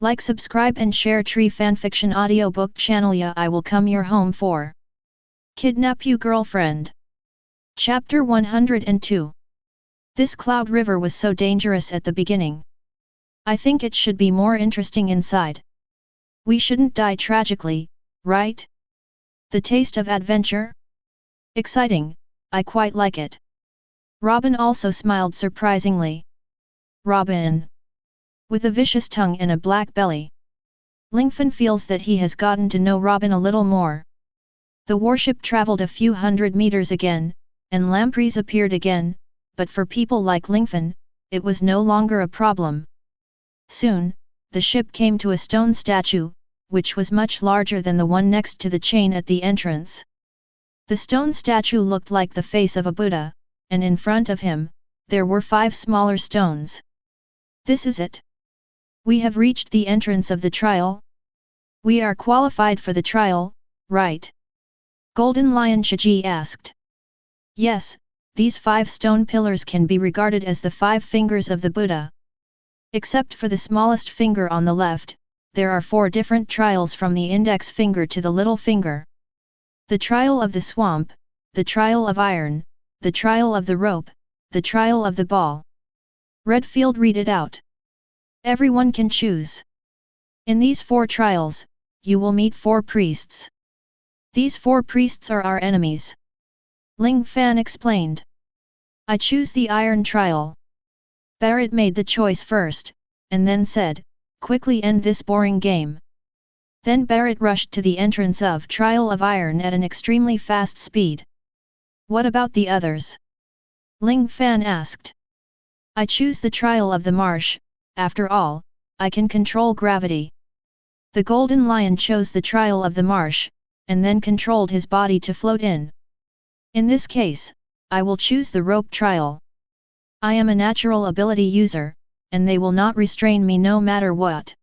Like, subscribe and share Tree Fanfiction audiobook channel. Ya I will come your home for kidnap you girlfriend. Chapter 102. This Cloud River was so dangerous at the beginning. I think it should be more interesting inside. We shouldn't die tragically, right? The taste of adventure? Exciting, I quite like it. Robin also smiled surprisingly. Robin. With a vicious tongue and a black belly. Lingfan feels that he has gotten to know Robin a little more. The warship traveled a few hundred meters again, and lampreys appeared again, but for people like Lingfan, it was no longer a problem. Soon, the ship came to a stone statue, which was much larger than the one next to the chain at the entrance. The stone statue looked like the face of a Buddha, and in front of him, there were 5 smaller stones. This is it. We have reached the entrance of the trial. We are qualified for the trial, right? Golden Lion Shiji asked. Yes, these 5 stone pillars can be regarded as the 5 fingers of the Buddha. Except for the smallest finger on the left, there are 4 different trials from the index finger to the little finger. The trial of the swamp, the trial of iron, the trial of the rope, the trial of the ball. Redfield read it out. Everyone can choose. In these 4 trials, you will meet 4 priests. These 4 priests are our enemies. Ling Fan explained. I choose the iron trial. Barrett made the choice first, and then said, quickly end this boring game. Then Barrett rushed to the entrance of Trial of Iron at an extremely fast speed. What about the others? Ling Fan asked. I choose the Trial of the Marsh, after all, I can control gravity. The Golden Lion chose the Trial of the Marsh, and then controlled his body to float in. In this case, I will choose the rope trial. I am a natural ability user, and they will not restrain me no matter what.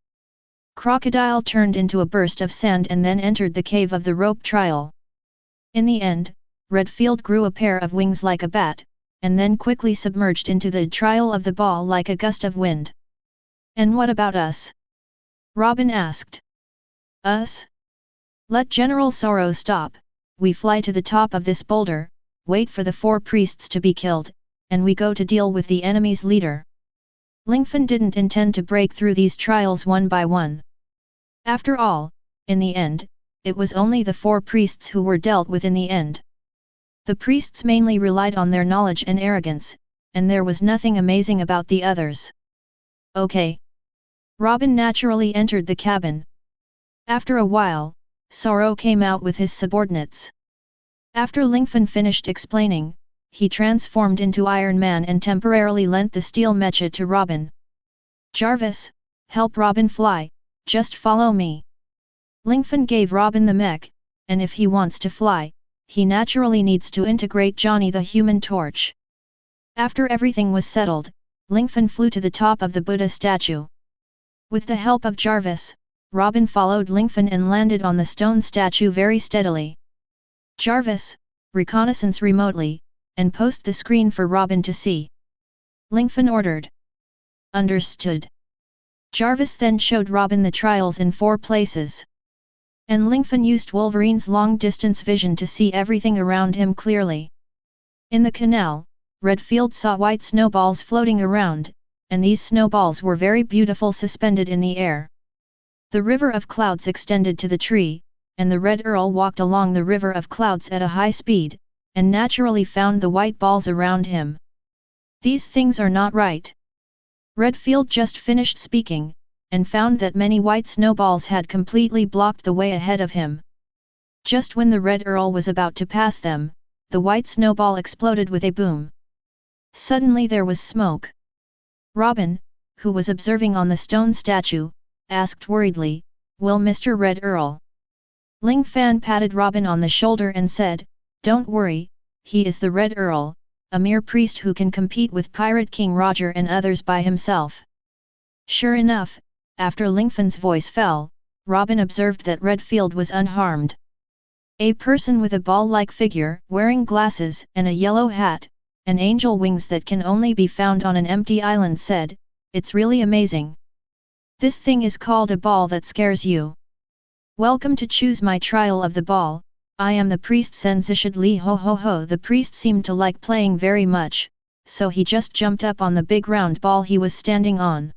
Crocodile turned into a burst of sand and then entered the cave of the rope trial. In the end, Redfield grew a pair of wings like a bat, and then quickly submerged into the trial of the ball like a gust of wind. And what about us? Robin asked. Us? Let General Sorrow stop, we fly to the top of this boulder, wait for the 4 priests to be killed, and we go to deal with the enemy's leader. Lingfan didn't intend to break through these trials one by one. After all, in the end, it was only the 4 priests who were dealt with in the end. The priests mainly relied on their knowledge and arrogance, and there was nothing amazing about the others. Okay. Robin naturally entered the cabin. After a while, Sorrow came out with his subordinates. After Lingfan finished explaining, he transformed into Iron Man and temporarily lent the steel mecha to Robin. Jarvis, help Robin fly, just follow me. Lingfan gave Robin the mech, and if he wants to fly, he naturally needs to integrate Johnny the Human Torch. After everything was settled, Lingfan flew to the top of the Buddha statue. With the help of Jarvis, Robin followed Lingfan and landed on the stone statue very steadily. Jarvis, reconnaissance remotely, and post the screen for Robin to see. Lingfan ordered. Understood. Jarvis then showed Robin the trials in 4 places. And Lingfan used Wolverine's long-distance vision to see everything around him clearly. In the canal, Redfield saw white snowballs floating around, and these snowballs were very beautiful suspended in the air. The river of clouds extended to the tree, and the Red Earl walked along the river of clouds at a high speed, and naturally found the white balls around him. These things are not right. Redfield just finished speaking, and found that many white snowballs had completely blocked the way ahead of him. Just when the Red Earl was about to pass them, the white snowball exploded with a boom. Suddenly there was smoke. Robin, who was observing on the stone statue, asked worriedly, "Will Mr. Red Earl?" Ling Fan patted Robin on the shoulder and said, "Don't worry, he is the Red Earl, a mere priest who can compete with Pirate King Roger and others by himself." Sure enough, after Lingfan's voice fell, Robin observed that Redfield was unharmed. A person with a ball-like figure, wearing glasses and a yellow hat, and angel wings that can only be found on an empty island said, "It's really amazing." This thing is called a ball that scares you. Welcome to choose my trial of the ball. I am the priest Senzishidli ho ho ho. The priest seemed to like playing very much, so he just jumped up on the big round ball he was standing on.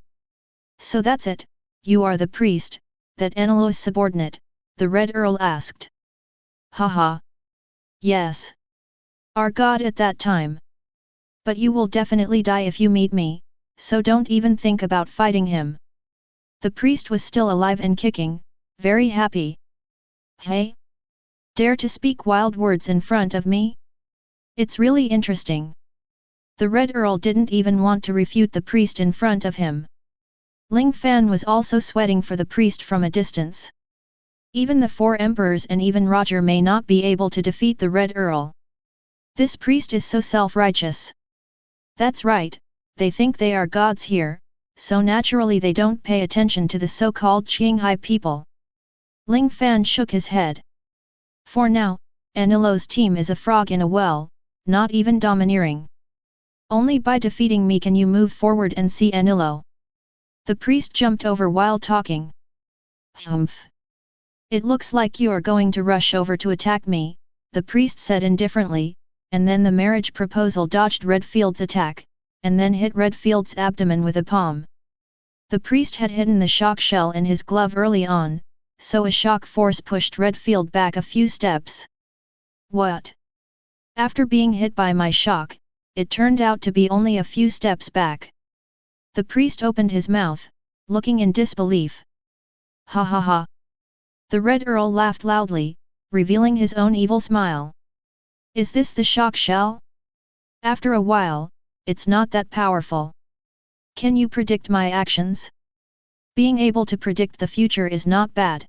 So that's it, you are the priest, that Enilu's subordinate, the Red Earl asked. Haha. Yes. Our god at that time. But you will definitely die if you meet me, so don't even think about fighting him. The priest was still alive and kicking, very happy. Hey? Dare to speak wild words in front of me? It's really interesting. The Red Earl didn't even want to refute the priest in front of him. Ling Fan was also sweating for the priest from a distance. Even the 4 emperors and even Roger may not be able to defeat the Red Earl. This priest is so self-righteous. That's right, they think they are gods here, so naturally they don't pay attention to the so-called Qinghai people. Ling Fan shook his head. For now, Enilu's team is a frog in a well, not even domineering. Only by defeating me can you move forward and see Enilu. The priest jumped over while talking. Humph. It looks like you are going to rush over to attack me, the priest said indifferently, and then the marriage proposal dodged Redfield's attack, and then hit Redfield's abdomen with a palm. The priest had hidden the shock shell in his glove early on, so a shock force pushed Redfield back a few steps. What? After being hit by my shock, it turned out to be only a few steps back. The priest opened his mouth, looking in disbelief. Ha ha ha. The Red Earl laughed loudly, revealing his own evil smile. Is this the shock shell? After a while, it's not that powerful. Can you predict my actions? Being able to predict the future is not bad.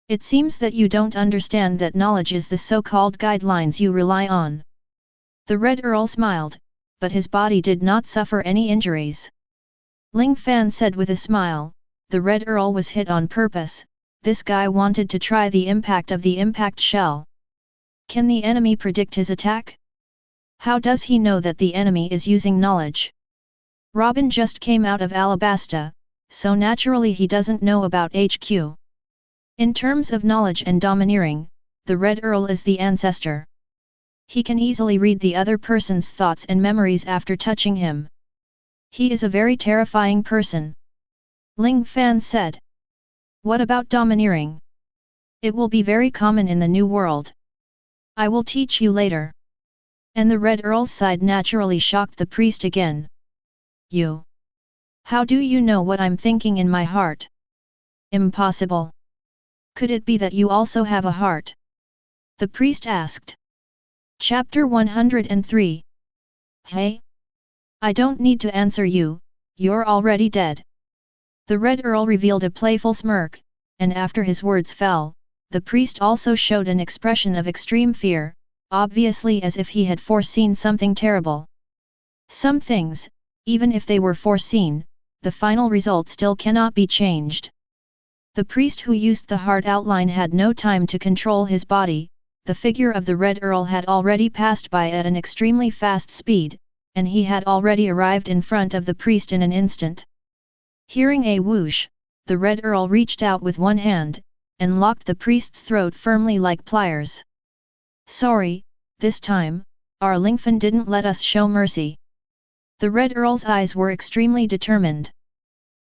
It seems that you don't understand that knowledge is the so-called guidelines you rely on. The Red Earl smiled, but his body did not suffer any injuries. Ling Fan said with a smile, the Red Earl was hit on purpose, this guy wanted to try the impact of the impact shell. Can the enemy predict his attack? How does he know that the enemy is using knowledge? Robin just came out of Alabasta, so naturally he doesn't know about HQ. In terms of knowledge and domineering, the Red Earl is the ancestor. He can easily read the other person's thoughts and memories after touching him. He is a very terrifying person. Ling Fan said. What about domineering? It will be very common in the New World. I will teach you later. And the Red Earl's side naturally shocked the priest again. You? How do you know what I'm thinking in my heart? Impossible. Could it be that you also have a heart? The priest asked. Chapter 103. Hey? I don't need to answer you, you're already dead. The Red Earl revealed a playful smirk, and after his words fell, the priest also showed an expression of extreme fear, obviously as if he had foreseen something terrible. Some things, even if they were foreseen, the final result still cannot be changed. The priest who used the heart outline had no time to control his body, the figure of the Red Earl had already passed by at an extremely fast speed, and he had already arrived in front of the priest in an instant. Hearing a whoosh, the Red Earl reached out with one hand, and locked the priest's throat firmly like pliers. Sorry, this time, our Lingfan didn't let us show mercy. The Red Earl's eyes were extremely determined.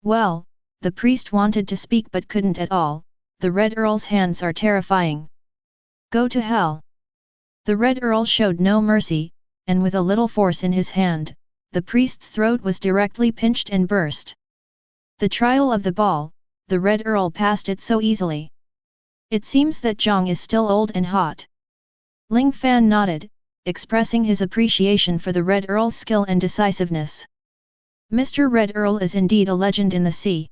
Well, the priest wanted to speak but couldn't at all, the Red Earl's hands are terrifying. Go to hell. The Red Earl showed no mercy, and with a little force in his hand, the priest's throat was directly pinched and burst. The trial of the ball, the Red Earl passed it so easily. It seems that Zhang is still old and hot. Ling Fan nodded, expressing his appreciation for the Red Earl's skill and decisiveness. Mr. Red Earl is indeed a legend in the sea.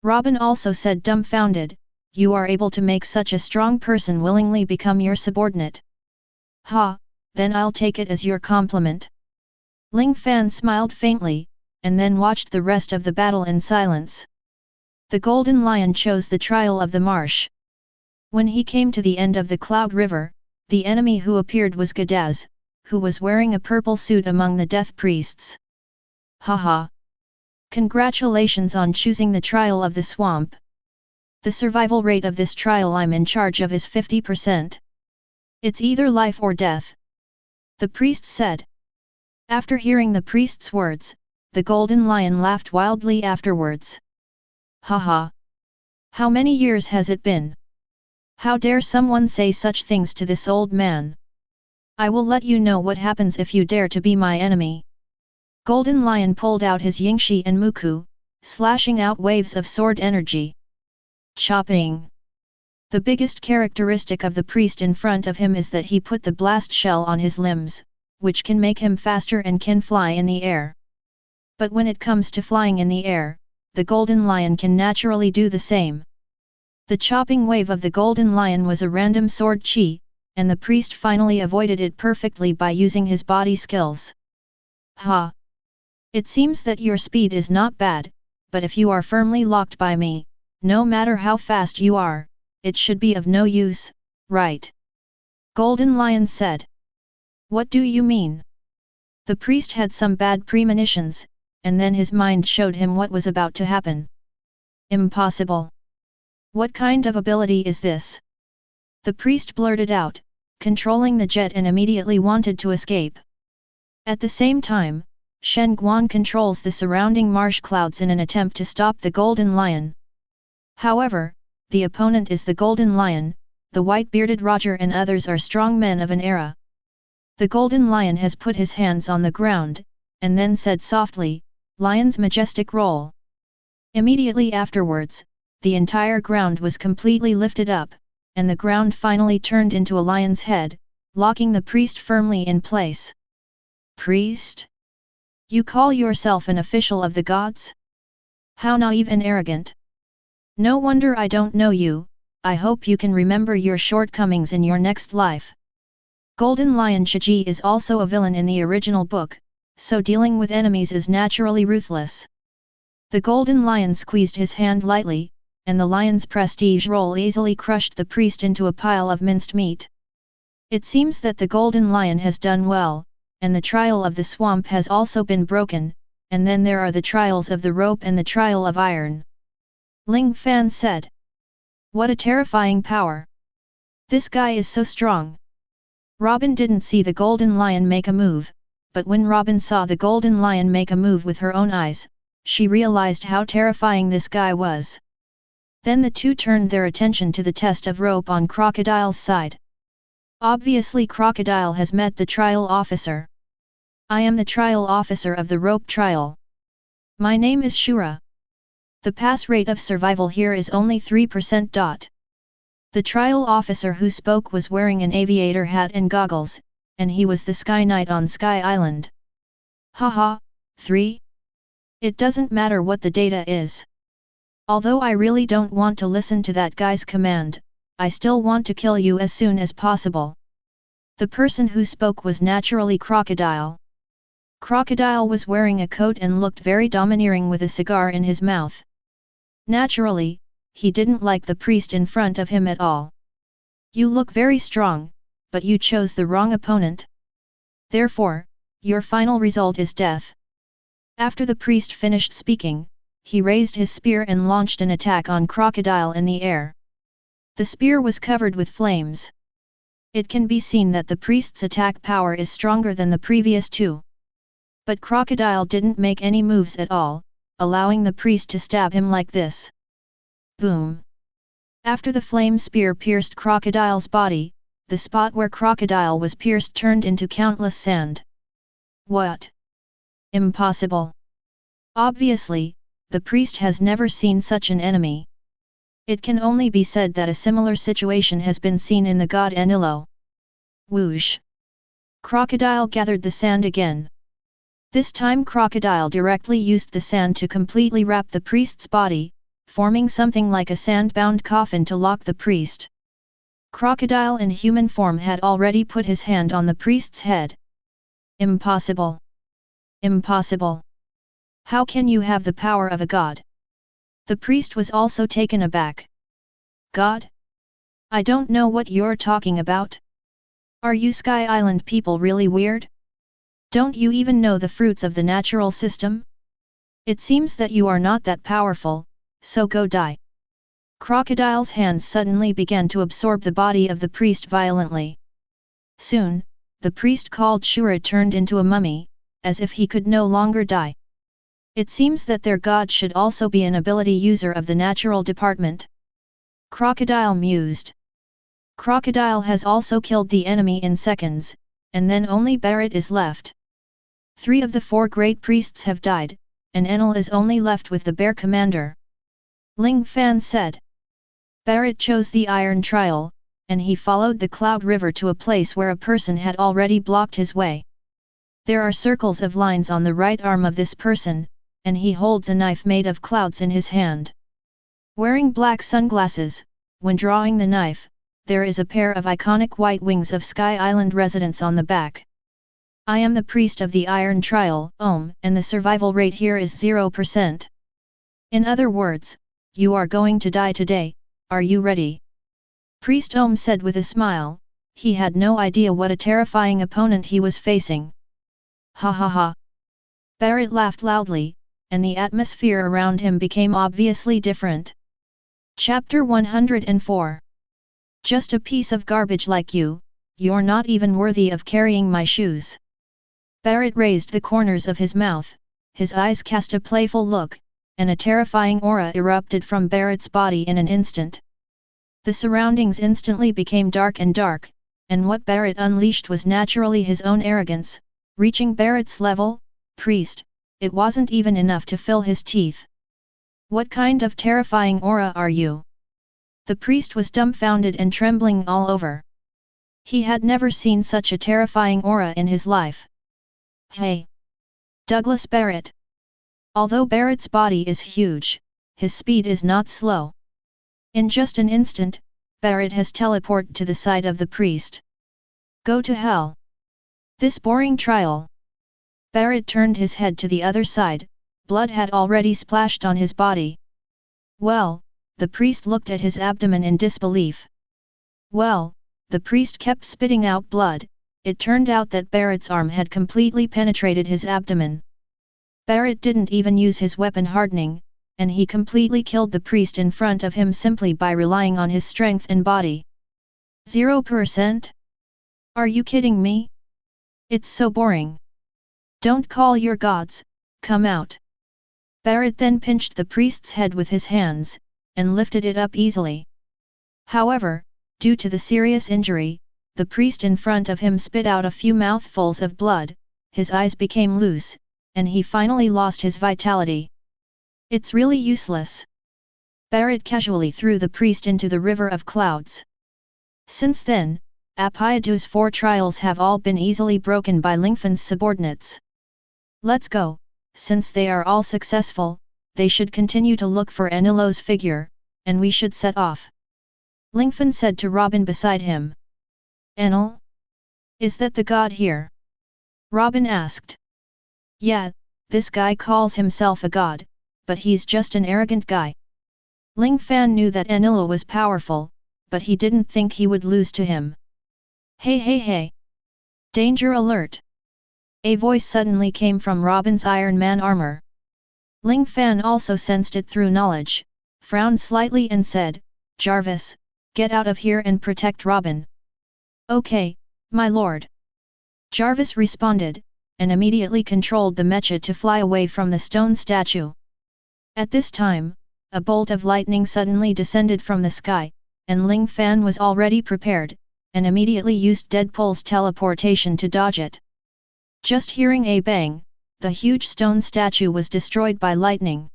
Robin also said dumbfounded, you are able to make such a strong person willingly become your subordinate. Ha, then I'll take it as your compliment. Ling Fan smiled faintly, and then watched the rest of the battle in silence. The Golden Lion chose the trial of the marsh. When he came to the end of the Cloud River, the enemy who appeared was Gadaz, who was wearing a purple suit among the death priests. Ha ha! Congratulations on choosing the trial of the swamp. The survival rate of this trial I'm in charge of is 50%. It's either life or death. The priest said. After hearing the priest's words, the golden lion laughed wildly afterwards. Haha! How many years has it been? How dare someone say such things to this old man? I will let you know what happens if you dare to be my enemy. Golden Lion pulled out his Yingshi and Muku, slashing out waves of sword energy. Chopping. The biggest characteristic of the priest in front of him is that he put the blast shell on his limbs, which can make him faster and can fly in the air. But when it comes to flying in the air, the Golden Lion can naturally do the same. The chopping wave of the Golden Lion was a random sword chi, and the priest finally avoided it perfectly by using his body skills. Ha! It seems that your speed is not bad, but if you are firmly locked by me, no matter how fast you are, it should be of no use, right? Golden Lion said. What do you mean? The priest had some bad premonitions, and then his mind showed him what was about to happen. Impossible. What kind of ability is this? The priest blurted out, controlling the jet and immediately wanted to escape. At the same time, Shen Guan controls the surrounding marsh clouds in an attempt to stop the Golden Lion. However, the opponent is the Golden Lion, the white-bearded Roger and others are strong men of an era. The Golden Lion has put his hands on the ground, and then said softly, Lion's majestic roll. Immediately afterwards, the entire ground was completely lifted up, and the ground finally turned into a lion's head, locking the priest firmly in place. Priest? You call yourself an official of the gods? How naive and arrogant. No wonder I don't know you, I hope you can remember your shortcomings in your next life. Golden Lion Chiji is also a villain in the original book, so dealing with enemies is naturally ruthless. The Golden Lion squeezed his hand lightly, and the lion's prestige roll easily crushed the priest into a pile of minced meat. It seems that the Golden Lion has done well, and the trial of the swamp has also been broken, and then there are the trials of the rope and the trial of iron. Ling Fan said. What a terrifying power! This guy is so strong. Robin didn't see the Golden Lion make a move, but when Robin saw the Golden Lion make a move with her own eyes, she realized how terrifying this guy was. Then the two turned their attention to the test of rope on Crocodile's side. Obviously Crocodile has met the trial officer. I am the trial officer of the rope trial. My name is Shura. The pass rate of survival here is only 3%. The trial officer who spoke was wearing an aviator hat and goggles, and he was the Sky Knight on Sky Island. Haha, 3? It doesn't matter what the data is. Although I really don't want to listen to that guy's command, I still want to kill you as soon as possible. The person who spoke was naturally Crocodile. Crocodile was wearing a coat and looked very domineering with a cigar in his mouth. Naturally, he didn't like the priest in front of him at all. You look very strong, but you chose the wrong opponent. Therefore, your final result is death. After the priest finished speaking, he raised his spear and launched an attack on Crocodile in the air. The spear was covered with flames. It can be seen that the priest's attack power is stronger than the previous two. But Crocodile didn't make any moves at all, allowing the priest to stab him like this. Boom! After the flame spear pierced Crocodile's body, the spot where Crocodile was pierced turned into countless sand. What? Impossible! Obviously, the priest has never seen such an enemy. It can only be said that a similar situation has been seen in the god Enilu. Whoosh! Crocodile gathered the sand again. This time Crocodile directly used the sand to completely wrap the priest's body, forming something like a sand-bound coffin to lock the priest. Crocodile in human form had already put his hand on the priest's head. Impossible! Impossible! How can you have the power of a god? The priest was also taken aback. God? I don't know what you're talking about. Are you Sky Island people really weird? Don't you even know the fruits of the natural system? It seems that you are not that powerful, so go die. Crocodile's hands suddenly began to absorb the body of the priest violently. Soon, the priest called Shura turned into a mummy, as if he could no longer die. It seems that their god should also be an ability user of the natural department. Crocodile mused. Crocodile has also killed the enemy in seconds, and then only Barrett is left. 3 of the 4 great priests have died, and Enilu is only left with the bear commander. Ling Fan said. Barrett chose the iron trial, and he followed the Cloud River to a place where a person had already blocked his way. There are circles of lines on the right arm of this person, and he holds a knife made of clouds in his hand. Wearing black sunglasses, when drawing the knife, there is a pair of iconic white wings of Sky Island residents on the back. I am the priest of the iron trial, and the survival rate here is 0%. In other words, you are going to die today, are you ready? Priest said with a smile. He had no idea what a terrifying opponent he was facing. Ha ha ha. Barrett laughed loudly, and the atmosphere around him became obviously different. Chapter 104. Just a piece of garbage like you, you're not even worthy of carrying my shoes. Barrett raised the corners of his mouth, his eyes cast a playful look, and a terrifying aura erupted from Barrett's body in an instant. The surroundings instantly became dark, and what Barrett unleashed was naturally his own arrogance. Reaching Barrett's level, priest, it wasn't even enough to fill his teeth. What kind of terrifying aura are you? The priest was dumbfounded and trembling all over. He had never seen such a terrifying aura in his life. Hey! Douglas Barrett! Although Barrett's body is huge, his speed is not slow. In just an instant, Barrett has teleported to the side of the priest. Go to hell! This boring trial! Barrett turned his head to the other side, blood had already splashed on his body. Well, the priest looked at his abdomen in disbelief. Well, the priest kept spitting out blood. It turned out that Barrett's arm had completely penetrated his abdomen. Barrett didn't even use his weapon hardening, and he completely killed the priest in front of him simply by relying on his strength and body. 0%? Are you kidding me? It's so boring. Don't call your gods, come out. Barrett then pinched the priest's head with his hands, and lifted it up easily. However, due to the serious injury, the priest in front of him spit out a few mouthfuls of blood, his eyes became loose, and he finally lost his vitality. It's really useless. Barrett casually threw the priest into the river of clouds. Since then, Appiadu's 4 trials have all been easily broken by Lingfan's subordinates. Let's go, since they are all successful, they should continue to look for Enilu's figure, and we should set off. Lingfan said to Robin beside him. Enilu? Is that the god here? Robin asked. Yeah, this guy calls himself a god, but he's just an arrogant guy. Ling Fan knew that Enilu was powerful, but he didn't think he would lose to him. Hey hey hey! Danger alert! A voice suddenly came from Robin's Iron Man armor. Ling Fan also sensed it through knowledge, frowned slightly and said, Jarvis, get out of here and protect Robin. Okay, my lord. Jarvis responded, and immediately controlled the mecha to fly away from the stone statue. At this time, a bolt of lightning suddenly descended from the sky, and Ling Fan was already prepared, and immediately used Deadpool's teleportation to dodge it. Just hearing a bang, the huge stone statue was destroyed by lightning.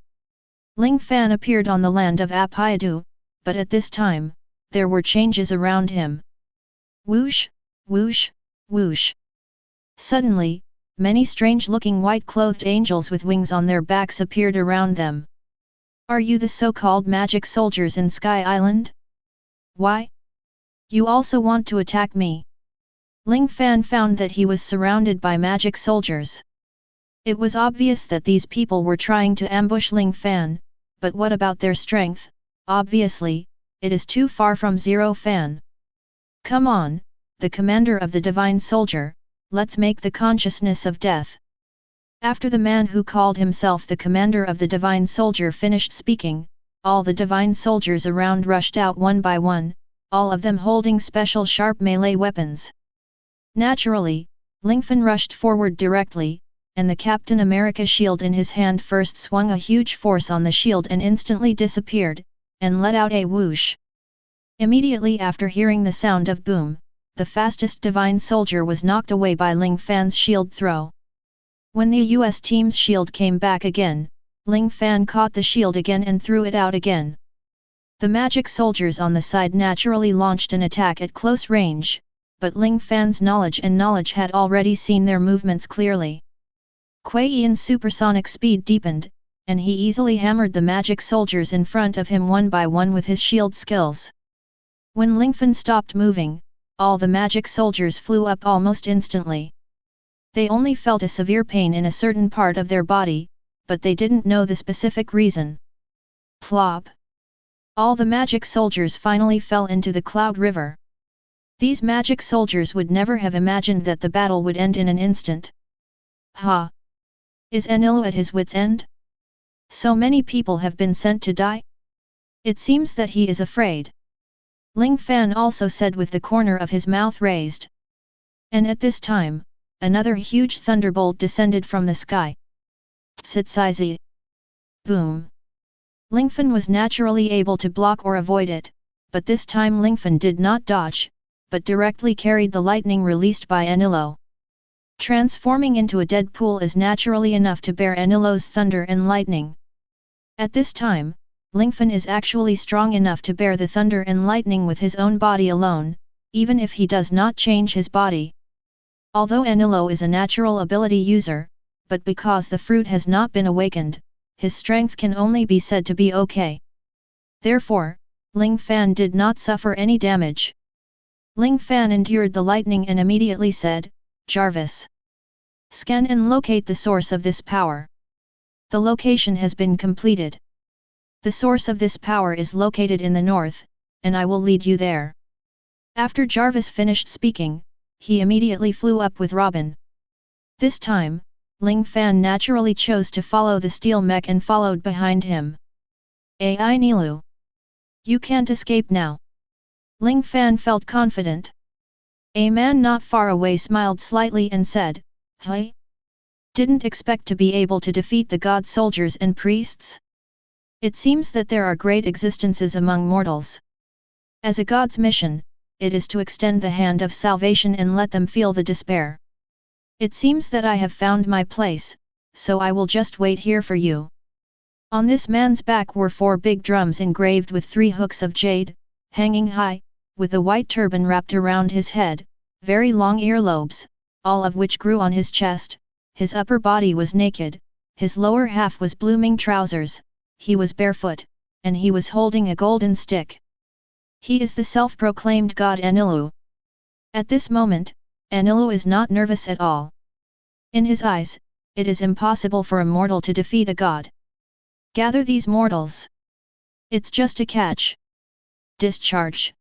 Ling Fan appeared on the land of Appiadu, but at this time, there were changes around him. Whoosh, whoosh, whoosh. Suddenly, many strange-looking white-clothed angels with wings on their backs appeared around them. Are you the so-called magic soldiers in Sky Island? Why? You also want to attack me? Ling Fan found that he was surrounded by magic soldiers. It was obvious that these people were trying to ambush Ling Fan, but what about their strength? Obviously, it is too far from Zero Fan. Come on, the commander of the divine soldier, let's make the consciousness of death. After the man who called himself the commander of the divine soldier finished speaking, all the divine soldiers around rushed out one by one, all of them holding special sharp melee weapons. Naturally, Lingfan rushed forward directly, and the Captain America shield in his hand first swung a huge force on the shield and instantly disappeared, and let out a whoosh. Immediately after hearing the sound of boom, the fastest divine soldier was knocked away by Ling Fan's shield throw. When the US team's shield came back again, Ling Fan caught the shield again and threw it out again. The magic soldiers on the side naturally launched an attack at close range, but Ling Fan's knowledge had already seen their movements clearly. Kuei Yan's supersonic speed deepened, and he easily hammered the magic soldiers in front of him one by one with his shield skills. When Lingfan stopped moving, all the magic soldiers flew up almost instantly. They only felt a severe pain in a certain part of their body, but they didn't know the specific reason. Plop! All the magic soldiers finally fell into the Cloud River. These magic soldiers would never have imagined that the battle would end in an instant. Ha! Is Enilu at his wit's end? So many people have been sent to die? It seems that he is afraid. Ling Fan also said with the corner of his mouth raised. And at this time, another huge thunderbolt descended from the sky. Tsitsizi! Boom! Lingfan was naturally able to block or avoid it, but this time Lingfan did not dodge, but directly carried the lightning released by Enilu. Transforming into a dead pool is naturally enough to bear Enilu's thunder and lightning. At this time, Lingfan is actually strong enough to bear the thunder and lightning with his own body alone, even if he does not change his body. Although Enilu is a natural ability user, but because the fruit has not been awakened, his strength can only be said to be okay. Therefore, Ling Fan did not suffer any damage. Ling Fan endured the lightning and immediately said, Jarvis, scan and locate the source of this power. The location has been completed. The source of this power is located in the north, and I will lead you there. After Jarvis finished speaking, he immediately flew up with Robin. This time, Ling Fan naturally chose to follow the steel mech and followed behind him. Enilu, you can't escape now. Ling Fan felt confident. A man not far away smiled slightly and said, Hey? Didn't expect to be able to defeat the god soldiers and priests? It seems that there are great existences among mortals. As a god's mission, it is to extend the hand of salvation and let them feel the despair. It seems that I have found my place, so I will just wait here for you. On this man's back were 4 big drums engraved with 3 hooks of jade, hanging high, with a white turban wrapped around his head, very long earlobes, all of which grew on his chest. His upper body was naked, his lower half was blooming trousers, he was barefoot, and he was holding a golden stick. He is the self-proclaimed god Enilu. At this moment, Enilu is not nervous at all. In his eyes, it is impossible for a mortal to defeat a god. Gather these mortals. It's just a catch. Discharge.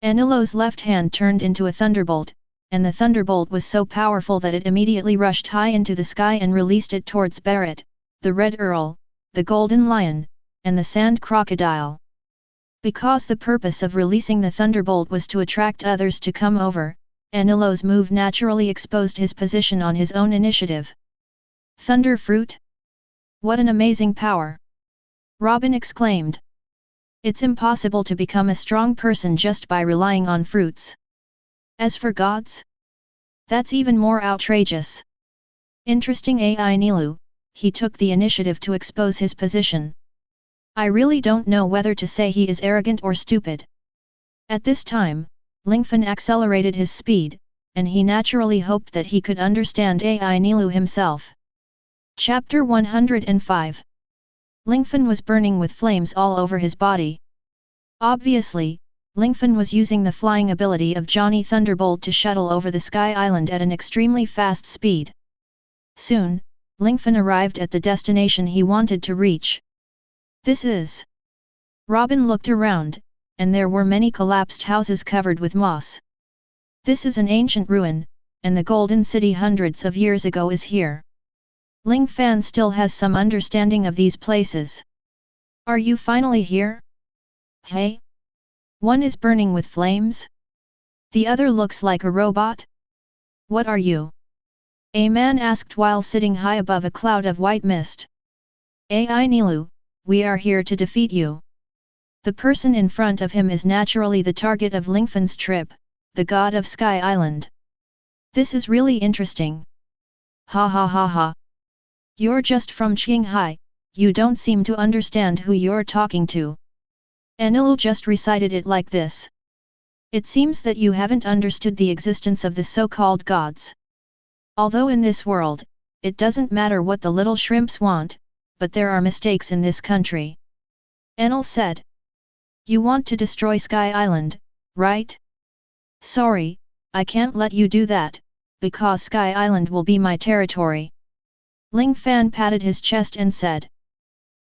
Enilu's left hand turned into a thunderbolt, and the thunderbolt was so powerful that it immediately rushed high into the sky and released it towards Barrett, the Red Earl, the Golden Lion, and the Sand Crocodile. Because the purpose of releasing the thunderbolt was to attract others to come over, Enilu's move naturally exposed his position on his own initiative. Thunder Fruit? What an amazing power! Robin exclaimed. It's impossible to become a strong person just by relying on fruits. As for gods? That's even more outrageous. Interesting. Enilu, he took the initiative to expose his position. I really don't know whether to say he is arrogant or stupid. At this time, Lingfan accelerated his speed, and he naturally hoped that he could understand Enilu himself. Chapter 105. Lingfan was burning with flames all over his body. Obviously, Lingfan was using the flying ability of Johnny Thunderbolt to shuttle over the Sky Island at an extremely fast speed. Soon, Lingfan arrived at the destination he wanted to reach. This is... Robin looked around, and there were many collapsed houses covered with moss. This is an ancient ruin, and the Golden City hundreds of years ago is here. Ling Fan still has some understanding of these places. Are you finally here? Hey? One is burning with flames? The other looks like a robot? What are you? A man asked while sitting high above a cloud of white mist. Enilu, we are here to defeat you. The person in front of him is naturally the target of Lingfan's trip, the god of Sky Island. This is really interesting. Ha ha ha ha. You're just from Qinghai, you don't seem to understand who you're talking to. Enilu just recited it like this. It seems that you haven't understood the existence of the so-called gods. Although in this world, it doesn't matter what the little shrimps want, but there are mistakes in this country. Enel said. You want to destroy Sky Island, right? Sorry, I can't let you do that, because Sky Island will be my territory. Ling Fan patted his chest and said.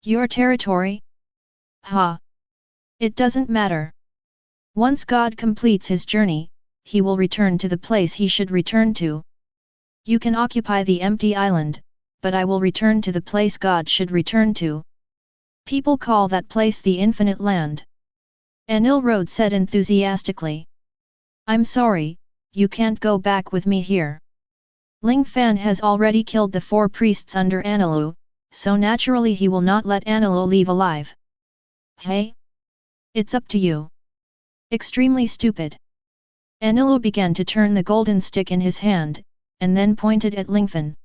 Your territory? Ha! It doesn't matter. Once God completes his journey, he will return to the place he should return to. You can occupy the empty island, but I will return to the place God should return to. People call that place the Infinite Land. Enilrode said enthusiastically. I'm sorry, you can't go back with me here. Ling Fan has already killed the 4 priests under Enilu, so naturally he will not let Enilu leave alive. Hey? It's up to you. Extremely stupid. Enilu began to turn the golden stick in his hand, and then pointed at Lingfan.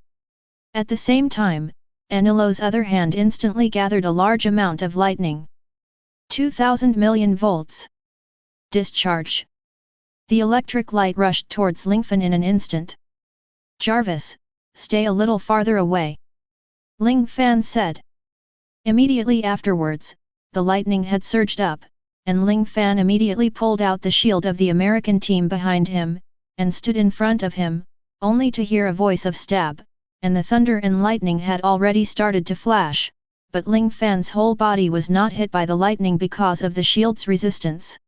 At the same time, Enilu's other hand instantly gathered a large amount of lightning. 2,000 million volts. Discharge. The electric light rushed towards Lingfan in an instant. Jarvis, stay a little farther away. Ling Fan said. Immediately afterwards, the lightning had surged up, and Ling Fan immediately pulled out the shield of the American team behind him, and stood in front of him, only to hear a voice of stab, and the thunder and lightning had already started to flash, but Ling Fan's whole body was not hit by the lightning because of the shield's resistance.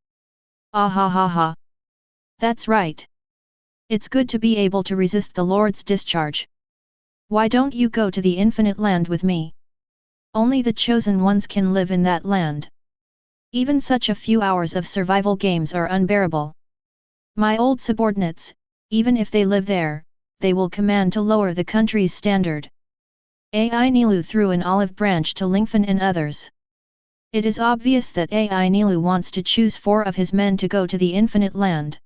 Ah ha ha ha. That's right. It's good to be able to resist the Lord's discharge. Why don't you go to the Infinite Land with me? Only the chosen ones can live in that land. Even such a few hours of survival games are unbearable. My old subordinates, even if they live there, they will command to lower the country's standard. Enilu threw an olive branch to Lingfan and others. It is obvious that Enilu wants to choose 4 of his men to go to the Infinite Land.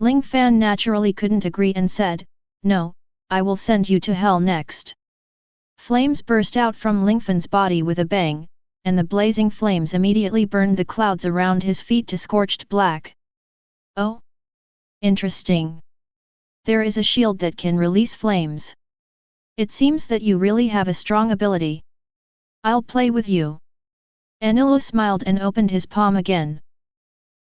Ling Fan naturally couldn't agree and said, No, I will send you to hell next. Flames burst out from Lingfan's body with a bang, and the blazing flames immediately burned the clouds around his feet to scorched black. Oh? Interesting. There is a shield that can release flames. It seems that you really have a strong ability. I'll play with you. Enilu smiled and opened his palm again.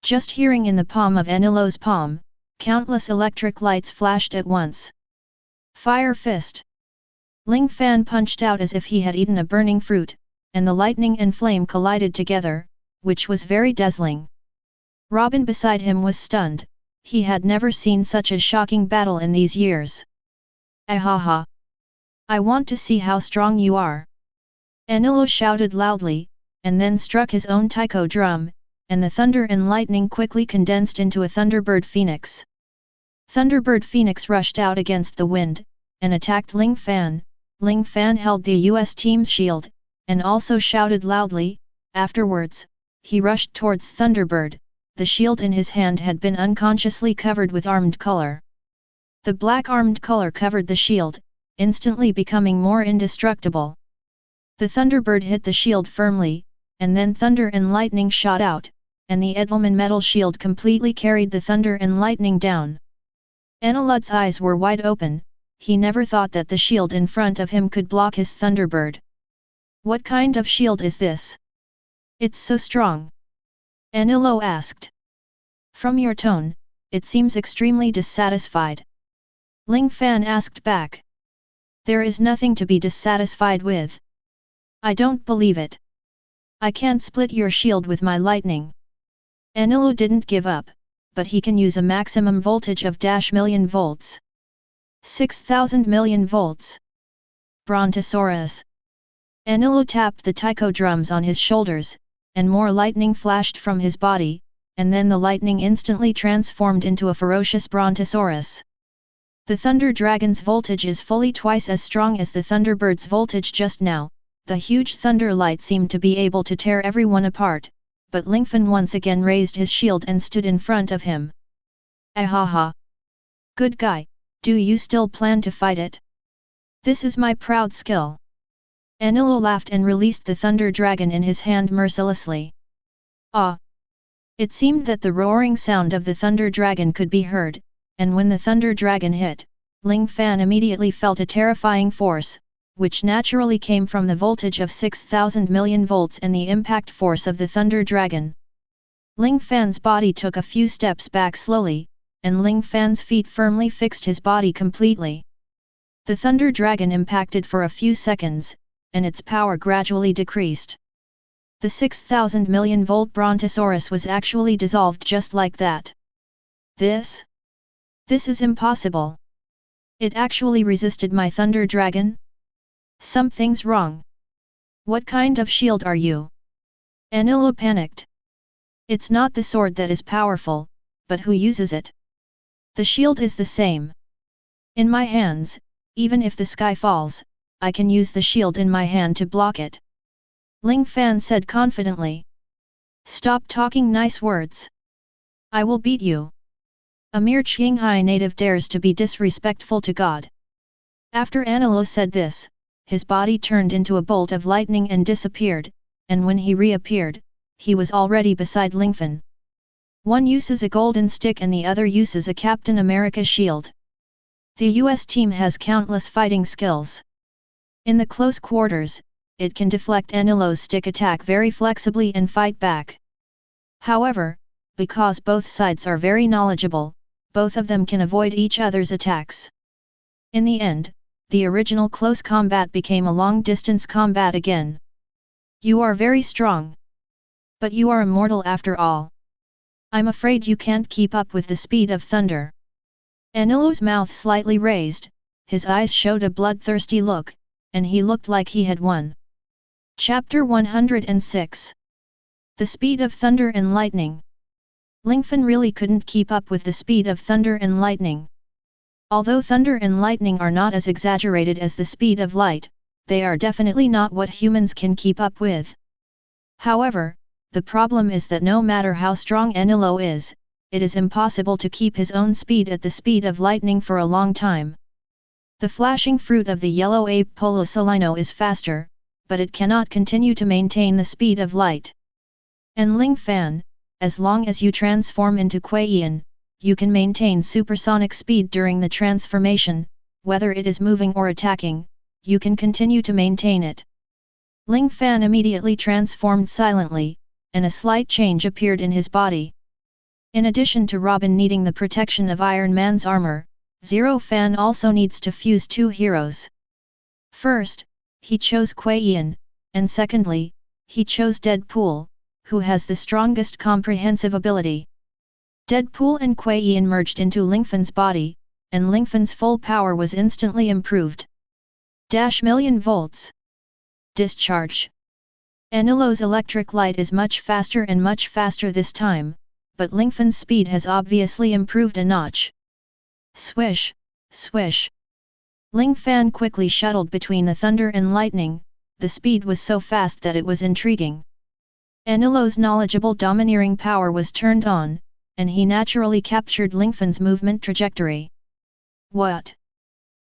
Just hearing in the palm of Enilu's palm, countless electric lights flashed at once. Fire Fist. Ling Fan punched out as if he had eaten a burning fruit, and the lightning and flame collided together, which was very dazzling. Robin beside him was stunned, he had never seen such a shocking battle in these years. Ahaha! I want to see how strong you are. Enilu shouted loudly, and then struck his own taiko drum, and the thunder and lightning quickly condensed into a Thunderbird Phoenix. Thunderbird Phoenix rushed out against the wind, and attacked Ling Fan. Ling Fan held the US team's shield, and also shouted loudly. Afterwards, he rushed towards Thunderbird. The shield in his hand had been unconsciously covered with armed color. The black armed color covered the shield, instantly becoming more indestructible. The Thunderbird hit the shield firmly, and then thunder and lightning shot out, and the Edelman metal shield completely carried the thunder and lightning down. Enelud's eyes were wide open, he never thought that the shield in front of him could block his Thunderbird. What kind of shield is this? It's so strong. Enilu asked. From your tone, it seems extremely dissatisfied. Ling Fan asked back. There is nothing to be dissatisfied with. I don't believe it. I can't split your shield with my lightning. Enilu didn't give up, but he can use a maximum voltage of -1,000,000 volts. 6,000 million volts. Brontosaurus. Enilu tapped the taiko drums on his shoulders, and more lightning flashed from his body, and then the lightning instantly transformed into a ferocious Brontosaurus. The Thunder Dragon's voltage is fully twice as strong as the Thunderbird's voltage just now. The huge thunder light seemed to be able to tear everyone apart, but Lingfan once again raised his shield and stood in front of him. Ahaha! Good guy, do you still plan to fight it? This is my proud skill. Enilu laughed and released the Thunder Dragon in his hand mercilessly. Ah! It seemed that the roaring sound of the Thunder Dragon could be heard, and when the Thunder Dragon hit, Ling Fan immediately felt a terrifying force, which naturally came from the voltage of 6,000 million volts and the impact force of the Thunder Dragon. Ling Fan's body took a few steps back slowly, and Ling Fan's feet firmly fixed his body completely. The Thunder Dragon impacted for a few seconds, and its power gradually decreased. The 6,000 million volt Brontosaurus was actually dissolved just like that. This is impossible. It actually resisted my Thunder Dragon? Something's wrong. What kind of shield are you? Enilu panicked. It's not the sword that is powerful, but who uses it? The shield is the same. In my hands, even if the sky falls, I can use the shield in my hand to block it. Ling Fan said confidently. Stop talking nice words. I will beat you. A mere Qinghai native dares to be disrespectful to God. After Enilu said this, his body turned into a bolt of lightning and disappeared, and when he reappeared, he was already beside Lingfan. One uses a golden stick and the other uses a Captain America shield. The US team has countless fighting skills. In the close quarters, it can deflect Enilu's stick attack very flexibly and fight back. However, because both sides are very knowledgeable, both of them can avoid each other's attacks. In the end, the original close combat became a long-distance combat again. You are very strong. But you are immortal after all. I'm afraid you can't keep up with the speed of thunder. Enilu's mouth slightly raised, his eyes showed a bloodthirsty look, and he looked like he had won. Chapter 106. The Speed of Thunder and Lightning. Lingfan really couldn't keep up with the speed of thunder and lightning. Although thunder and lightning are not as exaggerated as the speed of light, they are definitely not what humans can keep up with. However, the problem is that no matter how strong Enilu is, it is impossible to keep his own speed at the speed of lightning for a long time. The flashing fruit of the yellow ape Polosolino is faster, but it cannot continue to maintain the speed of light. And Ling Fan, as long as you transform into Kuei-yin, you can maintain supersonic speed during the transformation, whether it is moving or attacking, you can continue to maintain it. Ling Fan immediately transformed silently, and a slight change appeared in his body. In addition to Robin needing the protection of Iron Man's armor, Zero Fan also needs to fuse two heroes. First, he chose Kuei-yin, and secondly, he chose Deadpool, who has the strongest comprehensive ability. Deadpool and Kuei-yin merged into Lingfan's body, and Lingfan's full power was instantly improved. -million volts. Discharge. Enilu's electric light is much faster this time, but Lingfan's speed has obviously improved a notch. Swish, swish. Ling Fan quickly shuttled between the thunder and lightning, the speed was so fast that it was intriguing. Enilu's knowledgeable domineering power was turned on, and he naturally captured Lingfan's movement trajectory. What?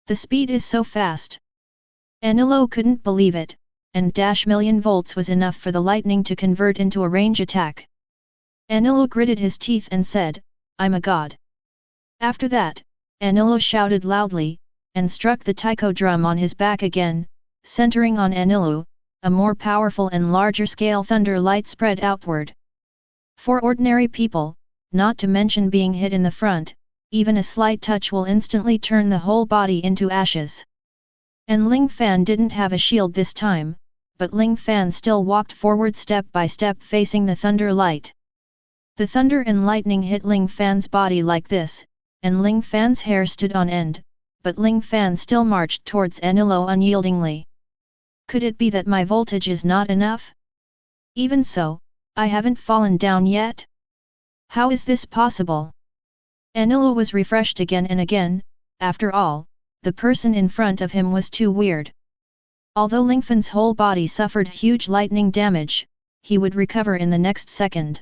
The speed is so fast. Enilu couldn't believe it, and -million volts was enough for the lightning to convert into a range attack. Enilu gritted his teeth and said, I'm a god. After that, Enilu shouted loudly, and struck the taiko drum on his back again, centering on Enilu, a more powerful and larger-scale thunder light spread outward. For ordinary people, not to mention being hit in the front, even a slight touch will instantly turn the whole body into ashes. And Ling Fan didn't have a shield this time, but Ling Fan still walked forward step by step facing the thunder light. The thunder and lightning hit Ling Fan's body like this, and Ling Fan's hair stood on end, but Ling Fan still marched towards Enilu unyieldingly. Could it be that my voltage is not enough? Even so, I haven't fallen down yet? How is this possible? Enilu was refreshed again and again. After all, the person in front of him was too weird. Although Lingfan's whole body suffered huge lightning damage, he would recover in the next second.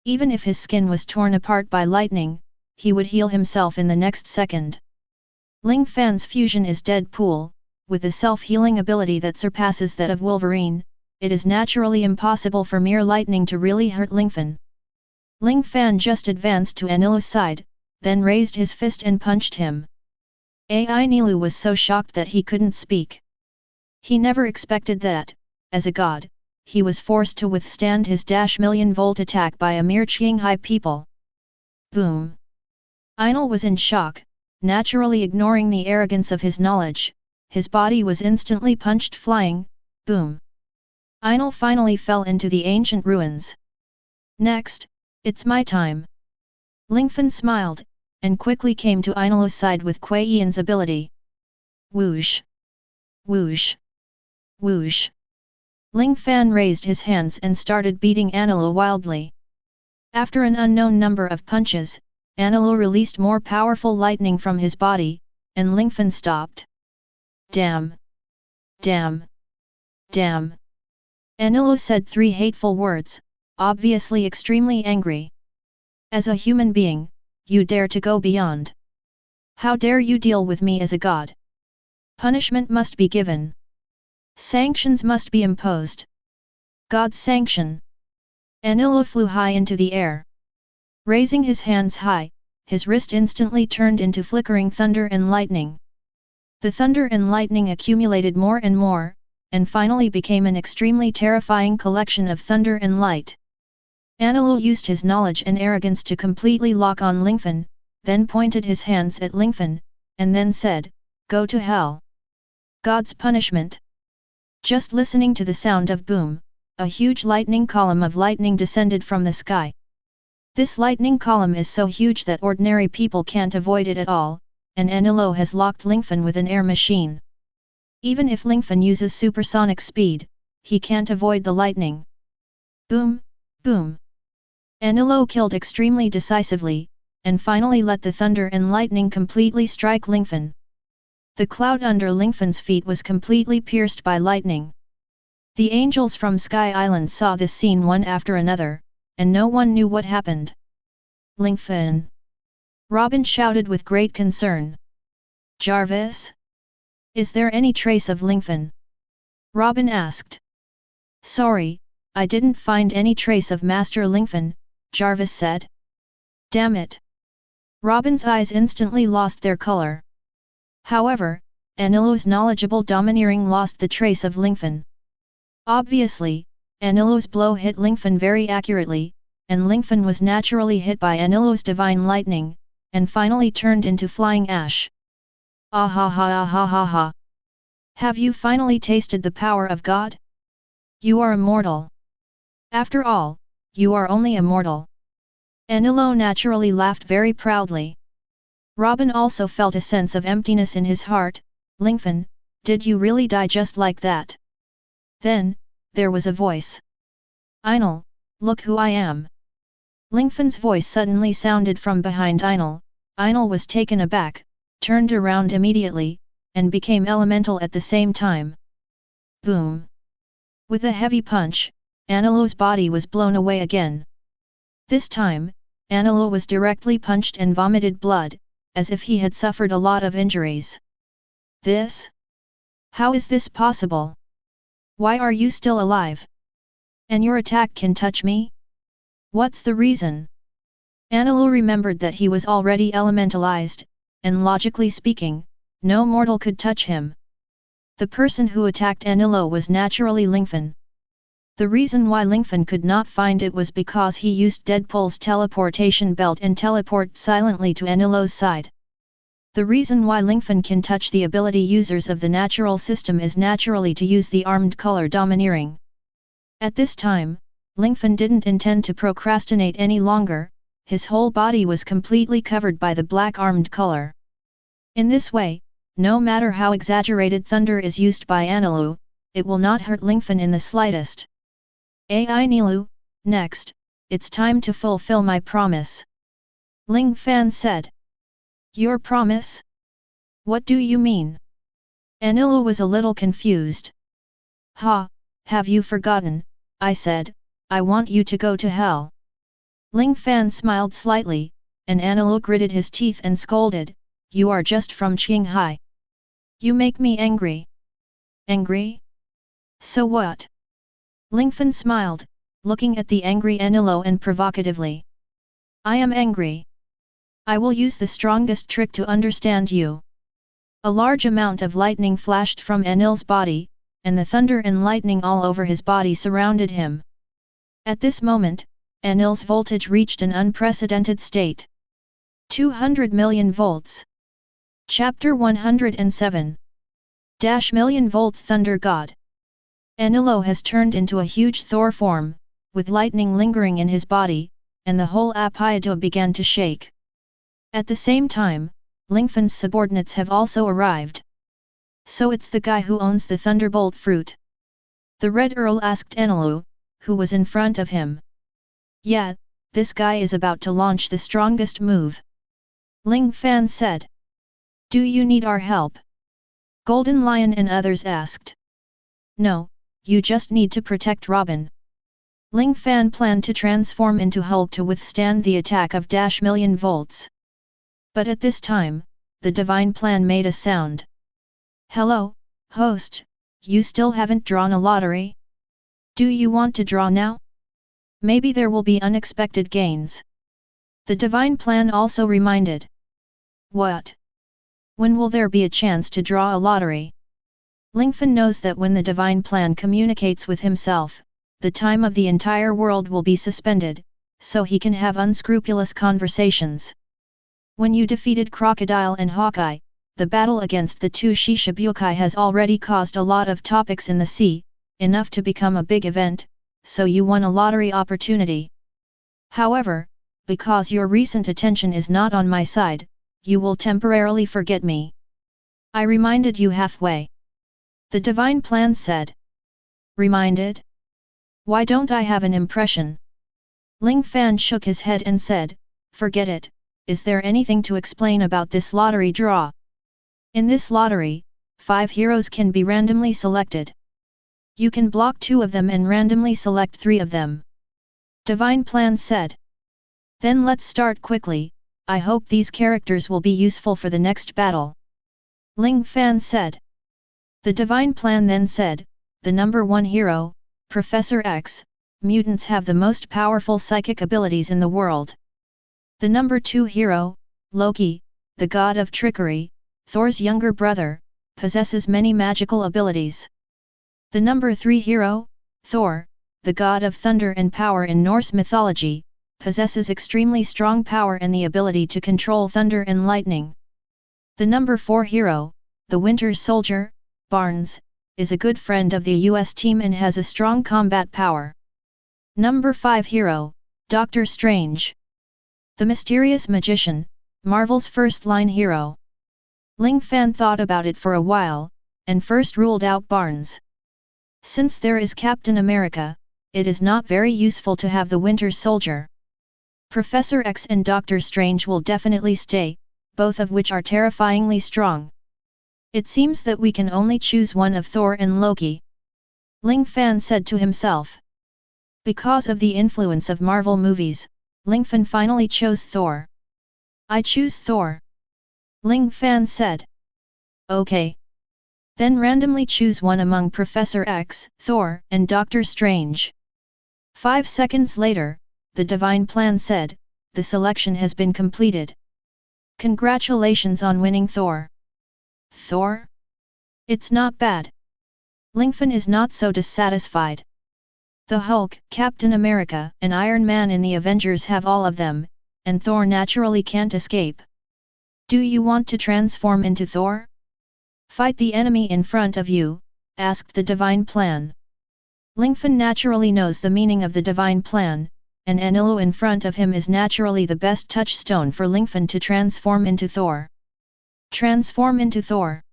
Even if his skin was torn apart by lightning, he would heal himself in the next second. Ling Fan's fusion is Deadpool, with a self-healing ability that surpasses that of Wolverine. It is naturally impossible for mere lightning to really hurt Lingfan. Ling Fan just advanced to Enilu's side, then raised his fist and punched him. Enilu was so shocked that he couldn't speak. He never expected that, as a god, he was forced to withstand his -million-volt attack by a mere Qinghai people. Boom! Enilu was in shock, naturally ignoring the arrogance of his knowledge. His body was instantly punched flying. Boom! Enilu finally fell into the ancient ruins. Next, it's my time. Lingfan smiled, and quickly came to Enilu's side with Kuei Yan's ability. Whoosh! Whoosh! Whoosh! Ling Fan raised his hands and started beating Enilu wildly. After an unknown number of punches, Enilu released more powerful lightning from his body, and Lingfan stopped. Damn! Damn! Damn! Enilu said 3 hateful words, obviously extremely angry. As a human being, you dare to go beyond. How dare you deal with me as a god? Punishment must be given. Sanctions must be imposed. God's sanction. Enilu flew high into the air. Raising his hands high, his wrist instantly turned into flickering thunder and lightning. The thunder and lightning accumulated more, and finally became an extremely terrifying collection of thunder and light. Enilu used his knowledge and arrogance to completely lock on Lingfan, then pointed his hands at Lingfan, and then said, "Go to hell." God's punishment. Just listening to the sound of boom, a huge lightning column of lightning descended from the sky. This lightning column is so huge that ordinary people can't avoid it at all, and Enilu has locked Lingfan with an air machine. Even if Lingfan uses supersonic speed, he can't avoid the lightning. Boom! Boom! Enilu killed extremely decisively, and finally let the thunder and lightning completely strike Lingfan. The cloud under Lingfan's feet was completely pierced by lightning. The angels from Sky Island saw this scene one after another, and no one knew what happened. Lingfan! Robin shouted with great concern. Jarvis? Is there any trace of Lingfan? Robin asked. Sorry, I didn't find any trace of Master Lingfan, Jarvis said. Damn it! Robin's eyes instantly lost their color. However, Enilu's knowledgeable domineering lost the trace of Lingfan. Obviously, Enilu's blow hit Lingfan very accurately, and Lingfan was naturally hit by Enilu's divine lightning, and finally turned into flying ash. Ah ha ha ah ha ha ha! Have you finally tasted the power of God? You are immortal. After all, you are only a mortal. Enilu naturally laughed very proudly. Robin also felt a sense of emptiness in his heart. Lingfan, did you really die just like that? Then, there was a voice. Enilu, look who I am. Lingfan's voice suddenly sounded from behind Enilu. Enilu was taken aback, turned around immediately, and became elemental at the same time. Boom! With a heavy punch, Enilu's body was blown away again. This time, Enilu was directly punched and vomited blood, as if he had suffered a lot of injuries. This? How is this possible? Why are you still alive? And your attack can touch me? What's the reason? Enilu remembered that he was already elementalized, and logically speaking, no mortal could touch him. The person who attacked Enilu was naturally Lingfan. The reason why Lingfan could not find it was because he used Deadpool's teleportation belt and teleported silently to Enilu's side. The reason why Lingfan can touch the ability users of the natural system is naturally to use the armed color domineering. At this time, Lingfan didn't intend to procrastinate any longer, his whole body was completely covered by the black armed color. In this way, no matter how exaggerated thunder is used by Enilu, it will not hurt Lingfan in the slightest. Enilu, next, it's time to fulfill my promise. Ling Fan said. Your promise? What do you mean? Enilu was a little confused. Ha, have you forgotten? I said, I want you to go to hell. Ling Fan smiled slightly, and Enilu gritted his teeth and scolded, you are just from Qinghai. You make me angry. Angry? So what? Lingfan smiled, looking at the angry Enilu and provocatively. I am angry. I will use the strongest trick to understand you. A large amount of lightning flashed from Enil's body, and the thunder and lightning all over his body surrounded him. At this moment, Enil's voltage reached an unprecedented state. 200 million volts. Chapter 107. Million volts Thunder God. Enilu has turned into a huge Thor form, with lightning lingering in his body, and the whole Apaido began to shake. At the same time, Lingfan's subordinates have also arrived. So it's the guy who owns the Thunderbolt fruit? The Red Earl asked Enilu, who was in front of him. Yeah, this guy is about to launch the strongest move. Ling Fan said. Do you need our help? Golden Lion and others asked. No, you just need to protect Robin. Ling Fan planned to transform into Hulk to withstand the attack of million volts. But at this time, the divine plan made a sound. Hello, host, you still haven't drawn a lottery? Do you want to draw now? Maybe there will be unexpected gains. The divine plan also reminded. What? When will there be a chance to draw a lottery? Lingfan knows that when the divine plan communicates with himself, the time of the entire world will be suspended, so he can have unscrupulous conversations. When you defeated Crocodile and Hawkeye, the battle against the two Shishibukai has already caused a lot of topics in the sea, enough to become a big event, so you won a lottery opportunity. However, because your recent attention is not on my side, you will temporarily forget me. I reminded you halfway. The divine plan said. Reminded? Why don't I have an impression? Ling Fan shook his head and said, forget it, is there anything to explain about this lottery draw? In this lottery, 5 heroes can be randomly selected. You can block 2 of them and randomly select 3 of them. Divine Plan said. Then let's start quickly, I hope these characters will be useful for the next battle. Ling Fan said. The Divine Plan then said, the number 1 hero, Professor X, mutants have the most powerful psychic abilities in the world. The number 2 hero, Loki, the god of trickery, Thor's younger brother, possesses many magical abilities. The number 3 hero, Thor, the god of thunder and power in Norse mythology, possesses extremely strong power and the ability to control thunder and lightning. The number 4 hero, the Winter Soldier, Barnes, is a good friend of the US team and has a strong combat power. Number 5 hero, Doctor Strange. The mysterious magician, Marvel's first-line hero. Ling Fan thought about it for a while, and first ruled out Barnes. Since there is Captain America, it is not very useful to have the Winter Soldier. Professor X and Doctor Strange will definitely stay, both of which are terrifyingly strong. It seems that we can only choose one of Thor and Loki. Ling Fan said to himself. Because of the influence of Marvel movies, Ling Fan finally chose Thor. I choose Thor. Ling Fan said. Okay. Then randomly choose one among Professor X, Thor, and Doctor Strange. 5 seconds later, the Divine Plan said, the selection has been completed. Congratulations on winning Thor. Thor? It's not bad. Lingfan is not so dissatisfied. The Hulk, Captain America, and Iron Man in the Avengers have all of them, and Thor naturally can't escape. Do you want to transform into Thor? Fight the enemy in front of you, asked the Divine Plan. Lingfan naturally knows the meaning of the Divine Plan, and Enilu in front of him is naturally the best touchstone for Lingfan to transform into Thor. Transform into Thor.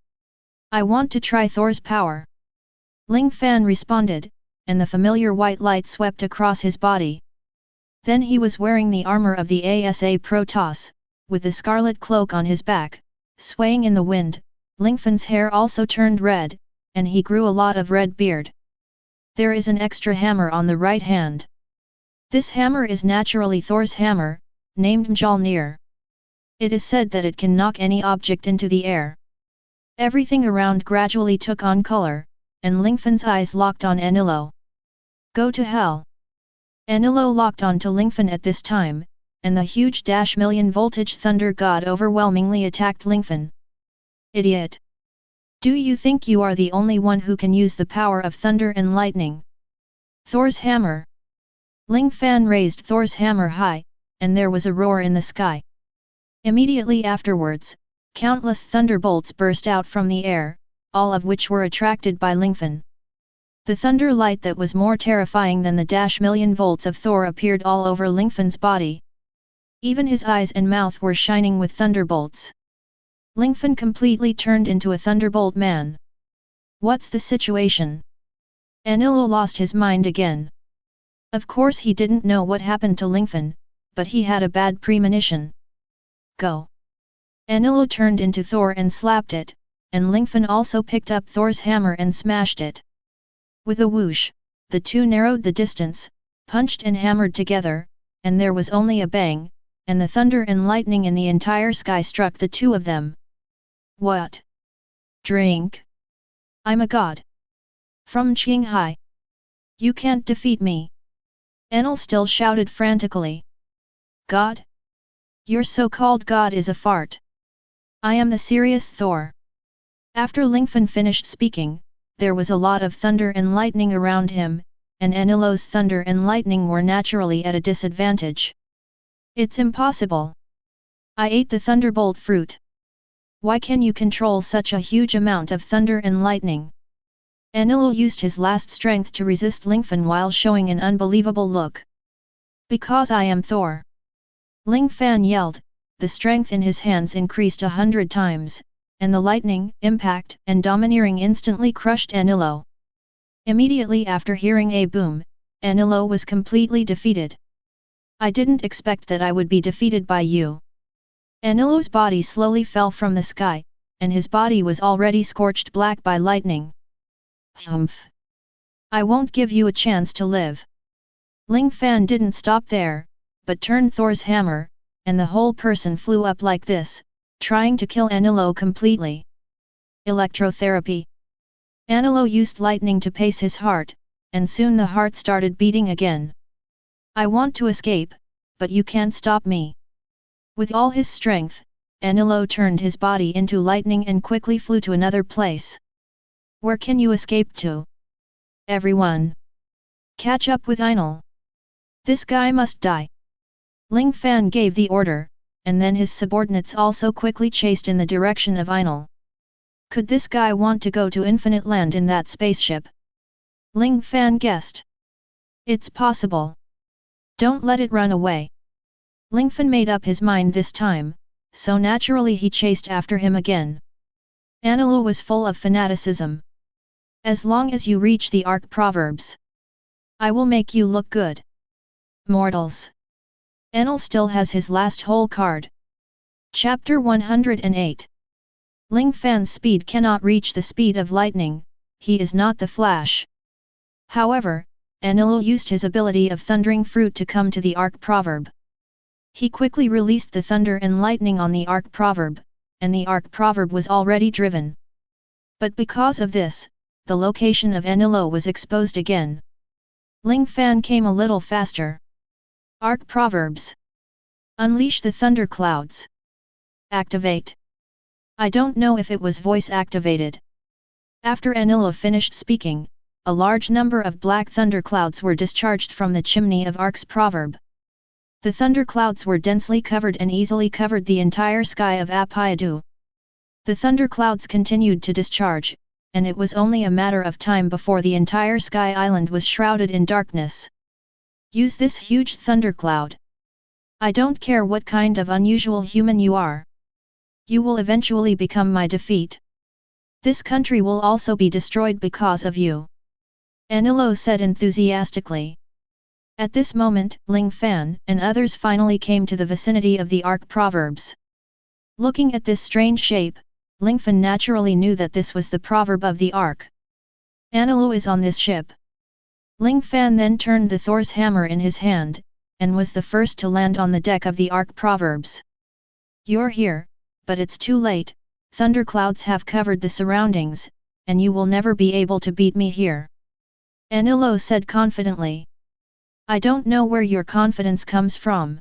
I want to try Thor's power. Ling Fan responded, and the familiar white light swept across his body. Then he was wearing the armor of the Asa Protoss, with the scarlet cloak on his back, swaying in the wind. Lingfan's hair also turned red, and he grew a lot of red beard. There is an extra hammer on the right hand. This hammer is naturally Thor's hammer, named Mjolnir. It is said that it can knock any object into the air. Everything around gradually took on color, and Lingfan's eyes locked on Enilu. Go to hell! Enilu locked onto Lingfan at this time, and the huge -million voltage thunder god overwhelmingly attacked Lingfan. Idiot! Do you think you are the only one who can use the power of thunder and lightning? Thor's hammer! Ling Fan raised Thor's hammer high, and there was a roar in the sky. Immediately afterwards, countless thunderbolts burst out from the air, all of which were attracted by Lingfan. The thunder light that was more terrifying than the -million volts of Thor appeared all over Lingfan's body. Even his eyes and mouth were shining with thunderbolts. Lingfan completely turned into a thunderbolt man. What's the situation? Enilu lost his mind again. Of course he didn't know what happened to Lingfan, but he had a bad premonition. Go! Enilu turned into Thor and slapped it, and Lingfan also picked up Thor's hammer and smashed it. With a whoosh, the two narrowed the distance, punched and hammered together, and there was only a bang, and the thunder and lightning in the entire sky struck the two of them. What? Drink? I'm a god. From Qinghai. You can't defeat me. Enel still shouted frantically. God? Your so-called god is a fart. I am the serious Thor. After Lingfan finished speaking, there was a lot of thunder and lightning around him, and Enilu's thunder and lightning were naturally at a disadvantage. It's impossible. I ate the thunderbolt fruit. Why can you control such a huge amount of thunder and lightning? Enilu used his last strength to resist Lingfan while showing an unbelievable look. Because I am Thor. Ling Fan yelled, the strength in his hands increased 100 times, and the lightning, impact, and domineering instantly crushed Enilu. Immediately after hearing a boom, Enilu was completely defeated. I didn't expect that I would be defeated by you. Enilu's body slowly fell from the sky, and his body was already scorched black by lightning. Humph! I won't give you a chance to live. Ling Fan didn't stop there, but turned Thor's hammer, and the whole person flew up like this, trying to kill Enilu completely. Electrotherapy. Enilu used lightning to pace his heart, and soon the heart started beating again. I want to escape, but you can't stop me. With all his strength, Enilu turned his body into lightning and quickly flew to another place. Where can you escape to? Everyone! Catch up with Enilu. This guy must die. Ling Fan gave the order, and then his subordinates also quickly chased in the direction of Enilu. Could this guy want to go to Infinite Land in that spaceship? Ling Fan guessed. It's possible. Don't let it run away. Lingfan made up his mind this time, so naturally he chased after him again. Enilu was full of fanaticism. As long as you reach the Arc Proverbs, I will make you look good. Mortals. Enel still has his last whole card. Chapter 108. Ling Fan's speed cannot reach the speed of lightning, he is not the Flash. However, Enilu used his ability of Thundering Fruit to come to the Arc Proverb. He quickly released the thunder and lightning on the Arc Proverb, and the Arc Proverb was already driven. But because of this, the location of Enilu was exposed again. Ling Fan came a little faster. Arc Proverbs. Unleash the thunder clouds. Activate. I don't know if it was voice activated. After Enilu finished speaking, a large number of black thunderclouds were discharged from the chimney of Arc's proverb. The thunderclouds were densely covered and easily covered the entire sky of Apayadu. The thunderclouds continued to discharge, and it was only a matter of time before the entire sky island was shrouded in darkness. Use this huge thundercloud. I don't care what kind of unusual human you are. You will eventually become my defeat. This country will also be destroyed because of you. Enilu said enthusiastically. At this moment, Ling Fan and others finally came to the vicinity of the Ark Proverbs. Looking at this strange shape, Lingfan naturally knew that this was the proverb of the Ark. Enilu is on this ship. Ling Fan then turned the Thor's hammer in his hand, and was the first to land on the deck of the Ark Proverbs. You're here, but it's too late, thunderclouds have covered the surroundings, and you will never be able to beat me here. Enilu said confidently. I don't know where your confidence comes from.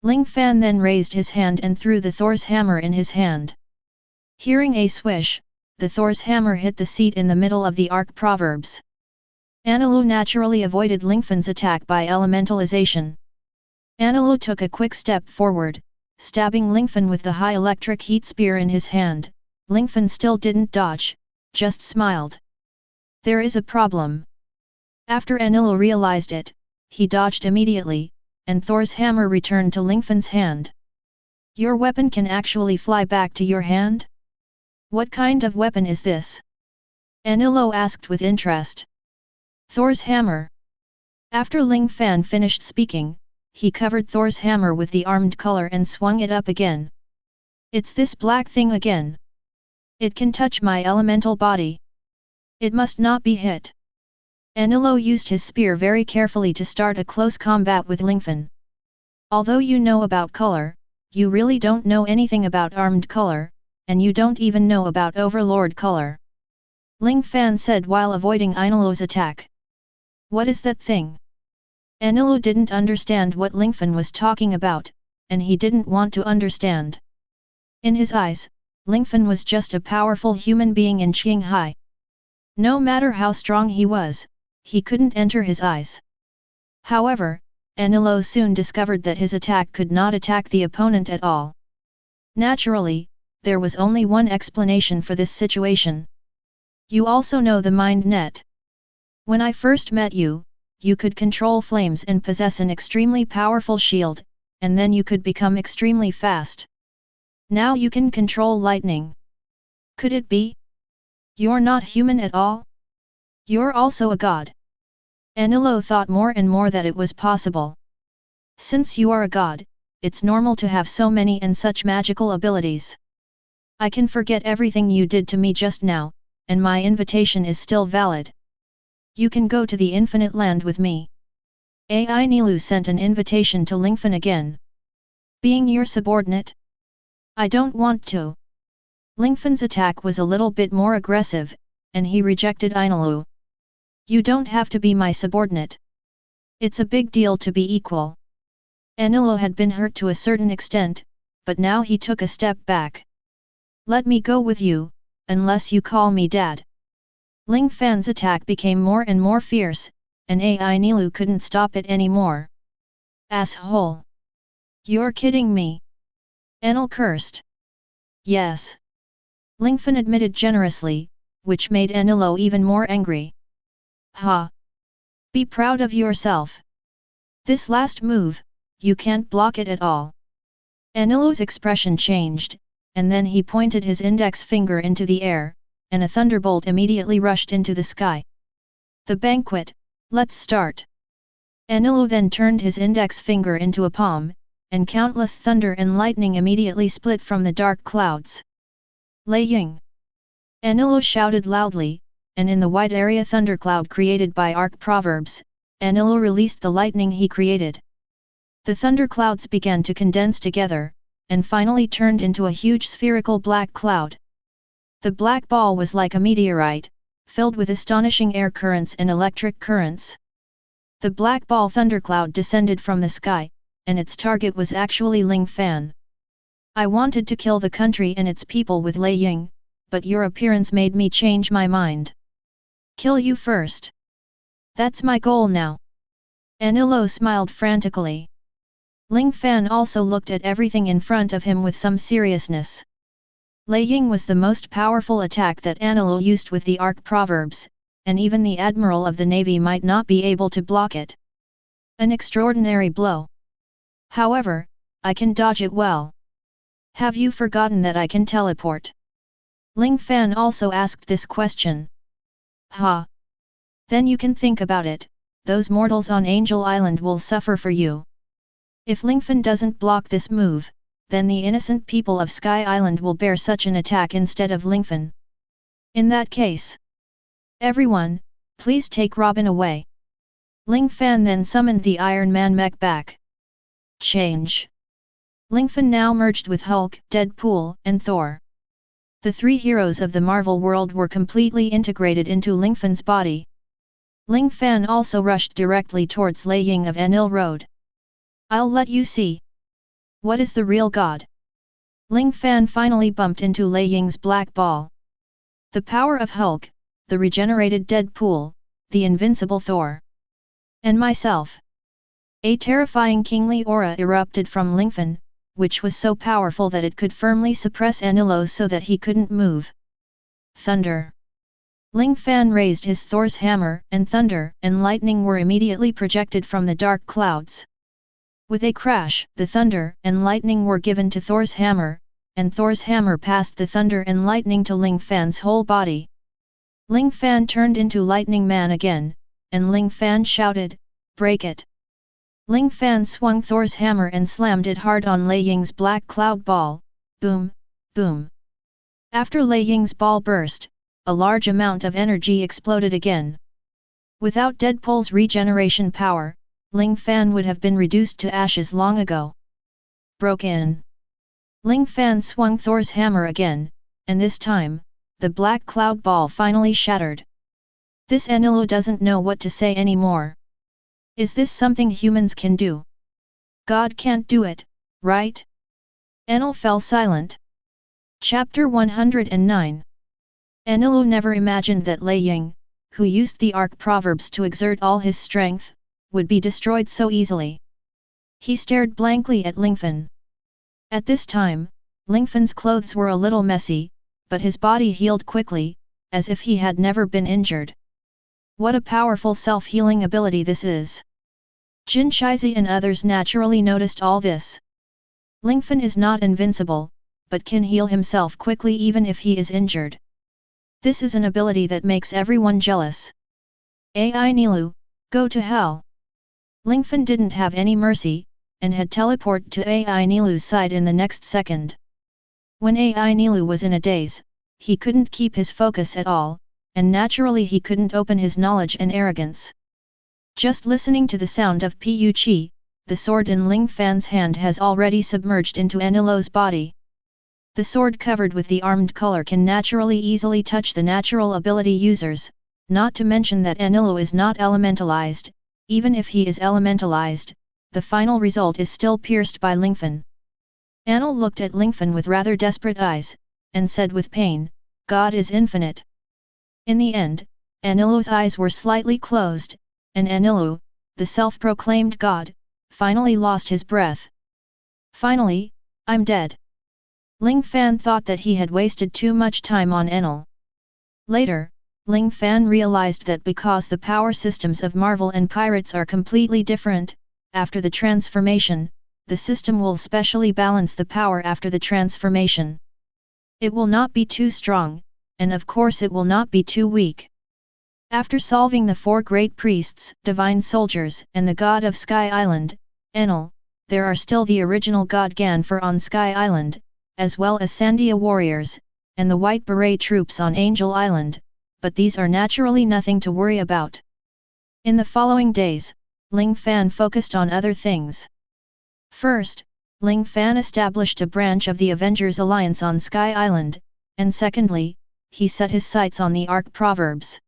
Ling Fan then raised his hand and threw the Thor's hammer in his hand. Hearing a swish, the Thor's hammer hit the seat in the middle of the Ark Proverbs. Enilu naturally avoided Lingfan's attack by elementalization. Enilu took a quick step forward, stabbing Lingfan with the high electric heat spear in his hand. Lingfan still didn't dodge, just smiled. There is a problem. After Enilu realized it, he dodged immediately, and Thor's hammer returned to Lingfan's hand. Your weapon can actually fly back to your hand? What kind of weapon is this? Enilu asked with interest. Thor's hammer. After Ling Fan finished speaking, he covered Thor's hammer with the armed color and swung it up again. It's this black thing again. It can touch my elemental body. It must not be hit. Enilu used his spear very carefully to start a close combat with Lingfan. Although you know about color, you really don't know anything about armed color, and you don't even know about overlord color. Ling Fan said while avoiding Enilu's attack. What is that thing? Enilu didn't understand what Lingfan was talking about, and he didn't want to understand. In his eyes, Lingfan was just a powerful human being in Qinghai. No matter how strong he was, he couldn't enter his eyes. However, Enilu soon discovered that his attack could not attack the opponent at all. Naturally, there was only one explanation for this situation. You also know the mind net. When I first met you, you could control flames and possess an extremely powerful shield, and then you could become extremely fast. Now you can control lightning. Could it be? You're not human at all? You're also a god. Enilu thought more and more that it was possible. Since you are a god, it's normal to have so many and such magical abilities. I can forget everything you did to me just now, and my invitation is still valid. You can go to the infinite land with me. Enilu sent an invitation to Lingfan again. Being your subordinate? I don't want to. Lingfan's attack was a little bit more aggressive, and he rejected Enilu. You don't have to be my subordinate. It's a big deal to be equal. Enilu had been hurt to a certain extent, but now he took a step back. Let me go with you, unless you call me dad. Ling Fan's attack became more and more fierce, and Enilu couldn't stop it anymore. Asshole! You're kidding me! Enel cursed. Yes. Lingfan admitted generously, which made Enilu even more angry. Ha! Be proud of yourself. This last move, you can't block it at all. Enilu's expression changed, and then he pointed his index finger into the air, and a thunderbolt immediately rushed into the sky. The banquet, let's start. Enilu then turned his index finger into a palm, and countless thunder and lightning immediately split from the dark clouds. Lei Ying! Enilu shouted loudly, and in the wide area thundercloud created by Ark Proverbs, Enilu released the lightning he created. The thunderclouds began to condense together, and finally turned into a huge spherical black cloud. The black ball was like a meteorite, filled with astonishing air currents and electric currents. The black ball thundercloud descended from the sky, and its target was actually Ling Fan. I wanted to kill the country and its people with Lei Ying, but your appearance made me change my mind. Kill you first. That's my goal now. Enilu smiled frantically. Ling Fan also looked at everything in front of him with some seriousness. Lei Ying was the most powerful attack that Enilu used with the Ark Proverbs, and even the Admiral of the Navy might not be able to block it. An extraordinary blow. However, I can dodge it well. Have you forgotten that I can teleport? Ling Fan also asked this question. Ha! Then you can think about it, those mortals on Angel Island will suffer for you. If Lingfan doesn't block this move, then the innocent people of Sky Island will bear such an attack instead of Lingfan. In that case, everyone, please take Robin away. Ling Fan then summoned the Iron Man mech back. Change. Lingfan now merged with Hulk, Deadpool, and Thor. The three heroes of the Marvel world were completely integrated into Lingfan's body. Ling Fan also rushed directly towards Lei Ying of Enilu Road. I'll let you see. What is the real god? Ling Fan finally bumped into Lei Ying's black ball. The power of Hulk, the regenerated Deadpool, the invincible Thor. And myself. A terrifying kingly aura erupted from Lingfan, which was so powerful that it could firmly suppress Enilu so that he couldn't move. Thunder. Ling Fan raised his Thor's hammer, and thunder and lightning were immediately projected from the dark clouds. With a crash, the thunder and lightning were given to Thor's hammer, and Thor's hammer passed the thunder and lightning to Ling Fan's whole body. Ling Fan turned into Lightning Man again, and Ling Fan shouted, "Break it!" Ling Fan swung Thor's hammer and slammed it hard on Lei Ying's black cloud ball. Boom, boom. After Lei Ying's ball burst, a large amount of energy exploded again. Without Deadpool's regeneration power, Ling Fan would have been reduced to ashes long ago. Broken. Ling Fan swung Thor's hammer again, and this time, the black cloud ball finally shattered. This Enilu doesn't know what to say anymore. Is this something humans can do? God can't do it, right? Enilu fell silent. Chapter 109. Enilu never imagined that Lei Ying, who used the arc proverbs to exert all his strength, would be destroyed so easily. He stared blankly at Lingfan. At this time, Lingfan's clothes were a little messy, but his body healed quickly, as if he had never been injured. What a powerful self-healing ability this is! Jin Shizi and others naturally noticed all this. Lingfan is not invincible, but can heal himself quickly even if he is injured. This is an ability that makes everyone jealous. Enilu, go to hell! Lingfan didn't have any mercy, and had teleported to Enilu's side in the next second. When Enilu was in a daze, he couldn't keep his focus at all, and naturally he couldn't open his knowledge and arrogance. Just listening to the sound of Pu Chi, the sword in Ling Fan's hand has already submerged into Enilu's body. The sword covered with the armed color can naturally easily touch the natural ability users, not to mention that Enilu is not elementalized. Even if he is elementalized, the final result is still pierced by Lingfan. Enilu looked at Lingfan with rather desperate eyes, and said with pain, "God is infinite." In the end, Enilu's eyes were slightly closed, and Enilu, the self-proclaimed God, finally lost his breath. Finally, I'm dead. Ling Fan thought that he had wasted too much time on Enilu. Later, Ling Fan realized that because the power systems of Marvel and Pirates are completely different, after the transformation, the system will specially balance the power after the transformation. It will not be too strong, and of course it will not be too weak. After solving the four great priests, divine soldiers, and the god of Sky Island, Enilu, there are still the original god Ganfor on Sky Island, as well as Sandia warriors, and the White Beret troops on Angel Island, but these are naturally nothing to worry about. In the following days, Ling Fan focused on other things. First, Ling Fan established a branch of the Avengers Alliance on Sky Island, and secondly, he set his sights on the Arc Proverbs.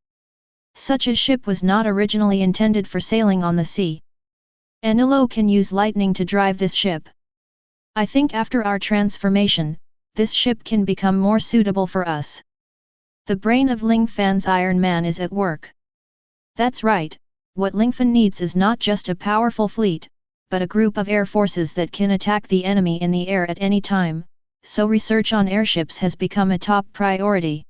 Such a ship was not originally intended for sailing on the sea. Enilu can use lightning to drive this ship. I think after our transformation, this ship can become more suitable for us. The brain of Ling Fan's Iron Man is at work. That's right, what Lingfan needs is not just a powerful fleet, but a group of air forces that can attack the enemy in the air at any time, so research on airships has become a top priority.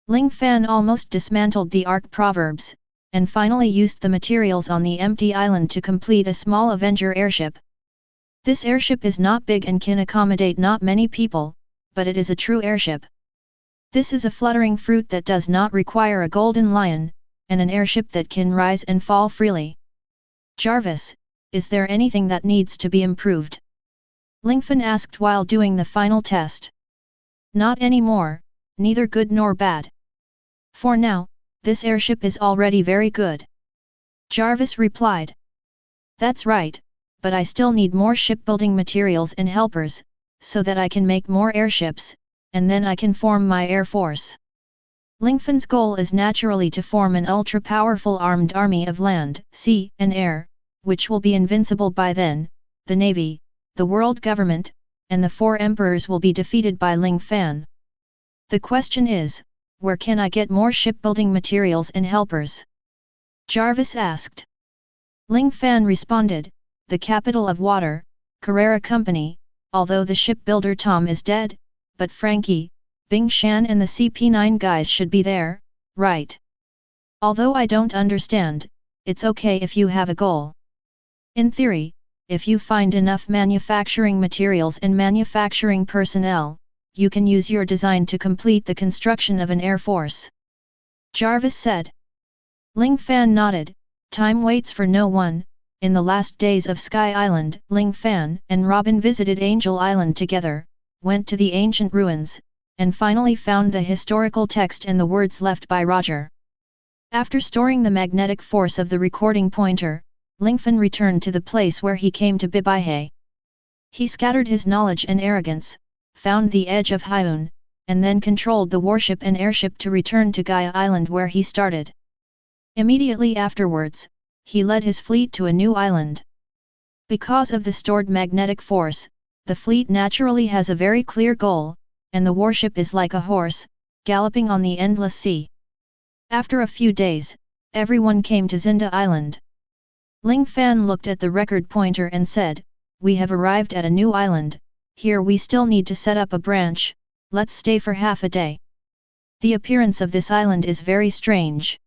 Ling Fan almost dismantled the Arc Proverbs, and finally used the materials on the empty island to complete a small Avenger airship. This airship is not big and can accommodate not many people, but it is a true airship. This is a fluttering fruit that does not require a golden lion, and an airship that can rise and fall freely. Jarvis, is there anything that needs to be improved? Lingfan asked while doing the final test. Not anymore, neither good nor bad. For now, this airship is already very good. Jarvis replied. That's right, but I still need more shipbuilding materials and helpers, so that I can make more airships, and then I can form my air force. Lingfan's goal is naturally to form an ultra-powerful armed army of land, sea, and air, which will be invincible by then. The navy, the world government, and the four emperors will be defeated by Ling Fan. The question is, where can I get more shipbuilding materials and helpers? Jarvis asked. Ling Fan responded, the capital of water, Carrera Company, although the shipbuilder Tom is dead, but Frankie, Bing Shan and the CP9 guys should be there, right? Although I don't understand, it's okay if you have a goal. In theory, if you find enough manufacturing materials and manufacturing personnel, you can use your design to complete the construction of an air force. Jarvis said. Ling Fan nodded, time waits for no one. In the last days of Sky Island, Ling Fan and Robin visited Angel Island together, went to the ancient ruins, and finally found the historical text and the words left by Roger. After storing the magnetic force of the recording pointer, Lingfan returned to the place where he came to Bibaihe. He scattered his knowledge and arrogance, found the edge of Hyun, and then controlled the warship and airship to return to Gaia Island where he started. Immediately afterwards, he led his fleet to a new island. Because of the stored magnetic force, the fleet naturally has a very clear goal, and the warship is like a horse, galloping on the endless sea. After a few days, everyone came to Zinda Island. Ling Fan looked at the record pointer and said, we have arrived at a new island, here we still need to set up a branch, let's stay for half a day. The appearance of this island is very strange.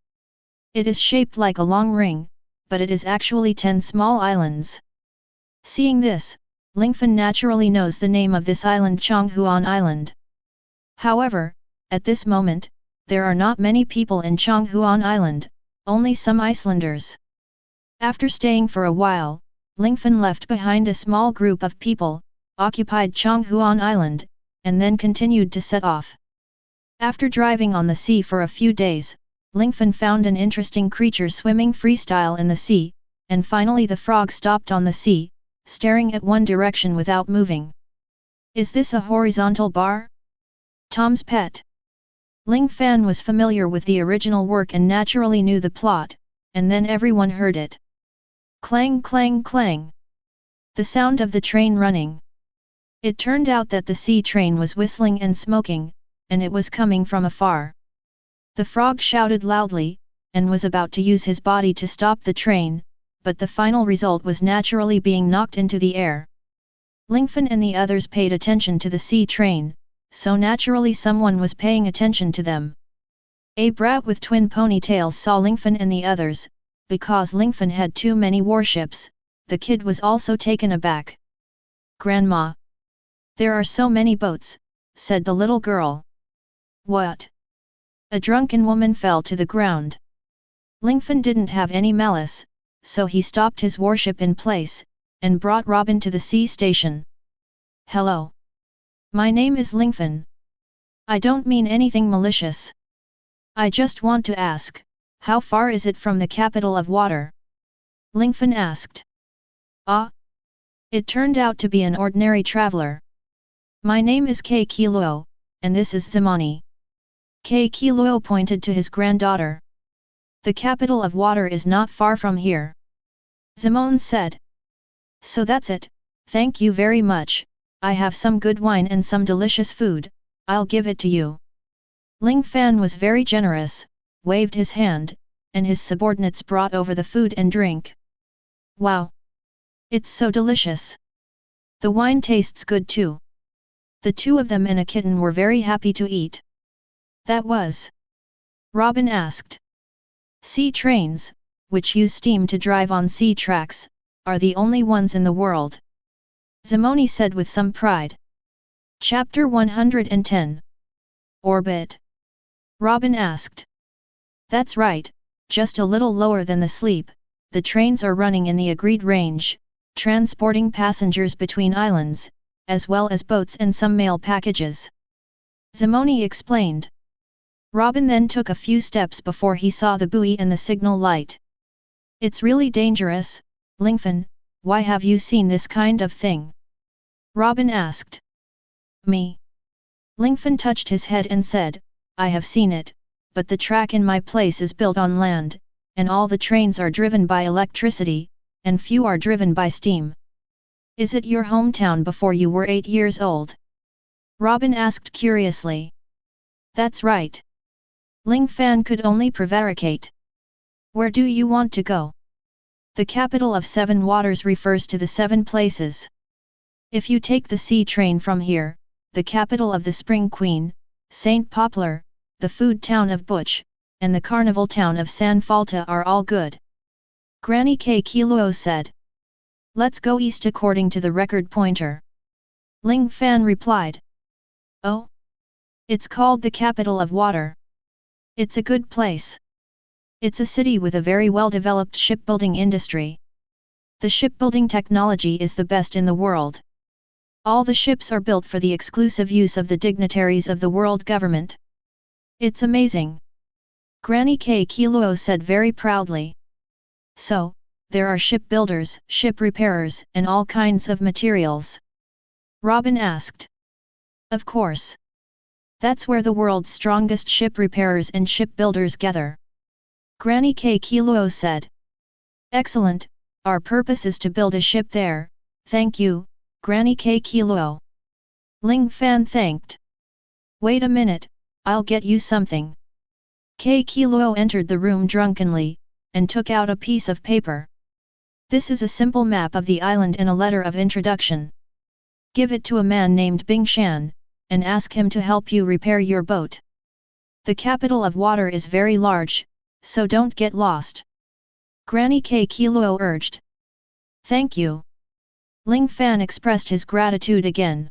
It is shaped like a long ring, but it is actually 10 small islands. Seeing this, Lingfan naturally knows the name of this island, Chonghuan Island. However, at this moment, there are not many people in Chonghuan Island, only some Icelanders. After staying for a while, Lingfan left behind a small group of people, occupied Chonghuan Island, and then continued to set off. After driving on the sea for a few days, Lingfan found an interesting creature swimming freestyle in the sea, and finally the frog stopped on the sea, staring at one direction without moving. Is this a horizontal bar? Tom's pet. Ling Fan was familiar with the original work and naturally knew the plot, and then everyone heard it. Clang clang clang. The sound of the train running. It turned out that the sea train was whistling and smoking, and it was coming from afar. The frog shouted loudly, and was about to use his body to stop the train, but the final result was naturally being knocked into the air. Lingfan and the others paid attention to the sea train, so naturally someone was paying attention to them. A brat with twin ponytails saw Lingfan and the others. Because Lingfan had too many warships, the kid was also taken aback. Grandma! There are so many boats, said the little girl. What? A drunken woman fell to the ground. Lingfan didn't have any malice, so he stopped his warship in place, and brought Robin to the sea station. Hello. My name is Lingfan. I don't mean anything malicious. I just want to ask, how far is it from the capital of water? Lingfan asked. Ah! It turned out to be an ordinary traveler. My name is Kei Kiluo, and this is Zimani. Kei Kiluo pointed to his granddaughter. The capital of water is not far from here. Zimone said. So that's it, thank you very much, I have some good wine and some delicious food, I'll give it to you. Ling Fan was very generous, waved his hand, and his subordinates brought over the food and drink. Wow! It's so delicious! The wine tastes good too. The two of them and a kitten were very happy to eat. That was? Robin asked. Sea trains, which use steam to drive on sea tracks, are the only ones in the world. Zemoni said with some pride. Chapter 110. Orbit. Robin asked. That's right, just a little lower than the sleep, the trains are running in the agreed range, transporting passengers between islands, as well as boats and some mail packages. Zemoni explained. Robin then took a few steps before he saw the buoy and the signal light. It's really dangerous, Lingfan, why have you seen this kind of thing? Robin asked. Me. Lingfan touched his head and said, I have seen it, but the track in my place is built on land, and all the trains are driven by electricity, and few are driven by steam. Is it your hometown before you were 8 years old? Robin asked curiously. That's right. Ling Fan could only prevaricate. Where do you want to go? The capital of 7 waters refers to the 7 places. If you take the sea train from here, the capital of the Spring Queen, Saint Poplar, the food town of Butch, and the carnival town of San Falta are all good. Granny K. Kiluo said. Let's go east according to the record pointer. Ling Fan replied. Oh? It's called the capital of water. It's a good place. It's a city with a very well-developed shipbuilding industry. The shipbuilding technology is the best in the world. All the ships are built for the exclusive use of the dignitaries of the world government. It's amazing. Granny K. Kiluo said very proudly. So, there are shipbuilders, ship repairers, and all kinds of materials. Robin asked. Of course. That's where the world's strongest ship repairers and shipbuilders gather. Granny K. Kiluo said. Excellent, our purpose is to build a ship there, thank you, Granny K. Kiluo. Ling Fan thanked. Wait a minute, I'll get you something. K. Kiluo entered the room drunkenly, and took out a piece of paper. This is a simple map of the island and a letter of introduction. Give it to a man named Bing Shan, and ask him to help you repair your boat. The capital of water is very large, so don't get lost. Granny K. Kiluo urged. Thank you. Ling Fan expressed his gratitude again.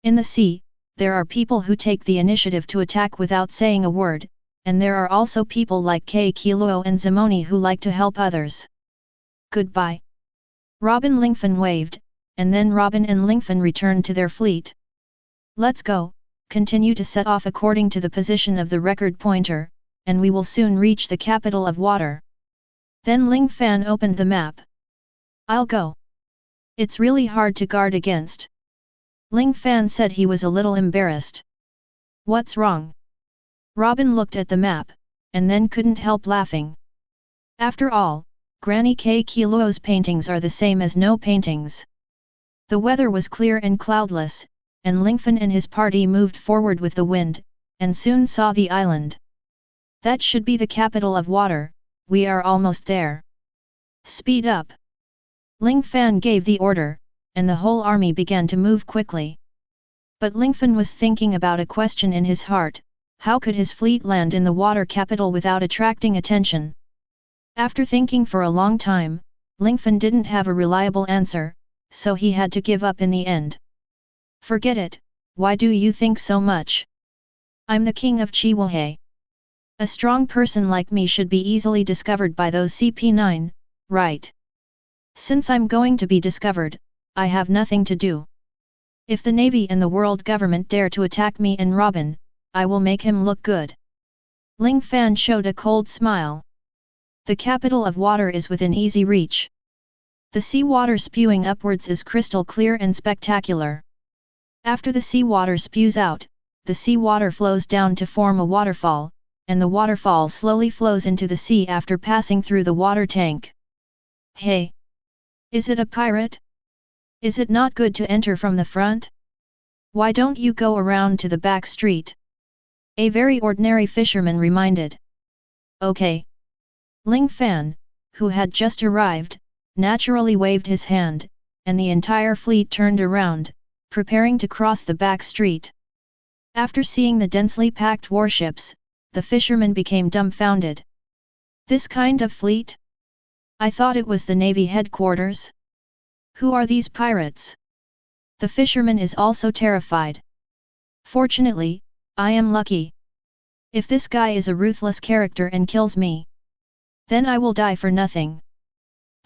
In the sea, there are people who take the initiative to attack without saying a word, and there are also people like K. Kiluo and Zemoni who like to help others. Goodbye. Robin Lingfan waved, and then Robin and Lingfan returned to their fleet. Let's go, continue to set off according to the position of the record pointer, and we will soon reach the capital of water. Then Ling Fan opened the map. I'll go. It's really hard to guard against. Ling Fan said he was a little embarrassed. What's wrong? Robin looked at the map, and then couldn't help laughing. After all, Granny K. Kiluo's paintings are the same as no paintings. The weather was clear and cloudless, and Lingfan and his party moved forward with the wind, and soon saw the island. That should be the capital of water, we are almost there. Speed up. Ling Fan gave the order, and the whole army began to move quickly. But Lingfan was thinking about a question in his heart, how could his fleet land in the water capital without attracting attention? After thinking for a long time, Lingfan didn't have a reliable answer, so he had to give up in the end. Forget it, why do you think so much? I'm the king of Chihuahua. A strong person like me should be easily discovered by those CP9, right? Since I'm going to be discovered, I have nothing to do. If the Navy and the world government dare to attack me and Robin, I will make him look good. Ling Fan showed a cold smile. The capital of water is within easy reach. The sea water spewing upwards is crystal clear and spectacular. After the sea water spews out, the sea water flows down to form a waterfall, and the waterfall slowly flows into the sea after passing through the water tank. Hey! Is it a pirate? Is it not good to enter from the front? Why don't you go around to the back street? A very ordinary fisherman reminded. Okay. Ling Fan, who had just arrived, naturally waved his hand, and the entire fleet turned around, preparing to cross the back street. After seeing the densely packed warships, the fisherman became dumbfounded. This kind of fleet? I thought it was the Navy headquarters. Who are these pirates? The fisherman is also terrified. Fortunately, I am lucky. If this guy is a ruthless character and kills me, then I will die for nothing.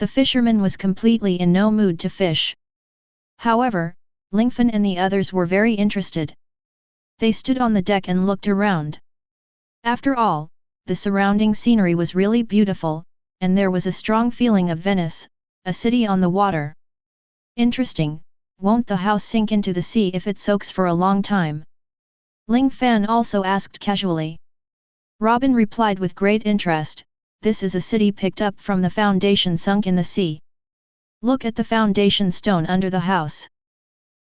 The fisherman was completely in no mood to fish. However, Lingfan and the others were very interested. They stood on the deck and looked around. After all, the surrounding scenery was really beautiful, and there was a strong feeling of Venice, a city on the water. Interesting, won't the house sink into the sea if it soaks for a long time? Ling Fan also asked casually. Robin replied with great interest, this is a city picked up from the foundation sunk in the sea. Look at the foundation stone under the house.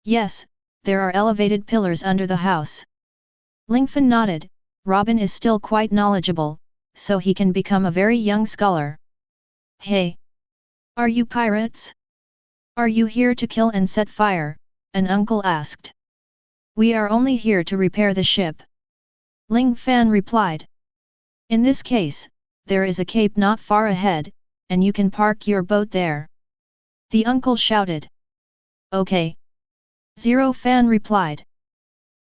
Yes, there are elevated pillars under the house. Lingfan nodded. Robin is still quite knowledgeable, so he can become a very young scholar. Hey! Are you pirates? Are you here to kill and set fire? An uncle asked. We are only here to repair the ship. Ling Fan replied. In this case, there is a cape not far ahead, and you can park your boat there. The uncle shouted. Okay. Zero Fan replied.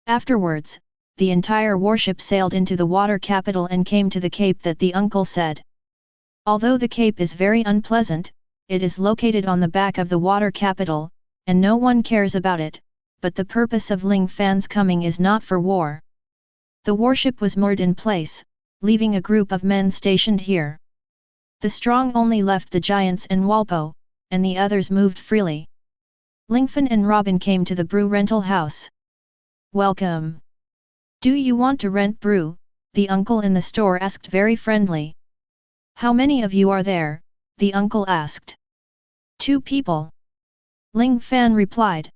Afterwards, the entire warship sailed into the water capital and came to the cape that the uncle said. Although the cape is very unpleasant, it is located on the back of the water capital, and no one cares about it, but the purpose of Ling Fan's coming is not for war. The warship was moored in place, leaving a group of men stationed here. The strong only left the giants and Walpo, and the others moved freely. Lingfan and Robin came to the brew rental house. Welcome. Do you want to rent brew? The uncle in the store asked very friendly. How many of you are there? The uncle asked. 2 people. Ling Fan replied.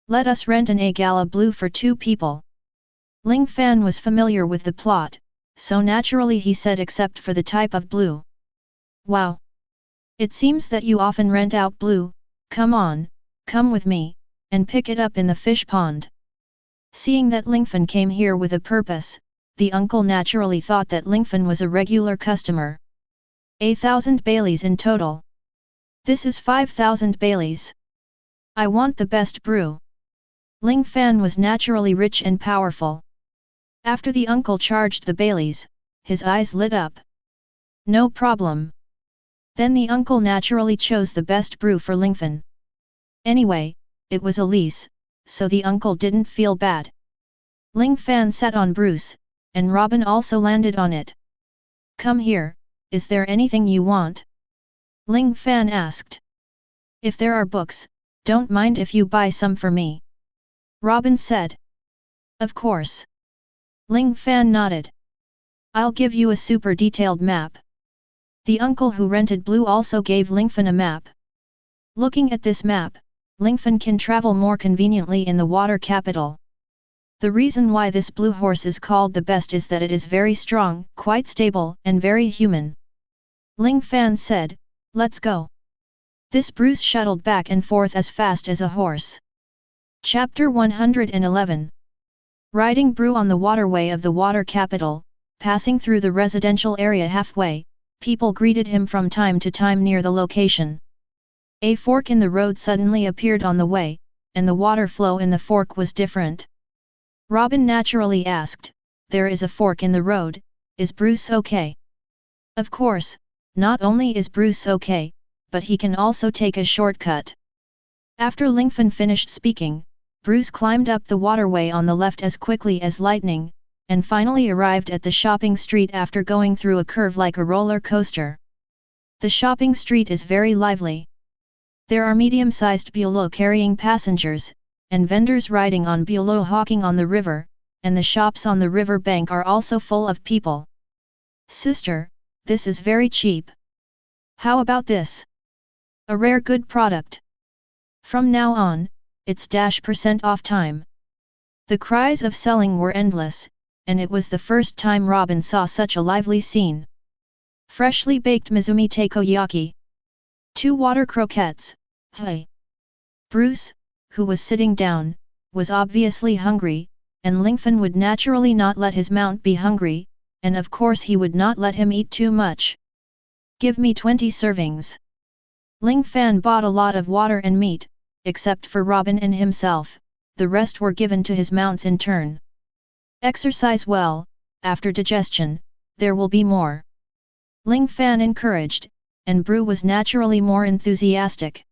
Let us rent an A-Gala Blue for 2 people. Ling Fan was familiar with the plot, so naturally he said except for the type of blue. Wow! It seems that you often rent out blue, come on, come with me, and pick it up in the fish pond. Seeing that Lingfan came here with a purpose, the uncle naturally thought that Lingfan was a regular customer. 1,000 Baileys in total. This is 5,000 Baileys. I want the best brew. Ling Fan was naturally rich and powerful. After the uncle charged the Baileys, his eyes lit up. No problem. Then the uncle naturally chose the best brew for Lingfan. Anyway, it was a lease, so the uncle didn't feel bad. Ling Fan sat on Bruce, and Robin also landed on it. Come here, is there anything you want? Ling Fan asked. If there are books, don't mind if you buy some for me. Robin said. Of course. Ling Fan nodded. I'll give you a super detailed map. The uncle who rented Blue also gave Lingfan a map. Looking at this map, Lingfan can travel more conveniently in the water capital. The reason why this blue horse is called the best is that it is very strong, quite stable, and very human. Ling Fan said, let's go. This Bruce shuttled back and forth as fast as a horse. Chapter 111. Riding Brew on the waterway of the water capital, passing through the residential area halfway, people greeted him from time to time near the location. A fork in the road suddenly appeared on the way, and the water flow in the fork was different. Robin naturally asked, there is a fork in the road, is Bruce okay? Of course, not only is Bruce okay, but he can also take a shortcut. After Lingfan finished speaking, Bruce climbed up the waterway on the left as quickly as lightning, and finally arrived at the shopping street after going through a curve like a roller coaster. The shopping street is very lively. There are medium-sized bulots carrying passengers, and vendors riding on bulots hawking on the river, and the shops on the river bank are also full of people. Sister, this is very cheap. How about this? A rare good product. From now on, it's % off time. The cries of selling were endless, and it was the first time Robin saw such a lively scene. Freshly baked Mizumi takoyaki. 2 water croquettes, hey! Bruce, who was sitting down, was obviously hungry, and Lingfan would naturally not let his mount be hungry, and of course he would not let him eat too much. Give me 20 servings. Ling Fan bought a lot of water and meat, except for Robin and himself, the rest were given to his mounts in turn. Exercise well, after digestion, there will be more. Ling Fan encouraged, and Brew was naturally more enthusiastic.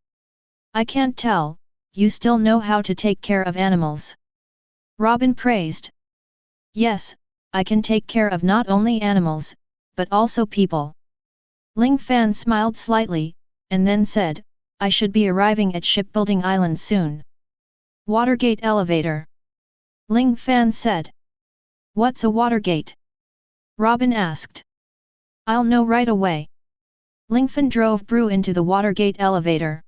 I can't tell, you still know how to take care of animals. Robin praised. Yes, I can take care of not only animals, but also people. Ling Fan smiled slightly, and then said, I should be arriving at Shipbuilding Island soon. Watergate elevator. Ling Fan said. What's a watergate? Robin asked. I'll know right away. Lingfan drove Brew into the Watergate elevator.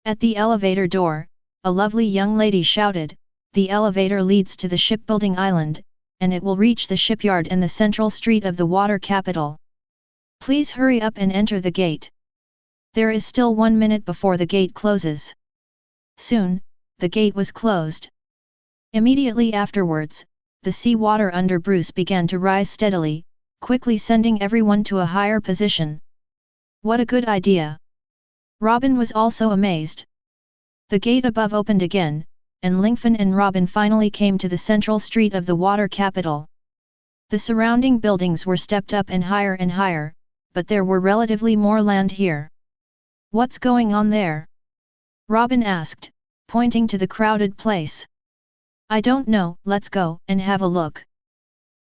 At the elevator door, a lovely young lady shouted, the elevator leads to the shipbuilding island, and it will reach the shipyard and the central street of the water capital. Please hurry up and enter the gate. There is still 1 minute before the gate closes. Soon, the gate was closed. Immediately afterwards, the sea water under Bruce began to rise steadily, quickly sending everyone to a higher position. What a good idea! Robin was also amazed. The gate above opened again, and Lingfan and Robin finally came to the central street of the water capital. The surrounding buildings were stepped up and higher, but there were relatively more land here. What's going on there? Robin asked, pointing to the crowded place. I don't know, let's go and have a look.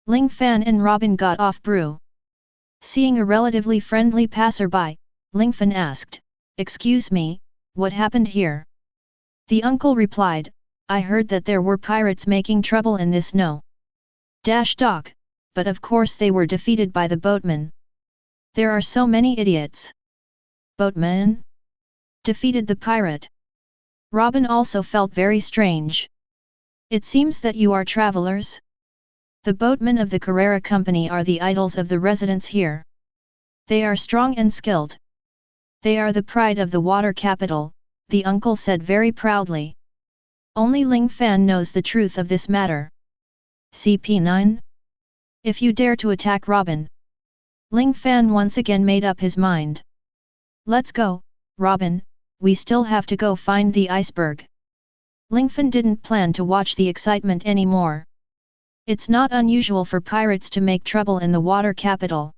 Ling Fan and Robin got off Brew. Seeing a relatively friendly passerby, Lingfan asked, excuse me, what happened here? The uncle replied, I heard that there were pirates making trouble in this dock, but of course they were defeated by the boatmen. There are so many idiots. Boatmen? Defeated the pirate. Robin also felt very strange. It seems that you are travelers? The boatmen of the Carrera Company are the idols of the residents here. They are strong and skilled. They are the pride of the water capital, the uncle said very proudly. Only Ling Fan knows the truth of this matter. CP9? If you dare to attack Robin. Ling Fan once again made up his mind. Let's go, Robin, we still have to go find the iceberg. Lingfan didn't plan to watch the excitement anymore. It's not unusual for pirates to make trouble in the water capital.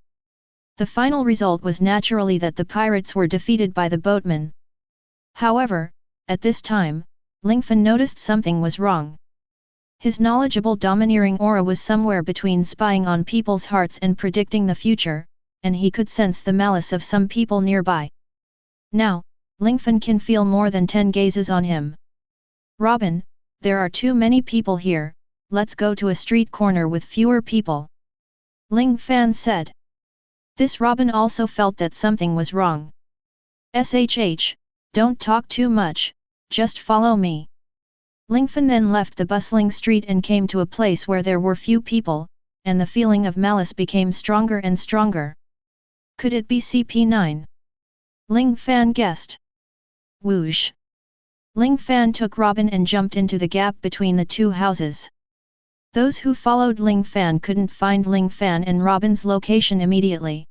The final result was naturally that the pirates were defeated by the boatmen. However, at this time, Lingfan noticed something was wrong. His knowledgeable domineering aura was somewhere between spying on people's hearts and predicting the future, and he could sense the malice of some people nearby. Now, Lingfan can feel more than 10 gazes on him. Robin, there are too many people here, let's go to a street corner with fewer people. Ling Fan said. This Robin also felt that something was wrong. SHH, don't talk too much, just follow me. Lingfan then left the bustling street and came to a place where there were few people, and the feeling of malice became stronger and stronger. Could it be CP9? Ling Fan guessed. Whoosh! Ling Fan took Robin and jumped into the gap between the two houses. Those who followed Ling Fan couldn't find Ling Fan and Robin's location immediately.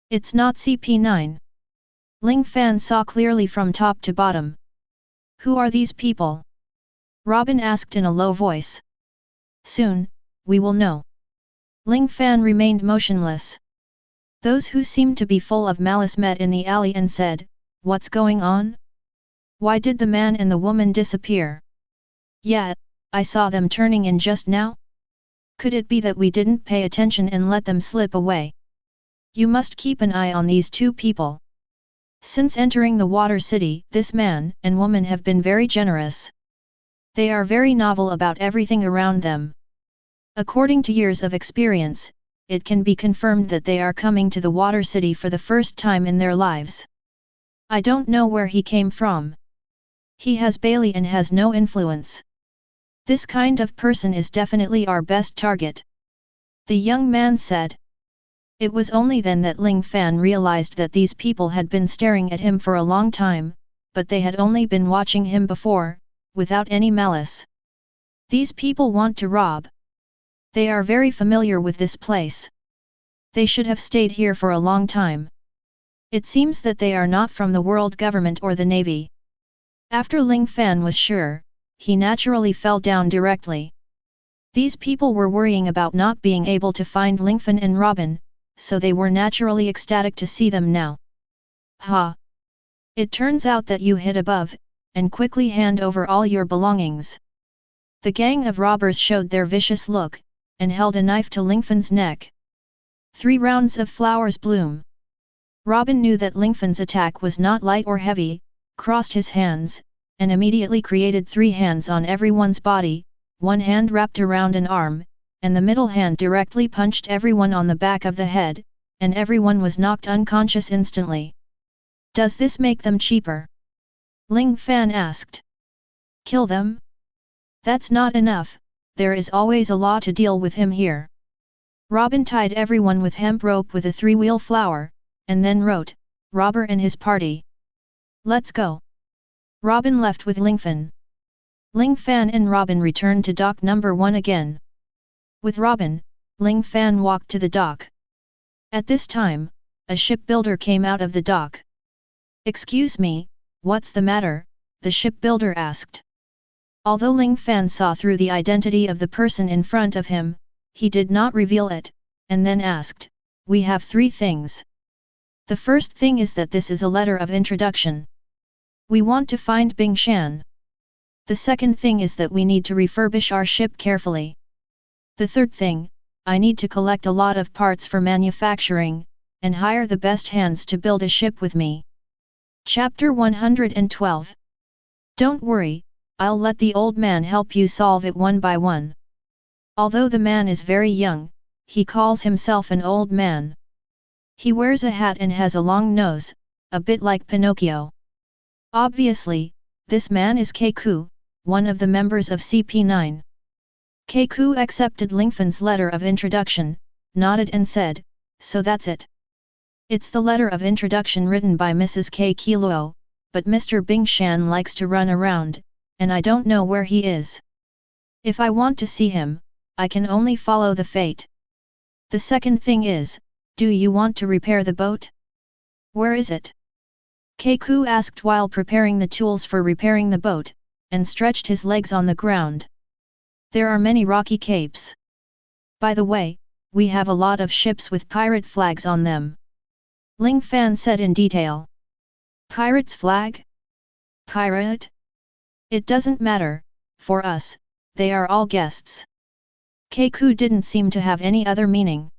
It's not CP9. Ling Fan saw clearly from top to bottom. Who are these people? Robin asked in a low voice. Soon, we will know. Ling Fan remained motionless. Those who seemed to be full of malice met in the alley and said, what's going on? Why did the man and the woman disappear? Yeah, I saw them turning in just now. Could it be that we didn't pay attention and let them slip away? You must keep an eye on these two people. Since entering the water city, this man and woman have been very generous. They are very novel about everything around them. According to years of experience, it can be confirmed that they are coming to the water city for the first time in their lives. I don't know where he came from. He has Bailey and has no influence. This kind of person is definitely our best target. The young man said. It was only then that Ling Fan realized that these people had been staring at him for a long time, but they had only been watching him before, without any malice. These people want to rob. They are very familiar with this place. They should have stayed here for a long time. It seems that they are not from the world government or the navy. After Ling Fan was sure, he naturally fell down directly. These people were worrying about not being able to find Lingfan and Robin, so they were naturally ecstatic to see them now. Ha! It turns out that you hid above, and quickly hand over all your belongings. The gang of robbers showed their vicious look, and held a knife to Lingfan's neck. 3 rounds of flowers bloom. Robin knew that Lingfan's attack was not light or heavy, crossed his hands, and immediately created 3 hands on everyone's body, 1 hand wrapped around an arm, and the middle hand directly punched everyone on the back of the head, and everyone was knocked unconscious instantly. Does this make them cheaper? Ling Fan asked. Kill them? That's not enough, there is always a law to deal with him here. Robin tied everyone with hemp rope with a 3-wheel flower, and then wrote, Robber and his party. Let's go. Robin left with Lingfan. Ling Fan and Robin returned to dock number 1 again. With Robin, Ling Fan walked to the dock. At this time, a shipbuilder came out of the dock. Excuse me, what's the matter? The shipbuilder asked. Although Ling Fan saw through the identity of the person in front of him, he did not reveal it, and then asked, We have 3 things. The first thing is that this is a letter of introduction. We want to find Bing Shan. The second thing is that we need to refurbish our ship carefully. The third thing, I need to collect a lot of parts for manufacturing, and hire the best hands to build a ship with me. Chapter 112. Don't worry, I'll let the old man help you solve it one by one. Although the man is very young, he calls himself an old man. He wears a hat and has a long nose, a bit like Pinocchio. Obviously, this man is Keiku, one of the members of CP9. Keiku accepted Lingfan's letter of introduction, nodded and said, So that's it. It's the letter of introduction written by Mrs. Keiluo, but Mr. Bing Shan likes to run around, and I don't know where he is. If I want to see him, I can only follow the fate. The second thing is, do you want to repair the boat? Where is it? Keiku asked while preparing the tools for repairing the boat, and stretched his legs on the ground. There are many rocky capes. By the way, we have a lot of ships with pirate flags on them. Ling Fan said in detail. Pirate's flag? Pirate? It doesn't matter, for us, they are all guests. Keiku didn't seem to have any other meaning.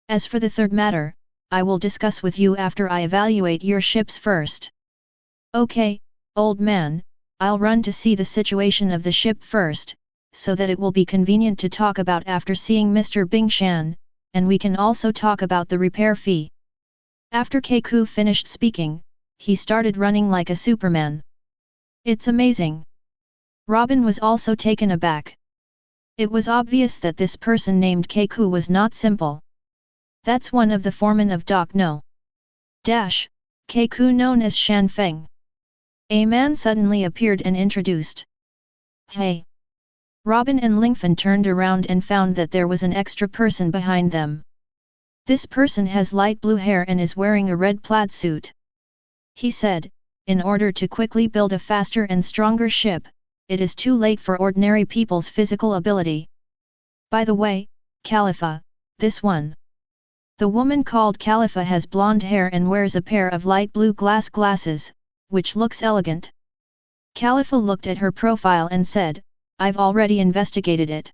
As for the third matter, I will discuss with you after I evaluate your ships first. Okay, old man, I'll run to see the situation of the ship first, so that it will be convenient to talk about after seeing Mr. Bing Shan, and we can also talk about the repair fee. After Keiku finished speaking, he started running like a Superman. It's amazing. Robin was also taken aback. It was obvious that this person named Keiku was not simple. That's one of the foremen of Dock No. Keiku known as Shan Feng. A man suddenly appeared and introduced. Hey! Robin and Lingfan turned around and found that there was an extra person behind them. This person has light blue hair and is wearing a red plaid suit. He said, in order to quickly build a faster and stronger ship, it is too late for ordinary people's physical ability. By the way, Khalifa, this one. The woman called Khalifa has blonde hair and wears a pair of light blue glasses, which looks elegant. Khalifa looked at her profile and said, I've already investigated it.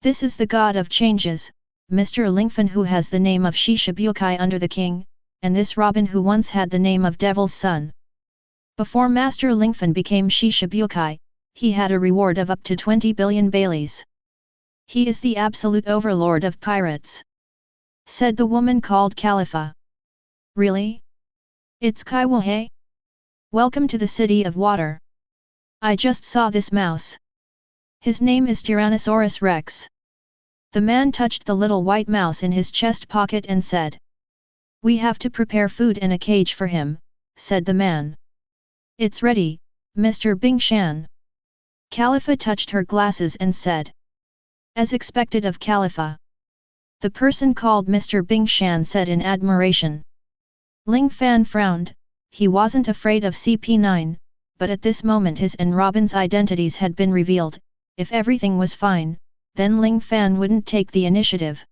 This is the god of changes, Mr. Lingfan who has the name of Shishibukai under the king, and this Robin who once had the name of Devil's Son. Before Master Lingfan became Shishibukai, he had a reward of up to 20 billion Baileys. He is the absolute overlord of pirates. Said the woman called Khalifa. Really? It's Kaiwahe? Welcome to the City of Water. I just saw this mouse. His name is Tyrannosaurus Rex. The man touched the little white mouse in his chest pocket and said. We have to prepare food and a cage for him, said the man. It's ready, Mr. Bing Shan. Khalifa touched her glasses and said. As expected of Khalifa. The person called Mr. Bing Shan said in admiration. Ling Fan frowned, he wasn't afraid of CP9, but at this moment his and Robin's identities had been revealed. If everything was fine, then Ling Fan wouldn't take the initiative.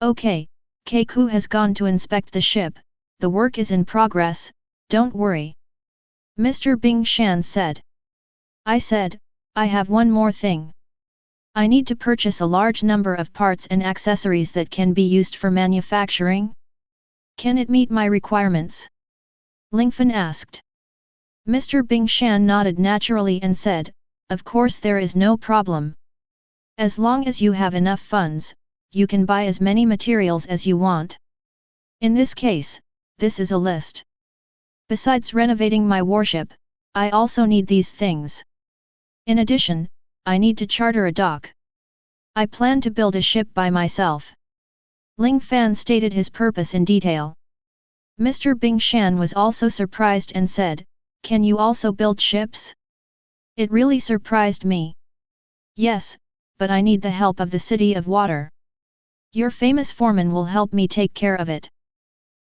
Okay, Keiku has gone to inspect the ship, the work is in progress, don't worry. Mr. Bing Shan said. I said, I have one more thing. I need to purchase a large number of parts and accessories that can be used for manufacturing. Can it meet my requirements? Lingfan asked. Mr. Bing Shan nodded naturally and said, of course there is no problem. As long as you have enough funds, you can buy as many materials as you want. In this case, this is a list. Besides renovating my warship, I also need these things. In addition, I need to charter a dock. I plan to build a ship by myself. Ling Fan stated his purpose in detail. Mr. Bing Shan was also surprised and said, can you also build ships? It really surprised me. Yes, but I need the help of the City of Water. Your famous foreman will help me take care of it.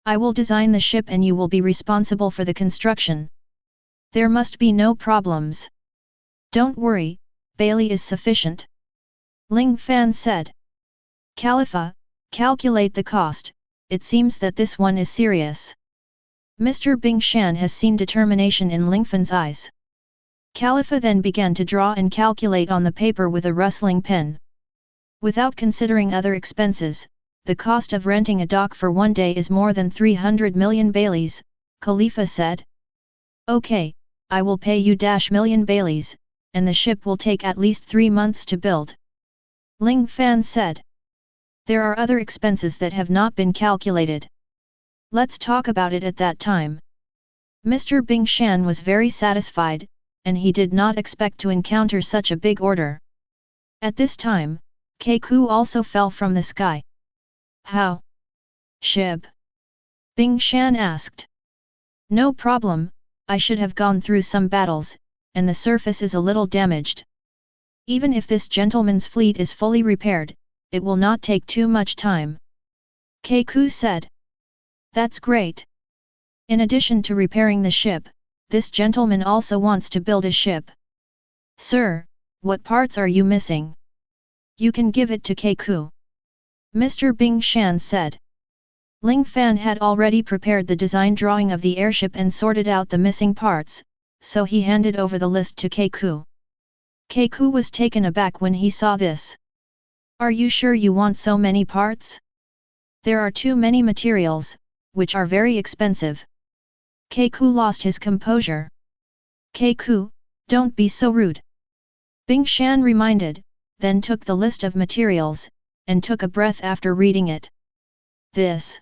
I will design the ship and you will be responsible for the construction. There must be no problems. Don't worry, Bailey is sufficient. Ling Fan said. Khalifa, calculate the cost, it seems that this one is serious. Mr. Bing Shan has seen determination in Lingfan's eyes. Khalifa then began to draw and calculate on the paper with a rustling pen. Without considering other expenses, the cost of renting a dock for one day is more than 300 million Baileys, Khalifa said. Okay, I will pay you -million Baileys, and the ship will take at least 3 months to build. Ling Fan said. There are other expenses that have not been calculated. Let's talk about it at that time. Mr. Bing Shan was very satisfied, and he did not expect to encounter such a big order. At this time, Keiku also fell from the sky. How? Ship? Bing Shan asked. No problem, I should have gone through some battles, and the surface is a little damaged. Even if this gentleman's fleet is fully repaired, it will not take too much time. Keiku said. That's great. In addition to repairing the ship, this gentleman also wants to build a ship. Sir, what parts are you missing? You can give it to Keiku. Mr. Bing Shan said. Ling Fan had already prepared the design drawing of the airship and sorted out the missing parts, so he handed over the list to Keiku. Keiku was taken aback when he saw this. Are you sure you want so many parts? There are too many materials, which are very expensive. Keiku lost his composure. Keiku, don't be so rude. Bing Shan reminded, then took the list of materials, and took a breath after reading it. This.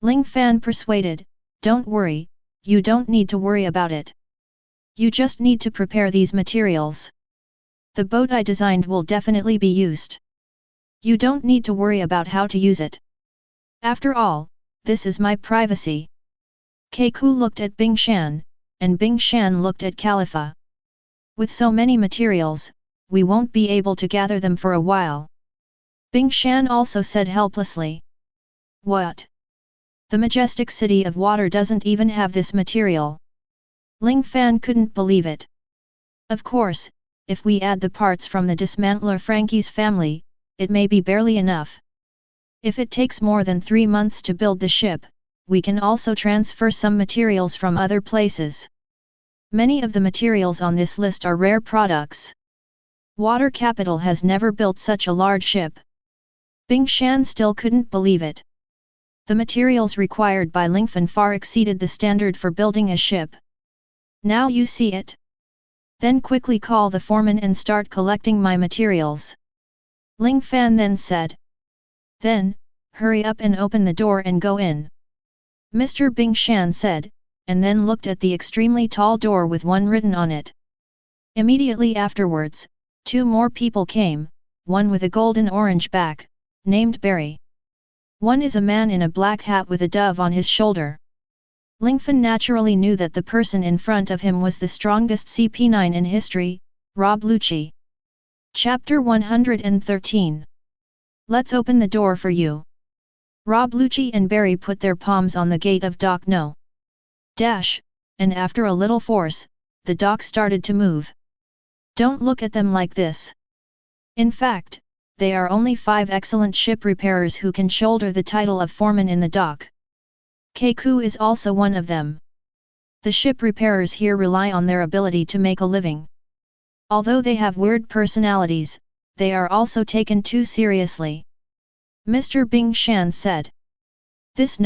Ling Fan persuaded, don't worry, you don't need to worry about it. You just need to prepare these materials. The boat I designed will definitely be used. You don't need to worry about how to use it. After all, this is my privacy. Keiku looked at Bing Shan, and Bing Shan looked at Khalifa. With so many materials, we won't be able to gather them for a while. Bing Shan also said helplessly. What? The majestic City of Water doesn't even have this material. Ling Fan couldn't believe it. Of course, if we add the parts from the dismantler Frankie's family, it may be barely enough. If it takes more than 3 months to build the ship, we can also transfer some materials from other places. Many of the materials on this list are rare products. Water Capital has never built such a large ship. Bing Shan still couldn't believe it. The materials required by Lingfan far exceeded the standard for building a ship. Now you see it? Then quickly call the foreman and start collecting my materials. Ling Fan then said. Then, hurry up and open the door and go in. Mr. Bing Shan said, and then looked at the extremely tall door with one written on it. Immediately afterwards, 2 more people came, one with a golden orange back, named Barry. One is a man in a black hat with a dove on his shoulder. Lingfan naturally knew that the person in front of him was the strongest CP9 in history, Rob Lucci. Chapter 113. Let's open the door for you. Rob Lucci and Barry put their palms on the gate of Dock No. Dash, and after a little force, the dock started to move. Don't look at them like this. In fact, they are only 5 excellent ship repairers who can shoulder the title of foreman in the dock. Keiku is also one of them. The ship repairers here rely on their ability to make a living. Although they have weird personalities, they are also taken too seriously. Mr. Bing Shan said. This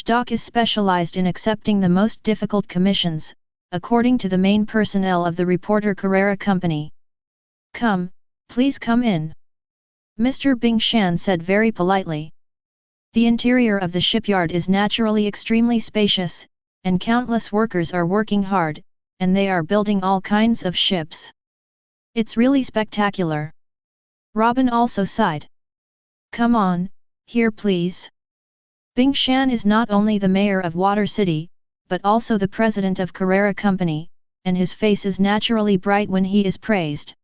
dock is specialized in accepting the most difficult commissions, according to the main personnel of the reporter Carrera Company. Come, please come in. Mr. Bing Shan said very politely. The interior of the shipyard is naturally extremely spacious, and countless workers are working hard, and they are building all kinds of ships. It's really spectacular. Robin also sighed. Come on, here please. Bing Shan is not only the mayor of Water City, but also the president of Carrera Company, and his face is naturally bright when he is praised.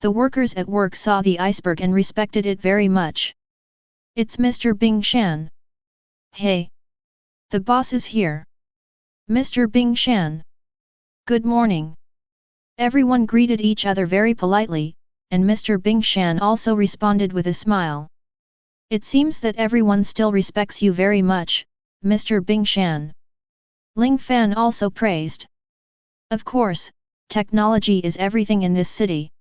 The workers at work saw the iceberg and respected it very much. It's Mr. Bing Shan. Hey! The boss is here. Mr. Bing Shan. Good morning. Everyone greeted each other very politely, and Mr. Bing Shan also responded with a smile. It seems that everyone still respects you very much, Mr. Bing Shan. Ling Fan also praised. Of course, technology is everything in this city.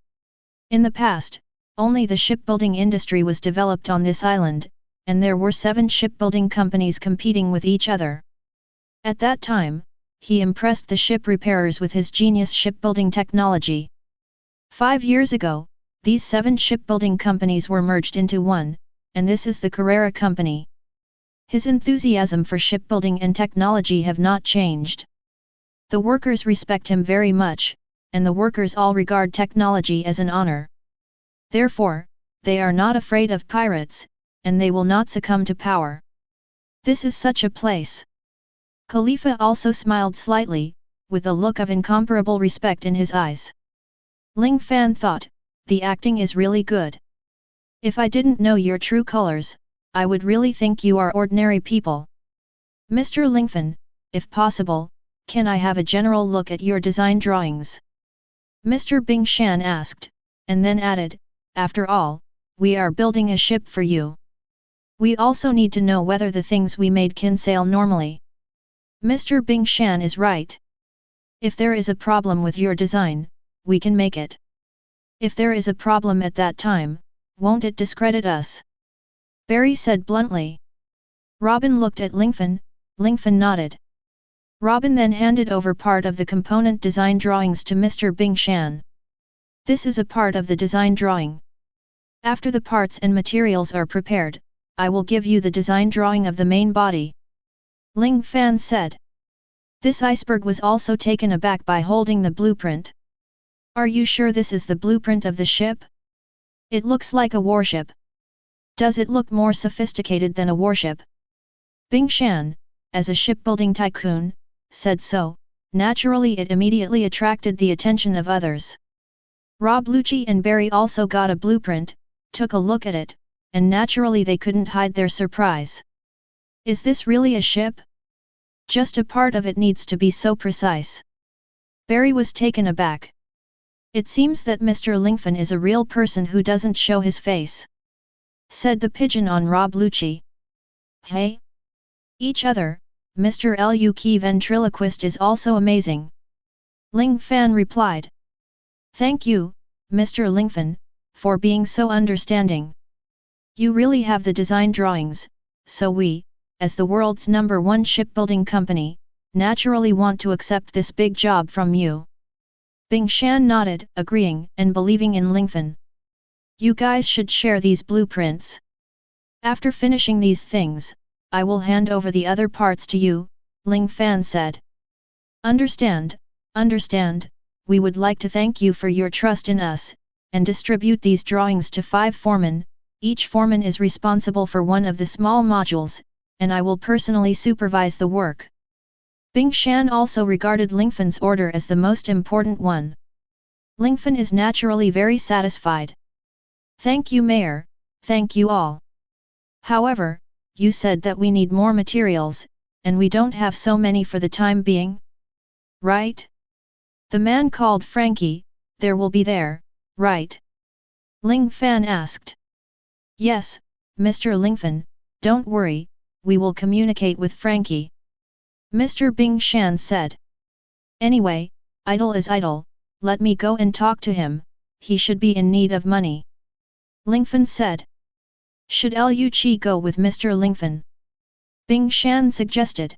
In the past, only the shipbuilding industry was developed on this island, and there were 7 shipbuilding companies competing with each other. At that time, he impressed the ship repairers with his genius shipbuilding technology. 5 years ago, these 7 shipbuilding companies were merged into one, and this is the Carrera Company. His enthusiasm for shipbuilding and technology have not changed. The workers respect him very much, and the workers all regard technology as an honor. Therefore, they are not afraid of pirates, and they will not succumb to power. This is such a place. Khalifa also smiled slightly, with a look of incomparable respect in his eyes. Ling Fan thought, the acting is really good. If I didn't know your true colors, I would really think you are ordinary people. Mr. Lingfan, if possible, can I have a general look at your design drawings? Mr. Bing Shan asked, and then added, after all, we are building a ship for you. We also need to know whether the things we made can sail normally. Mr. Bing Shan is right. If there is a problem with your design, we can make it. If there is a problem at that time, won't it discredit us? Barry said bluntly. Robin looked at Lingfan, Lingfan nodded. Robin then handed over part of the component design drawings to Mr. Bing Shan. This is a part of the design drawing. After the parts and materials are prepared, I will give you the design drawing of the main body. Ling Fan said. This iceberg was also taken aback by holding the blueprint. Are you sure this is the blueprint of the ship? It looks like a warship. Does it look more sophisticated than a warship? Bing Shan, as a shipbuilding tycoon, said so. Naturally it immediately attracted the attention of others. Rob Lucci and Barry also got a blueprint, took a look at it, and naturally they couldn't hide their surprise. Is this really a ship? Just a part of it needs to be so precise. Barry was taken aback. It seems that Mr. Lingfan is a real person who doesn't show his face. Said the pigeon on Rob Lucci. Hey? Each other, Mr. Luki ventriloquist is also amazing. Ling Fan replied. Thank you, Mr. Lingfan, for being so understanding. You really have the design drawings, so we, as the world's #1 shipbuilding company, naturally want to accept this big job from you. Bing Shan nodded, agreeing and believing in Lingfan. You guys should share these blueprints. After finishing these things, I will hand over the other parts to you, Ling Fan said. Understand, we would like to thank you for your trust in us, and distribute these drawings to 5 foremen. Each foreman is responsible for one of the small modules, and I will personally supervise the work. Bing Shan also regarded Lingfan's order as the most important one. Lingfan is naturally very satisfied. Thank you, Mayor, thank you all. However, you said that we need more materials, and we don't have so many for the time being. Right? The man called Frankie, there will be there, right? Ling Fan asked. Yes, Mr. Lingfan, don't worry, we will communicate with Frankie. Mr. Bing Shan said. Anyway, idle is idle, let me go and talk to him, he should be in need of money. Lingfan said. Should Lu Chi go with Mr. Lingfan? Bing Shan suggested.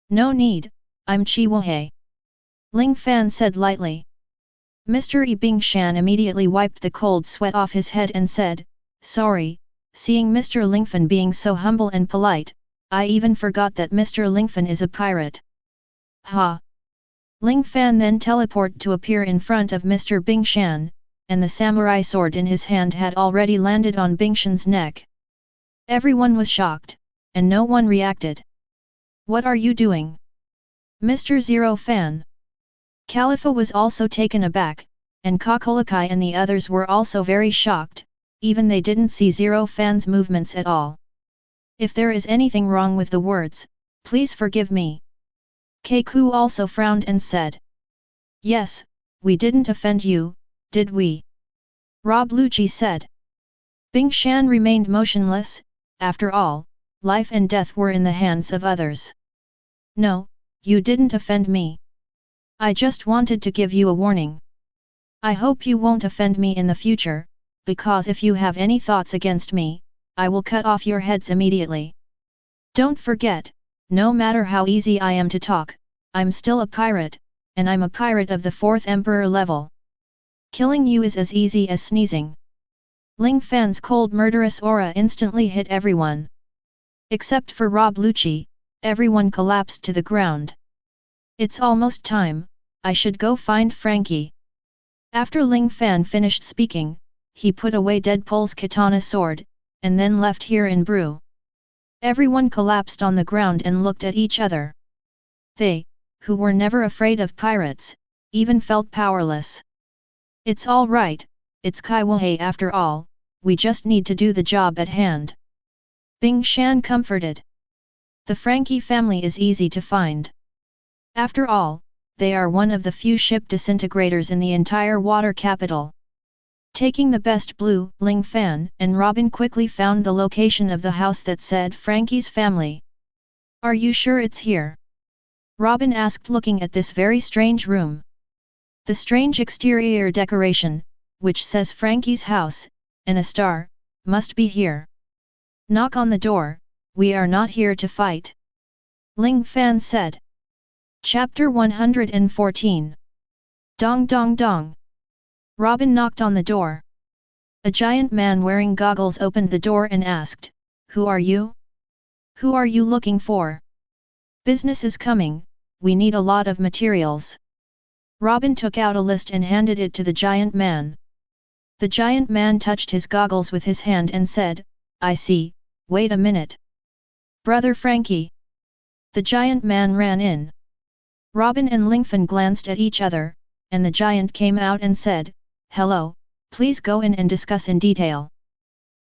No need, I'm Chi Wohei. Ling Fan said lightly. Mr. Bing Shan immediately wiped the cold sweat off his head and said, sorry, seeing Mr. Lingfan being so humble and polite, I even forgot that Mr. Lingfan is a pirate. Ha! Ling Fan then teleported to appear in front of Mr. Bing Shan, and the samurai sword in his hand had already landed on Bing Shan's neck. Everyone was shocked, and no one reacted. What are you doing? Mr. Zero Fan. Khalifa was also taken aback, and Kakolakai and the others were also very shocked, even they didn't see Zero Fan's movements at all. If there is anything wrong with the words, please forgive me. Keiku also frowned and said. Yes, we didn't offend you, did we? Rob Lucci said. Bing Shan remained motionless, after all, life and death were in the hands of others. No, you didn't offend me. I just wanted to give you a warning. I hope you won't offend me in the future, because if you have any thoughts against me, I will cut off your heads immediately. Don't forget, no matter how easy I am to talk, I'm still a pirate, and I'm a pirate of the 4th Emperor level. Killing you is as easy as sneezing. Ling Fan's cold murderous aura instantly hit everyone. Except for Rob Lucci, everyone collapsed to the ground. It's almost time, I should go find Frankie. After Ling Fan finished speaking, he put away Deadpool's katana sword, and then left here in brew. Everyone collapsed on the ground and looked at each other. They, who were never afraid of pirates, even felt powerless. It's all right, it's Kaiwohei after all, we just need to do the job at hand. Bing Shan comforted. The Frankie family is easy to find. After all, they are one of the few ship disintegrators in the entire water capital. Taking the best blue, Ling Fan and Robin quickly found the location of the house that said Frankie's family. Are you sure it's here? Robin asked, looking at this very strange room. The strange exterior decoration, which says Frankie's house, and a star, must be here. Knock on the door, we are not here to fight. Ling Fan said. Chapter 114. Dong dong dong. Robin knocked on the door. A giant man wearing goggles opened the door and asked, Who are you? Who are you looking for? Business is coming, we need a lot of materials. Robin took out a list and handed it to the giant man. The giant man touched his goggles with his hand and said, I see, wait a minute. Brother Frankie. The giant man ran in. Robin and Lingfan glanced at each other, and the giant came out and said, Hello, please go in and discuss in detail.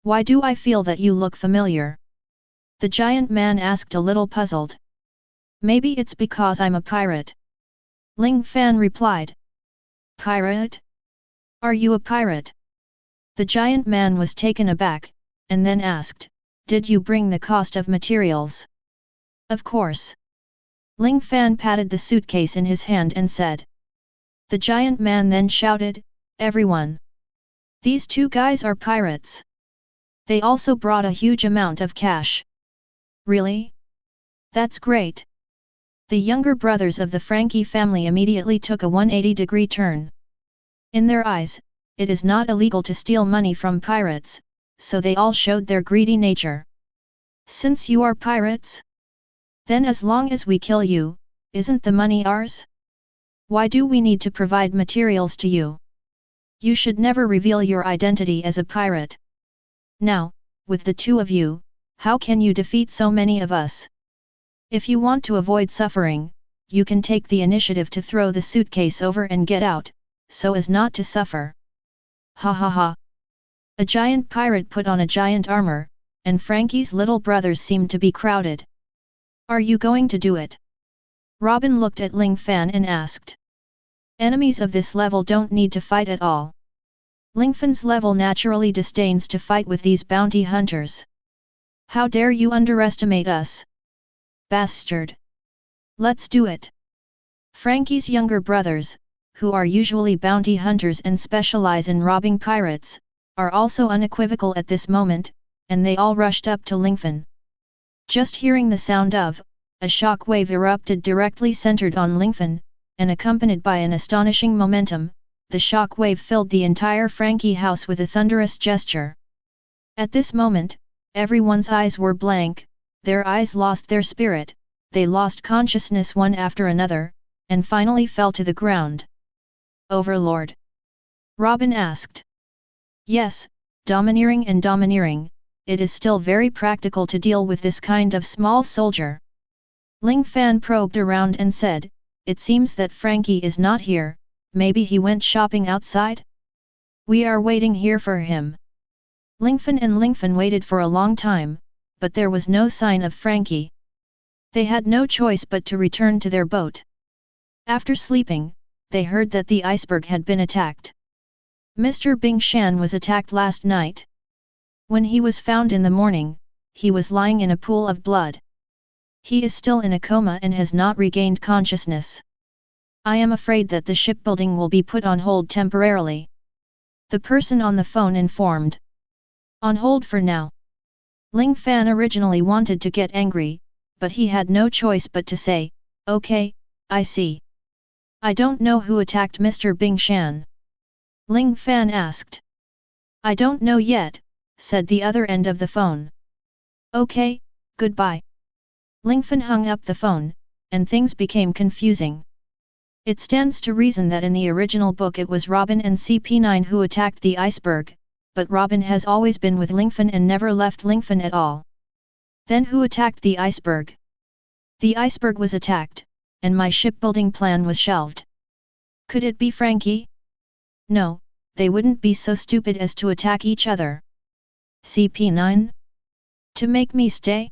Why do I feel that you look familiar? The giant man asked, a little puzzled. Maybe it's because I'm a pirate. Ling Fan replied. Pirate? Are you a pirate? The giant man was taken aback, and then asked, Did you bring the cost of materials? Of course. Ling Fan patted the suitcase in his hand and said. The giant man then shouted, Everyone! These two guys are pirates. They also brought a huge amount of cash. Really? That's great. The younger brothers of the Frankie family immediately took a 180-degree turn. In their eyes, it is not illegal to steal money from pirates, so they all showed their greedy nature. Since you are pirates? Then as long as we kill you, isn't the money ours? Why do we need to provide materials to you? You should never reveal your identity as a pirate. Now, with the two of you, how can you defeat so many of us? If you want to avoid suffering, you can take the initiative to throw the suitcase over and get out, so as not to suffer. Ha ha ha. A giant pirate put on a giant armor, and Frankie's little brothers seemed to be crowded. Are you going to do it? Robin looked at Ling Fan and asked. Enemies of this level don't need to fight at all. Lingfan's level naturally disdains to fight with these bounty hunters. How dare you underestimate us? Bastard! Let's do it! Frankie's younger brothers, who are usually bounty hunters and specialize in robbing pirates, are also unequivocal at this moment, and they all rushed up to Lingfan. Just hearing the sound of a shock wave erupted directly centered on Lingfan, and accompanied by an astonishing momentum, the shock wave filled the entire Frankie house with a thunderous gesture. At this moment, everyone's eyes were blank, their eyes lost their spirit, they lost consciousness one after another, and finally fell to the ground. Overlord? Robin asked. Yes, domineering and domineering, it is still very practical to deal with this kind of small soldier. Ling Fan probed around and said, it seems that Frankie is not here, maybe he went shopping outside? We are waiting here for him. Lingfan and Lingfan waited for a long time, but there was no sign of Frankie. They had no choice but to return to their boat. After sleeping, they heard that the iceberg had been attacked. Mr. Bing Shan was attacked last night. When he was found in the morning, he was lying in a pool of blood. He is still in a coma and has not regained consciousness. I am afraid that the shipbuilding will be put on hold temporarily. The person on the phone informed. On hold for now. Ling Fan originally wanted to get angry, but he had no choice but to say, okay, I see. I don't know who attacked Mr. Bing Shan. Ling Fan asked. I don't know yet, said the other end of the phone. Okay, goodbye. Lingfan hung up the phone, and things became confusing. It stands to reason that in the original book it was Robin and CP9 who attacked the iceberg, but Robin has always been with Lingfan and never left Lingfan at all. Then who attacked the iceberg? The iceberg was attacked, and my shipbuilding plan was shelved. Could it be Frankie? No, they wouldn't be so stupid as to attack each other. CP9? To make me stay?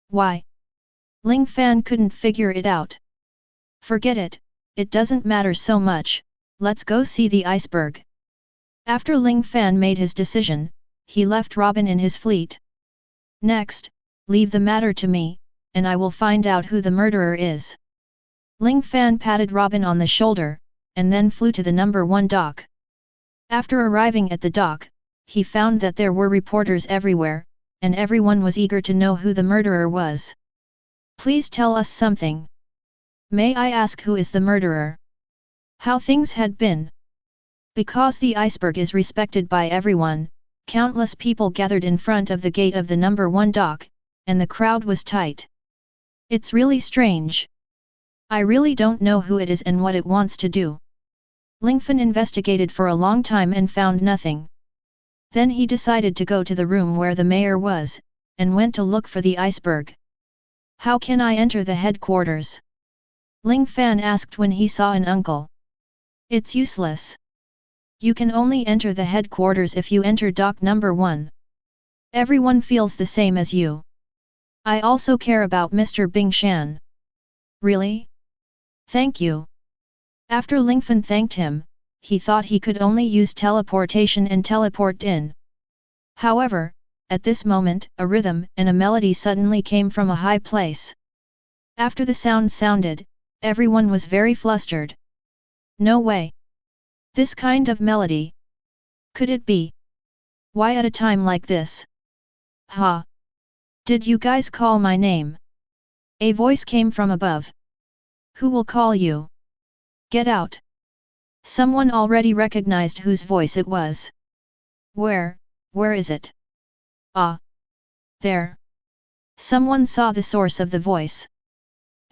Why? Ling Fan couldn't figure it out. Forget it, it doesn't matter so much, let's go see the iceberg. After Ling Fan made his decision, he left Robin in his fleet. Next, leave the matter to me, and I will find out who the murderer is. Ling Fan patted Robin on the shoulder, and then flew to the number 1 dock. After arriving at the dock, he found that there were reporters everywhere, and everyone was eager to know who the murderer was. Please tell us something. May I ask who is the murderer? How things had been? Because the iceberg is respected by everyone, countless people gathered in front of the gate of the number 1 dock, and the crowd was tight. It's really strange. I really don't know who it is and what it wants to do. Lingfan investigated for a long time and found nothing. Then he decided to go to the room where the mayor was, and went to look for the iceberg. How can I enter the headquarters? Ling Fan asked when he saw an uncle. It's useless. You can only enter the headquarters if you enter dock number 1. Everyone feels the same as you. I also care about Mr. Bing Shan. Really? Thank you. After Lingfan thanked him, he thought he could only use teleportation and teleport in. However, at this moment, a rhythm and a melody suddenly came from a high place. After the sound sounded, everyone was very flustered. No way! This kind of melody? Could it be? Why at a time like this? Ha! Did you guys call my name? A voice came from above. Who will call you? Get out! Someone already recognized whose voice it was. Where is it? Ah! There! Someone saw the source of the voice.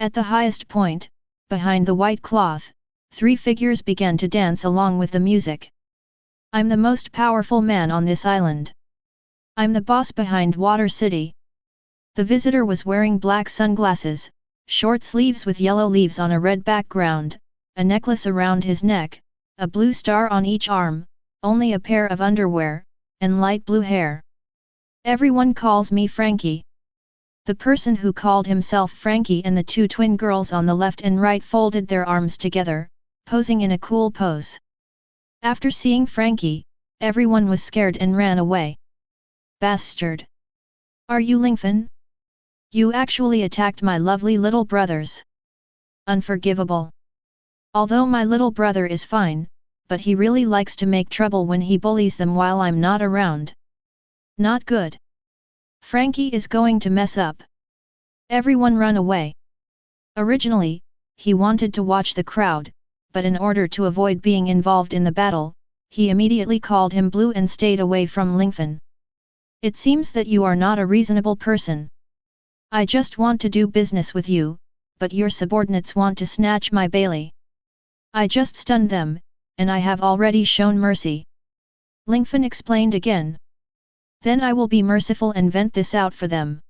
At the highest point, behind the white cloth, 3 figures began to dance along with the music. I'm the most powerful man on this island. I'm the boss behind Water City. The visitor was wearing black sunglasses, short sleeves with yellow leaves on a red background, a necklace around his neck, a blue star on each arm, only a pair of underwear, and light blue hair. Everyone calls me Frankie. The person who called himself Frankie and the 2 twin girls on the left and right folded their arms together, posing in a cool pose. After seeing Frankie, everyone was scared and ran away. Bastard! Are you Lingfan? You actually attacked my lovely little brothers. Unforgivable. Although my little brother is fine, but he really likes to make trouble when he bullies them while I'm not around. Not good. Frankie is going to mess up. Everyone run away. Originally, he wanted to watch the crowd, but in order to avoid being involved in the battle, he immediately called him blue and stayed away from Lingfan. It seems that you are not a reasonable person. I just want to do business with you, but your subordinates want to snatch my Bailey. I just stunned them, and I have already shown mercy. Lingfan explained again. Then I will be merciful and vent this out for them.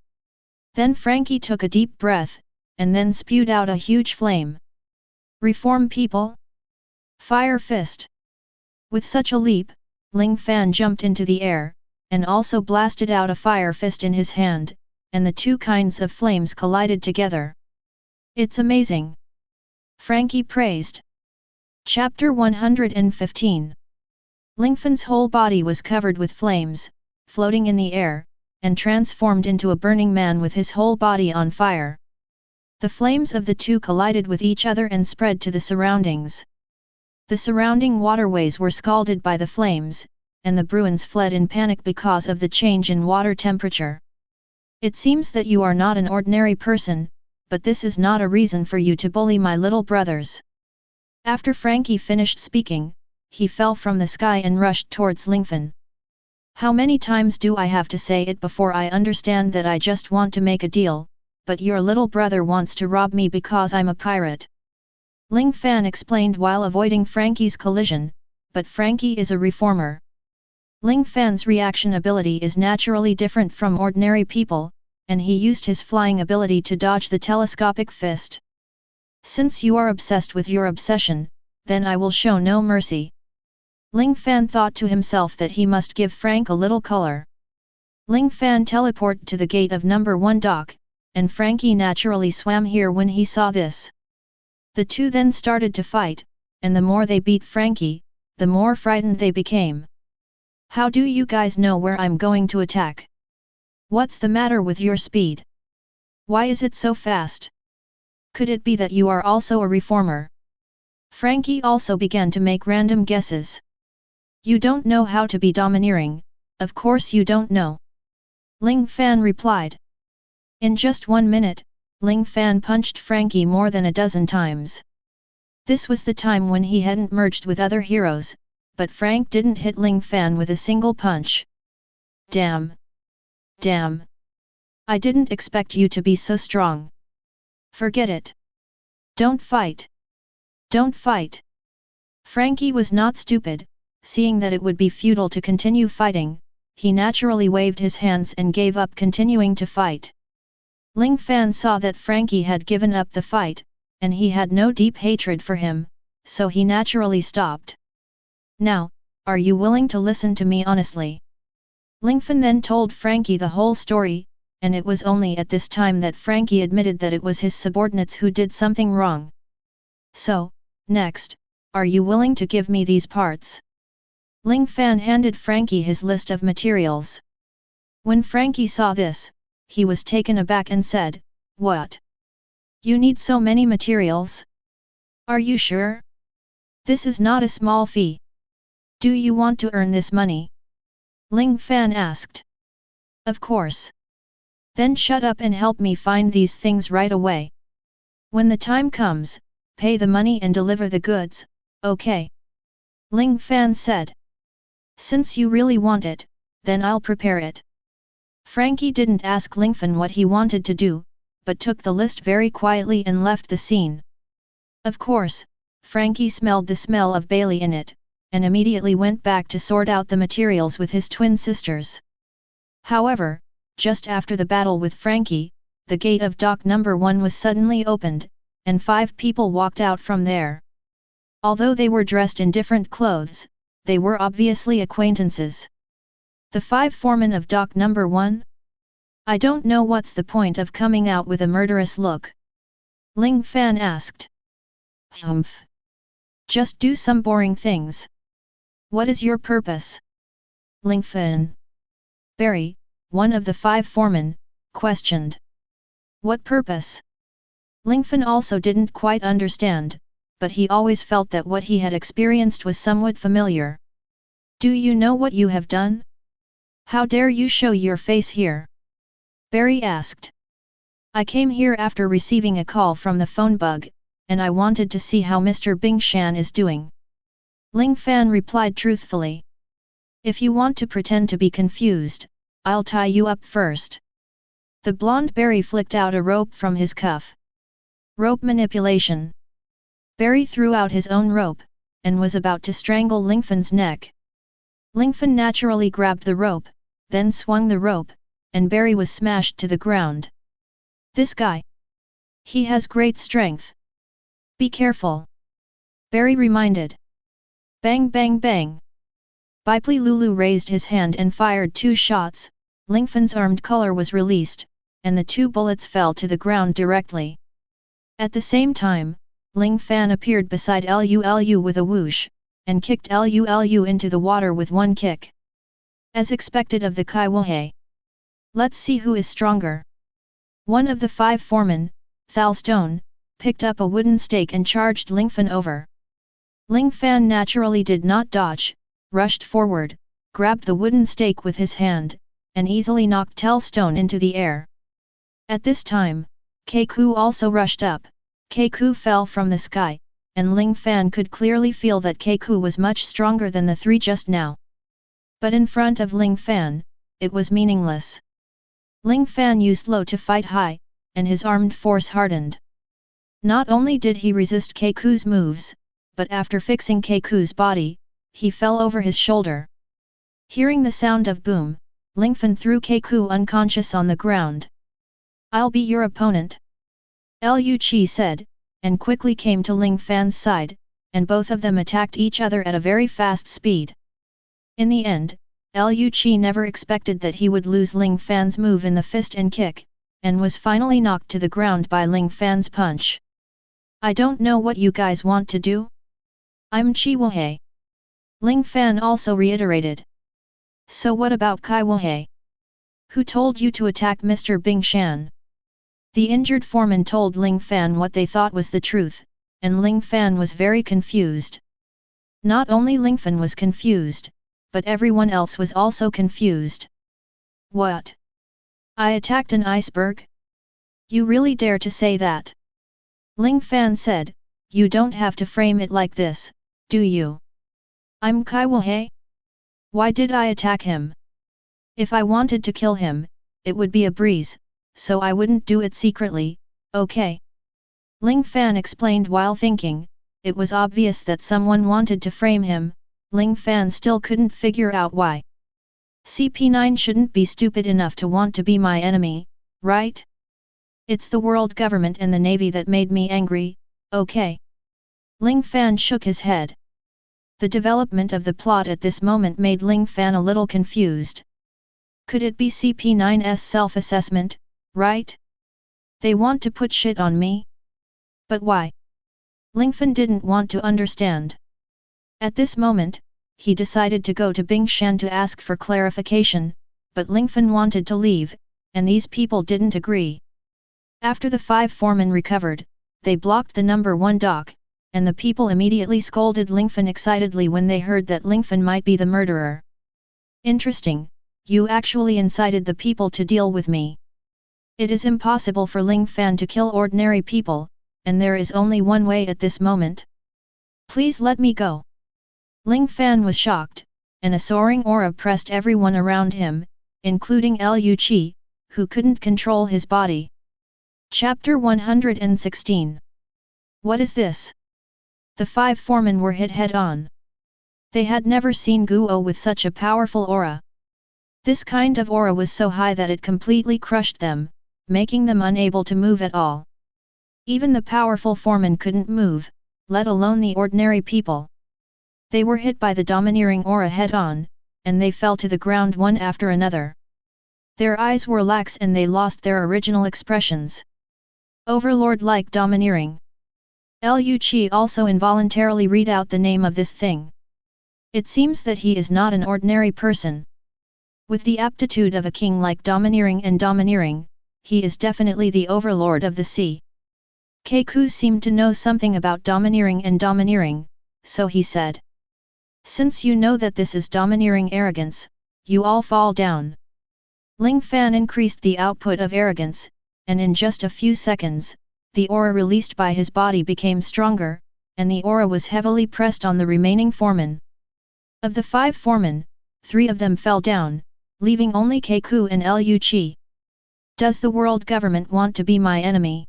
Then Frankie took a deep breath, and then spewed out a huge flame. Reform people? Fire fist! With such a leap, Ling Fan jumped into the air, and also blasted out a fire fist in his hand, and the two kinds of flames collided together. It's amazing! Frankie praised. Chapter 115. Lingfan's whole body was covered with flames, floating in the air, and transformed into a burning man with his whole body on fire. The flames of the two collided with each other and spread to the surroundings. The surrounding waterways were scalded by the flames, and the Bruins fled in panic because of the change in water temperature. It seems that you are not an ordinary person, but this is not a reason for you to bully my little brothers. After Frankie finished speaking, he fell from the sky and rushed towards Lingfan. How many times do I have to say it before I understand that I just want to make a deal, but your little brother wants to rob me because I'm a pirate? Ling Fan explained while avoiding Frankie's collision, but Frankie is a reformer. Ling Fan's reaction ability is naturally different from ordinary people, and he used his flying ability to dodge the telescopic fist. Since you are obsessed with your obsession, then I will show no mercy. Ling Fan thought to himself that he must give Frank a little color. Ling Fan teleported to the gate of number 1 dock, and Frankie naturally swam here when he saw this. The two then started to fight, and the more they beat Frankie, the more frightened they became. How do you guys know where I'm going to attack? What's the matter with your speed? Why is it so fast? Could it be that you are also a reformer? Frankie also began to make random guesses. You don't know how to be domineering, of course you don't know. Ling Fan replied. In just 1 minute, Ling Fan punched Frankie more than a dozen times. This was the time when he hadn't merged with other heroes, but Frank didn't hit Ling Fan with a single punch. Damn! Damn! I didn't expect you to be so strong. Forget it. Don't fight. Don't fight. Frankie was not stupid, seeing that it would be futile to continue fighting, he naturally waved his hands and gave up continuing to fight. Ling Fan saw that Frankie had given up the fight, and he had no deep hatred for him, so he naturally stopped. Now, are you willing to listen to me honestly? Lingfan then told Frankie the whole story, and it was only at this time that Frankie admitted that it was his subordinates who did something wrong. So, next, are you willing to give me these parts? Ling Fan handed Frankie his list of materials. When Frankie saw this, he was taken aback and said, What? You need so many materials? Are you sure? This is not a small fee. Do you want to earn this money? Ling Fan asked. Of course. Then shut up and help me find these things right away. When the time comes, pay the money and deliver the goods, okay? Ling Fan said. Since you really want it, then I'll prepare it. Frankie didn't ask Lingfan what he wanted to do, but took the list very quietly and left the scene. Of course, Frankie smelled the smell of Bailey in it, and immediately went back to sort out the materials with his twin sisters. However, just after the battle with Frankie, the gate of dock number 1 was suddenly opened, and 5 people walked out from there. Although they were dressed in different clothes, they were obviously acquaintances. The 5 foremen of dock number 1? I don't know what's the point of coming out with a murderous look. Ling Fan asked. Humph. Just do some boring things. What is your purpose? Lingfan, Barry, one of the 5 foremen, questioned. What purpose? Lingfan also didn't quite understand, but he always felt that what he had experienced was somewhat familiar. Do you know what you have done? How dare you show your face here? Barry asked. I came here after receiving a call from the phone bug, and I wanted to see how Mr. Bingshan is doing. Ling Fan replied truthfully. If you want to pretend to be confused, I'll tie you up first. The blonde Barry flicked out a rope from his cuff. Rope manipulation. Barry threw out his own rope, and was about to strangle Lingfan's neck. Lingfan naturally grabbed the rope, then swung the rope, and Barry was smashed to the ground. This guy. He has great strength. Be careful. Barry reminded. Bang bang bang. Bipli Lulu raised his hand and fired 2 shots, Lingfan's armed collar was released, and the 2 bullets fell to the ground directly. At the same time, Ling Fan appeared beside Lulu with a whoosh, and kicked Lulu into the water with 1 kick. As expected of the Kaiwohei. Let's see who is stronger. One of the 5 foremen, Thalstone, picked up a wooden stake and charged Lingfan over. Ling Fan naturally did not dodge, rushed forward, grabbed the wooden stake with his hand, and easily knocked Thalstone into the air. At this time, Keiku also rushed up. Keiku fell from the sky, and Ling Fan could clearly feel that Keiku was much stronger than the 3 just now. But in front of Ling Fan, it was meaningless. Ling Fan used low to fight high, and his armed force hardened. Not only did he resist Keiku's moves, but after fixing Keiku's body, he fell over his shoulder. Hearing the sound of boom, Lingfan threw Keiku unconscious on the ground. I'll be your opponent. Liu Qi said, and quickly came to Ling Fan's side, and both of them attacked each other at a very fast speed. In the end, Liu Qi never expected that he would lose Ling Fan's move in the fist and kick, and was finally knocked to the ground by Ling Fan's punch. I don't know what you guys want to do? I'm Qi Wohei. Ling Fan also reiterated. So what about Kai Wohei? Who told you to attack Mr. Bingshan? The injured foreman told Ling Fan what they thought was the truth, and Ling Fan was very confused. Not only Lingfan was confused, but everyone else was also confused. What? I attacked an iceberg? You really dare to say that? Ling Fan said, you don't have to frame it like this, do you? I'm Kai Wohei? Why did I attack him? If I wanted to kill him, it would be a breeze, so I wouldn't do it secretly, okay? Ling Fan explained while thinking. It was obvious that someone wanted to frame him. Ling Fan still couldn't figure out why. CP9 shouldn't be stupid enough to want to be my enemy, right? It's the world government and the navy that made me angry, okay? Ling Fan shook his head. The development of the plot at this moment made Ling Fan a little confused. Could it be CP9's self-assessment, right? They want to put shit on me? But why? Lingfan didn't want to understand. At this moment, he decided to go to Bingshan to ask for clarification, but Lingfan wanted to leave, and these people didn't agree. After the 5 foremen recovered, they blocked the number 1 dock, and the people immediately scolded Lingfan excitedly when they heard that Lingfan might be the murderer. Interesting, you actually incited the people to deal with me. It is impossible for Ling Fan to kill ordinary people, and there is only one way at this moment. Please let me go. Ling Fan was shocked, and a soaring aura pressed everyone around him, including Liu Qi, who couldn't control his body. Chapter 116. What is this? The 5 foremen were hit head-on. They had never seen Guo with such a powerful aura. This kind of aura was so high that it completely crushed them, making them unable to move at all. Even the powerful foremen couldn't move, let alone the ordinary people. They were hit by the domineering aura head-on, and they fell to the ground one after another. Their eyes were lax and they lost their original expressions. Overlord-like domineering. Lu Chi also involuntarily read out the name of this thing. It seems that he is not an ordinary person. With the aptitude of a king like domineering, he is definitely the overlord of the sea. Keiku seemed to know something about domineering, so he said. Since you know that this is domineering arrogance, you all fall down. Ling Fan increased the output of arrogance, and in just a few seconds, the aura released by his body became stronger, and the aura was heavily pressed on the remaining foremen. Of the 5 foremen, 3 of them fell down, leaving only Keiku and Lu Chi. Does the world government want to be my enemy?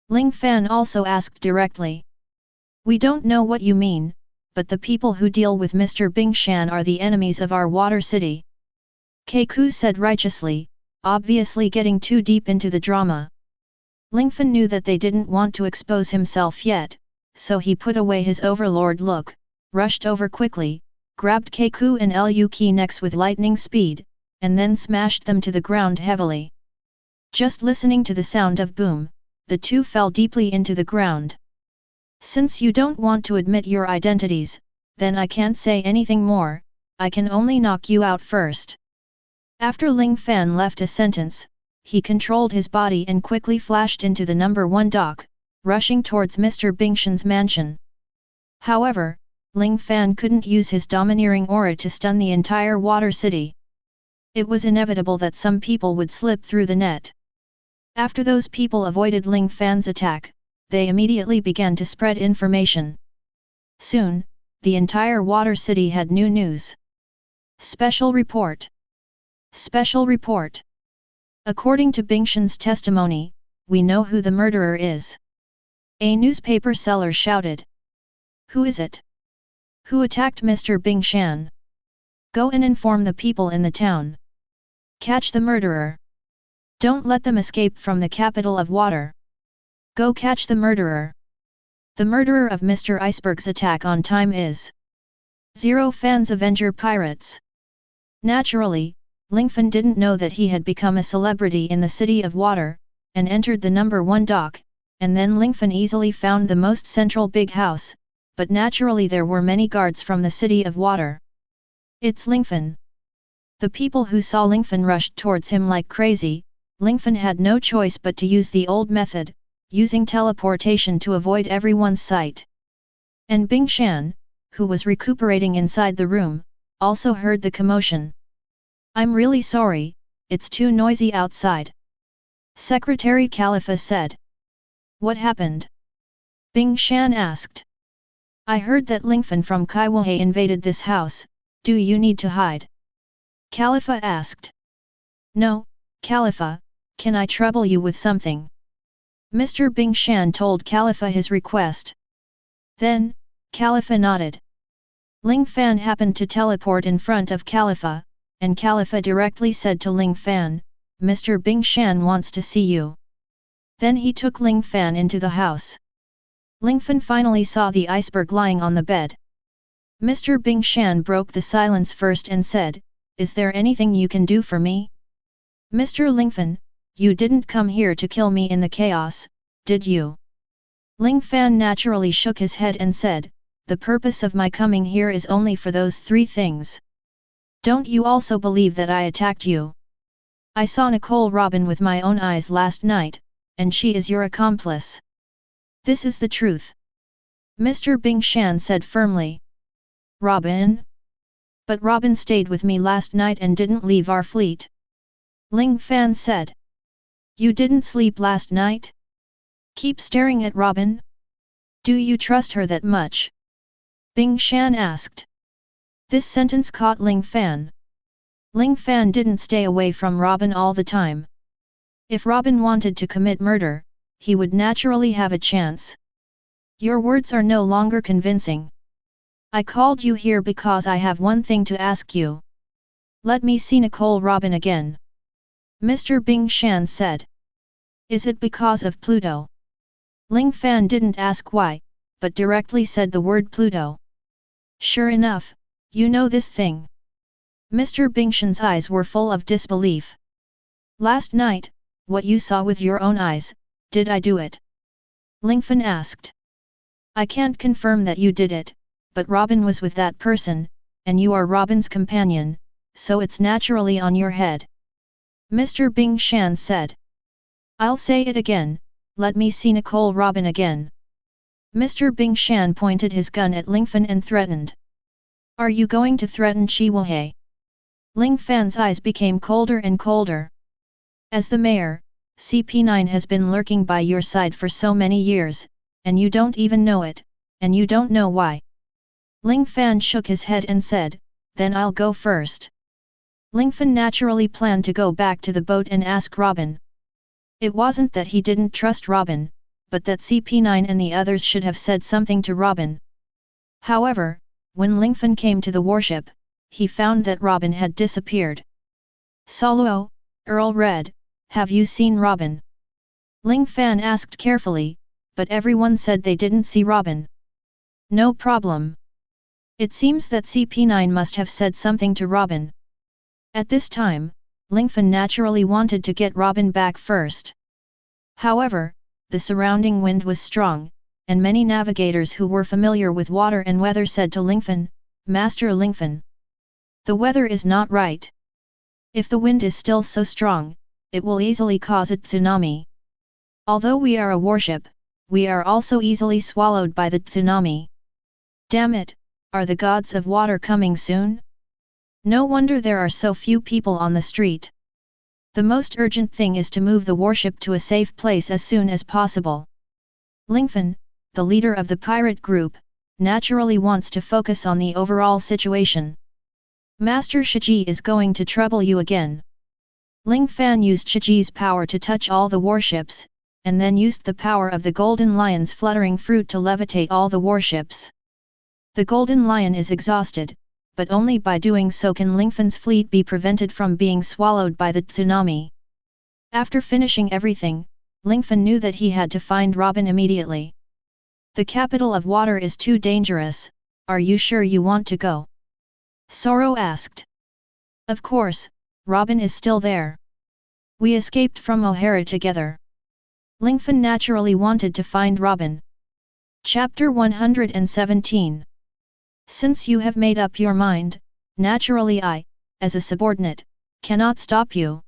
Ling Fan also asked directly. We don't know what you mean, but the people who deal with Mr. Bingshan are the enemies of our water city. Keiku said righteously, obviously getting too deep into the drama. Lingfan knew that they didn't want to expose himself yet, so he put away his overlord look, rushed over quickly, grabbed Keiku and Lu Chi necks with lightning speed, and then smashed them to the ground heavily. Just listening to the sound of boom, the 2 fell deeply into the ground. Since you don't want to admit your identities, then I can't say anything more, I can only knock you out first. After Ling Fan left a sentence, he controlled his body and quickly flashed into the number 1 dock, rushing towards Mr. Bingshan's mansion. However, Ling Fan couldn't use his domineering aura to stun the entire water city. It was inevitable that some people would slip through the net. After those people avoided Ling Fan's attack, they immediately began to spread information. Soon, the entire water city had new news. Special report. Special report. According to Bingshan's testimony, we know who the murderer is. A newspaper seller shouted. Who is it? Who attacked Mr. Bingshan? Go and inform the people in the town. Catch the murderer. Don't let them escape from the capital of water. Go catch the murderer. The murderer of Mr. Iceberg's attack on time is 0 Fans Avenger Pirates. Naturally, Lingfan didn't know that he had become a celebrity in the City of Water, and entered the number 1 dock, and then Lingfan easily found the most central big house, but naturally there were many guards from the City of Water. It's Lingfan. The people who saw Lingfan rushed towards him like crazy. Lingfan had no choice but to use the old method, using teleportation to avoid everyone's sight. And Bingshan, who was recuperating inside the room, also heard the commotion. I'm really sorry, it's too noisy outside. Secretary Khalifa said. What happened? Bingshan asked. I heard that Lingfan from Kaiwahe invaded this house, do you need to hide? Khalifa asked. No, Khalifa, can I trouble you with something? Mr. Bingshan told Khalifa his request. Then, Khalifa nodded. Ling Fan happened to teleport in front of Khalifa, and Khalifa directly said to Ling Fan, Mr. Bingshan wants to see you. Then he took Ling Fan into the house. Lingfan finally saw the iceberg lying on the bed. Mr. Bingshan broke the silence first and said, Is there anything you can do for me? Mr. Lingfan, you didn't come here to kill me in the chaos, did you? Ling Fan naturally shook his head and said, The purpose of my coming here is only for those 3 things. Don't you also believe that I attacked you? I saw Nicole Robin with my own eyes last night, and she is your accomplice. This is the truth. Mr. Bingshan said firmly. Robin? But Robin stayed with me last night and didn't leave our fleet. Ling Fan said. You didn't sleep last night? Keep staring at Robin? Do you trust her that much? Bingshan asked. This sentence caught Ling Fan. Ling Fan didn't stay away from Robin all the time. If Robin wanted to commit murder, he would naturally have a chance. Your words are no longer convincing. I called you here because I have one thing to ask you. Let me see Nicole Robin again. Mr. Bingshan said. Is it because of Pluto? Ling Fan didn't ask why, but directly said the word Pluto. Sure enough, you know this thing. Mr. Bingshan's eyes were full of disbelief. Last night, what you saw with your own eyes, did I do it? Lingfan asked. I can't confirm that you did it, but Robin was with that person, and you are Robin's companion, so it's naturally on your head. Mr. Bing Shan said. I'll say it again, let me see Nicole Robin again. Mr. Bing Shan pointed his gun at Lingfan and threatened. Are you going to threaten Chihuahua? Ling Fan's eyes became colder and colder. As the mayor, CP9 has been lurking by your side for so many years, and you don't even know it, and you don't know why. Ling Fan shook his head and said, then I'll go first. Lingfan naturally planned to go back to the boat and ask Robin. It wasn't that he didn't trust Robin, but that CP9 and the others should have said something to Robin. However, when Lingfan came to the warship, he found that Robin had disappeared. Saluo, Earl Red, have you seen Robin? Ling Fan asked carefully, but everyone said they didn't see Robin. No problem. It seems that CP9 must have said something to Robin. At this time, Lingfan naturally wanted to get Robin back first. However, the surrounding wind was strong, and many navigators who were familiar with water and weather said to Lingfan, Master Lingfan, the weather is not right. If the wind is still so strong, it will easily cause a tsunami. Although we are a warship, we are also easily swallowed by the tsunami. Damn it, are the gods of water coming soon? No wonder there are so few people on the street. The most urgent thing is to move the warship to a safe place as soon as possible. Lingfan, the leader of the pirate group, naturally wants to focus on the overall situation. Master Shiji is going to trouble you again. Ling Fan used Shiji's power to touch all the warships, and then used the power of the Golden Lion's fluttering fruit to levitate all the warships. The Golden Lion is exhausted, but only by doing so can Lingfan's fleet be prevented from being swallowed by the tsunami. After finishing everything, Lingfan knew that he had to find Robin immediately. The capital of water is too dangerous, are you sure you want to go? Zoro asked. Of course, Robin is still there. We escaped from O'Hara together. Lingfan naturally wanted to find Robin. Chapter 117. Since you have made up your mind, naturally I, as a subordinate, cannot stop you.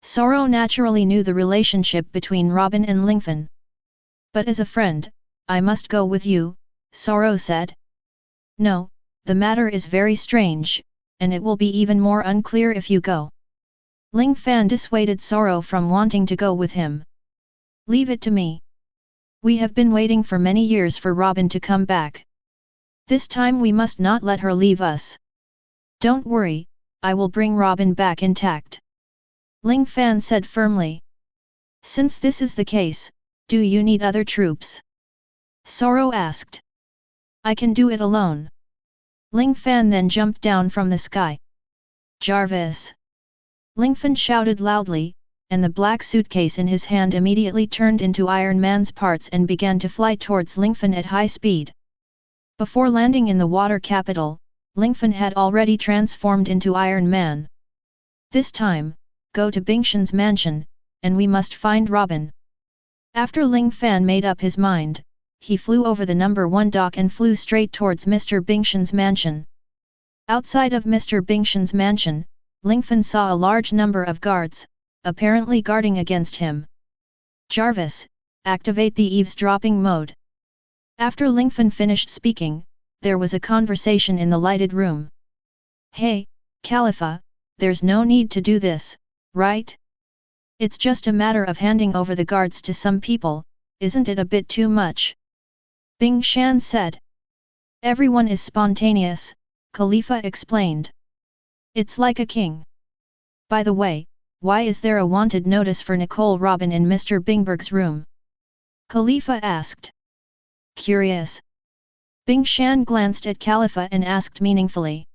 Zoro naturally knew the relationship between Robin and Lingfan. But as a friend, I must go with you, Zoro said. No, the matter is very strange, and it will be even more unclear if you go. Ling Fan dissuaded Zoro from wanting to go with him. Leave it to me. We have been waiting for many years for Robin to come back. This time we must not let her leave us. Don't worry, I will bring Robin back intact. Ling Fan said firmly. Since this is the case, do you need other troops? Zoro asked. I can do it alone. Ling Fan then jumped down from the sky. Jarvis! Lingfan shouted loudly, and the black suitcase in his hand immediately turned into Iron Man's parts and began to fly towards Lingfan at high speed. Before landing in the water capital, Lingfan had already transformed into Iron Man. This time, go to Bingshan's mansion, and we must find Robin. After Ling Fan made up his mind, he flew over the number 1 dock and flew straight towards Mr. Bingshan's mansion. Outside of Mr. Bingshan's mansion, Lingfan saw a large number of guards, apparently guarding against him. Jarvis, activate the eavesdropping mode. After Lingfan finished speaking, there was a conversation in the lighted room. Hey, Khalifa, there's no need to do this, right? It's just a matter of handing over the guards to some people, isn't it a bit too much? Bing Shan said. Everyone is spontaneous, Khalifa explained. It's like a king. By the way, why is there a wanted notice for Nicole Robin in Mr. Bingberg's room? Khalifa asked. Curious. Bing Shan glanced at Khalifa and asked meaningfully.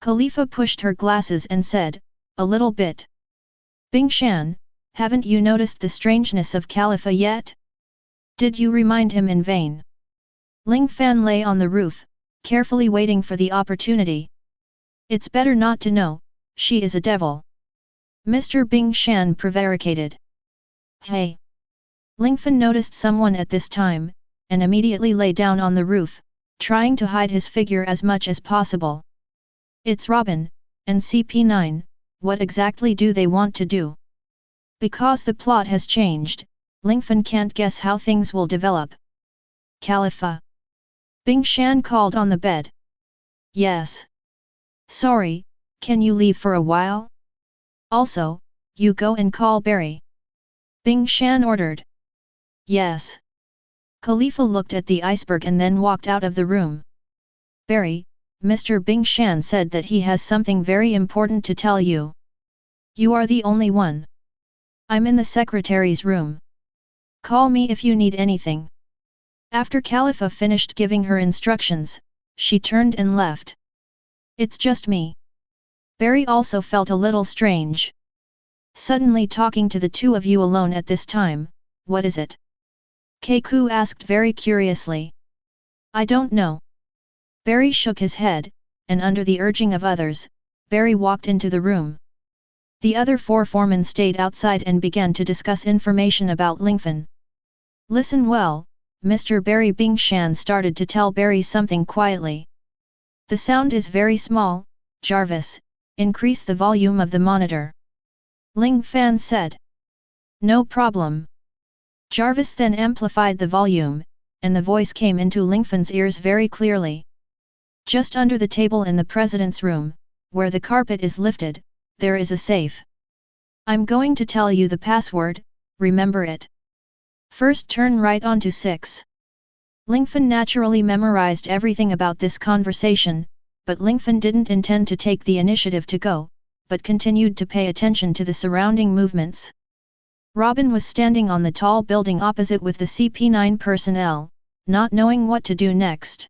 Khalifa pushed her glasses and said, a little bit. Bing Shan, haven't you noticed the strangeness of Khalifa yet? Did you remind him in vain? Ling Fan lay on the roof, carefully waiting for the opportunity. It's better not to know, she is a devil. Mr. Bing Shan prevaricated. Hey! Lingfan noticed someone at this time, and immediately lay down on the roof, trying to hide his figure as much as possible. It's Robin, and CP9, what exactly do they want to do? Because the plot has changed, Lingfan can't guess how things will develop. Khalifa. Bing Shan called on the bed. Yes. Sorry, can you leave for a while? Also, you go and call Barry. Bing Shan ordered. Yes. Khalifa looked at the iceberg and then walked out of the room. Barry, Mr. Bing Shan said that he has something very important to tell you. You are the only one. I'm in the secretary's room. Call me if you need anything. After Khalifa finished giving her instructions, she turned and left. It's just me. Barry also felt a little strange. Suddenly talking to the two of you alone at this time, what is it? Keiku asked very curiously. I don't know. Barry shook his head, and under the urging of others, Barry walked into the room. The other four foremen stayed outside and began to discuss information about Lingfan. Listen well, Mr. Barry Bing Shan started to tell Barry something quietly. The sound is very small, Jarvis, increase the volume of the monitor. Ling Fan said. No problem. Jarvis then amplified the volume, and the voice came into Lingfan's ears very clearly. Just under the table in the president's room, where the carpet is lifted, there is a safe. I'm going to tell you the password, remember it. First turn right onto 6. Lingfan naturally memorized everything about this conversation, but Lingfan didn't intend to take the initiative to go, but continued to pay attention to the surrounding movements. Robin was standing on the tall building opposite with the CP9 personnel, not knowing what to do next.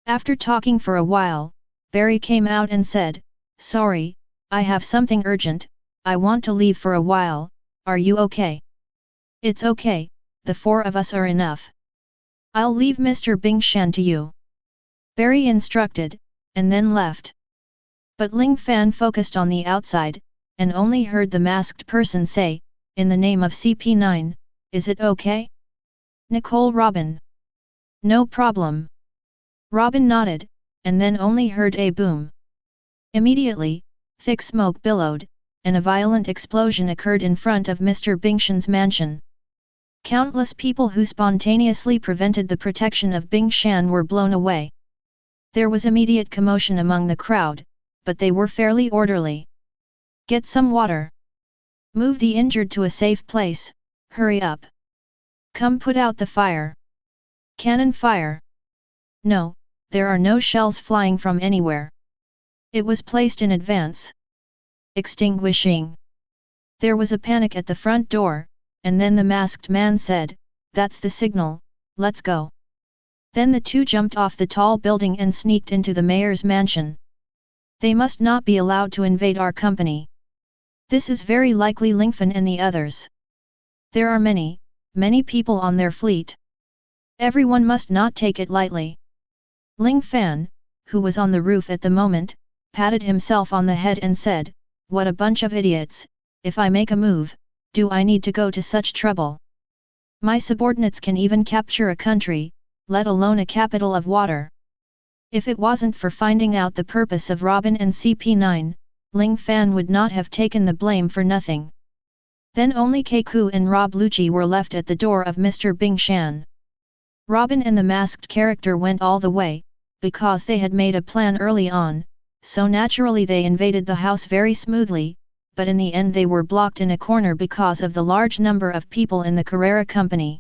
After talking for a while, Barry came out and said, Sorry, I have something urgent, I want to leave for a while, are you okay? It's okay, the four of us are enough. I'll leave Mr. Bing Shan to you. Barry instructed, and then left. But Ling Fan focused on the outside, and only heard the masked person say, in the name of CP9, is it okay? Nicole Robin. No problem. Robin nodded, and then only heard a boom. Immediately, thick smoke billowed, and a violent explosion occurred in front of Mr. Bing Shan's mansion. Countless people who spontaneously prevented the protection of Bing Shan were blown away. There was immediate commotion among the crowd, but they were fairly orderly. Get some water. Move the injured to a safe place, hurry up. Come put out the fire. Cannon fire. No, there are no shells flying from anywhere. It was placed in advance. Extinguishing. There was a panic at the front door, and then the masked man said, That's the signal, let's go. Then the two jumped off the tall building and sneaked into the mayor's mansion. They must not be allowed to invade our company. This is very likely Lingfan and the others. There are many people on their fleet. Everyone must not take it lightly. Ling Fan, who was on the roof at the moment, patted himself on the head and said, What a bunch of idiots, if I make a move, do I need to go to such trouble? My subordinates can even capture a country, let alone a capital of water. If it wasn't for finding out the purpose of Robin and CP9, Ling Fan would not have taken the blame for nothing. Then only Keiku and Rob Lucci were left at the door of Mr. Bing Shan. Robin and the masked character went all the way, because they had made a plan early on, so naturally they invaded the house very smoothly, but in the end they were blocked in a corner because of the large number of people in the Carrera company.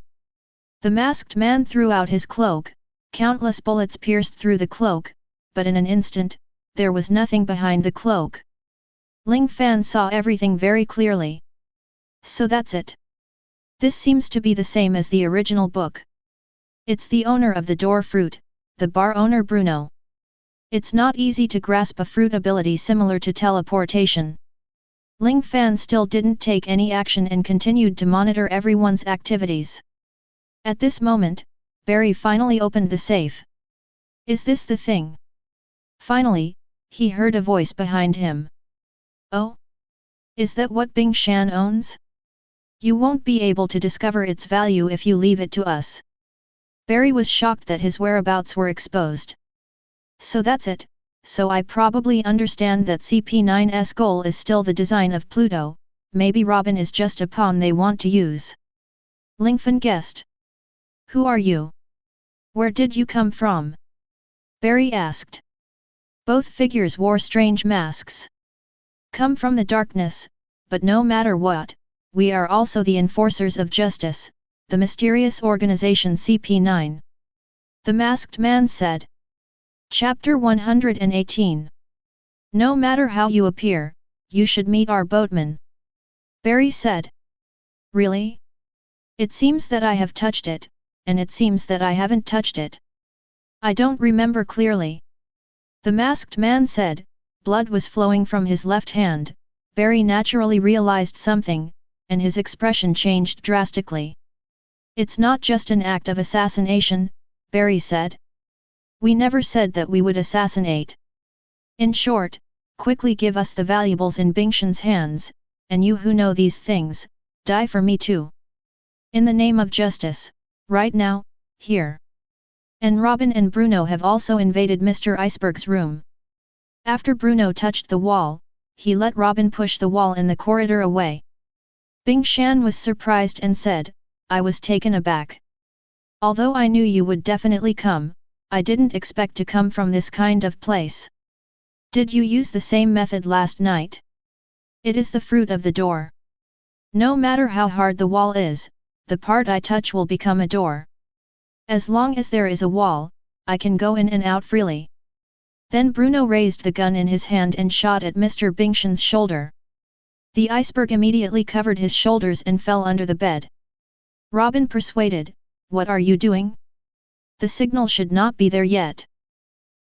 The masked man threw out his cloak, countless bullets pierced through the cloak, but in an instant, there was nothing behind the cloak. Ling Fan saw everything very clearly. So that's it. This seems to be the same as the original book. It's the owner of the door fruit, the bar owner Bruno. It's not easy to grasp a fruit ability similar to teleportation. Ling Fan still didn't take any action and continued to monitor everyone's activities. At this moment, Barry finally opened the safe. Is this the thing? Finally, he heard a voice behind him. Oh? Is that what Bing Shan owns? You won't be able to discover its value if you leave it to us. Barry was shocked that his whereabouts were exposed. So that's it, so I probably understand that CP9's goal is still the design of Pluto, maybe Robin is just a pawn they want to use. Lingfan guessed. Who are you? Where did you come from? Barry asked. Both figures wore strange masks. Come from the darkness, but no matter what, we are also the enforcers of justice, the mysterious organization CP9. The masked man said. Chapter 118. No matter how you appear, you should meet our boatman. Barry said. Really? It seems that I have touched it, and it seems that I haven't touched it. I don't remember clearly. The masked man said. Blood was flowing from his left hand. Barry naturally realized something, and his expression changed drastically. It's not just an act of assassination, Barry said. We never said that we would assassinate. In short, quickly give us the valuables in Bingshan's hands, and you who know these things, die for me too. In the name of justice, right now, here. And Robin and Bruno have also invaded Mr. Iceberg's room. After Bruno touched the wall, he let Robin push the wall in the corridor away. Bingshan was surprised and said, I was taken aback. Although I knew you would definitely come, I didn't expect to come from this kind of place. Did you use the same method last night? It is the fruit of the door. No matter how hard the wall is, the part I touch will become a door. As long as there is a wall, I can go in and out freely. Then Bruno raised the gun in his hand and shot at Mr. Bingshan's shoulder. The iceberg immediately covered his shoulders and fell under the bed. Robin persuaded, what are you doing? The signal should not be there yet.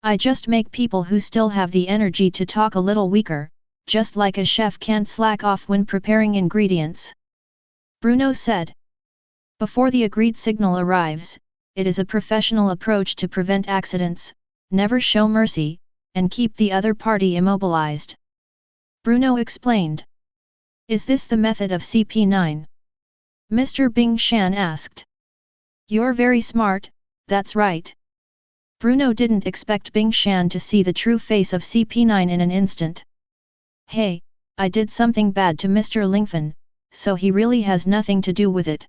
I just make people who still have the energy to talk a little weaker, just like a chef can't slack off when preparing ingredients. Bruno said. Before the agreed signal arrives, it is a professional approach to prevent accidents, never show mercy, and keep the other party immobilized. Bruno explained. Is this the method of CP9? Mr. Bingshan asked. You're very smart, that's right. Bruno didn't expect Bingshan to see the true face of CP9 in an instant. Hey, I did something bad to Mr. Lingfan, so he really has nothing to do with it.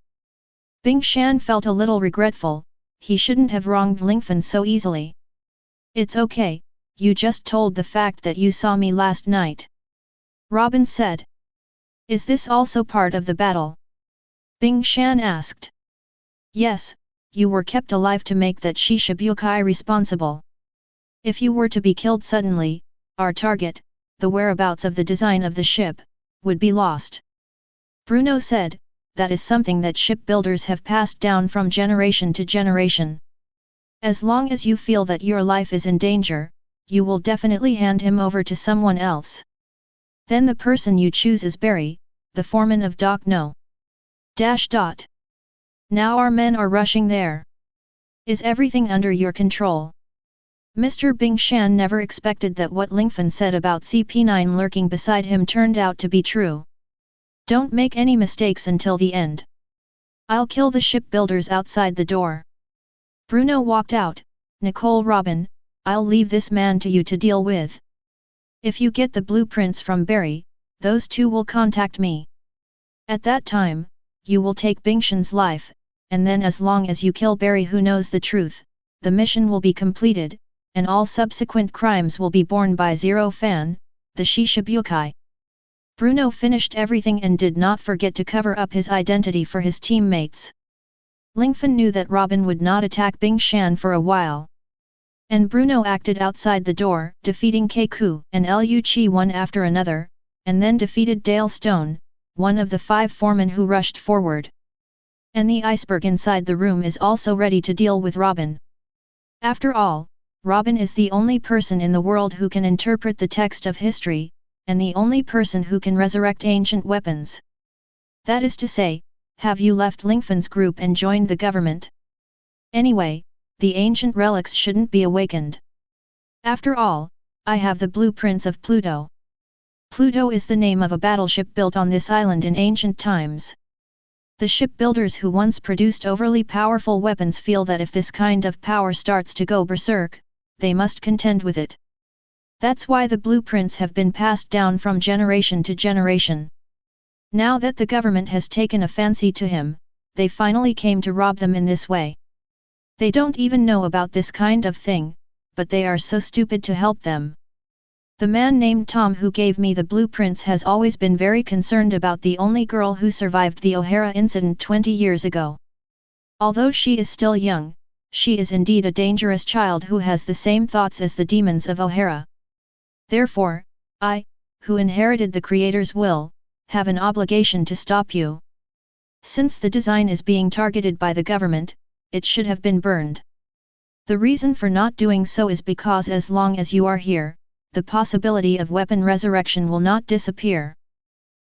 Bingshan felt a little regretful, he shouldn't have wronged Lingfan so easily. It's okay, you just told the fact that you saw me last night. Robin said. Is this also part of the battle? Bingshan asked. Yes, you were kept alive to make that Shishibukai responsible. If you were to be killed suddenly, our target, the whereabouts of the design of the ship, would be lost. Bruno said, that is something that shipbuilders have passed down from generation to generation. As long as you feel that your life is in danger, you will definitely hand him over to someone else. Then the person you choose is Barry, the foreman of Dock No. Now our men are rushing there. Is everything under your control? Mr. Bingshan never expected that what Lingfan said about CP9 lurking beside him turned out to be true. Don't make any mistakes until the end. I'll kill the shipbuilders outside the door. Bruno walked out. Nicole Robin, I'll leave this man to you to deal with. If you get the blueprints from Barry, those two will contact me. At that time, you will take Bingshan's life, and then as long as you kill Barry who knows the truth, the mission will be completed, and all subsequent crimes will be borne by Zero Fan, the Shishibukai. Bruno finished everything and did not forget to cover up his identity for his teammates. Lingfan knew that Robin would not attack Bingshan for a while. And Bruno acted outside the door, defeating Keiku and Lu Chi one after another, and then defeated Dale Stone, one of the 5 foremen who rushed forward. And the iceberg inside the room is also ready to deal with Robin. After all, Robin is the only person in the world who can interpret the text of history, and the only person who can resurrect ancient weapons. That is to say, have you left Lingfan's group and joined the government? Anyway, the ancient relics shouldn't be awakened. After all, I have the blueprints of Pluto. Pluto is the name of a battleship built on this island in ancient times. The shipbuilders who once produced overly powerful weapons feel that if this kind of power starts to go berserk, they must contend with it. That's why the blueprints have been passed down from generation to generation. Now that the government has taken a fancy to him, they finally came to rob them in this way. They don't even know about this kind of thing, but they are so stupid to help them. The man named Tom who gave me the blueprints has always been very concerned about the only girl who survived the O'Hara incident 20 years ago. Although she is still young, she is indeed a dangerous child who has the same thoughts as the demons of O'Hara. Therefore, I, who inherited the Creator's will, have an obligation to stop you. Since the design is being targeted by the government, it should have been burned. The reason for not doing so is because as long as you are here, the possibility of weapon resurrection will not disappear.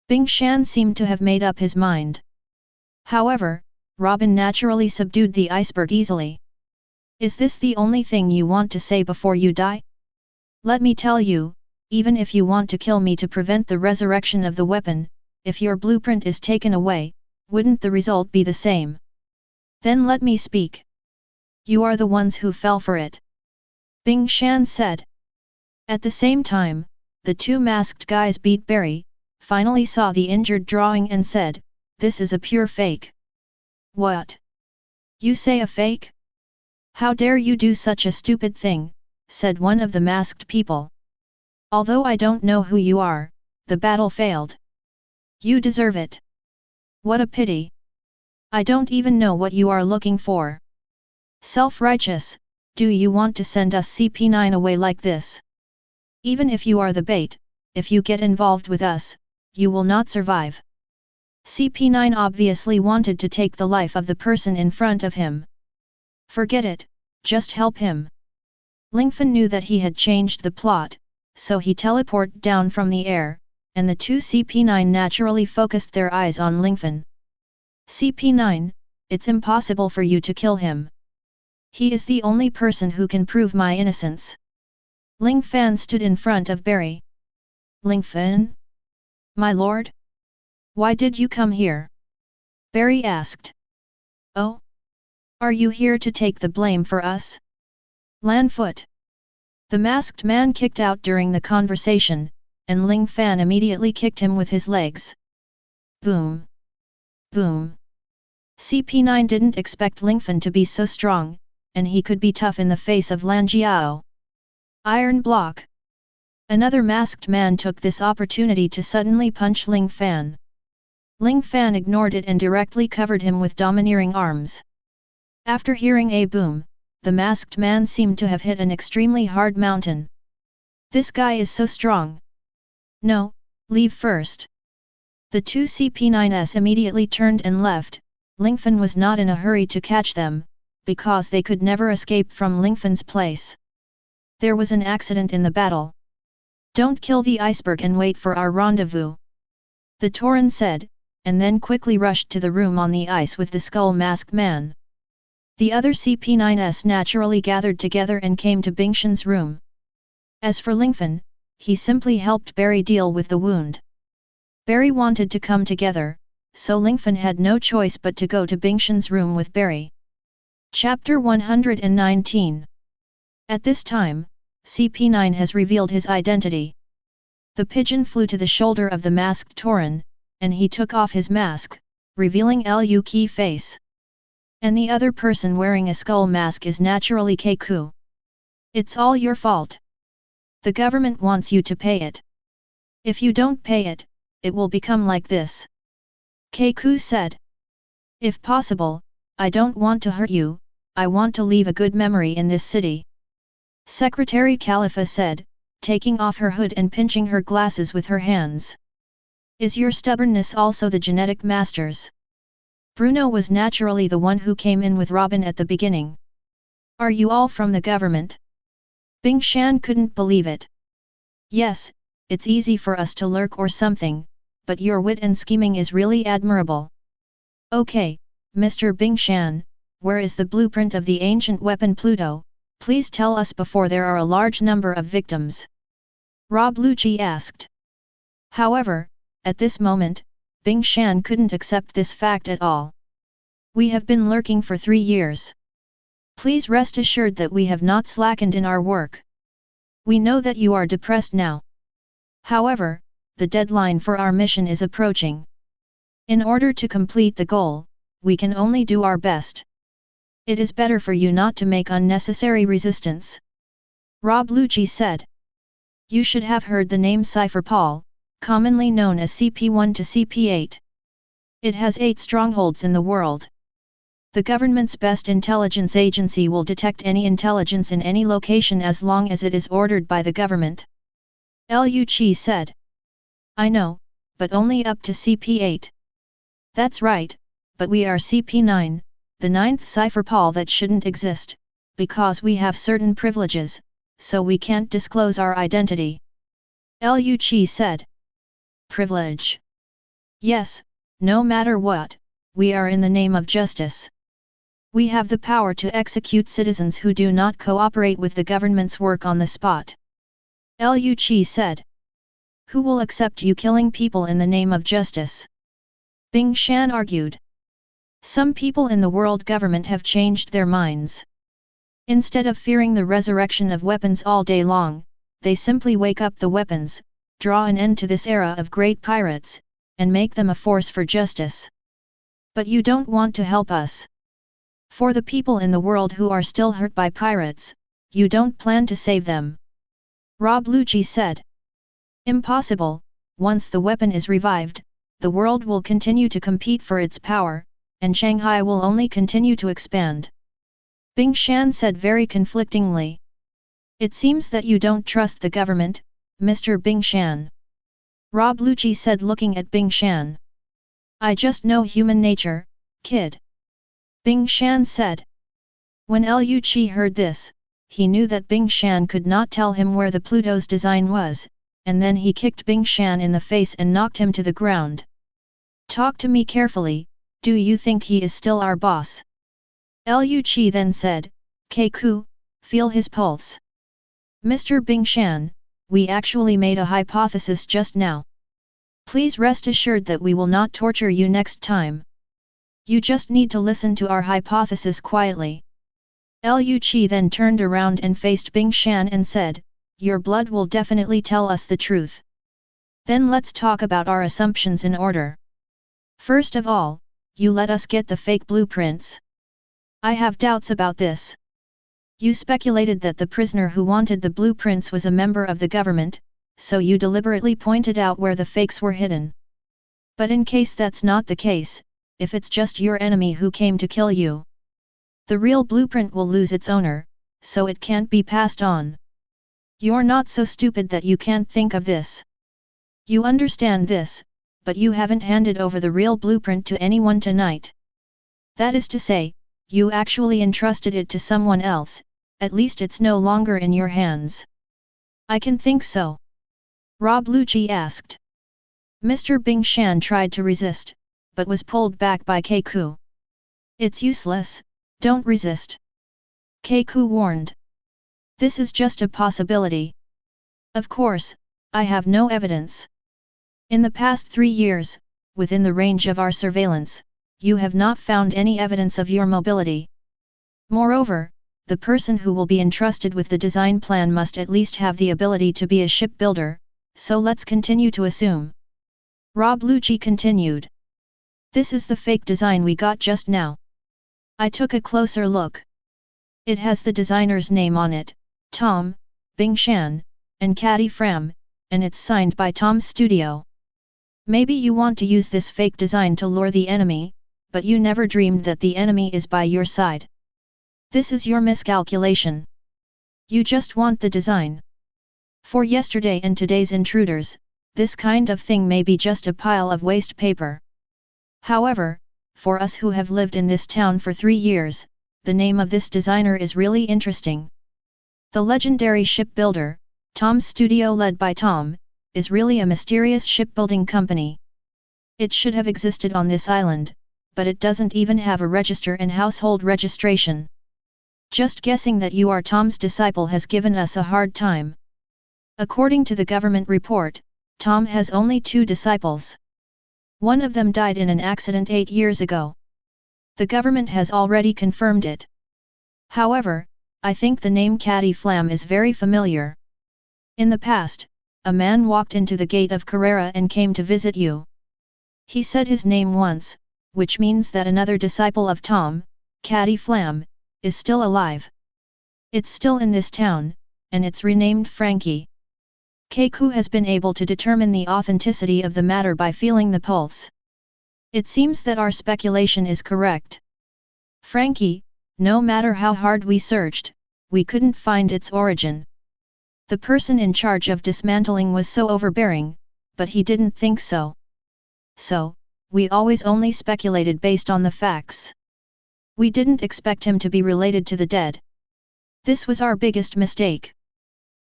Bing Shan seemed to have made up his mind. However, Robin naturally subdued the iceberg easily. Is this the only thing you want to say before you die? Let me tell you, even if you want to kill me to prevent the resurrection of the weapon, if your blueprint is taken away, wouldn't the result be the same? Then let me speak. You are the ones who fell for it. Bing Shan said. At the same time, the two masked guys beat Barry, finally saw the injured drawing and said, "This is a pure fake." What? You say a fake? How dare you do such a stupid thing, said one of the masked people. Although I don't know who you are, the battle failed. You deserve it. What a pity. I don't even know what you are looking for. Self-righteous, do you want to send us CP9 away like this? Even if you are the bait, if you get involved with us, you will not survive. CP9 obviously wanted to take the life of the person in front of him. Forget it, just help him. Lingfan knew that he had changed the plot, so he teleported down from the air, and the two CP9 naturally focused their eyes on Lingfan. CP9, it's impossible for you to kill him. He is the only person who can prove my innocence. Ling Fan stood in front of Barry. Lingfan? My lord? Why did you come here? Barry asked. Oh? Are you here to take the blame for us? Landfoot. The masked man kicked out during the conversation, and Ling Fan immediately kicked him with his legs. Boom. Boom. CP9 didn't expect Lingfan to be so strong, and he could be tough in the face of Lan Jiao. Iron block. Another masked man took this opportunity to suddenly punch Ling Fan. Ling Fan ignored it and directly covered him with domineering arms. After hearing a boom, the masked man seemed to have hit an extremely hard mountain. This guy is so strong. No, leave first. The two CP9s immediately turned and left. Lingfan was not in a hurry to catch them, because they could never escape from Lingfan's place. There was an accident in the battle. Don't kill the iceberg and wait for our rendezvous. The Tauren said, and then quickly rushed to the room on the ice with the skull masked man. The other CP9s naturally gathered together and came to Bingshan's room. As for Lingfan, he simply helped Barry deal with the wound. Barry wanted to come together, so Lingfan had no choice but to go to Bingshan's room with Barry. Chapter 119. At this time, CP9 has revealed his identity. The pigeon flew to the shoulder of the masked Tauren, and he took off his mask, revealing Luki face. And the other person wearing a skull mask is naturally Keiku. It's all your fault. The government wants you to pay it. If you don't pay it, it will become like this. Keiku said. If possible, I don't want to hurt you, I want to leave a good memory in this city. Secretary Khalifa said, taking off her hood and pinching her glasses with her hands. Is your stubbornness also the genetic master's? Bruno was naturally the one who came in with Robin at the beginning. Are you all from the government? Bing Shan couldn't believe it. Yes, it's easy for us to lurk or something, but your wit and scheming is really admirable. Okay, Mr. Bing Shan, where is the blueprint of the ancient weapon Pluto? Please tell us before there are a large number of victims. Rob Lucci asked. However, at this moment, Bing Shan couldn't accept this fact at all. We have been lurking for 3 years. Please rest assured that we have not slackened in our work. We know that you are depressed now. However, the deadline for our mission is approaching. In order to complete the goal, we can only do our best. It is better for you not to make unnecessary resistance. Rob Lucci said. You should have heard the name Cypher Paul, commonly known as CP1 to CP8. It has 8 strongholds in the world. The government's best intelligence agency will detect any intelligence in any location as long as it is ordered by the government. Lu Chi said. I know, but only up to CP8. That's right, but we are CP9, the 9th Cypher Paul that shouldn't exist, because we have certain privileges, so we can't disclose our identity. Lu Chi said. Privilege. Yes, no matter what, we are in the name of justice. We have the power to execute citizens who do not cooperate with the government's work on the spot. Lu Chi said. Who will accept you killing people in the name of justice? Bing Shan argued. Some people in the world government have changed their minds. Instead of fearing the resurrection of weapons all day long, they simply wake up the weapons, draw an end to this era of great pirates, and make them a force for justice. But you don't want to help us. For the people in the world who are still hurt by pirates, you don't plan to save them. Rob Lucci said. Impossible, once the weapon is revived, the world will continue to compete for its power, and Shanghai will only continue to expand. Bing Shan said very conflictingly. It seems that you don't trust the government, Mr. Bing Shan. Rob Lucci said looking at Bing Shan. I just know human nature, kid. Bing Shan said. When Lu Chi heard this, he knew that Bing Shan could not tell him where the Pluto's design was, and then he kicked Bing Shan in the face and knocked him to the ground. Talk to me carefully, do you think he is still our boss? Lu Chi then said, Keiku, feel his pulse. Mr. Bing Shan, we actually made a hypothesis just now. Please rest assured that we will not torture you next time. You just need to listen to our hypothesis quietly. Lu Chi then turned around and faced Bing Shan and said, your blood will definitely tell us the truth. Then let's talk about our assumptions in order. First of all, you let us get the fake blueprints. I have doubts about this. You speculated that the prisoner who wanted the blueprints was a member of the government, so you deliberately pointed out where the fakes were hidden. But in case that's not the case, if it's just your enemy who came to kill you, the real blueprint will lose its owner, so it can't be passed on. You're not so stupid that you can't think of this. You understand this, but you haven't handed over the real blueprint to anyone tonight. That is to say, you actually entrusted it to someone else, at least it's no longer in your hands. I can think so. Rob Lucci asked. Mr. Bing Shan tried to resist, but was pulled back by Keiku. It's useless, don't resist. Keiku warned. This is just a possibility. Of course, I have no evidence. In the past 3 years, within the range of our surveillance, you have not found any evidence of your mobility. Moreover, the person who will be entrusted with the design plan must at least have the ability to be a shipbuilder, so let's continue to assume. Rob Lucci continued. This is the fake design we got just now. I took a closer look. It has the designer's name on it, Tom, Bing Shan, and Catty Fram, and it's signed by Tom's studio. Maybe you want to use this fake design to lure the enemy, but you never dreamed that the enemy is by your side. This is your miscalculation. You just want the design. For yesterday and today's intruders, this kind of thing may be just a pile of waste paper. However, for us who have lived in this town for 3 years, the name of this designer is really interesting. The legendary shipbuilder, Tom's studio led by Tom, is really a mysterious shipbuilding company. It should have existed on this island, but it doesn't even have a register and household registration. Just guessing that you are Tom's disciple has given us a hard time. According to the government report, Tom has only 2 disciples. One of them died in an accident 8 years ago. The government has already confirmed it. However, I think the name Caddy Flam is very familiar. In the past, a man walked into the gate of Carrera and came to visit you. He said his name once, which means that another disciple of Tom, Caddy Flam, is still alive. It's still in this town, and it's renamed Frankie. Keiku has been able to determine the authenticity of the matter by feeling the pulse. It seems that our speculation is correct. Frankie, no matter how hard we searched, we couldn't find its origin. The person in charge of dismantling was so overbearing, but he didn't think so. So, we always only speculated based on the facts. We didn't expect him to be related to the dead. This was our biggest mistake.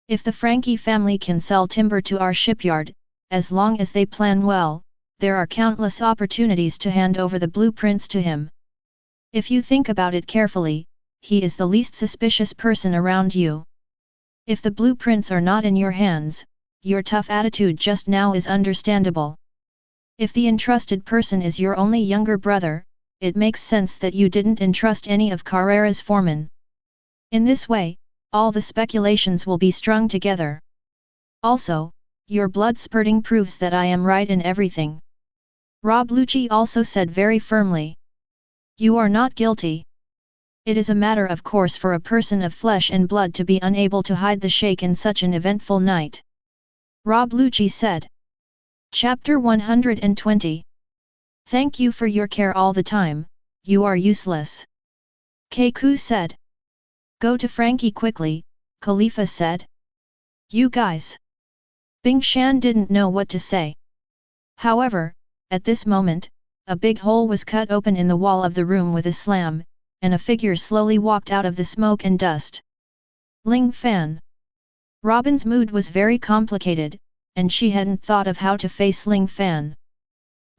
If the Frankie family can sell timber to our shipyard, as long as they plan well, there are countless opportunities to hand over the blueprints to him. If you think about it carefully, he is the least suspicious person around you. If the blueprints are not in your hands, your tough attitude just now is understandable. If the entrusted person is your only younger brother, it makes sense that you didn't entrust any of Carrera's foremen. In this way, all the speculations will be strung together. Also, your blood spurting proves that I am right in everything. Rob Lucci also said very firmly. You are not guilty. It is a matter of course for a person of flesh and blood to be unable to hide the shake in such an eventful night. Rob Lucci said. Chapter 120. Thank you for your care all the time, you are useless. Keiku said. Go to Frankie quickly, Khalifa said. You guys. Bing Shan didn't know what to say. However, at this moment, a big hole was cut open in the wall of the room with a slam, and a figure slowly walked out of the smoke and dust. Ling Fan. Robin's mood was very complicated, and she hadn't thought of how to face Ling Fan.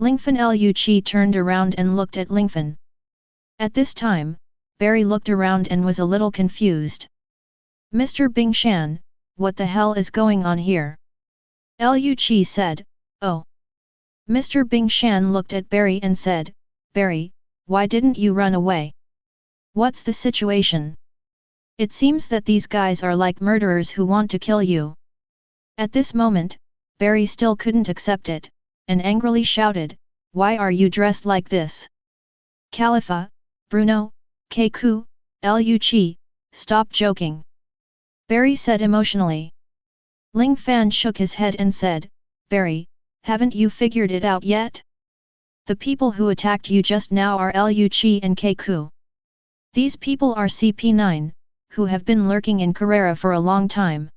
Lingfan Lu turned around and looked at Lingfan. At this time, Barry looked around and was a little confused. Mr. Bing Shan, what the hell is going on here? Lu said, oh. Mr. Bing Shan looked at Barry and said, Barry, why didn't you run away? What's the situation? It seems that these guys are like murderers who want to kill you. At this moment, Barry still couldn't accept it, and angrily shouted, why are you dressed like this? Khalifa, Bruno, Keiku, Lu, stop joking. Barry said emotionally. Ling Fan shook his head and said, Barry, haven't you figured it out yet? The people who attacked you just now are Lu and Keiku. These people are CP9, who have been lurking in Carrera for a long time.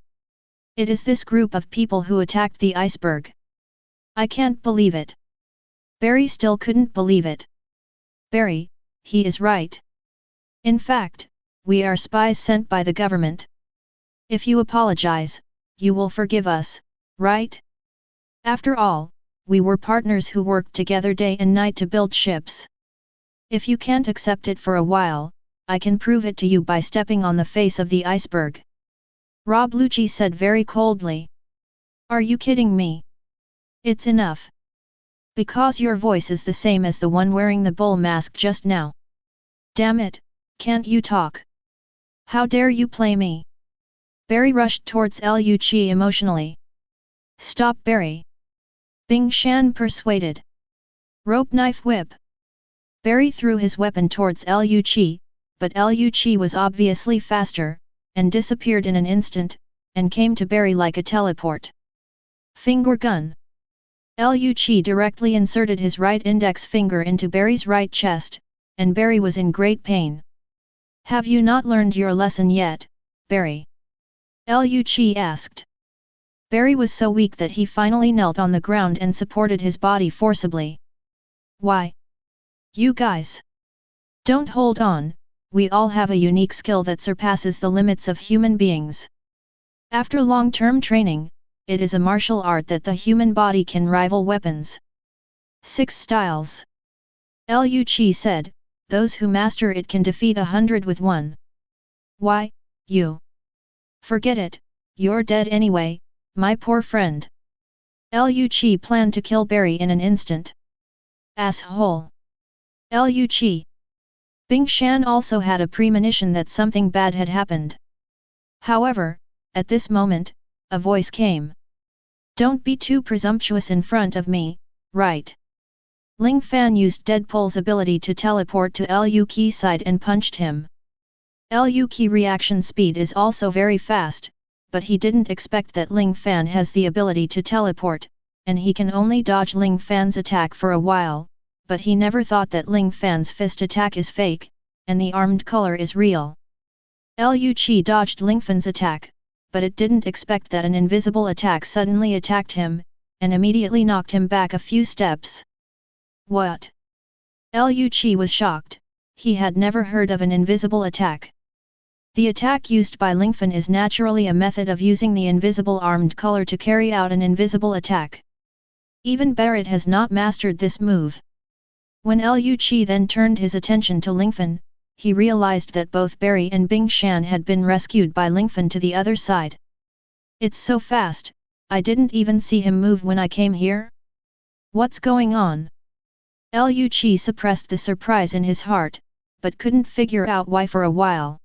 It is this group of people who attacked the iceberg. I can't believe it. Barry still couldn't believe it. Barry, he is right. In fact, we are spies sent by the government. If you apologize, you will forgive us, right? After all, we were partners who worked together day and night to build ships. If you can't accept it for a while, I can prove it to you by stepping on the face of the iceberg. Rob Lucci said very coldly. Are you kidding me? It's enough. Because your voice is the same as the one wearing the bull mask just now. Damn it, can't you talk? How dare you play me? Barry rushed towards Lu emotionally. Stop Barry. Bing Shan persuaded. Rope knife whip. Barry threw his weapon towards Lu, but Lu was obviously faster, and disappeared in an instant, and came to Barry like a teleport. Finger gun. Lu directly inserted his right index finger into Barry's right chest, and Barry was in great pain. Have you not learned your lesson yet, Barry? Lu asked. Barry was so weak that he finally knelt on the ground and supported his body forcibly. Why? You guys! Don't hold on, we all have a unique skill that surpasses the limits of human beings. After long-term training, it is a martial art that the human body can rival weapons. 6 styles. Lu said, those who master it can defeat 100 with one. Why, you? Forget it, you're dead anyway, my poor friend. Lu planned to kill Barry in an instant. Asshole. Lu Chi. Bing Shan also had a premonition that something bad had happened. However, at this moment, a voice came. Don't be too presumptuous in front of me, right? Ling Fan used Deadpool's ability to teleport to Liu Qi's side and punched him. Liu Qi reaction speed is also very fast, but he didn't expect that Ling Fan has the ability to teleport, and he can only dodge Ling Fan's attack for a while, but he never thought that Ling Fan's fist attack is fake, and the armed color is real. Liu Qi dodged Lingfan's attack, but it didn't expect that an invisible attack suddenly attacked him, and immediately knocked him back a few steps. What? Liu Qi was shocked, he had never heard of an invisible attack. The attack used by Lingfan is naturally a method of using the invisible armed color to carry out an invisible attack. Even Barrett has not mastered this move. When Liu Qi then turned his attention to Lingfan, he realized that both Barry and Bing Shan had been rescued by Lingfan to the other side. It's so fast, I didn't even see him move when I came here? What's going on? Liu Qi suppressed the surprise in his heart, but couldn't figure out why for a while.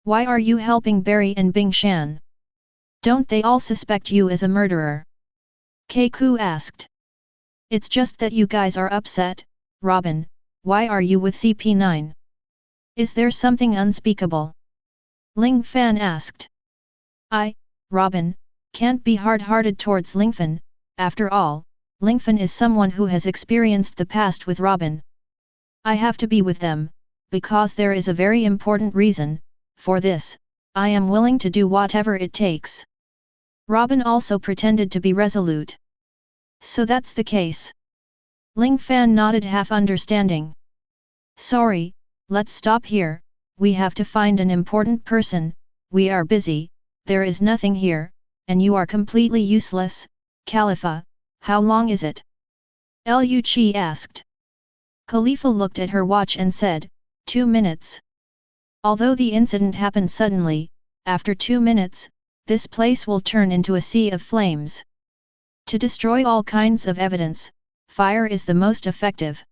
Why are you helping Barry and Bing Shan? Don't they all suspect you as a murderer? Keiku asked. It's just that you guys are upset, Robin, why are you with CP9? Is there something unspeakable? Ling Fan asked. Robin, can't be hard-hearted towards Lingfan, after all, Lingfan is someone who has experienced the past with Robin. I have to be with them, because there is a very important reason, for this, I am willing to do whatever it takes. Robin also pretended to be resolute. So that's the case. Ling Fan nodded half understanding. Sorry, let's stop here, we have to find an important person, we are busy, there is nothing here, and you are completely useless, Khalifa, how long is it? Liu Qi asked. Khalifa looked at her watch and said, 2 minutes. Although the incident happened suddenly, after 2 minutes, this place will turn into a sea of flames. To destroy all kinds of evidence, fire is the most effective.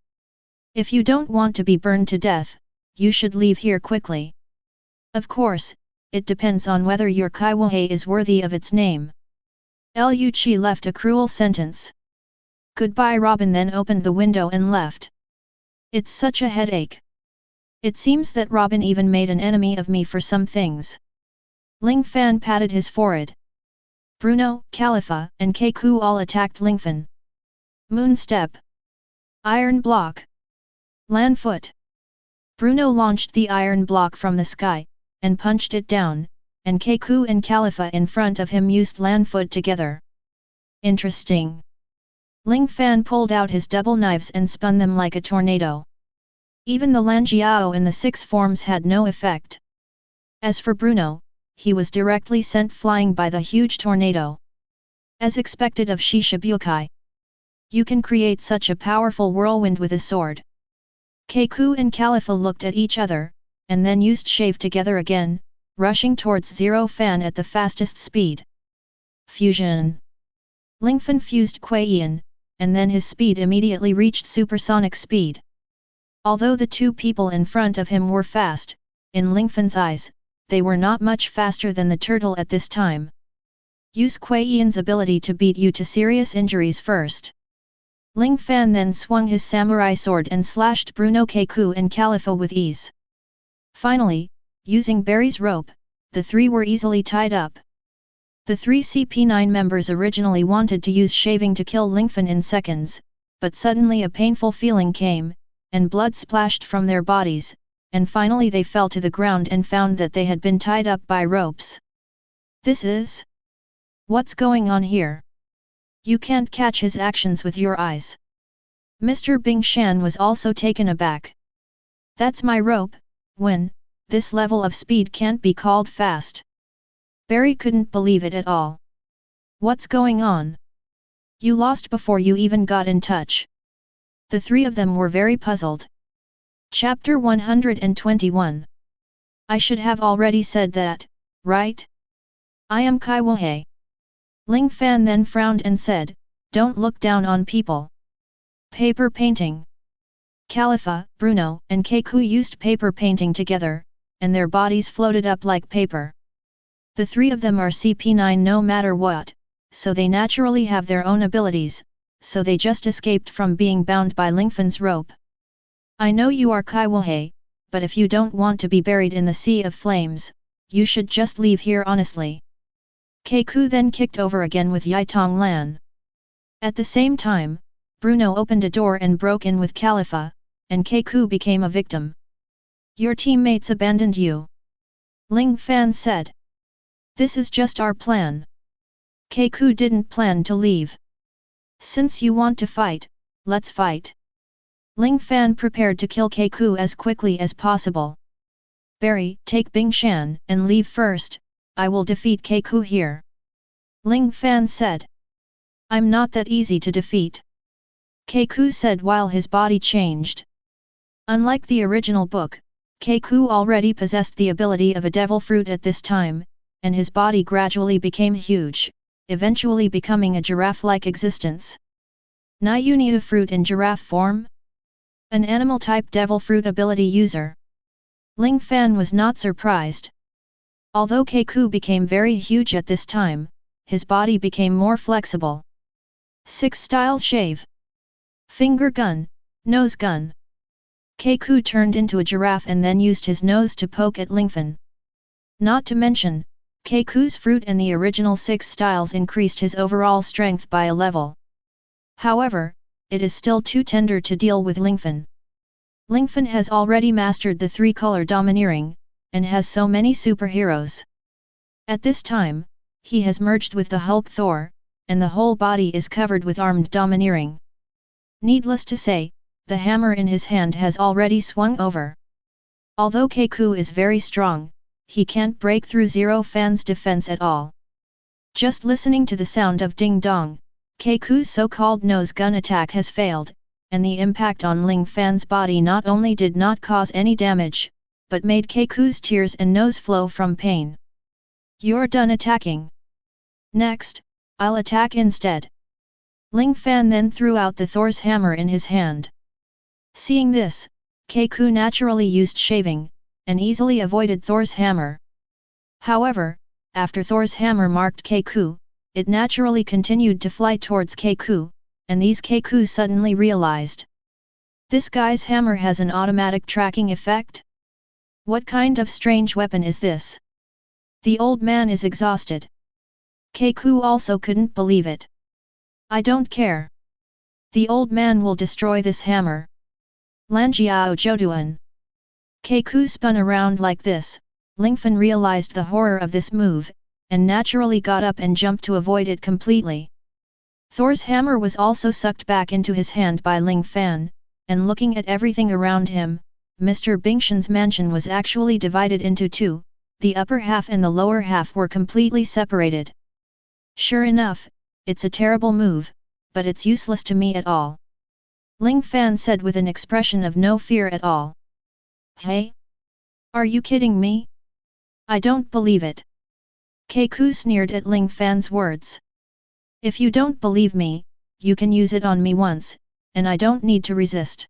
If you don't want to be burned to death, you should leave here quickly. Of course, it depends on whether your Kaiwahe is worthy of its name. Liu Qi left a cruel sentence. Goodbye. Robin then opened the window and left. It's such a headache. It seems that Robin even made an enemy of me for some things. Ling Fan patted his forehead. Bruno, Khalifa, and Keiku all attacked Lingfan. Moon Step. Iron Block. Land Foot. Bruno launched the iron block from the sky, and punched it down, and Keiku and Khalifa in front of him used Land Foot together. Interesting. Ling Fan pulled out his double knives and spun them like a tornado. Even the Lanjiao and the 6 forms had no effect. As for Bruno, he was directly sent flying by the huge tornado. As expected of Shishibukai. You can create such a powerful whirlwind with a sword. Keiku and Khalifa looked at each other, and then used shave together again, rushing towards Zero Fan at the fastest speed. Fusion. Lingfan fused Kuei-Yin, and then his speed immediately reached supersonic speed. Although the 2 people in front of him were fast, in Lingfan's eyes, they were not much faster than the turtle at this time. Use Kuei-Yin's ability to beat you to serious injuries first. Ling Fan then swung his samurai sword and slashed Bruno, Keiku and Khalifa with ease. Finally, using Barry's rope, the 3 were easily tied up. The 3 CP9 members originally wanted to use shaving to kill Lingfan in seconds, but suddenly a painful feeling came, and blood splashed from their bodies, and finally they fell to the ground and found that they had been tied up by ropes. This is... What's going on here? You can't catch his actions with your eyes. Mr. Bing Shan was also taken aback. That's my rope, when, this level of speed can't be called fast. Barry couldn't believe it at all. What's going on? You lost before you even got in touch. The 3 of them were very puzzled. Chapter 121. I should have already said that, right? I am Kaiwahe. Ling Fan then frowned and said, don't look down on people. Paper painting. Khalifa, Bruno, and Keiku used paper painting together, and their bodies floated up like paper. The three of them are CP9 no matter what, so they naturally have their own abilities, so they just escaped from being bound by Lingfan's rope. I know you are Kaiwahei, but if you don't want to be buried in the sea of flames, you should just leave here honestly. Keiku then kicked over again with Yaitong Lan. At the same time, Bruno opened a door and broke in with Khalifa, and Keiku became a victim. Your teammates abandoned you. Ling Fan said. This is just our plan. Keiku didn't plan to leave. Since you want to fight, let's fight. Ling Fan prepared to kill Keiku as quickly as possible. Barry, take Bing Shan and leave first, I will defeat Keiku here. Ling Fan said. I'm not that easy to defeat. Keiku said while his body changed. Unlike the original book, Keiku already possessed the ability of a devil fruit at this time, and his body gradually became huge, eventually becoming a giraffe-like existence. Nyuniu fruit in giraffe form? An animal-type devil fruit ability user. Ling Fan was not surprised. Although Keiku became very huge at this time, his body became more flexible. 6 Style Shave. Finger Gun, Nose Gun. Keiku turned into a giraffe and then used his nose to poke at Lingfan. Not to mention, Keiku's fruit and the original 6 styles increased his overall strength by a level. However, it is still too tender to deal with Lingfan. Lingfan has already mastered the 3-color domineering, and has so many superheroes. At this time, he has merged with the Hulk Thor, and the whole body is covered with armed domineering. Needless to say, the hammer in his hand has already swung over. Although Keiku is very strong, he can't break through Zero Fan's defense at all. Just listening to the sound of ding dong, Keiku's so-called nose gun attack has failed, and the impact on Ling Fan's body not only did not cause any damage, but made Keiku's tears and nose flow from pain. You're done attacking. Next, I'll attack instead. Ling Fan then threw out the Thor's hammer in his hand. Seeing this, Keiku naturally used shaving, and easily avoided Thor's hammer. However, after Thor's hammer marked Keiku, it naturally continued to fly towards Keiku, and these Keiku suddenly realized. This guy's hammer has an automatic tracking effect? What kind of strange weapon is this? The old man is exhausted. Keiku also couldn't believe it. I don't care. The old man will destroy this hammer. Lanjiao Joduan. Keiku spun around like this. Lingfan realized the horror of this move, and naturally got up and jumped to avoid it completely. Thor's hammer was also sucked back into his hand by Ling Fan, and looking at everything around him, Mr. Bingshan's mansion was actually divided into 2, the upper half and the lower half were completely separated. Sure enough, it's a terrible move, but it's useless to me at all. Ling Fan said with an expression of no fear at all. Hey? Are you kidding me? I don't believe it. Keiku sneered at Ling Fan's words. If you don't believe me, you can use it on me once, and I don't need to resist.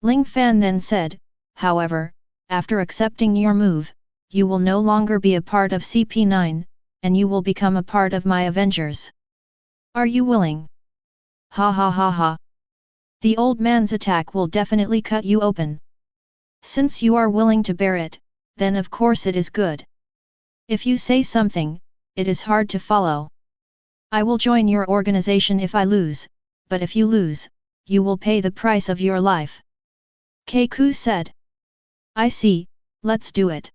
Ling Fan then said, however, after accepting your move, you will no longer be a part of CP9, and you will become a part of my Avengers. Are you willing? Ha ha ha ha. The old man's attack will definitely cut you open. Since you are willing to bear it, then of course it is good. If you say something, it is hard to follow. I will join your organization if I lose, but if you lose, you will pay the price of your life. Keiku said. I see, let's do it.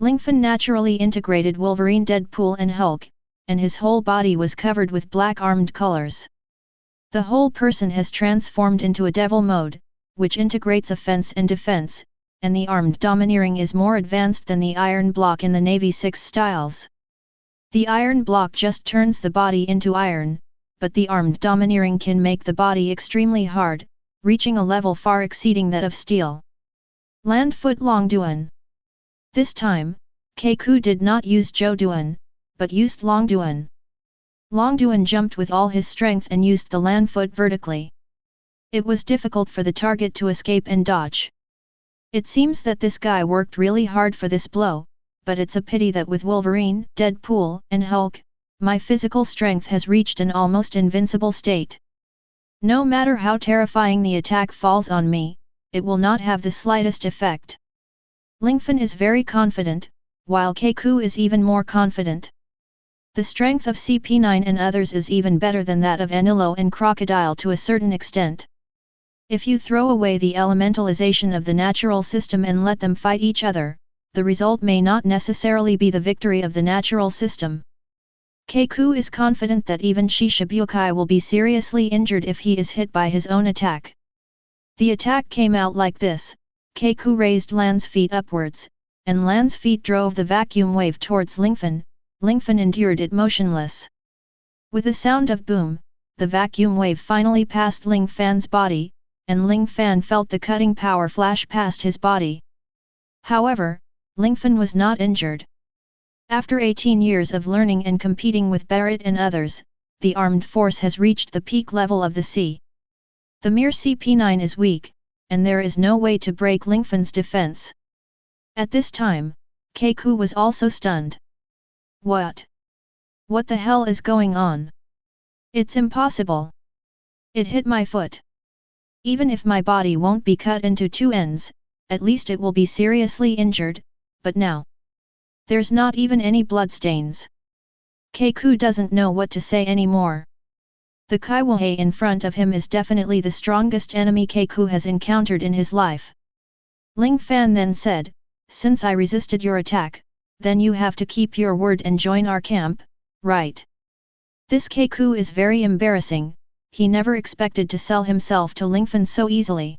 Lingfan naturally integrated Wolverine, Deadpool and Hulk, and his whole body was covered with black armed colors. The whole person has transformed into a devil mode, which integrates offense and defense, and the armed domineering is more advanced than the iron block in the Navy 6 styles. The iron block just turns the body into iron, but the armed domineering can make the body extremely hard, reaching a level far exceeding that of steel. Land Foot Longduan. This time, Keiku did not use Joduan, but used Longduan. Longduan jumped with all his strength and used the land foot vertically. It was difficult for the target to escape and dodge. It seems that this guy worked really hard for this blow, but it's a pity that with Wolverine, Deadpool, and Hulk, my physical strength has reached an almost invincible state. No matter how terrifying the attack falls on me, it will not have the slightest effect. Lingfan is very confident, while Kaiku is even more confident. The strength of CP9 and others is even better than that of Enilu and Crocodile to a certain extent. If you throw away the elementalization of the natural system and let them fight each other, the result may not necessarily be the victory of the natural system. Kaiku is confident that even Shishibukai will be seriously injured if he is hit by his own attack. The attack came out like this: Kaiku raised Lan's feet upwards, and Lan's feet drove the vacuum wave towards Lingfan. Lingfan endured it motionless. With a sound of boom, the vacuum wave finally passed Ling Fan's body, and Ling Fan felt the cutting power flash past his body. However, Lingfan was not injured. After 18 years of learning and competing with Barrett and others, the armed force has reached the peak level of the sea. The mere CP9 is weak, and there is no way to break Lingfan's defense. At this time, Kaiku was also stunned. What? What the hell is going on? It's impossible. It hit my foot. Even if my body won't be cut into two ends, at least it will be seriously injured, but now there's not even any bloodstains. Kaiku doesn't know what to say anymore. The Kaiwahei in front of him is definitely the strongest enemy Kaiku has encountered in his life. Ling Fan then said, "Since I resisted your attack, then you have to keep your word and join our camp, right?" This Kaiku is very embarrassing. He never expected to sell himself to Lingfan so easily.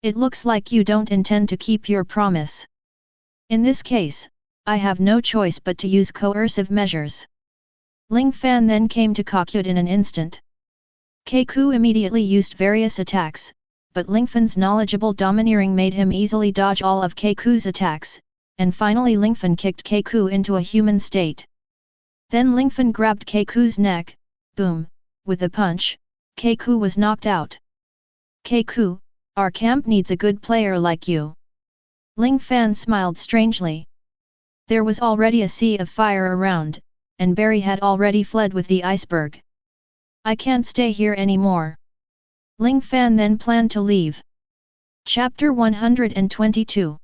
It looks like you don't intend to keep your promise. In this case, I have no choice but to use coercive measures. Ling Fan then came to Kakyut in an instant. Kaiku immediately used various attacks, but Lingfan's knowledgeable domineering made him easily dodge all of Kaiku's attacks, and finally Lingfan kicked Kaiku into a human state. Then Lingfan grabbed Kaiku's neck, boom, with a punch. Kaiku was knocked out. "Kaiku, our camp needs a good player like you." Ling Fan smiled strangely. There was already a sea of fire around, and Barry had already fled with the iceberg. "I can't stay here anymore." Ling Fan then planned to leave. Chapter 122.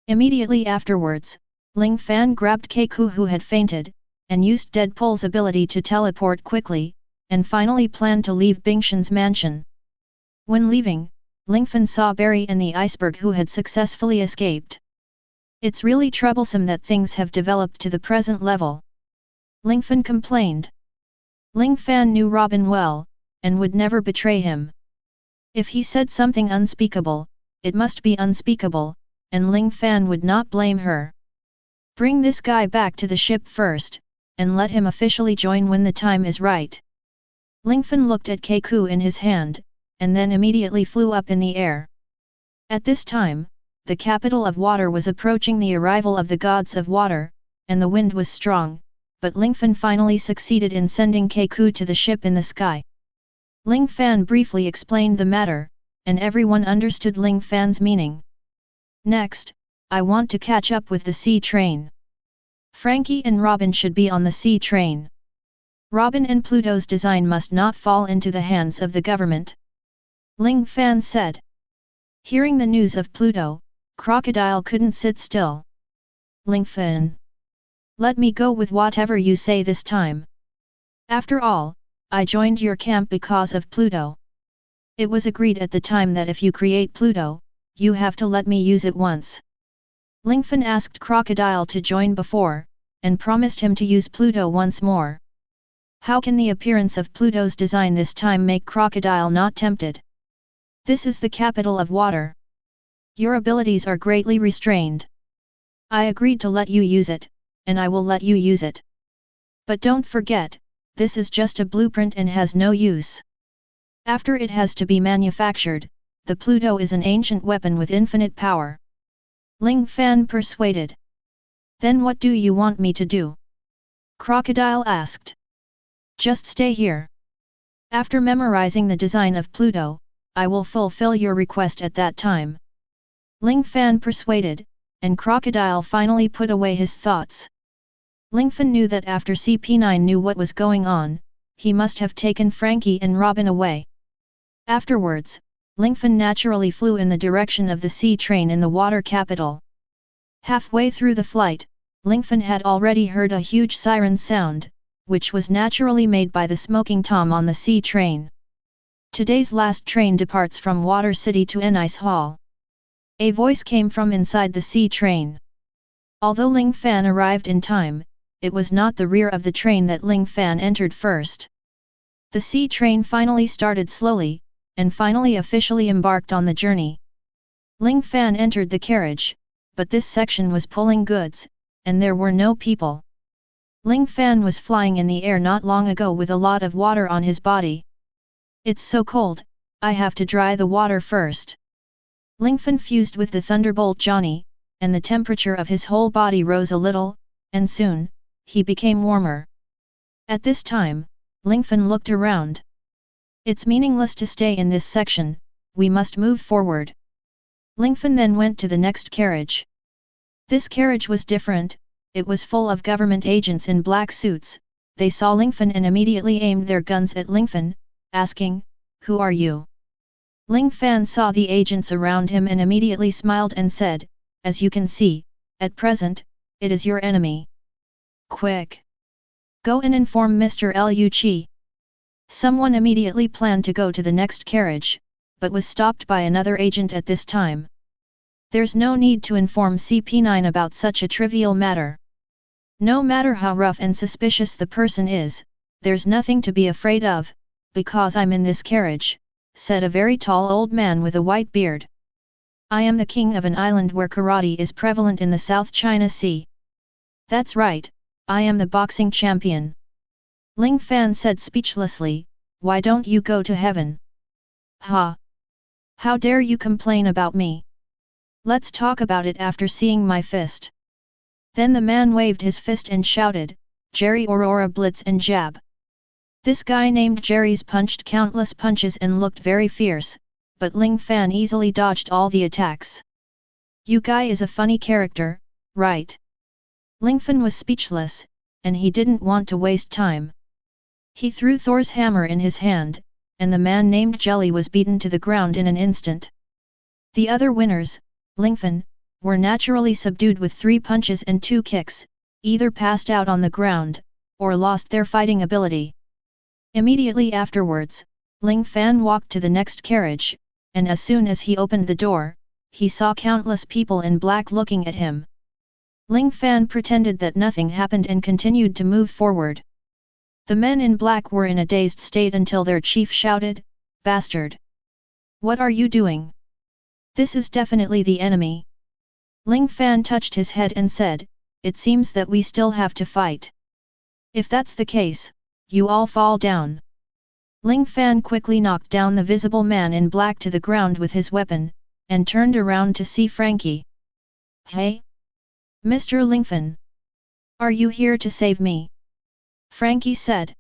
Immediately afterwards, Ling Fan grabbed Kaiku who had fainted, and used Deadpool's ability to teleport quickly, and finally planned to leave Bingshan's mansion. When leaving, Lingfan saw Barry and the iceberg who had successfully escaped. "It's really troublesome that things have developed to the present level," Lingfan complained. Ling Fan knew Robin well, and would never betray him. If he said something unspeakable, it must be unspeakable, and Ling Fan would not blame her. "Bring this guy back to the ship first, and let him officially join when the time is right." Lingfan looked at Kaiku in his hand, and then immediately flew up in the air. At this time, the capital of water was approaching the arrival of the gods of water, and the wind was strong, but Lingfan finally succeeded in sending Kaiku to the ship in the sky. Ling Fan briefly explained the matter, and everyone understood Ling Fan's meaning. "Next, I want to catch up with the sea train. Frankie and Robin should be on the sea train. Robin and Pluto's design must not fall into the hands of the government," Ling Fan said. Hearing the news of Pluto, Crocodile couldn't sit still. "Lingfan, let me go with whatever you say this time. After all, I joined your camp because of Pluto. It was agreed at the time that if you create Pluto, you have to let me use it once." Lingfan asked Crocodile to join before, and promised him to use Pluto once more. How can the appearance of Pluto's design this time make Crocodile not tempted? This is the capital of water. Your abilities are greatly restrained. I agreed to let you use it, and I will let you use it. But don't forget, this is just a blueprint and has no use. After it has to be manufactured, the Pluto is an ancient weapon with infinite power. Ling Fan persuaded. "Then what do you want me to do?" Crocodile asked. "Just stay here." After memorizing the design of Pluto, I will fulfill your request at that time. Ling Fan persuaded, and Crocodile finally put away his thoughts. Lingfan knew that after CP9 knew what was going on, he must have taken Frankie and Robin away. Afterwards, Lingfan naturally flew in the direction of the sea train in the water capital. Halfway through the flight, Lingfan had already heard a huge siren sound, which was naturally made by the smoking tom on the sea train. Today's last train departs from Water City to Enice Hall. A voice came from inside the sea train. Although Ling Fan arrived in time, it was not the rear of the train that Ling Fan entered first. The sea train finally started slowly, and finally officially embarked on the journey. Ling Fan entered the carriage, but this section was pulling goods, and there were no people. Ling Fan was flying in the air not long ago with a lot of water on his body. It's so cold, I have to dry the water first. Lingfan fused with the thunderbolt Johnny, and the temperature of his whole body rose a little, and soon, he became warmer. At this time, Lingfan looked around. It's meaningless to stay in this section, we must move forward. Lingfan then went to the next carriage. This carriage was different, it was full of government agents in black suits. They saw Lingfan and immediately aimed their guns at Lingfan, asking, "Who are you?" Ling Fan saw the agents around him and immediately smiled and said, "As you can see, at present, it is your enemy. Quick! Go and inform Mr. Liu Qi." Someone immediately planned to go to the next carriage, but was stopped by another agent at this time. There's no need to inform CP9 about such a trivial matter. No matter how rough and suspicious the person is, there's nothing to be afraid of, because I'm in this carriage, said a very tall old man with a white beard. I am the king of an island where karate is prevalent in the South China Sea. That's right, I am the boxing champion. Ling Fan said speechlessly, "Why don't you go to heaven?" "Ha! How dare you complain about me? Let's talk about it after seeing my fist." Then the man waved his fist and shouted, "Jerry Aurora Blitz and Jab." This guy named Jerry's punched countless punches and looked very fierce, but Ling Fan easily dodged all the attacks. "You guy is a funny character, right?" Lingfan was speechless, and he didn't want to waste time. He threw Thor's hammer in his hand, and the man named Jelly was beaten to the ground in an instant. The other winners, Lingfan, were naturally subdued with 3 punches and 2 kicks, either passed out on the ground, or lost their fighting ability. Immediately afterwards, Ling Fan walked to the next carriage, and as soon as he opened the door, he saw countless people in black looking at him. Ling Fan pretended that nothing happened and continued to move forward. The men in black were in a dazed state until their chief shouted, "Bastard! What are you doing? This is definitely the enemy." Ling Fan touched his head and said, "It seems that we still have to fight. If that's the case, you all fall down." Ling Fan quickly knocked down the visible man in black to the ground with his weapon, and turned around to see Frankie. "Hey? Mr. Lingfan! Are you here to save me?" Frankie said.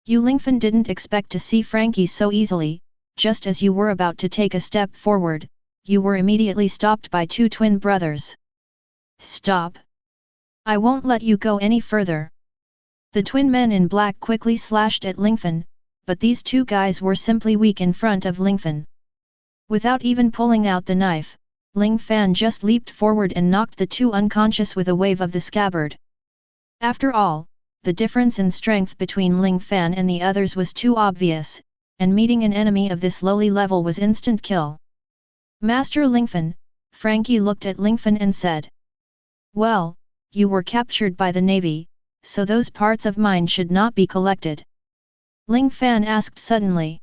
Lingfan didn't expect to see Frankie so easily. Just as you were about to take a step forward, you were immediately stopped by 2 twin brothers. "Stop! I won't let you go any further." The twin men in black quickly slashed at Lingfan, but these 2 guys were simply weak in front of Lingfan. Without even pulling out the knife, Ling Fan just leaped forward and knocked the 2 unconscious with a wave of the scabbard. After all, the difference in strength between Ling Fan and the others was too obvious, and meeting an enemy of this lowly level was instant kill. "Master Lingfan," Frankie looked at Lingfan and said. "Well, you were captured by the Navy, so those parts of mine should not be collected?" Ling Fan asked suddenly.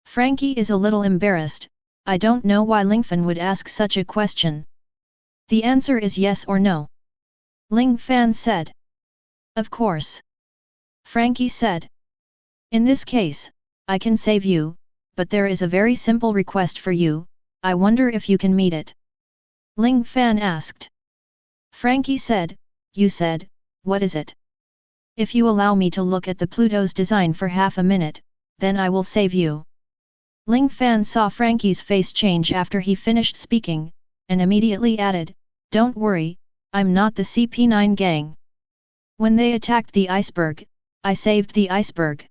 Frankie is a little embarrassed. I don't know why Lingfan would ask such a question. "The answer is yes or no," Ling Fan said. "Of course," Frankie said. "In this case, I can save you, but there is a very simple request for you. I wonder if you can meet it?" Ling Fan asked. Frankie said, "You said, what is it?" "If you allow me to look at the Pluto's design for half a minute, then I will save you." Ling Fan saw Frankie's face change after he finished speaking, and immediately added, "Don't worry, I'm not the CP9 gang. When they attacked the iceberg, I saved the iceberg.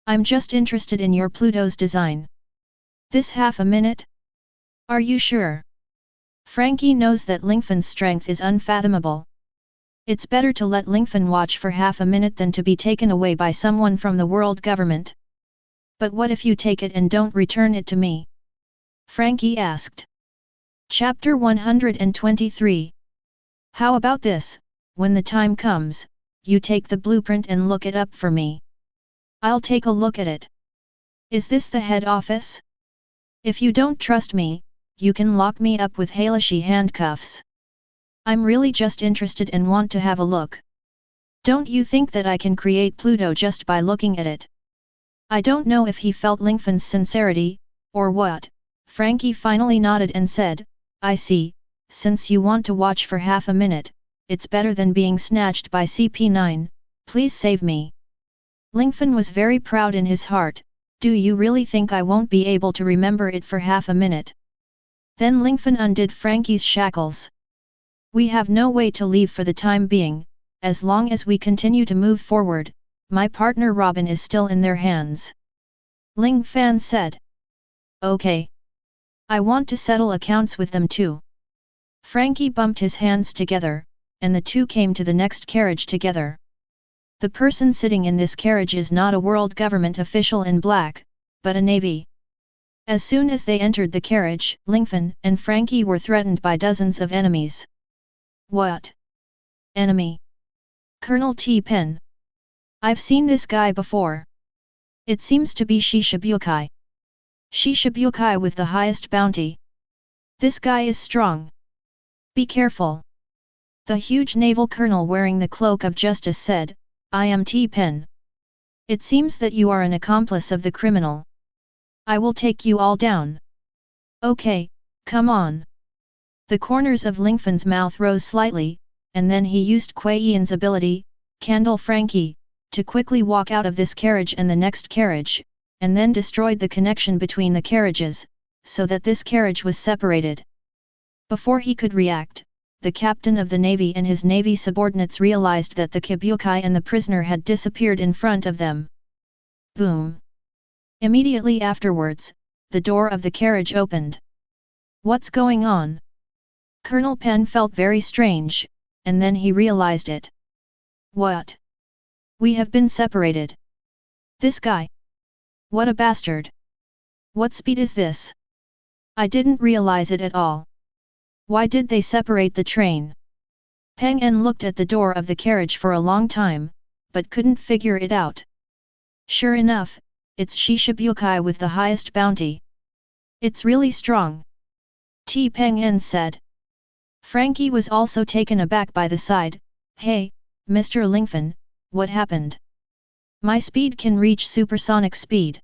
I'm just interested in your Pluto's design. This half a minute? Are you sure?" Frankie knows that Lingfan's strength is unfathomable. It's better to let Lingfan watch for half a minute than to be taken away by someone from the world government. "But what if you take it and don't return it to me?" Frankie asked. Chapter 123. How about this, when the time comes, you take the blueprint and look it up for me. I'll take a look at it. Is this the head office? If you don't trust me, you can lock me up with Hailishi handcuffs. I'm really just interested and want to have a look. Don't you think that I can create Pluto just by looking at it? I don't know if he felt Lingfan's sincerity, or what. Frankie finally nodded and said, "I see, since you want to watch for half a minute, it's better than being snatched by CP9, please save me." Lingfan was very proud in his heart. "Do you really think I won't be able to remember it for half a minute?" Then Lingfan undid Frankie's shackles. "We have no way to leave for the time being, as long as we continue to move forward, my partner Robin is still in their hands." Ling Fan said. "Okay. I want to settle accounts with them too." Frankie bumped his hands together, and the two came to the next carriage together. The person sitting in this carriage is not a world government official in black, but a navy. As soon as they entered the carriage, Lingfan and Frankie were threatened by dozens of enemies. "What? Enemy? Colonel T-Pen. I've seen this guy before. It seems to be Shishibukai. Shishibukai with the highest bounty. This guy is strong. Be careful." The huge naval colonel wearing the cloak of justice said, "I am T-Pen. It seems that you are an accomplice of the criminal. I will take you all down." "Okay, come on." The corners of Lingfan's mouth rose slightly, and then he used Kuei Yan's ability, Candle Frankie, to quickly walk out of this carriage and the next carriage, and then destroyed the connection between the carriages, so that this carriage was separated. Before he could react, the captain of the navy and his navy subordinates realized that the Kibukai and the prisoner had disappeared in front of them. Boom! Immediately afterwards, the door of the carriage opened. "What's going on?" Colonel Pen felt very strange, and then he realized it. "What? We have been separated. This guy? What a bastard! What speed is this? I didn't realize it at all. Why did they separate the train?" Peng En looked at the door of the carriage for a long time, but couldn't figure it out. "Sure enough, it's Shishibukai with the highest bounty. It's really strong." T. Peng En said. Frankie was also taken aback by the side. "Hey, Mr. Lingfan, what happened? My speed can reach supersonic speed.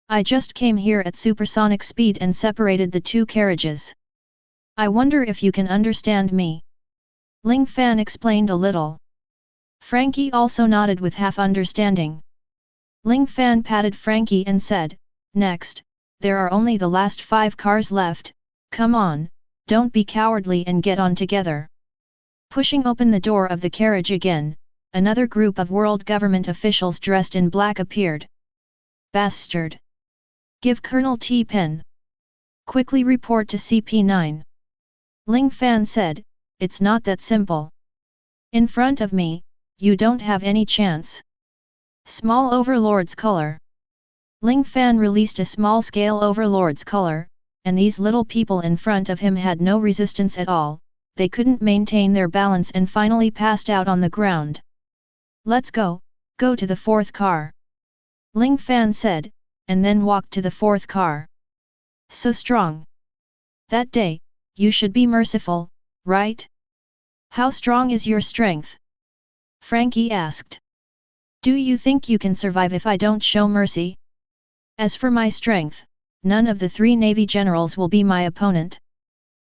I just came here at supersonic speed and separated the two carriages. I wonder if you can understand me." Ling Fan explained a little. Frankie also nodded with half understanding. Ling Fan patted Frankie and said, "Next, there are only the last 5 cars left, come on, don't be cowardly and get on together." Pushing open the door of the carriage again, another group of world government officials dressed in black appeared. "Bastard! Give Colonel T-Pen. Quickly report to CP9. Ling Fan said, "It's not that simple. In front of me, you don't have any chance." Small Overlord's color. Ling Fan released a small-scale Overlord's color, and these little people in front of him had no resistance at all, they couldn't maintain their balance and finally passed out on the ground. "Let's go to the 4th car." Ling Fan said, and then walked to the 4th car. "So strong. That day, you should be merciful, right? How strong is your strength?" Frankie asked. "Do you think you can survive if I don't show mercy? As for my strength, none of the 3 navy generals will be my opponent.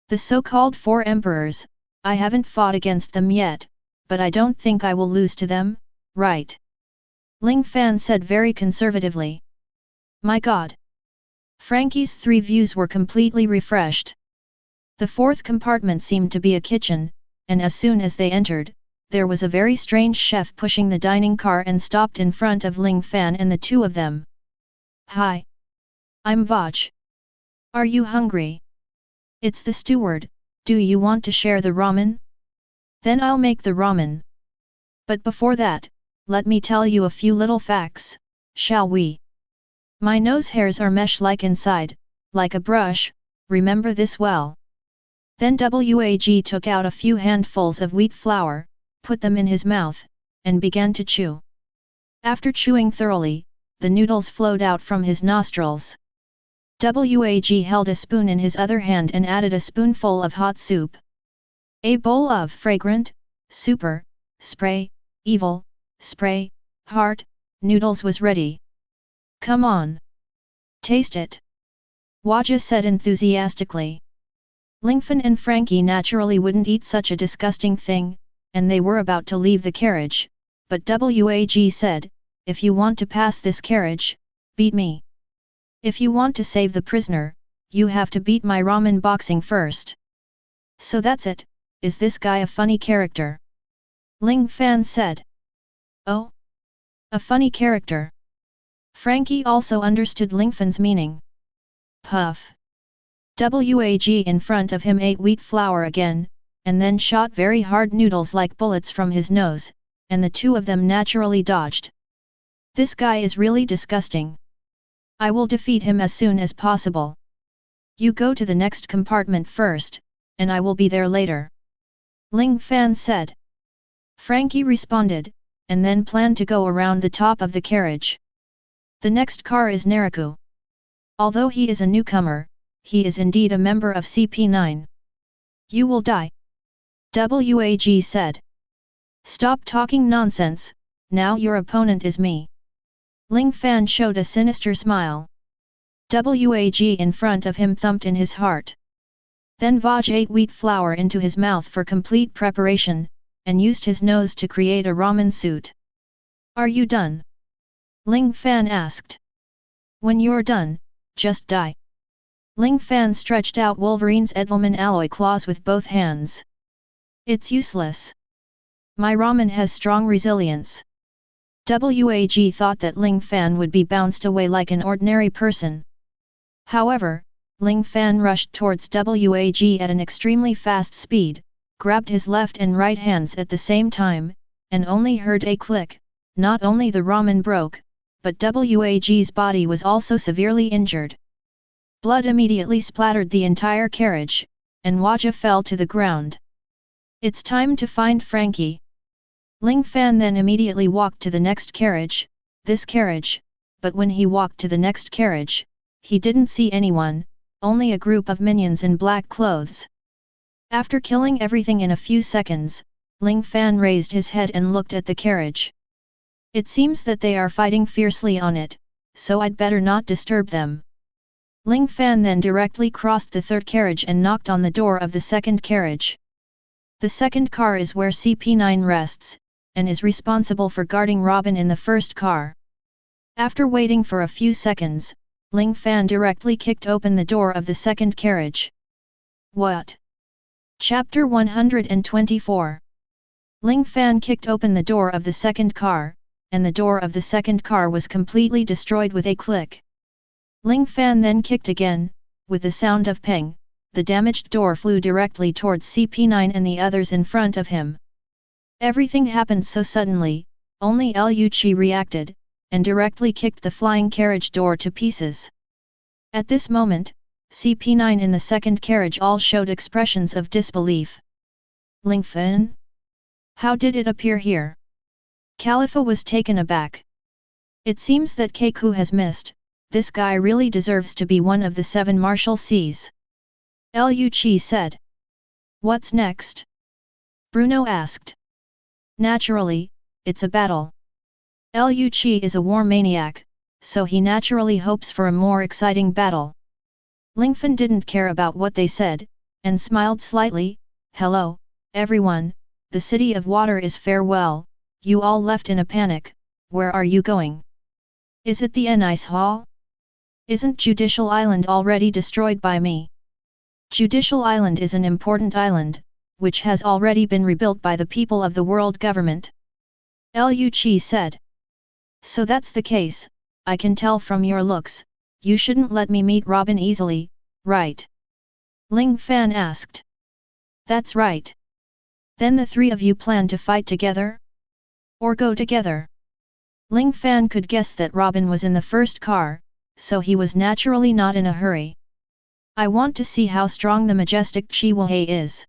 The so-called 4 emperors, I haven't fought against them yet, but I don't think I will lose to them, right?" Ling Fan said very conservatively. "My God! Frankie's three views were completely refreshed. The fourth compartment seemed to be a kitchen, and as soon as they entered, there was a very strange chef pushing the dining car and stopped in front of Ling Fan and the two of them. "Hi. I'm Vaj. Are you hungry? It's the steward, do you want to share the ramen? Then I'll make the ramen. But before that, let me tell you a few little facts, shall we? My nose hairs are mesh-like inside, like a brush, remember this well." Then Wag took out a few handfuls of wheat flour, put them in his mouth, and began to chew. After chewing thoroughly, the noodles flowed out from his nostrils. Wag held a spoon in his other hand and added a spoonful of hot soup. A bowl of fragrant, super, spray, evil, spray, heart, noodles was ready. "Come on. Taste it," Waja said enthusiastically. Lingfan and Frankie naturally wouldn't eat such a disgusting thing, and they were about to leave the carriage, but Wag said, "If you want to pass this carriage, beat me. If you want to save the prisoner, you have to beat my ramen boxing first." "So that's it, is this guy a funny character?" Ling Fan said. "Oh? A funny character?" Frankie also understood Lingfan's meaning. Puff. Wag in front of him ate wheat flour again, and then shot very hard noodles like bullets from his nose, and the two of them naturally dodged. "This guy is really disgusting. I will defeat him as soon as possible. You go to the next compartment first, and I will be there later," Ling Fan said. Frankie responded, and then planned to go around the top of the carriage. The next car is Naraku. Although he is a newcomer, he is indeed a member of CP9. "You will die," Wag said. "Stop talking nonsense, now your opponent is me." Ling Fan showed a sinister smile. Wag in front of him thumped in his heart. Then Vaj ate wheat flour into his mouth for complete preparation, and used his nose to create a ramen suit. "Are you done?" Ling Fan asked. "When you're done, just die." Ling Fan stretched out Wolverine's Edelman alloy claws with both hands. "It's useless. My ramen has strong resilience." Wag thought that Ling Fan would be bounced away like an ordinary person. However, Ling Fan rushed towards Wag at an extremely fast speed, grabbed his left and right hands at the same time, and only heard a click. Not only the ramen broke, but Wag's body was also severely injured. Blood immediately splattered the entire carriage, and Waja fell to the ground. "It's time to find Frankie." Ling Fan then immediately walked to the next carriage, this carriage, but when he walked to the next carriage, he didn't see anyone, only a group of minions in black clothes. After killing everything in a few seconds, Ling Fan raised his head and looked at the carriage. "It seems that they are fighting fiercely on it, so I'd better not disturb them." Ling Fan then directly crossed the third carriage and knocked on the door of the second carriage. The second car is where CP9 rests, and is responsible for guarding Robin in the first car. After waiting for a few seconds, Ling Fan directly kicked open the door of the second carriage. What? Chapter 124. Ling Fan kicked open the door of the second car, and the door of the second car was completely destroyed with a click. Ling Fan then kicked again, with the sound of peng, the damaged door flew directly towards CP9 and the others in front of him. Everything happened so suddenly, only Liu Qi reacted, and directly kicked the flying carriage door to pieces. At this moment, CP9 in the second carriage all showed expressions of disbelief. "Lingfan? How did it appear here?" Khalifa was taken aback. "It seems that Keku has missed, this guy really deserves to be one of the 7 martial Cs," Liu Qi said. "What's next?" Bruno asked. "Naturally, it's a battle. Liu Qi is a war maniac, so he naturally hopes for a more exciting battle." Lingfan didn't care about what they said, and smiled slightly. "Hello, everyone, the city of water is farewell. You all left in a panic, where are you going? Is it the Ice Hall?" Isn't Judicial Island already destroyed by me? Judicial Island is an important island, which has already been rebuilt by the people of the world government. Lu Chi said. So that's the case, I can tell from your looks, you shouldn't let me meet Robin easily, right? Ling Fan asked. That's right. Then the three of you plan to fight together? Or go together? Ling Fan could guess that Robin was in the first car, so he was naturally not in a hurry. I want to see how strong the majestic Chihuahua is.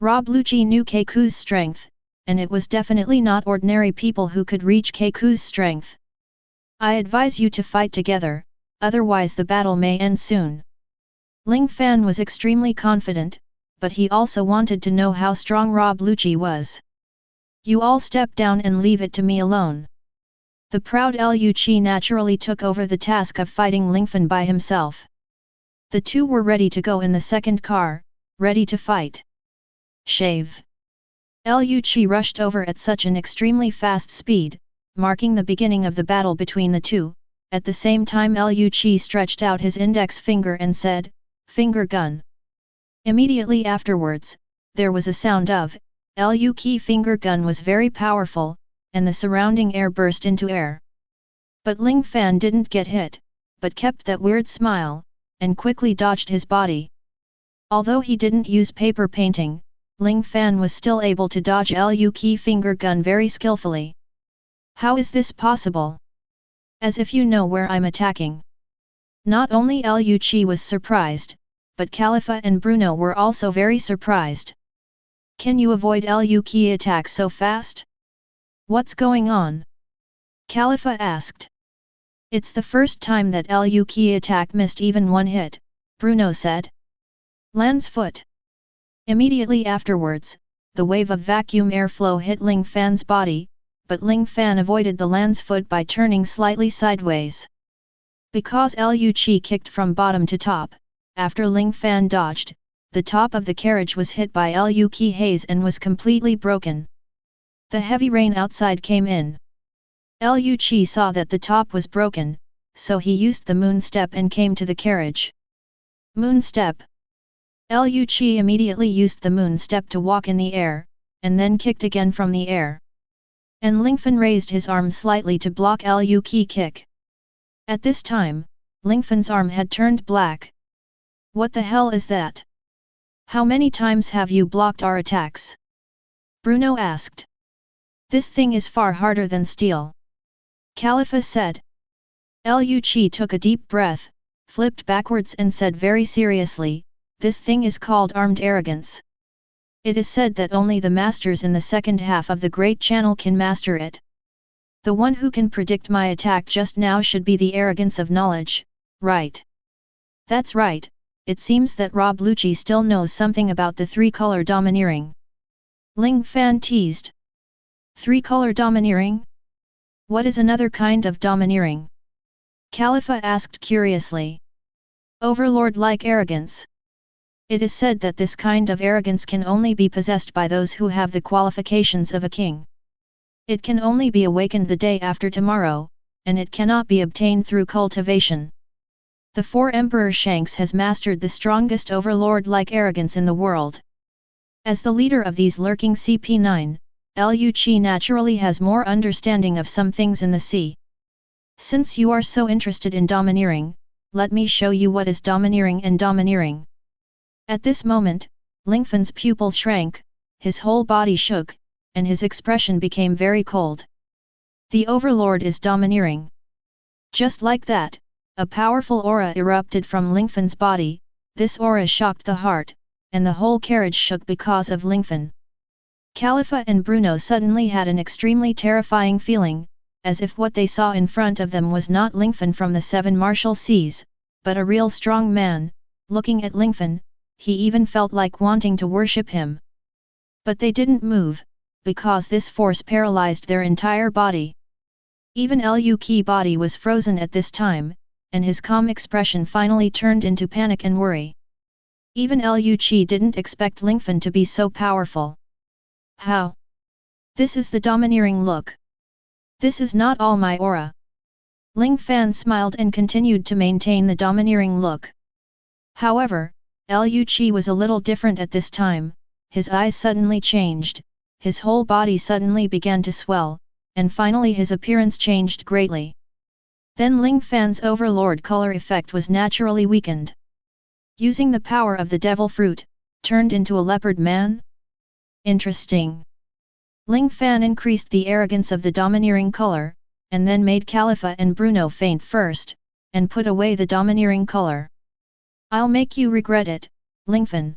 Rob Lucci knew Keiku's strength, and it was definitely not ordinary people who could reach Keiku's strength. I advise you to fight together, otherwise the battle may end soon. Ling Fan was extremely confident, but he also wanted to know how strong Rob Lucci was. You all step down and leave it to me alone. The proud Lu Chi naturally took over the task of fighting Lingfan by himself. The two were ready to go in the second car, ready to fight. Shave. Lu Chi rushed over at such an extremely fast speed, marking the beginning of the battle between the two. At the same time Lu Chi stretched out his index finger and said, "Finger gun." Immediately afterwards, there was a sound of, Lu Chi finger gun was very powerful, and the surrounding air burst into air. But Ling Fan didn't get hit, but kept that weird smile, and quickly dodged his body. Although he didn't use paper painting, Ling Fan was still able to dodge Lu Chi finger gun very skillfully. How is this possible? As if you know where I'm attacking. Not only Lu Chi was surprised, but Khalifa and Bruno were also very surprised. Can you avoid Lu Chi attack so fast? What's going on? Khalifa asked. It's the first time that Lu Chi attack missed even one hit, Bruno said. Lan's foot. Immediately afterwards, the wave of vacuum airflow hit Ling Fan's body, but Ling Fan avoided the Lan's foot by turning slightly sideways. Because Lu Chi kicked from bottom to top, after Ling Fan dodged, the top of the carriage was hit by Lu Chi haze and was completely broken. The heavy rain outside came in. Lu Chi saw that the top was broken, so he used the moon step and came to the carriage. Moon step. Lu Chi immediately used the moon step to walk in the air, and then kicked again from the air. And Lingfan raised his arm slightly to block Lu Chi kick. At this time, Lingfan's arm had turned black. What the hell is that? How many times have you blocked our attacks? Bruno asked. This thing is far harder than steel. Khalifa said. Lu Chi took a deep breath, flipped backwards and said very seriously, this thing is called armed arrogance. It is said that only the masters in the second half of the Great Channel can master it. The one who can predict my attack just now should be the arrogance of knowledge, right? That's right, it seems that Rob Lucci still knows something about the three-color domineering. Ling Fan teased. Three-color domineering? What is another kind of domineering? Khalifa asked curiously. Overlord-like arrogance. It is said that this kind of arrogance can only be possessed by those who have the qualifications of a king. It can only be awakened the day after tomorrow, and it cannot be obtained through cultivation. The Four Emperor Shanks has mastered the strongest overlord-like arrogance in the world. As the leader of these lurking CP9, Lu Chi naturally has more understanding of some things in the sea. Since you are so interested in domineering, let me show you what is domineering and domineering. At this moment, Lingfan's pupils shrank, his whole body shook, and his expression became very cold. The overlord is domineering. Just like that, a powerful aura erupted from Lingfan's body, this aura shocked the heart, and the whole carriage shook because of Lingfan. Khalifa and Bruno suddenly had an extremely terrifying feeling, as if what they saw in front of them was not Lingfan from the Seven Martial Seas, but a real strong man. Looking at Lingfan, he even felt like wanting to worship him. But they didn't move, because this force paralyzed their entire body. Even Lu Chi's body was frozen at this time, and his calm expression finally turned into panic and worry. Even Lu Chi didn't expect Lingfan to be so powerful. How? This is the domineering look. This is not all my aura. Ling Fan smiled and continued to maintain the domineering look. However, Liu Qi was a little different at this time. His eyes suddenly changed, his whole body suddenly began to swell, and finally his appearance changed greatly. Then Ling Fan's overlord color effect was naturally weakened. Using the power of the devil fruit, turned into a leopard man? Interesting. Ling Fan increased the arrogance of the domineering color, and then made Khalifa and Bruno faint first, and put away the domineering color. I'll make you regret it, Lingfan.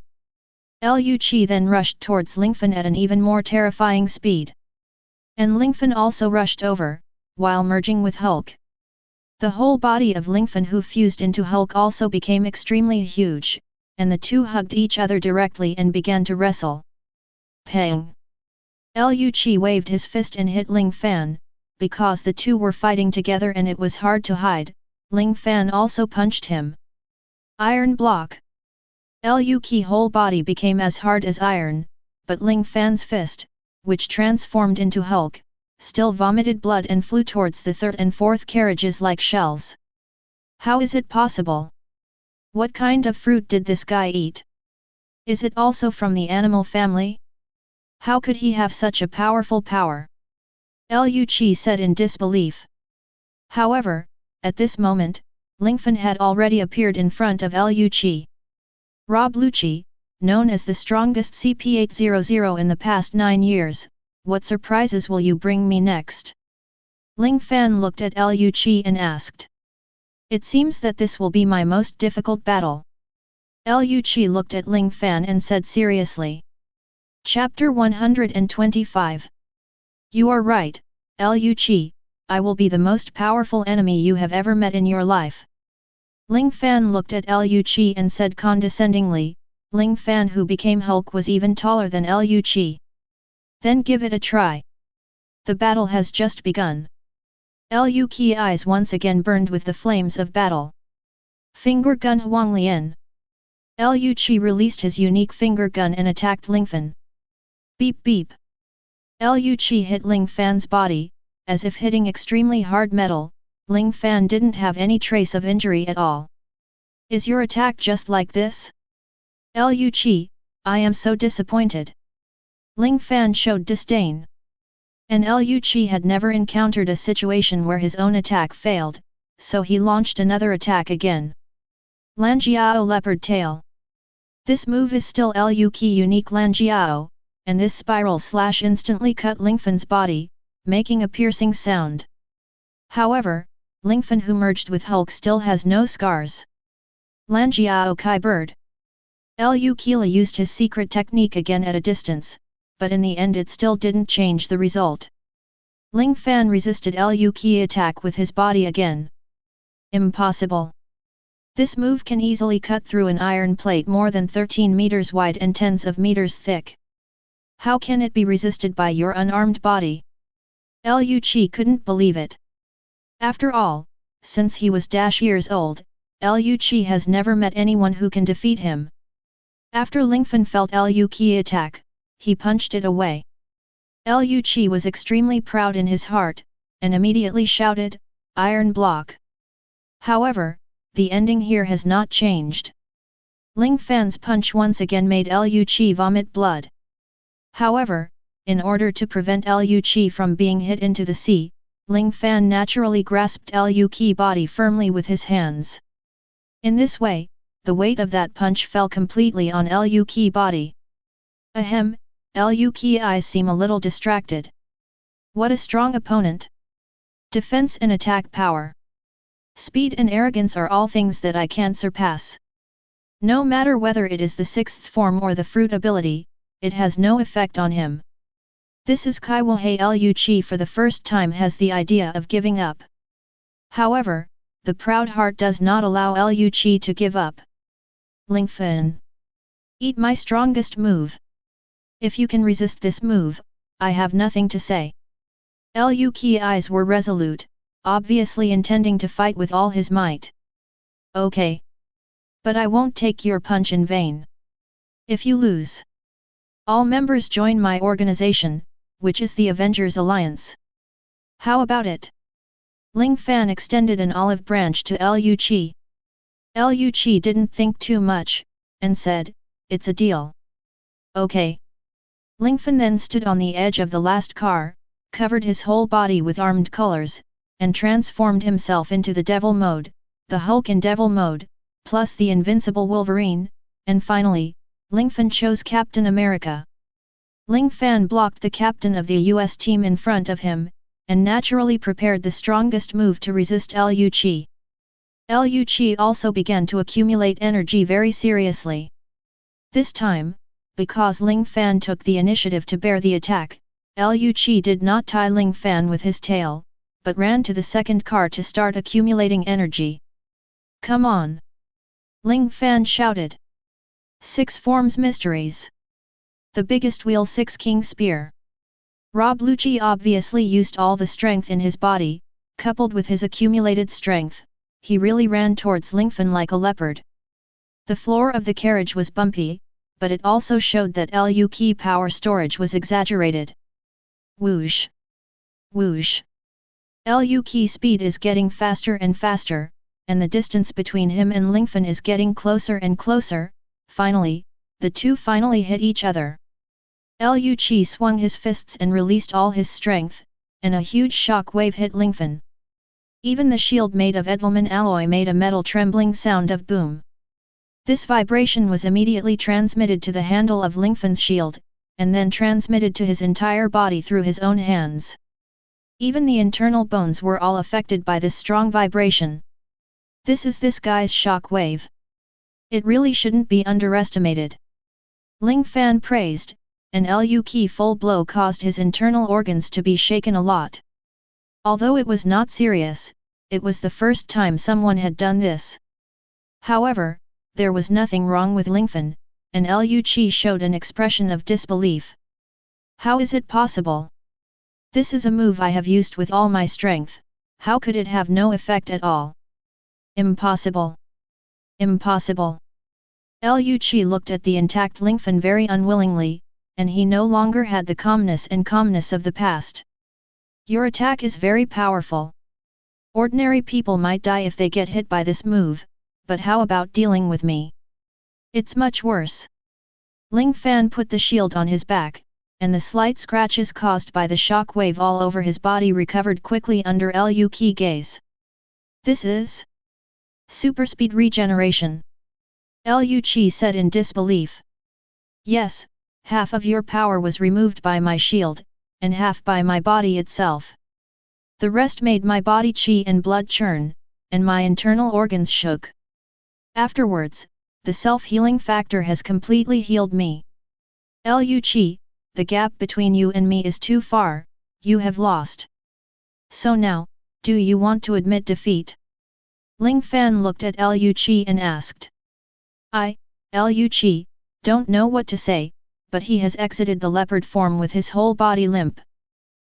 Liu Qi then rushed towards Lingfan at an even more terrifying speed. And Lingfan also rushed over, while merging with Hulk. The whole body of Lingfan who fused into Hulk also became extremely huge, and the two hugged each other directly and began to wrestle. Pang! Liu Qi waved his fist and hit Ling Fan. Because the two were fighting together and it was hard to hide, Ling Fan also punched him. Iron block. Liu Qi's whole body became as hard as iron, but Ling Fan's fist, which transformed into Hulk, still vomited blood and flew towards the third and fourth carriages like shells. How is it possible? What kind of fruit did this guy eat? Is it also from the animal family? How could he have such a powerful power? Liu Qi said in disbelief. However, at this moment, Lingfan had already appeared in front of Liu Qi. Rob Lucci, known as the strongest CP800 in the past 9 years, what surprises will you bring me next? Ling Fan looked at Liu Qi and asked. It seems that this will be my most difficult battle. Liu Qi looked at Ling Fan and said seriously. Chapter 125. You are right, Liu Qi, I will be the most powerful enemy you have ever met in your life. Ling Fan looked at Liu Qi and said condescendingly, Ling Fan who became Hulk was even taller than Liu Qi. Then give it a try. The battle has just begun. Liu Qi's eyes once again burned with the flames of battle. Finger gun Huanglian. Liu Qi released his unique finger gun and attacked Lingfan. Beep beep. Liu Qi hit Ling Fan's body, as if hitting extremely hard metal. Ling Fan didn't have any trace of injury at all. Is your attack just like this? Liu Qi, I am so disappointed. Ling Fan showed disdain. And Liu Qi had never encountered a situation where his own attack failed, so he launched another attack again. Lanjiao Leopard Tail. This move is still Liu Qi's unique Lanjiao, and this spiral slash instantly cut Lingfan's body, making a piercing sound. However, Lingfan who merged with Hulk still has no scars. Lanjiao Kai Bird. Liu Qi used his secret technique again at a distance, but in the end it still didn't change the result. Ling Fan resisted Liu Qi's attack with his body again. Impossible. This move can easily cut through an iron plate more than 13 meters wide and tens of meters thick. How can it be resisted by your unarmed body? Liu Qi couldn't believe it. After all, since he was -years old, Liu Qi has never met anyone who can defeat him. After Lingfan felt Liu Qi's attack, he punched it away. Liu Qi was extremely proud in his heart, and immediately shouted, Iron block. However, the ending here has not changed. Ling Fan's punch once again made Liu Qi vomit blood. However, in order to prevent Liu Qi from being hit into the sea, Ling Fan naturally grasped Liu Qi's body firmly with his hands. In this way, the weight of that punch fell completely on Liu Qi's body. Ahem, Liu Qi's eyes seem a little distracted. What a strong opponent! Defense and attack power. Speed and arrogance are all things that I can't surpass. No matter whether it is the sixth form or the fruit ability, it has no effect on him. This is Kaiwahei Liu Qi for the first time has the idea of giving up. However, the proud heart does not allow Liu Qi to give up. Lingfan. Eat my strongest move. If you can resist this move, I have nothing to say. Liu Qi's eyes were resolute, obviously intending to fight with all his might. Okay. But I won't take your punch in vain. If you lose, all members join my organization, which is the Avengers Alliance. How about it? Ling Fan extended an olive branch to Lu Chi. Lu Chi didn't think too much, and said, "It's a deal." "Okay." Lingfan then stood on the edge of the last car, covered his whole body with armed colors, and transformed himself into the Devil Mode, the Hulk in Devil Mode, plus the Invincible Wolverine, and finally, Lingfan chose Captain America. Ling Fan blocked the captain of the US team in front of him, and naturally prepared the strongest move to resist Lu Chi. Lu Chi also began to accumulate energy very seriously. This time, because Ling Fan took the initiative to bear the attack, Lu Chi did not tie Ling Fan with his tail, but ran to the second car to start accumulating energy. "Come on!" Ling Fan shouted. 6 forms mysteries. The biggest wheel 6 king spear. Rob Lucci obviously used all the strength in his body, coupled with his accumulated strength, he really ran towards Lingfan like a leopard. The floor of the carriage was bumpy, but it also showed that Lu Chi power storage was exaggerated. Whoosh! Whoosh! Lu Chi speed is getting faster and faster, and the distance between him and Lingfan is getting closer and closer. Finally, the two finally hit each other. Lu Chi swung his fists and released all his strength, and a huge shock wave hit Lingfan. Even the shield made of Edelman alloy made a metal trembling sound of boom. This vibration was immediately transmitted to the handle of Lingfan's shield, and then transmitted to his entire body through his own hands. Even the internal bones were all affected by this strong vibration. This is this guy's shock wave. It really shouldn't be underestimated. Ling Fan praised, and Lu Chi full blow caused his internal organs to be shaken a lot. Although it was not serious, it was the first time someone had done this. However, there was nothing wrong with Lingfan, and Lu Chi showed an expression of disbelief. "How is it possible? This is a move I have used with all my strength, how could it have no effect at all? Impossible! Impossible!" Lu Chi looked at the intact Lingfan very unwillingly, and he no longer had the calmness of the past. "Your attack is very powerful. Ordinary people might die if they get hit by this move, but how about dealing with me? It's much worse." Ling Fan put the shield on his back, and the slight scratches caused by the shock wave all over his body recovered quickly under Lu Chi gaze. "This is super speed regeneration," Lu Chi said in disbelief. "Yes, half of your power was removed by my shield, and half by my body itself. The rest made my body chi and blood churn, and my internal organs shook. Afterwards, the self-healing factor has completely healed me. Lu Chi, the gap between you and me is too far, you have lost. So now, do you want to admit defeat?" Ling Fan looked at Lu Chi and asked. Lu Chi, don't know what to say, but he has exited the leopard form with his whole body limp.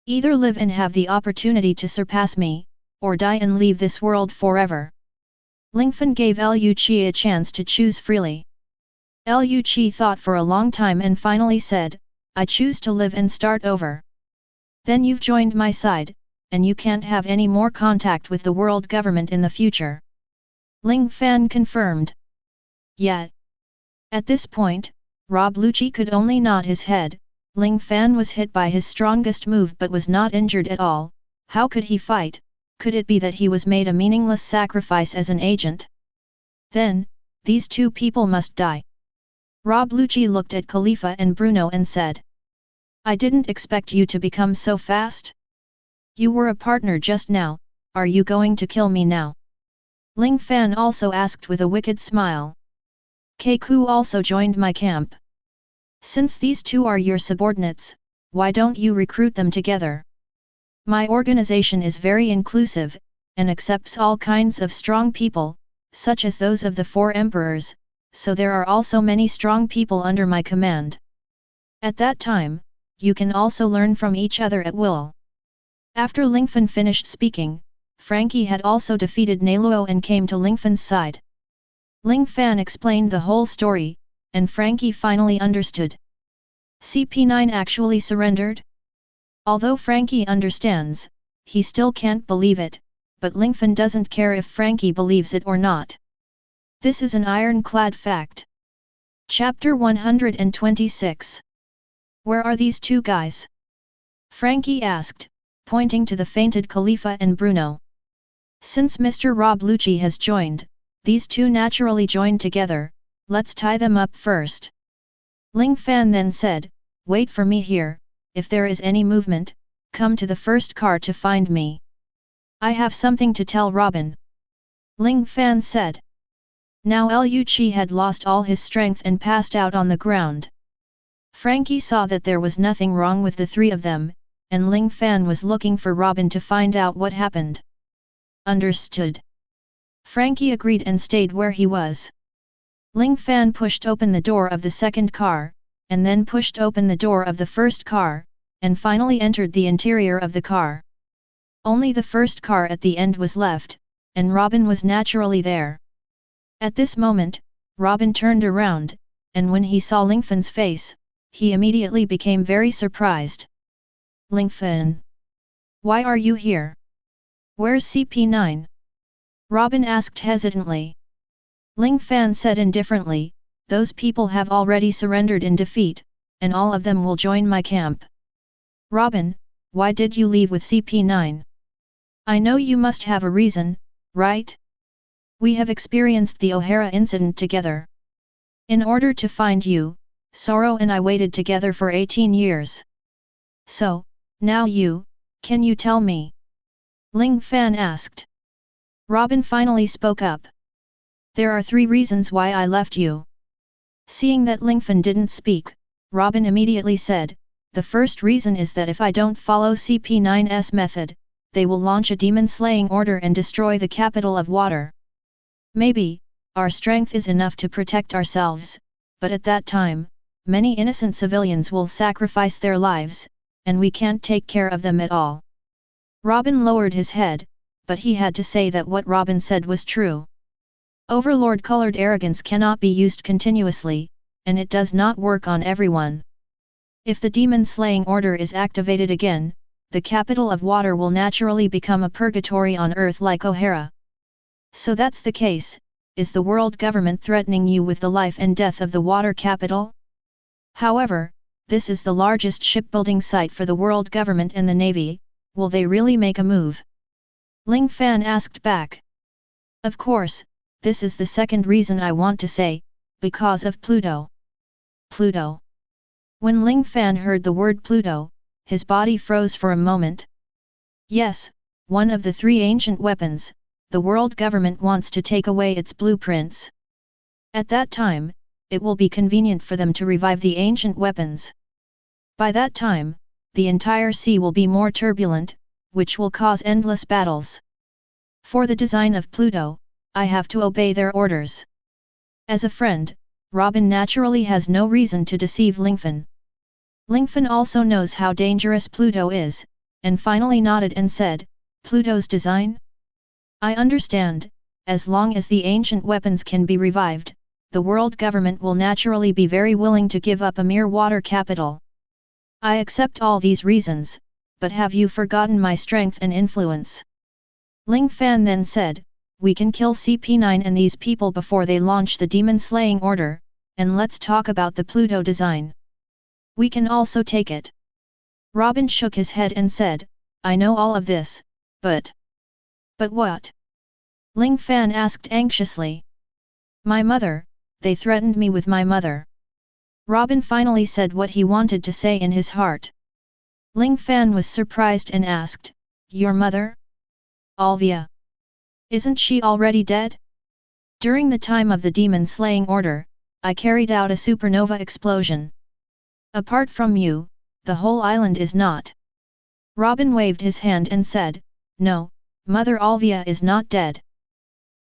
Either live and have the opportunity to surpass me, or die and leave this world forever. Lingfan gave Lu Chi a chance to choose freely. Lu Chi thought for a long time and finally said, "I choose to live and start over." "Then you've joined my side, and you can't have any more contact with the world government in the future," Ling Fan confirmed. "Yeah." At this point, Rob Lucci could only nod his head. Ling Fan was hit by his strongest move but was not injured at all. How could he fight? Could it be that he was made a meaningless sacrifice as an agent? Then, these two people must die. Rob Lucci looked at Khalifa and Bruno and said, "I didn't expect you to become so fast. You were a partner just now, are you going to kill me now?" Ling Fan also asked with a wicked smile. "Keiku also joined my camp. Since these two are your subordinates, why don't you recruit them together? My organization is very inclusive, and accepts all kinds of strong people, such as those of the 4 emperors, so there are also many strong people under my command. At that time, you can also learn from each other at will." After Lingfan finished speaking, Frankie had also defeated Neluo and came to Lingfan's side. Ling Fan explained the whole story, and Frankie finally understood. CP9 actually surrendered? Although Frankie understands, he still can't believe it, but Lingfan doesn't care if Frankie believes it or not. This is an ironclad fact. Chapter 126. Where are these two guys? Frankie asked, pointing to the fainted Khalifa and Bruno. Since Mr. Rob Lucci has joined, these two naturally joined together, let's tie them up first. Ling Fan then said, wait for me here, if there is any movement, come to the first car to find me. I have something to tell Robin. Ling Fan said. Now Liu Qi had lost all his strength and passed out on the ground. Frankie saw that there was nothing wrong with the three of them, and Ling Fan was looking for Robin to find out what happened. Understood. Frankie agreed and stayed where he was. Ling Fan pushed open the door of the second car, and then pushed open the door of the first car, and finally entered the interior of the car. Only the first car at the end was left, and Robin was naturally there. At this moment, Robin turned around, and when he saw Lingfan's face, he immediately became very surprised. Lingfan! Why are you here? Where's CP9? Robin asked hesitantly. Ling Fan said indifferently, those people have already surrendered in defeat, and all of them will join my camp. Robin, why did you leave with CP9? I know you must have a reason, right? We have experienced the O'Hara incident together. In order to find you, Soro and I waited together for 18 years. So, now can you tell me? Ling Fan asked. Robin finally spoke up. There are 3 reasons why I left you. Seeing that Lingfan didn't speak, Robin immediately said, the first reason is that if I don't follow CP9's method, they will launch a demon-slaying order and destroy the capital of water. Maybe, our strength is enough to protect ourselves, but at that time, many innocent civilians will sacrifice their lives, and we can't take care of them at all. Robin lowered his head, but he had to say that what Robin said was true. Overlord-colored arrogance cannot be used continuously, and it does not work on everyone. If the demon-slaying order is activated again, the capital of water will naturally become a purgatory on Earth like O'Hara. So that's the case, is the world government threatening you with the life and death of the water capital? However, this is the largest shipbuilding site for the world government and the navy, will they really make a move? Ling Fan asked back. Of course, this is the second reason I want to say, because of Pluto. Pluto. When Ling Fan heard the word Pluto, his body froze for a moment. Yes, one of the 3 ancient weapons, the world government wants to take away its blueprints. At that time, it will be convenient for them to revive the ancient weapons. By that time, the entire sea will be more turbulent, which will cause endless battles. For the design of Pluto, I have to obey their orders. As a friend, Robin naturally has no reason to deceive Lingfan. Lingfan also knows how dangerous Pluto is, and finally nodded and said, Pluto's design? I understand, as long as the ancient weapons can be revived, the world government will naturally be very willing to give up a mere water capital. I accept all these reasons, but have you forgotten my strength and influence? Ling Fan then said, we can kill CP9 and these people before they launch the demon-slaying order, and let's talk about the Pluto design. We can also take it. Robin shook his head and said, I know all of this, but... But what? Ling Fan asked anxiously. My mother, they threatened me with my mother. Robin finally said what he wanted to say in his heart. Ling Fan was surprised and asked, your mother? Alvia. Isn't she already dead? During the time of the demon-slaying order, I carried out a supernova explosion. Apart from you, the whole island is not. Robin waved his hand and said, no, Mother Alvia is not dead.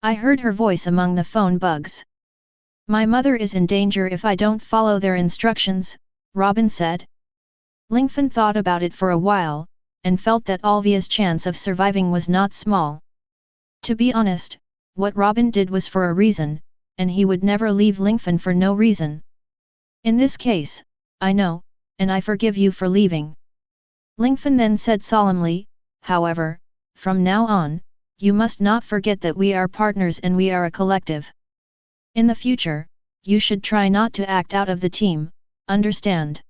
I heard her voice among the phone bugs. My mother is in danger if I don't follow their instructions, Robin said. Lingfan thought about it for a while, and felt that Alvia's chance of surviving was not small. To be honest, what Robin did was for a reason, and he would never leave Lingfan for no reason. In this case, I know, and I forgive you for leaving. Lingfan then said solemnly, however, from now on, you must not forget that we are partners and we are a collective. In the future, you should try not to act out of the team, understand?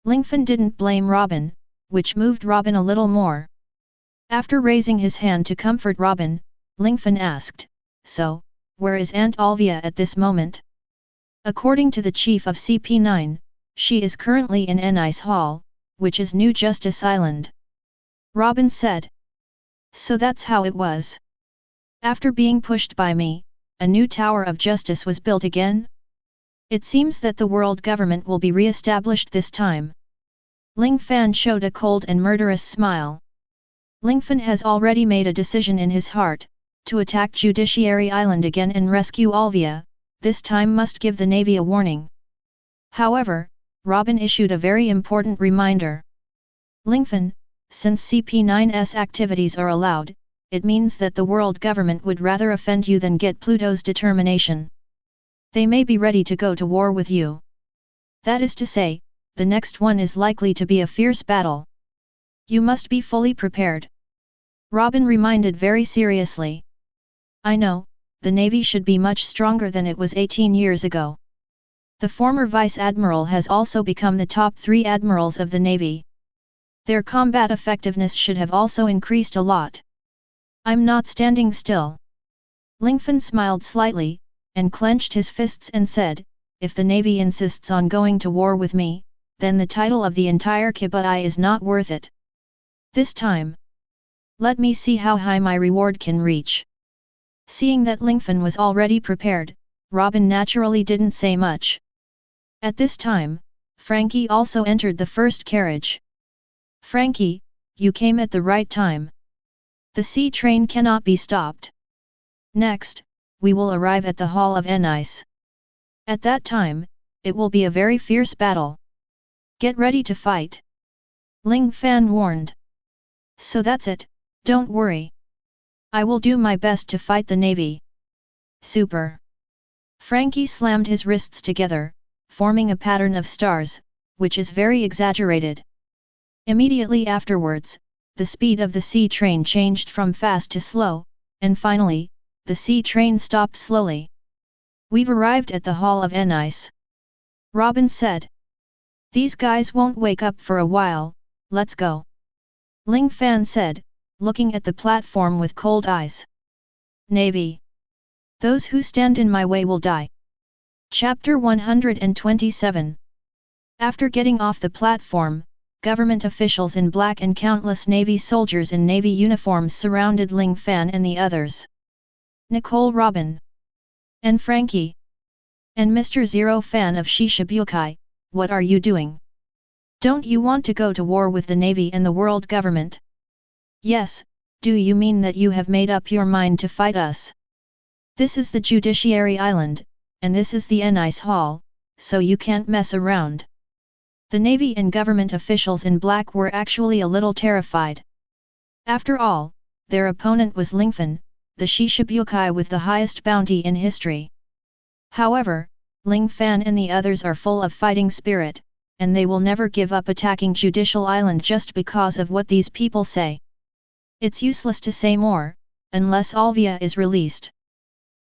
Lingfan didn't blame Robin, which moved Robin a little more. After raising his hand to comfort Robin, Lingfan asked, "So, where is Aunt Olvia at this moment?" According to the chief of CP9, she is currently in Enice Hall, which is New Justice Island. Robin said. So that's how it was. After being pushed by me, a new Tower of Justice was built again? It seems that the world government will be re-established this time. Ling Fan showed a cold and murderous smile. Lingfan has already made a decision in his heart, to attack Judiciary Island again and rescue Olvia, this time must give the Navy a warning. However, Robin issued a very important reminder. Lingfan, since CP9's activities are allowed, it means that the world government would rather offend you than get Pluto's determination. They may be ready to go to war with you. That is to say, the next one is likely to be a fierce battle. You must be fully prepared. Robin reminded very seriously. I know, the Navy should be much stronger than it was 18 years ago. The former Vice Admiral has also become the top 3 admirals of the Navy. Their combat effectiveness should have also increased a lot. I'm not standing still. Lingfan smiled slightly, and clenched his fists and said, if the Navy insists on going to war with me, then the title of the entire Kibai is not worth it. This time, let me see how high my reward can reach. Seeing that Lingfan was already prepared, Robin naturally didn't say much. At this time, Frankie also entered the first carriage. Frankie, you came at the right time. The sea train cannot be stopped. Next, we will arrive at the Hall of Enice. At that time, it will be a very fierce battle. Get ready to fight. Ling Fan warned. So that's it, don't worry. I will do my best to fight the Navy. Super. Frankie slammed his wrists together, forming a pattern of stars, which is very exaggerated. Immediately afterwards, the speed of the sea train changed from fast to slow, and finally, the sea train stopped slowly. We've arrived at the Hall of Enice. Robin said. These guys won't wake up for a while, let's go. Ling Fan said, looking at the platform with cold eyes. Navy. Those who stand in my way will die. Chapter 127. After getting off the platform, government officials in black and countless Navy soldiers in Navy uniforms surrounded Ling Fan and the others. Nicole Robin. And Frankie. And Mr. Zero Fan of Shishibukai, what are you doing? Don't you want to go to war with the Navy and the world government? Yes, do you mean that you have made up your mind to fight us? This is the Judiciary Island, and this is the Enice Hall, so you can't mess around. The Navy and government officials in black were actually a little terrified. After all, their opponent was Lingfan, the Shishibukai with the highest bounty in history. However, Ling Fan and the others are full of fighting spirit, and they will never give up attacking Judicial Island just because of what these people say. It's useless to say more, unless Olvia is released.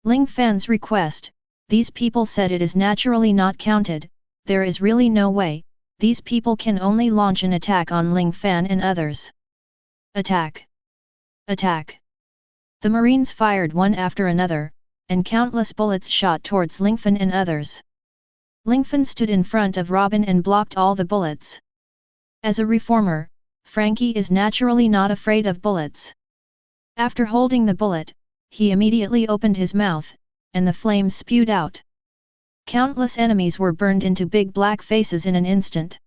Ling Fan's request, these people said it is naturally not counted, there is really no way, these people can only launch an attack on Ling Fan and others. Attack! Attack! The Marines fired one after another, and countless bullets shot towards Lingfan and others. Lingfan stood in front of Robin and blocked all the bullets. As a reformer, Frankie is naturally not afraid of bullets. After holding the bullet, he immediately opened his mouth, and the flames spewed out. Countless enemies were burned into big black faces in an instant.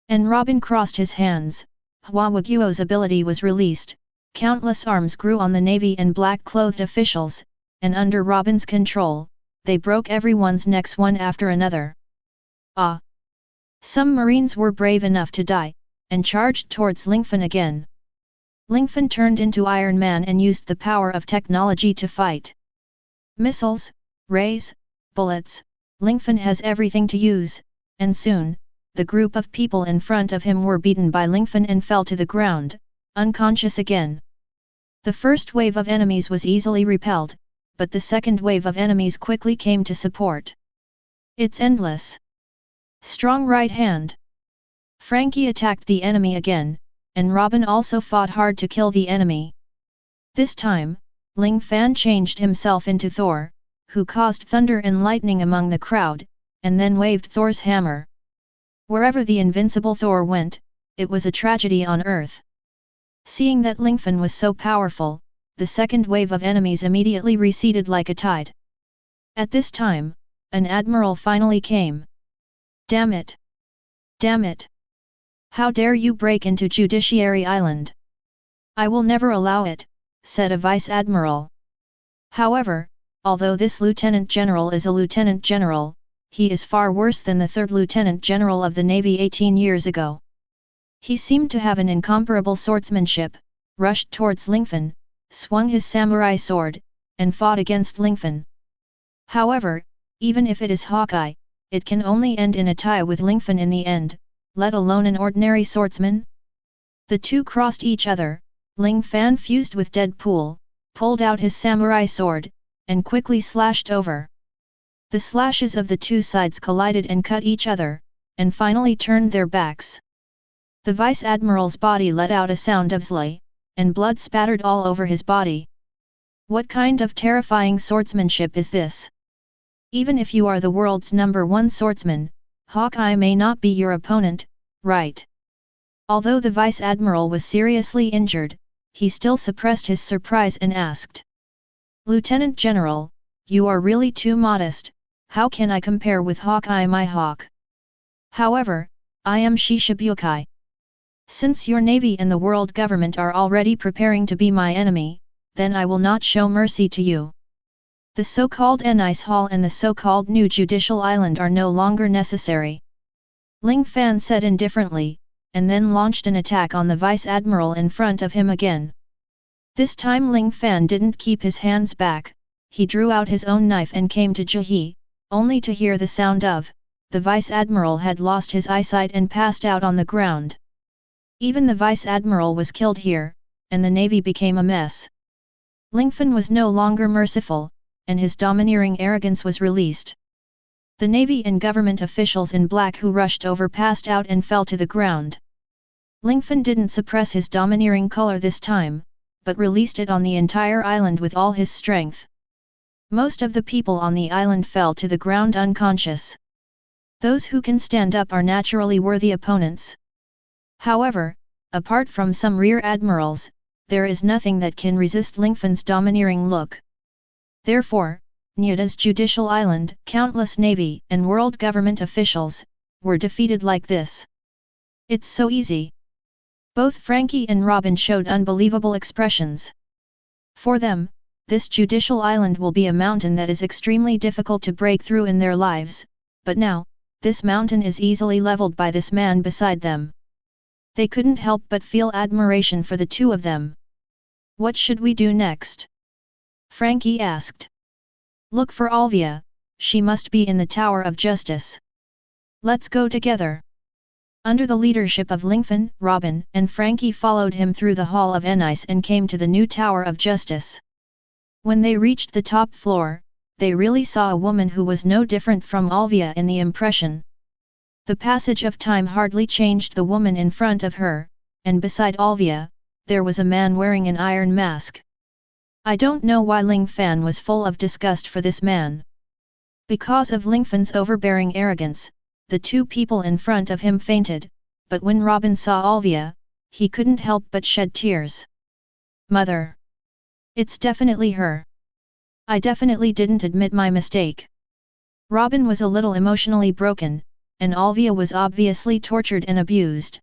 And Robin crossed his hands, Hwawaguo's ability was released, countless arms grew on the Navy and black-clothed officials, and under Robin's control, they broke everyone's necks one after another. Ah! Some Marines were brave enough to die, and charged towards Lingfan again. Lingfan turned into Iron Man and used the power of technology to fight. Missiles, rays, bullets, Lingfan has everything to use, and soon, the group of people in front of him were beaten by Lingfan and fell to the ground, unconscious again. The first wave of enemies was easily repelled, but the second wave of enemies quickly came to support. It's endless. Strong right hand. Frankie attacked the enemy again, and Robin also fought hard to kill the enemy. This time, Ling Fan changed himself into Thor, who caused thunder and lightning among the crowd, and then waved Thor's hammer. Wherever the invincible Thor went, it was a tragedy on Earth. Seeing that Lingfan was so powerful, the second wave of enemies immediately receded like a tide. At this time, an admiral finally came. Damn it! Damn it! How dare you break into Judiciary Island? I will never allow it, said a vice-admiral. However, although this lieutenant general is a lieutenant general, he is far worse than the third lieutenant general of the Navy 18 years ago. He seemed to have an incomparable swordsmanship, rushed towards Lingfan, swung his samurai sword, and fought against Lingfan. However, even if it is Hawkeye, it can only end in a tie with Lingfan in the end, let alone an ordinary swordsman. The two crossed each other. Ling Fan fused with Deadpool, pulled out his samurai sword, and quickly slashed over. The slashes of the two sides collided and cut each other, and finally turned their backs. The vice-admiral's body let out a sound of slay, and blood spattered all over his body. What kind of terrifying swordsmanship is this? Even if you are the world's #1 swordsman, Hawkeye may not be your opponent, right? Although the vice-admiral was seriously injured, he still suppressed his surprise and asked. Lieutenant General, you are really too modest, how can I compare with Hawkeye my hawk? However, I am Shishibukai. Since your navy and the world government are already preparing to be my enemy, then I will not show mercy to you. The so-called Enice Hall and the so-called New Judicial Island are no longer necessary. Ling Fan said indifferently, and then launched an attack on the vice-admiral in front of him again. This time Ling Fan didn't keep his hands back, he drew out his own knife and came to Jihe, only to hear the sound of, the vice-admiral had lost his eyesight and passed out on the ground. Even the vice-admiral was killed here, and the navy became a mess. Lingfan was no longer merciful, and his domineering arrogance was released. The navy and government officials in black who rushed over passed out and fell to the ground. Lingfan didn't suppress his domineering color this time, but released it on the entire island with all his strength. Most of the people on the island fell to the ground unconscious. Those who can stand up are naturally worthy opponents. However, apart from some rear admirals, there is nothing that can resist Lingfan's domineering look. Therefore, Nyada's Judicial Island, countless navy and world government officials, were defeated like this. It's so easy. Both Frankie and Robin showed unbelievable expressions. For them, this Judicial Island will be a mountain that is extremely difficult to break through in their lives, but now, this mountain is easily leveled by this man beside them. They couldn't help but feel admiration for the two of them. What should we do next? Frankie asked. Look for Alvia, she must be in the Tower of Justice. Let's go together. Under the leadership of Lingfan, Robin and Frankie followed him through the Hall of Enice and came to the new Tower of Justice. When they reached the top floor, they really saw a woman who was no different from Alvia in the impression. The passage of time hardly changed the woman in front of her, and beside Alvia, there was a man wearing an iron mask. I don't know why Ling Fan was full of disgust for this man. Because of Lingfan's overbearing arrogance, the two people in front of him fainted, but when Robin saw Alvia, he couldn't help but shed tears. Mother! It's definitely her. I definitely didn't admit my mistake. Robin was a little emotionally broken, and Alvia was obviously tortured and abused.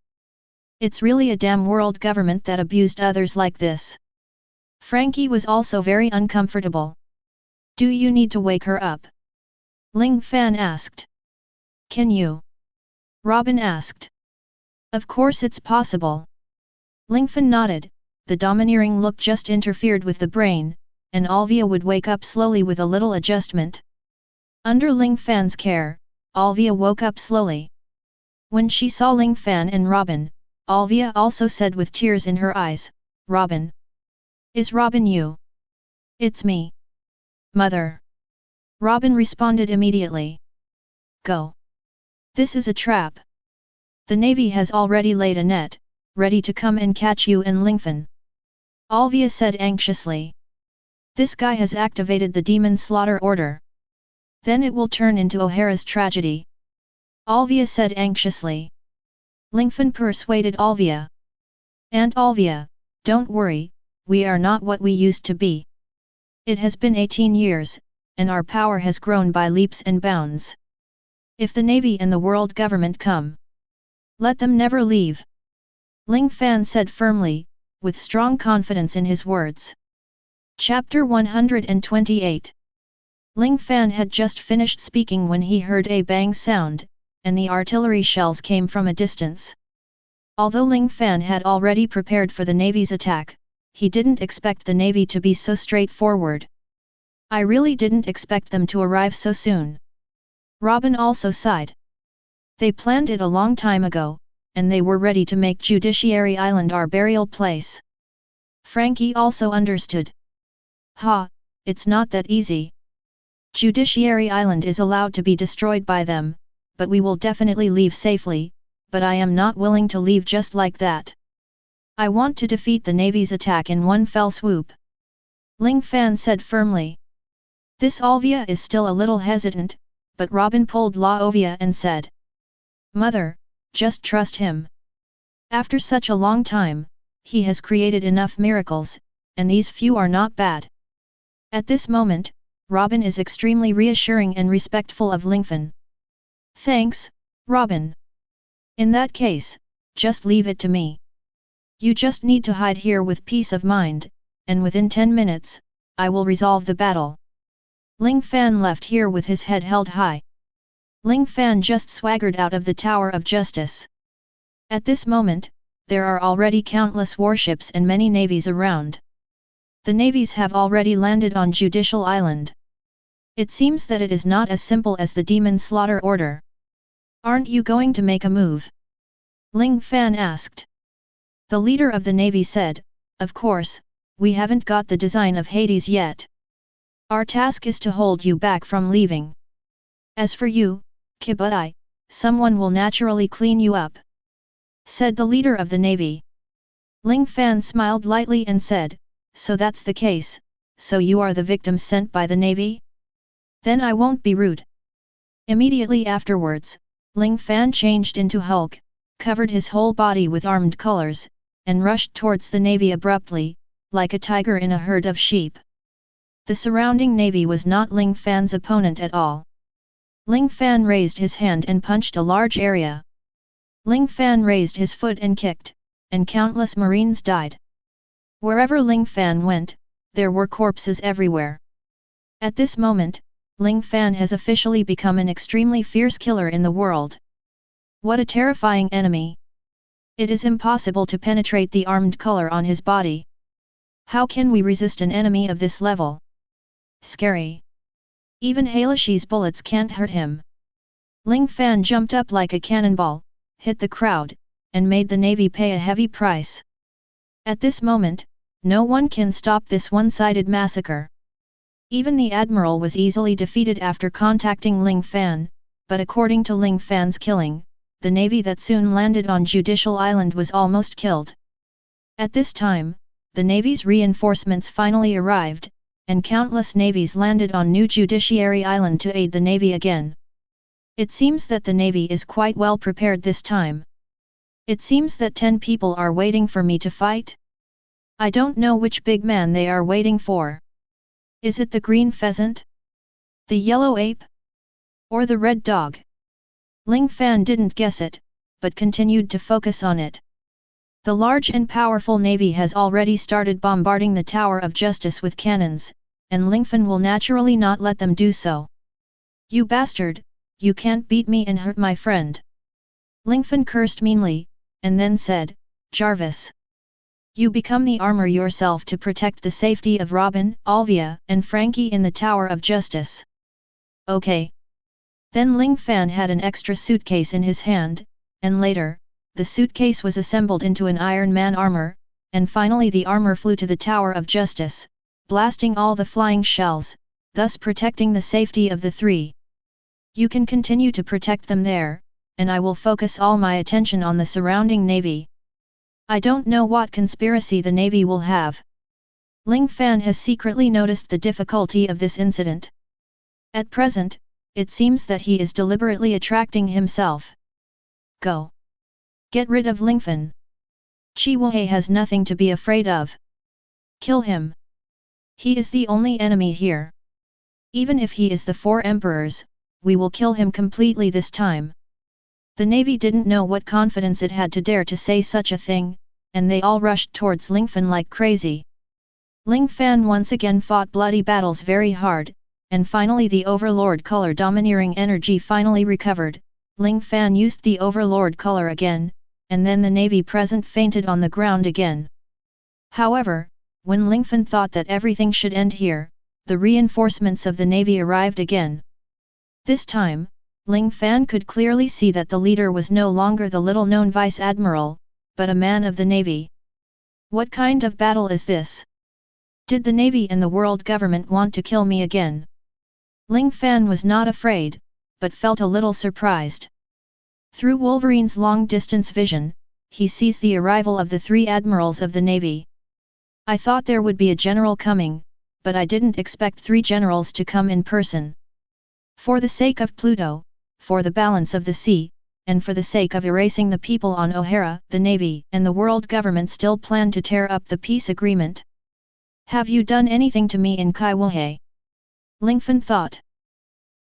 It's really a damn world government that abused others like this. Frankie was also very uncomfortable. Do you need to wake her up? Ling Fan asked. Can you? Robin asked. Of course it's possible. Lingfan nodded, the domineering look just interfered with the brain, and Alvia would wake up slowly with a little adjustment. Under Ling Fan's care, Alvia woke up slowly. When she saw Ling Fan and Robin, Alvia also said with tears in her eyes, Robin. Is Robin you? It's me. Mother. Robin responded immediately. Go. This is a trap. The Navy has already laid a net, ready to come and catch you and Lingfan. Alvia said anxiously. This guy has activated the demon slaughter order. Then it will turn into O'Hara's tragedy. Alvia said anxiously. Lingfan persuaded Alvia. Aunt Alvia, don't worry, we are not what we used to be. It has been 18 years, and our power has grown by leaps and bounds. If the Navy and the world government come, let them never leave. Ling Fan said firmly, with strong confidence in his words. Chapter 128. Ling Fan had just finished speaking when he heard a bang sound, and the artillery shells came from a distance. Although Ling Fan had already prepared for the Navy's attack, he didn't expect the Navy to be so straightforward. I really didn't expect them to arrive so soon. Robin also sighed. They planned it a long time ago, and they were ready to make Judiciary Island our burial place. Frankie also understood. Ha, it's not that easy. Judiciary Island is allowed to be destroyed by them, but we will definitely leave safely, but I am not willing to leave just like that. I want to defeat the Navy's attack in one fell swoop. Ling Fan said firmly. This Alvia is still a little hesitant, but Robin pulled La Ovia and said. Mother, just trust him. After such a long time, he has created enough miracles, and these few are not bad. At this moment, Robin is extremely reassuring and respectful of Lingfan. Thanks, Robin. In that case, just leave it to me. You just need to hide here with peace of mind, and within 10 minutes, I will resolve the battle. Ling Fan left here with his head held high. Ling Fan just swaggered out of the Tower of Justice. At this moment, there are already countless warships and many navies around. The navies have already landed on Judicial Island. It seems that it is not as simple as the demon slaughter order. Aren't you going to make a move? Ling Fan asked. The leader of the navy said, of course, we haven't got the design of Hades yet. Our task is to hold you back from leaving. As for you, Kibutai, someone will naturally clean you up, said the leader of the navy. Ling Fan smiled lightly and said, so that's the case, so you are the victim sent by the navy? Then I won't be rude. Immediately afterwards, Ling Fan changed into Hulk, covered his whole body with armed colors, and rushed towards the navy abruptly, like a tiger in a herd of sheep. The surrounding navy was not Ling Fan's opponent at all. Ling Fan raised his hand and punched a large area. Ling Fan raised his foot and kicked, and countless marines died. Wherever Ling Fan went, there were corpses everywhere. At this moment, Ling Fan has officially become an extremely fierce killer in the world. What a terrifying enemy! It is impossible to penetrate the armed color on his body. How can we resist an enemy of this level? Scary. Even Halashi's bullets can't hurt him. Ling Fan jumped up like a cannonball, hit the crowd, and made the navy pay a heavy price. At this moment, no one can stop this one-sided massacre. Even the admiral was easily defeated after contacting Ling Fan, but according to Ling Fan's killing, the navy that soon landed on Judicial Island was almost killed. At this time, the navy's reinforcements finally arrived, and countless navies landed on New Judiciary Island to aid the navy again. It seems that the navy is quite well prepared this time. It seems that 10 people are waiting for me to fight. I don't know which big man they are waiting for. Is it the green pheasant? The yellow ape? Or the red dog? Ling Fan didn't guess it, but continued to focus on it. The large and powerful navy has already started bombarding the Tower of Justice with cannons, and Lingfan will naturally not let them do so. You bastard, you can't beat me and hurt my friend. Lingfan cursed meanly, and then said, Jarvis. You become the armor yourself to protect the safety of Robin, Alvia, and Frankie in the Tower of Justice. Okay. Then Ling Fan had an extra suitcase in his hand, and later, the suitcase was assembled into an Iron Man armor, and finally the armor flew to the Tower of Justice, blasting all the flying shells, thus protecting the safety of the three. You can continue to protect them there, and I will focus all my attention on the surrounding navy. I don't know what conspiracy the navy will have. Ling Fan has secretly noticed the difficulty of this incident. At present, it seems that he is deliberately attracting himself. Go. Get rid of Lingfan. Chi Wuhei has nothing to be afraid of. Kill him. He is the only enemy here. Even if he is the four emperors, we will kill him completely this time. The navy didn't know what confidence it had to dare to say such a thing, and they all rushed towards Lingfan like crazy. Ling Fan once again fought bloody battles very hard, and finally the overlord color domineering energy finally recovered. Ling Fan used the overlord color again, and then the navy present fainted on the ground again. However, when Lingfan thought that everything should end here, the reinforcements of the navy arrived again. This time, Ling Fan could clearly see that the leader was no longer the little-known vice admiral, but a man of the navy. What kind of battle is this? Did the navy and the world government want to kill me again? Ling Fan was not afraid, but felt a little surprised. Through Wolverine's long-distance vision, he sees the arrival of the three admirals of the navy. I thought there would be a general coming, but I didn't expect three generals to come in person. For the sake of Pluto, for the balance of the sea, and for the sake of erasing the people on O'Hara, the navy and the world government still plan to tear up the peace agreement. Have you done anything to me in Kai Wuhei? Lingfan thought.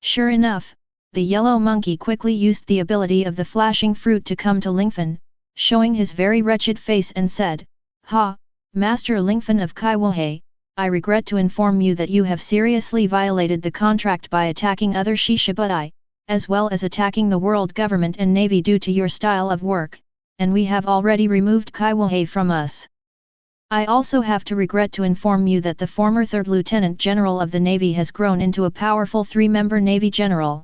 Sure enough, the yellow monkey quickly used the ability of the flashing fruit to come to Lingfan, showing his very wretched face and said, "Ha, Master Lingfan of Kai Wuhei, I regret to inform you that you have seriously violated the contract by attacking other Shishibutai, as well as attacking the world government and navy due to your style of work, and we have already removed Kai Wuhei from us. I also have to regret to inform you that the former 3rd Lieutenant General of the Navy has grown into a powerful 3-member Navy General.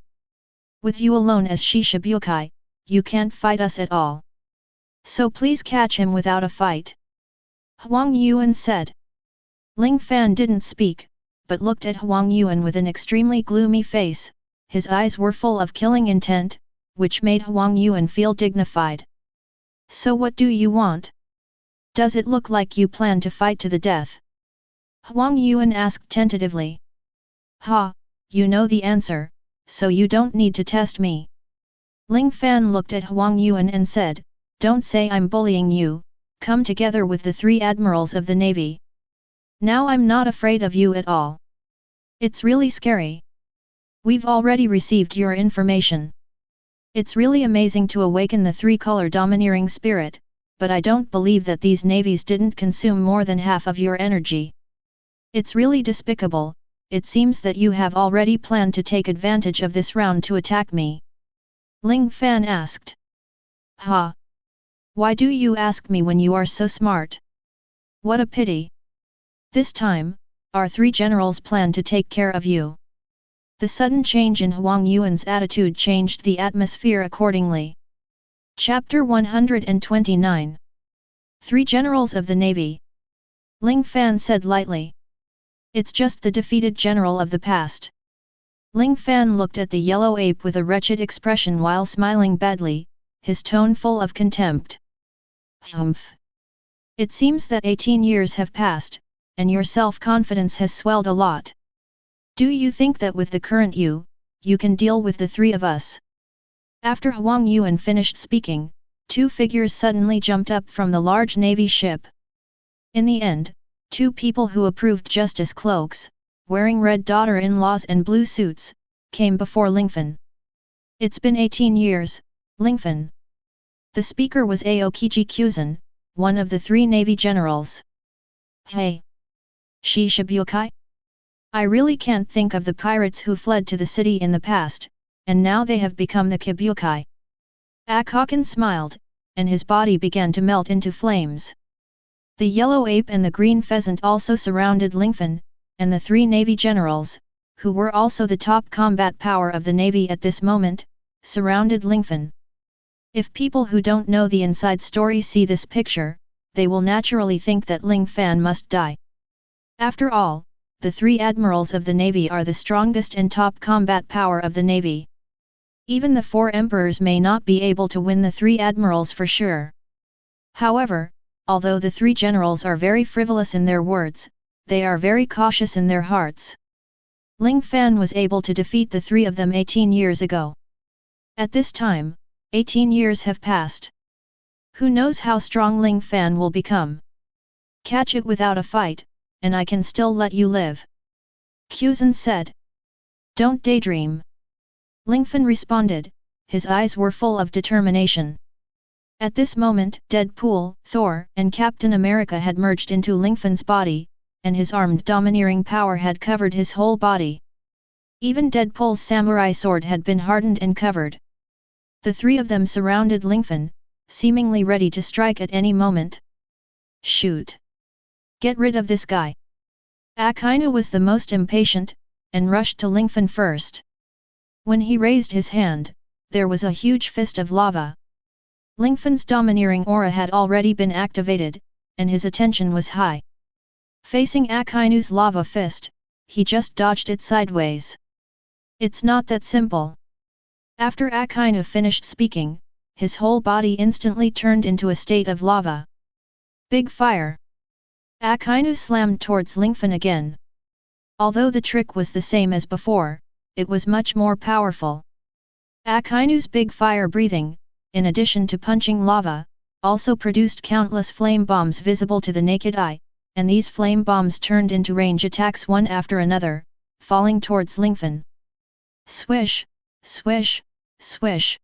With you alone as Shishibukai, you can't fight us at all. So please catch him without a fight." Huang Yuan said. Ling Fan didn't speak, but looked at Huang Yuan with an extremely gloomy face. His eyes were full of killing intent, which made Huang Yuan feel dignified. "So what do you want? Does it look like you plan to fight to the death?" Huang Yuan asked tentatively. "Ha, you know the answer, so you don't need to test me." Ling Fan looked at Huang Yuan and said, "Don't say I'm bullying you, come together with the 3 admirals of the navy. Now I'm not afraid of you at all. It's really scary. We've already received your information. It's really amazing to awaken the 3-color domineering spirit, but I don't believe that these navies didn't consume more than half of your energy. It's really despicable. It seems that you have already planned to take advantage of this round to attack me." Ling Fan asked. "Ha! Why do you ask me when you are so smart? What a pity. This time, our 3 generals plan to take care of you." The sudden change in Huang Yuan's attitude changed the atmosphere accordingly. Chapter 129. 3 Generals of the Navy. Ling Fan said lightly. "It's just the defeated general of the past." Ling Fan looked at the yellow ape with a wretched expression while smiling badly, his tone full of contempt. "Humph! It seems that 18 years have passed, and your self-confidence has swelled a lot. Do you think that with the current you can deal with the 3 of us?" After Huang Yuan finished speaking, 2 figures suddenly jumped up from the large navy ship. In the end, 2 people who approved justice cloaks, wearing red daughter-in-laws and blue suits, came before Lingfan. "It's been 18 years, Lingfan." The speaker was Aokiji Kyuzan, one of the 3 navy generals. "Hey! Shishibukai? I really can't think of the pirates who fled to the city in the past, and now they have become the Kabukai." Akaken smiled, and his body began to melt into flames. The yellow ape and the green pheasant also surrounded Lingfan, and the 3 navy generals, who were also the top combat power of the navy at this moment, surrounded Lingfan. If people who don't know the inside story see this picture, they will naturally think that Ling Fan must die. After all, the 3 admirals of the navy are the strongest and top combat power of the navy. Even the 4 emperors may not be able to win the 3 admirals for sure. However, although the 3 generals are very frivolous in their words, they are very cautious in their hearts. Ling Fan was able to defeat the 3 of them 18 years ago. At this time, 18 years have passed. Who knows how strong Ling Fan will become? Catch it without a fight, and I can still let you live. Kuzan said. Don't daydream. Lingfan responded, his eyes were full of determination. At this moment, Deadpool, Thor, and Captain America had merged into Lingfan's body, and his armed domineering power had covered his whole body. Even Deadpool's samurai sword had been hardened and covered. The 3 of them surrounded Lingfan, seemingly ready to strike at any moment. Shoot! Get rid of this guy! Akainu was the most impatient, and rushed to Lingfan first. When he raised his hand, there was a huge fist of lava. Lingfan's domineering aura had already been activated, and his attention was high. Facing Akainu's lava fist, he just dodged it sideways. It's not that simple. After Akainu finished speaking, his whole body instantly turned into a state of lava. Big fire! Akainu slammed towards Lingfan again. Although the trick was the same as before, it was much more powerful. Akainu's big fire breathing, in addition to punching lava, also produced countless flame bombs visible to the naked eye, and these flame bombs turned into range attacks one after another, falling towards Lingfan. Swish, swish, swish.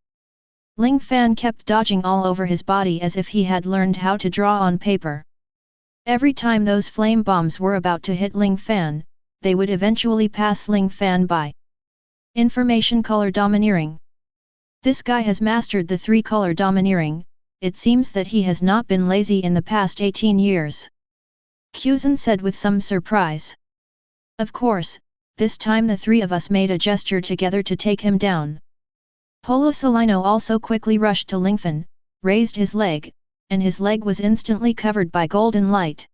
Ling Fan kept dodging all over his body as if he had learned how to draw on paper. Every time those flame bombs were about to hit Ling Fan, they would eventually pass Ling Fan by. Information color domineering. This guy has mastered the 3-color domineering. It seems that he has not been lazy in the past 18 years. Kuzan said with some surprise. Of course, this time the 3 of us made a gesture together to take him down. Polo Salino also quickly rushed to Lingfan, raised his leg, and his leg was instantly covered by golden light.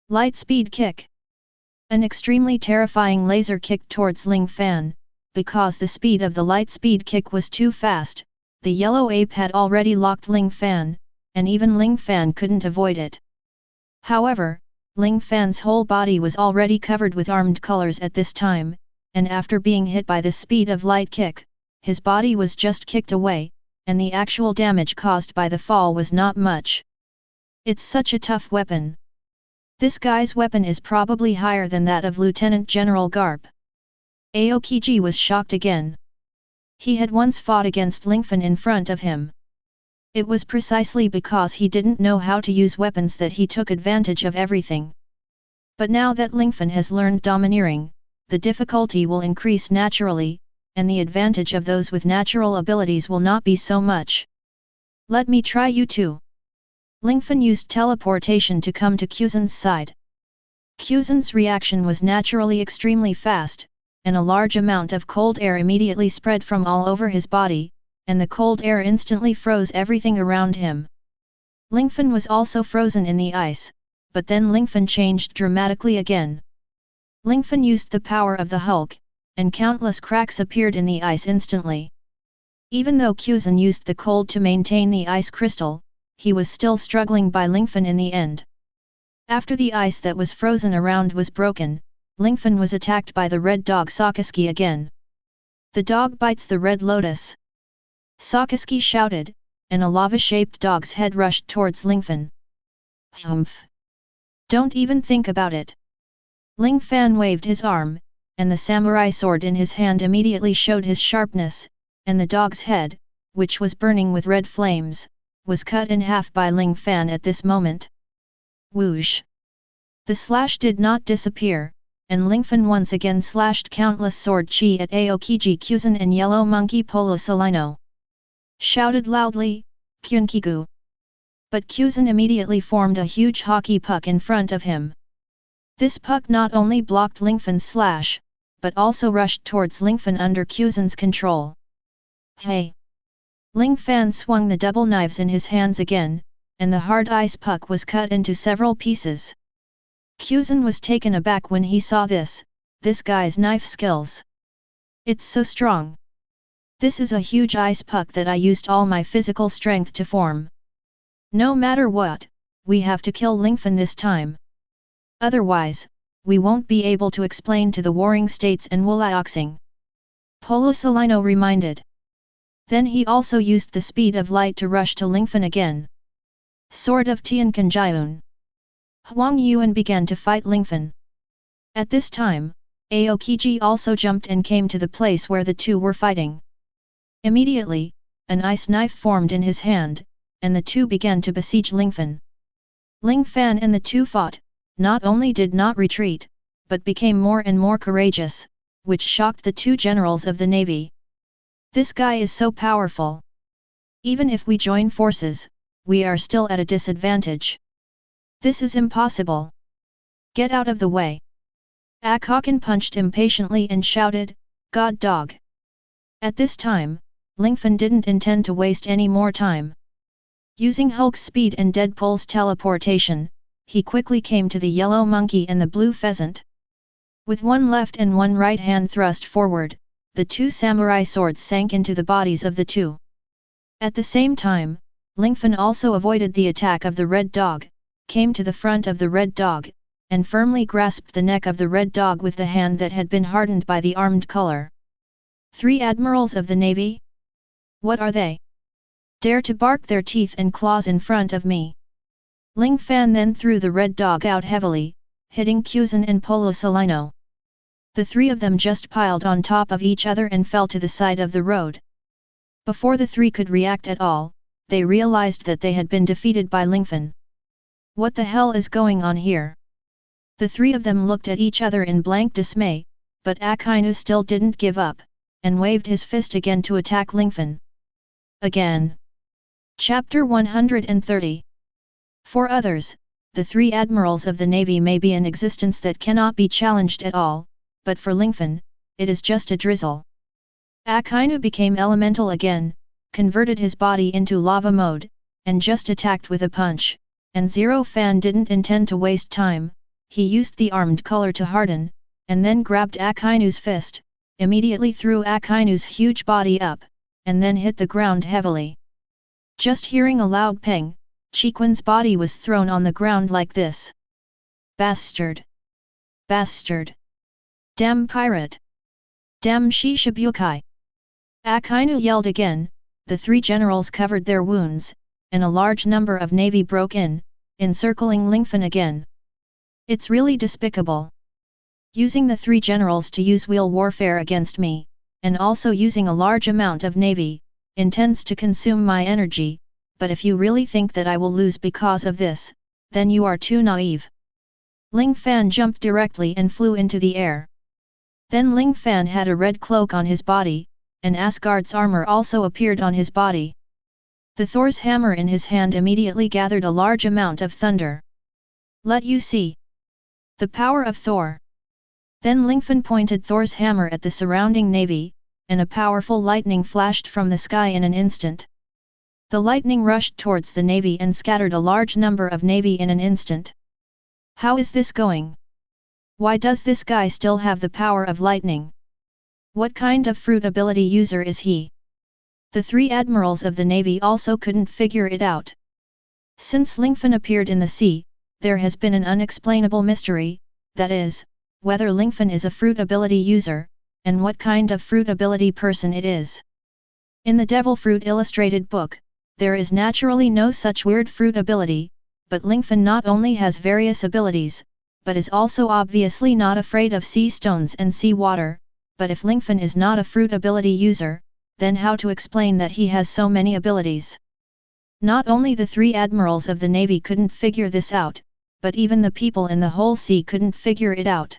Light speed kick. An extremely terrifying laser kick towards Ling Fan. Because the speed of the light speed kick was too fast, the yellow ape had already locked Ling Fan, and even Ling Fan couldn't avoid it. However, Ling Fan's whole body was already covered with armed colors at this time, and after being hit by the speed of light kick, his body was just kicked away, and the actual damage caused by the fall was not much. It's such a tough weapon. This guy's weapon is probably higher than that of Lieutenant General Garp. Aokiji was shocked again. He had once fought against Lingfan in front of him. It was precisely because he didn't know how to use weapons that he took advantage of everything. But now that Lingfan has learned domineering, the difficulty will increase naturally, and the advantage of those with natural abilities will not be so much. Let me try you too. Lingfan used teleportation to come to Kuzan's side. Kuzan's reaction was naturally extremely fast, and a large amount of cold air immediately spread from all over his body, and the cold air instantly froze everything around him. Lingfan was also frozen in the ice, but then Lingfan changed dramatically again. Lingfan used the power of the Hulk, and countless cracks appeared in the ice instantly. Even though Kuzan used the cold to maintain the ice crystal, he was still struggling by Lingfan in the end. After the ice that was frozen around was broken, Lingfan was attacked by the red dog Sakazuki again. The dog bites the red lotus. Sakazuki shouted, and a lava-shaped dog's head rushed towards Lingfan. Humph! Don't even think about it. Ling Fan waved his arm, and the samurai sword in his hand immediately showed his sharpness, and the dog's head, which was burning with red flames, was cut in half by Ling Fan at this moment. Whoosh! The slash did not disappear, and Lingfan once again slashed countless sword chi at Aokiji Kuzan and Yellow Monkey Polo Salino. Shouted loudly, Kyunkiku! But Kuzan immediately formed a huge hockey puck in front of him. This puck not only blocked Lingfan's slash, but also rushed towards Lingfan under Kuzan's control. Hey! Ling Fan swung the double knives in his hands again, and the hard ice puck was cut into several pieces. Kuzan was taken aback when he saw this guy's knife skills. It's so strong. This is a huge ice puck that I used all my physical strength to form. No matter what, we have to kill Lingfan this time. Otherwise, we won't be able to explain to the warring states and Wulioxing. Polosalino reminded. Then he also used the speed of light to rush to Lingfan again. Sword of Tiankanjiun. Huang Yuan began to fight Lingfan. At this time, Aokiji also jumped and came to the place where the two were fighting. Immediately, an ice knife formed in his hand, and the two began to besiege Lingfan. Ling Fan and the two fought, not only did not retreat, but became more and more courageous, which shocked the two generals of the navy. This guy is so powerful. Even if we join forces, we are still at a disadvantage. This is impossible. Get out of the way. Akakan punched impatiently and shouted, God dog! At this time, Lingfan didn't intend to waste any more time. Using Hulk's speed and Deadpool's teleportation, he quickly came to the yellow monkey and the blue pheasant. With one left and one right hand thrust forward, the two samurai swords sank into the bodies of the two. At the same time, Lingfan also avoided the attack of the red dog, came to the front of the red dog, and firmly grasped the neck of the red dog with the hand that had been hardened by the armed color. 3 admirals of the navy? What are they? Dare to bark their teeth and claws in front of me. Ling Fan then threw the red dog out heavily, hitting Kuzan and Polosalino. The 3 of them just piled on top of each other and fell to the side of the road. Before the 3 could react at all, they realized that they had been defeated by Lingfan. What the hell is going on here? The 3 of them looked at each other in blank dismay, but Akainu still didn't give up, and waved his fist again to attack Lingfan. Again. Chapter 130. For others, the 3 admirals of the navy may be an existence that cannot be challenged at all, but for Lingfan, it is just a drizzle. Akainu became elemental again, converted his body into lava mode, and just attacked with a punch, and Zero Fan didn't intend to waste time. He used the armed color to harden, and then grabbed Akainu's fist, immediately threw Akainu's huge body up, and then hit the ground heavily. Just hearing a loud pang, Chiquan's body was thrown on the ground like this. Bastard! Bastard! Damn pirate! Damn Shishibukai! Akainu yelled again. The 3 generals covered their wounds, and a large number of navy broke in, encircling Lingfan again. It's really despicable. Using the 3 generals to use wheel warfare against me, and also using a large amount of navy, intends to consume my energy, but if you really think that I will lose because of this, then you are too naive. Ling Fan jumped directly and flew into the air. Then Ling Fan had a red cloak on his body, and Asgard's armor also appeared on his body. The Thor's hammer in his hand immediately gathered a large amount of thunder. Let you see. The power of Thor. Then Lingfan pointed Thor's hammer at the surrounding navy, and a powerful lightning flashed from the sky in an instant. The lightning rushed towards the navy and scattered a large number of navy in an instant. How is this going? Why does this guy still have the power of lightning? What kind of fruit ability user is he? The 3 admirals of the navy also couldn't figure it out. Since Lingfan appeared in the sea, there has been an unexplainable mystery, that is, whether Lingfan is a fruit ability user, and what kind of fruit ability person it is. In the Devil Fruit Illustrated book, there is naturally no such weird fruit ability, but Lingfan not only has various abilities, but is also obviously not afraid of sea stones and sea water. But if Lingfan is not a fruit ability user, then how to explain that he has so many abilities? Not only the 3 admirals of the navy couldn't figure this out, but even the people in the whole sea couldn't figure it out.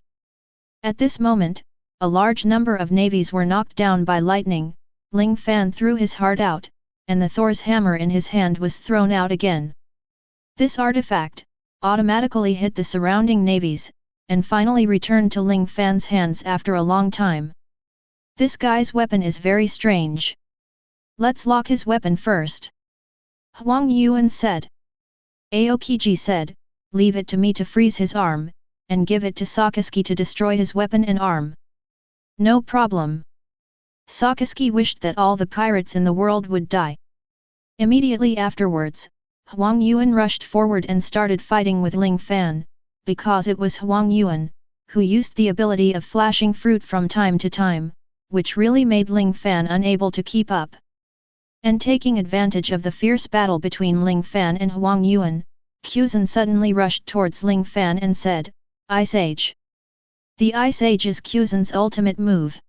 At this moment, a large number of navies were knocked down by lightning. Ling Fan threw his heart out, and the Thor's hammer in his hand was thrown out again. This artifact automatically hit the surrounding navies, and finally returned to Ling Fan's hands after a long time. This guy's weapon is very strange. Let's lock his weapon first. Huang Yuan said. Aokiji said, leave it to me to freeze his arm, and give it to Sakazuki to destroy his weapon and arm. No problem. Sakazuki wished that all the pirates in the world would die. Immediately afterwards, Huang Yuan rushed forward and started fighting with Ling Fan, because it was Huang Yuan, who used the ability of flashing fruit from time to time, which really made Ling Fan unable to keep up. And taking advantage of the fierce battle between Ling Fan and Huang Yuan, Quzhan suddenly rushed towards Ling Fan and said, Ice Age. The Ice Age is Quzhan's ultimate move.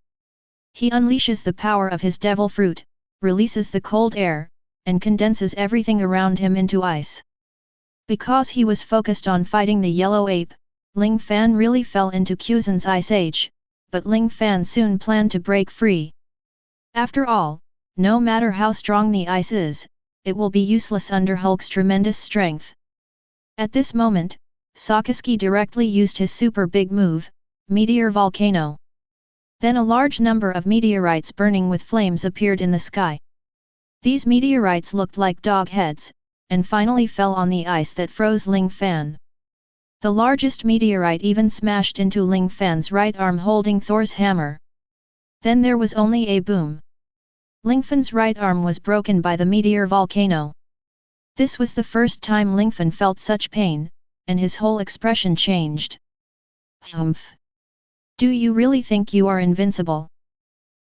He unleashes the power of his devil fruit, releases the cold air, and condenses everything around him into ice. Because he was focused on fighting the yellow ape, Ling Fan really fell into Quzhan's Ice Age, but Ling Fan soon planned to break free. After all, no matter how strong the ice is, it will be useless under Hulk's tremendous strength. At this moment, Sakazuki directly used his super big move, Meteor Volcano. Then a large number of meteorites burning with flames appeared in the sky. These meteorites looked like dog heads, and finally fell on the ice that froze Ling Fan. The largest meteorite even smashed into Ling Fan's right arm holding Thor's hammer. Then there was only a boom. Lingfan's right arm was broken by the meteor volcano. This was the first time Lingfan felt such pain, and his whole expression changed. Humph! Do you really think you are invincible?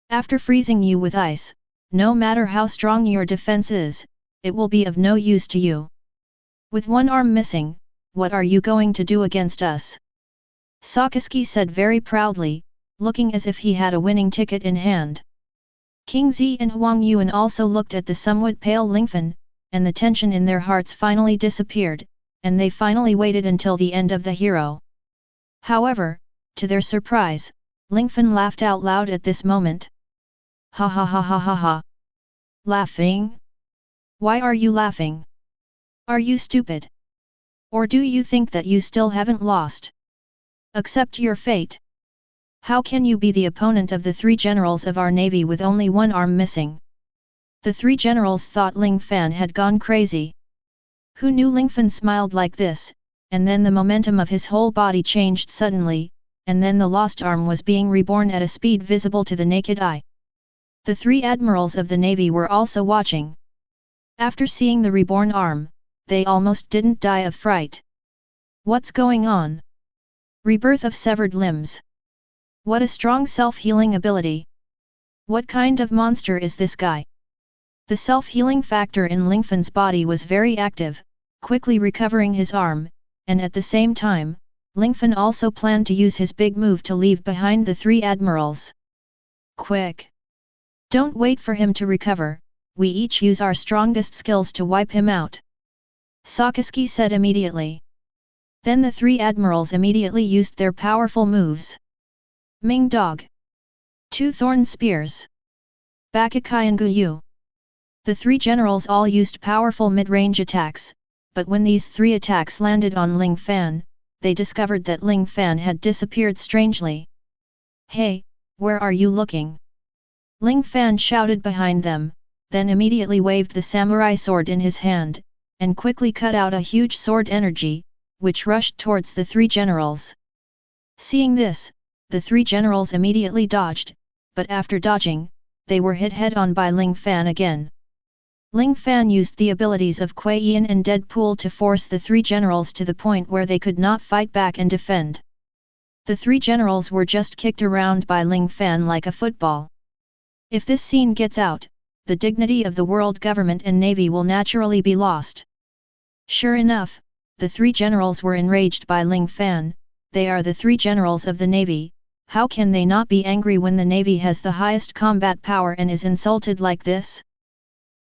After freezing you with ice, no matter how strong your defense is, it will be of no use to you. With one arm missing, what are you going to do against us? Sakazuki said very proudly, looking as if he had a winning ticket in hand. King Zi and Huang Yuan also looked at the somewhat pale Lingfan, and the tension in their hearts finally disappeared, and they finally waited until the end of the hero. However, to their surprise, Lingfan laughed out loud at this moment. Ha ha ha ha ha ha. Laughing? Why are you laughing? Are you stupid? Or do you think that you still haven't lost? Accept your fate. How can you be the opponent of the three generals of our navy with only one arm missing? The three generals thought Ling Fan had gone crazy. Who knew Lingfan smiled like this, and then the momentum of his whole body changed suddenly, and then the lost arm was being reborn at a speed visible to the naked eye. The three admirals of the navy were also watching. After seeing the reborn arm, they almost didn't die of fright. What's going on? Rebirth of severed limbs. What a strong self-healing ability. What kind of monster is this guy? The self-healing factor in Lingfan's body was very active, quickly recovering his arm, and at the same time, Lingfan also planned to use his big move to leave behind the three admirals. Quick! Don't wait for him to recover, we each use our strongest skills to wipe him out. Sakazuki said immediately. Then the three admirals immediately used their powerful moves. Ming Dog. Two Thorn Spears. Bakukai and Guyu. The three generals all used powerful mid-range attacks, but when these three attacks landed on Ling Fan, they discovered that Ling Fan had disappeared strangely. Hey, where are you looking? Ling Fan shouted behind them, then immediately waved the samurai sword in his hand, and quickly cut out a huge sword energy, which rushed towards the three generals. Seeing this, the three generals immediately dodged, but after dodging, they were hit head-on by Ling Fan again. Ling Fan used the abilities of Kuei Yin and Deadpool to force the three generals to the point where they could not fight back and defend. The three generals were just kicked around by Ling Fan like a football. If this scene gets out, the dignity of the world government and navy will naturally be lost. Sure enough, the three generals were enraged by Ling Fan. They are the three generals of the navy, how can they not be angry when the navy has the highest combat power and is insulted like this?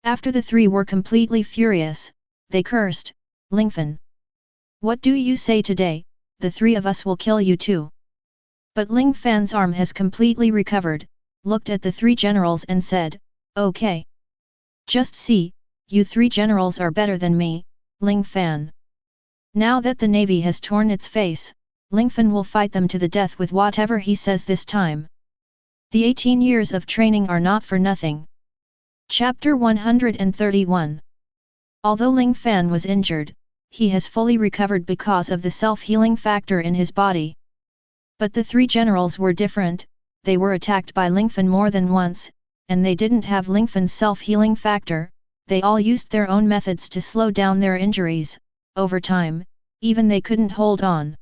After the three were completely furious, they cursed, Lingfan. What do you say today? The three of us will kill you too. But Ling Fan's arm has completely recovered, looked at the three generals and said, okay. Just see, you three generals are better than me, Ling Fan. Now that the navy has torn its face, Lingfan will fight them to the death with whatever he says this time. The 18 years of training are not for nothing. Chapter 131. Although Ling Fan was injured, he has fully recovered because of the self-healing factor in his body. But the three generals were different, they were attacked by Lingfan more than once, and they didn't have Lingfan's self-healing factor, they all used their own methods to slow down their injuries, over time, even they couldn't hold on.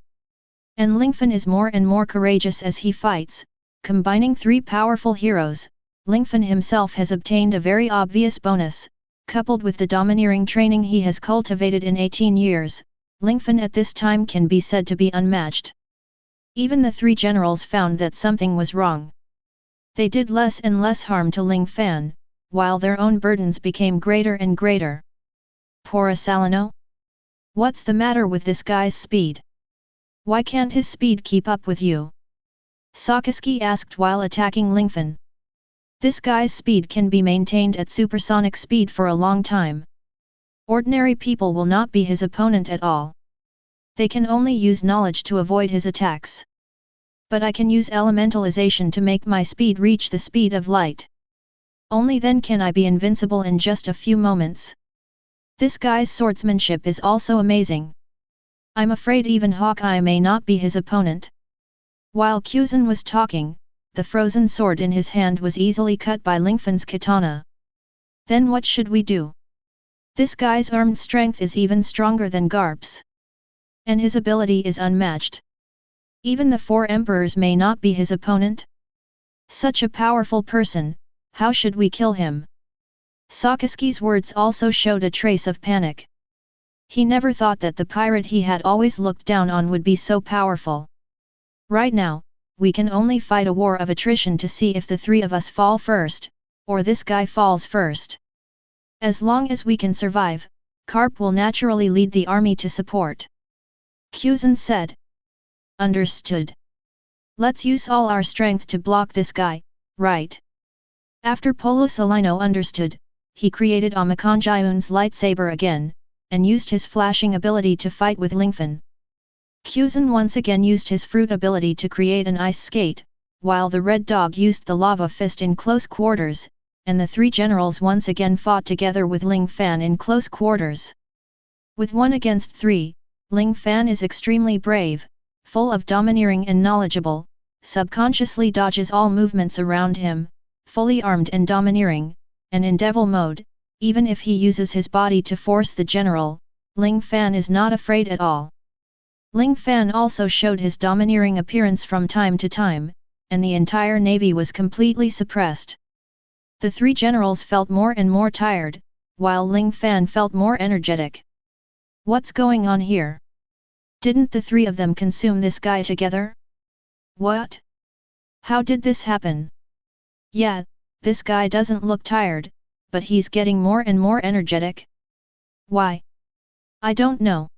And Lingfan is more and more courageous as he fights, combining three powerful heroes. Lingfan himself has obtained a very obvious bonus, coupled with the domineering training he has cultivated in 18 years, Lingfan at this time can be said to be unmatched. Even the three generals found that something was wrong. They did less and less harm to Ling Fan, while their own burdens became greater and greater. Poor Asalino? What's the matter with this guy's speed? Why can't his speed keep up with you? Sakasuke asked while attacking Lingfan. This guy's speed can be maintained at supersonic speed for a long time. Ordinary people will not be his opponent at all. They can only use knowledge to avoid his attacks. But I can use elementalization to make my speed reach the speed of light. Only then can I be invincible in just a few moments. This guy's swordsmanship is also amazing. I'm afraid even Hawkeye may not be his opponent. While Kuzan was talking, the frozen sword in his hand was easily cut by Lingfan's katana. Then what should we do? This guy's armed strength is even stronger than Garp's. And his ability is unmatched. Even the four emperors may not be his opponent? Such a powerful person, how should we kill him? Sakasuke's words also showed a trace of panic. He never thought that the pirate he had always looked down on would be so powerful. Right now, we can only fight a war of attrition to see if the three of us fall first, or this guy falls first. As long as we can survive, Carp will naturally lead the army to support. Kuzan said. Understood. Let's use all our strength to block this guy, right? After Polo Salino understood, he created Amakanjayun's lightsaber again, and used his flashing ability to fight with Lingfan. Kuzan once again used his fruit ability to create an ice skate, while the Red Dog used the lava fist in close quarters, and the three generals once again fought together with Ling Fan in close quarters. With 1 against 3, Ling Fan is extremely brave, full of domineering and knowledgeable, subconsciously dodges all movements around him, fully armed and domineering, and in devil mode, even if he uses his body to force the general, Ling Fan is not afraid at all. Ling Fan also showed his domineering appearance from time to time, and the entire navy was completely suppressed. The three generals felt more and more tired, while Ling Fan felt more energetic. What's going on here? Didn't the three of them consume this guy together? What? How did this happen? Yeah, this guy doesn't look tired, but he's getting more and more energetic. Why? I don't know.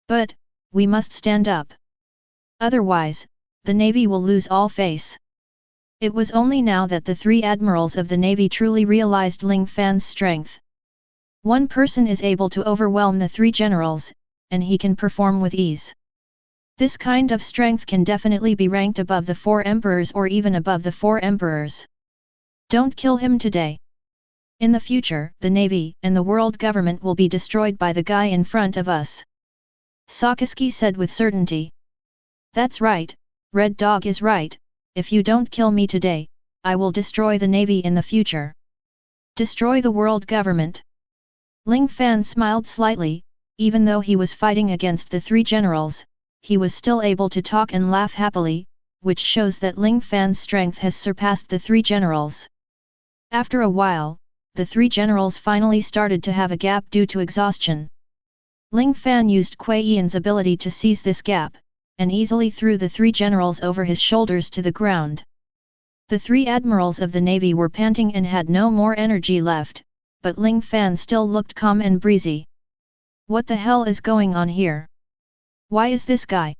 But, we must stand up. Otherwise, the navy will lose all face. It was only now that the three admirals of the navy truly realized Ling Fan's strength. One person is able to overwhelm the three generals, and he can perform with ease. This kind of strength can definitely be ranked above the four emperors or even above the four emperors. Don't kill him today. In the future, the navy and the world government will be destroyed by the guy in front of us. Sakasuke said with certainty. That's right, Red Dog is right, if you don't kill me today, I will destroy the navy in the future. Destroy the world government. Ling Fan smiled slightly, even though he was fighting against the three generals, he was still able to talk and laugh happily, which shows that Ling Fan's strength has surpassed the three generals. After a while, the three generals finally started to have a gap due to exhaustion. Ling Fan used Kuei Yan's ability to seize this gap, and easily threw the three generals over his shoulders to the ground. The three admirals of the navy were panting and had no more energy left, but Ling Fan still looked calm and breezy. What the hell is going on here? Why is this guy?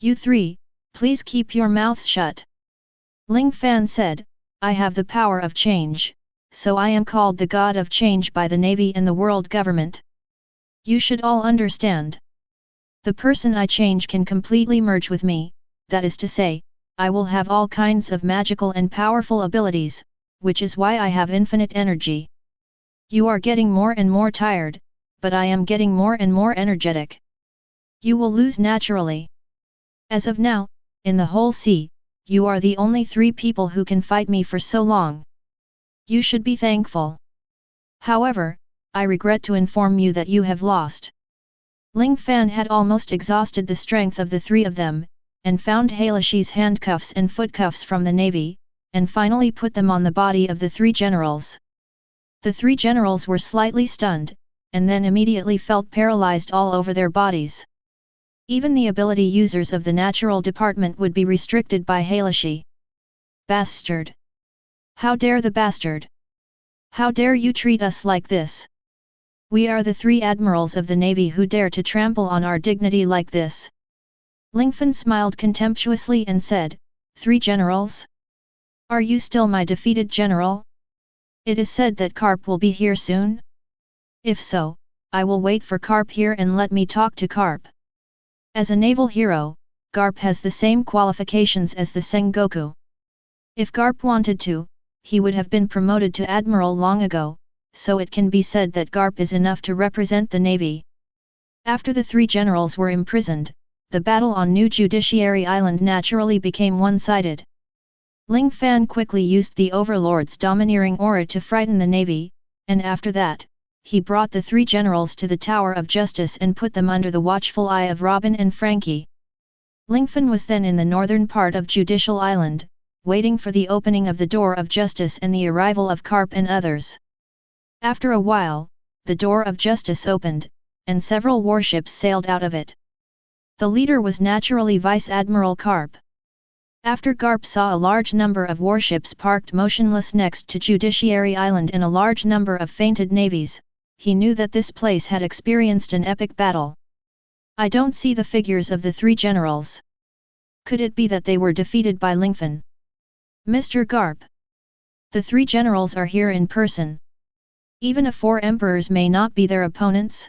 You three, please keep your mouths shut. Ling Fan said, I have the power of change, so I am called the God of Change by the navy and the world government. You should all understand. The person I change can completely merge with me, that is to say, I will have all kinds of magical and powerful abilities, which is why I have infinite energy. You are getting more and more tired, but I am getting more and more energetic. You will lose naturally. As of now, in the whole sea, you are the only 3 people who can fight me for so long. You should be thankful. However, I regret to inform you that you have lost. Ling Fan had almost exhausted the strength of the 3 of them, and found Heilashi's handcuffs and footcuffs from the navy, and finally put them on the body of the 3 generals. The 3 generals were slightly stunned, and then immediately felt paralyzed all over their bodies. Even the ability users of the natural department would be restricted by Heilashi. Bastard! How dare the bastard! How dare you treat us like this? We are the 3 admirals of the navy who dare to trample on our dignity like this. Lingfan smiled contemptuously and said, 3 generals? Are you still my defeated general? It is said that Carp will be here soon? If so, I will wait for Carp here and let me talk to Carp. As a naval hero, Garp has the same qualifications as the Sengoku. If Garp wanted to, he would have been promoted to admiral long ago, so it can be said that Garp is enough to represent the navy. After the 3 generals were imprisoned, the battle on New Judiciary Island naturally became one-sided. Ling Fan quickly used the Overlord's domineering aura to frighten the navy, and after that, he brought the 3 generals to the Tower of Justice and put them under the watchful eye of Robin and Frankie. Lingfan was then in the northern part of Judicial Island, waiting for the opening of the Door of Justice and the arrival of Carp and others. After a while, the Door of Justice opened, and several warships sailed out of it. The leader was naturally Vice Admiral Carp. After Garp saw a large number of warships parked motionless next to Judiciary Island and a large number of fainted navies, he knew that this place had experienced an epic battle. I don't see the figures of the 3 generals. Could it be that they were defeated by Lingfan? Mr. Garp. The 3 generals are here in person. Even a 4 emperors may not be their opponents.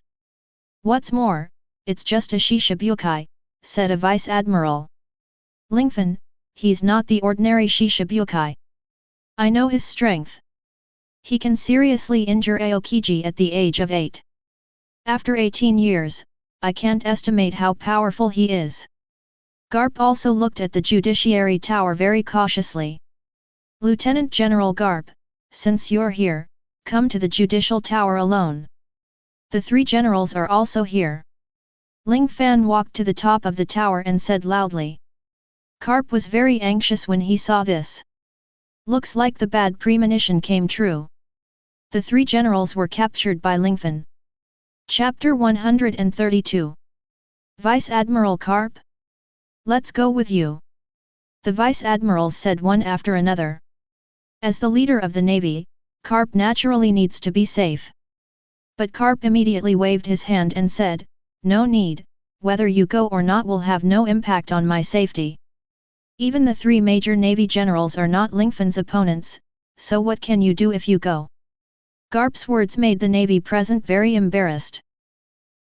What's more, it's just a Shishibukai, said a vice admiral. Lingfan, he's not the ordinary Shishibukai. I know his strength. He can seriously injure Aokiji at the age of 8. After 18 years, I can't estimate how powerful he is. Garp also looked at the Judiciary Tower very cautiously. Lieutenant General Garp, since you're here, come to the Judicial Tower alone. The 3 generals are also here. Ling Fan walked to the top of the tower and said loudly. Garp was very anxious when he saw this. Looks like the bad premonition came true. The 3 generals were captured by Lingfan. Chapter 132. Vice Admiral Garp? Let's go with you. The Vice Admirals said one after another. As the leader of the navy, Garp naturally needs to be safe. But Garp immediately waved his hand and said, no need, whether you go or not will have no impact on my safety. Even the 3 major navy generals are not Lingfan's opponents, so what can you do if you go? Garp's words made the navy present very embarrassed.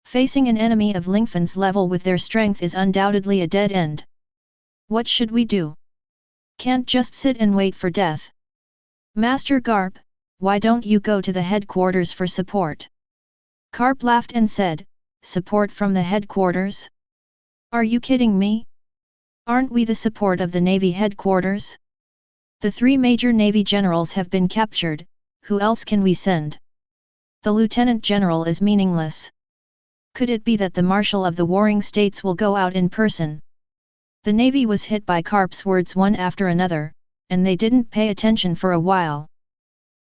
Facing an enemy of Lingfan's level with their strength is undoubtedly a dead end. What should we do? Can't just sit and wait for death. Master Garp, why don't you go to the headquarters for support? Garp laughed and said, support from the headquarters? Are you kidding me? Aren't we the support of the Navy headquarters? The 3 major Navy generals have been captured, who else can we send? The Lieutenant General is meaningless. Could it be that the Marshal of the Warring States will go out in person? The Navy was hit by Garp's words one after another, and they didn't pay attention for a while.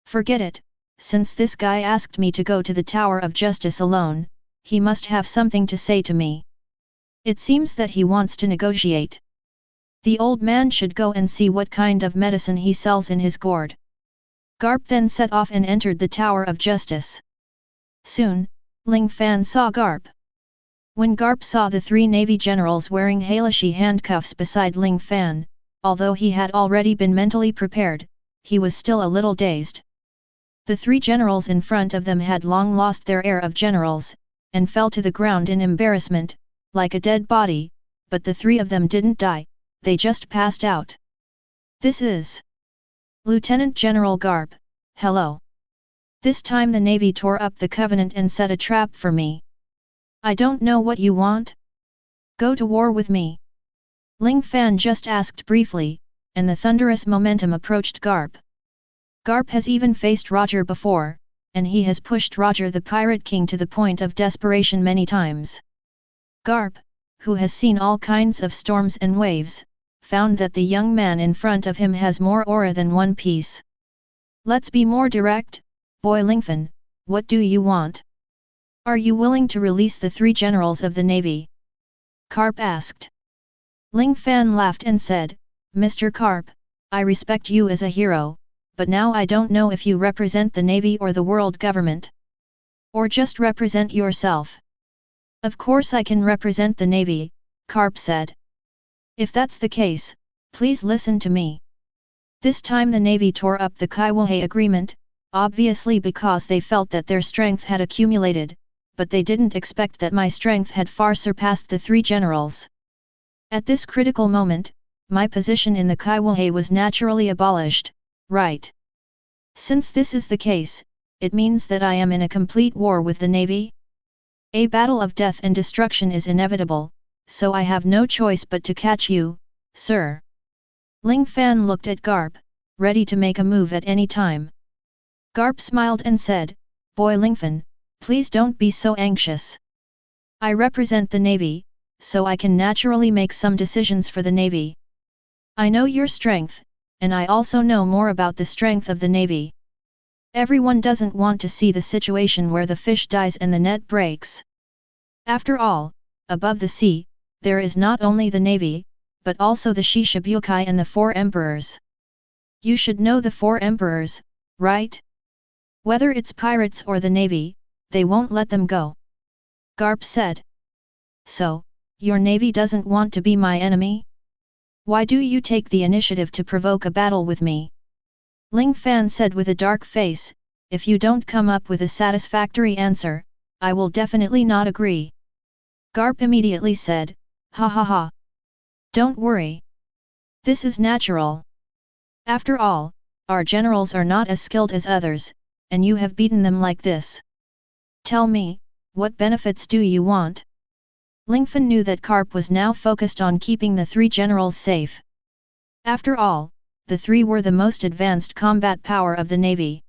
Forget it, since this guy asked me to go to the Tower of Justice alone, he must have something to say to me. It seems that he wants to negotiate. The old man should go and see what kind of medicine he sells in his gourd. Garp then set off and entered the Tower of Justice. Soon, Ling Fan saw Garp. When Garp saw the 3 navy generals wearing Heilashi handcuffs beside Ling Fan, although he had already been mentally prepared, he was still a little dazed. The 3 generals in front of them had long lost their air of generals, and fell to the ground in embarrassment, like a dead body, but the 3 of them didn't die, they just passed out. This is Lieutenant General Garp, hello. This time the navy tore up the covenant and set a trap for me. I don't know what you want? Go to war with me. Ling Fan just asked briefly, and the thunderous momentum approached Garp. Garp has even faced Roger before, and he has pushed Roger the Pirate King to the point of desperation many times. Garp, who has seen all kinds of storms and waves, found that the young man in front of him has more aura than one piece. Let's be more direct, boy Lingfan, what do you want? Are you willing to release the 3 generals of the navy? Garp asked. Ling Fan laughed and said, Mr. Garp, I respect you as a hero, but now I don't know if you represent the navy or the world government. Or just represent yourself. Of course I can represent the navy, Garp said. If that's the case, please listen to me. This time the navy tore up the Kaiwohe agreement, obviously because they felt that their strength had accumulated, but they didn't expect that my strength had far surpassed the 3 generals. At this critical moment, my position in the Kaiwohe was naturally abolished, right? Since this is the case, it means that I am in a complete war with the navy? A battle of death and destruction is inevitable, so I have no choice but to catch you, sir. Ling Fan looked at Garp, ready to make a move at any time. Garp smiled and said, Boy Lingfan, please don't be so anxious. I represent the navy, so I can naturally make some decisions for the navy. I know your strength, and I also know more about the strength of the navy. Everyone doesn't want to see the situation where the fish dies and the net breaks. After all, above the sea, there is not only the navy, but also the Shishibukai and the 4 emperors. You should know the 4 emperors, right? Whether it's pirates or the navy, they won't let them go. Garp said. So, your navy doesn't want to be my enemy? Why do you take the initiative to provoke a battle with me? Ling Fan said with a dark face, if you don't come up with a satisfactory answer, I will definitely not agree. Garp immediately said, ha ha ha. Don't worry. This is natural. After all, our generals are not as skilled as others, and you have beaten them like this. Tell me, what benefits do you want? Lingfan knew that Garp was now focused on keeping the 3 generals safe. After all, the 3 were the most advanced combat power of the navy.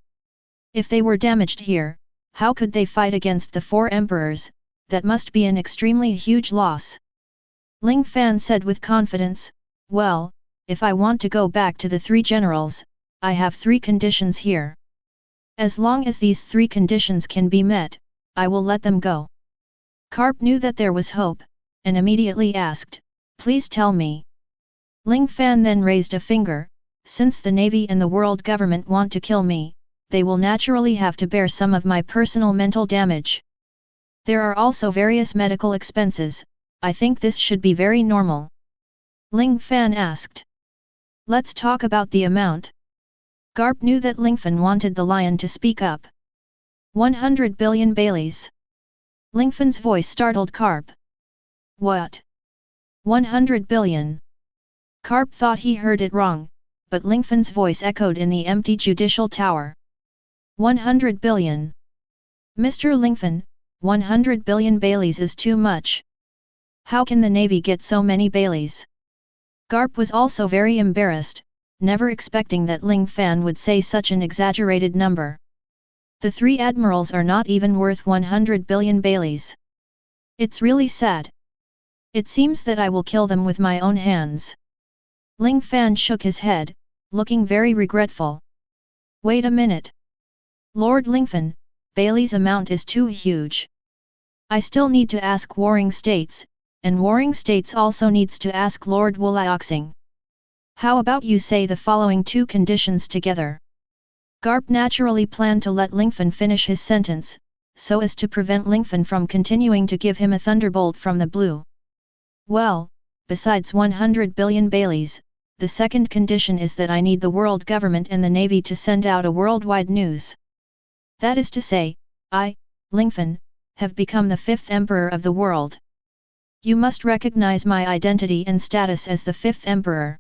If they were damaged here, how could they fight against the 4 emperors? That must be an extremely huge loss. Ling Fan said with confidence, well, if I want to go back to the 3 generals, I have 3 conditions here. As long as these 3 conditions can be met, I will let them go. Garp knew that there was hope, and immediately asked, please tell me. Ling Fan then raised a finger, since the navy and the world government want to kill me, they will naturally have to bear some of my personal mental damage. There are also various medical expenses, I think this should be very normal. Ling Fan asked. Let's talk about the amount. Garp knew that Lingfan wanted the lion to speak up. 100 billion Baileys. Lingfan's voice startled Garp. What? 100 billion? Garp thought he heard it wrong, but Lingfan's voice echoed in the empty judicial tower. 100 billion. Mr. Lingfan, 100 billion Baileys is too much. How can the navy get so many Baileys? Garp was also very embarrassed, never expecting that Ling Fan would say such an exaggerated number. The 3 admirals are not even worth 100 billion Baileys. It's really sad. It seems that I will kill them with my own hands. Ling Fan shook his head, looking very regretful. Wait a minute. Lord Lingfan, Bailey's amount is too huge. I still need to ask Warring States, and Warring States also needs to ask Lord Wulioxing. How about you say the following 2 conditions together? Garp naturally planned to let Lingfan finish his sentence, so as to prevent Lingfan from continuing to give him a thunderbolt from the blue. Well, besides 100 billion Baileys, the second condition is that I need the world government and the navy to send out a worldwide news. That is to say, I, Lingfan, have become the 5th emperor of the world. You must recognize my identity and status as the 5th emperor.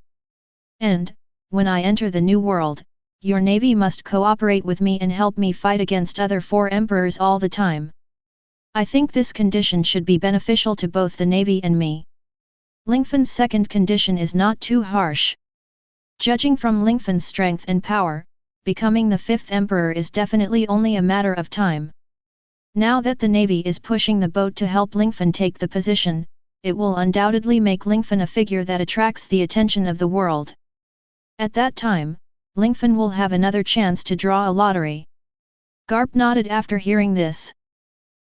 And, when I enter the new world, your navy must cooperate with me and help me fight against other 4 emperors all the time. I think this condition should be beneficial to both the navy and me. Lingfan's second condition is not too harsh. Judging from Lingfan's strength and power, becoming the 5th emperor is definitely only a matter of time. Now that the navy is pushing the boat to help Lingfan take the position, it will undoubtedly make Lingfan a figure that attracts the attention of the world. At that time, Lingfan will have another chance to draw a lottery. Garp nodded after hearing this.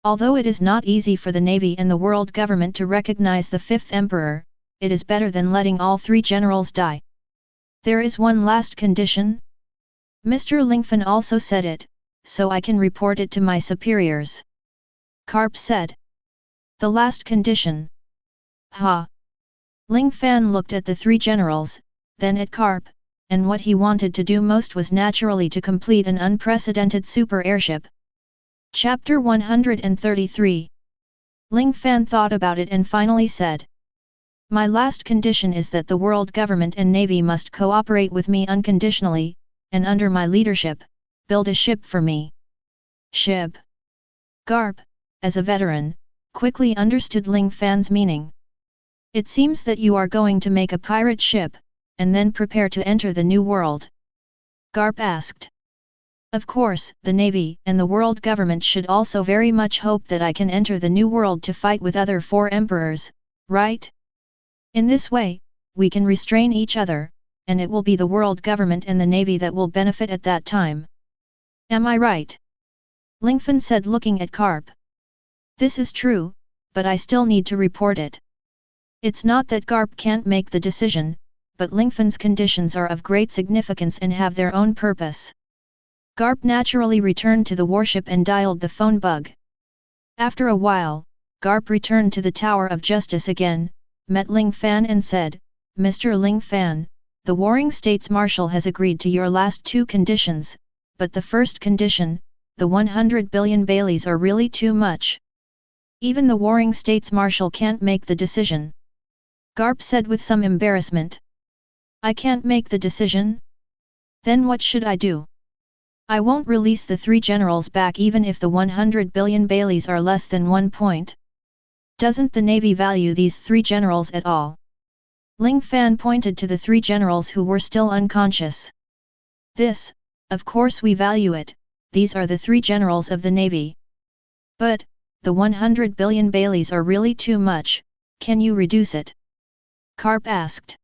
Although it is not easy for the navy and the world government to recognize the 5th emperor, it is better than letting all 3 generals die. There is one last condition. Mr. Lingfan also said it, so I can report it to my superiors. Garp said. The last condition. Ha! Ling Fan looked at the 3 generals, then at Garp, and what he wanted to do most was naturally to complete an unprecedented super airship. Chapter 133. Ling Fan thought about it and finally said. My last condition is that the world government and navy must cooperate with me unconditionally, and under my leadership, build a ship for me. Ship. Garp, as a veteran, quickly understood Ling Fan's meaning. It seems that you are going to make a pirate ship, and then prepare to enter the new world. Garp asked. Of course, the navy and the world government should also very much hope that I can enter the new world to fight with other 4 emperors, right? In this way, we can restrain each other, and it will be the world government and the navy that will benefit at that time. Am I right? Lingfan said looking at Garp. This is true, but I still need to report it. It's not that Garp can't make the decision, but Lingfan's conditions are of great significance and have their own purpose. Garp naturally returned to the warship and dialed the phone bug. After a while, Garp returned to the Tower of Justice again, met Ling Fan and said, Mr. Ling Fan, the Warring States Marshal has agreed to your last 2 conditions, but the first condition, the 100 billion Baileys are really too much. Even the Warring States Marshal can't make the decision. Garp said with some embarrassment. I can't make the decision? Then what should I do? I won't release the 3 generals back even if the 100 billion Baileys are less than 1 point. Doesn't the navy value these 3 generals at all? Ling Fan pointed to the 3 generals who were still unconscious. This, of course we value it, these are the 3 generals of the navy. But, the 100 billion Baileys are really too much, can you reduce it? Garp asked.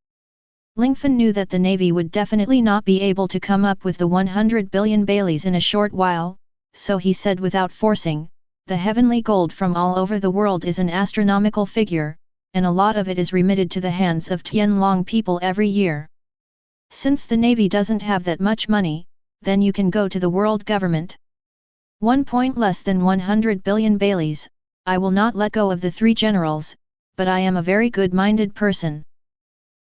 Lingfan knew that the navy would definitely not be able to come up with the 100 billion Baileys in a short while, so he said without forcing, the heavenly gold from all over the world is an astronomical figure, and a lot of it is remitted to the hands of Tianlong people every year. Since the navy doesn't have that much money, then you can go to the world government. 1 point less than 100 billion Baileys, I will not let go of the 3 generals, but I am a very good-minded person.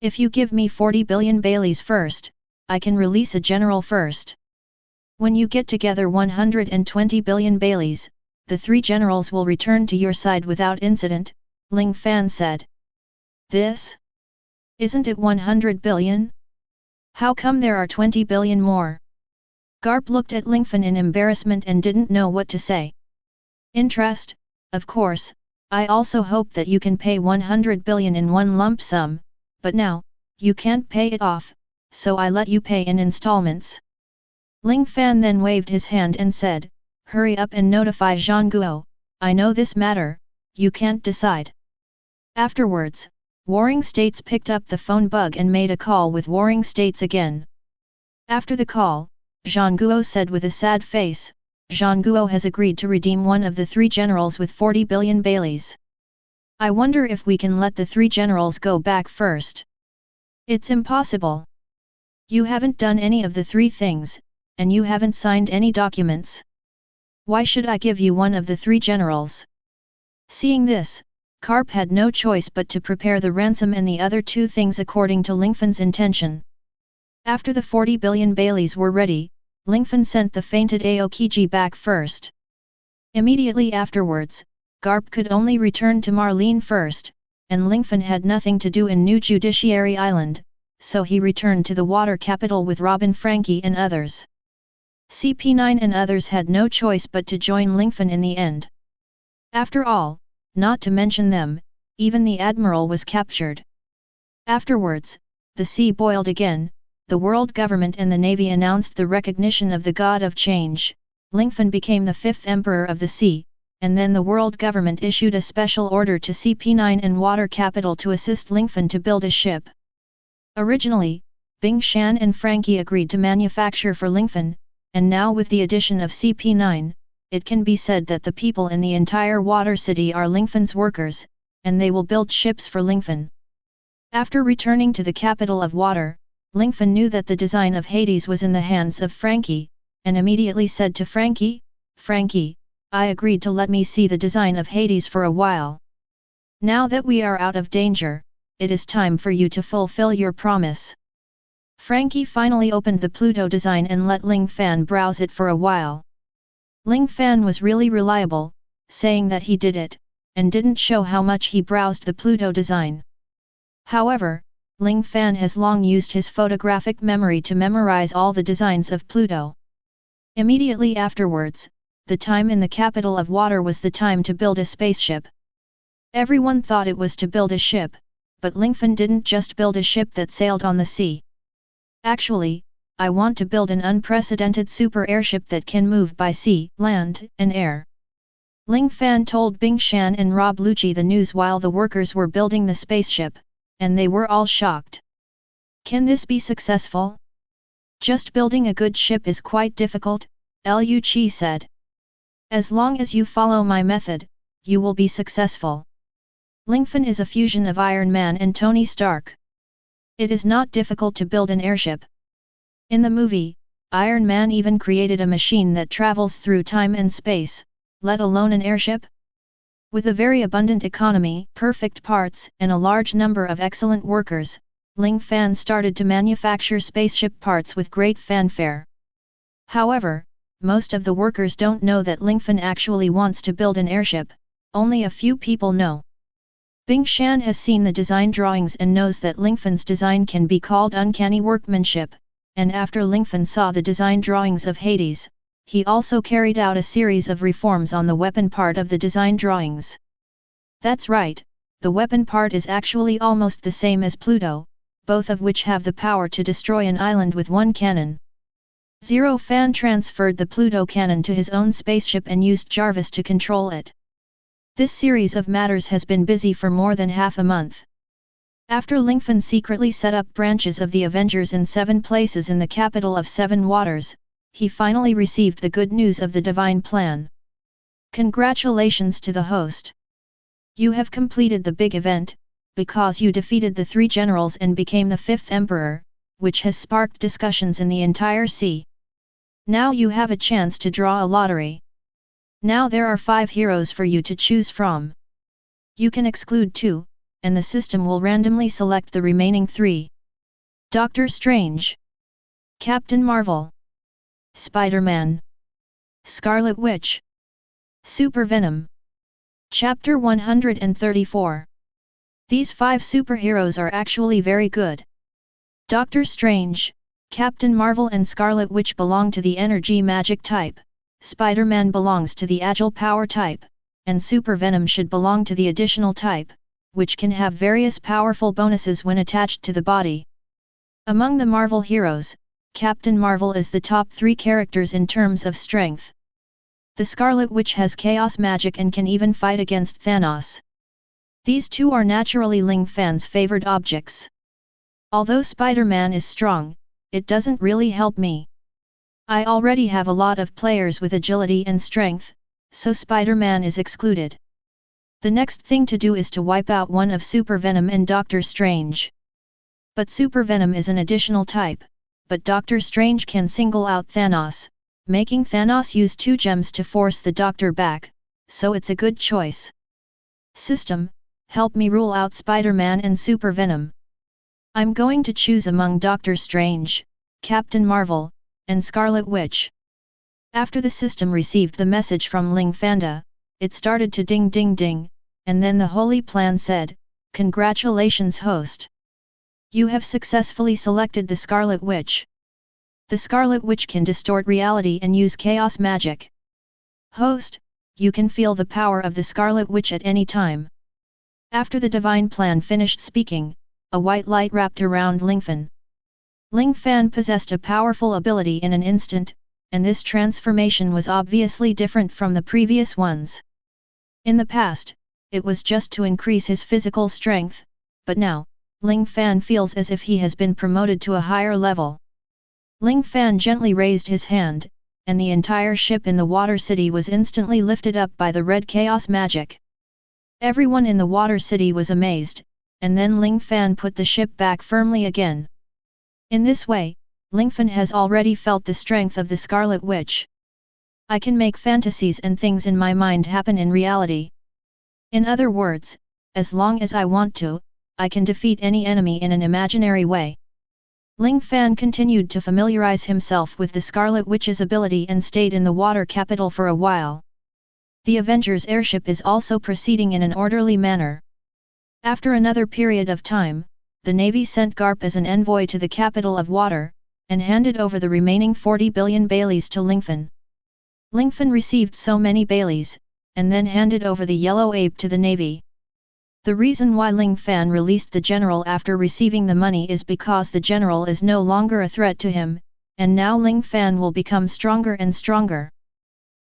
If you give me 40 billion Baileys first, I can release a general first. When you get together 120 billion Baileys, the 3 generals will return to your side without incident, Ling Fan said. This? Isn't it 100 billion? How come there are 20 billion more? Garp looked at Lingfan in embarrassment and didn't know what to say. Interest, of course, I also hope that you can pay 100 billion in one lump sum, but now, you can't pay it off, so I let you pay in installments. Ling Fan then waved his hand and said, hurry up and notify Zhang Guo, I know this matter, you can't decide. Afterwards, Warring States picked up the phone bug and made a call with Warring States again. After the call, Zhang Guo said with a sad face, Zhang Guo has agreed to redeem one of the 3 generals with 40 billion Baileys. I wonder if we can let the 3 generals go back first. It's impossible. You haven't done any of the 3 things, and you haven't signed any documents. Why should I give you one of the 3 generals? Seeing this, Garp had no choice but to prepare the ransom and the other 2 things according to Lingfan's intention. After the 40 billion Baileys were ready, Lingfan sent the fainted Aokiji back first. Immediately afterwards, Garp could only return to Marlene first, and Lingfan had nothing to do in New Judiciary Island, so he returned to the water capital with Robin, Frankie and others. CP9 and others had no choice but to join Lingfan in the end. After all, not to mention them, even the admiral was captured. Afterwards, the sea boiled again, the world government and the navy announced the recognition of the god of change. Lingfan became the fifth emperor of the sea, and then the world government issued a special order to CP9 and water capital to assist Lingfan to build a ship. Originally, Bing Shan and Frankie agreed to manufacture for Lingfan, and now with the addition of CP9, it can be said that the people in the entire water city are Lingfan's workers, and they will build ships for Lingfan. After returning to the capital of water, Lingfan knew that the design of Hades was in the hands of Frankie, and immediately said to Frankie, "Frankie, I agreed to let me see the design of Hades for a while. Now that we are out of danger, it is time for you to fulfill your promise." Frankie finally opened the Pluto design and let Ling Fan browse it for a while. Ling Fan was really reliable, saying that he did it, and didn't show how much he browsed the Pluto design. However, Ling Fan has long used his photographic memory to memorize all the designs of Pluto. Immediately afterwards, the time in the capital of water was the time to build a spaceship. Everyone thought it was to build a ship, but Lingfan didn't just build a ship that sailed on the sea. "Actually, I want to build an unprecedented super airship that can move by sea, land, and air." Ling Fan told Bing Shan and Rob Lucci the news while the workers were building the spaceship, and they were all shocked. "Can this be successful? Just building a good ship is quite difficult," Liu Qi said. "As long as you follow my method, you will be successful. Lingfan is a fusion of Iron Man and Tony Stark. It is not difficult to build an airship. In the movie, Iron Man even created a machine that travels through time and space, let alone an airship." With a very abundant economy, perfect parts, and a large number of excellent workers, Ling Fan started to manufacture spaceship parts with great fanfare. However, most of the workers don't know that Lingfan actually wants to build an airship. Only a few people know. Bing Shan has seen the design drawings and knows that Lingfan's design can be called uncanny workmanship, and after Lingfan saw the design drawings of Hades, he also carried out a series of reforms on the weapon part of the design drawings. That's right, the weapon part is actually almost the same as Pluto, both of which have the power to destroy an island with one cannon. Zero Fan transferred the Pluto cannon to his own spaceship and used Jarvis to control it. This series of matters has been busy for more than half a month. After Lingfan secretly set up branches of the Avengers in 7 places in the capital of 7 waters, he finally received the good news of the divine plan. "Congratulations to the host. You have completed the big event, because you defeated the 3 generals and became the 5th emperor, which has sparked discussions in the entire sea. Now you have a chance to draw a lottery. Now there are 5 heroes for you to choose from. You can exclude 2, and the system will randomly select the remaining 3. Doctor Strange, Captain Marvel, Spider-Man, Scarlet Witch, Super Venom." Chapter 134. These 5 superheroes are actually very good. Doctor Strange, Captain Marvel and Scarlet Witch belong to the energy magic type, Spider-Man belongs to the agile power type, and Super Venom should belong to the additional type, which can have various powerful bonuses when attached to the body. Among the Marvel heroes, Captain Marvel is the top 3 characters in terms of strength. The Scarlet Witch has chaos magic and can even fight against Thanos. These 2 are naturally Ling Fan's favored objects. Although Spider-Man is strong, it doesn't really help me. I already have a lot of players with agility and strength, so Spider-Man is excluded. The next thing to do is to wipe out one of Super Venom and Doctor Strange. But Super Venom is an additional type, but Doctor Strange can single out Thanos, making Thanos use 2 gems to force the Doctor back, so it's a good choice. System, help me rule out Spider-Man and Super Venom. I'm going to choose among Doctor Strange, Captain Marvel, and Scarlet Witch. After the system received the message from Ling Fanda, it started to ding ding ding, and then the holy plan said, "Congratulations host. You have successfully selected the Scarlet Witch. The Scarlet Witch can distort reality and use chaos magic. Host, you can feel the power of the Scarlet Witch at any time. After the divine plan finished speaking, a white light wrapped around Lingfan. Ling Fan possessed a powerful ability in an instant, and this transformation was obviously different from the previous ones. In the past, it was just to increase his physical strength, but now, Ling Fan feels as if he has been promoted to a higher level. Ling Fan gently raised his hand, and the entire ship in the water city was instantly lifted up by the red chaos magic. Everyone in the water city was amazed, and then Ling Fan put the ship back firmly again. In this way, Lingfan has already felt the strength of the Scarlet Witch. I can make fantasies and things in my mind happen in reality. In other words, as long as I want to, I can defeat any enemy in an imaginary way. Ling Fan continued to familiarize himself with the Scarlet Witch's ability and stayed in the water capital for a while. The Avengers airship is also proceeding in an orderly manner. After another period of time, the Navy sent Garp as an envoy to the capital of water, and handed over the remaining 40 billion Baileys to Lingfan. Lingfan received so many Baileys, and then handed over the yellow ape to the Navy. The reason why Ling Fan released the general after receiving the money is because the general is no longer a threat to him, and now Ling Fan will become stronger and stronger.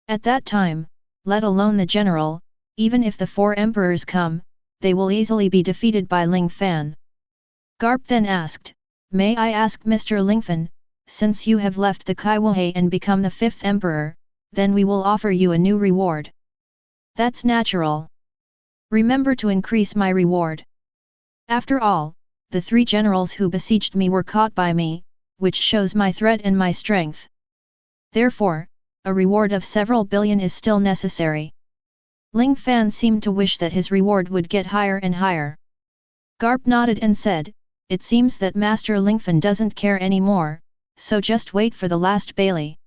At that time, let alone the general, even if the 4 emperors come, they will easily be defeated by Ling Fan. Garp then asked, "May I ask Mr. Lingfan, since you have left the Kaiwahe and become the 5th emperor, then we will offer you a new reward." "That's natural. Remember to increase my reward. After all, the 3 generals who besieged me were caught by me, which shows my threat and my strength. Therefore, a reward of several billion is still necessary." Ling Fan seemed to wish that his reward would get higher and higher. Garp nodded and said, "It seems that Master Lingfan doesn't care anymore, so just wait for the last Bailey."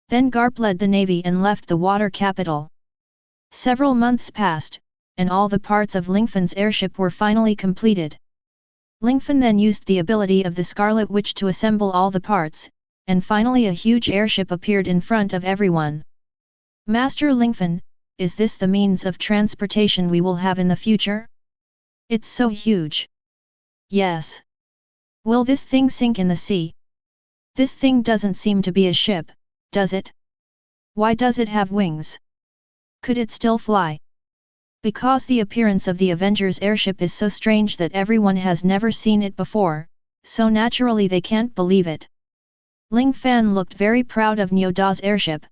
Then Garp led the navy and left the water capital. Several months passed, and all the parts of Lingfan's airship were finally completed. Lingfan then used the ability of the Scarlet Witch to assemble all the parts, and finally a huge airship appeared in front of everyone. "Master Lingfan, is this the means of transportation we will have in the future? It's so huge." "Yes. Will this thing sink in the sea? This thing doesn't seem to be a ship, does it? Why does it have wings? Could it still fly?" Because the appearance of the Avengers airship is so strange that everyone has never seen it before, so naturally they can't believe it. Ling Fan looked very proud of Nyoda's airship.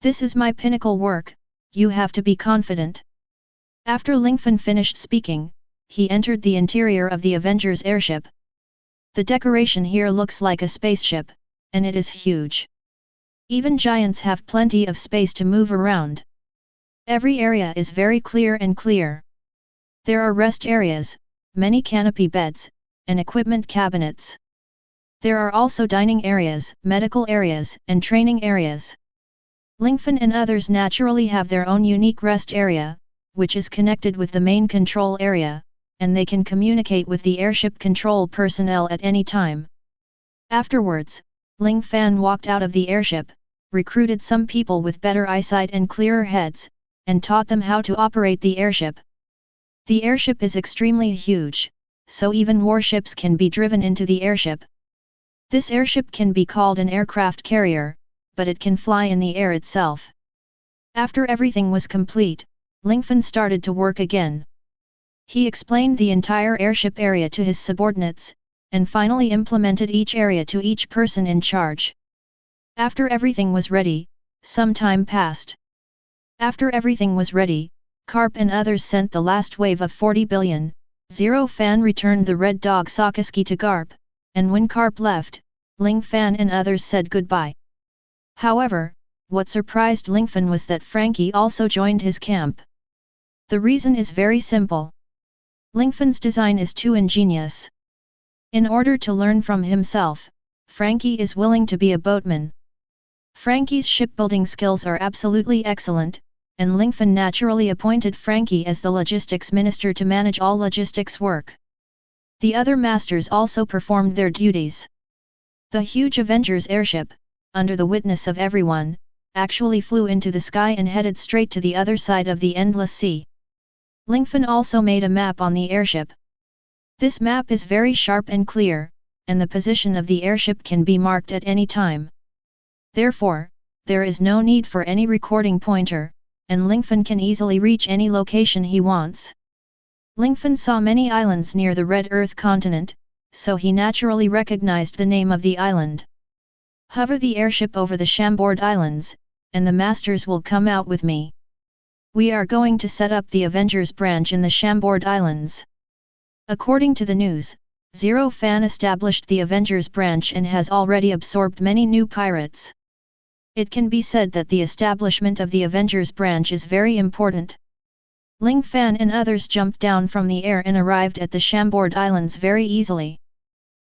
"This is my pinnacle work, you have to be confident." After Lingfan finished speaking, he entered the interior of the Avengers airship. The decoration here looks like a spaceship, and it is huge. Even giants have plenty of space to move around. Every area is very clear and clear. There are rest areas, many canopy beds, and equipment cabinets. There are also dining areas, medical areas, and training areas. Lingfan and others naturally have their own unique rest area, which is connected with the main control area, and they can communicate with the airship control personnel at any time. Afterwards, Ling Fan walked out of the airship, recruited some people with better eyesight and clearer heads, and taught them how to operate the airship. The airship is extremely huge, so even warships can be driven into the airship. This airship can be called an aircraft carrier, but it can fly in the air itself. After everything was complete, Lingfan started to work again. He explained the entire airship area to his subordinates, and finally implemented each area to each person in charge. After everything was ready, some time passed. After everything was ready, Karp and others sent the last wave of 40 billion. Fan returned the red dog Sakaski to Garp, and when Karp left, Ling Fan and others said goodbye. However, what surprised Lingfan was that Frankie also joined his camp. The reason is very simple. Lingfan's design is too ingenious. In order to learn from himself, Frankie is willing to be a boatman. Frankie's shipbuilding skills are absolutely excellent, and Lingfan naturally appointed Frankie as the logistics minister to manage all logistics work. The other masters also performed their duties. The huge Avengers airship, under the witness of everyone, actually flew into the sky and headed straight to the other side of the endless sea. Lingfan also made a map on the airship. This map is very sharp and clear, and the position of the airship can be marked at any time. Therefore, there is no need for any recording pointer, and Lingfan can easily reach any location he wants. Lingfan saw many islands near the Red Earth continent, so he naturally recognized the name of the island. Hover the airship over the Shamboard Islands, and the masters will come out with me. We are going to set up the Avengers branch in the Shamboard Islands. According to the news, Zero Fan established the Avengers branch and has already absorbed many new pirates. It can be said that the establishment of the Avengers branch is very important. Ling Fan and others jumped down from the air and arrived at the Shamboard Islands very easily.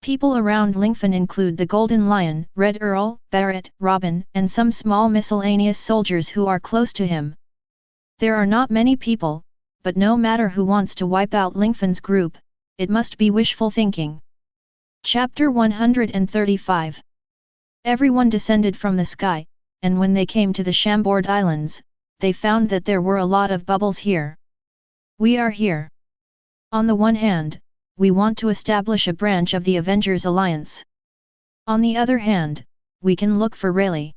People around Lingfan include the Golden Lion, Red Earl, Barrett, Robin, and some small miscellaneous soldiers who are close to him. There are not many people, but no matter who wants to wipe out Lingfan's group, it must be wishful thinking. Chapter 135. Everyone descended from the sky, and when they came to the Shamboard Islands, they found that there were a lot of bubbles here. We are here. On the one hand, we want to establish a branch of the Avengers Alliance. On the other hand, we can look for Rayleigh.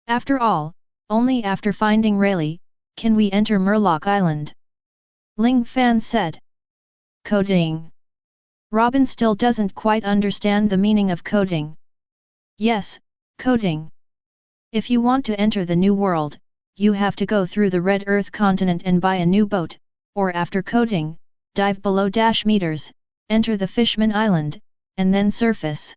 After all, only after finding Rayleigh, can we enter Murloc Island. Ling Fan said. Coding. Robin still doesn't quite understand the meaning of coding. Yes, coding. If you want to enter the new world, you have to go through the Red Earth continent and buy a new boat, or after coding, dive below -meters, enter the Fishman Island, and then surface.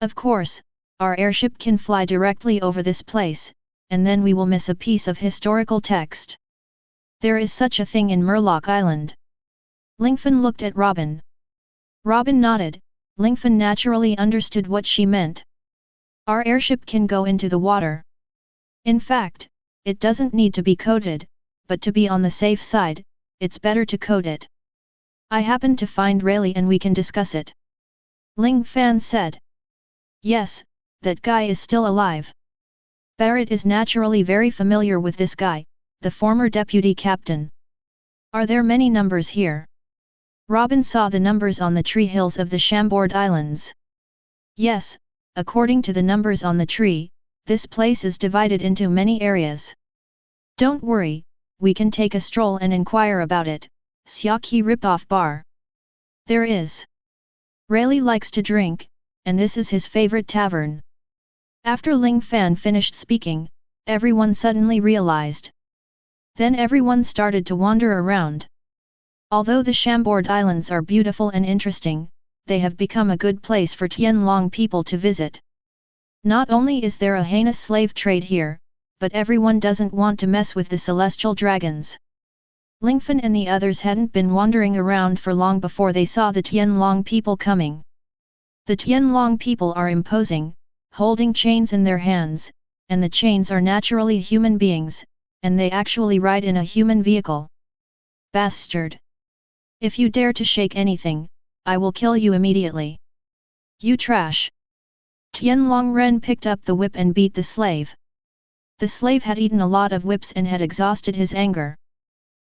Of course, our airship can fly directly over this place, and then we will miss a piece of historical text. There is such a thing in Murloc Island. Lingfan looked at Robin. Robin nodded. Lingfan naturally understood what she meant. Our airship can go into the water. In fact, it doesn't need to be coded, but to be on the safe side, it's better to code it. I happened to find Rayleigh and we can discuss it. Ling Fan said. Yes, that guy is still alive. Barrett is naturally very familiar with this guy, the former deputy captain. Are there many numbers here? Robin saw the numbers on the tree hills of the Shamboard Islands. Yes, according to the numbers on the tree, this place is divided into many areas. Don't worry, we can take a stroll and inquire about it. Xiaqi Ripoff Bar. There is. Rayleigh likes to drink, and this is his favorite tavern. After Ling Fan finished speaking, everyone suddenly realized. Then everyone started to wander around. Although the Shamboard Islands are beautiful and interesting, they have become a good place for Tianlong people to visit. Not only is there a heinous slave trade here, but everyone doesn't want to mess with the celestial dragons. Lingfan and the others hadn't been wandering around for long before they saw the Tianlong people coming. The Tianlong people are imposing, holding chains in their hands, and the chains are naturally human beings, and they actually ride in a human vehicle. Bastard! If you dare to shake anything, I will kill you immediately. You trash! Tianlong Ren picked up the whip and beat the slave. The slave had eaten a lot of whips and had exhausted his anger.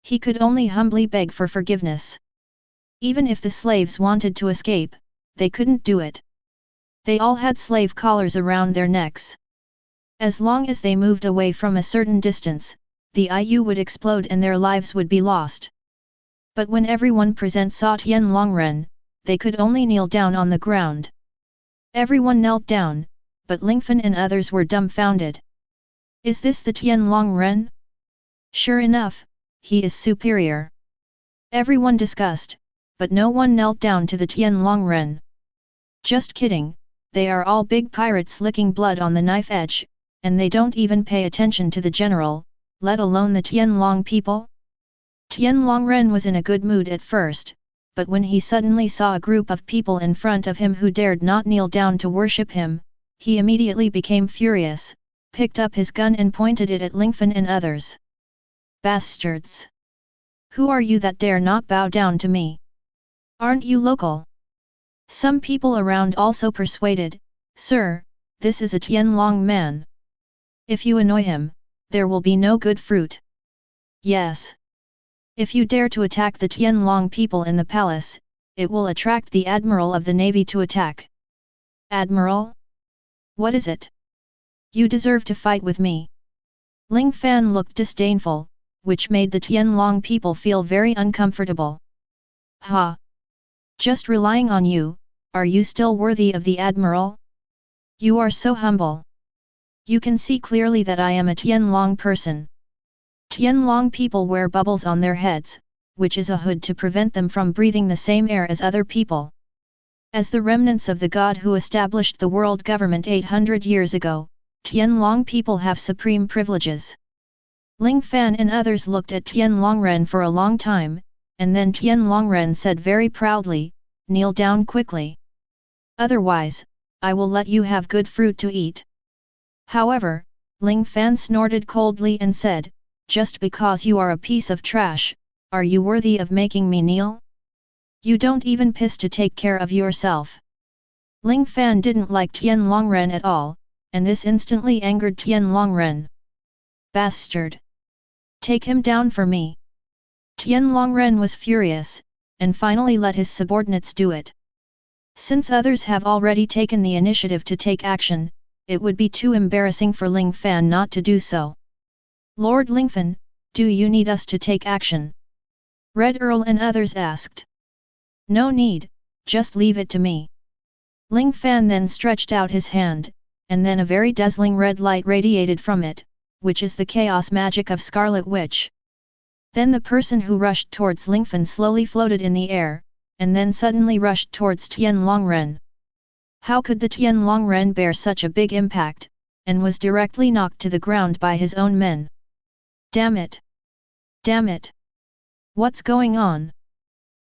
He could only humbly beg for forgiveness. Even if the slaves wanted to escape, they couldn't do it. They all had slave collars around their necks. As long as they moved away from a certain distance, the IU would explode and their lives would be lost. But when everyone present saw Tianlong Ren, they could only kneel down on the ground. Everyone knelt down, but Lingfan and others were dumbfounded. Is this the Tianlong Ren? Sure enough, he is superior. Everyone discussed, but no one knelt down to the Tianlong Ren. Just kidding, they are all big pirates licking blood on the knife edge, and they don't even pay attention to the general, let alone the Tianlong people. Tianlong Ren was in a good mood at first, but when he suddenly saw a group of people in front of him who dared not kneel down to worship him, he immediately became furious, picked up his gun and pointed it at Lingfan and others. Bastards! Who are you that dare not bow down to me? Aren't you local? Some people around also persuaded, Sir, this is a Tianlong man. If you annoy him, there will be no good fruit. Yes. If you dare to attack the Tianlong people in the palace, it will attract the Admiral of the Navy to attack. Admiral? What is it? You deserve to fight with me. Ling Fan looked disdainful, which made the Tianlong people feel very uncomfortable. Ha! Just relying on you, are you still worthy of the Admiral? You are so humble. You can see clearly that I am a Tianlong person. Tianlong people wear bubbles on their heads, which is a hood to prevent them from breathing the same air as other people. As the remnants of the god who established the world government 800 years ago, Tianlong people have supreme privileges. Ling Fan and others looked at Tianlongren for a long time, and then Tianlongren said very proudly, kneel down quickly. Otherwise, I will let you have good fruit to eat. However, Ling Fan snorted coldly and said, just because you are a piece of trash, are you worthy of making me kneel? You don't even piss to take care of yourself. Ling Fan didn't like Tianlongren at all, and this instantly angered Tianlongren. Bastard! Take him down for me. Tianlongren was furious, and finally let his subordinates do it. Since others have already taken the initiative to take action, it would be too embarrassing for Ling Fan not to do so. Lord Lingfan, do you need us to take action? Red Earl and others asked. No need, just leave it to me. Ling Fan then stretched out his hand, and then a very dazzling red light radiated from it, which is the chaos magic of Scarlet Witch. Then the person who rushed towards Lingfan slowly floated in the air, and then suddenly rushed towards Tianlongren. How could the Tianlongren bear such a big impact, and was directly knocked to the ground by his own men? Damn it! Damn it! What's going on?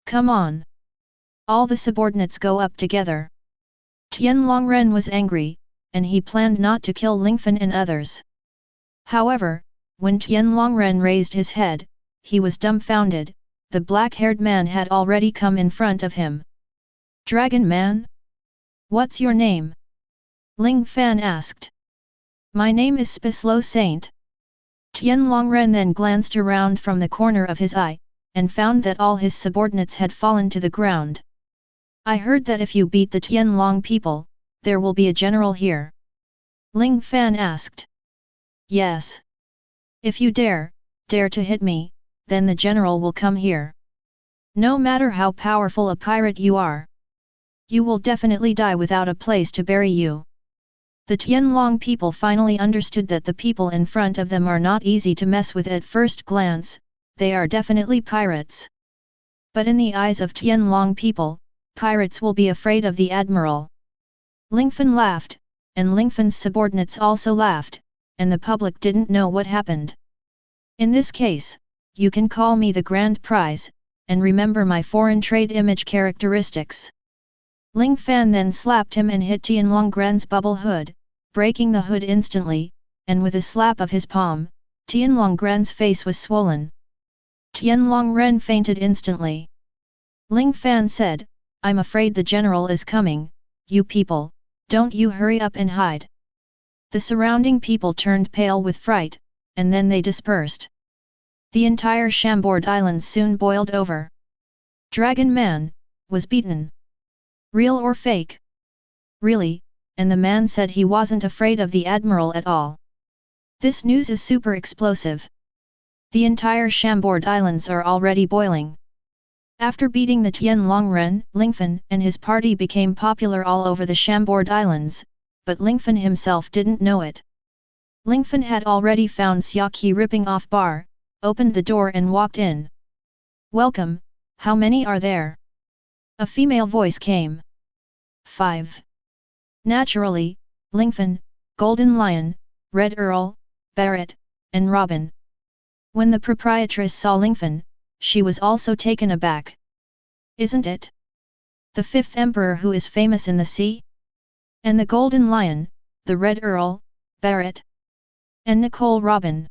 Come on! All the subordinates go up together. Tianlongren was angry, and he planned not to kill Lingfan and others. However, when Tianlongren raised his head, he was dumbfounded. The black-haired man had already come in front of him. Dragon Man? What's your name? Ling Fan asked. My name is Spislow Saint. Tianlongren then glanced around from the corner of his eye, and found that all his subordinates had fallen to the ground. I heard that if you beat the Tianlong people, there will be a general here. Ling Fan asked. Yes. If you dare to hit me, then the general will come here. No matter how powerful a pirate you are, you will definitely die without a place to bury you. The Tianlong people finally understood that the people in front of them are not easy to mess with at first glance, they are definitely pirates. But in the eyes of Tianlong people, pirates will be afraid of the admiral. Lingfan laughed, and Lingfan's subordinates also laughed, and the public didn't know what happened. In this case, you can call me the grand prize, and remember my foreign trade image characteristics. Ling Fan then slapped him and hit Tianlongren's bubble hood, breaking the hood instantly, and with a slap of his palm, Tianlongren's face was swollen. Tianlongren fainted instantly. Ling Fan said, I'm afraid the general is coming, you people, don't you hurry up and hide. The surrounding people turned pale with fright, and then they dispersed. The entire Chambord Island soon boiled over. Dragon Man was beaten. Real or fake? Really, and the man said he wasn't afraid of the admiral at all. This news is super explosive. The entire Chambord Islands are already boiling. After beating the Tianlongren, Lingfan and his party became popular all over the Chambord Islands, but Lingfan himself didn't know it. Lingfan had already found Xiaqi ripping off bar, opened the door and walked in. Welcome, how many are there? A female voice came. 5. Naturally, Lingfan, Golden Lion, Red Earl, Barrett, and Robin. When the proprietress saw Lingfan, she was also taken aback. Isn't it the fifth emperor who is famous in the sea? And the Golden Lion, the Red Earl, Barrett, and Nicole Robin.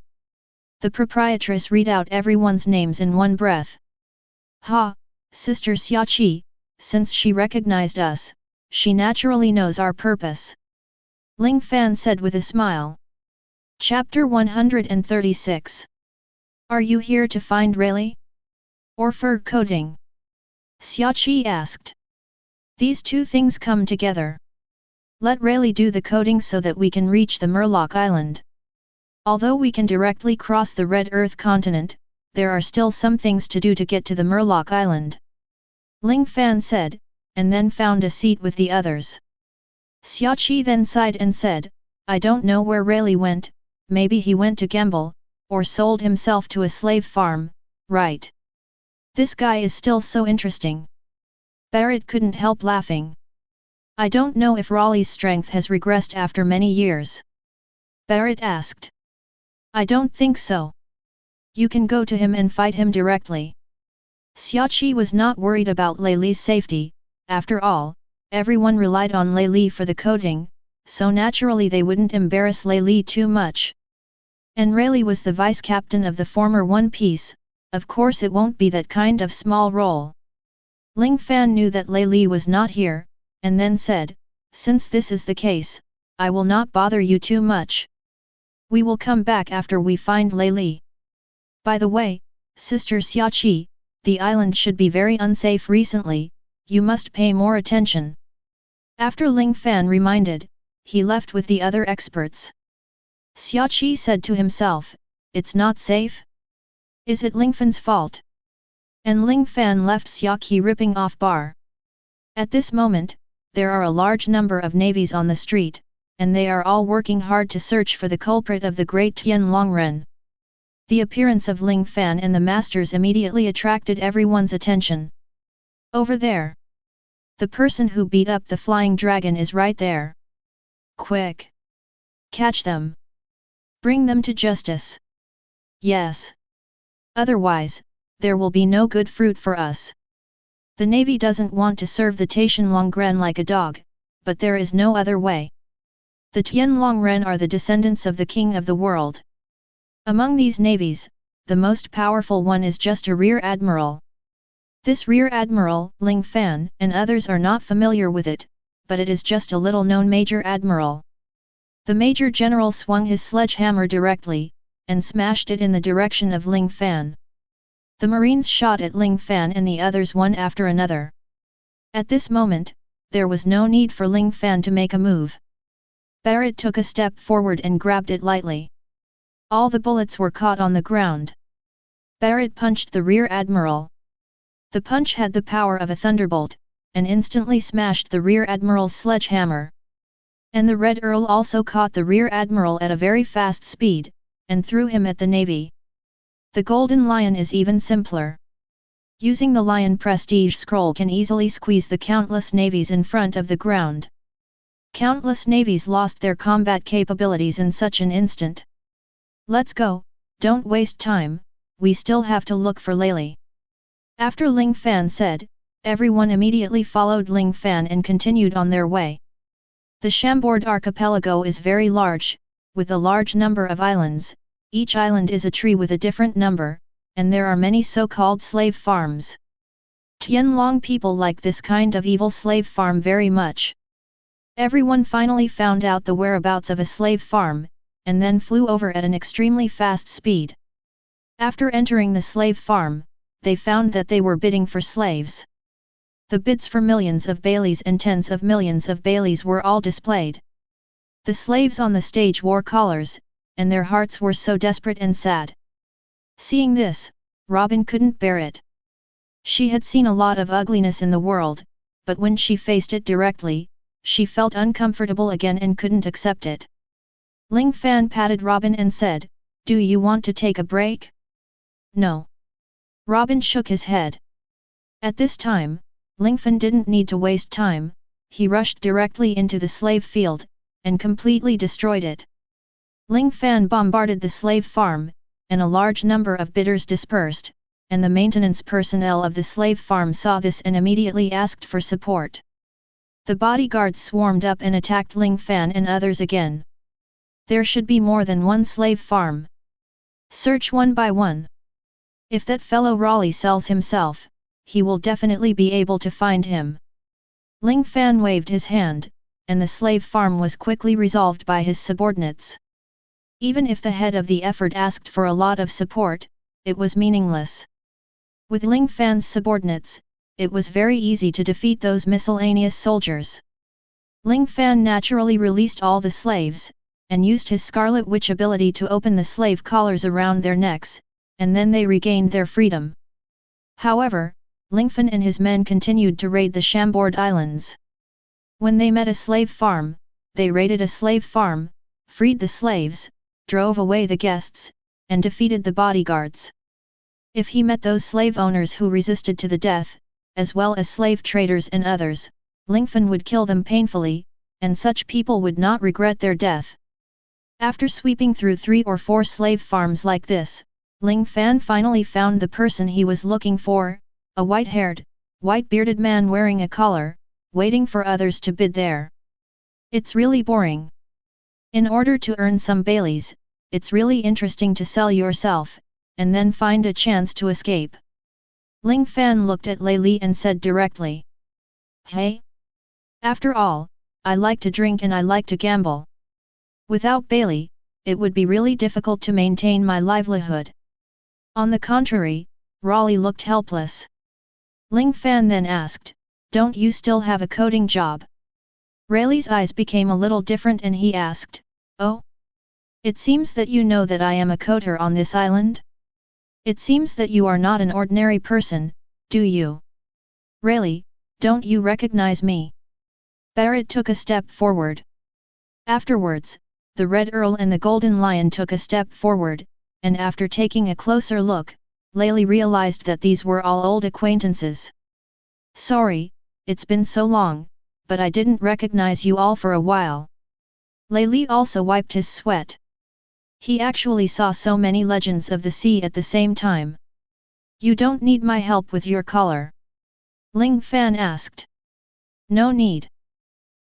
The proprietress read out everyone's names in one breath. Ha, Sister Xiaoqi, since she recognized us, she naturally knows our purpose. Ling Fan said with a smile. Chapter 136. Are you here to find Rayleigh? Or fur coating? Xiaoqi asked. These two things come together. Let Rayleigh do the coating so that we can reach the Murloc Island. Although we can directly cross the Red Earth continent, there are still some things to do to get to the Murloc Island. Ling Fan said, and then found a seat with the others. Xiaoqi then sighed and said, I don't know where Rayleigh went, maybe he went to gamble, or sold himself to a slave farm, right? This guy is still so interesting. Barrett couldn't help laughing. I don't know if Raleigh's strength has regressed after many years. Barrett asked. I don't think so. You can go to him and fight him directly. Xiaoqi was not worried about Lei Li's safety, after all, everyone relied on Lei Li for the coating, so naturally they wouldn't embarrass Lei Li too much. And Rayleigh was the vice-captain of the former One Piece, of course it won't be that kind of small role. Ling Fan knew that Lei Li was not here, and then said, since this is the case, I will not bother you too much. We will come back after we find Lei Li. By the way, Sister Xiaoqi, the island should be very unsafe recently, you must pay more attention. After Ling Fan reminded, he left with the other experts. Xiaoqi said to himself, it's not safe? Is it Lingfan's fault? And Ling Fan left Xiaoqi ripping off bar. At this moment, there are a large number of navies on the street, and they are all working hard to search for the culprit of the Great Tian Longren. The appearance of Ling Fan and the masters immediately attracted everyone's attention. Over there. The person who beat up the flying dragon is right there. Quick! Catch them! Bring them to justice! Yes! Otherwise, there will be no good fruit for us. The navy doesn't want to serve the Tian Longren like a dog, but there is no other way. The Tian Longren are the descendants of the king of the world. Among these navies, the most powerful one is just a rear admiral. This rear admiral, Ling Fan, and others are not familiar with it, but it is just a little-known major admiral. The major general swung his sledgehammer directly, and smashed it in the direction of Ling Fan. The marines shot at Ling Fan and the others one after another. At this moment, there was no need for Ling Fan to make a move. Barrett took a step forward and grabbed it lightly. All the bullets were caught on the ground. Barrett punched the rear admiral. The punch had the power of a thunderbolt, and instantly smashed the rear admiral's sledgehammer. And the Red Earl also caught the rear admiral at a very fast speed, and threw him at the navy. The Golden Lion is even simpler. Using the Lion Prestige Scroll can easily squeeze the countless navies in front of the ground. Countless navies lost their combat capabilities in such an instant. Let's go, don't waste time, we still have to look for Rayleigh. After Ling Fan said, everyone immediately followed Ling Fan and continued on their way. The Chambord archipelago is very large, with a large number of islands. Each island is a tree with a different number, and there are many so-called slave farms. Tianlong people like this kind of evil slave farm very much. Everyone finally found out the whereabouts of a slave farm, and then flew over at an extremely fast speed. After entering the slave farm, they found that they were bidding for slaves. The bids for millions of baileys and tens of millions of baileys were all displayed. The slaves on the stage wore collars, and their hearts were so desperate and sad. Seeing this, Robin couldn't bear it. She had seen a lot of ugliness in the world, but when she faced it directly, she felt uncomfortable again and couldn't accept it. Ling Fan patted Robin and said, "Do you want to take a break?" "No." Robin shook his head. At this time, Lingfan didn't need to waste time, he rushed directly into the slave field, and completely destroyed it. Ling Fan bombarded the slave farm, and a large number of bidders dispersed, and the maintenance personnel of the slave farm saw this and immediately asked for support. The bodyguards swarmed up and attacked Ling Fan and others again. There should be more than one slave farm. Search one by one. If that fellow Raleigh sells himself, he will definitely be able to find him. Ling Fan waved his hand, and the slave farm was quickly resolved by his subordinates. Even if the head of the effort asked for a lot of support, it was meaningless. With Ling Fan's subordinates, it was very easy to defeat those miscellaneous soldiers. Ling Fan naturally released all the slaves, and used his Scarlet Witch ability to open the slave collars around their necks, and then they regained their freedom. However, Lingfan and his men continued to raid the Chambord Islands. When they met a slave farm, they raided a slave farm, freed the slaves, drove away the guests, and defeated the bodyguards. If he met those slave owners who resisted to the death, as well as slave traders and others, Lingfan would kill them painfully, and such people would not regret their death. After sweeping through 3 or 4 slave farms like this, Ling Fan finally found the person he was looking for, a white-haired, white-bearded man wearing a collar, waiting for others to bid there. It's really boring. In order to earn some Baileys, it's really interesting to sell yourself, and then find a chance to escape. Ling Fan looked at Lei Li and said directly. Hey? After all, I like to drink and I like to gamble. Without Bailey, it would be really difficult to maintain my livelihood. On the contrary, Raleigh looked helpless. Ling Fan then asked, don't you still have a coding job? Raleigh's eyes became a little different and he asked, oh? It seems that you know that I am a coder on this island? It seems that you are not an ordinary person, do you? Raleigh, don't you recognize me? Barrett took a step forward. Afterwards, the Red Earl and the Golden Lion took a step forward, and after taking a closer look, Layli realized that these were all old acquaintances. Sorry, it's been so long, but I didn't recognize you all for a while. Layli also wiped his sweat. He actually saw so many legends of the sea at the same time. You don't need my help with your collar? Ling Fan asked. No need.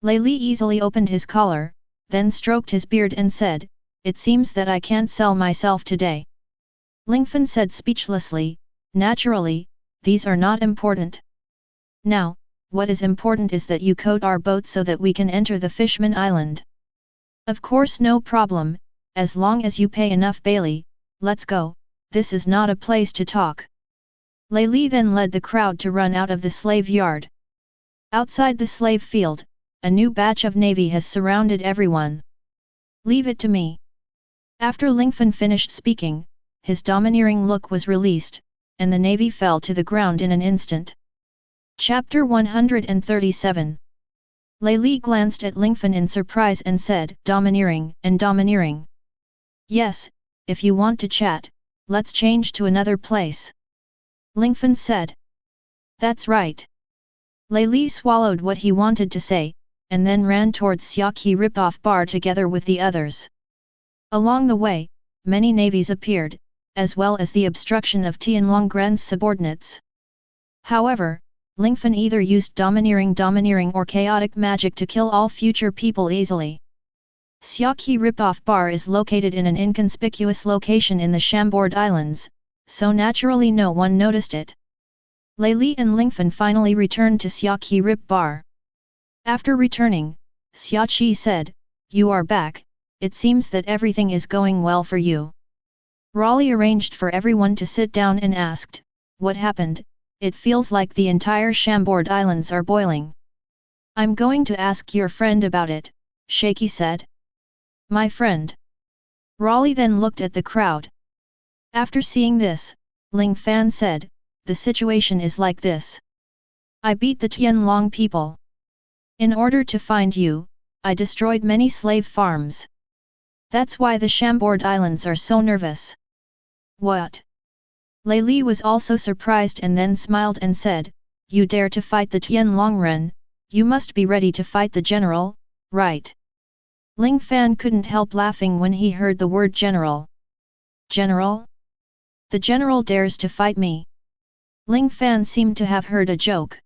Layli easily opened his collar, then stroked his beard and said, it seems that I can't sell myself today. Lingfan said speechlessly, naturally, these are not important. Now, what is important is that you code our boat so that we can enter the Fishman Island. Of course no problem, as long as you pay enough Bailey, let's go, this is not a place to talk. Lei Li then led the crowd to run out of the slave yard. Outside the slave field, a new batch of navy has surrounded everyone. Leave it to me. After Lingfan finished speaking, his domineering look was released, and the navy fell to the ground in an instant. Chapter 137. Lei Li glanced at Lingfan in surprise and said, domineering and domineering. Yes, if you want to chat, let's change to another place. Lingfan said. That's right. Lei Li swallowed what he wanted to say, and then ran towards Xiaqi Ripoff Bar together with the others. Along the way, many navies appeared, as well as the obstruction of Tianlongren's subordinates. However, Lingfan either used domineering or chaotic magic to kill all future people easily. Xiaqi Ripoff Bar is located in an inconspicuous location in the Chambord Islands, so naturally no one noticed it. Lei Li and Lingfan finally returned to Xiaqi Rip Bar. After returning, Xiaqi said, you are back, it seems that everything is going well for you. Raleigh arranged for everyone to sit down and asked, what happened? It feels like the entire Chambord Islands are boiling. I'm going to ask your friend about it, Shaky said. My friend. Raleigh then looked at the crowd. After seeing this, Ling Fan said, the situation is like this. I beat the Tianlong people. In order to find you, I destroyed many slave farms. That's why the Chambord Islands are so nervous. What? Lei Li was also surprised and then smiled and said, you dare to fight the Tianlongren, you must be ready to fight the general, right? Ling Fan couldn't help laughing when he heard the word general. General? The general dares to fight me. Ling Fan seemed to have heard a joke.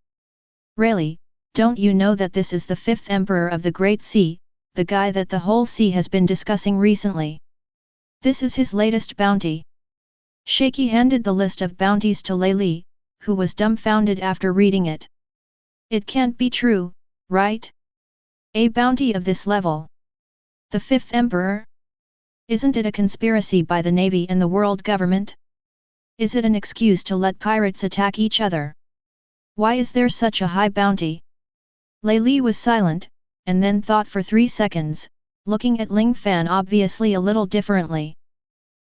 Really, don't you know that this is the 5th emperor of the Great Sea, the guy that the whole sea has been discussing recently? This is his latest bounty. Shaky handed the list of bounties to Lei Li, who was dumbfounded after reading it. It can't be true, right? A bounty of this level. The fifth emperor? Isn't it a conspiracy by the navy and the world government? Is it an excuse to let pirates attack each other? Why is there such a high bounty? Lei Li was silent, and then thought for 3 seconds, looking at Ling Fan obviously a little differently.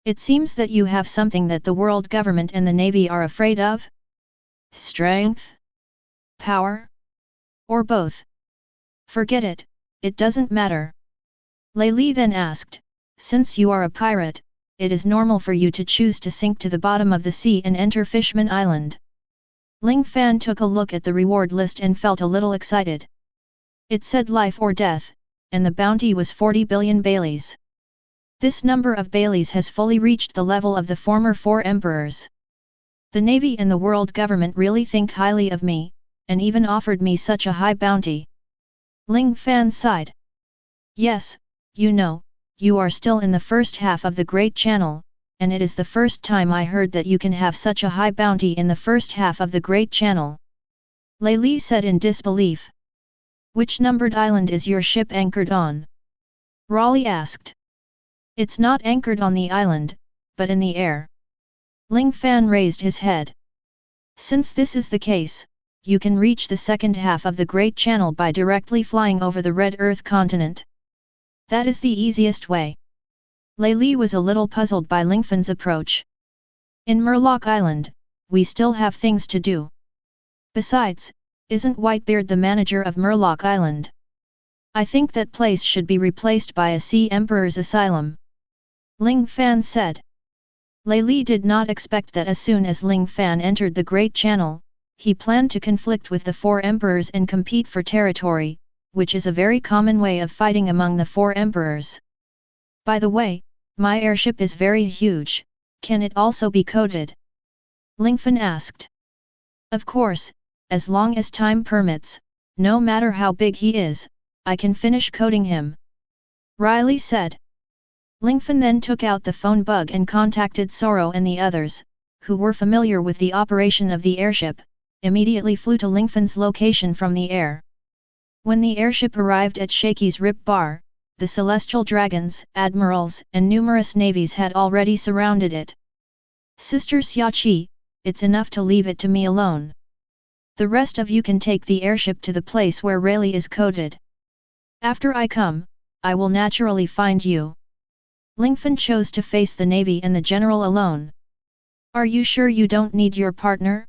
It seems that you have something that the world government and the navy are afraid of? Strength? Power? Or both? Forget it, it doesn't matter. Lei Li then asked, since you are a pirate, it is normal for you to choose to sink to the bottom of the sea and enter Fishman Island. Ling Fan took a look at the reward list and felt a little excited. It said life or death, and the bounty was 40 billion Baileys. This number of Baileys has fully reached the level of the former 4 emperors. The navy and the world government really think highly of me, and even offered me such a high bounty. Ling Fan sighed. Yes, you know, you are still in the first half of the Great Channel, and it is the first time I heard that you can have such a high bounty in the first half of the Great Channel. Lei Li said in disbelief. Which numbered island is your ship anchored on? Raleigh asked. It's not anchored on the island, but in the air. Ling Fan raised his head. Since this is the case, you can reach the second half of the Great Channel by directly flying over the Red Earth continent. That is the easiest way. Lei Li was a little puzzled by Lingfan's approach. In Murloc Island, we still have things to do. Besides, isn't Whitebeard the manager of Murloc Island? I think that place should be replaced by a Sea Emperor's asylum. Ling Fan said. Lei Li did not expect that as soon as Ling Fan entered the Great Channel, he planned to conflict with the 4 emperors and compete for territory, which is a very common way of fighting among the 4 emperors. By the way, my airship is very huge, can it also be coated? Lingfan asked. Of course, as long as time permits, no matter how big he is, I can finish coating him. Riley said. Lingfan then took out the phone bug and contacted Soro and the others, who were familiar with the operation of the airship, immediately flew to Lingfan's location from the air. When the airship arrived at Shaky's Rip Bar, the celestial dragons, admirals, and numerous navies had already surrounded it. Sister Xiaoqi, it's enough to leave it to me alone. The rest of you can take the airship to the place where Rayleigh is coated. After I come, I will naturally find you. Lingfan chose to face the navy and the general alone. Are you sure you don't need your partner?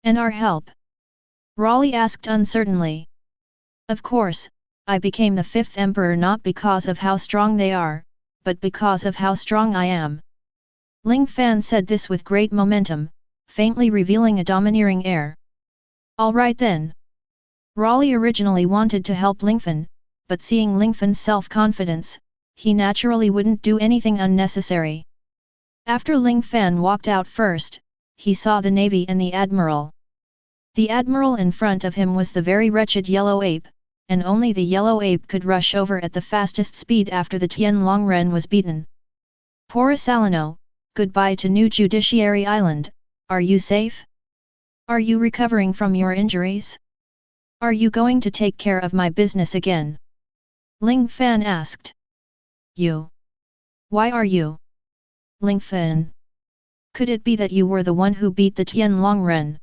And our help? Raleigh asked uncertainly. Of course, I became the 5th emperor not because of how strong they are, but because of how strong I am. Ling Fan said this with great momentum, faintly revealing a domineering air. Alright then. Raleigh originally wanted to help Lingfan, but seeing Lingfan's self-confidence, he naturally wouldn't do anything unnecessary. After Ling Fan walked out first, he saw the navy and the admiral. The admiral in front of him was the very wretched yellow ape, and only the yellow ape could rush over at the fastest speed after the Tian Longren was beaten. Poor Salino, goodbye to New Judiciary Island, are you safe? Are you recovering from your injuries? Are you going to take care of my business again? Ling Fan asked. You? Why are you? Ling Fan. Could it be that you were the one who beat the Tian Longren?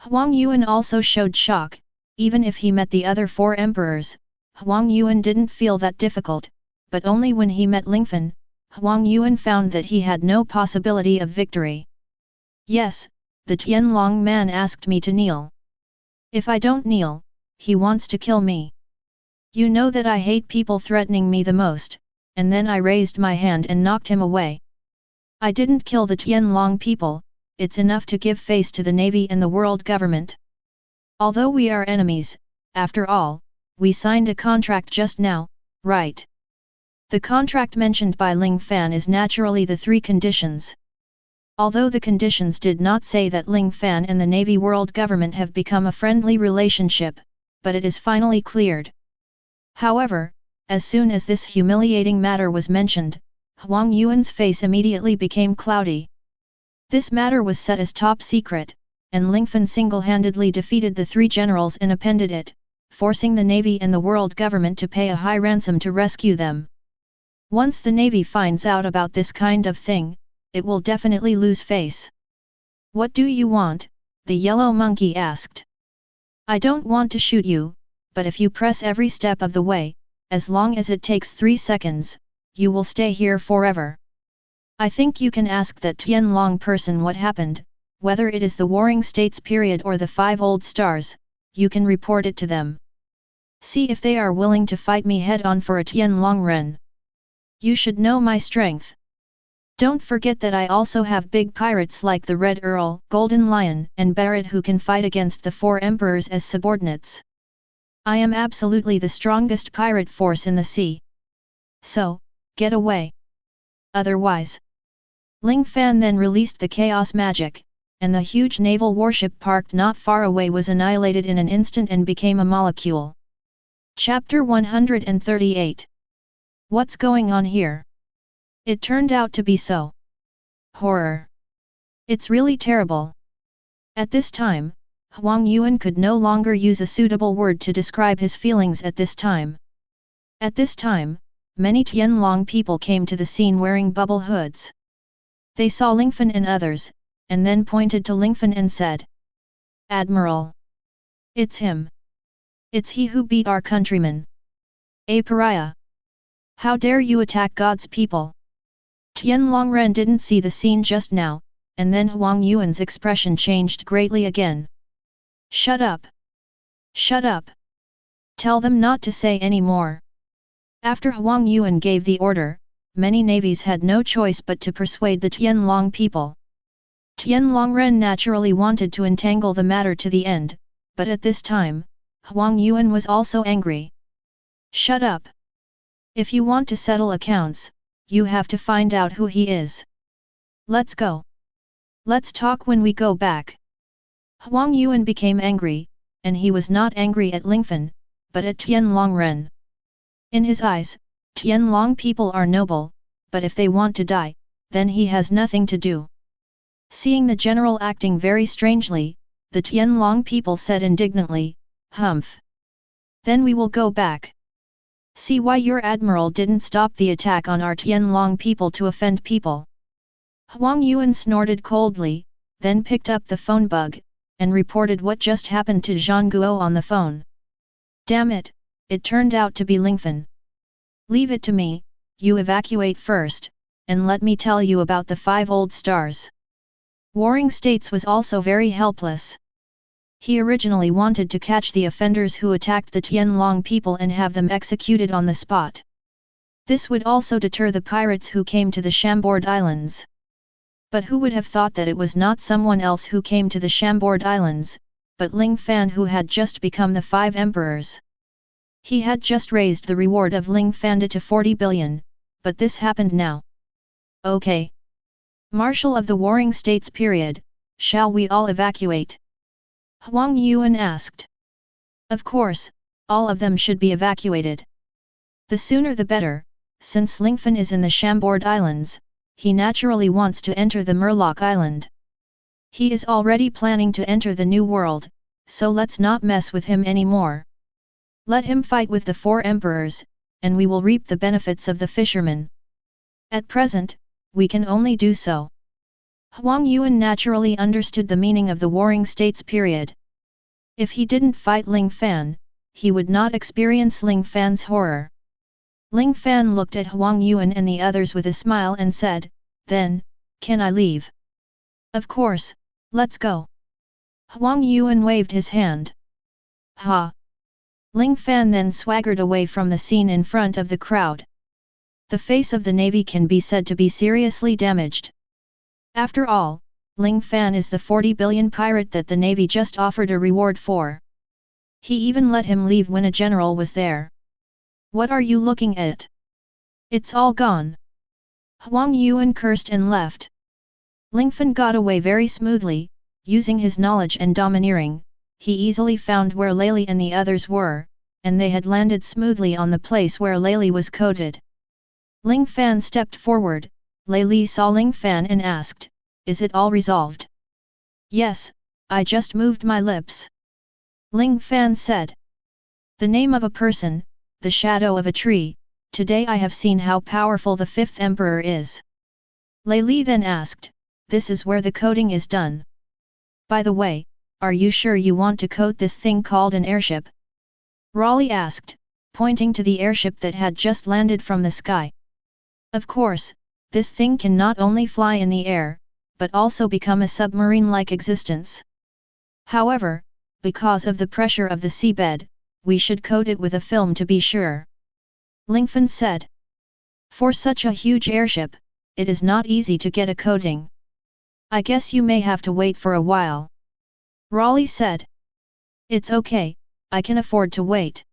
Huang Yuan also showed shock. Even if he met the other 4 emperors, Huang Yuan didn't feel that difficult, but only when he met Lingfan, Huang Yuan found that he had no possibility of victory. Yes, the Tianlong man asked me to kneel. If I don't kneel, he wants to kill me. You know that I hate people threatening me the most, and then I raised my hand and knocked him away. I didn't kill the Tianlong people, it's enough to give face to the navy and the world government. Although we are enemies, after all, we signed a contract just now, right? The contract mentioned by Ling Fan is naturally the 3 conditions. Although the conditions did not say that Ling Fan and the Navy world government have become a friendly relationship, but it is finally cleared. However, as soon as this humiliating matter was mentioned, Huang Yuan's face immediately became cloudy. This matter was set as top secret, and Lingfan single-handedly defeated the three generals and appended it, forcing the navy and the world government to pay a high ransom to rescue them. Once the navy finds out about this kind of thing, it will definitely lose face. What do you want? The yellow monkey asked. I don't want to shoot you, but if you press every step of the way, as long as it takes 3 seconds, you will stay here forever. I think you can ask that Tianlong person what happened, whether it is the Warring States period or the 5 old stars, you can report it to them. See if they are willing to fight me head-on for a Tianlong Ren. You should know my strength. Don't forget that I also have big pirates like the Red Earl, Golden Lion and Barret who can fight against the 4 emperors as subordinates. I am absolutely the strongest pirate force in the sea. So, get away. Otherwise. Ling Fan then released the chaos magic, and the huge naval warship parked not far away was annihilated in an instant and became a molecule. Chapter 138. What's going on here? It turned out to be so. Horror. It's really terrible. At this time, Huang Yuan could no longer use a suitable word to describe his feelings at this time. At this time, many Tianlong people came to the scene wearing bubble hoods. They saw Lingfan and others, and then pointed to Lingfan and said, Admiral! It's him! It's he who beat our countrymen! A pariah! How dare you attack God's people! Tianlong Ren didn't see the scene just now, and then Huang Yuan's expression changed greatly again. Shut up! Shut up! Tell them not to say any more. After Huang Yuan gave the order, many navies had no choice but to persuade the Tianlong people. Tianlong Ren naturally wanted to entangle the matter to the end, but at this time, Huang Yuan was also angry. Shut up! If you want to settle accounts, you have to find out who he is. Let's go. Let's talk when we go back. Huang Yuan became angry, and he was not angry at Lingfan, but at Tianlong Ren. In his eyes, Tianlong people are noble, but if they want to die, then he has nothing to do. Seeing the general acting very strangely, the Tianlong people said indignantly, Humph! Then we will go back. See why your admiral didn't stop the attack on our Tianlong people to offend people. Huang Yuan snorted coldly, then picked up the phone bug, and reported what just happened to Zhang Guo on the phone. Damn it, it turned out to be Lingfan. Leave it to me, you evacuate first, and let me tell you about the 5 old stars. Warring States was also very helpless. He originally wanted to catch the offenders who attacked the Tianlong people and have them executed on the spot. This would also deter the pirates who came to the Chambord Islands. But who would have thought that it was not someone else who came to the Chambord Islands, but Ling Fan who had just become the 5 emperors. He had just raised the reward of Ling Fan to 40 billion, but this happened now. Okay. Marshal of the Warring States period, shall we all evacuate? Huang Yuan asked. Of course, all of them should be evacuated. The sooner the better, since Lingfan is in the Chambord Islands, he naturally wants to enter the Murloc Island. He is already planning to enter the New World, so let's not mess with him anymore. Let him fight with the 4 emperors, and we will reap the benefits of the fishermen. At present, we can only do so. Huang Yuan naturally understood the meaning of the Warring States period. If he didn't fight Ling Fan, he would not experience Ling Fan's horror. Ling Fan looked at Huang Yuan and the others with a smile and said, Then, can I leave? Of course, let's go. Huang Yuan waved his hand. Ha! Ling Fan then swaggered away from the scene in front of the crowd. The face of the navy can be said to be seriously damaged. After all, Ling Fan is the 40 billion pirate that the navy just offered a reward for. He even let him leave when a general was there. What are you looking at? It's all gone. Huang Yuan cursed and left. Lingfan got away very smoothly, using his knowledge and domineering. He easily found where Lei and the others were, and they had landed smoothly on the place where Lei was coated. Ling Fan stepped forward. Lei saw Ling Fan and asked, Is it all resolved? Yes, I just moved my lips. Ling Fan said. The name of a person, the shadow of a tree, today I have seen how powerful the fifth emperor is. Lei Li then asked, this is where the coating is done. By the way, are you sure you want to coat this thing called an airship? Raleigh asked, pointing to the airship that had just landed from the sky. Of course, this thing can not only fly in the air, but also become a submarine-like existence. However, because of the pressure of the seabed, we should coat it with a film to be sure. Lingfan said. For such a huge airship, it is not easy to get a coating. I guess you may have to wait for a while. Raleigh said. It's okay, I can afford to wait.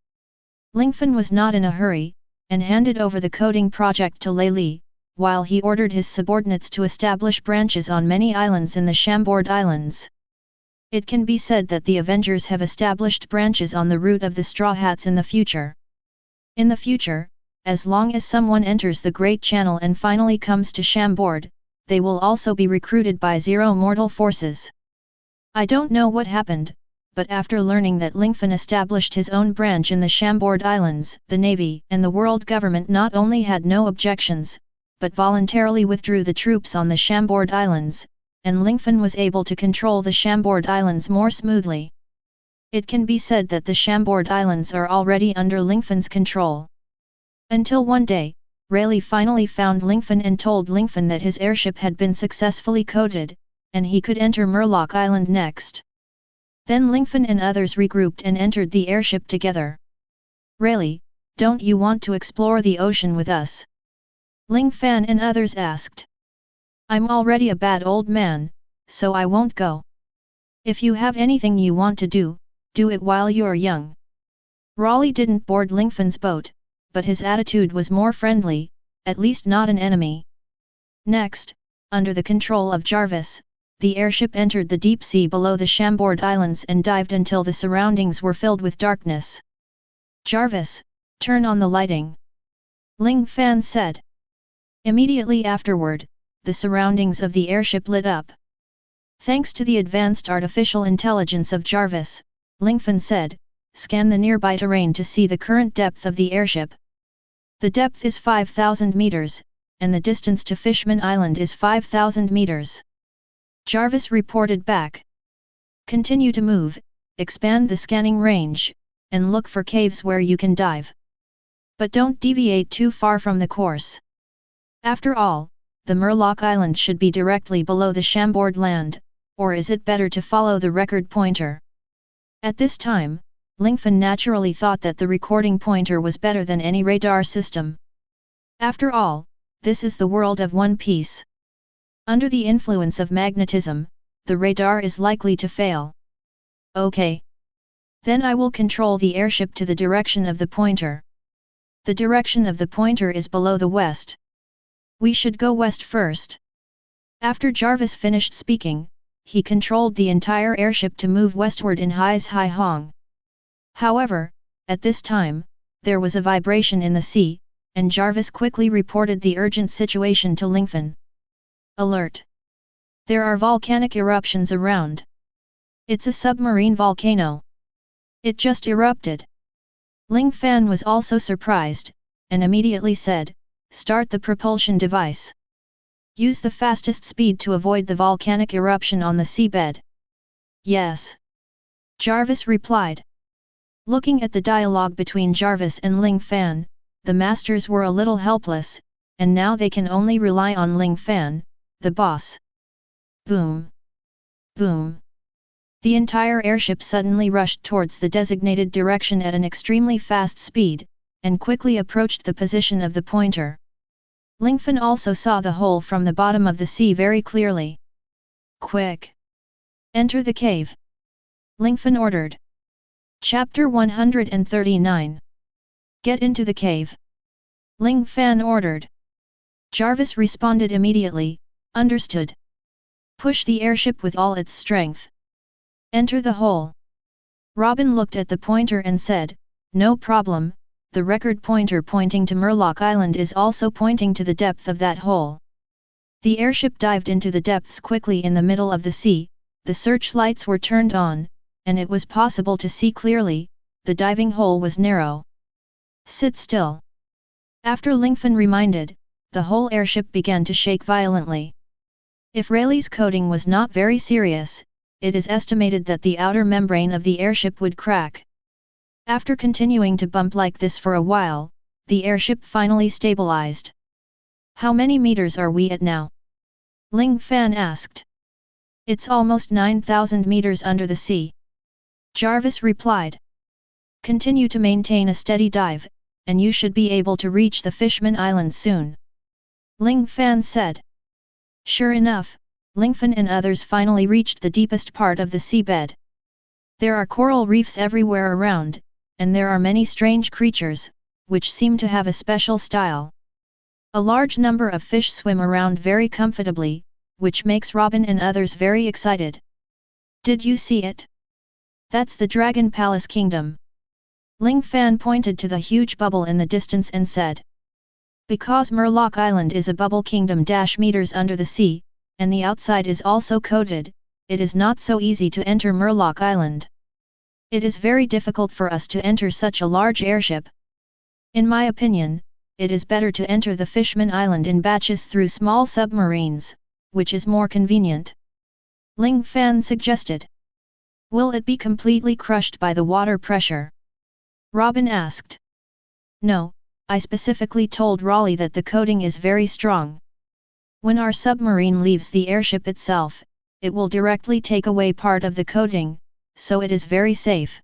Lingfan was not in a hurry, and handed over the coating project to Lei Li, while he ordered his subordinates to establish branches on many islands in the Chambord Islands. It can be said that the Avengers have established branches on the route of the Straw Hats in the future. In the future, as long as someone enters the Great Channel and finally comes to Chambord, they will also be recruited by Zero Mortal Forces. I don't know what happened, but after learning that Lingfan established his own branch in the Chambord Islands, the Navy and the world government not only had no objections, but voluntarily withdrew the troops on the Chambord Islands, and Lingfan was able to control the Chambord Islands more smoothly. It can be said that the Chambord Islands are already under Lingfan's control. Until one day, Raleigh finally found Lingfan and told Lingfan that his airship had been successfully coated, and he could enter Murloc Island next. Then Lingfan and others regrouped and entered the airship together. Raleigh, don't you want to explore the ocean with us? Ling Fan and others asked. I'm already a bad old man, so I won't go. If you have anything you want to do it while you're young. Raleigh didn't board Lingfan's boat, but his attitude was more friendly, at least not an enemy. Next, under the control of Jarvis, the airship entered the deep sea below the Chambord Islands and dived until the surroundings were filled with darkness. Jarvis, turn on the lighting. Ling Fan said. Immediately afterward, the surroundings of the airship lit up. Thanks to the advanced artificial intelligence of Jarvis, Lingfan said, scan the nearby terrain to see the current depth of the airship. The depth is 5,000 meters, and the distance to Fishman Island is 5,000 meters. Jarvis reported back. Continue to move, expand the scanning range, and look for caves where you can dive. But don't deviate too far from the course. After all, the Murloc Island should be directly below the Chambord land, or is it better to follow the record pointer? At this time, Lingfan naturally thought that the recording pointer was better than any radar system. After all, this is the world of One Piece. Under the influence of magnetism, the radar is likely to fail. Okay. Then I will control the airship to the direction of the pointer. The direction of the pointer is below the west. We should go west first. After Jarvis finished speaking, he controlled the entire airship to move westward in Hai's Hai Hong. However, at this time, there was a vibration in the sea, and Jarvis quickly reported the urgent situation to Lingfan. Alert! There are volcanic eruptions around. It's a submarine volcano. It just erupted. Ling Fan was also surprised, and immediately said, start the propulsion device. Use the fastest speed to avoid the volcanic eruption on the seabed. Yes. Jarvis replied. Looking at the dialogue between Jarvis and Ling Fan, the masters were a little helpless, and now they can only rely on Ling Fan, the boss. Boom! Boom! The entire airship suddenly rushed towards the designated direction at an extremely fast speed, and quickly approached the position of the pointer. Lingfan also saw the hole from the bottom of the sea very clearly. Quick! Enter the cave! Lingfan ordered. Chapter 139. Get into the cave! Ling Fan ordered. Jarvis responded immediately, understood. Push the airship with all its strength. Enter the hole. Robin looked at the pointer and said, no problem, the record pointer pointing to Murloc Island is also pointing to the depth of that hole. The airship dived into the depths quickly in the middle of the sea, the searchlights were turned on, and it was possible to see clearly. The diving hole was narrow. Sit still. After Lingfan reminded, the whole airship began to shake violently. If Rayleigh's coating was not very serious, it is estimated that the outer membrane of the airship would crack. After continuing to bump like this for a while, the airship finally stabilized. How many meters are we at now? Ling Fan asked. It's almost 9,000 meters under the sea. Jarvis replied. Continue to maintain a steady dive, and you should be able to reach the Fishman Island soon. Ling Fan said. Sure enough, Lingfan and others finally reached the deepest part of the seabed. There are coral reefs everywhere around, and there are many strange creatures, which seem to have a special style. A large number of fish swim around very comfortably, which makes Robin and others very excited. Did you see it? That's the Dragon Palace Kingdom. Ling Fan pointed to the huge bubble in the distance and said. Because Murloc Island is a bubble kingdom meters under the sea, and the outside is also coated, it is not so easy to enter Murloc Island. It is very difficult for us to enter such a large airship. In my opinion, it is better to enter the Fishman Island in batches through small submarines, which is more convenient. Ling Fan suggested. Will it be completely crushed by the water pressure? Robin asked. No, I specifically told Raleigh that the coating is very strong. When our submarine leaves the airship itself, it will directly take away part of the coating, so it is very safe.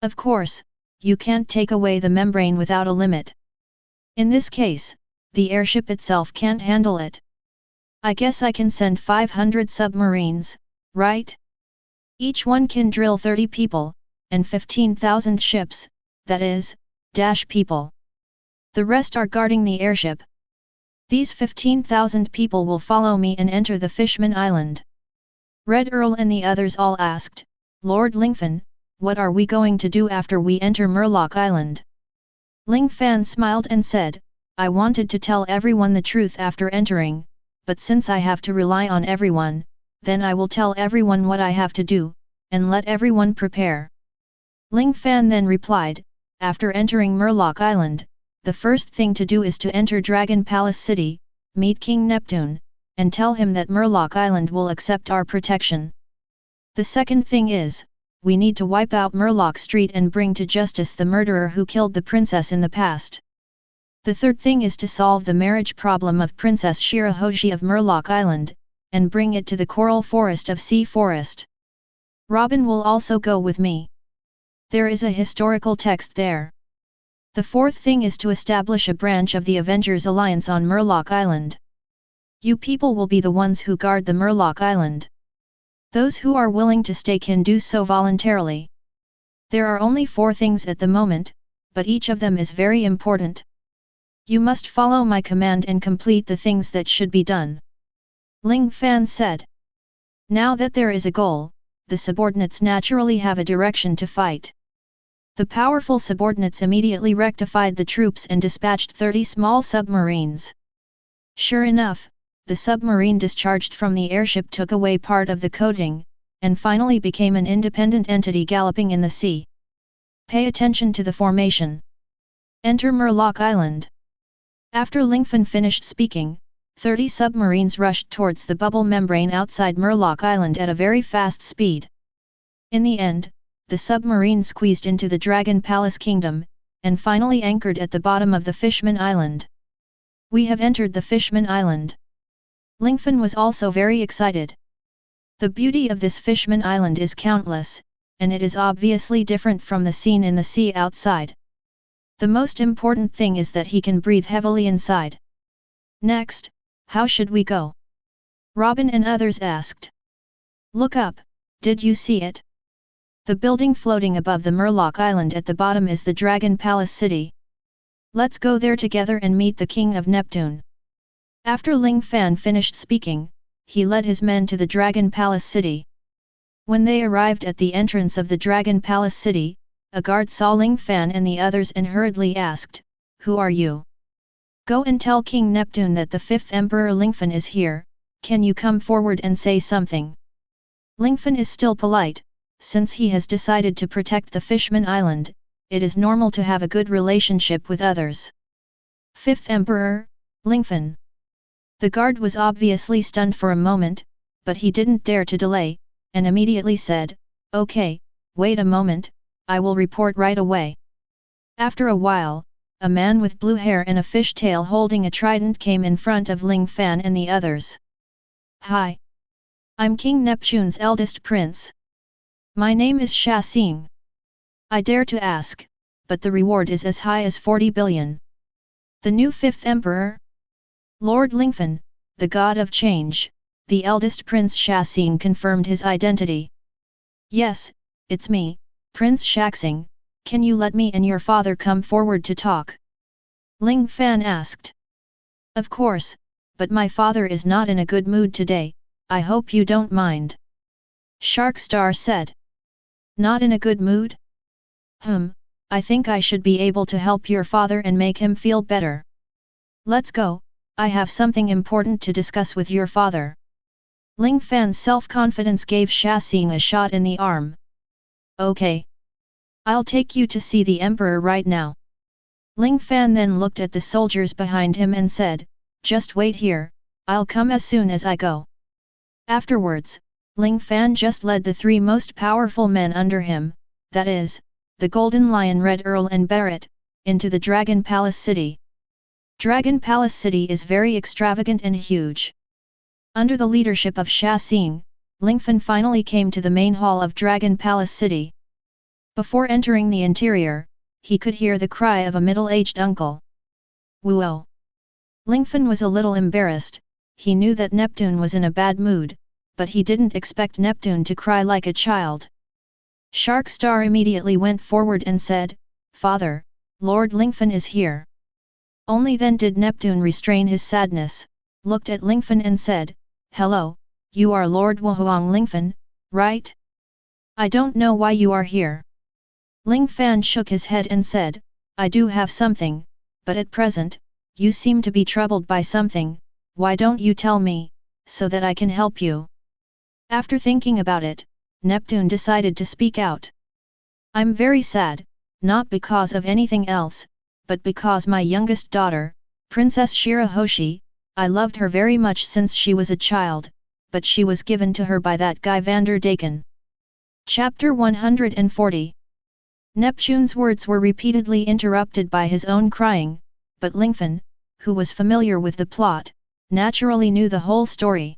Of course, you can't take away the membrane without a limit. In this case, the airship itself can't handle it. I guess I can send 500 submarines, right? Each one can drill 30 people, and 15,000 ships, that is, people. The rest are guarding the airship. These 15,000 people will follow me and enter the Fishman Island. Red Earl and the others all asked, Lord Lingfan, what are we going to do after we enter Murloc Island? Ling Fan smiled and said, I wanted to tell everyone the truth after entering, but since I have to rely on everyone, then I will tell everyone what I have to do, and let everyone prepare. Ling Fan then replied, after entering Murloc Island, the first thing to do is to enter Dragon Palace City, meet King Neptune, and tell him that Murloc Island will accept our protection. The second thing is, we need to wipe out Murloc Street and bring to justice the murderer who killed the princess in the past. The third thing is to solve the marriage problem of Princess Shirahoji of Murloc Island, and bring it to the Coral Forest of Sea Forest. Robin will also go with me. There is a historical text there. The fourth thing is to establish a branch of the Avengers Alliance on Murloc Island. You people will be the ones who guard the Murloc Island. Those who are willing to stay can do so voluntarily. There are only 4 things at the moment, but each of them is very important. You must follow my command and complete the things that should be done. Ling Fan said. Now that there is a goal, the subordinates naturally have a direction to fight. The powerful subordinates immediately rectified the troops and dispatched 30 small submarines. Sure enough, the submarine discharged from the airship took away part of the coating, and finally became an independent entity galloping in the sea. Pay attention to the formation. Enter Murloc Island. After Lingfan finished speaking, 30 submarines rushed towards the bubble membrane outside Murloc Island at a very fast speed. In the end, the submarine squeezed into the Dragon Palace Kingdom, and finally anchored at the bottom of the Fishman Island. We have entered the Fishman Island. Lingfan was also very excited. The beauty of this Fishman Island is countless, and it is obviously different from the scene in the sea outside. The most important thing is that he can breathe heavily inside. Next, how should we go? Robin and others asked. Look up, did you see it? The building floating above the Murloc Island at the bottom is the Dragon Palace City. Let's go there together and meet the King of Neptune. After Ling Fan finished speaking, he led his men to the Dragon Palace City. When they arrived at the entrance of the Dragon Palace City, a guard saw Ling Fan and the others and hurriedly asked, Who are you? Go and tell King Neptune that the 5th Emperor Lingfan is here, can you come forward and say something? Lingfan is still polite, since he has decided to protect the Fishman Island. It is normal to have a good relationship with others. Fifth Emperor, Lingfan. The guard was obviously stunned for a moment, but he didn't dare to delay, and immediately said, "Okay, wait a moment, I will report right away." After a while, a man with blue hair and a fish tail holding a trident came in front of Ling Fan and the others. "Hi! I'm King Neptune's eldest prince. My name is Sha Xing. I dare to ask, but the reward is as high as 40 billion. The new fifth emperor? Lord Lingfan, the god of change," the eldest prince Sha Xing confirmed his identity. "Yes, it's me, Prince Sha Xing. Can you let me and your father come forward to talk?" Ling Fan asked. "Of course, but my father is not in a good mood today, I hope you don't mind." Shark Star said. "Not in a good mood? I think I should be able to help your father and make him feel better. Let's go, I have something important to discuss with your father." Ling Fan's self-confidence gave Sha Xing a shot in the arm. "Okay. I'll take you to see the emperor right now." Ling Fan then looked at the soldiers behind him and said, "Just wait here, I'll come as soon as I go." Afterwards, Ling Fan just led the three most powerful men under him, that is, the Golden Lion Red Earl and Barrett, into the Dragon Palace City. Dragon Palace City is very extravagant and huge. Under the leadership of Sha Xing, Lingfan finally came to the main hall of Dragon Palace City. Before entering the interior, he could hear the cry of a middle-aged uncle. "Whoa!" Lingfan was a little embarrassed. He knew that Neptune was in a bad mood, but he didn't expect Neptune to cry like a child. Shark Star immediately went forward and said, "Father, Lord Lingfan is here." Only then did Neptune restrain his sadness, looked at Lingfan and said, "Hello, you are Lord Wuhuang Lingfan, right? I don't know why you are here." Ling Fan shook his head and said, "I do have something, but at present, you seem to be troubled by something. Why don't you tell me, so that I can help you?" After thinking about it, Neptune decided to speak out. "I'm very sad, not because of anything else, but because my youngest daughter, Princess Shirahoshi, I loved her very much since she was a child, but she was given to her by that guy Vander Daken." Chapter 140. Neptune's words were repeatedly interrupted by his own crying, but Lingfan, who was familiar with the plot, naturally knew the whole story.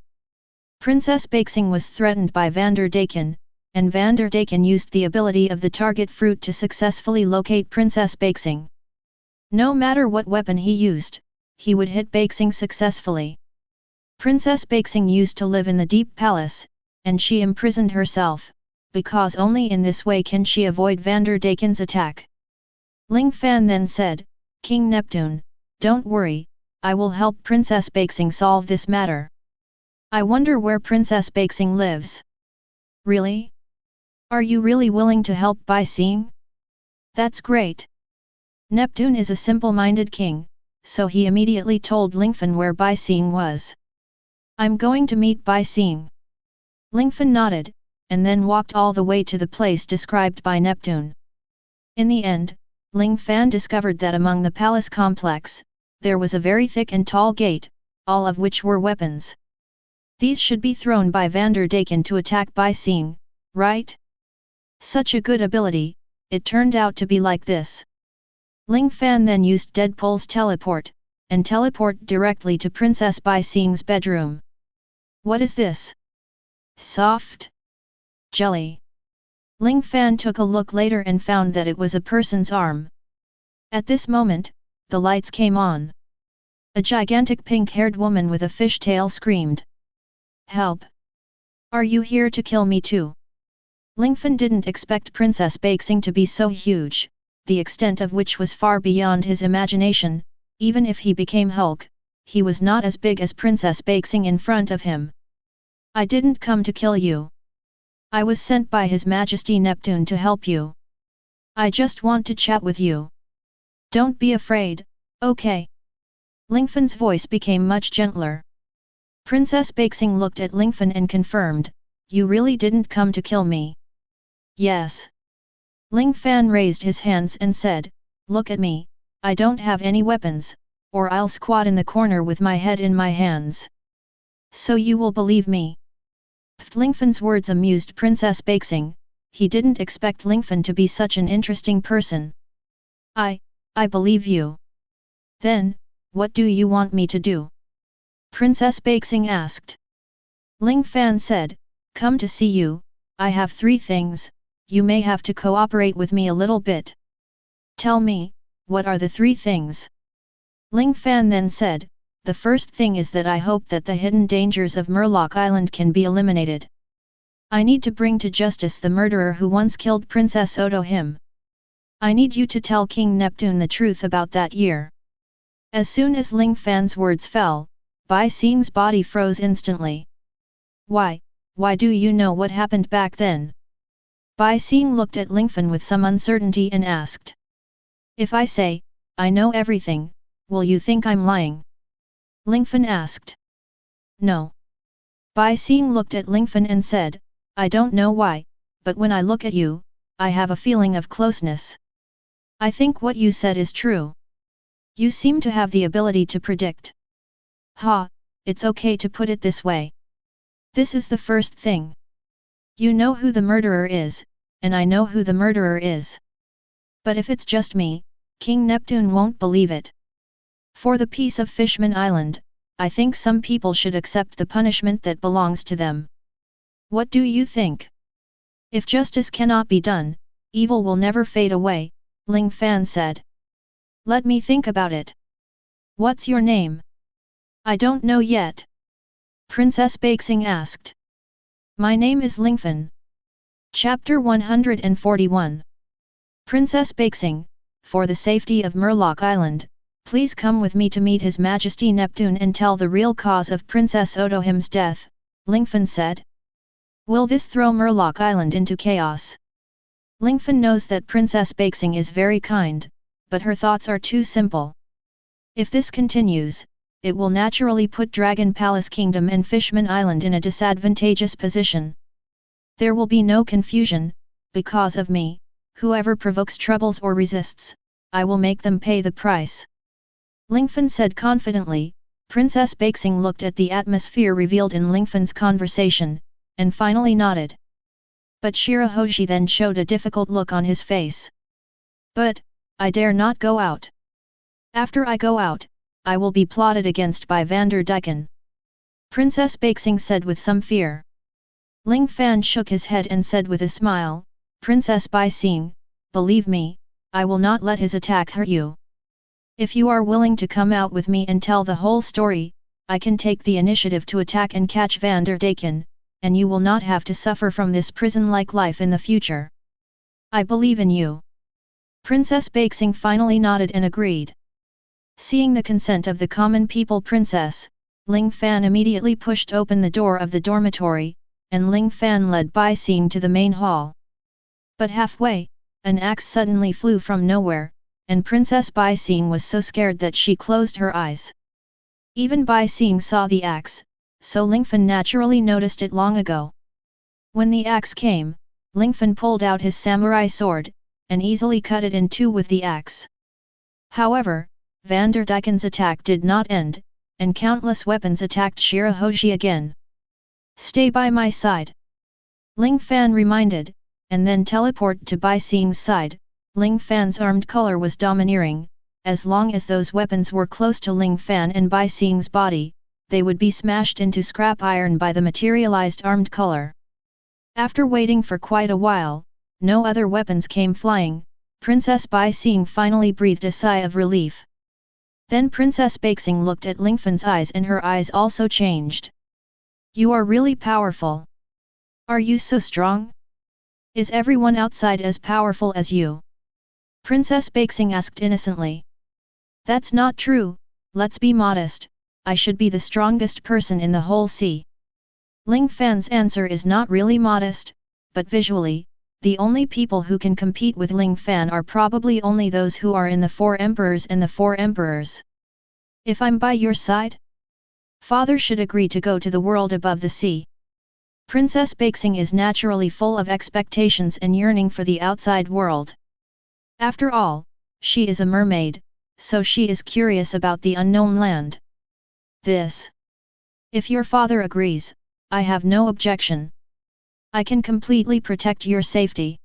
Princess Baxing was threatened by Vander Daken, and Vander Daken used the ability of the target fruit to successfully locate Princess Baxing. No matter what weapon he used, he would hit Baxing successfully. Princess Baxing used to live in the Deep Palace, and she imprisoned herself, because only in this way can she avoid Vander Daken's attack. Ling Fan then said, "King Neptune, don't worry, I will help Princess Baxing solve this matter. I wonder where Princess Baxing lives." "Really? Are you really willing to help Baxing? That's great." Neptune is a simple-minded king, so he immediately told Lingfan where Baxing was. "I'm going to meet Baxing." Lingfan nodded, and then walked all the way to the place described by Neptune. In the end, Ling Fan discovered that among the palace complex, there was a very thick and tall gate, all of which were weapons. These should be thrown by Vander Daken to attack Baxing, right? Such a good ability, it turned out to be like this. Ling Fan then used Deadpool's teleport, and teleport directly to Princess Baxing's bedroom. "What is this? Soft jelly." Ling Fan took a look later and found that it was a person's arm. At this moment, the lights came on. A gigantic pink-haired woman with a fishtail screamed, "Help! Are you here to kill me too?" Lingfan didn't expect Princess Baxing to be so huge, the extent of which was far beyond his imagination. Even if he became Hulk, he was not as big as Princess Baxing in front of him. "I didn't come to kill you. I was sent by His Majesty Neptune to help you. I just want to chat with you. Don't be afraid, okay?" Lingfan's voice became much gentler. Princess Baxing looked at Lingfan and confirmed, you really didn't come to kill me. Yes. Ling Fan raised his hands and said, look at me, I don't have any weapons, or I'll squat in the corner with my head in my hands. So you will believe me. Lingfan's words amused Princess Baixing, he didn't expect Lingfan to be such an interesting person. I believe you. Then, what do you want me to do? Princess Baixing asked. Ling Fan said, come to see you, I have 3 things, you may have to cooperate with me a little bit. Tell me, what are the 3 things? Ling Fan then said, the first thing is that I hope that the hidden dangers of Murloc Island can be eliminated. I need to bring to justice the murderer who once killed Princess Odo him. I need you to tell King Neptune the truth about that year. As soon as Ling Fan's words fell, Bai Xing's body froze instantly. Why do you know what happened back then? Bai Xing looked at Lingfan with some uncertainty and asked. If I say, I know everything, will you think I'm lying? Lingfan asked. No. Bai Xing looked at Lingfan and said, I don't know why, but when I look at you, I have a feeling of closeness. I think what you said is true. You seem to have the ability to predict. Ha, it's okay to put it this way. This is the first thing. You know who the murderer is, and I know who the murderer is. But if it's just me, King Neptune won't believe it. For the peace of Fishman Island, I think some people should accept the punishment that belongs to them. What do you think? If justice cannot be done, evil will never fade away, Ling Fan said. Let me think about it. What's your name? I don't know yet. Princess Baixing asked. My name is Lingfan. Chapter 141. Princess Baixing, for the safety of Murloc Island, please come with me to meet His Majesty Neptune and tell the real cause of Princess Odohim's death, Lingfan said. Will this throw Murloc Island into chaos? Lingfan knows that Princess Baixing is very kind, but her thoughts are too simple. If this continues, it will naturally put Dragon Palace Kingdom and Fishman Island in a disadvantageous position. There will be no confusion, because of me, whoever provokes troubles or resists, I will make them pay the price. Lingfan said confidently. Princess Baixing looked at the atmosphere revealed in Lingfan's conversation, and finally nodded. But Shirahoshi then showed a difficult look on his face. But, I dare not go out. After I go out, I will be plotted against by Vanderdyken. Princess Baixing said with some fear. Ling Fan shook his head and said with a smile, Princess Baixing, believe me, I will not let his attack hurt you. If you are willing to come out with me and tell the whole story, I can take the initiative to attack and catch Vanderdyken, and you will not have to suffer from this prison-like life in the future. I believe in you. Princess Baixing finally nodded and agreed. Seeing the consent of the common people princess, Ling Fan immediately pushed open the door of the dormitory, and Ling Fan led Bai Xing to the main hall. But halfway, an axe suddenly flew from nowhere, and Princess Bai Xing was so scared that she closed her eyes. Even Bai Xing saw the axe, so Lingfan naturally noticed it long ago. When the axe came, Lingfan pulled out his samurai sword, and easily cut it in two with the axe. However, Vanderdyken's attack did not end, and countless weapons attacked Shirahoshi again. Stay by my side. Ling Fan reminded, and then teleport to Bai Xing's side. Ling Fan's armed color was domineering. As long as those weapons were close to Ling Fan and Bai Xing's body, they would be smashed into scrap iron by the materialized armed color. After waiting for quite a while, no other weapons came flying. Princess Bai Xing finally breathed a sigh of relief. Then Princess Baixing looked at Lingfan's eyes and her eyes also changed. You are really powerful. Are you so strong? Is everyone outside as powerful as you? Princess Baixing asked innocently. That's not true, let's be modest, I should be the strongest person in the whole sea. Ling Fan's answer is not really modest, but visually, the only people who can compete with Ling Fan are probably only those who are in the Four Emperors and the Four Emperors. If I'm by your side? Father should agree to go to the world above the sea. Princess Baixing is naturally full of expectations and yearning for the outside world. After all, she is a mermaid, so she is curious about the unknown land. This. If your father agrees, I have no objection. I can completely protect your safety.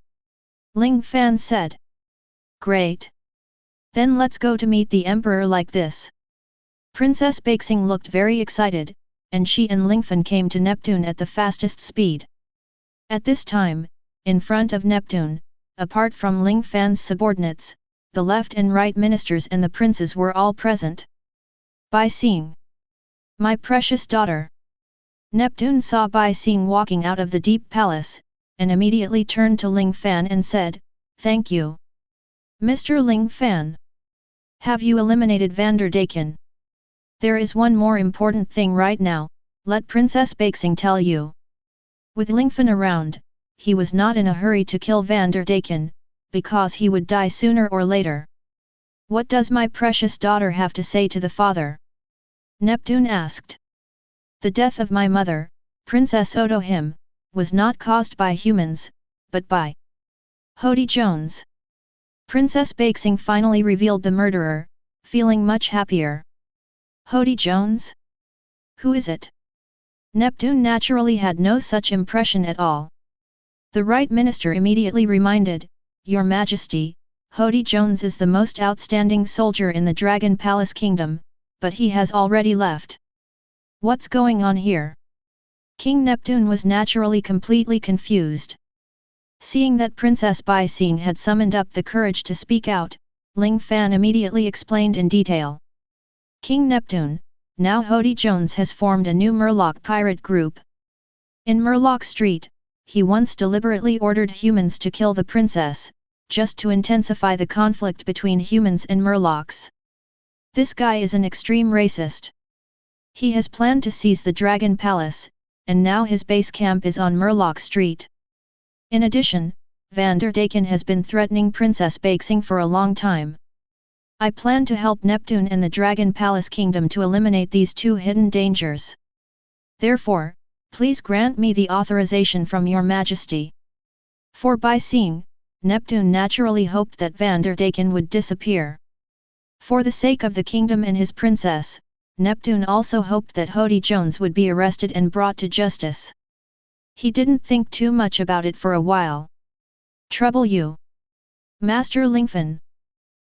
Ling Fan said. Great. Then let's go to meet the emperor like this. Princess Baixing looked very excited, and she and Lingfan came to Neptune at the fastest speed. At this time, in front of Neptune, apart from Ling Fan's subordinates, the left and right ministers and the princes were all present. Baixing. My precious daughter. Neptune saw Baixing walking out of the deep palace, and immediately turned to Ling Fan and said, Thank you. Mr. Ling Fan. Have you eliminated Vanderdaken? There is one more important thing right now, let Princess Baixing tell you. With Lingfan around, he was not in a hurry to kill Vanderdaken, because he would die sooner or later. What does my precious daughter have to say to the father? Neptune asked. The death of my mother, Princess Otohim, was not caused by humans, but by Hody Jones. Princess Baixing finally revealed the murderer, feeling much happier. Hody Jones? Who is it? Neptune naturally had no such impression at all. The right minister immediately reminded, Your Majesty, Hody Jones is the most outstanding soldier in the Dragon Palace Kingdom, but he has already left. What's going on here? King Neptune was naturally completely confused. Seeing that Princess Baixing had summoned up the courage to speak out, Ling Fan immediately explained in detail. King Neptune, now Hody Jones has formed a new Murloc pirate group. In Murloc Street, he once deliberately ordered humans to kill the princess, just to intensify the conflict between humans and Murlocs. This guy is an extreme racist. He has planned to seize the Dragon Palace, and now his base camp is on Murloc Street. In addition, Vanderdaken has been threatening Princess Baixing for a long time. I plan to help Neptune and the Dragon Palace Kingdom to eliminate these two hidden dangers. Therefore, please grant me the authorization from your Majesty. For Baixing, Neptune naturally hoped that Vanderdaken would disappear. For the sake of the kingdom and his princess, Neptune also hoped that Hody Jones would be arrested and brought to justice. He didn't think too much about it for a while. Trouble you? Master Lingfan.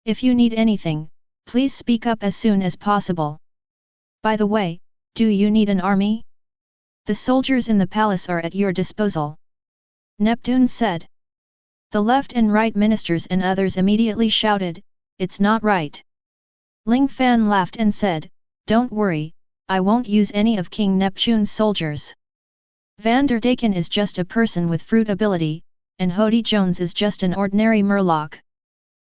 If you need anything, please speak up as soon as possible. By the way, do you need an army? The soldiers in the palace are at your disposal. Neptune said. The left and right ministers and others immediately shouted, It's not right. Ling Fan laughed and said, Don't worry, I won't use any of King Neptune's soldiers. Vanderdaken is just a person with fruit ability, and Hody Jones is just an ordinary Murloc.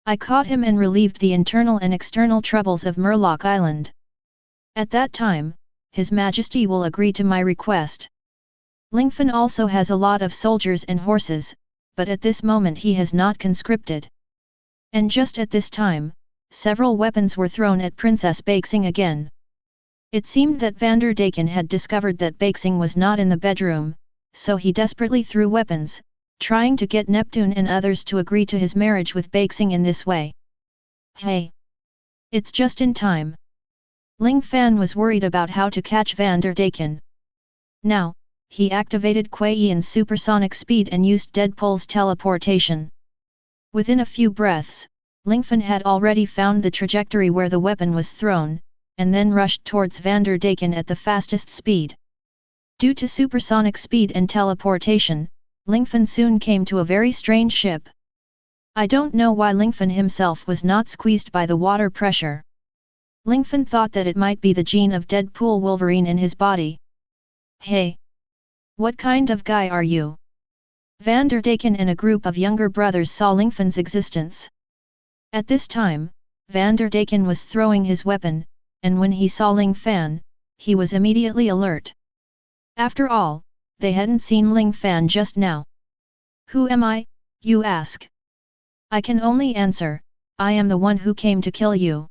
I caught him and relieved the internal and external troubles of Murloc Island. At that time, His Majesty will agree to my request. Lingfan also has a lot of soldiers and horses, but at this moment he has not conscripted. And just at this time, several weapons were thrown at Princess Baixing again. It seemed that Vanderdaken had discovered that Baixing was not in the bedroom, so he desperately threw weapons, trying to get Neptune and others to agree to his marriage with Baixing in this way. Hey! It's just in time. Ling Fan was worried about how to catch Vanderdaken. Now, he activated Kuei Yan's supersonic speed and used Deadpool's teleportation. Within a few breaths, Lingfan had already found the trajectory where the weapon was thrown, and then rushed towards Vanderdaken at the fastest speed. Due to supersonic speed and teleportation, Lingfan soon came to a very strange ship. I don't know why Lingfan himself was not squeezed by the water pressure. Lingfan thought that it might be the gene of Deadpool Wolverine in his body. Hey! What kind of guy are you? Vanderdaken and a group of younger brothers saw Lingfan's existence. At this time, Vanderdaken was throwing his weapon, and when he saw Ling Fan, he was immediately alert. After all, they hadn't seen Ling Fan just now. Who am I, you ask? I can only answer, I am the one who came to kill you.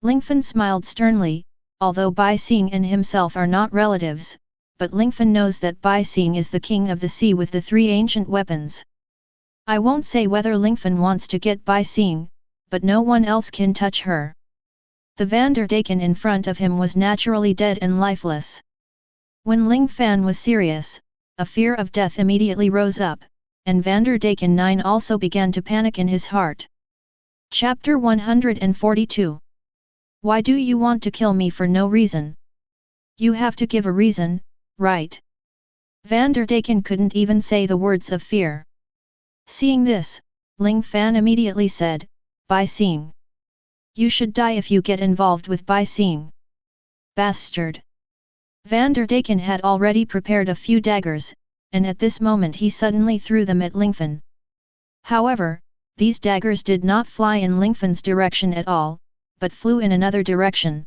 Lingfan smiled sternly, although Baixing and himself are not relatives, but Lingfan knows that Bai Xing is the king of the sea with the 3 ancient weapons. I won't say whether Lingfan wants to get Bai Xing, but no one else can touch her. The Vanderdaken in front of him was naturally dead and lifeless. When Ling Fan was serious, a fear of death immediately rose up, and Vanderdaken 9 also began to panic in his heart. Chapter 142. Why do you want to kill me for no reason? You have to give a reason, right? Vanderdaken couldn't even say the words of fear. Seeing this, Ling Fan immediately said, Bai Xing. You should die if you get involved with Bai Xing. Bastard. Vanderdaken had already prepared a few daggers, and at this moment he suddenly threw them at Lingfan. However, these daggers did not fly in Lingfan's direction at all, but flew in another direction.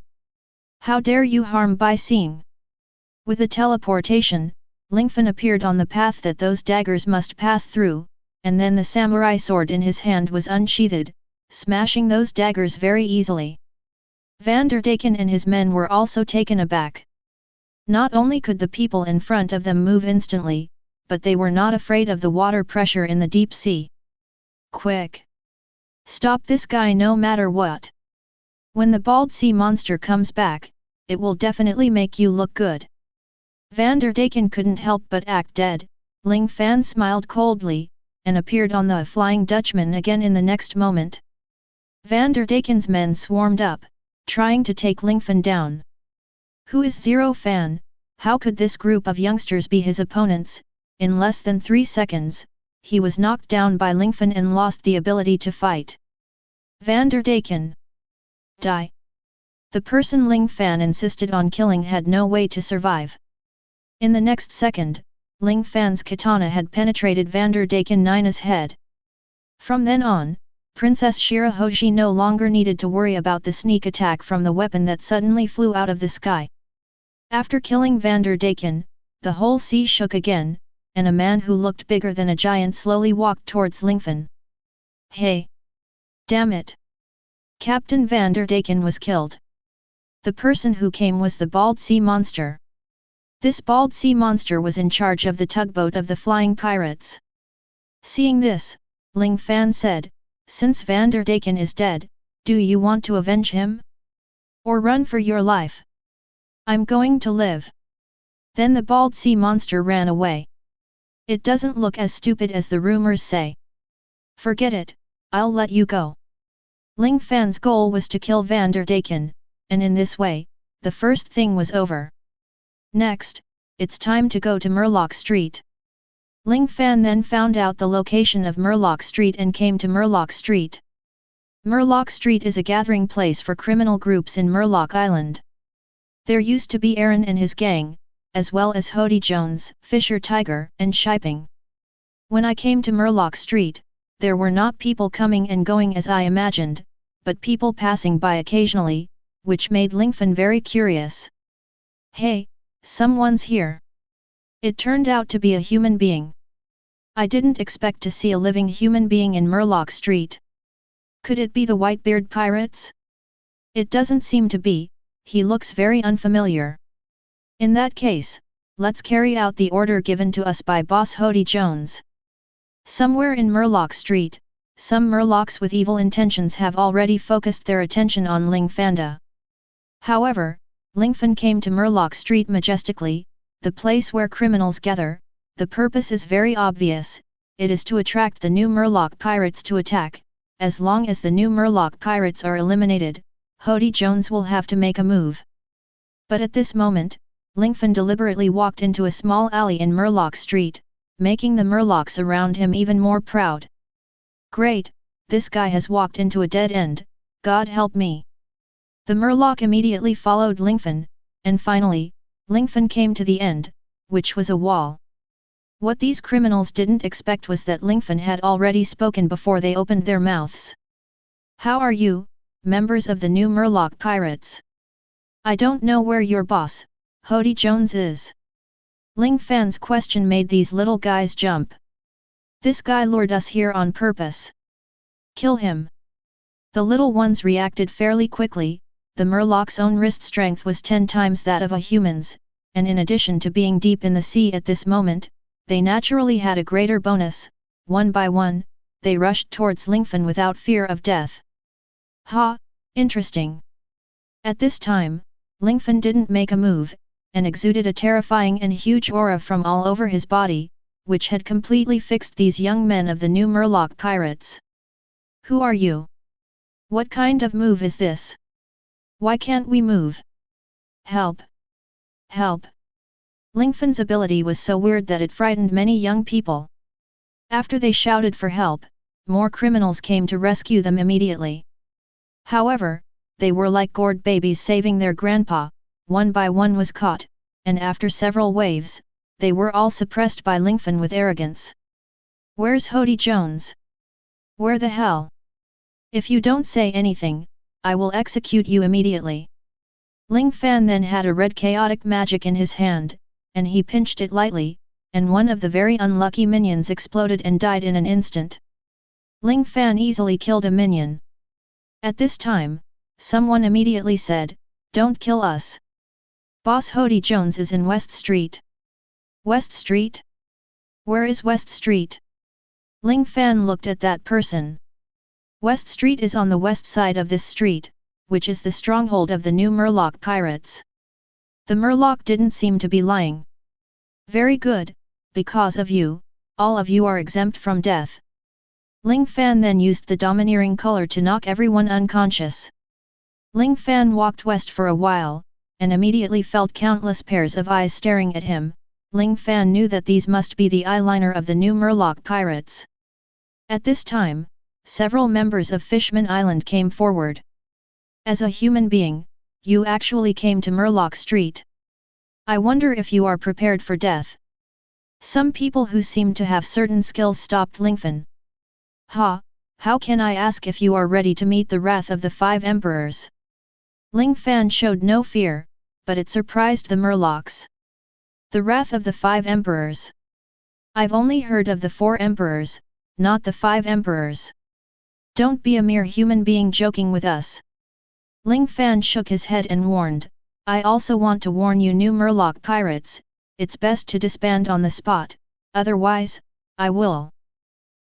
How dare you harm Bai Xing? With a teleportation, Lingfan appeared on the path that those daggers must pass through, and then the samurai sword in his hand was unsheathed, smashing those daggers very easily. Vanderdaken and his men were also taken aback. Not only could the people in front of them move instantly, but they were not afraid of the water pressure in the deep sea. Quick! Stop this guy no matter what! When the bald sea monster comes back, it will definitely make you look good. Vanderdaken couldn't help but act dead. Ling Fan smiled coldly, and appeared on the Flying Dutchman again in the next moment. Vanderdaken's men swarmed up, trying to take Lingfan down. Who is Zero Fan? How could this group of youngsters be his opponents? In less than 3 seconds, he was knocked down by Lingfan and lost the ability to fight. Vanderdaken. Die. The person Ling Fan insisted on killing had no way to survive. In the next second, Ling Fan's katana had penetrated Vanderdaken 9's head. From then on, Princess Shirahoji no longer needed to worry about the sneak attack from the weapon that suddenly flew out of the sky. After killing Vanderdaken, the whole sea shook again, and a man who looked bigger than a giant slowly walked towards Lingfan. Hey! Damn it! Captain Vanderdaken was killed. The person who came was the bald sea monster. This bald sea monster was in charge of the tugboat of the flying pirates. Seeing this, Ling Fan said, Since Vanderdaken is dead, do you want to avenge him? Or run for your life? I'm going to live. Then the bald sea monster ran away. It doesn't look as stupid as the rumors say. Forget it, I'll let you go. Ling Fan's goal was to kill Vanderdaken, and in this way, the first thing was over. Next, it's time to go to Murloc Street. Ling Fan then found out the location of Murloc Street and came to Murloc Street. Murloc Street is a gathering place for criminal groups in Murloc Island. There used to be Aaron and his gang, as well as Hody Jones, Fisher Tiger, and Shiping. When I came to Murloc Street, there were not people coming and going as I imagined, but people passing by occasionally, which made Lingfan very curious. Hey, someone's here. It turned out to be a human being. I didn't expect to see a living human being in Murloc Street. Could it be the Whitebeard pirates? It doesn't seem to be, he looks very unfamiliar. In that case, let's carry out the order given to us by Boss Hody Jones. Somewhere in Murloc Street, some Murlocs with evil intentions have already focused their attention on Ling Fanda. However, Lingfan came to Murloc Street majestically, the place where criminals gather. The purpose is very obvious, it is to attract the new Murloc pirates to attack. As long as the new Murloc pirates are eliminated, Hody Jones will have to make a move. But at this moment, Lingfan deliberately walked into a small alley in Murloc Street, making the Murlocs around him even more proud. Great, this guy has walked into a dead end, God help me. The Murloc immediately followed Lingfan, and finally, Lingfan came to the end, which was a wall. What these criminals didn't expect was that Lingfan had already spoken before they opened their mouths. How are you, members of the new Murloc pirates? I don't know where your boss, Hody Jones is. Ling Fan's question made these little guys jump. This guy lured us here on purpose. Kill him. The little ones reacted fairly quickly. The Murloc's own wrist strength was 10 times that of a human's, and in addition to being deep in the sea at this moment, they naturally had a greater bonus. One by one, they rushed towards Lingfan without fear of death. Ha, interesting. At this time, Lingfan didn't make a move, and exuded a terrifying and huge aura from all over his body, which had completely fixed these young men of the new Murloc pirates. Who are you? What kind of move is this? Why can't we move? Help! Help! Lingfan's ability was so weird that it frightened many young people. After they shouted for help, more criminals came to rescue them immediately. However, they were like gourd babies saving their grandpa. One by one was caught, and after several waves, they were all suppressed by Lingfan with arrogance. Where's Hody Jones? Where the hell? If you don't say anything, I will execute you immediately. Ling Fan then had a red chaotic magic in his hand, and he pinched it lightly, and one of the very unlucky minions exploded and died in an instant. Ling Fan easily killed a minion. At this time, someone immediately said, "Don't kill us. Boss Hody Jones is in West Street." West Street? Where is West Street? Ling Fan looked at that person. West Street is on the west side of this street, which is the stronghold of the new Murloc pirates. The Murloc didn't seem to be lying. Very good, because of you, all of you are exempt from death. Ling Fan then used the domineering color to knock everyone unconscious. Ling Fan walked west for a while, and immediately felt countless pairs of eyes staring at him. Ling Fan knew that these must be the eyeliner of the new Murloc pirates. At this time, several members of Fishman Island came forward. As a human being, you actually came to Murloc Street. I wonder if you are prepared for death. Some people who seemed to have certain skills stopped Lingfan. Ha, how can I ask if you are ready to meet the wrath of the 5 emperors? Ling Fan showed no fear, but it surprised the Murlocs. The wrath of the 5 emperors. I've only heard of the 4 emperors, not the 5 emperors. Don't be a mere human being joking with us. Ling Fan shook his head and warned, I also want to warn you new Murloc pirates, it's best to disband on the spot, otherwise, I will.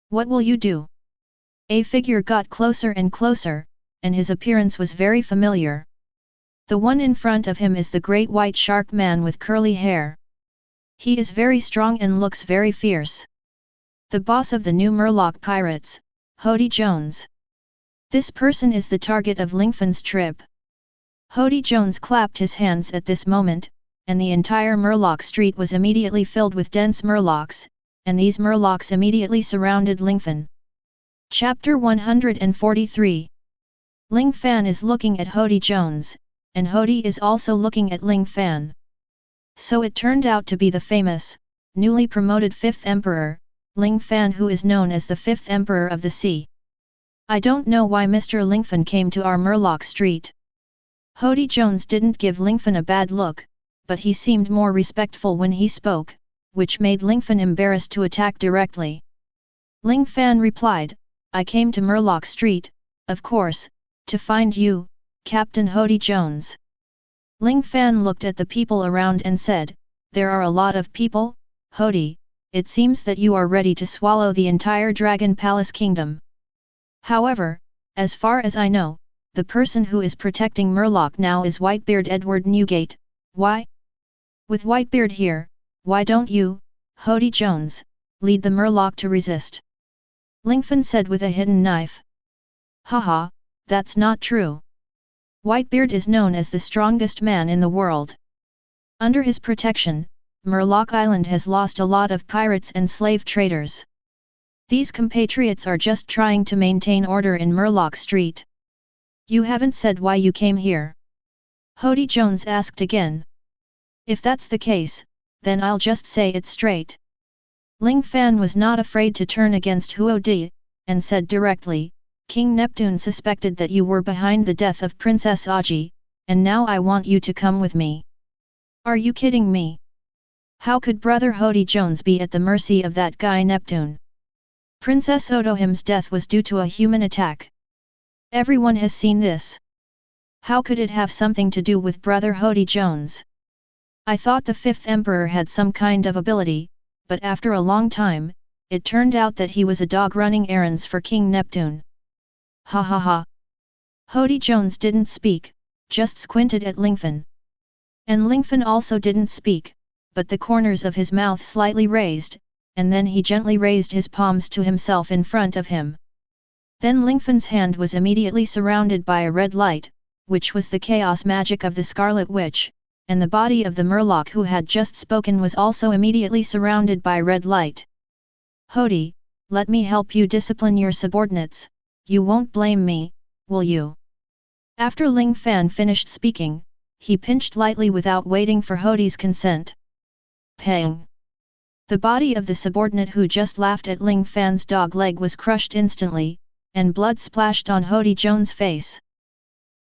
What will you do? A figure got closer and closer, and his appearance was very familiar. The one in front of him is the great white shark man with curly hair. He is very strong and looks very fierce. The boss of the new Murloc pirates, Hody Jones. This person is the target of Lingfan's trip. Hody Jones clapped his hands at this moment, and the entire Murloc Street was immediately filled with dense Murlocs, and these Murlocs immediately surrounded Lingfan. Chapter 143. Ling Fan is looking at Hody Jones, and Hody is also looking at Ling Fan. So it turned out to be the famous, newly promoted 5th Emperor, Ling Fan, who is known as the 5th Emperor of the Sea. I don't know why Mr. Lingfan came to our Murloc Street. Hody Jones didn't give Lingfan a bad look, but he seemed more respectful when he spoke, which made Lingfan embarrassed to attack directly. Ling Fan replied, I came to Murloc Street, of course, to find you, Captain Hody Jones. Ling Fan looked at the people around and said, there are a lot of people, Hody, it seems that you are ready to swallow the entire Dragon Palace Kingdom. However, as far as I know, the person who is protecting Murloc now is Whitebeard Edward Newgate. Why? With Whitebeard here, why don't you, Hody Jones, lead the Murloc to resist? Lingfan said with a hidden knife. Haha, that's not true. Whitebeard is known as the strongest man in the world. Under his protection, Murloc Island has lost a lot of pirates and slave traders. These compatriots are just trying to maintain order in Murloc Street. You haven't said why you came here. Hody Jones asked again. If that's the case, then I'll just say it straight. Ling Fan was not afraid to turn against Huodi, and said directly, King Neptune suspected that you were behind the death of Princess Aji, and now I want you to come with me. Are you kidding me? How could Brother Hody Jones be at the mercy of that guy Neptune? Princess Otohim's death was due to a human attack. Everyone has seen this. How could it have something to do with Brother Hody Jones? I thought the fifth emperor had some kind of ability, but after a long time, it turned out that he was a dog running errands for King Neptune. Ha ha ha. Hody Jones didn't speak, just squinted at Lingfan. And Lingfan also didn't speak, but the corners of his mouth slightly raised, and then he gently raised his palms to himself in front of him. Then Lingfan's hand was immediately surrounded by a red light, which was the chaos magic of the Scarlet Witch, and the body of the Murloc who had just spoken was also immediately surrounded by red light. Hody, let me help you discipline your subordinates, you won't blame me, will you? After Ling Fan finished speaking, he pinched lightly without waiting for Hody's consent. Pang! The body of the subordinate who just laughed at Ling Fan's dog leg was crushed instantly, and blood splashed on Hody Jones' face.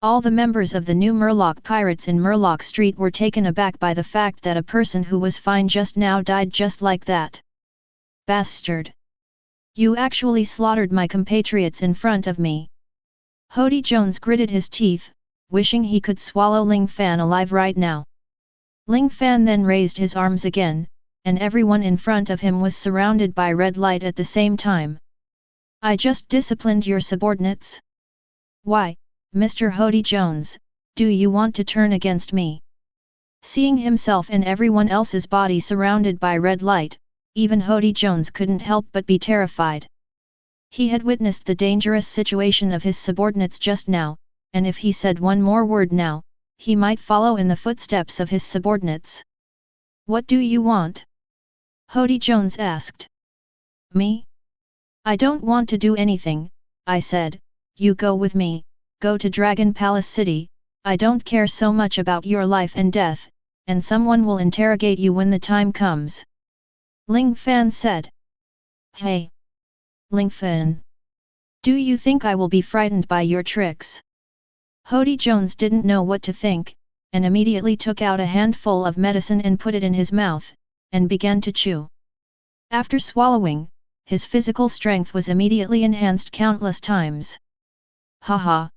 All the members of the new Murloc pirates in Murloc Street were taken aback by the fact that a person who was fine just now died just like that. Bastard! You actually slaughtered my compatriots in front of me. Hody Jones gritted his teeth, wishing he could swallow Ling Fan alive right now. Ling Fan then raised his arms again, and everyone in front of him was surrounded by red light at the same time. I just disciplined your subordinates? Why, Mr. Hody Jones, do you want to turn against me? Seeing himself and everyone else's body surrounded by red light, even Hody Jones couldn't help but be terrified. He had witnessed the dangerous situation of his subordinates just now, and if he said one more word now, he might follow in the footsteps of his subordinates. What do you want? Hody Jones asked. Me? I don't want to do anything, I said, you go with me, go to Dragon Palace City, I don't care so much about your life and death, and someone will interrogate you when the time comes. Ling Fan said. Hey! Ling Fan! Do you think I will be frightened by your tricks? Hody Jones didn't know what to think, and immediately took out a handful of medicine and put it in his mouth, and began to chew. After swallowing, his physical strength was immediately enhanced countless times. Haha!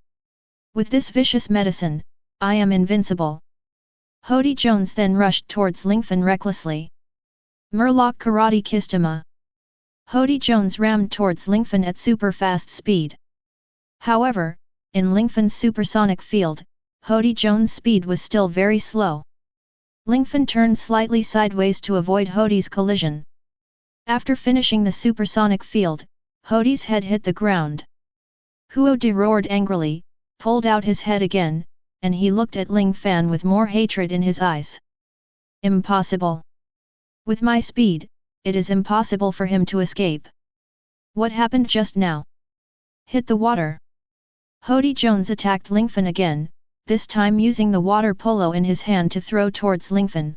With this vicious medicine, I am invincible. Hody Jones then rushed towards Lingfan recklessly. Murloc Karate Kistama. Hody Jones rammed towards Lingfan at super fast speed. However, in Lingfan's supersonic field, Hody Jones' speed was still very slow. Lingfan turned slightly sideways to avoid Hody's collision. After finishing the supersonic field, Hody's head hit the ground. Huodi roared angrily, pulled out his head again, and he looked at Ling Fan with more hatred in his eyes. Impossible! With my speed, it is impossible for him to escape. What happened just now? Hit the water! Hody Jones attacked Lingfan again, this time using the water polo in his hand to throw towards Lingfan.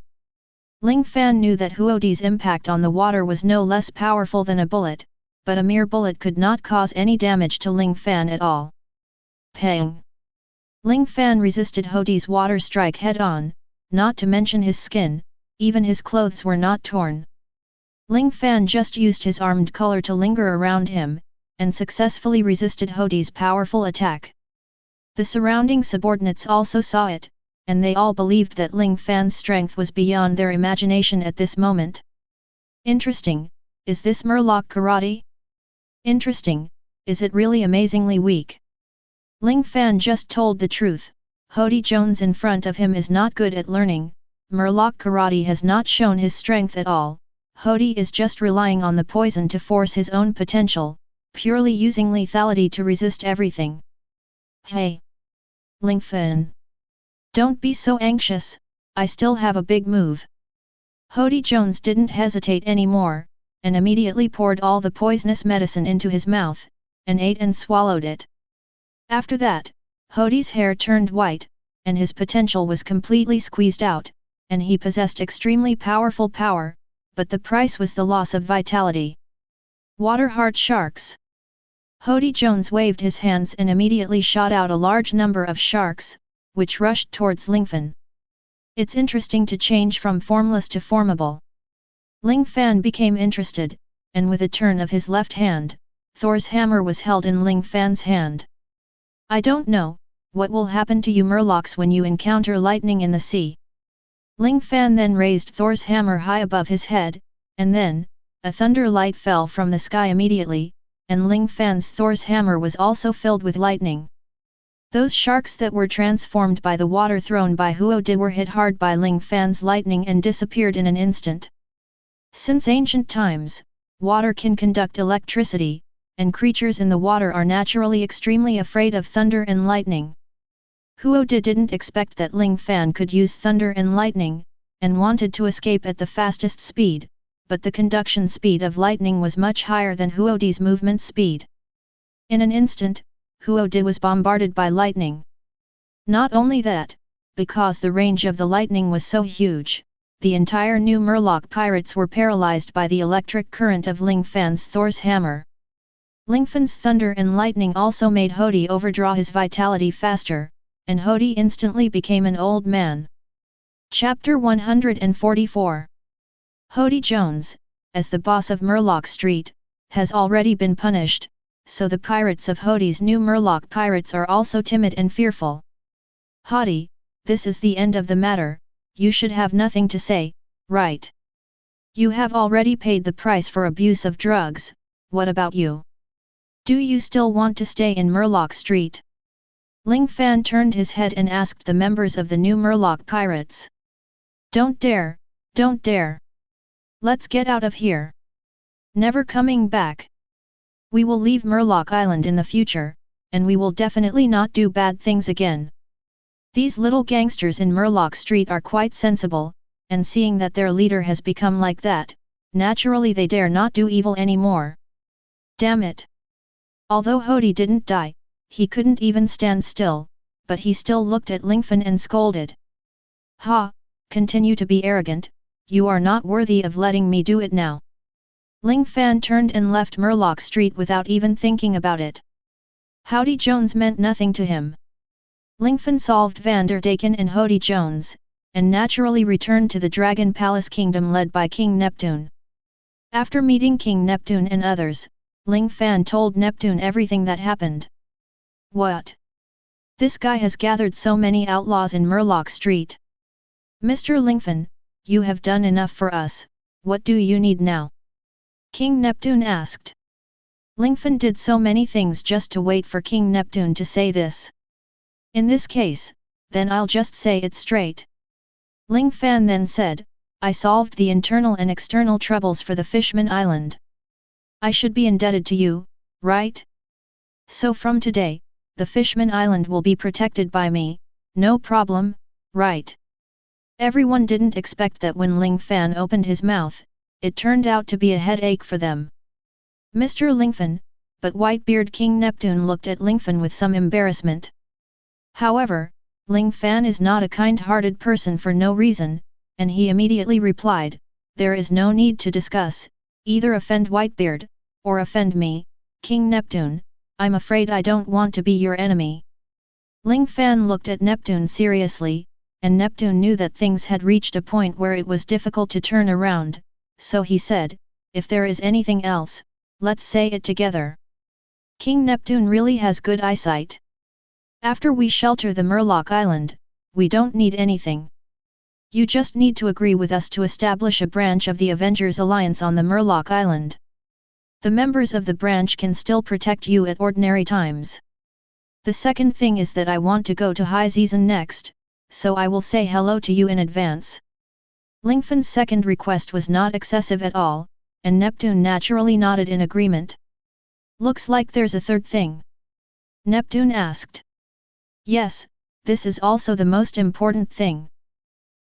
Ling Fan knew that Huodi's impact on the water was no less powerful than a bullet, but a mere bullet could not cause any damage to Ling Fan at all. Pang! Ling Fan resisted Hody's water strike head-on, not to mention his skin, even his clothes were not torn. Ling Fan just used his armed color to linger around him, and successfully resisted Hody's powerful attack. The surrounding subordinates also saw it, and they all believed that Ling Fan's strength was beyond their imagination at this moment. Interesting, is this Murloc karate? Interesting, is it really amazingly weak? Ling Fan just told the truth, Hody Jones in front of him is not good at learning, Murloc karate has not shown his strength at all, Hody is just relying on the poison to force his own potential, purely using lethality to resist everything. Hey! Ling Fan! Don't be so anxious, I still have a big move. Hody Jones didn't hesitate anymore, and immediately poured all the poisonous medicine into his mouth, and ate and swallowed it. After that, Hody's hair turned white, and his potential was completely squeezed out, and he possessed extremely powerful power, but the price was the loss of vitality. Water heart sharks! Hody Jones waved his hands and immediately shot out a large number of sharks, which rushed towards Lingfan. It's interesting to change from formless to formable. Ling Fan became interested, and with a turn of his left hand, Thor's hammer was held in Ling Fan's hand. I don't know, what will happen to you Murlocs when you encounter lightning in the sea? Ling Fan then raised Thor's hammer high above his head, and then, a thunder light fell from the sky immediately, and Ling Fan's Thor's hammer was also filled with lightning. Those sharks that were transformed by the water thrown by Huo Di were hit hard by Ling Fan's lightning and disappeared in an instant. Since ancient times, water can conduct electricity, and creatures in the water are naturally extremely afraid of thunder and lightning. Huo Di didn't expect that Ling Fan could use thunder and lightning, and wanted to escape at the fastest speed, but the conduction speed of lightning was much higher than Huo Di's movement speed. In an instant, Huo Di was bombarded by lightning. Not only that, because the range of the lightning was so huge, the entire New Murloc pirates were paralyzed by the electric current of Ling Fan's Thor's hammer. Lingfan's thunder and lightning also made Hody overdraw his vitality faster, and Hody instantly became an old man. Chapter 144. Hody Jones, as the boss of Murloc Street, has already been punished, so the pirates of Hody's New Murloc pirates are also timid and fearful. Hody, this is the end of the matter, you should have nothing to say, right? You have already paid the price for abuse of drugs, what about you? Do you still want to stay in Murloc Street? Ling Fan turned his head and asked the members of the New Murloc pirates. Don't dare, don't dare. Let's get out of here. Never coming back. We will leave Murloc Island in the future, and we will definitely not do bad things again. These little gangsters in Murloc Street are quite sensible, and seeing that their leader has become like that, naturally they dare not do evil anymore. Damn it! Although Hody didn't die, he couldn't even stand still, but he still looked at Lingfan and scolded. Ha! Continue to be arrogant, you are not worthy of letting me do it now. Ling Fan turned and left Murloc Street without even thinking about it. Hody Jones meant nothing to him. Lingfan solved Vanderdaken and Hody Jones, and naturally returned to the Dragon Palace Kingdom led by King Neptune. After meeting King Neptune and others, Ling Fan told Neptune everything that happened. What? This guy has gathered so many outlaws in Murloc Street. Mr. Lingfan, you have done enough for us, what do you need now? King Neptune asked. Lingfan did so many things just to wait for King Neptune to say this. In this case, then I'll just say it straight. Ling Fan then said, I solved the internal and external troubles for the Fishman Island. I should be indebted to you, right? So from today, the Fishman Island will be protected by me, no problem, right? Everyone didn't expect that when Ling Fan opened his mouth, it turned out to be a headache for them. Mr. Lingfan, but Whitebeard King Neptune looked at Lingfan with some embarrassment. However, Ling Fan is not a kind-hearted person for no reason, and he immediately replied, there is no need to discuss, either offend Whitebeard, or offend me, King Neptune, I'm afraid I don't want to be your enemy. Ling Fan looked at Neptune seriously, and Neptune knew that things had reached a point where it was difficult to turn around, so he said, if there is anything else, let's say it together. King Neptune really has good eyesight. After we shelter the Murloc Island, we don't need anything. You just need to agree with us to establish a branch of the Avengers Alliance on the Murloc Island. The members of the branch can still protect you at ordinary times. The second thing is that I want to go to high season next, so I will say hello to you in advance. Lingfan's second request was not excessive at all, and Neptune naturally nodded in agreement. Looks like there's a third thing. Neptune asked. Yes, this is also the most important thing.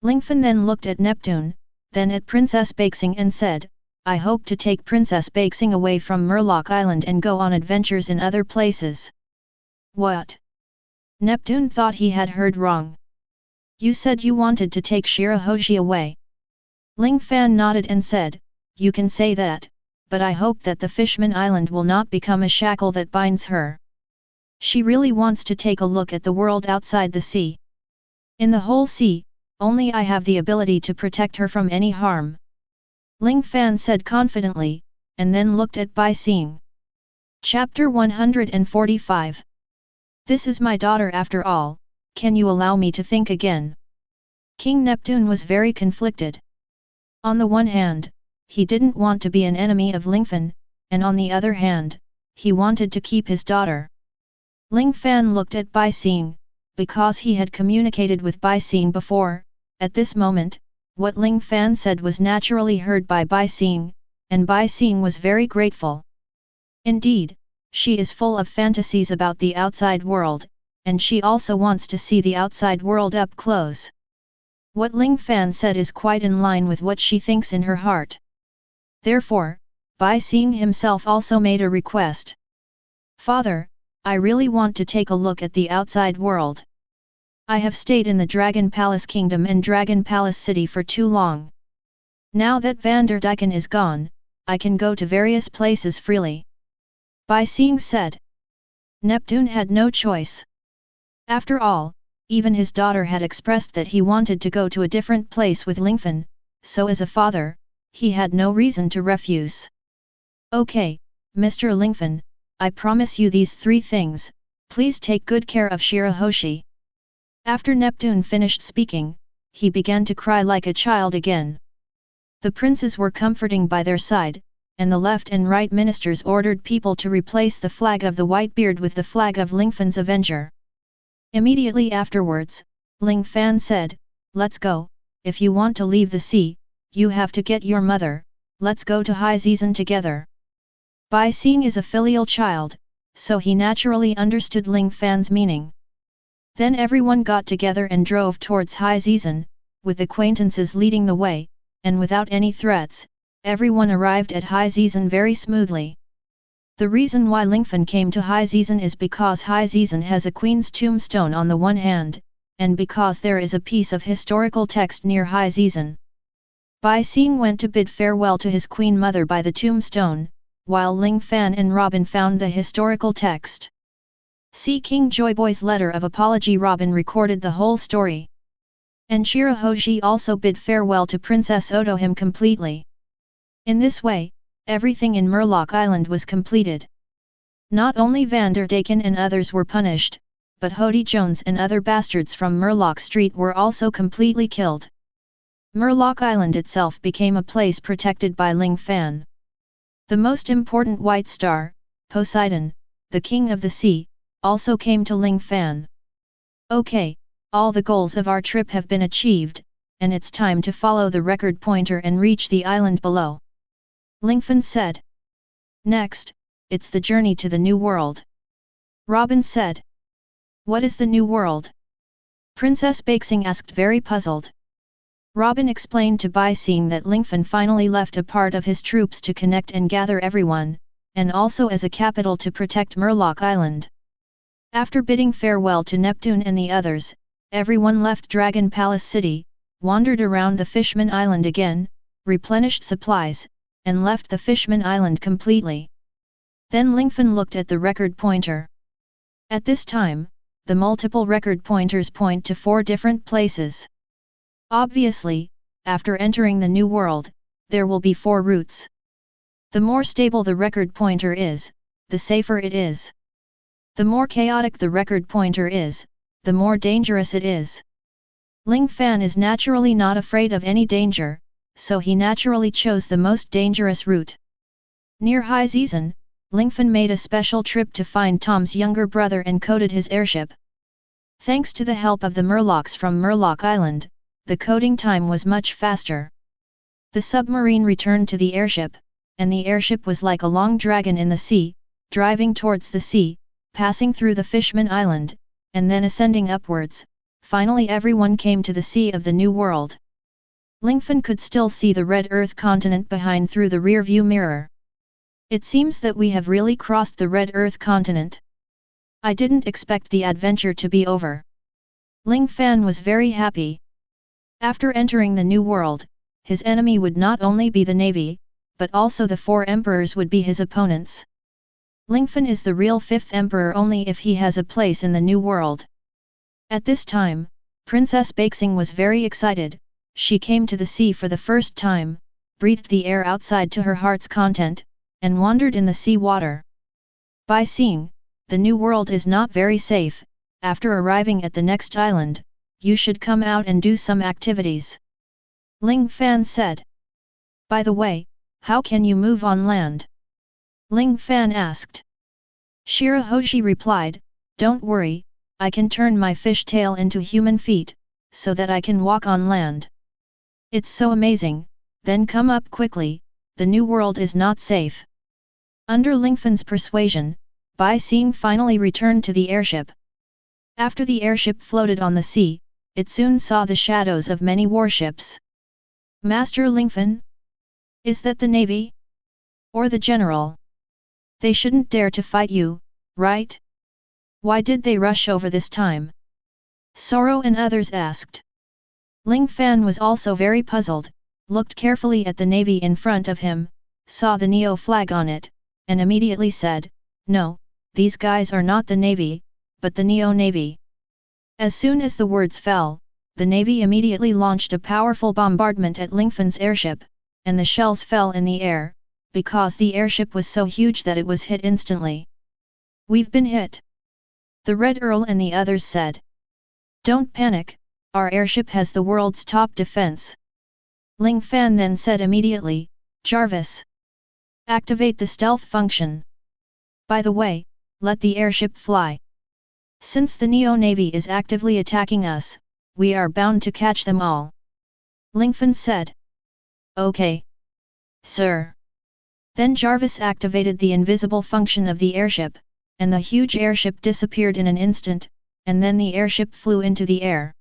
Lingfan then looked at Neptune, then at Princess Bakesing and said, I hope to take Princess Bakesing away from Murloc Island and go on adventures in other places. What? Neptune thought he had heard wrong. You said you wanted to take Shirahoshi away. Ling Fan nodded and said, you can say that, but I hope that the Fishman Island will not become a shackle that binds her. She really wants to take a look at the world outside the sea. In the whole sea, only I have the ability to protect her from any harm. Ling Fan said confidently, and then looked at Bai Xing. Chapter 145. This is my daughter after all, can you allow me to think again? King Neptune was very conflicted. On the one hand, he didn't want to be an enemy of Lingfan, and on the other hand, he wanted to keep his daughter. Ling Fan looked at Bai Xing, because he had communicated with Bai Xing before. At this moment, what Ling Fan said was naturally heard by Bai Xing, and Bai Xing was very grateful. Indeed, she is full of fantasies about the outside world, and she also wants to see the outside world up close. What Ling Fan said is quite in line with what she thinks in her heart. Therefore, Bai Xing himself also made a request. Father, I really want to take a look at the outside world. I have stayed in the Dragon Palace Kingdom and Dragon Palace City for too long. Now that Vanderdijken is gone, I can go to various places freely. Bai Xing said. Neptune had no choice. After all, even his daughter had expressed that he wanted to go to a different place with Lingfan, so as a father, he had no reason to refuse. Okay, Mr. Lingfan, I promise you these 3 things, please take good care of Shirahoshi. After Neptune finished speaking, he began to cry like a child again. The princes were comforting by their side, and the left and right ministers ordered people to replace the flag of the Whitebeard with the flag of Lingfan's Avenger. Immediately afterwards, Ling Fan said, "Let's go, if you want to leave the sea, you have to get your mother, let's go to high season together." Bai Xing is a filial child, so he naturally understood Ling Fan's meaning. Then everyone got together and drove towards high season, with acquaintances leading the way, and without any threats, everyone arrived at high season very smoothly. The reason why Lingfan came to high season is because high season has a queen's tombstone on the one hand, and because there is a piece of historical text near high season. Bai Xing went to bid farewell to his queen mother by the tombstone, while Ling Fan and Robin found the historical text. See King Joyboy's letter of apology. Robin recorded the whole story. And Shirahoshi also bid farewell to Princess Otohime completely. In this way, everything in Murloc Island was completed. Not only Vanderdijken and others were punished, but Hody Jones and other bastards from Murloc Street were also completely killed. Murloc Island itself became a place protected by Ling Fan. The most important white star, Poseidon, the king of the sea, also came to Ling Fan. Okay, all the goals of our trip have been achieved, and it's time to follow the record pointer and reach the island below. Lingfan said. Next, it's the journey to the new world. Robin said. What is the new world? Princess Baixing asked, very puzzled. Robin explained to Bai Xing that Lingfan finally left a part of his troops to connect and gather everyone, and also as a capital to protect Murloc Island. After bidding farewell to Neptune and the others, everyone left Dragon Palace City, wandered around the Fishman Island again, replenished supplies, and left the Fishman Island completely. Then Lingfan looked at the record pointer. At this time, the multiple record pointers point to 4 different places. Obviously, after entering the new world, there will be 4 routes. The more stable the record pointer is, the safer it is. The more chaotic the record pointer is, the more dangerous it is. Ling Fan is naturally not afraid of any danger, so he naturally chose the most dangerous route. Near high season, Lingfan made a special trip to find Tom's younger brother and coded his airship. Thanks to the help of the Murlocs from Murloc Island, the coding time was much faster. The submarine returned to the airship, and the airship was like a long dragon in the sea, driving towards the sea, passing through the Fishman Island, and then ascending upwards. Finally everyone came to the sea of the new world. Lingfan could still see the red Earth continent behind through the rear view mirror. It seems that we have really crossed the red Earth continent. I didn't expect the adventure to be over. Ling Fan was very happy. After entering the new world, his enemy would not only be the navy, but also the 4 emperors would be his opponents. Lingfan is the real 5th emperor only if he has a place in the new world. At this time, Princess Baixing was very excited. She came to the sea for the first time, breathed the air outside to her heart's content, and wandered in the sea water. By seeing, the new world is not very safe. After arriving at the next island, you should come out and do some activities. Ling Fan said. By the way, how can you move on land? Ling Fan asked. Shirahoshi replied, don't worry, I can turn my fish tail into human feet, so that I can walk on land. It's so amazing, then come up quickly, the new world is not safe. Under Lingfan's persuasion, Bai Xing finally returned to the airship. After the airship floated on the sea, it soon saw the shadows of many warships. Master Lingfan? Is that the navy? Or the general? They shouldn't dare to fight you, right? Why did they rush over this time? Soro and others asked. Ling Fan was also very puzzled, looked carefully at the navy in front of him, saw the Neo flag on it, and immediately said, no, these guys are not the navy, but the Neo Navy. As soon as the words fell, the navy immediately launched a powerful bombardment at Lingfan's airship, and the shells fell in the air, because the airship was so huge that it was hit instantly. We've been hit. The Red Earl and the others said. Don't panic, our airship has the world's top defense. Ling Fan then said immediately, Jarvis. Activate the stealth function. By the way, let the airship fly. Since the Neo Navy is actively attacking us, we are bound to catch them all. Lingfan said. Okay. Sir. Then Jarvis activated the invisible function of the airship, and the huge airship disappeared in an instant, and then the airship flew into the air.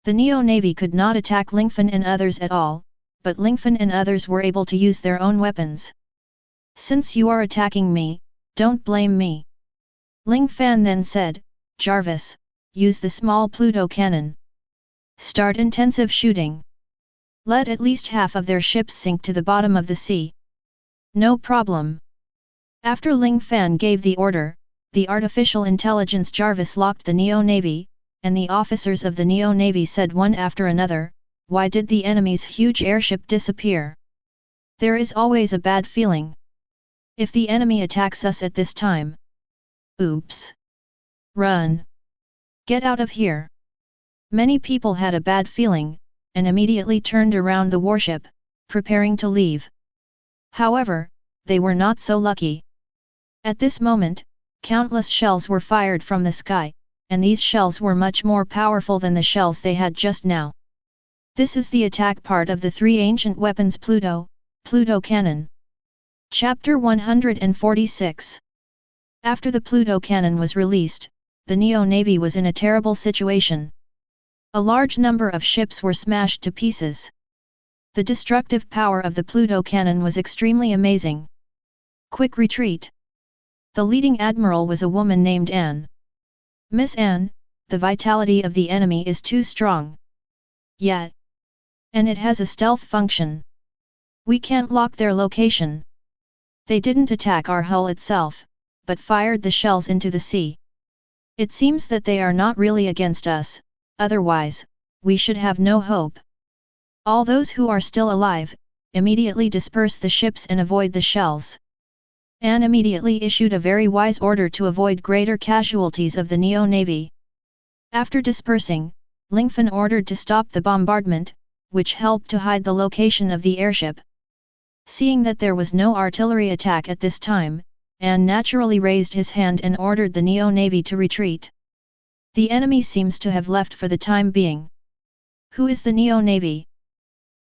The Neo Navy could not attack Lingfan and others at all, but Lingfan and others were able to use their own weapons. Since you are attacking me, don't blame me. Ling Fan then said, Jarvis, use the small Pluto cannon. Start intensive shooting. Let at least half of their ships sink to the bottom of the sea. No problem. After Ling Fan gave the order, the artificial intelligence Jarvis locked the Neo Navy, and the officers of the Neo Navy said one after another, why did the enemy's huge airship disappear? There is always a bad feeling. If the enemy attacks us at this time. Oops. Run. Get out of here. Many people had a bad feeling, and immediately turned around the warship, preparing to leave. However, they were not so lucky. At this moment, countless shells were fired from the sky, and these shells were much more powerful than the shells they had just now. This is the attack part of the three ancient weapons Pluto Cannon. Chapter 146. After the Pluto Cannon was released, the Neo Navy was in a terrible situation. A large number of ships were smashed to pieces. The destructive power of the Pluto Cannon was extremely amazing. Quick retreat. The leading admiral was a woman named Anne. Miss Anne, the vitality of the enemy is too strong. Yet. And it has a stealth function. We can't lock their location. They didn't attack our hull itself, but fired the shells into the sea. It seems that they are not really against us, otherwise, we should have no hope. All those who are still alive, immediately disperse the ships and avoid the shells. Anne immediately issued a very wise order to avoid greater casualties of the Neo Navy. After dispersing, Lingfan ordered to stop the bombardment, which helped to hide the location of the airship. Seeing that there was no artillery attack at this time, Anne naturally raised his hand and ordered the Neo Navy to retreat. The enemy seems to have left for the time being. Who is the Neo Navy?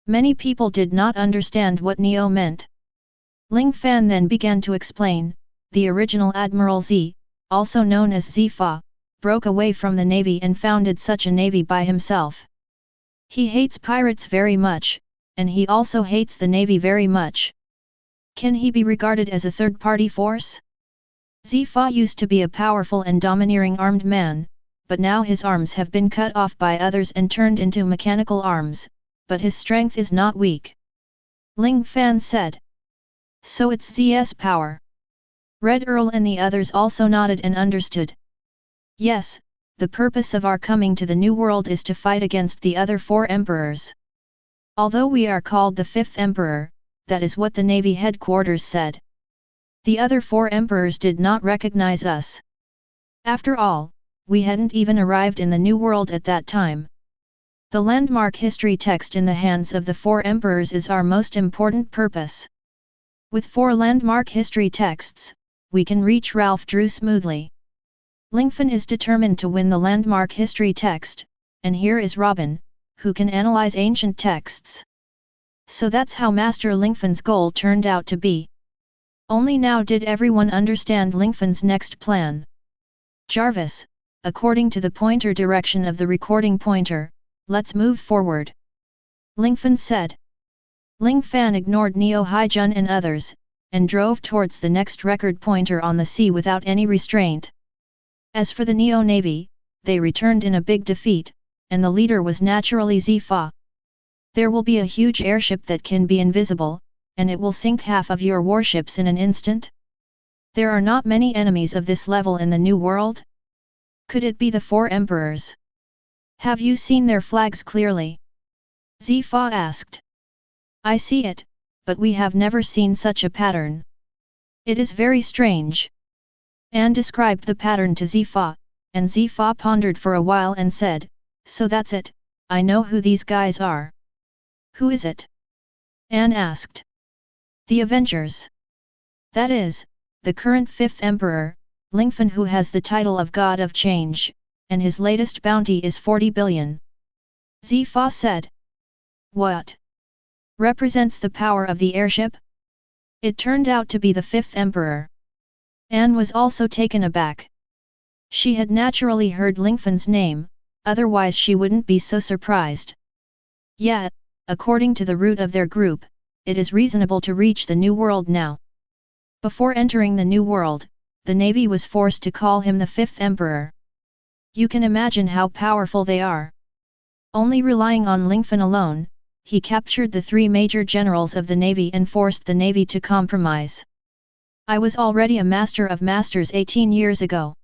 Many people did not understand what Neo meant. Ling Fan then began to explain, the original Admiral Z, also known as Zifa, broke away from the navy and founded such a navy by himself. He hates pirates very much, and he also hates the navy very much. Can he be regarded as a third-party force? Zifa used to be a powerful and domineering armed man, but now his arms have been cut off by others and turned into mechanical arms, but his strength is not weak. Ling Fan said. So it's Z's power. Red Earl and the others also nodded and understood. Yes, the purpose of our coming to the New World is to fight against the other four emperors. Although we are called the fifth emperor, that is what the Navy headquarters said. The other four emperors did not recognize us. After all, we hadn't even arrived in the New World at that time. The landmark history text in the hands of the 4 emperors is our most important purpose. With 4 landmark history texts, we can reach Ralph Drew smoothly. Lingfan is determined to win the landmark history text, and here is Robin, who can analyze ancient texts. So that's how Master Lingfan's goal turned out to be. Only now did everyone understand Lingfan's next plan. Jarvis, according to the pointer direction of the recording pointer, let's move forward. Lingfan said. Ling Fan ignored Neo Haijun and others, and drove towards the next record pointer on the sea without any restraint. As for the Neo Navy, they returned in a big defeat, and the leader was naturally Zifa. There will be a huge airship that can be invisible, and it will sink half of your warships in an instant? There are not many enemies of this level in the New World? Could it be the 4 emperors? Have you seen their flags clearly? Zifa asked. I see it, but we have never seen such a pattern. It is very strange. Anne described the pattern to Zifa, and Zifa pondered for a while and said, so that's it, I know who these guys are. Who is it? Anne asked. The Avengers. That is, the current 5th Emperor, Lingfan, who has the title of God of Change, and his latest bounty is 40 billion. Zifa said. What? Represents the power of the airship? It turned out to be the 5th Emperor. Anne was also taken aback. She had naturally heard Lingfan's name, otherwise she wouldn't be so surprised. Yet, according to the route of their group, it is reasonable to reach the New World now. Before entering the New World, the Navy was forced to call him the 5th Emperor. You can imagine how powerful they are. Only relying on Lingfan alone, he captured the 3 major generals of the Navy and forced the Navy to compromise. I was already a master of masters 18 years ago.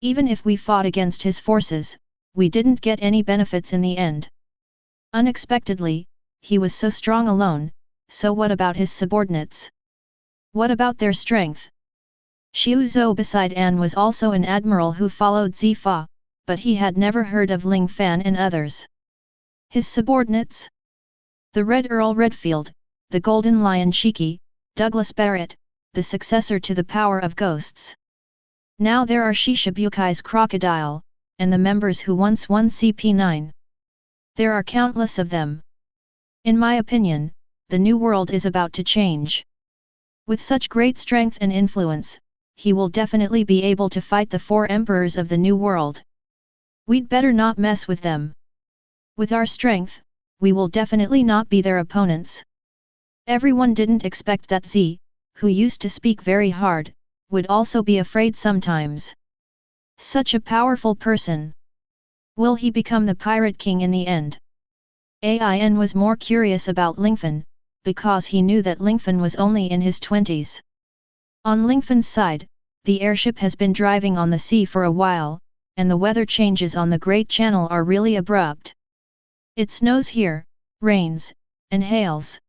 Even if we fought against his forces, we didn't get any benefits in the end. Unexpectedly, he was so strong alone, so what about his subordinates? What about their strength? Xiu Zhou beside An was also an admiral who followed Zifa, but he had never heard of Ling Fan and others. His subordinates? The Red Earl Redfield, the Golden Lion Shiki, Douglas Barrett, the successor to the power of ghosts. Now there are Shishabukai's Crocodile, and the members who once won CP9. There are countless of them. In my opinion, the New World is about to change. With such great strength and influence, he will definitely be able to fight the 4 emperors of the New World. We'd better not mess with them. With our strength, we will definitely not be their opponents. Everyone didn't expect that Z, who used to speak very hard, would also be afraid sometimes. Such a powerful person. Will he become the Pirate King in the end? Ain was more curious about Lingfan, because he knew that Lingfan was only in his 20s. On Lingfan's side, the airship has been driving on the sea for a while, and the weather changes on the Great Channel are really abrupt. It snows here, rains, and hails.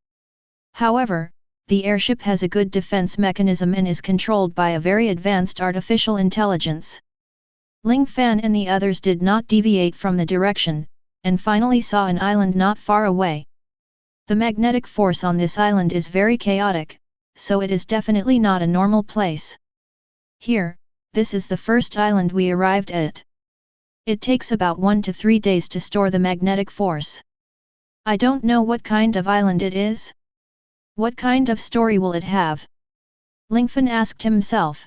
However, the airship has a good defense mechanism and is controlled by a very advanced artificial intelligence. Ling Fan and the others did not deviate from the direction, and finally saw an island not far away. The magnetic force on this island is very chaotic, so it is definitely not a normal place. Here, this is the first island we arrived at. It takes about 1 to 3 days to store the magnetic force. I don't know what kind of island it is. What kind of story will it have? Lingfan asked himself.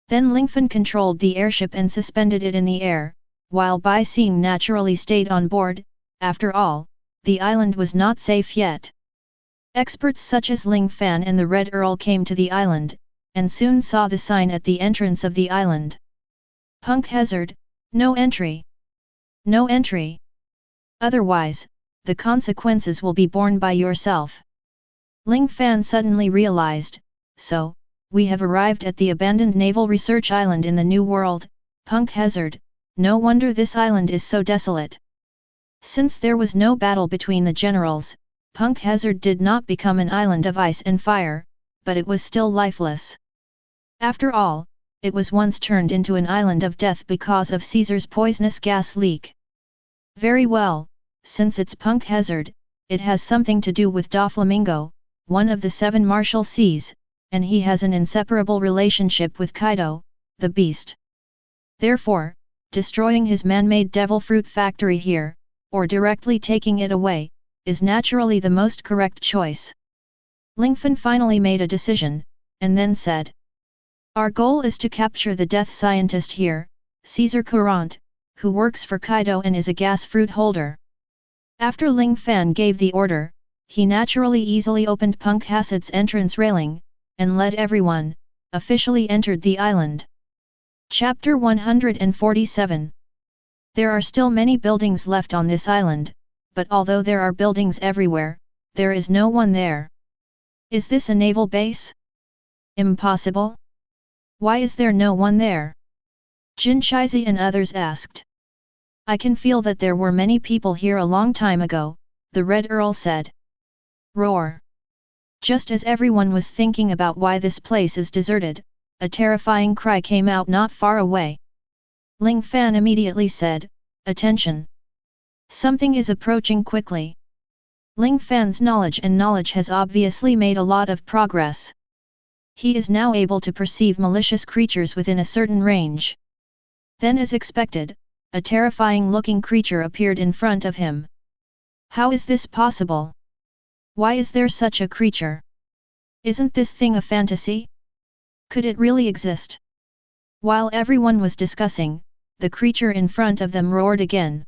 Then Lingfan controlled the airship and suspended it in the air, while Bai Xing naturally stayed on board. After all, the island was not safe yet. Experts such as Ling Fan and the Red Earl came to the island, and soon saw the sign at the entrance of the island. Punk Hazard, no entry. No entry. Otherwise, the consequences will be borne by yourself. Ling Fan suddenly realized, so, we have arrived at the abandoned naval research island in the New World, Punk Hazard, no wonder this island is so desolate. Since there was no battle between the generals, Punk Hazard did not become an island of ice and fire, but it was still lifeless. After all, it was once turned into an island of death because of Caesar's poisonous gas leak. Very well, since it's Punk Hazard, it has something to do with Doflamingo, one of the 7 martial seas, and he has an inseparable relationship with Kaido, the beast. Therefore, destroying his man-made devil fruit factory here, or directly taking it away, is naturally the most correct choice. Lingfan finally made a decision, and then said, "Our goal is to capture the death scientist here, Caesar Courant, who works for Kaido and is a gas fruit holder." After Ling Fan gave the order, he naturally easily opened Punk Hazard's entrance railing, and let everyone, officially entered the island. Chapter 147. There are still many buildings left on this island, but although there are buildings everywhere, there is no one there. Is this a naval base? Impossible. Why is there no one there? Jin Shizi and others asked. I can feel that there were many people here a long time ago, the Red Earl said. Roar. Just as everyone was thinking about why this place is deserted, a terrifying cry came out not far away. Ling Fan immediately said, "Attention! Something is approaching quickly." Ling Fan's knowledge has obviously made a lot of progress. He is now able to perceive malicious creatures within a certain range. Then as expected, a terrifying-looking creature appeared in front of him. How is this possible? Why is there such a creature? Isn't this thing a fantasy? Could it really exist? While everyone was discussing, the creature in front of them roared again.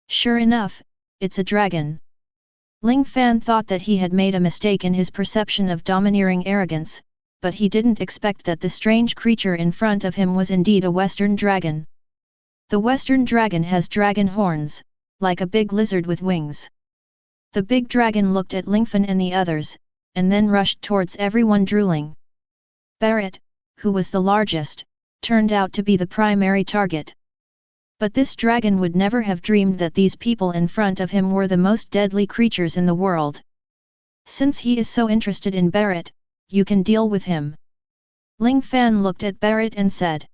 Sure enough, it's a dragon. Ling Fan thought that he had made a mistake in his perception of domineering arrogance, but he didn't expect that the strange creature in front of him was indeed a Western dragon. The Western dragon has dragon horns, like a big lizard with wings. The big dragon looked at Lingfan and the others, and then rushed towards everyone drooling. Barrett, who was the largest, turned out to be the primary target. But this dragon would never have dreamed that these people in front of him were the most deadly creatures in the world. Since he is so interested in Barrett, you can deal with him. Ling Fan looked at Barrett and said.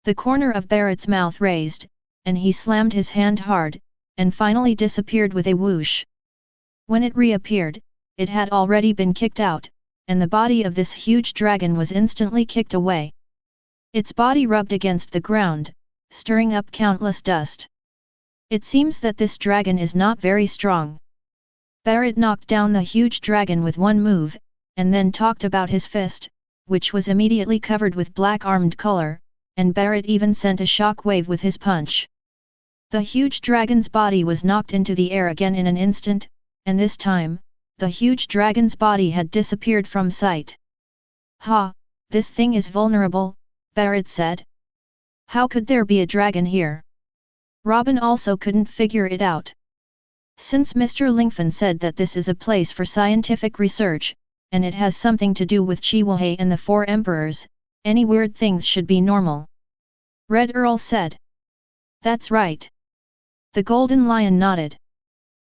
The corner of Barrett's mouth raised, and he slammed his hand hard, and finally disappeared with a whoosh. When it reappeared, it had already been kicked out, and the body of this huge dragon was instantly kicked away. Its body rubbed against the ground, stirring up countless dust. It seems that this dragon is not very strong. Barrett knocked down the huge dragon with one move, and then talked about his fist, which was immediately covered with black armed color, and Barrett even sent a shock wave with his punch. The huge dragon's body was knocked into the air again in an instant, and this time, the huge dragon's body had disappeared from sight. Ha, this thing is vulnerable, Barrett said. How could there be a dragon here? Robin also couldn't figure it out. Since Mr. Lingfan said that this is a place for scientific research, and it has something to do with Chihuahua and the 4 emperors, any weird things should be normal. Red Earl said. That's right. The Golden Lion nodded.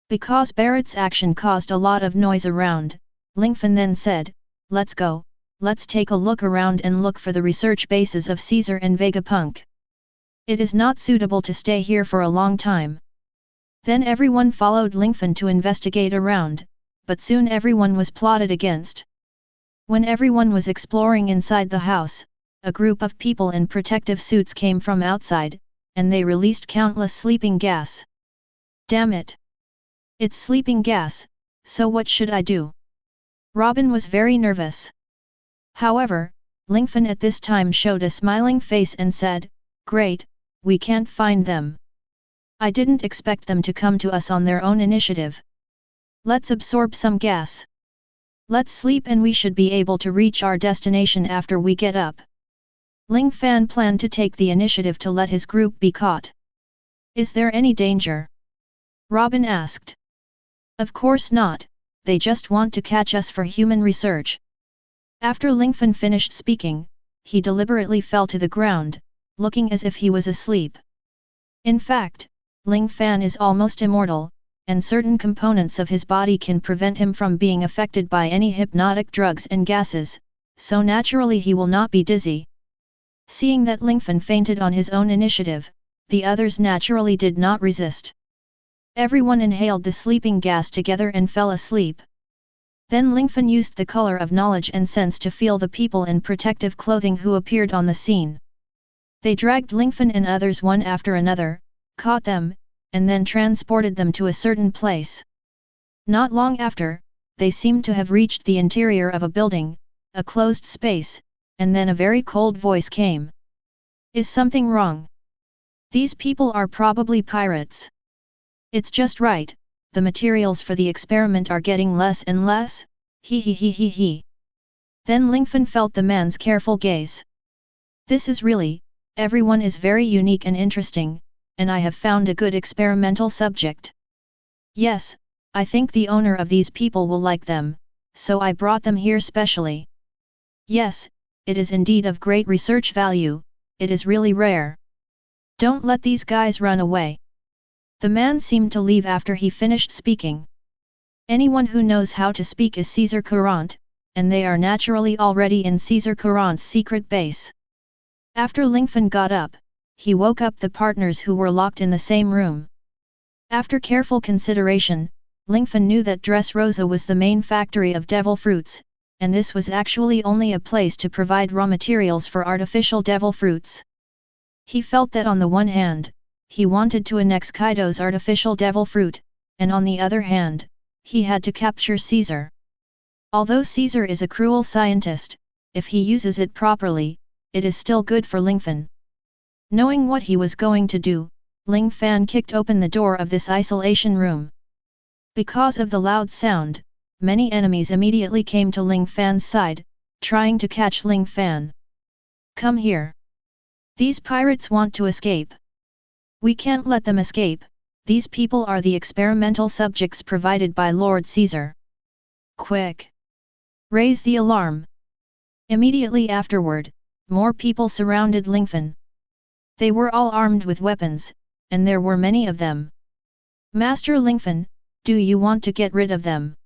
Because Barrett's action caused a lot of noise around, Lingfan then said, let's go, let's take a look around and look for the research bases of Caesar and Vegapunk. It is not suitable to stay here for a long time. Then everyone followed Lingfan to investigate around, but soon everyone was plotted against. When everyone was exploring inside the house, a group of people in protective suits came from outside, and they released countless sleeping gas. Damn it! It's sleeping gas, so what should I do? Robin was very nervous. However, Lingfan at this time showed a smiling face and said, Great, we can't find them. I didn't expect them to come to us on their own initiative. Let's absorb some gas. Let's sleep and we should be able to reach our destination after we get up. Ling Fan planned to take the initiative to let his group be caught. Is there any danger? Robin asked. Of course not, they just want to catch us for human research. After Lingfan finished speaking, he deliberately fell to the ground, looking as if he was asleep. In fact, Ling Fan is almost immortal, and certain components of his body can prevent him from being affected by any hypnotic drugs and gases, so naturally he will not be dizzy. Seeing that Lingfan fainted on his own initiative, the others naturally did not resist. Everyone inhaled the sleeping gas together and fell asleep. Then Lingfan used the color of knowledge and sense to feel the people in protective clothing who appeared on the scene. They dragged Lingfan and others one after another, caught them, and then transported them to a certain place. Not long after, they seemed to have reached the interior of a building, a closed space, and then a very cold voice came. Is something wrong? These people are probably pirates. It's just right, the materials for the experiment are getting less and less, he. Then Lingfan felt the man's careful gaze. This is really, everyone is very unique and interesting, and I have found a good experimental subject. Yes, I think the owner of these people will like them, so I brought them here specially. Yes, it is indeed of great research value, it is really rare. Don't let these guys run away. The man seemed to leave after he finished speaking. Anyone who knows how to speak is Caesar Courant, and they are naturally already in Caesar Courant's secret base. After Lingfan got up, he woke up the partners who were locked in the same room. After careful consideration, Lingfan knew that Dressrosa was the main factory of devil fruits, and this was actually only a place to provide raw materials for artificial devil fruits. He felt that on the one hand, he wanted to annex Kaido's artificial devil fruit, and on the other hand, he had to capture Caesar. Although Caesar is a cruel scientist, if he uses it properly, it is still good for Lingfan. Knowing what he was going to do, Ling Fan kicked open the door of this isolation room. Because of the loud sound, many enemies immediately came to Ling Fan's side, trying to catch Ling Fan. Come here. These pirates want to escape. We can't let them escape, these people are the experimental subjects provided by Lord Caesar. Quick! Raise the alarm. Immediately afterward, more people surrounded Lingfan. They were all armed with weapons, and there were many of them. Master Lingfan, do you want to get rid of them?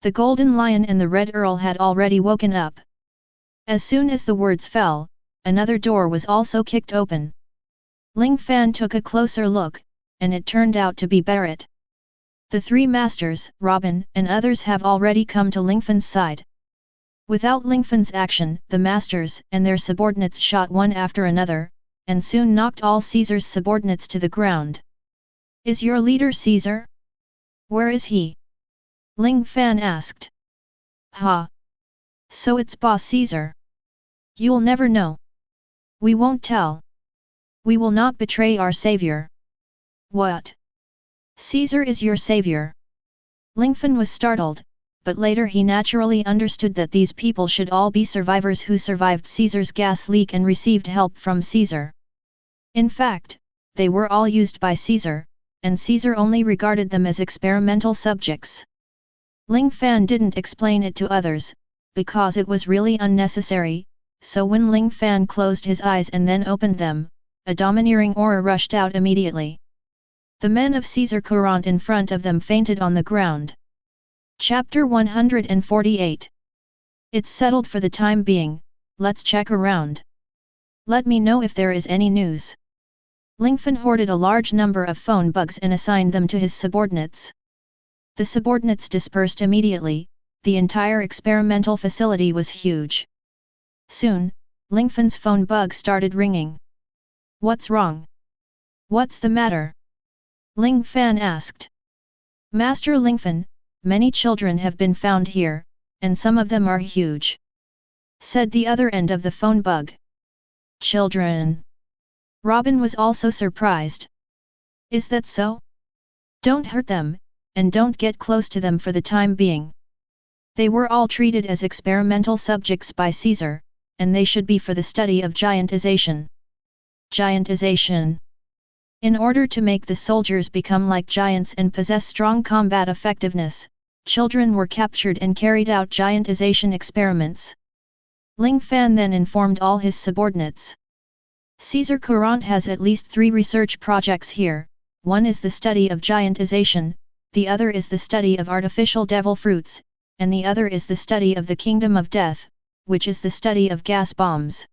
The Golden Lion and the Red Earl had already woken up. As soon as the words fell, another door was also kicked open. Ling Fan took a closer look, and it turned out to be Barrett. The three masters, Robin, and others have already come to Lingfan's side. Without Lingfan's action, the masters and their subordinates shot one after another, and soon knocked all Caesar's subordinates to the ground. Is your leader Caesar? Where is he? Ling Fan asked. Ha! So it's boss Caesar. You'll never know. We won't tell. We will not betray our savior. What? Caesar is your savior? Lingfan was startled, but later he naturally understood that these people should all be survivors who survived Caesar's gas leak and received help from Caesar. In fact, they were all used by Caesar, and Caesar only regarded them as experimental subjects. Ling Fan didn't explain it to others, because it was really unnecessary, so when Ling Fan closed his eyes and then opened them, a domineering aura rushed out immediately. The men of Caesar Courant in front of them fainted on the ground. Chapter 148. It's settled for the time being, let's check around. Let me know if there is any news. Lingfan hoarded a large number of phone bugs and assigned them to his subordinates. The subordinates dispersed immediately, the entire experimental facility was huge. Soon, Lingfan's phone bug started ringing. What's wrong? What's the matter? Ling Fan asked. Master Lingfan, many children have been found here, and some of them are huge. Said the other end of the phone bug. Children. Robin was also surprised. Is that so? Don't hurt them, and don't get close to them for the time being. They were all treated as experimental subjects by Caesar, and they should be for the study of giantization. Giantization. In order to make the soldiers become like giants and possess strong combat effectiveness, children were captured and carried out giantization experiments. Ling Fan then informed all his subordinates. Caesar Courant has at least 3 research projects here, one is the study of giantization, the other is the study of artificial devil fruits, and the other is the study of the kingdom of death, which is the study of gas bombs.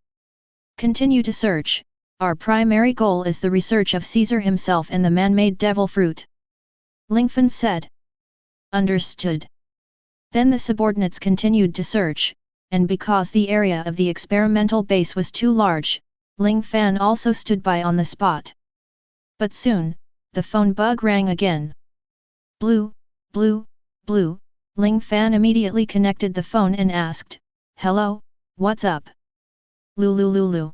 Continue to search. Our primary goal is the research of Caesar himself and the man-made devil fruit. Lingfan said. Understood. Then the subordinates continued to search, and because the area of the experimental base was too large, Ling Fan also stood by on the spot. But soon, the phone bug rang again. Blue, blue, blue. Ling Fan immediately connected the phone and asked, "Hello, what's up?" Lulu.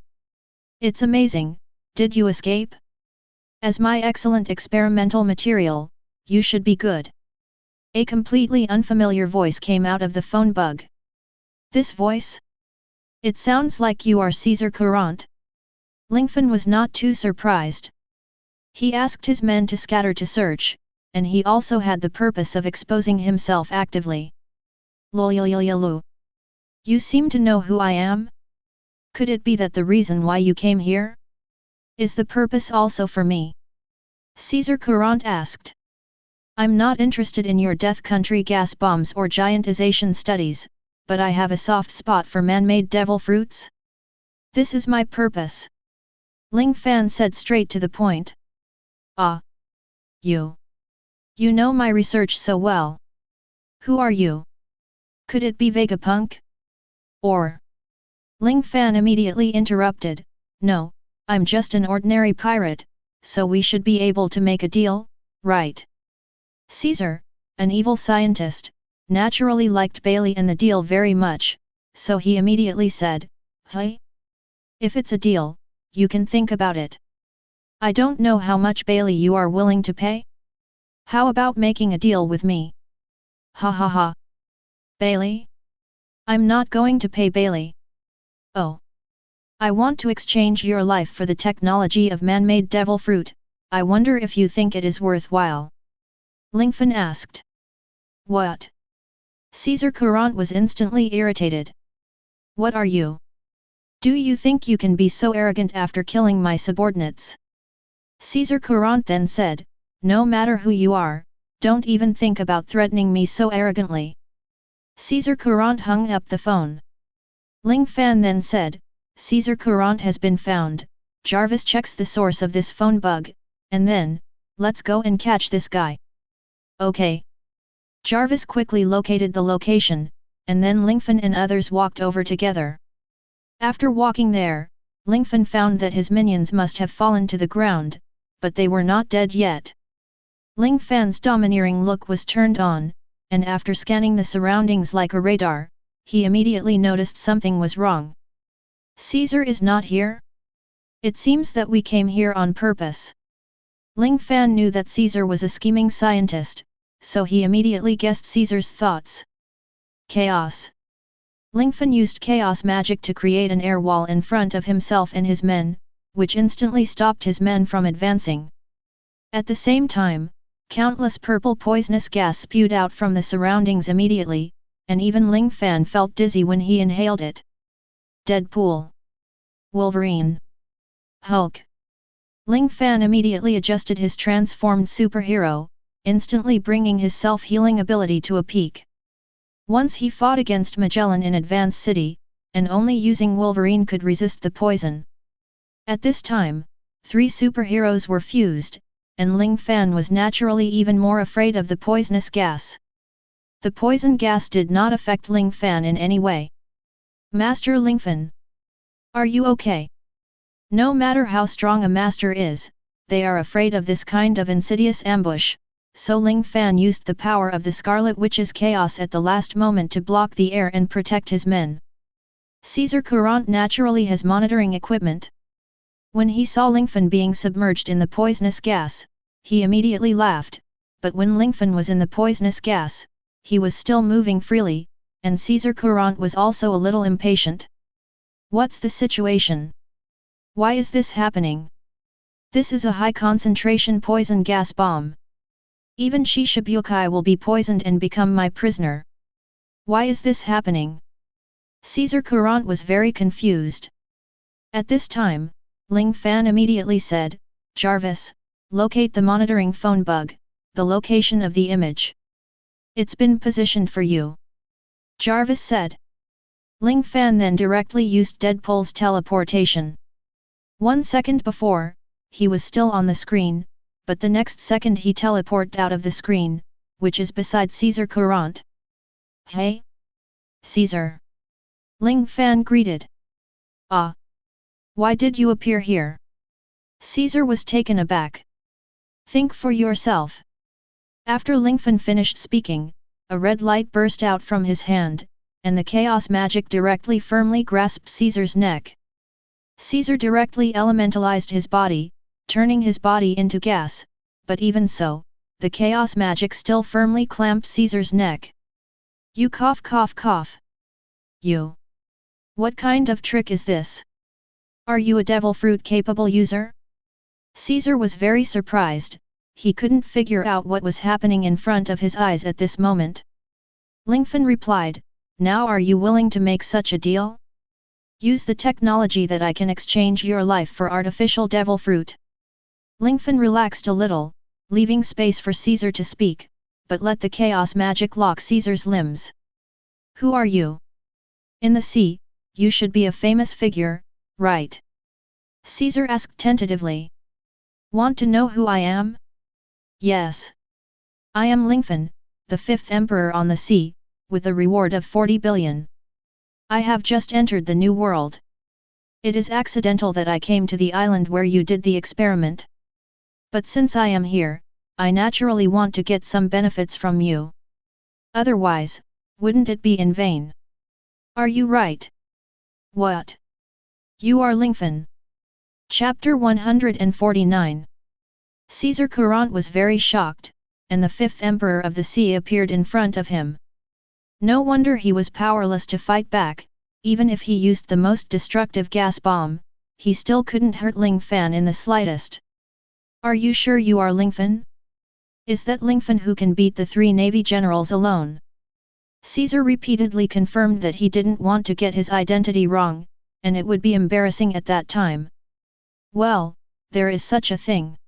It's amazing, did you escape? As my excellent experimental material, you should be good. A completely unfamiliar voice came out of the phone bug. This voice? It sounds like you are Caesar Courant. Lingfan was not too surprised. He asked his men to scatter to search, and he also had the purpose of exposing himself actively. Loyalalu. You seem to know who I am? Could it be that the reason why you came here? Is the purpose also for me? Caesar Courant asked. I'm not interested in your death country gas bombs or giantization studies, but I have a soft spot for man-made devil fruits. This is my purpose. Ling Fan said straight to the point. Ah. You. You know my research so well. Who are you? Could it be Vegapunk? Or? Ling Fan immediately interrupted, no, I'm just an ordinary pirate, so we should be able to make a deal, right? Caesar, an evil scientist, naturally liked Bailey and the deal very much, so he immediately said, hey? If it's a deal, you can think about it. I don't know how much Bailey you are willing to pay? How about making a deal with me? Ha ha ha. Bailey? I'm not going to pay Bailey. Oh. I want to exchange your life for the technology of man-made devil fruit, I wonder if you think it is worthwhile. Lingfan asked. What? Caesar Courant was instantly irritated. What are you? Do you think you can be so arrogant after killing my subordinates? Caesar Courant then said, no matter who you are, don't even think about threatening me so arrogantly. Caesar Courant hung up the phone. Ling Fan then said, Caesar Courant has been found, Jarvis checks the source of this phone bug, and then, let's go and catch this guy. Okay. Jarvis quickly located the location, and then Lingfan and others walked over together. After walking there, Lingfan found that his minions must have fallen to the ground, but they were not dead yet. Ling Fan's domineering look was turned on, and after scanning the surroundings like a radar, he immediately noticed something was wrong. Caesar is not here? It seems that we came here on purpose. Ling Fan knew that Caesar was a scheming scientist, so he immediately guessed Caesar's thoughts. Chaos. Lingfan used chaos magic to create an air wall in front of himself and his men, which instantly stopped his men from advancing. At the same time, countless purple poisonous gas spewed out from the surroundings immediately, and even Ling Fan felt dizzy when he inhaled it. Deadpool. Wolverine. Hulk. Ling Fan immediately adjusted his transformed superhero, instantly bringing his self-healing ability to a peak. Once he fought against Magellan in Advance City, and only using Wolverine could resist the poison. At this time, 3 superheroes were fused, and Ling Fan was naturally even more afraid of the poisonous gas. The poison gas did not affect Ling Fan in any way. Master Lingfan. Are you okay? No matter how strong a master is, they are afraid of this kind of insidious ambush, so Ling Fan used the power of the Scarlet Witch's chaos at the last moment to block the air and protect his men. Caesar Courant naturally has monitoring equipment. When he saw Lingfan being submerged in the poisonous gas, he immediately laughed, but when Lingfan was in the poisonous gas, he was still moving freely, and Caesar Courant was also a little impatient. What's the situation? Why is this happening? This is a high-concentration poison gas bomb. Even Shishibukai will be poisoned and become my prisoner. Why is this happening? Caesar Courant was very confused. At this time, Ling Fan immediately said, Jarvis, locate the monitoring phone bug, the location of the image. It's been positioned for you. Jarvis said. Ling Fan then directly used Deadpool's teleportation. 1 second before, he was still on the screen, but the next second he teleported out of the screen, which is beside Caesar Courant. Hey? Caesar! Ling Fan greeted. Ah! Why did you appear here? Caesar was taken aback. Think for yourself. After Lingfan finished speaking, a red light burst out from his hand, and the chaos magic directly firmly grasped Caesar's neck. Caesar directly elementalized his body, turning his body into gas, but even so, the chaos magic still firmly clamped Caesar's neck. You cough cough cough. You. What kind of trick is this? Are you a devil fruit capable user? Caesar was very surprised, he couldn't figure out what was happening in front of his eyes at this moment. Lingfan replied, now are you willing to make such a deal? Use the technology that I can exchange your life for artificial devil fruit. Lingfan relaxed a little, leaving space for Caesar to speak, but let the chaos magic lock Caesar's limbs. Who are you? In the sea, you should be a famous figure, right? Caesar asked tentatively. Want to know who I am? Yes. I am Lingfan, the fifth emperor on the sea, with a reward of 40 billion. I have just entered the new world. It is accidental that I came to the island where you did the experiment. But since I am here, I naturally want to get some benefits from you. Otherwise, wouldn't it be in vain? Are you right? What? You are Lingfan. Chapter 149. Caesar Courant was very shocked, and the fifth emperor of the sea appeared in front of him. No wonder he was powerless to fight back, even if he used the most destructive gas bomb, he still couldn't hurt Ling Fan in the slightest. Are you sure you are Lingfan? Is that Lingfan who can beat the 3 navy generals alone? Caesar repeatedly confirmed that he didn't want to get his identity wrong, and it would be embarrassing at that time. Well, there is such a thing.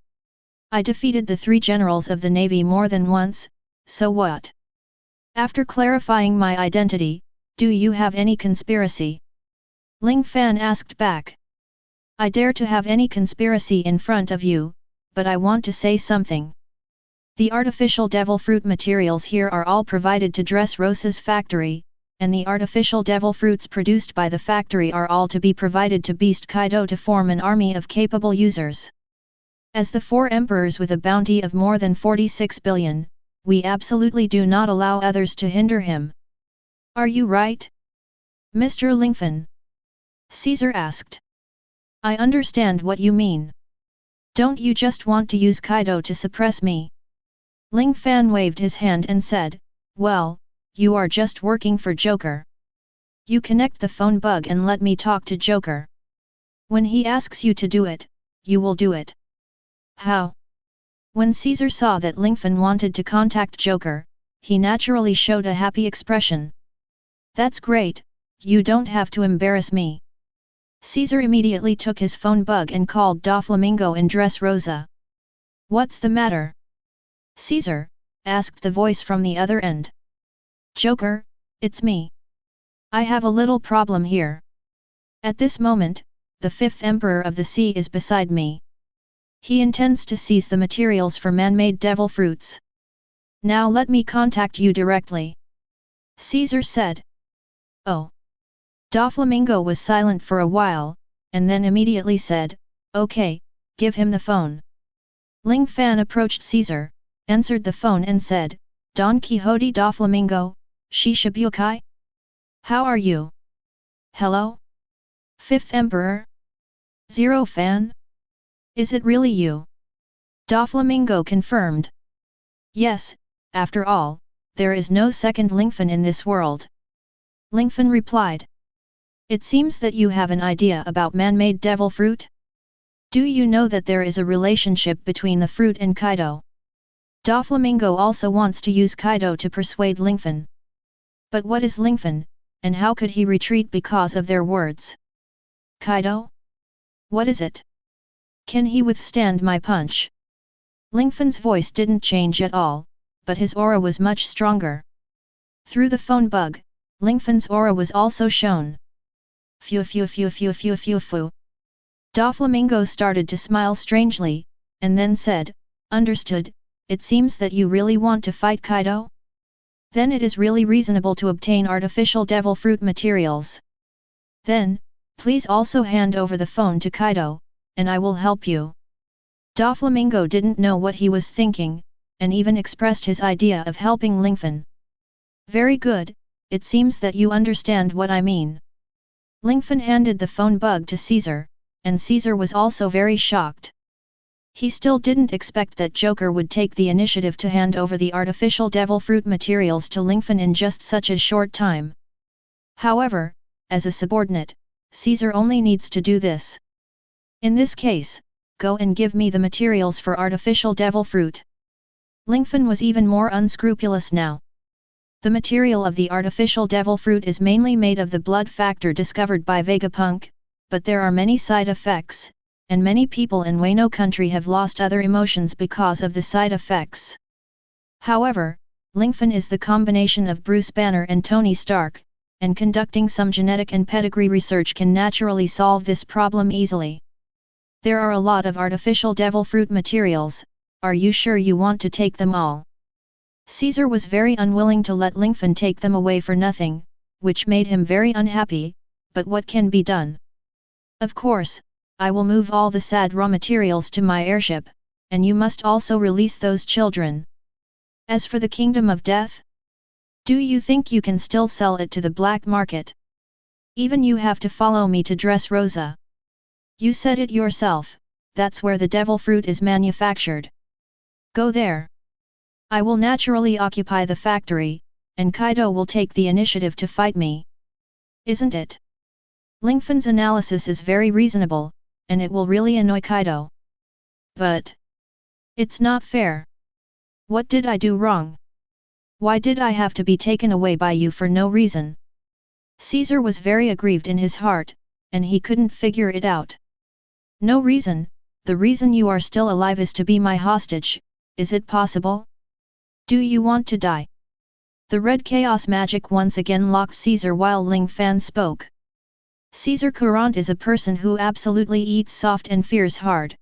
I defeated the 3 generals of the navy more than once, so what? After clarifying my identity, do you have any conspiracy? Ling Fan asked back. I dare to have any conspiracy in front of you, but I want to say something. The artificial devil fruit materials here are all provided to Dressrosa's factory, and the artificial devil fruits produced by the factory are all to be provided to Beast Kaido to form an army of capable users. As the 4 emperors with a bounty of more than 46 billion, we absolutely do not allow others to hinder him. Are you right? Mr. Lingfan? Caesar asked. I understand what you mean. Don't you just want to use Kaido to suppress me? Ling Fan waved his hand and said, well, you are just working for Joker. You connect the phone bug and let me talk to Joker. When he asks you to do it, you will do it. How? When Caesar saw that Lingfan wanted to contact Joker, he naturally showed a happy expression. That's great, you don't have to embarrass me. Caesar immediately took his phone bug and called Doflamingo in Dressrosa. What's the matter? Caesar, asked the voice from the other end. Joker, it's me. I have a little problem here. At this moment, the 5th Emperor of the Sea is beside me. He intends to seize the materials for man-made devil fruits. Now let me contact you directly. Caesar said. Oh. Doflamingo was silent for a while, and then immediately said, okay, give him the phone. Ling Fan approached Caesar, answered the phone and said, Don Quixote Doflamingo, Shishibukai? How are you? Hello? 5th Emperor? Zero Fan? Is it really you? Doflamingo confirmed. Yes, after all, there is no second Lingfan in this world. Lingfan replied. It seems that you have an idea about man-made devil fruit? Do you know that there is a relationship between the fruit and Kaido? Doflamingo also wants to use Kaido to persuade Lingfan. But what is Lingfan, and how could he retreat because of their words? Kaido? What is it? Can he withstand my punch? Lingfan's voice didn't change at all, but his aura was much stronger. Through the phone bug, Lingfan's aura was also shown. Phew phew phew phew phew phew phew. Doflamingo started to smile strangely, and then said, Understood, it seems that you really want to fight Kaido? Then it is really reasonable to obtain artificial devil fruit materials. Then, please also hand over the phone to Kaido, and I will help you. Doflamingo didn't know what he was thinking, and even expressed his idea of helping Lingfan. Very good, it seems that you understand what I mean. Lingfan handed the phone bug to Caesar, and Caesar was also very shocked. He still didn't expect that Joker would take the initiative to hand over the artificial devil fruit materials to Lingfan in just such a short time. However, as a subordinate, Caesar only needs to do this. In this case, go and give me the materials for artificial devil fruit. Lingfan was even more unscrupulous now. The material of the artificial devil fruit is mainly made of the blood factor discovered by Vegapunk, but there are many side effects, and many people in Wano country have lost other emotions because of the side effects. However, Lingfan is the combination of Bruce Banner and Tony Stark, and conducting some genetic and pedigree research can naturally solve this problem easily. There are a lot of artificial devil fruit materials, are you sure you want to take them all? Caesar was very unwilling to let Lingfan take them away for nothing, which made him very unhappy, but what can be done? Of course, I will move all the sad raw materials to my airship, and you must also release those children. As for the Kingdom of Death? Do you think you can still sell it to the black market? Even you have to follow me to Dressrosa. You said it yourself, that's where the devil fruit is manufactured. Go there. I will naturally occupy the factory, and Kaido will take the initiative to fight me. Isn't it? Lingfan's analysis is very reasonable, and it will really annoy Kaido. But it's not fair. What did I do wrong? Why did I have to be taken away by you for no reason? Caesar was very aggrieved in his heart, and he couldn't figure it out. No reason, the reason you are still alive is to be my hostage, is it possible? Do you want to die? The red chaos magic once again locked Caesar while Ling Fan spoke. Caesar Courant is a person who absolutely eats soft and fears hard.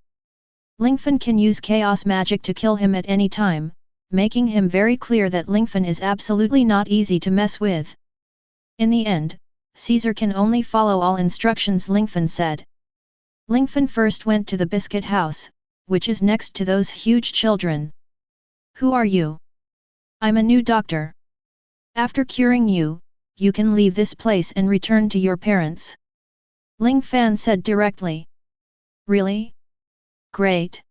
Lingfan can use chaos magic to kill him at any time, making him very clear that Lingfan is absolutely not easy to mess with. In the end, Caesar can only follow all instructions Lingfan said. Lingfan first went to the biscuit house, which is next to those huge children. Who are you? I'm a new doctor. After curing you, you can leave this place and return to your parents. Ling Fan said directly. Really? Great.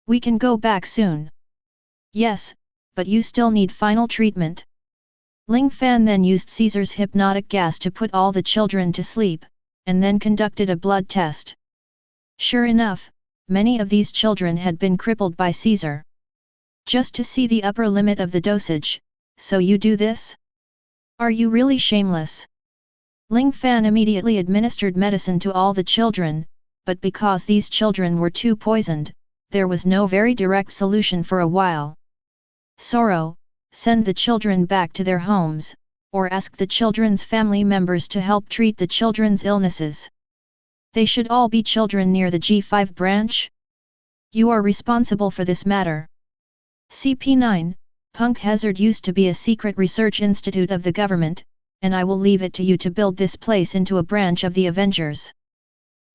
We can go back soon. Yes, but you still need final treatment. Ling Fan then used Caesar's hypnotic gas to put all the children to sleep, and then conducted a blood test. Sure enough, many of these children had been crippled by Caesar. Just to see the upper limit of the dosage, so you do this? Are you really shameless? Ling Fan immediately administered medicine to all the children, but because these children were too poisoned, there was no very direct solution for a while. Sorrow, send the children back to their homes, or ask the children's family members to help treat the children's illnesses. They should all be children near the G5 branch. You are responsible for this matter. CP9, Punk Hazard used to be a secret research institute of the government, and I will leave it to you to build this place into a branch of the Avengers.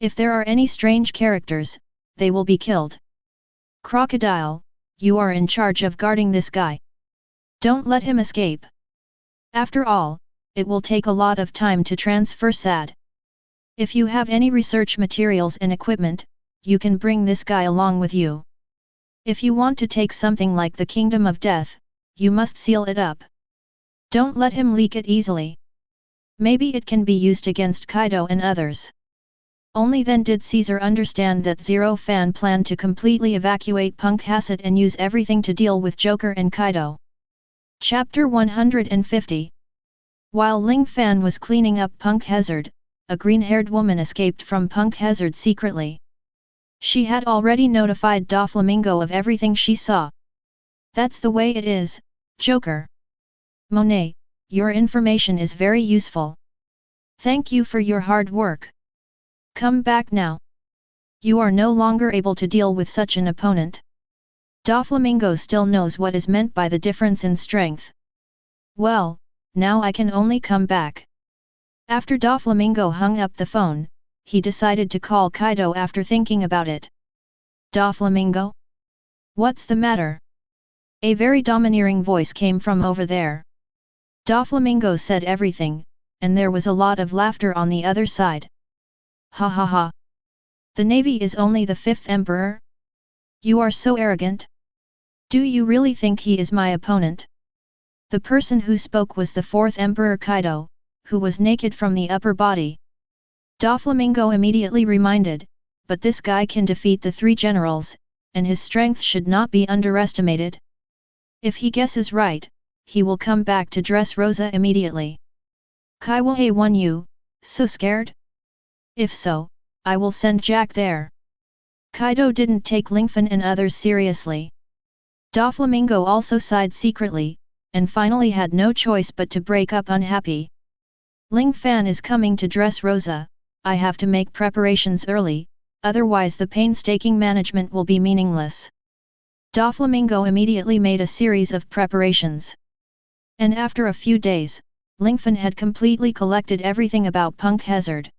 If there are any strange characters, they will be killed. Crocodile, you are in charge of guarding this guy. Don't let him escape. After all, it will take a lot of time to transfer SAD. If you have any research materials and equipment, you can bring this guy along with you. If you want to take something like the Kingdom of Death, you must seal it up. Don't let him leak it easily. Maybe it can be used against Kaido and others. Only then did Caesar understand that Zero Fan planned to completely evacuate Punk Hazard and use everything to deal with Joker and Kaido. Chapter 150. While Ling Fan was cleaning up Punk Hazard, a green-haired woman escaped from Punk Hazard secretly. She had already notified Doflamingo of everything she saw. That's the way it is, Joker. Monet, your information is very useful. Thank you for your hard work. Come back now. You are no longer able to deal with such an opponent. Doflamingo still knows what is meant by the difference in strength. Well, now I can only come back. After Doflamingo hung up the phone, he decided to call Kaido after thinking about it. Doflamingo? What's the matter? A very domineering voice came from over there. Doflamingo said everything, and there was a lot of laughter on the other side. Ha ha ha. The Navy is only the 5th Emperor? You are so arrogant. Do you really think he is my opponent? The person who spoke was the 4th Emperor Kaido, who was naked from the upper body. Doflamingo immediately reminded, but this guy can defeat the 3 generals, and his strength should not be underestimated. If he guesses right, he will come back to Dressrosa immediately. Kaiwa won you, so scared? If so, I will send Jack there. Kaido didn't take Lingfan and others seriously. Doflamingo also sighed secretly, and finally had no choice but to break up unhappy. Ling Fan is coming to Dressrosa, I have to make preparations early, otherwise the painstaking management will be meaningless. Doflamingo immediately made a series of preparations. And after a few days, Lingfan had completely collected everything about Punk Hazard.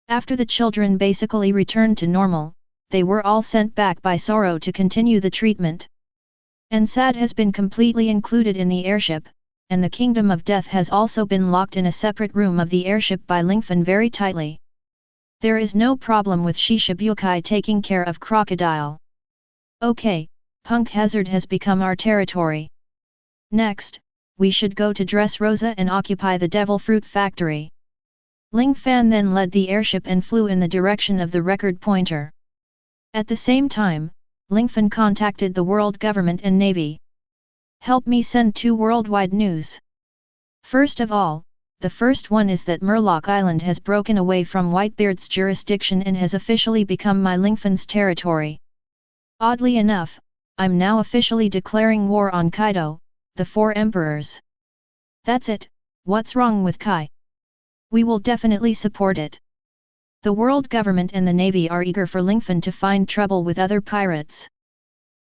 After the children basically returned to normal, they were all sent back by Sorrow to continue the treatment. And Sad has been completely included in the airship, and the Kingdom of Death has also been locked in a separate room of the airship by Lingfan very tightly. There is no problem with Shishibukai taking care of Crocodile. Okay, Punk Hazard has become our territory. Next, we should go to Dressrosa and occupy the Devil Fruit Factory. Ling Fan then led the airship and flew in the direction of the record pointer. At the same time, Lingfan contacted the world government and navy. Help me send 2 worldwide news. First of all, the first one is that Murloc Island has broken away from Whitebeard's jurisdiction and has officially become my Lingfan's territory. Oddly enough, I'm now officially declaring war on Kaido, the 4 emperors. That's it, what's wrong with Kai? We will definitely support it. The world government and the navy are eager for Lingfan to find trouble with other pirates.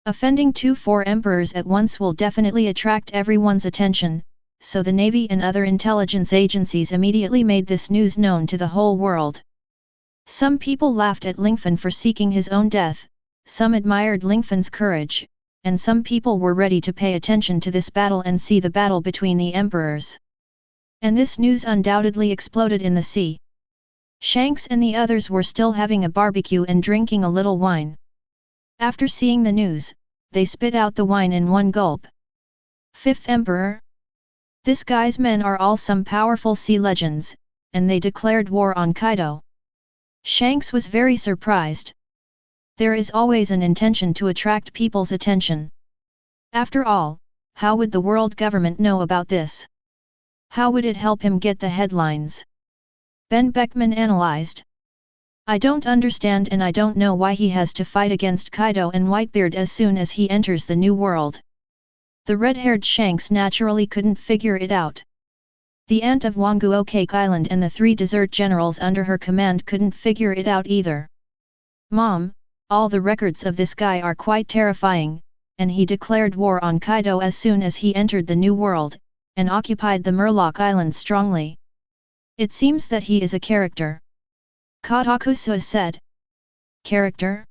Offending 4 emperors at once will definitely attract everyone's attention, so the navy and other intelligence agencies immediately made this news known to the whole world. Some people laughed at Lingfan for seeking his own death, some admired Lingfan's courage, and some people were ready to pay attention to this battle and see the battle between the emperors. And this news undoubtedly exploded in the sea. Shanks and the others were still having a barbecue and drinking a little wine. After seeing the news, they spit out the wine in one gulp. 5th Emperor? This guy's men are all some powerful sea legends, and they declared war on Kaido. Shanks was very surprised. There is always an intention to attract people's attention. After all, how would the world government know about this? How would it help him get the headlines? Ben Beckman analyzed. I don't understand, and I don't know why he has to fight against Kaido and Whitebeard as soon as he enters the new world. The red-haired Shanks naturally couldn't figure it out. The aunt of Wanguo Cake Island and the 3 desert generals under her command couldn't figure it out either. Mom, all the records of this guy are quite terrifying, and he declared war on Kaido as soon as he entered the new world, and occupied the Murloc Island strongly. It seems that he is a character. Katakusa said. Character?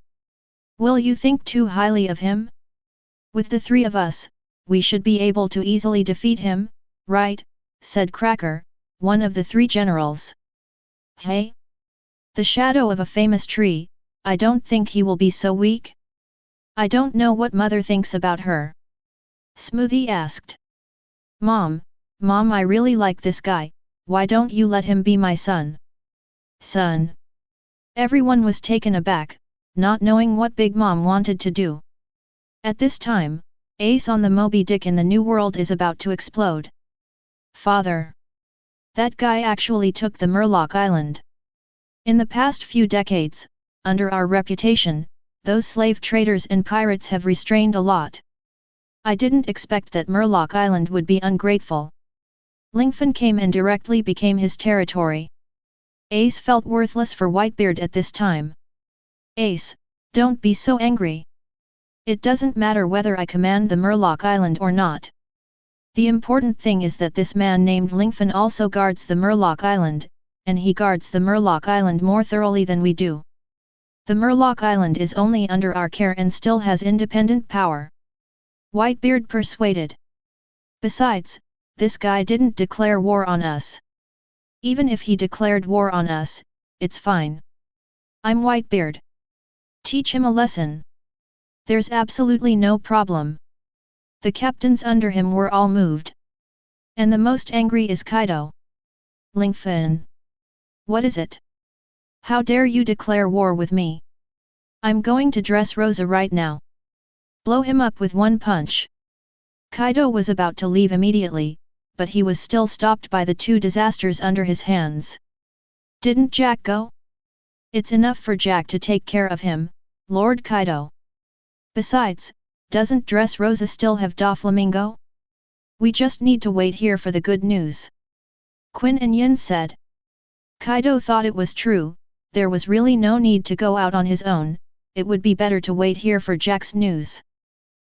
Will you think too highly of him? With the 3 of us, we should be able to easily defeat him, right? Said Cracker, one of the 3 generals. Hey? The shadow of a famous tree, I don't think he will be so weak. I don't know what mother thinks about her. Smoothie asked. Mom, I really like this guy, why don't you let him be my son? Son. Everyone was taken aback, not knowing what Big Mom wanted to do. At this time, Ace on the Moby Dick in the New World is about to explode. Father. That guy actually took the Murloc Island. In the past few decades, under our reputation, those slave traders and pirates have restrained a lot. I didn't expect that Murloc Island would be ungrateful. Lingfan came and directly became his territory. Ace felt worthless for Whitebeard at this time. Ace, don't be so angry. It doesn't matter whether I command the Murloc Island or not. The important thing is that this man named Lingfan also guards the Murloc Island, and he guards the Murloc Island more thoroughly than we do. The Murloc Island is only under our care and still has independent power. Whitebeard persuaded. Besides, this guy didn't declare war on us. Even if he declared war on us, it's fine. I'm Whitebeard. Teach him a lesson. There's absolutely no problem. The captains under him were all moved. And the most angry is Kaido. Ling Fan. What is it? How dare you declare war with me? I'm going to dress Rosa right now. Blow him up with one punch. Kaido was about to leave immediately, but he was still stopped by the two disasters under his hands. Didn't Jack go? It's enough for Jack to take care of him, Lord Kaido. Besides, doesn't Dressrosa still have Doflamingo? We just need to wait here for the good news. Quinn and Yin said. Kaido thought it was true, there was really no need to go out on his own, it would be better to wait here for Jack's news.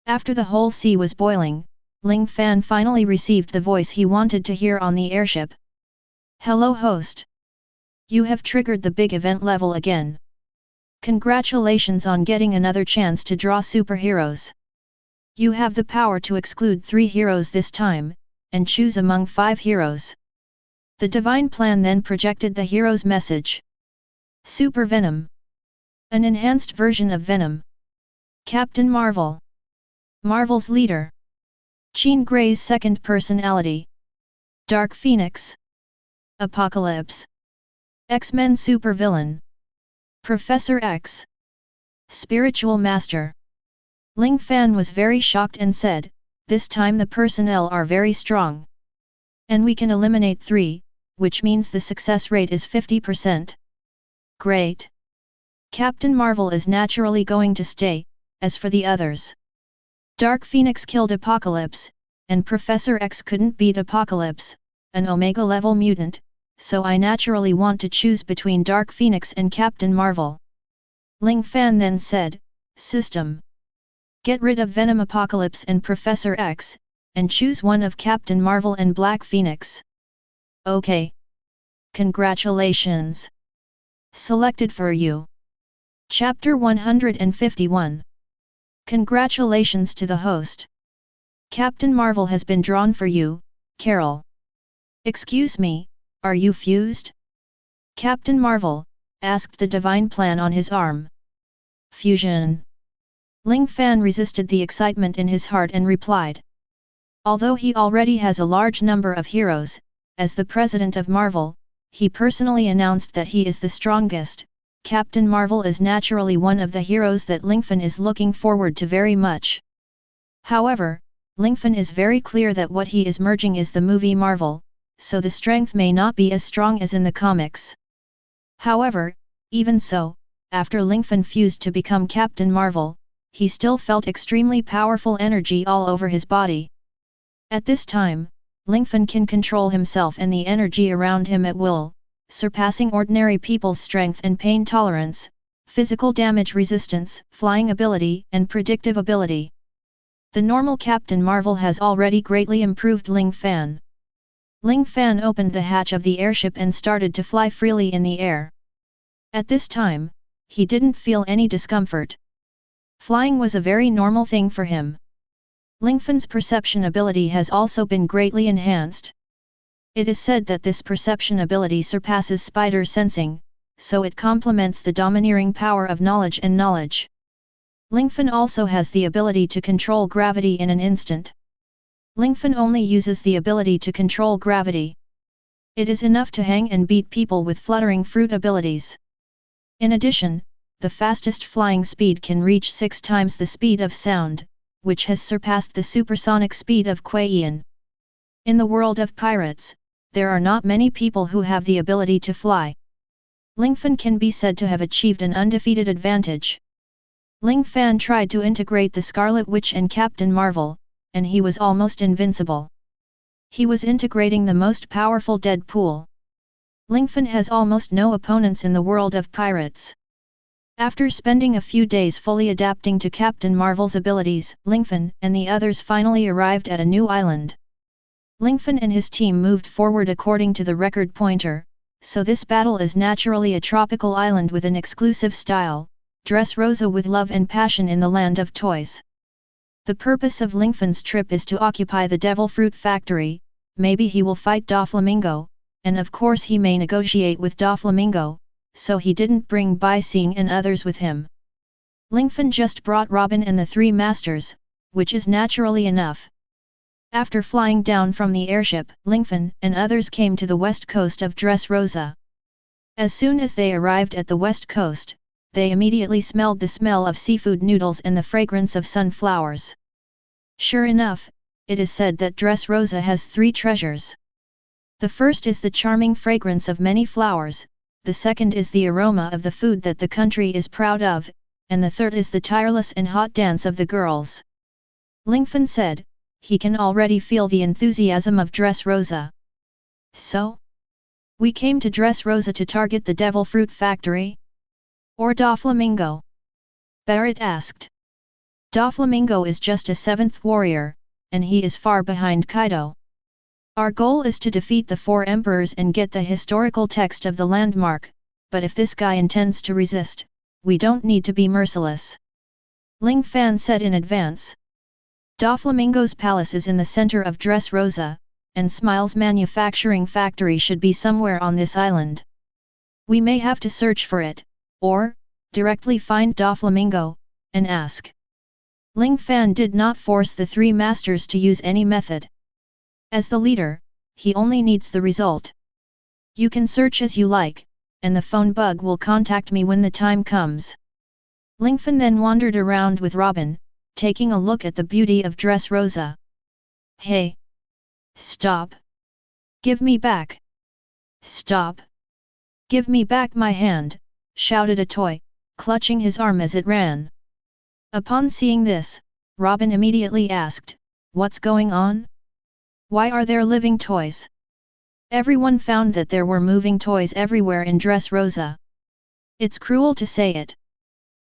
After the whole sea was boiling, Ling Fan finally received the voice he wanted to hear on the airship. Hello host. You have triggered the big event level again. Congratulations on getting another chance to draw superheroes. You have the power to exclude 3 heroes this time, and choose among 5 heroes. The divine plan then projected the hero's message. Super Venom. An enhanced version of Venom. Captain Marvel. Marvel's leader. Jean Grey's second personality. Dark Phoenix. Apocalypse. X-Men supervillain. Professor X. Spiritual Master. Ling Fan was very shocked and said, this time the personnel are very strong. And we can eliminate 3, which means the success rate is 50%. Great. Captain Marvel is naturally going to stay, as for the others. Dark Phoenix killed Apocalypse, and Professor X couldn't beat Apocalypse, an Omega-level mutant, so I naturally want to choose between Dark Phoenix and Captain Marvel. Ling Fan then said, System. Get rid of Venom Apocalypse and Professor X, and choose one of Captain Marvel and Black Phoenix. Okay. Congratulations. Selected for you. Chapter 151. Congratulations to the host. Captain Marvel has been drawn for you, Carol. Excuse me, are you fused? Captain Marvel, asked the divine plan on his arm. Fusion. Ling Fan resisted the excitement in his heart and replied. Although he already has a large number of heroes, as the president of Marvel, he personally announced that he is the strongest. Captain Marvel is naturally one of the heroes that Lingfan is looking forward to very much. However, Lingfan is very clear that what he is merging is the movie Marvel, so the strength may not be as strong as in the comics. However, even so, after Lingfan fused to become Captain Marvel, he still felt extremely powerful energy all over his body. At this time, Lingfan can control himself and the energy around him at will, surpassing ordinary people's strength and pain tolerance, physical damage resistance, flying ability, and predictive ability. The normal Captain Marvel has already greatly improved Ling Fan. Ling Fan opened the hatch of the airship and started to fly freely in the air. At this time, he didn't feel any discomfort. Flying was a very normal thing for him. Lingfan's perception ability has also been greatly enhanced. It is said that this perception ability surpasses spider sensing, so it complements the domineering power of knowledge and knowledge. Lingfan also has the ability to control gravity in an instant. Lingfan only uses the ability to control gravity. It is enough to hang and beat people with fluttering fruit abilities. In addition, the fastest flying speed can reach 6 times the speed of sound, which has surpassed the supersonic speed of Kuei-Yin. In the world of pirates, there are not many people who have the ability to fly. Lingfan can be said to have achieved an undefeated advantage. Ling Fan tried to integrate the Scarlet Witch and Captain Marvel, and he was almost invincible. He was integrating the most powerful Deadpool. Lingfan has almost no opponents in the world of pirates. After spending a few days fully adapting to Captain Marvel's abilities, Lingfan and the others finally arrived at a new island. Lingfan and his team moved forward according to the record pointer, so this battle is naturally a tropical island with an exclusive style, Dressrosa with love and passion in the land of toys. The purpose of Lingfan's trip is to occupy the Devil Fruit Factory, maybe he will fight Doflamingo, and of course he may negotiate with Doflamingo, so he didn't bring Bai Xing and others with him. Lingfan just brought Robin and the three masters, which is naturally enough. After flying down from the airship, Lingfan and others came to the west coast of Dressrosa. As soon as they arrived at the west coast, they immediately smelled the smell of seafood noodles and the fragrance of sunflowers. Sure enough, it is said that Dressrosa has three treasures. The first is the charming fragrance of many flowers, the second is the aroma of the food that the country is proud of, and the third is the tireless and hot dance of the girls. Lingfan said, he can already feel the enthusiasm of Dressrosa. So? We came to Dressrosa to target the Devil Fruit Factory? Or Doflamingo? Barrett asked. Doflamingo is just a 7th warrior, and he is far behind Kaido. Our goal is to defeat the 4 emperors and get the historical text of the landmark, but if this guy intends to resist, we don't need to be merciless. Ling Fan said in advance. Doflamingo's palace is in the center of Dressrosa, and Smile's manufacturing factory should be somewhere on this island. We may have to search for it, or directly find Doflamingo and ask. Ling Fan did not force the 3 masters to use any method. As the leader, he only needs the result. You can search as you like, and the phone bug will contact me when the time comes. Lingfan then wandered around with Robin, taking a look at the beauty of Dressrosa. Hey! Stop! Give me back! Stop! Give me back my hand! Shouted a toy, clutching his arm as it ran. Upon seeing this, Robin immediately asked, "What's going on? Why are there living toys?" Everyone found that there were moving toys everywhere in Dressrosa. It's cruel to say it.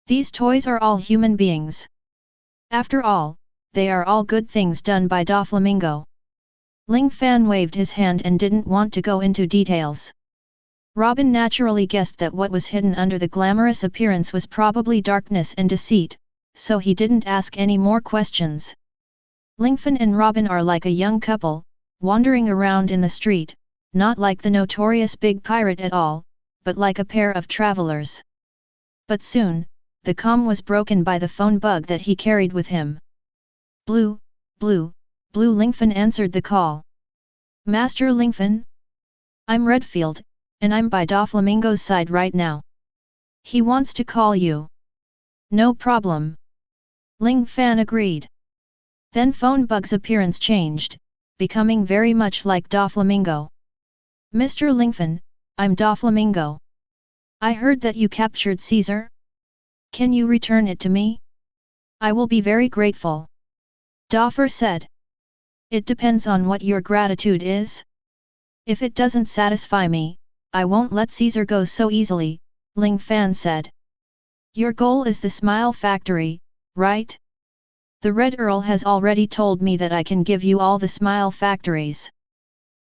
These toys are all human beings. After all, they are all good things done by Doflamingo. Ling Fan waved his hand and didn't want to go into details. Robin naturally guessed that what was hidden under the glamorous appearance was probably darkness and deceit, so he didn't ask any more questions. Lingfan and Robin are like a young couple, wandering around in the street, not like the notorious big pirate at all, but like a pair of travelers. But soon, the calm was broken by the phone bug that he carried with him. Blue, Blue, Blue. Lingfan answered the call. Master Lingfan? I'm Redfield, and I'm by Doflamingo's side right now. He wants to call you. No problem. Ling Fan agreed. Then phone bug's appearance changed, becoming very much like Doflamingo. Mr. Lingfan, I'm Doflamingo. I heard that you captured Caesar? Can you return it to me? I will be very grateful. Doffer said. It depends on what your gratitude is. If it doesn't satisfy me, I won't let Caesar go so easily, Ling Fan said. Your goal is the Smile Factory, right? The Red Earl has already told me that I can give you all the Smile Factories.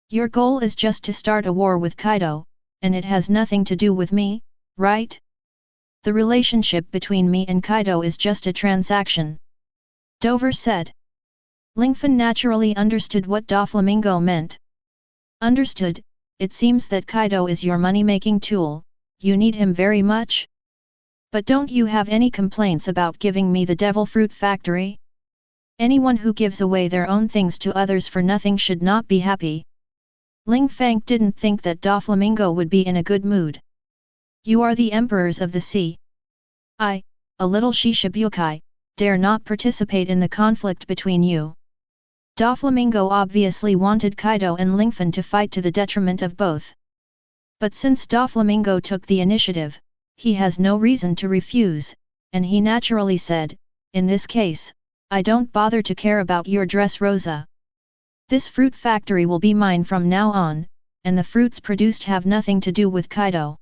Your goal is just to start a war with Kaido, and it has nothing to do with me, right? The relationship between me and Kaido is just a transaction. Dover said. Lingfan naturally understood what Doflamingo meant. Understood, it seems that Kaido is your money-making tool, you need him very much? But don't you have any complaints about giving me the Devil Fruit Factory? Anyone who gives away their own things to others for nothing should not be happy. Ling Fan didn't think that Doflamingo would be in a good mood. You are the emperors of the sea. I, a little Shishibukai, dare not participate in the conflict between you. Doflamingo obviously wanted Kaido and Lingfan to fight to the detriment of both. But since Doflamingo took the initiative, he has no reason to refuse, and he naturally said, in this case, I don't bother to care about your Dressrosa. This fruit factory will be mine from now on, and the fruits produced have nothing to do with Kaido.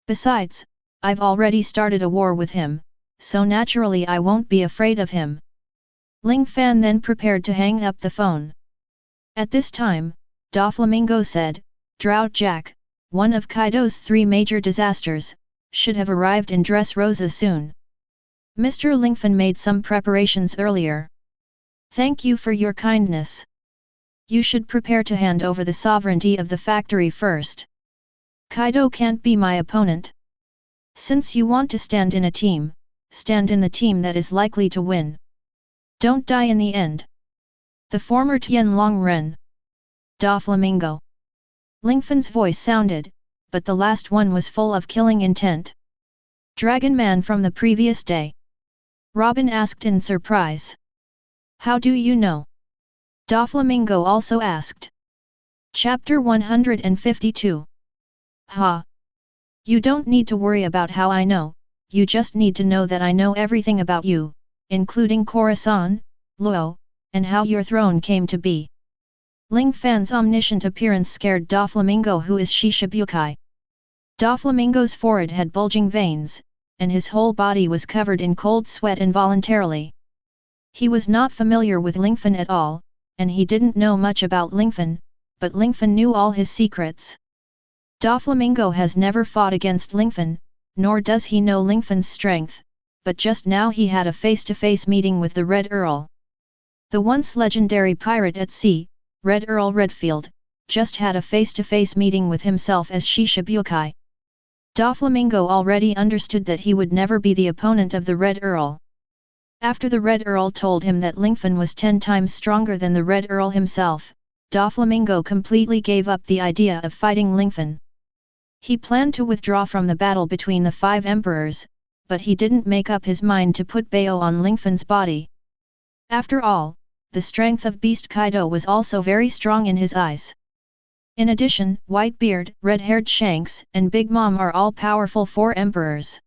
Besides, I've already started a war with him, so naturally I won't be afraid of him. Ling Fan then prepared to hang up the phone. At this time, Doflamingo said, Drought Jack, one of Kaido's 3 major disasters, should have arrived in Dressrosa soon. Mr. Lingfan made some preparations earlier. Thank you for your kindness. You should prepare to hand over the sovereignty of the factory first. Kaido can't be my opponent. Since you want to stand in a team, stand in the team that is likely to win. Don't die in the end. The former Tianlong Ren. Doflamingo. Lingfan's voice sounded, but the last one was full of killing intent. Dragon Man from the previous day. Robin asked in surprise. How do you know? Doflamingo also asked. Chapter 152. Ha! You don't need to worry about how I know, you just need to know that I know everything about you, including Corazon, Luo, and how your throne came to be. Ling Fan's omniscient appearance scared Doflamingo, who is Shishibukai. Doflamingo's forehead had bulging veins, and his whole body was covered in cold sweat involuntarily. He was not familiar with Lingfan at all, and he didn't know much about Lingfan, but Lingfan knew all his secrets. Doflamingo has never fought against Lingfan, nor does he know Lingfan's strength, but just now he had a face-to-face meeting with the Red Earl. The once legendary pirate at sea, Red Earl Redfield, just had a face-to-face meeting with himself as Shishibukai. Doflamingo already understood that he would never be the opponent of the Red Earl. After the Red Earl told him that Lingfan was 10 times stronger than the Red Earl himself, Doflamingo completely gave up the idea of fighting Lingfan. He planned to withdraw from the battle between the 5 emperors, but he didn't make up his mind to put Bao on Lingfan's body. After all, the strength of Beast Kaido was also very strong in his eyes. In addition, Whitebeard, Red-haired Shanks, and Big Mom are all powerful 4 emperors.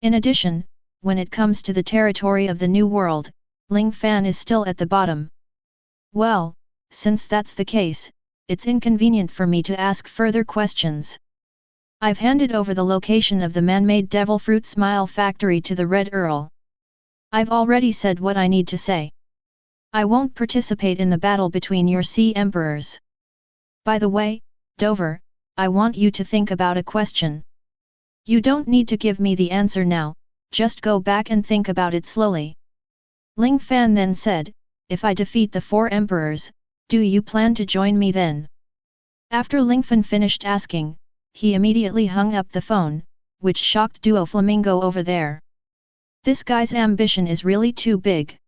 In addition, when it comes to the territory of the New World, Ling Fan is still at the bottom. Well, since that's the case, it's inconvenient for me to ask further questions. I've handed over the location of the man-made Devil Fruit Smile Factory to the Red Earl. I've already said what I need to say. I won't participate in the battle between your sea emperors. By the way, Dover, I want you to think about a question. You don't need to give me the answer now, just go back and think about it slowly. Ling Fan then said, if I defeat the 4 emperors, do you plan to join me then? After Lingfan finished asking, he immediately hung up the phone, which shocked Doflamingo over there. This guy's ambition is really too big.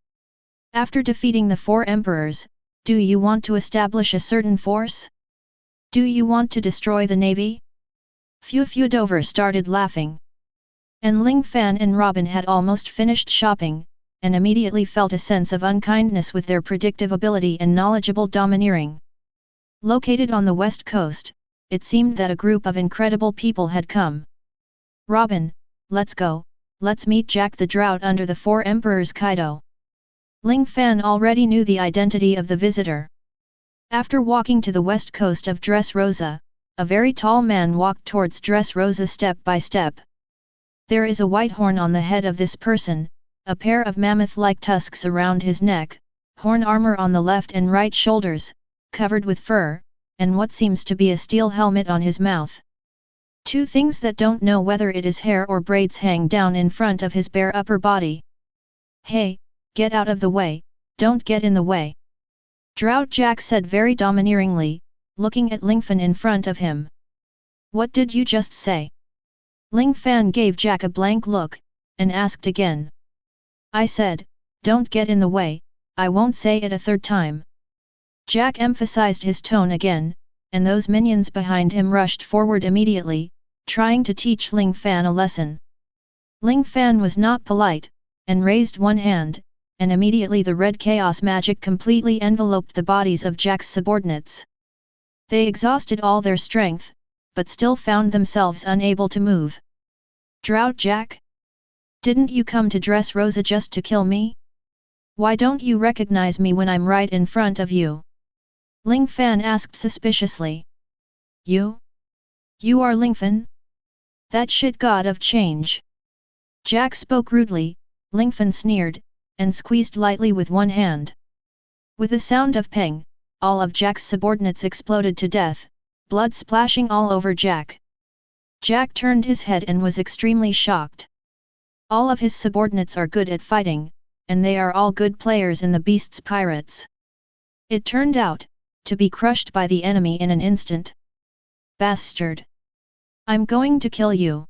After defeating the 4 emperors, do you want to establish a certain force? Do you want to destroy the navy? Phew Dover started laughing. And Ling Fan and Robin had almost finished shopping, and immediately felt a sense of unkindness with their predictive ability and knowledgeable domineering. Located on the west coast, it seemed that a group of incredible people had come. Robin, let's go, let's meet Jack the Drought under the 4 emperors Kaido. Ling Fan already knew the identity of the visitor. After walking to the west coast of Dressrosa, a very tall man walked towards Dressrosa step by step. There is a white horn on the head of this person, a pair of mammoth-like tusks around his neck, horn armor on the left and right shoulders, covered with fur, and what seems to be a steel helmet on his mouth. 2 things that don't know whether it is hair or braids hang down in front of his bare upper body. Hey, get out of the way, don't get in the way. Drought Jack said very domineeringly, looking at Lingfan in front of him. What did you just say? Ling Fan gave Jack a blank look, and asked again. I said, don't get in the way, I won't say it a 3rd time. Jack emphasized his tone again, and those minions behind him rushed forward immediately, trying to teach Ling Fan a lesson. Ling Fan was not polite, and raised one hand, and immediately the red chaos magic completely enveloped the bodies of Jack's subordinates. They exhausted all their strength, but still found themselves unable to move. Drought Jack? Didn't you come to Dressrosa just to kill me? Why don't you recognize me when I'm right in front of you? Ling Fan asked suspiciously. You? You are Lingfan? That shit god of change. Jack spoke rudely. Lingfan sneered, and squeezed lightly with one hand. With the sound of peng, all of Jack's subordinates exploded to death, blood splashing all over Jack. Jack turned his head and was extremely shocked. All of his subordinates are good at fighting, and they are all good players in the Beast's Pirates. It turned out to be crushed by the enemy in an instant. Bastard! I'm going to kill you!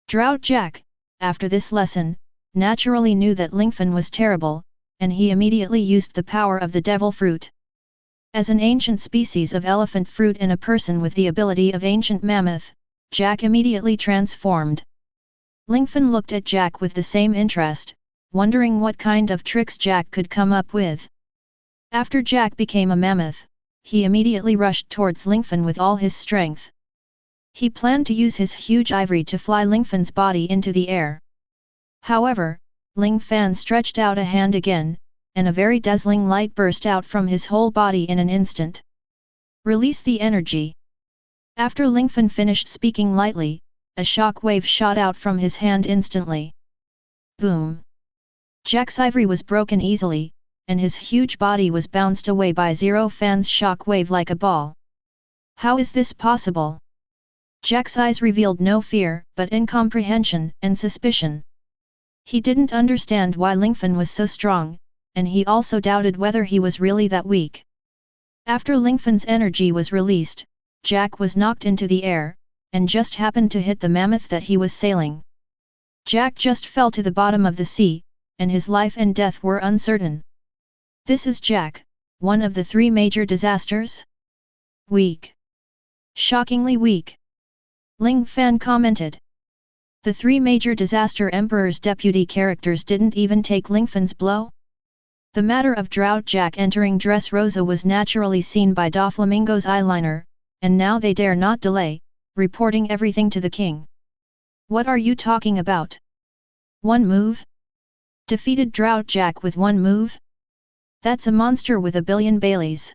Drought Jack, after this lesson, naturally knew that Lingfan was terrible, and he immediately used the power of the devil fruit. As an ancient species of elephant fruit and a person with the ability of ancient mammoth, Jack immediately transformed. Lingfan looked at Jack with the same interest, wondering what kind of tricks Jack could come up with. After Jack became a mammoth, he immediately rushed towards Lingfan with all his strength. He planned to use his huge ivory to fly Lingfan's body into the air. However, Ling Fan stretched out a hand again, and a very dazzling light burst out from his whole body in an instant. Release the energy. After Lingfan finished speaking lightly, a shock wave shot out from his hand instantly. Boom! Jack's ivory was broken easily, and his huge body was bounced away by Zero Fan's shock wave like a ball. How is this possible? Jack's eyes revealed no fear, but incomprehension and suspicion. He didn't understand why Lingfan was so strong, and he also doubted whether he was really that weak. After Lingfan's energy was released, Jack was knocked into the air, and just happened to hit the mammoth that he was sailing. Jack just fell to the bottom of the sea, and his life and death were uncertain. This is Jack, one of the three major disasters? Weak. Shockingly weak. Ling Fan commented. The three major disaster Emperor's deputy characters didn't even take Lingfan's blow? The matter of Drought Jack entering Dressrosa was naturally seen by Doflamingo's eyeliner, and now they dare not delay, reporting everything to the king. What are you talking about? One move? Defeated Drought Jack with one move? That's a monster with a billion Baileys.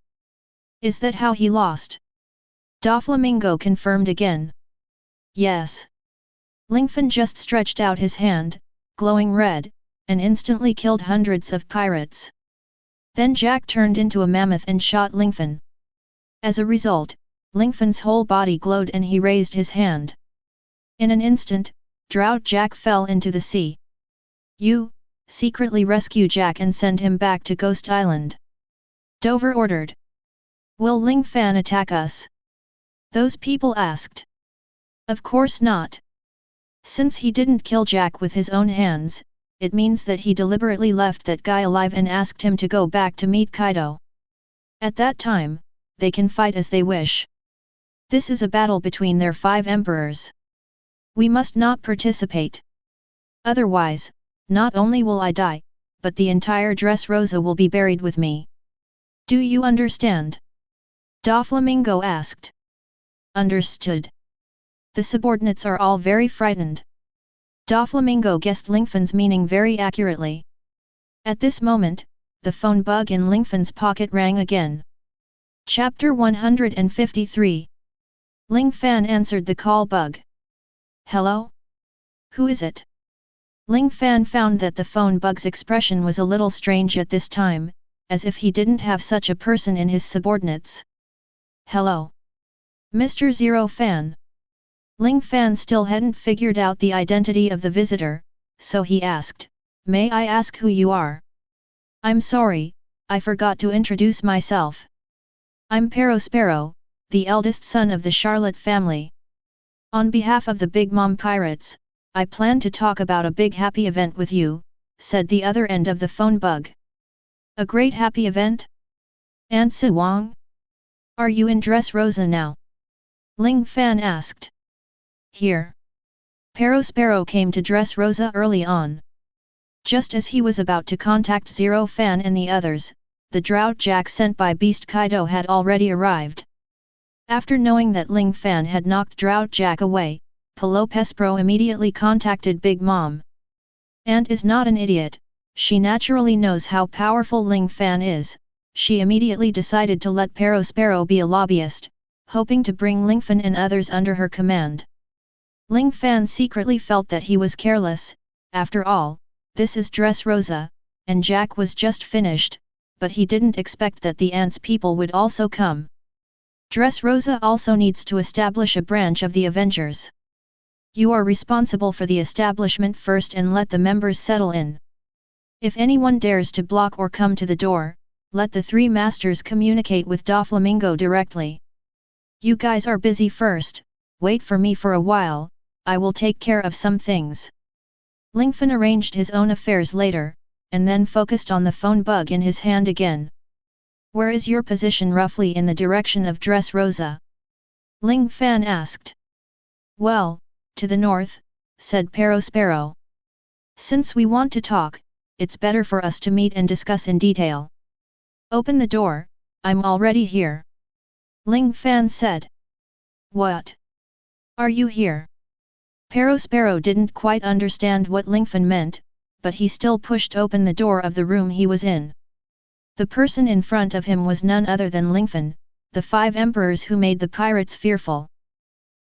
Is that how he lost? Doflamingo confirmed again. Yes. Lingfan just stretched out his hand, glowing red, and instantly killed hundreds of pirates. Then Jack turned into a mammoth and shot Lingfan. As a result, Lingfan's whole body glowed and he raised his hand. In an instant, Drought Jack fell into the sea. You, secretly rescue Jack and send him back to Ghost Island. Dover ordered. Will Ling Fan attack us? Those people asked. Of course not. Since he didn't kill Jack with his own hands, it means that he deliberately left that guy alive and asked him to go back to meet Kaido. At that time, they can fight as they wish. This is a battle between their 5 emperors. We must not participate. Otherwise, not only will I die, but the entire Dressrosa will be buried with me. Do you understand? Doflamingo asked. Understood. The subordinates are all very frightened. Doflamingo guessed Lingfan's meaning very accurately. At this moment, the phone bug in Lingfan's pocket rang again. Chapter 153. Ling Fan answered the call bug. Hello? Who is it? Ling Fan found that the phone bug's expression was a little strange at this time, as if he didn't have such a person in his subordinates. Hello? Mr. Zero Fan. Ling Fan still hadn't figured out the identity of the visitor, so he asked, May I ask who you are? I'm sorry, I forgot to introduce myself. I'm Perospero, the eldest son of the Charlotte family. On behalf of the Big Mom Pirates, I plan to talk about a big happy event with you, said the other end of the phone bug. A great happy event? Aunt Si Wang? Are you in Dressrosa now? Ling Fan asked. Here. Perospero came to Dressrosa early on. Just as he was about to contact Zero Fan and the others, the Drought Jack sent by Beast Kaido had already arrived. After knowing that Ling Fan had knocked Drought Jack away, Perospero immediately contacted Big Mom. Aunt is not an idiot, she naturally knows how powerful Ling Fan is. She immediately decided to let Perospero be a lobbyist, hoping to bring Lingfan and others under her command. Ling Fan secretly felt that he was careless. After all, this is Dressrosa, and Jack was just finished, but he didn't expect that the ants people would also come. Dressrosa also needs to establish a branch of the Avengers. You are responsible for the establishment first and let the members settle in. If anyone dares to block or come to the door, let the three masters communicate with Doflamingo directly. You guys are busy first, wait for me for a while, I will take care of some things. Lingfan arranged his own affairs later, and then focused on the phone bug in his hand again. Where is your position roughly in the direction of Dressrosa? Ling Fan asked. Well, to the north, said Perospero. Since we want to talk, it's better for us to meet and discuss in detail. Open the door, I'm already here. Ling Fan said. What? Are you here? Perospero didn't quite understand what Lingfan meant, but he still pushed open the door of the room he was in. The person in front of him was none other than Lingfan, the 5 emperors who made the pirates fearful.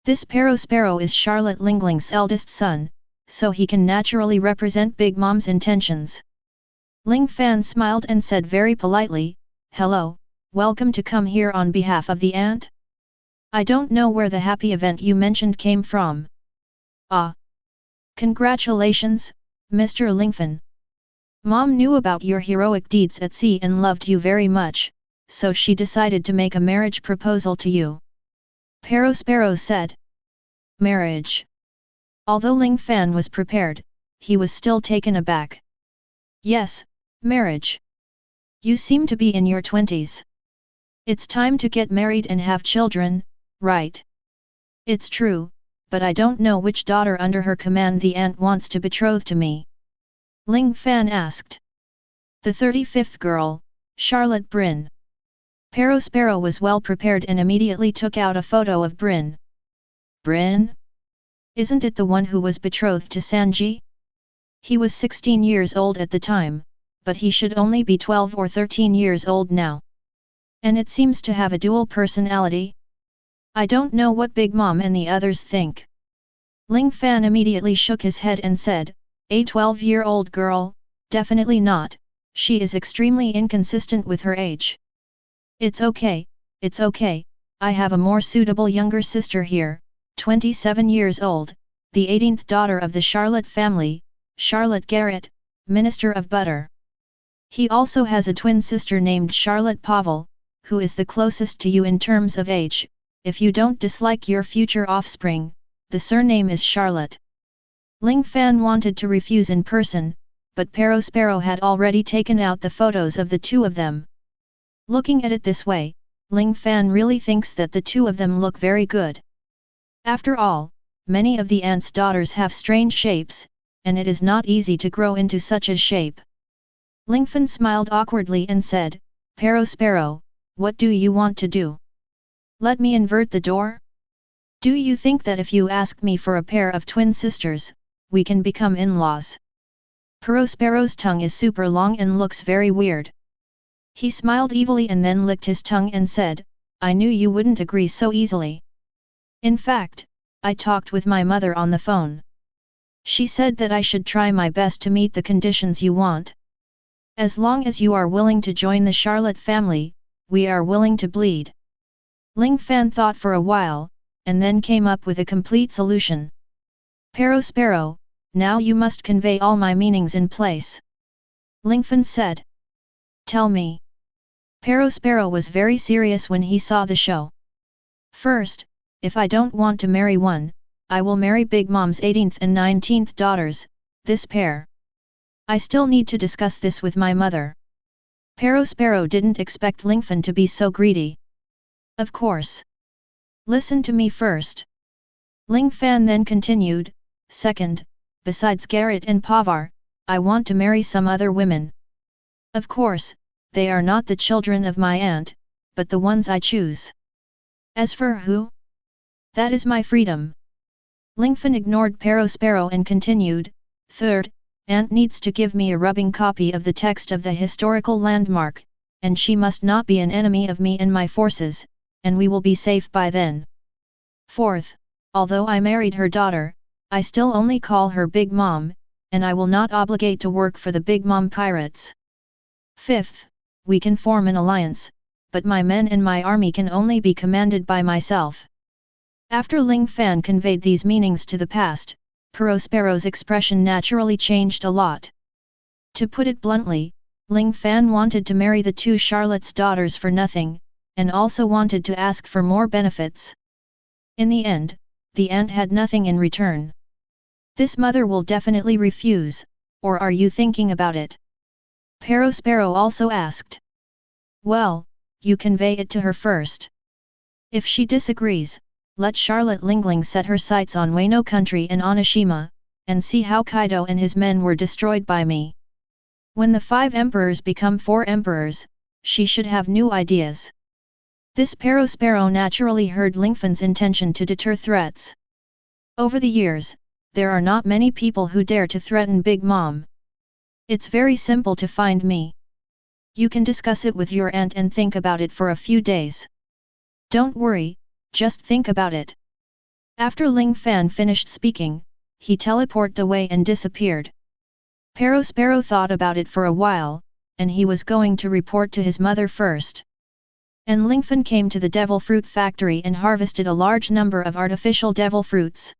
This Perospero is Charlotte Lingling's eldest son, so he can naturally represent Big Mom's intentions. Ling Fan smiled and said very politely, Hello, welcome to come here on behalf of the ant? I don't know where the happy event you mentioned came from. Ah! Congratulations, Mr. Lingfan. Mom knew about your heroic deeds at sea and loved you very much, so she decided to make a marriage proposal to you. Perospero said. Marriage. Although Ling Fan was prepared, he was still taken aback. Yes, marriage. You seem to be in your 20s. It's time to get married and have children, right? It's true, but I don't know which daughter under her command the ant wants to betroth to me. Ling Fan asked. The 35th girl, Charlotte Bryn. Perospero was well prepared and immediately took out a photo of Bryn. Bryn? Isn't it the one who was betrothed to Sanji? He was 16 years old at the time, but he should only be 12 or 13 years old now. And it seems to have a dual personality. I don't know what Big Mom and the others think. Ling Fan immediately shook his head and said, A 12-year-old girl, definitely not, she is extremely inconsistent with her age. It's okay, I have a more suitable younger sister here, 27 years old, the 18th daughter of the Charlotte family, Charlotte Garrett, Minister of Butter. He also has a twin sister named Charlotte Pavel, who is the closest to you in terms of age. If you don't dislike your future offspring, the surname is Charlotte. Ling Fan wanted to refuse in person, but Perospero had already taken out the photos of the two of them. Looking at it this way, Ling Fan really thinks that the two of them look very good. After all, many of the ants' daughters have strange shapes, and it is not easy to grow into such a shape. Lingfan smiled awkwardly and said, Perospero, what do you want to do? Let me invert the door? Do you think that if you ask me for a pair of twin sisters, we can become in-laws? Perospero's tongue is super long and looks very weird. He smiled evilly and then licked his tongue and said, I knew you wouldn't agree so easily. In fact, I talked with my mother on the phone. She said that I should try my best to meet the conditions you want. As long as you are willing to join the Charlotte family, we are willing to bleed. Ling Fan thought for a while, and then came up with a complete solution. Perospero, now you must convey all my meanings in place. Lingfan said. Tell me. Perospero was very serious when he saw the show. First, if I don't want to marry one, I will marry Big Mom's 18th and 19th daughters, this pair. I still need to discuss this with my mother. Perospero didn't expect Lingfan to be so greedy. Of course. Listen to me first. Ling Fan then continued, second, besides Garrett and Pavar, I want to marry some other women. Of course, they are not the children of my aunt, but the ones I choose. As for who? That is my freedom. Lingfan ignored Perospero and continued, third, aunt needs to give me a rubbing copy of the text of the historical landmark, and she must not be an enemy of me and my forces, and we will be safe by then. Fourth, although I married her daughter, I still only call her Big Mom, and I will not obligate to work for the Big Mom pirates. 5th, we can form an alliance, but my men and my army can only be commanded by myself. After Ling Fan conveyed these meanings to the past, Prospero's expression naturally changed a lot. To put it bluntly, Ling Fan wanted to marry the two Charlotte's daughters for nothing, and also wanted to ask for more benefits. In the end, the aunt had nothing in return. This mother will definitely refuse, or are you thinking about it? Prospero also asked. Well, you convey it to her first. If she disagrees, let Charlotte Lingling set her sights on Wano country and Onishima, and see how Kaido and his men were destroyed by me. When the 5 emperors become 4 emperors, she should have new ideas. This Prospero naturally heard Lingfan's intention to deter threats. Over the years, there are not many people who dare to threaten Big Mom. It's very simple to find me. You can discuss it with your aunt and think about it for a few days. Don't worry, just think about it. After Ling Fan finished speaking, he teleported away and disappeared. Prospero thought about it for a while, and he was going to report to his mother first. And Lingfan came to the devil fruit factory and harvested a large number of artificial devil fruits.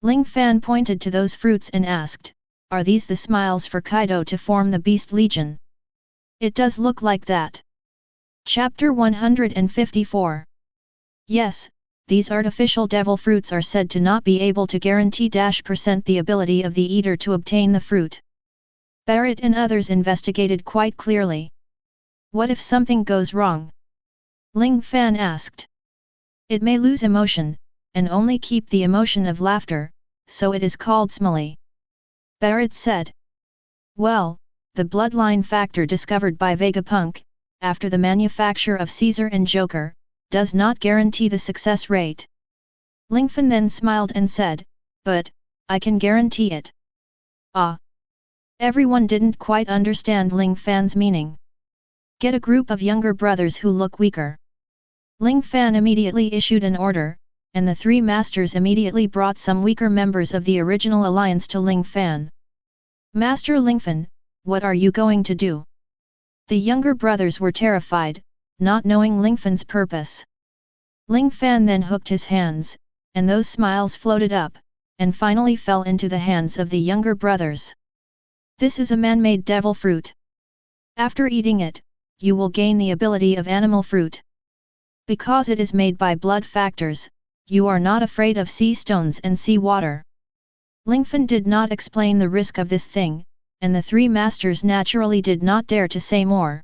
Ling Fan pointed to those fruits and asked, "Are these the smiles for Kaido to form the Beast Legion?" "It does look like that." Chapter 154. Yes, these artificial devil fruits are said to not be able to guarantee % the ability of the eater to obtain the fruit. Barrett and others investigated quite clearly. What if something goes wrong? Ling Fan asked. It may lose emotion, and only keep the emotion of laughter, so it is called smiley. Barrett said. Well, the bloodline factor discovered by Vegapunk, after the manufacture of Caesar and Joker, does not guarantee the success rate. Lingfan then smiled and said, "But, I can guarantee it." Ah! Everyone didn't quite understand Ling Fan's meaning. Get a group of younger brothers who look weaker. Ling Fan immediately issued an order, and the 3 masters immediately brought some weaker members of the original alliance to Ling Fan. "Master Lingfan, what are you going to do?" The younger brothers were terrified, not knowing Lingfan's purpose. Ling Fan then hooked his hands, and those smiles floated up, and finally fell into the hands of the younger brothers. This is a man-made devil fruit. After eating it, you will gain the ability of animal fruit. Because it is made by blood factors, you are not afraid of sea stones and sea water. Lingfan did not explain the risk of this thing, and the 3 masters naturally did not dare to say more.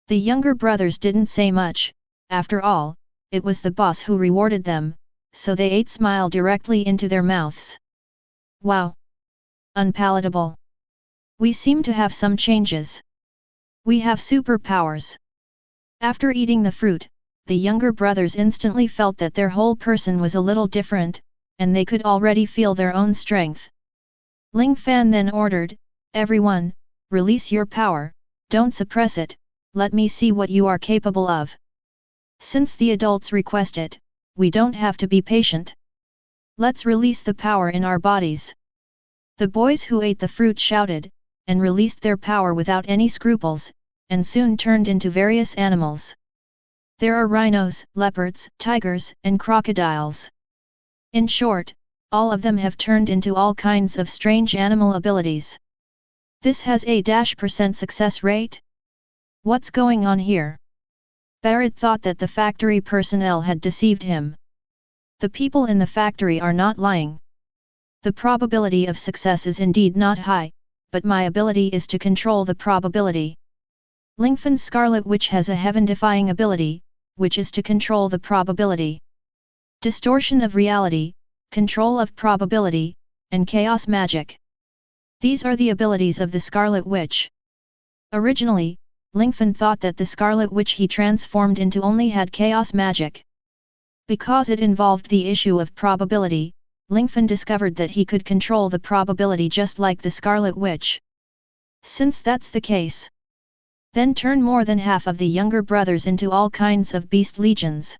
The younger brothers didn't say much, after all, it was the boss who rewarded them, so they ate smile directly into their mouths. Wow! Unpalatable! We seem to have some changes. We have superpowers. After eating the fruit, the younger brothers instantly felt that their whole person was a little different, and they could already feel their own strength. Ling Fan then ordered, "Everyone, release your power, don't suppress it, let me see what you are capable of." Since the adults request it, we don't have to be patient. Let's release the power in our bodies. The boys who ate the fruit shouted, and released their power without any scruples, and soon turned into various animals. There are rhinos, leopards, tigers, and crocodiles. In short, all of them have turned into all kinds of strange animal abilities. This has a % success rate? What's going on here? Barrett thought that the factory personnel had deceived him. The people in the factory are not lying. The probability of success is indeed not high, but my ability is to control the probability. Lingfan's Scarlet Witch has a heaven-defying ability, which is to control the probability. Distortion of reality, control of probability, and chaos magic. These are the abilities of the Scarlet Witch. Originally, Lingfan thought that the Scarlet Witch he transformed into only had chaos magic. Because it involved the issue of probability, Lingfan discovered that he could control the probability just like the Scarlet Witch. Since that's the case, then turn more than half of the younger brothers into all kinds of beast legions.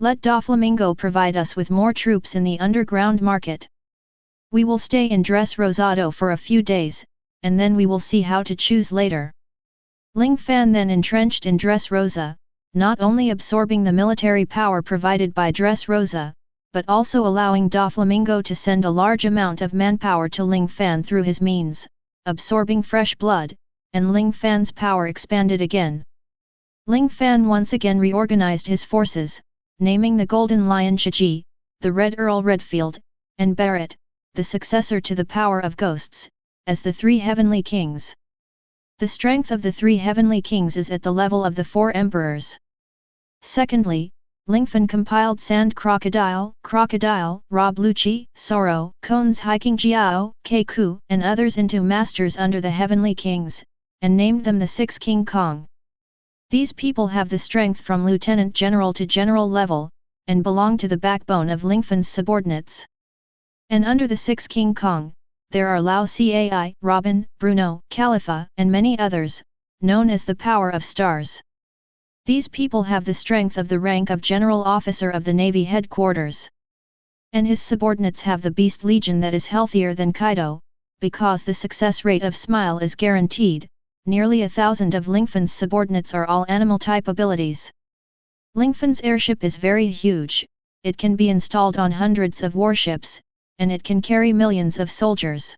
Let Doflamingo provide us with more troops in the underground market. We will stay in Dress Rosado for a few days, and then we will see how to choose later. Ling Fan then entrenched in Dress Rosa, not only absorbing the military power provided by Dress Rosa, but also allowing Doflamingo to send a large amount of manpower to Ling Fan through his means, absorbing fresh blood, and Ling Fan's power expanded again. Ling Fan once again reorganized his forces, naming the Golden Lion Shiji, the Red Earl Redfield, and Barrett, the successor to the power of ghosts, as the three heavenly kings. The strength of the three heavenly kings is at the level of the four emperors. Secondly, Lingfan compiled Sand Crocodile, Rob Lucci, Soro, Kone's Hiking Jiao, Keiku, and others into masters under the heavenly kings, and named them the Six King Kong. These people have the strength from lieutenant general to general level, and belong to the backbone of Lingfan's subordinates. And under the Six King Kong, there are Lao Cai, Robin, Bruno, Khalifa, and many others, known as the Power of Stars. These people have the strength of the rank of General Officer of the Navy Headquarters. And his subordinates have the Beast Legion that is healthier than Kaido, because the success rate of Smile is guaranteed. Nearly 1,000 of Lingfan's subordinates are all animal-type abilities. Lingfan's airship is very huge, it can be installed on hundreds of warships, and it can carry millions of soldiers.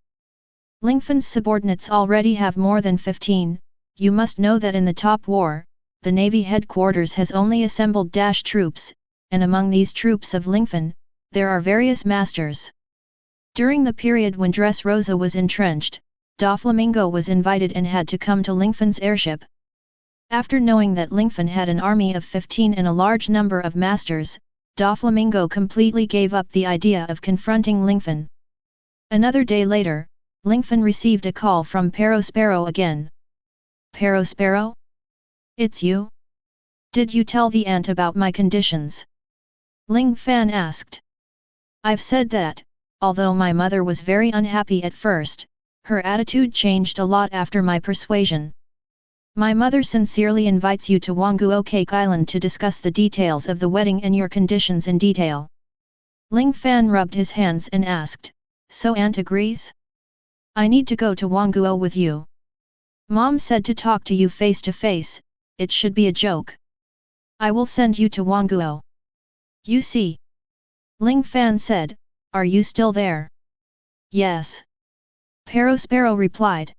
Lingfan's subordinates already have more than 15, you must know that in the top war, the Navy headquarters has only assembled troops, and among these troops of Lingfan, there are various masters. During the period when Dress Rosa was entrenched, Doflamingo was invited and had to come to Lingfan's airship. After knowing that Lingfan had an army of 15 and a large number of masters, Doflamingo completely gave up the idea of confronting Lingfan. Another day later, Lingfan received a call from Perospero again. Perospero? It's you? Did you tell the aunt about my conditions? Ling Fan asked. I've said that, although my mother was very unhappy at first, her attitude changed a lot after my persuasion. My mother sincerely invites you to Wanguo Cake Island to discuss the details of the wedding and your conditions in detail. Ling Fan rubbed his hands and asked, so aunt agrees? I need to go to Wanguo with you. Mom said to talk to you face to face, it should be a joke. I will send you to Wanguo. You see. Ling Fan said, are you still there? Yes. Perospero replied.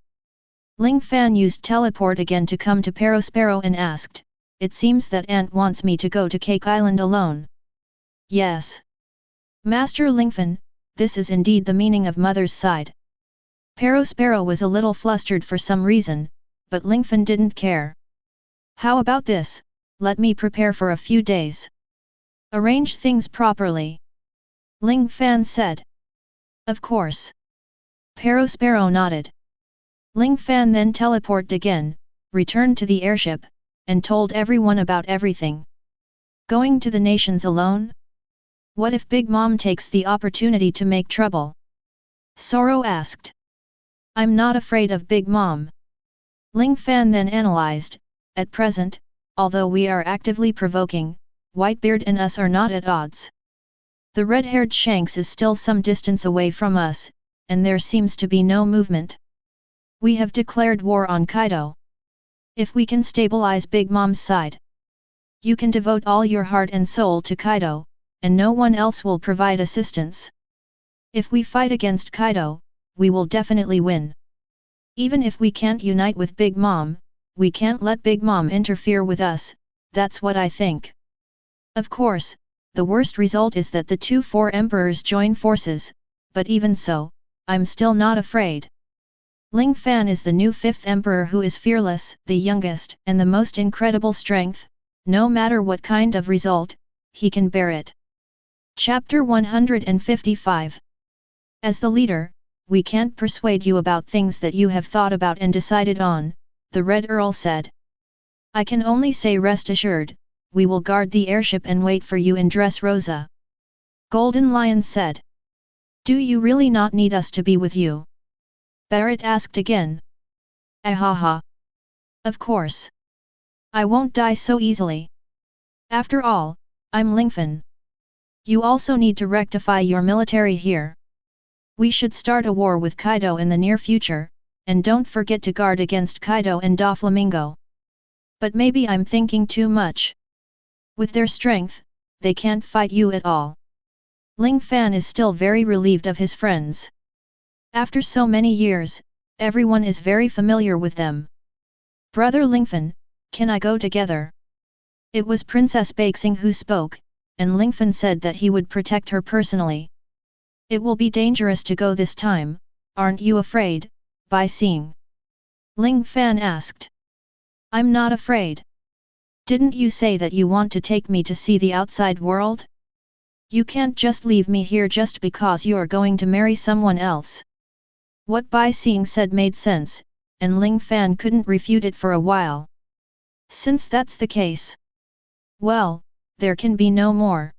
Ling Fan used teleport again to come to Perospero and asked, it seems that aunt wants me to go to Cake Island alone. Yes. Master Lingfan, this is indeed the meaning of mother's side. Perospero was a little flustered for some reason, but Lingfan didn't care. How about this, let me prepare for a few days. Arrange things properly. Ling Fan said. Of course. Perospero nodded. Ling Fan then teleported again, returned to the airship, and told everyone about everything. Going to the nations alone? What if Big Mom takes the opportunity to make trouble? Soro asked. I'm not afraid of Big Mom. Ling Fan then analyzed, at present, although we are actively provoking, Whitebeard and us are not at odds. The red-haired Shanks is still some distance away from us, and there seems to be no movement. We have declared war on Kaido. If we can stabilize Big Mom's side, you can devote all your heart and soul to Kaido, and no one else will provide assistance. If we fight against Kaido, we will definitely win. Even if we can't unite with Big Mom, we can't let Big Mom interfere with us, that's what I think. Of course, the worst result is that the four emperors join forces, but even so, I'm still not afraid. Ling Fan is the new 5th emperor who is fearless, the youngest, and the most incredible strength, no matter what kind of result, he can bear it. Chapter 155. As the leader, we can't persuade you about things that you have thought about and decided on, the Red Earl said. I can only say rest assured, we will guard the airship and wait for you in Dress Rosa. Golden Lion said. Do you really not need us to be with you? Barrett asked again. Ahaha. Of course. I won't die so easily. After all, I'm Lingfan. You also need to rectify your military here. We should start a war with Kaido in the near future, and don't forget to guard against Kaido and Doflamingo. But maybe I'm thinking too much. With their strength, they can't fight you at all. Ling Fan is still very relieved of his friends. After so many years, everyone is very familiar with them. Brother Lingfan, can I go together? It was Princess Bakesing who spoke, and Lingfan said that he would protect her personally. It will be dangerous to go this time, aren't you afraid, Bai Xing? Ling Fan asked. I'm not afraid. Didn't you say that you want to take me to see the outside world? You can't just leave me here just because you are going to marry someone else. What Bai Xing said made sense, and Ling Fan couldn't refute it for a while. Since that's the case, well, there can be no more.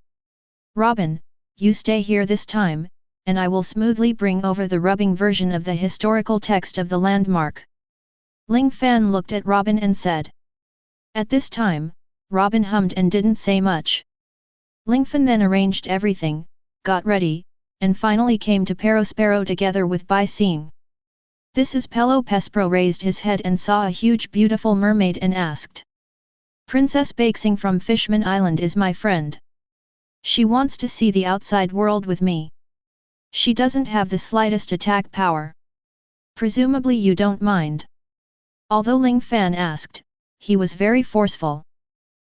Robin, you stay here this time, and I will smoothly bring over the rubbing version of the historical text of the landmark. Ling Fan looked at Robin and said. At this time, Robin hummed and didn't say much. Lingfan then arranged everything, got ready, and finally came to Perospero together with Bai Xing. This is Pelo Pespro raised his head and saw a huge beautiful mermaid and asked. Princess Bakesing from Fishman Island is my friend. She wants to see the outside world with me. She doesn't have the slightest attack power. Presumably you don't mind. Although Ling Fan asked, he was very forceful.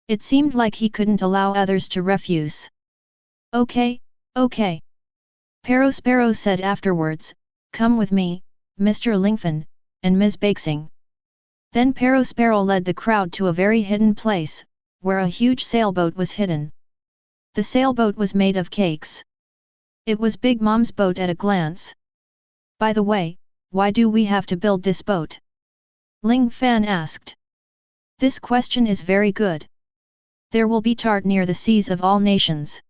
It seemed like he couldn't allow others to refuse. Okay, okay. Perospero said afterwards, come with me, Mr. Lingfan, and Ms. Bakesing. Then Perospero led the crowd to a very hidden place, where a huge sailboat was hidden. The sailboat was made of cakes. It was Big Mom's boat at a glance. By the way, why do we have to build this boat? Ling Fan asked. This question is very good. There will be tart near the seas of all nations.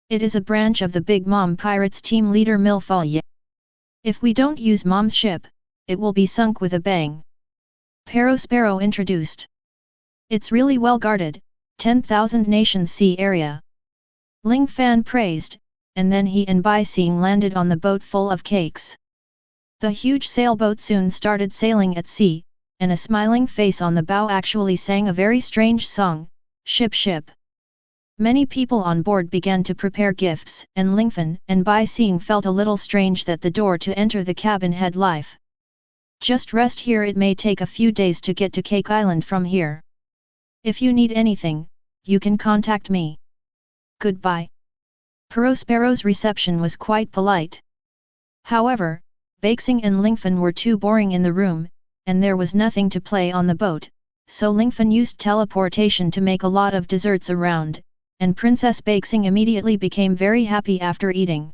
It is a branch of the Big Mom Pirates team leader Milfoye. If we don't use Mom's ship, it will be sunk with a bang. Perospero introduced. It's really well guarded, 10,000 nations sea area. Ling Fan praised, and then he and Bai Xing landed on the boat full of cakes. The huge sailboat soon started sailing at sea, and a smiling face on the bow actually sang a very strange song, Ship Ship. Many people on board began to prepare gifts, and Lingfan and Bai Xing felt a little strange that the door to enter the cabin had life. Just rest here, it may take a few days to get to Cake Island from here. If you need anything, you can contact me. Goodbye. Perospero's reception was quite polite. However, Bakesing and Lingfan were too boring in the room, and there was nothing to play on the boat, so Lingfan used teleportation to make a lot of desserts around, and Princess Bakesing immediately became very happy after eating.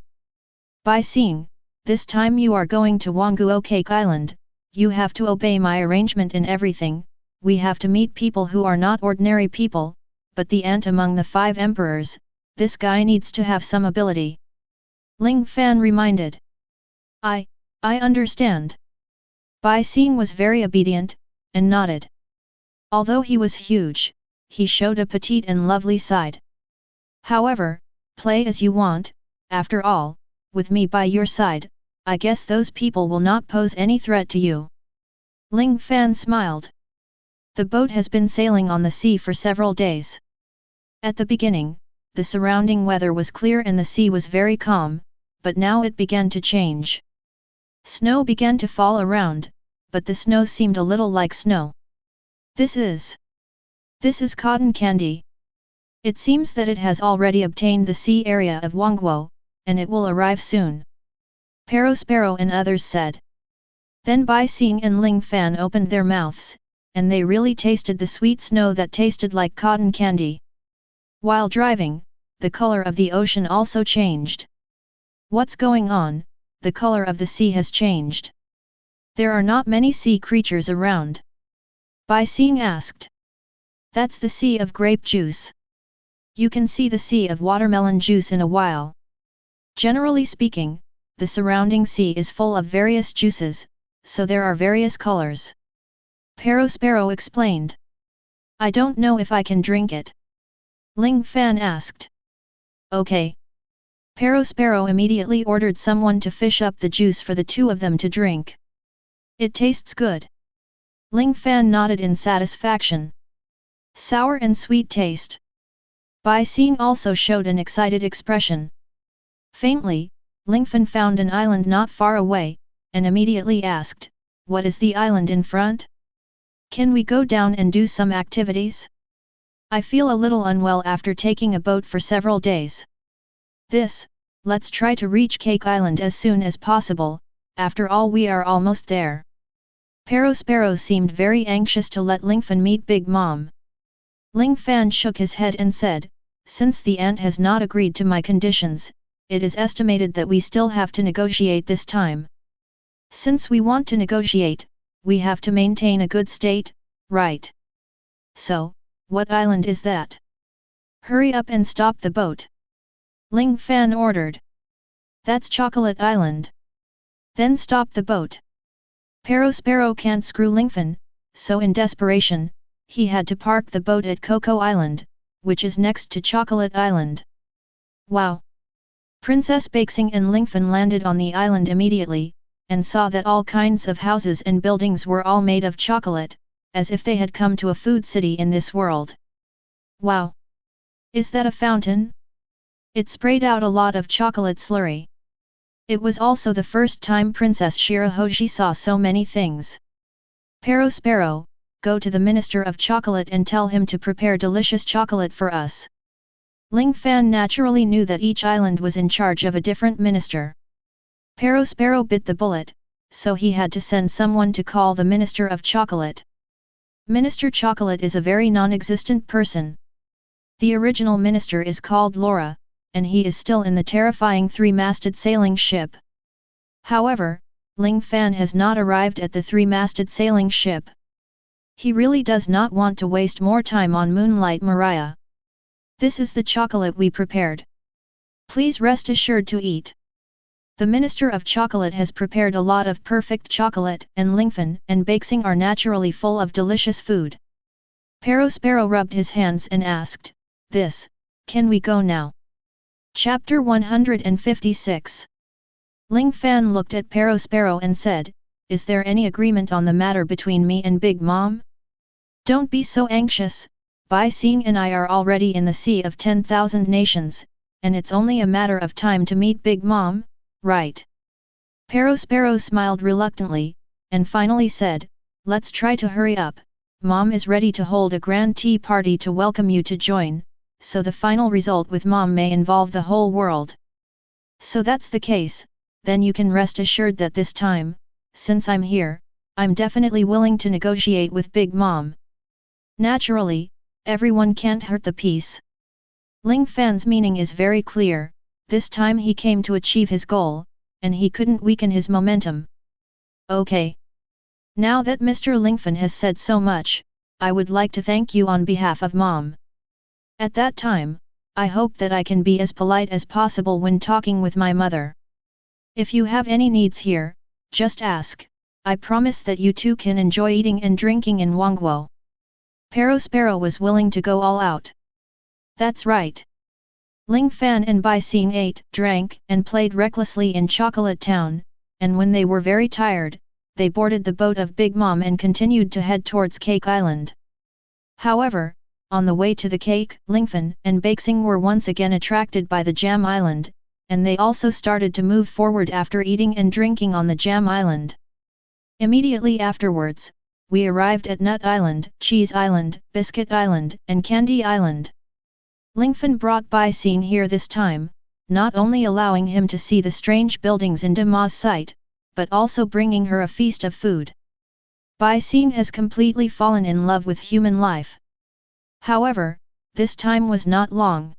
Bai Xing, this time you are going to Wanguo Cake Island, you have to obey my arrangement in everything, we have to meet people who are not ordinary people, but the ant among the 5 emperors, this guy needs to have some ability. Ling Fan reminded. I understand. Bai Xing was very obedient, and nodded. Although he was huge, he showed a petite and lovely side. However, play as you want, after all, with me by your side, I guess those people will not pose any threat to you. Ling Fan smiled. The boat has been sailing on the sea for several days. At the beginning, the surrounding weather was clear and the sea was very calm, but now it began to change. Snow began to fall around, but the snow seemed a little like snow. This is cotton candy. It seems that it has already obtained the sea area of Wanguo, and it will arrive soon. Perospero and others said. Then Bai Xing and Ling Fan opened their mouths, and they really tasted the sweet snow that tasted like cotton candy. While driving, the color of the ocean also changed. What's going on? The color of the sea has changed. There are not many sea creatures around. Bai Xing asked. That's the sea of grape juice. You can see the sea of watermelon juice in a while. Generally speaking, the surrounding sea is full of various juices, so there are various colors. Perospero explained. I don't know if I can drink it. Ling Fan asked. Okay. Sparrow immediately ordered someone to fish up the juice for the two of them to drink. It tastes good. Ling Fan nodded in satisfaction. Sour and sweet taste. Bai Xing also showed an excited expression. Faintly, Lingfan found an island not far away, and immediately asked, "What is the island in front? Can we go down and do some activities? I feel a little unwell after taking a boat for several days." Let's try to reach Cake Island as soon as possible, after all we are almost there. Sparrow seemed very anxious to let Lingfan meet Big Mom. Ling Fan shook his head and said, "Since the ant has not agreed to my conditions, it is estimated that we still have to negotiate this time. Since we want to negotiate, we have to maintain a good state, right? So, what island is that? Hurry up and stop the boat." Ling Fan ordered. "That's Chocolate Island." "Then stop the boat." Sparrow can't screw Lingfan, so in desperation, he had to park the boat at Cocoa Island, which is next to Chocolate Island. Wow! Princess Baixing and Lingfan landed on the island immediately, and saw that all kinds of houses and buildings were all made of chocolate, as if they had come to a food city in this world. Wow! Is that a fountain? It sprayed out a lot of chocolate slurry. It was also the first time Princess Shirahoji saw so many things. Sparrow, go to the Minister of Chocolate and tell him to prepare delicious chocolate for us." Ling Fan naturally knew that each island was in charge of a different minister. Sparrow bit the bullet, so he had to send someone to call the Minister of Chocolate. Minister Chocolate is a very non-existent person. The original minister is called Laura, and he is still in the terrifying three-masted sailing ship. However, Ling Fan has not arrived at the three-masted sailing ship. He really does not want to waste more time on Moonlight Maria. "This is the chocolate we prepared. Please rest assured to eat." The Minister of Chocolate has prepared a lot of perfect chocolate, and Lingfan and Baixing are naturally full of delicious food. Sparrow rubbed his hands and asked, "Can we go now?" Chapter 156. Ling Fan looked at Sparrow and said, "Is there any agreement on the matter between me and Big Mom? Don't be so anxious, Bai Xing and I are already in the Sea of 10,000 Nations, and it's only a matter of time to meet Big Mom, right?" Sparrow smiled reluctantly, and finally said, "Let's try to hurry up. Mom is ready to hold a grand tea party to welcome you to join, so the final result with Mom may involve the whole world. So that's the case, then you can rest assured that this time, since I'm here, I'm definitely willing to negotiate with Big Mom. Naturally, everyone can't hurt the peace." Ling Fan's meaning is very clear, this time he came to achieve his goal, and he couldn't weaken his momentum. "Okay. Now that Mr. Lingfan has said so much, I would like to thank you on behalf of Mom. At that time, I hope that I can be as polite as possible when talking with my mother. If you have any needs here, just ask. I promise that you two can enjoy eating and drinking in Wangguo." Sparrow was willing to go all out. That's right. Ling Fan and Bai Xing ate, drank, and played recklessly in Chocolate Town, and when they were very tired, they boarded the boat of Big Mom and continued to head towards Cake Island. However, on the way to the cake, Lingfan and Baixing were once again attracted by the Jam Island, and they also started to move forward after eating and drinking on the Jam Island. Immediately afterwards, we arrived at Nut Island, Cheese Island, Biscuit Island, and Candy Island. Lingfan brought Bai Xing here this time, not only allowing him to see the strange buildings in Dama's sight, but also bringing her a feast of food. Bai Xing has completely fallen in love with human life. However, this time was not long.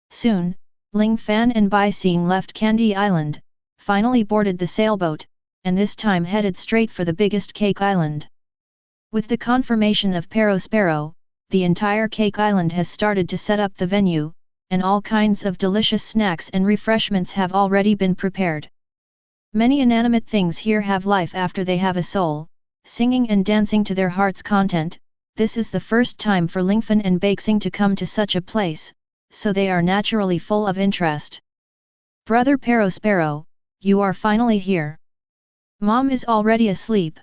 Soon, Ling Fan and Bai Xing left Candy Island, finally boarded the sailboat, and this time headed straight for the biggest Cake Island. With the confirmation of Sparrow, the entire Cake Island has started to set up the venue, and all kinds of delicious snacks and refreshments have already been prepared. Many inanimate things here have life after they have a soul, singing and dancing to their heart's content, this is the first time for Lingfan and Bakesing to come to such a place, so they are naturally full of interest. Brother Sparrow, you are finally here. Mom is already asleep.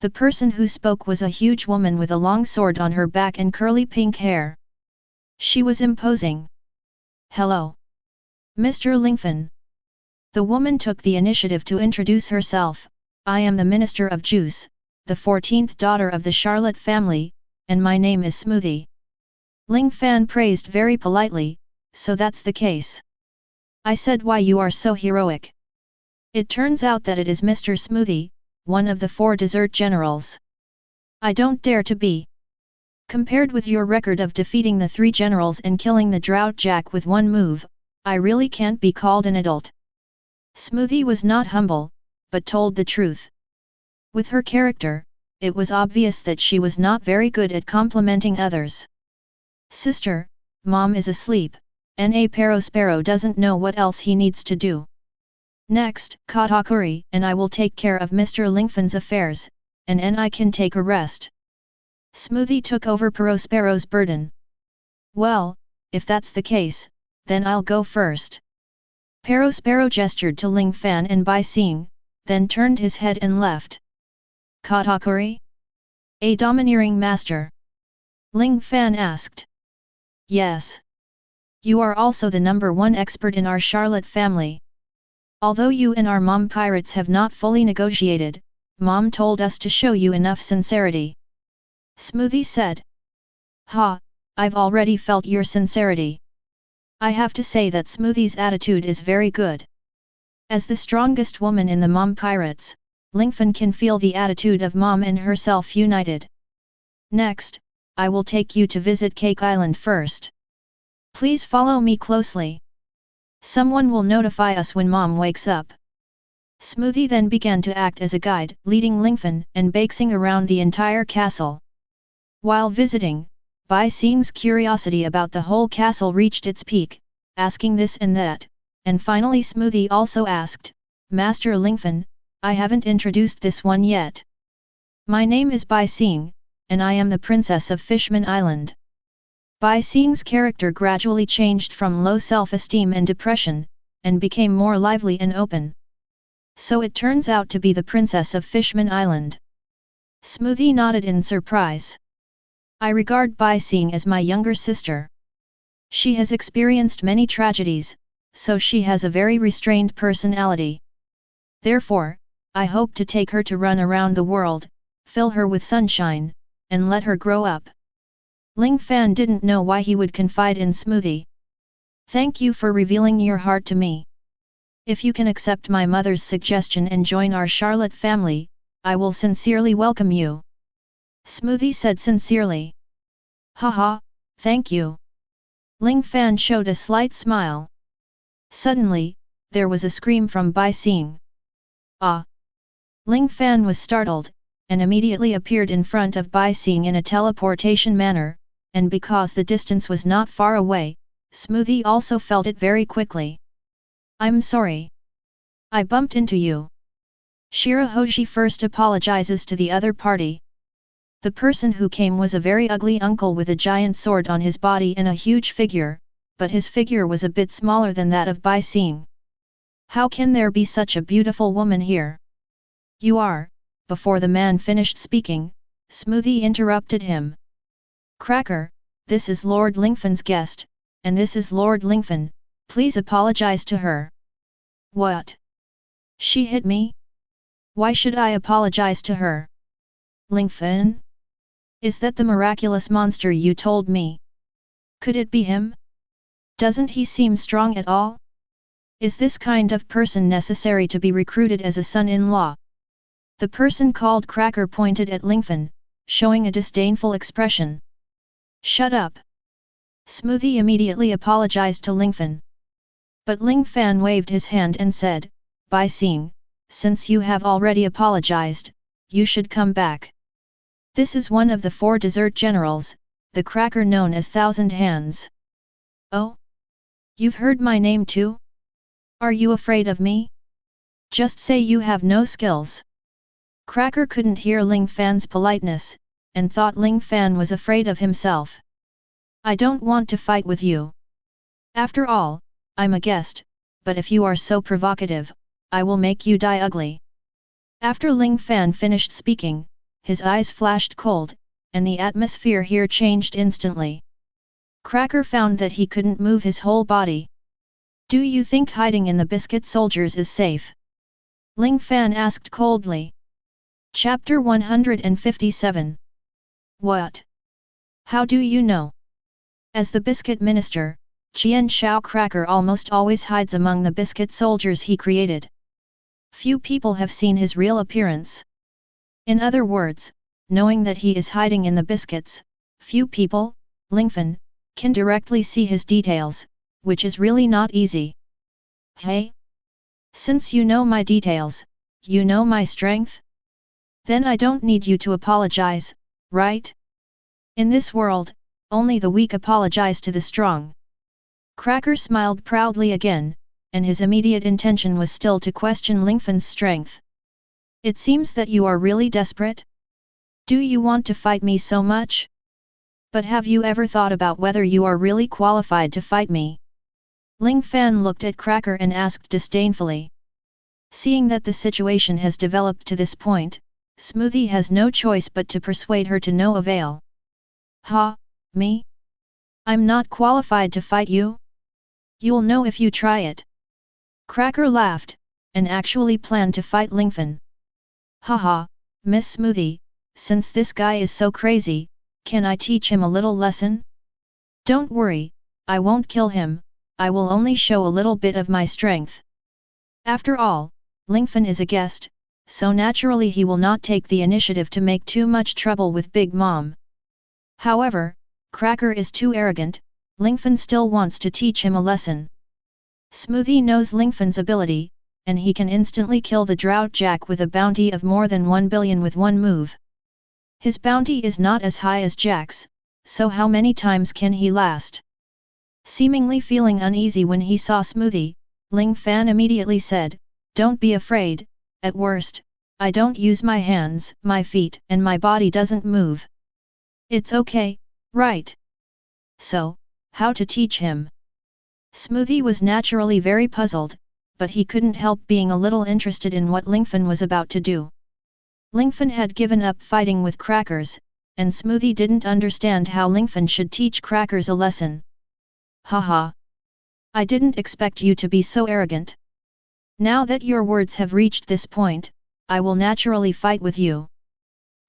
The person who spoke was a huge woman with a long sword on her back and curly pink hair. She was imposing. Hello. Mr. Lingfan. The woman took the initiative to introduce herself. I am the Minister of Juice, the 14th daughter of the Charlotte family, and my name is Smoothie. Ling Fan praised very politely, so that's the case. I said why you are so heroic. It turns out that it is Mr. Smoothie, one of the 4 desert generals. I don't dare to be. Compared with your record of defeating the 3 generals and killing the Drought Jack with one move, I really can't be called an adult. Smoothie was not humble, but told the truth. With her character, it was obvious that she was not very good at complimenting others. Sister, Mom is asleep, Sparrow doesn't know what else he needs to do. Next, Katakuri and I will take care of Mr. Lingfan's affairs, and I can take a rest. Smoothie took over Sparrow's burden. Well, if that's the case, then I'll go first. Sparrow gestured to Ling Fan and Bakesing, then turned his head and left. Katakuri? A domineering master? Ling Fan asked. Yes. You are also the #1 expert in our Charlotte family. Although you and our mom pirates have not fully negotiated, Mom told us to show you enough sincerity. Smoothie said. Ha, I've already felt your sincerity. I have to say that Smoothie's attitude is very good. As the strongest woman in the Mom Pirates, Lingfan can feel the attitude of Mom and herself united. Next, I will take you to visit Cake Island first. Please follow me closely. Someone will notify us when Mom wakes up. Smoothie then began to act as a guide, leading Lingfan and Bakesing around the entire castle. While visiting, Bakesing's curiosity about the whole castle reached its peak, asking this and that, and finally Smoothie also asked, Master Lingfan, I haven't introduced this one yet. My name is Bakesing, and I am the Princess of Fishman Island. Bakesing's character gradually changed from low self-esteem and depression, and became more lively and open. So it turns out to be the Princess of Fishman Island. Smoothie nodded in surprise. I regard Bakesing as my younger sister. She has experienced many tragedies, so she has a very restrained personality. Therefore, I hope to take her to run around the world, fill her with sunshine, and let her grow up. Ling Fan didn't know why he would confide in Smoothie. Thank you for revealing your heart to me. If you can accept my mother's suggestion and join our Charlotte family, I will sincerely welcome you. Smoothie said sincerely. Haha, thank you. Ling Fan showed a slight smile. Suddenly, there was a scream from Bakesing. Ah! Ling Fan was startled, and immediately appeared in front of Bakesing in a teleportation manner, and because the distance was not far away, Smoothie also felt it very quickly. I'm sorry. I bumped into you. Shirahoshi first apologizes to the other party. The person who came was a very ugly uncle with a giant sword on his body and a huge figure, but his figure was a bit smaller than that of Bakesing. How can there be such a beautiful woman here? You are. Before the man finished speaking, Smoothie interrupted him. Cracker, this is Lord Lingfan's guest, and this is Lord Lingfan, please apologize to her. What? She hit me? Why should I apologize to her? Lingfan? Is that the miraculous monster you told me? Could it be him? Doesn't he seem strong at all? Is this kind of person necessary to be recruited as a son-in-law? The person called Cracker pointed at Lingfan, showing a disdainful expression. Shut up! Smoothie immediately apologized to Lingfan. But Ling Fan waved his hand and said, Bakesing, since you have already apologized, you should come back. This is one of the 4 desert generals, the Cracker known as Thousand Hands. Oh? You've heard my name too? Are you afraid of me? Just say you have no skills. Cracker couldn't hear Ling Fan's politeness, and thought Ling Fan was afraid of himself. I don't want to fight with you. After all, I'm a guest, but if you are so provocative, I will make you die ugly. After Ling Fan finished speaking, his eyes flashed cold, and the atmosphere here changed instantly. Cracker found that he couldn't move his whole body. Do you think hiding in the biscuit soldiers is safe? Ling Fan asked coldly. Chapter 157. What? How do you know? As the biscuit minister, Qian Shao Cracker almost always hides among the biscuit soldiers he created. Few people have seen his real appearance. In other words, knowing that he is hiding in the biscuits, few people, Lingfan, can directly see his details, which is really not easy. Hey? Since you know my details, you know my strength? Then I don't need you to apologize, right? In this world, only the weak apologize to the strong. Cracker smiled proudly again, and his immediate intention was still to question Lingfan's strength. It seems that you are really desperate? Do you want to fight me so much? But have you ever thought about whether you are really qualified to fight me? Ling Fan looked at Cracker and asked disdainfully. Seeing that the situation has developed to this point, Smoothie has no choice but to persuade her to no avail. Ha, me? I'm not qualified to fight you? You'll know if you try it. Cracker laughed, and actually planned to fight Lingfan. Haha, Miss Smoothie, since this guy is so crazy, can I teach him a little lesson? Don't worry, I won't kill him, I will only show a little bit of my strength. After all, Lingfan is a guest, so naturally he will not take the initiative to make too much trouble with Big Mom. However, Cracker is too arrogant, Lingfan still wants to teach him a lesson. Smoothie knows Lingfan's ability, and he can instantly kill the Drought Jack with a bounty of more than 1 billion with one move. His bounty is not as high as Jack's, so how many times can he last? Seemingly feeling uneasy when he saw Smoothie, Ling Fan immediately said, "Don't be afraid, at worst, I don't use my hands, my feet and my body doesn't move. It's okay, right? So, how to teach him?" Smoothie was naturally very puzzled, but he couldn't help being a little interested in what Lingfan was about to do. Lingfan had given up fighting with Crackers, and Smoothie didn't understand how Lingfan should teach Crackers a lesson. Haha! I didn't expect you to be so arrogant. Now that your words have reached this point, I will naturally fight with you.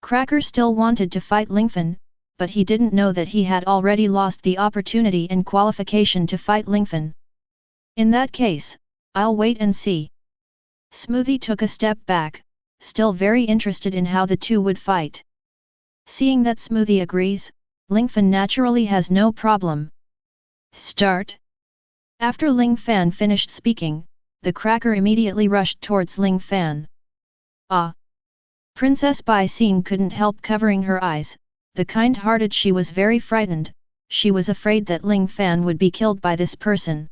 Cracker still wanted to fight Lingfan, but he didn't know that he had already lost the opportunity and qualification to fight Lingfan. In that case, I'll wait and see. Smoothie took a step back, still very interested in how the two would fight. Seeing that Smoothie agrees, Lingfan naturally has no problem. Start. After Ling Fan finished speaking, the Cracker immediately rushed towards Ling Fan. Ah! Princess Bai Xing couldn't help covering her eyes. The kind-hearted she was very frightened, she was afraid that Ling Fan would be killed by this person.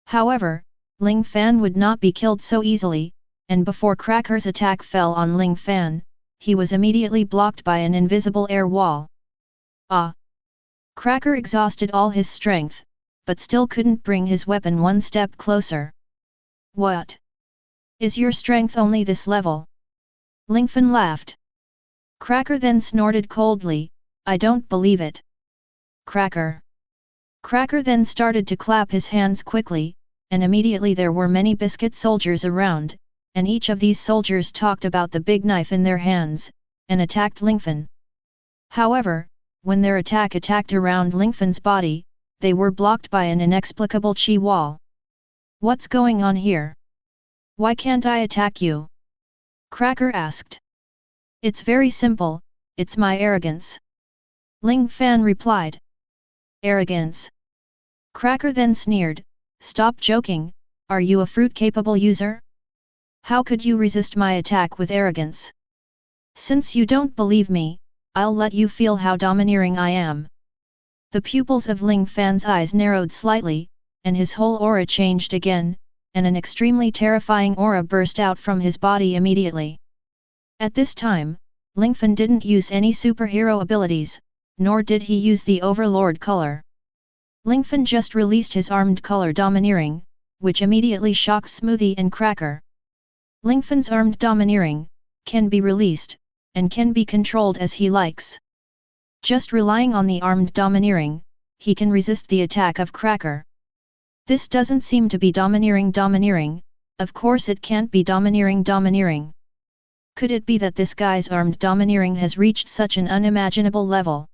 However, Ling Fan would not be killed so easily, and before Cracker's attack fell on Ling Fan, he was immediately blocked by an invisible air wall. Ah! Cracker exhausted all his strength, but still couldn't bring his weapon one step closer. What? Is your strength only this level? Lingfan laughed. Cracker then snorted coldly, I don't believe it. Cracker. Cracker then started to clap his hands quickly, and immediately there were many biscuit soldiers around, and each of these soldiers talked about the big knife in their hands, and attacked Lingfan. However, when their attack attacked around Lingfan's body, they were blocked by an inexplicable chi wall. What's going on here? Why can't I attack you? Cracker asked. It's very simple, it's my arrogance. Ling Fan replied. Arrogance? Cracker then sneered, stop joking, are you a fruit-capable user? How could you resist my attack with arrogance? Since you don't believe me, I'll let you feel how domineering I am. The pupils of Ling Fan's eyes narrowed slightly, and his whole aura changed again, and an extremely terrifying aura burst out from his body immediately. At this time, Lingfan didn't use any superhero abilities, nor did he use the Overlord color. Lingfan just released his armed color Domineering, which immediately shocks Smoothie and Cracker. Lingfan's armed Domineering can be released, and can be controlled as he likes. Just relying on the armed Domineering, he can resist the attack of Cracker. This doesn't seem to be Domineering, of course it can't be Domineering. Could it be that this guy's armed Domineering has reached such an unimaginable level?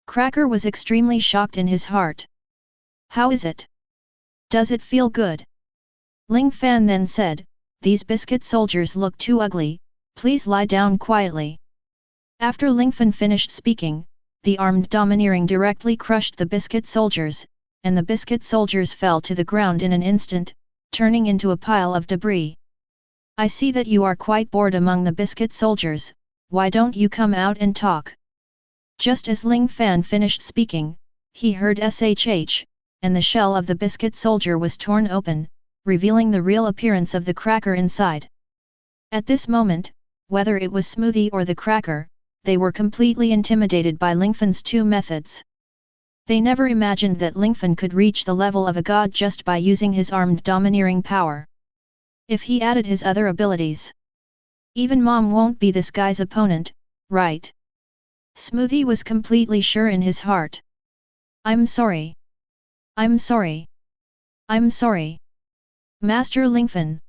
Cracker was extremely shocked in his heart. How is it? Does it feel good? Ling Fan then said, "These biscuit soldiers look too ugly, please lie down quietly." After Lingfan finished speaking, the armed Domineering directly crushed the biscuit soldiers, and the biscuit soldiers fell to the ground in an instant, turning into a pile of debris. "I see that you are quite bored among the biscuit soldiers, why don't you come out and talk?" Just as Ling Fan finished speaking, he heard shh, and the shell of the biscuit soldier was torn open, revealing the real appearance of the Cracker inside. At this moment, whether it was Smoothie or the Cracker, they were completely intimidated by Lingfan's two methods. They never imagined that Lingfan could reach the level of a god just by using his armed Domineering power. If he added his other abilities, even Mom won't be this guy's opponent, right? Smoothie was completely sure in his heart. I'm sorry. Master Lingfan.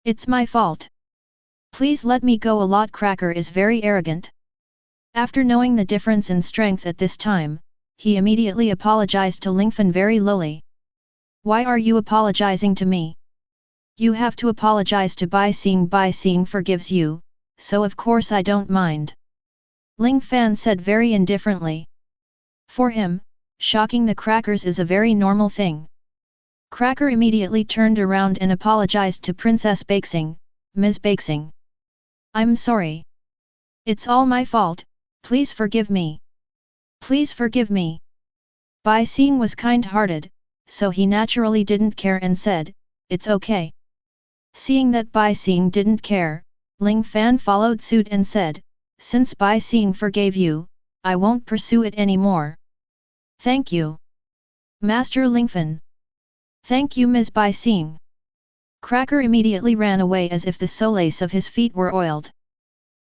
It's my fault. Please let me go. A lot. Cracker is very arrogant. After knowing the difference in strength at this time, he immediately apologized to Lingfan very lowly. "Why are you apologizing to me? You have to apologize to Bai Xing. Bai Xing forgives you, so of course I don't mind." Ling Fan said very indifferently. For him, shocking the Crackers is a very normal thing. Cracker immediately turned around and apologized to Princess Bakesing, "Ms. Bakesing. I'm sorry. It's all my fault, please forgive me. Please forgive me." Bai Xing was kind-hearted, so he naturally didn't care and said, "It's okay." Seeing that Bai Xing didn't care, Ling Fan followed suit and said, "Since Bai Xing forgave you, I won't pursue it anymore." "Thank you, Master Lingfan." "Thank you, Ms. Bai Xing." Cracker immediately ran away as if the soles of his feet were oiled.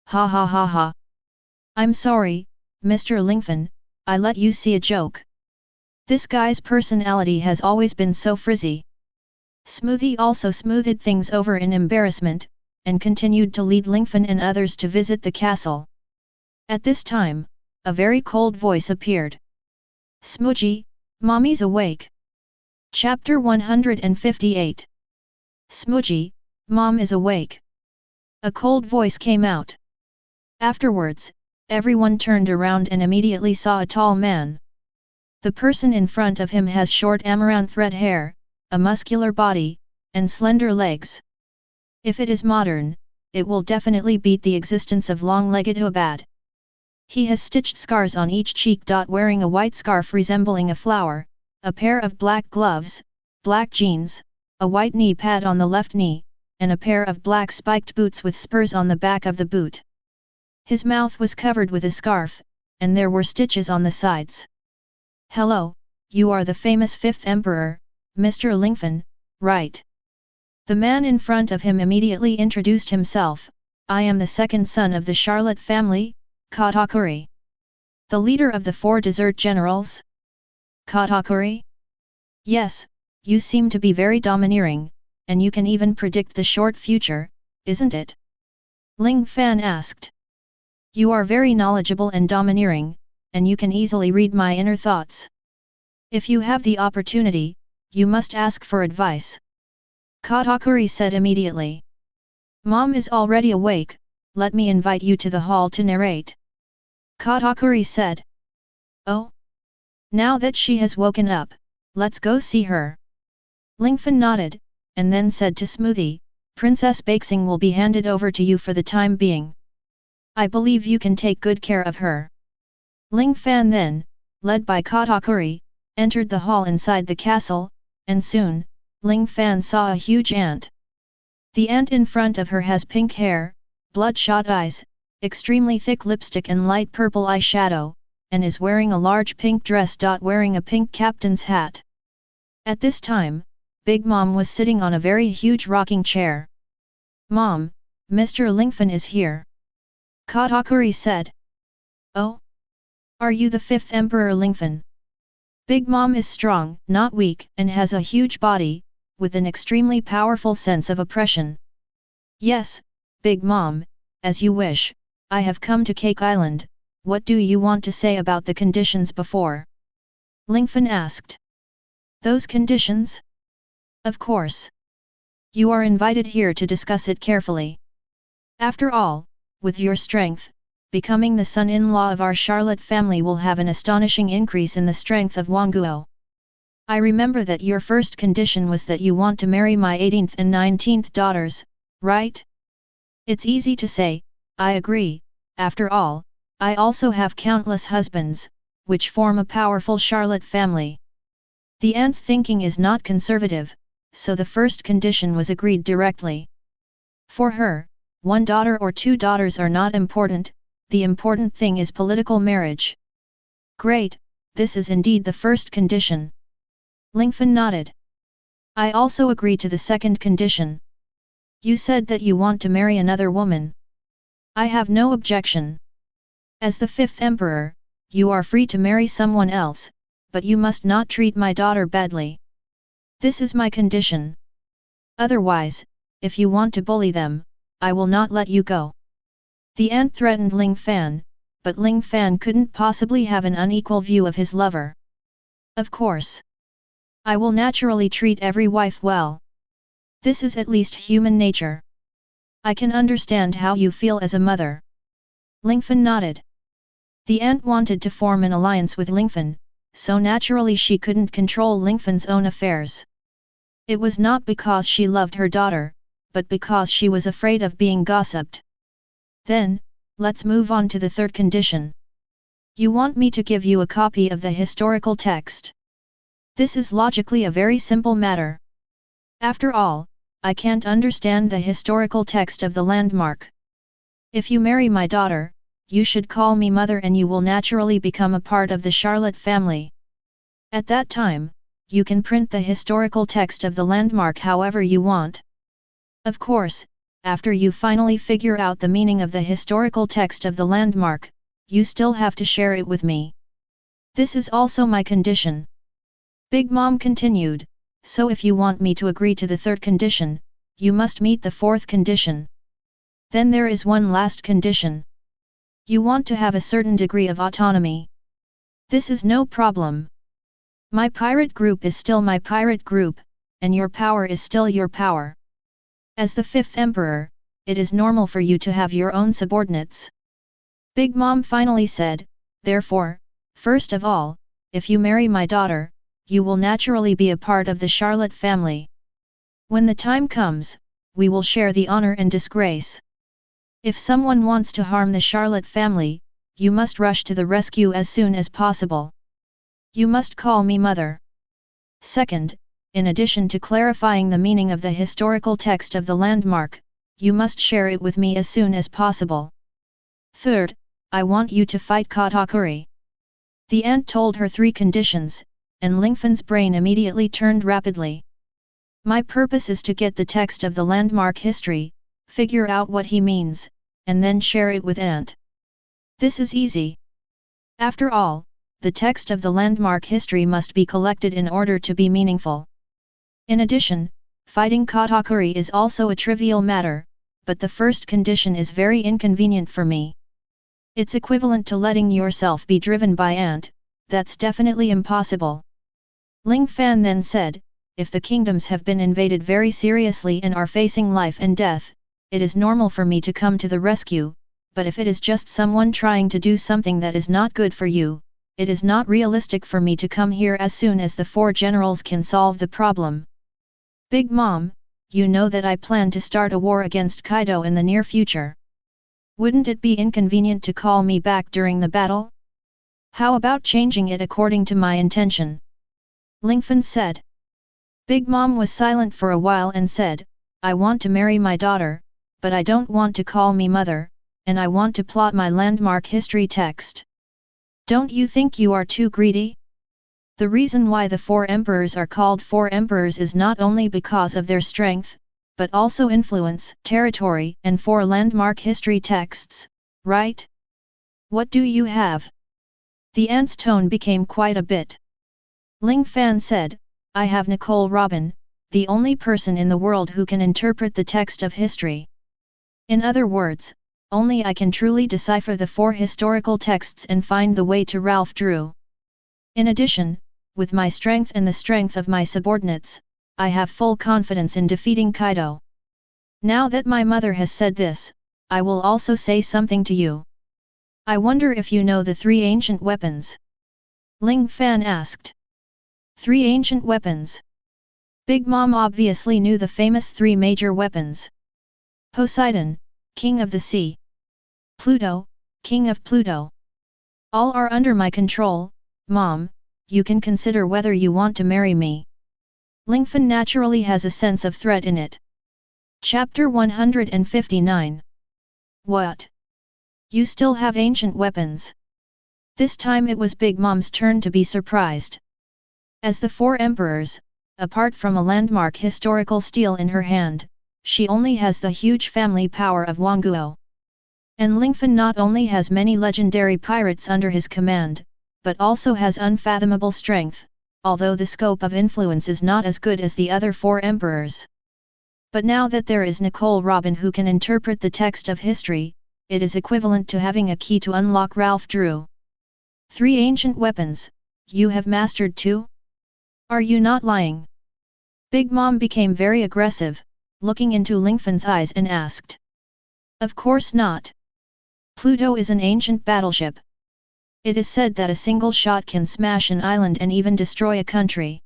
"Ha ha ha ha. I'm sorry, Mr. Lingfan, I let you see a joke. This guy's personality has always been so frizzy." Smoothie also smoothed things over in embarrassment, and continued to lead Lingfan and others to visit the castle. At this time, a very cold voice appeared. "Smoogie, Mommy's awake." Chapter 158. "Smoogie, Mom is awake." A cold voice came out. Afterwards, everyone turned around and immediately saw a tall man. The person in front of him has short amaranth red hair, a muscular body, and slender legs. If it is modern, it will definitely beat the existence of long-legged Hubad. He has stitched scars on each cheek. Wearing a white scarf resembling a flower, a pair of black gloves, black jeans, a white knee pad on the left knee, and a pair of black spiked boots with spurs on the back of the boot. His mouth was covered with a scarf, and there were stitches on the sides. "Hello, you are the famous fifth emperor, Mr. Lingfan, right?" The man in front of him immediately introduced himself. "I am the second son of the Charlotte family, Katakuri. The leader of the 4 desert generals." "Katakuri? Yes, you seem to be very domineering, and you can even predict the short future, isn't it?" Ling Fan asked. "You are very knowledgeable and domineering, and you can easily read my inner thoughts. If you have the opportunity, you must ask for advice." Katakuri said immediately. "Mom is already awake, let me invite you to the hall to narrate." Katakuri said. "Oh? Now that she has woken up, let's go see her." Lingfan nodded, and then said to Smoothie, "Princess Bakesing will be handed over to you for the time being. I believe you can take good care of her." Ling Fan then, led by Katakuri, entered the hall inside the castle, and soon, Ling Fan saw a huge ant. The ant in front of her has pink hair, bloodshot eyes, extremely thick lipstick and light purple eyeshadow, and is wearing a large pink dress. Wearing a pink captain's hat. At this time, Big Mom was sitting on a very huge rocking chair. "Mom, Mr. Lingfan is here," Katakuri said. "Oh? Are you the 5th Emperor Lingfan?" Big Mom is strong, not weak, and has a huge body, with an extremely powerful sense of oppression. "Yes, Big Mom, as you wish, I have come to Cake Island. What do you want to say about the conditions before?" Lingfan asked. "Those conditions? Of course. You are invited here to discuss it carefully. After all, with your strength, becoming the son-in-law of our Charlotte family will have an astonishing increase in the strength of Wanguo. I remember that your first condition was that you want to marry my 18th and 19th daughters, right? It's easy to say, I agree. After all, I also have countless husbands, which form a powerful Charlotte family." The aunt's thinking is not conservative, so the first condition was agreed directly. For her, 1 daughter or 2 daughters are not important, the important thing is political marriage. "Great, this is indeed the first condition." Lingfan nodded. "I also agree to the second condition. You said that you want to marry another woman. I have no objection. As the 5th Emperor, you are free to marry someone else, but you must not treat my daughter badly. This is my condition. Otherwise, if you want to bully them, I will not let you go." The aunt threatened Ling Fan, but Ling Fan couldn't possibly have an unequal view of his lover. "Of course. I will naturally treat every wife well. This is at least human nature. I can understand how you feel as a mother." Lingfan nodded. The aunt wanted to form an alliance with Lingfan, so naturally she couldn't control Lingfan's own affairs. It was not because she loved her daughter, but because she was afraid of being gossiped. "Then, let's move on to the third condition. You want me to give you a copy of the historical text. This is logically a very simple matter. After all, I can't understand the historical text of the landmark. If you marry my daughter, you should call me mother and you will naturally become a part of the Charlotte family. At that time, you can print the historical text of the landmark however you want. Of course, after you finally figure out the meaning of the historical text of the landmark, you still have to share it with me. This is also my condition." Big Mom continued, "So if you want me to agree to the third condition, you must meet the fourth condition. Then there is one last condition. You want to have a certain degree of autonomy. This is no problem. My pirate group is still my pirate group, and your power is still your power. As the 5th Emperor, it is normal for you to have your own subordinates." Big Mom finally said, "Therefore, first of all, if you marry my daughter, you will naturally be a part of the Charlotte family. When the time comes, we will share the honor and disgrace. If someone wants to harm the Charlotte family, you must rush to the rescue as soon as possible. You must call me mother. Second, in addition to clarifying the meaning of the historical text of the landmark, you must share it with me as soon as possible. Third, I want you to fight Katakuri." The aunt told her 3 conditions, and Lingfan's brain immediately turned rapidly. "My purpose is to get the text of the landmark history, figure out what he means, and then share it with aunt. This is easy. After all, the text of the landmark history must be collected in order to be meaningful. In addition, fighting Katakuri is also a trivial matter, but the first condition is very inconvenient for me. It's equivalent to letting yourself be driven by aunt, that's definitely impossible." Ling Fan then said, "If the kingdoms have been invaded very seriously and are facing life and death, it is normal for me to come to the rescue, but if it is just someone trying to do something that is not good for you, it is not realistic for me to come here as soon as the 4 generals can solve the problem. Big Mom, you know that I plan to start a war against Kaido in the near future. Wouldn't it be inconvenient to call me back during the battle? How about changing it according to my intention?" Lingfan said. Big Mom was silent for a while and said, "I want to marry my daughter, but I don't want to call me mother, and I want to plot my landmark history text. Don't you think you are too greedy? The reason why the four emperors are called four emperors is not only because of their strength, but also influence, territory, and four landmark history texts, right? What do you have? The ant's tone became quite a bit. Ling Fan said, I have Nicole Robin, the only person in the world who can interpret the text of history. In other words, only I can truly decipher the four historical texts and find the way to Ralph Drew. In addition, with my strength and the strength of my subordinates, I have full confidence in defeating Kaido. Now that my mother has said this, I will also say something to you. I wonder if you know the three ancient weapons? Ling Fan asked. Three ancient weapons? Big Mom obviously knew the famous three major weapons. Poseidon, King of the Sea. Pluto, King of Pluto. All are under my control, Mom, you can consider whether you want to marry me. Lingfan naturally has a sense of threat in it. Chapter 159. What? You still have ancient weapons? This time it was Big Mom's turn to be surprised. As the four emperors, apart from a landmark historical steel in her hand, she only has the huge family power of Wanguo. And Lingfan not only has many legendary pirates under his command, but also has unfathomable strength, although the scope of influence is not as good as the other four emperors. But now that there is Nicole Robin who can interpret the text of history, it is equivalent to having a key to unlock Ralph Drew. Three ancient weapons, you have mastered too? Are you not lying? Big Mom became very aggressive, looking into Lingfan's eyes and asked. Of course not. Pluto is an ancient battleship. It is said that a single shot can smash an island and even destroy a country.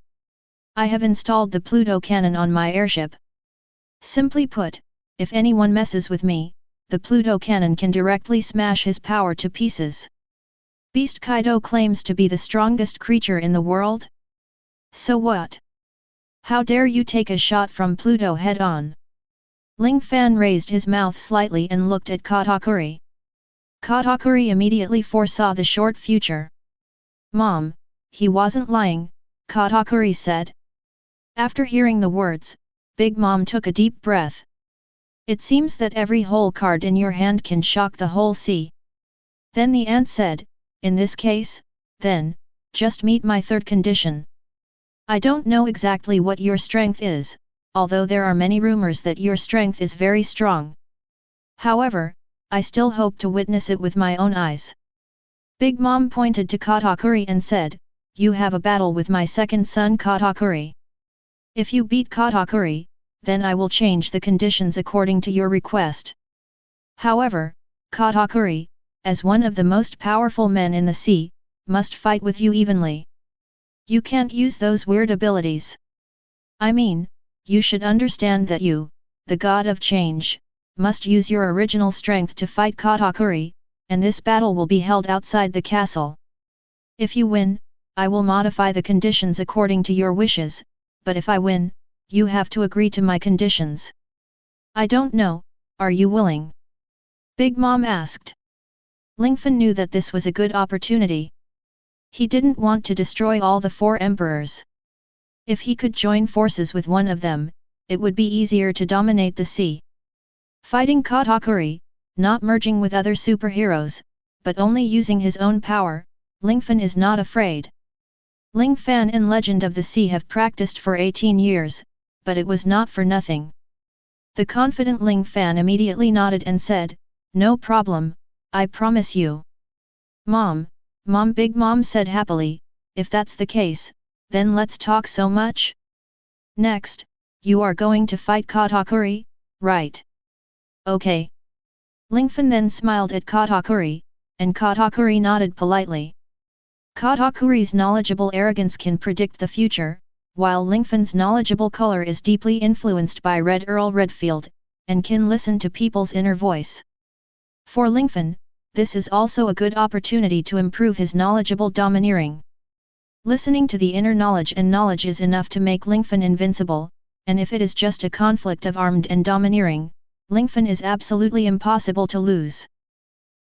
I have installed the Pluto cannon on my airship. Simply put, if anyone messes with me, the Pluto cannon can directly smash his power to pieces. Beast Kaido claims to be the strongest creature in the world? So what? How dare you take a shot from Pluto head-on? Ling Fan raised his mouth slightly and looked at Katakuri. Katakuri immediately foresaw the short future. Mom, he wasn't lying, Katakuri said. After hearing the words, Big Mom took a deep breath. It seems that every whole card in your hand can shock the whole sea. Then the ant said, in this case, then, just meet my third condition. I don't know exactly what your strength is, although there are many rumors that your strength is very strong. However, I still hope to witness it with my own eyes. Big Mom pointed to Katakuri and said, you have a battle with my second son Katakuri. If you beat Katakuri, then I will change the conditions according to your request. However, Katakuri, as one of the most powerful men in the sea, must fight with you evenly. You can't use those weird abilities. I mean, you should understand that you, the god of change, must use your original strength to fight Katakuri, and this battle will be held outside the castle. If you win, I will modify the conditions according to your wishes, but if I win, you have to agree to my conditions. I don't know, are you willing? Big Mom asked. Lingfan knew that this was a good opportunity. He didn't want to destroy all the four emperors. If he could join forces with one of them, it would be easier to dominate the sea. Fighting Katakuri, not merging with other superheroes, but only using his own power, Lingfan is not afraid. Ling Fan and Legend of the Sea have practiced for 18 years, but it was not for nothing. The confident Ling Fan immediately nodded and said, no problem, I promise you. Mom, Big Mom said happily, if that's the case, then let's talk so much. Next, you are going to fight Katakuri, right? Okay. Lingfan then smiled at Katakuri, and Katakuri nodded politely. Katakuri's knowledgeable arrogance can predict the future, while Lingfan's knowledgeable color is deeply influenced by Red Earl Redfield, and can listen to people's inner voice. For Lingfan, this is also a good opportunity to improve his knowledgeable domineering. Listening to the inner knowledge and knowledge is enough to make Lingfan invincible, and if it is just a conflict of armed and domineering, Lingfan is absolutely impossible to lose.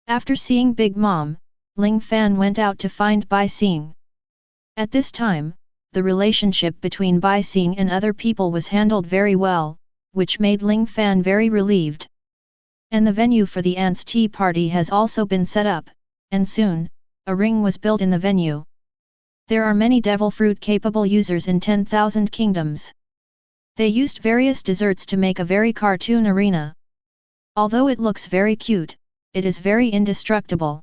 After seeing Big Mom, Ling Fan went out to find Bai Xing. At this time, the relationship between Bai Xing and other people was handled very well, which made Ling Fan very relieved. And the venue for the ants' tea party has also been set up, and soon, a ring was built in the venue. There are many devil fruit capable users in 10,000 kingdoms. They used various desserts to make a very cartoon arena. Although it looks very cute, it is very indestructible.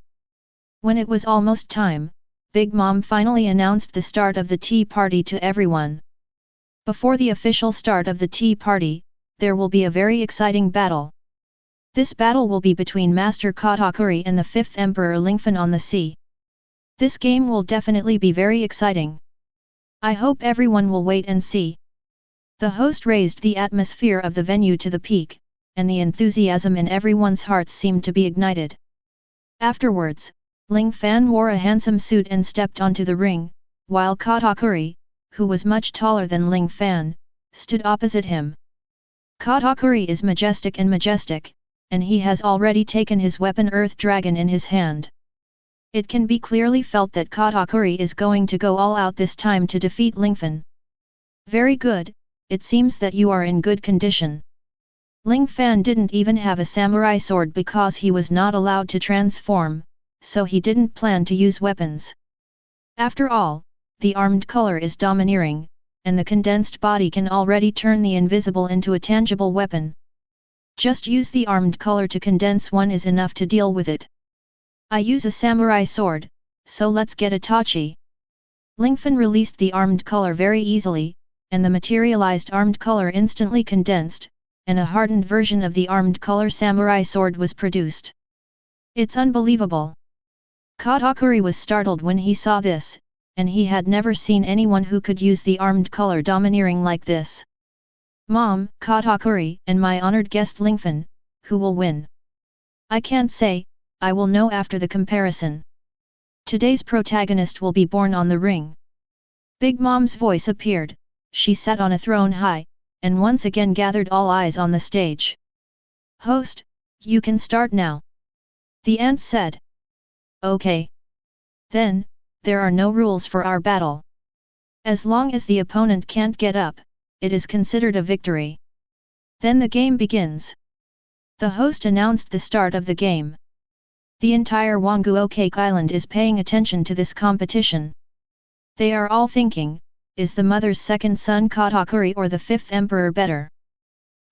When it was almost time, Big Mom finally announced the start of the tea party to everyone. Before the official start of the tea party, there will be a very exciting battle. This battle will be between Master Katakuri and the 5th Emperor Lingfan on the sea. This game will definitely be very exciting. I hope everyone will wait and see. The host raised the atmosphere of the venue to the peak, and the enthusiasm in everyone's hearts seemed to be ignited. Afterwards, Ling Fan wore a handsome suit and stepped onto the ring, while Katakuri, who was much taller than Ling Fan, stood opposite him. Katakuri is majestic, and he has already taken his weapon Earth Dragon in his hand. It can be clearly felt that Katakuri is going to go all out this time to defeat Lingfan. Very good, it seems that you are in good condition. Ling Fan didn't even have a samurai sword because he was not allowed to transform, so he didn't plan to use weapons. After all, the armed color is domineering, and the condensed body can already turn the invisible into a tangible weapon. Just use the armed color to condense one is enough to deal with it. I use a samurai sword, so let's get Itachi. Lingfan released the armed color very easily, and the materialized armed color instantly condensed, and a hardened version of the armed color samurai sword was produced. It's unbelievable. Katakuri was startled when he saw this, and he had never seen anyone who could use the armed color domineering like this. Mom, Katakuri, and my honored guest Lingfan, who will win? I can't say, I will know after the comparison. Today's protagonist will be born on the ring. Big Mom's voice appeared, she sat on a throne high, and once again gathered all eyes on the stage. Host, you can start now. The ant said. Okay. Then, there are no rules for our battle. As long as the opponent can't get up, it is considered a victory. Then the game begins. The host announced the start of the game. The entire Wanguokake Island is paying attention to this competition. They are all thinking, is the mother's second son Katakuri or the 5th emperor better?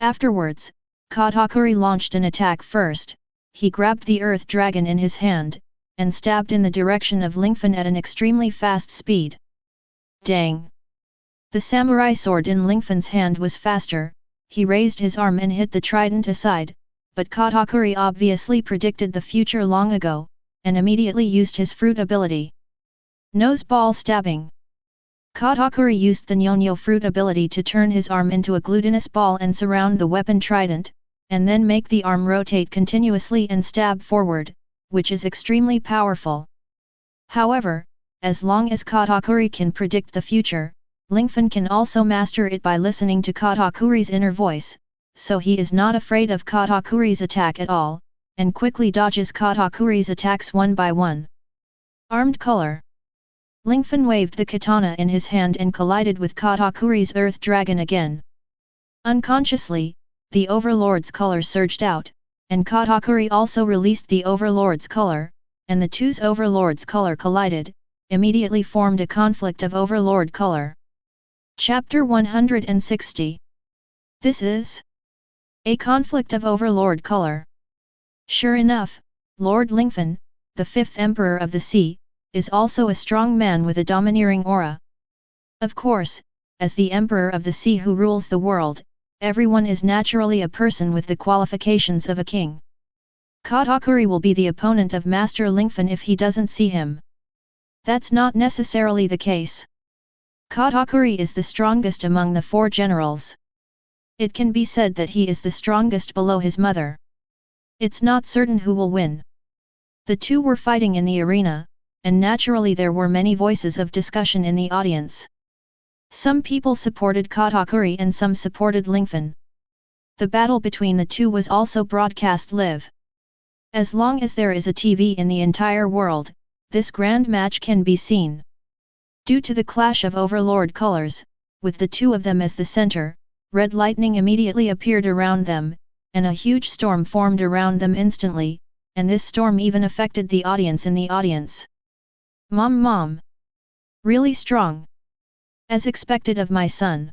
Afterwards, Katakuri launched an attack first, he grabbed the earth dragon in his hand, and stabbed in the direction of Lingfan at an extremely fast speed. Dang! The samurai sword in Lingfan's hand was faster, he raised his arm and hit the trident aside, but Katakuri obviously predicted the future long ago, and immediately used his fruit ability. Nose ball stabbing. Katakuri used the Nyonyo fruit ability to turn his arm into a glutinous ball and surround the weapon trident, and then make the arm rotate continuously and stab forward, which is extremely powerful. However, as long as Katakuri can predict the future, Lingfan can also master it by listening to Katakuri's inner voice, so he is not afraid of Katakuri's attack at all, and quickly dodges Katakuri's attacks one by one. Armed color. Lingfan waved the katana in his hand and collided with Katakuri's earth dragon again. Unconsciously, the Overlord's color surged out, and Katakuri also released the Overlord's color, and the two's Overlord's color collided, immediately formed a conflict of Overlord color. Chapter 160. This is a conflict of Overlord color. Sure enough, Lord Lingfan, the 5th Emperor of the Sea, is also a strong man with a domineering aura. Of course, as the Emperor of the Sea who rules the world, everyone is naturally a person with the qualifications of a king. Katakuri will be the opponent of Master Lingfan if he doesn't see him. That's not necessarily the case. Katakuri is the strongest among the 4 generals. It can be said that he is the strongest below his mother. It's not certain who will win. The two were fighting in the arena, and naturally there were many voices of discussion in the audience. Some people supported Katakuri and some supported Lingfan. The battle between the two was also broadcast live. As long as there is a TV in the entire world, this grand match can be seen. Due to the clash of overlord colors, with the two of them as the center, red lightning immediately appeared around them, and a huge storm formed around them instantly, and this storm even affected the audience in the audience. Mom! Really strong! As expected of my son.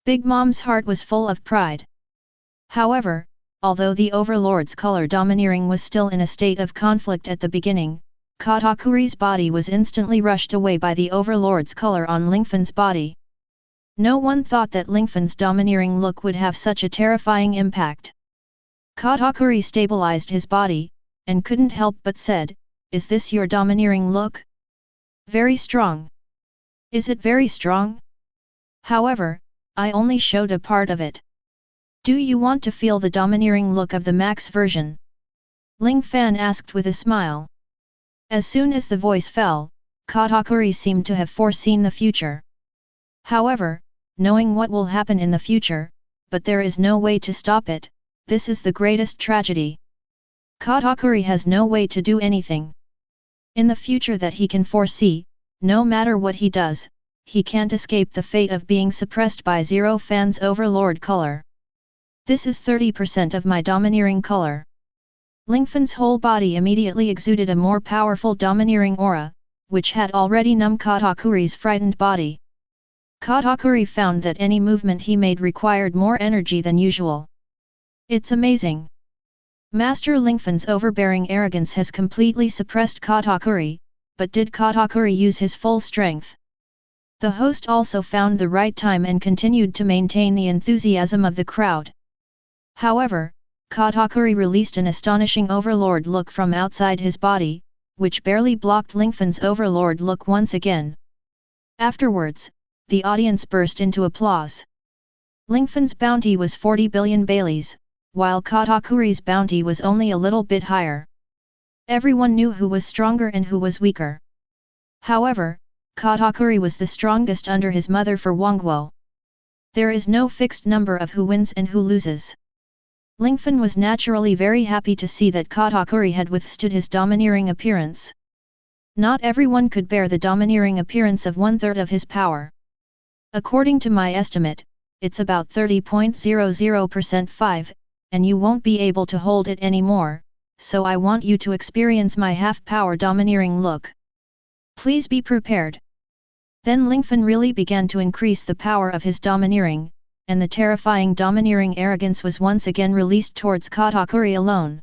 Big Mom's heart was full of pride. However, although the overlord's color domineering was still in a state of conflict at the beginning, Katakuri's body was instantly rushed away by the overlord's color on Lingfan's body. No one thought that Lingfan's domineering look would have such a terrifying impact. Katakuri stabilized his body, and couldn't help but said, "Is this your domineering look? Very strong. Is it very strong? However, I only showed a part of it. Do you want to feel the domineering look of the max version?" Ling Fan asked with a smile. As soon as the voice fell, Katakuri seemed to have foreseen the future. However, knowing what will happen in the future, but there is no way to stop it, this is the greatest tragedy. Katakuri has no way to do anything. In the future that he can foresee, no matter what he does, he can't escape the fate of being suppressed by Zero Fan's overlord color. This is 30% of my domineering color. Lingfan's whole body immediately exuded a more powerful domineering aura, which had already numbed Katakuri's frightened body. Katakuri found that any movement he made required more energy than usual. It's amazing. Master Lingfan's overbearing arrogance has completely suppressed Katakuri, but did Katakuri use his full strength? The host also found the right time and continued to maintain the enthusiasm of the crowd. However, Katakuri released an astonishing overlord look from outside his body, which barely blocked Lingfan's overlord look once again. Afterwards, the audience burst into applause. Lingfan's bounty was 40 billion Baileys, while Katakuri's bounty was only a little bit higher. Everyone knew who was stronger and who was weaker. However, Katakuri was the strongest under his mother for Wangguo. There is no fixed number of who wins and who loses. Lingfan was naturally very happy to see that Katakuri had withstood his domineering appearance. Not everyone could bear the domineering appearance of 1/3 of his power. According to my estimate, it's about 30.00% 5, and you won't be able to hold it anymore, so I want you to experience my half-power domineering look. Please be prepared. Then Lingfan really began to increase the power of his domineering, and the terrifying domineering arrogance was once again released towards Katakuri alone.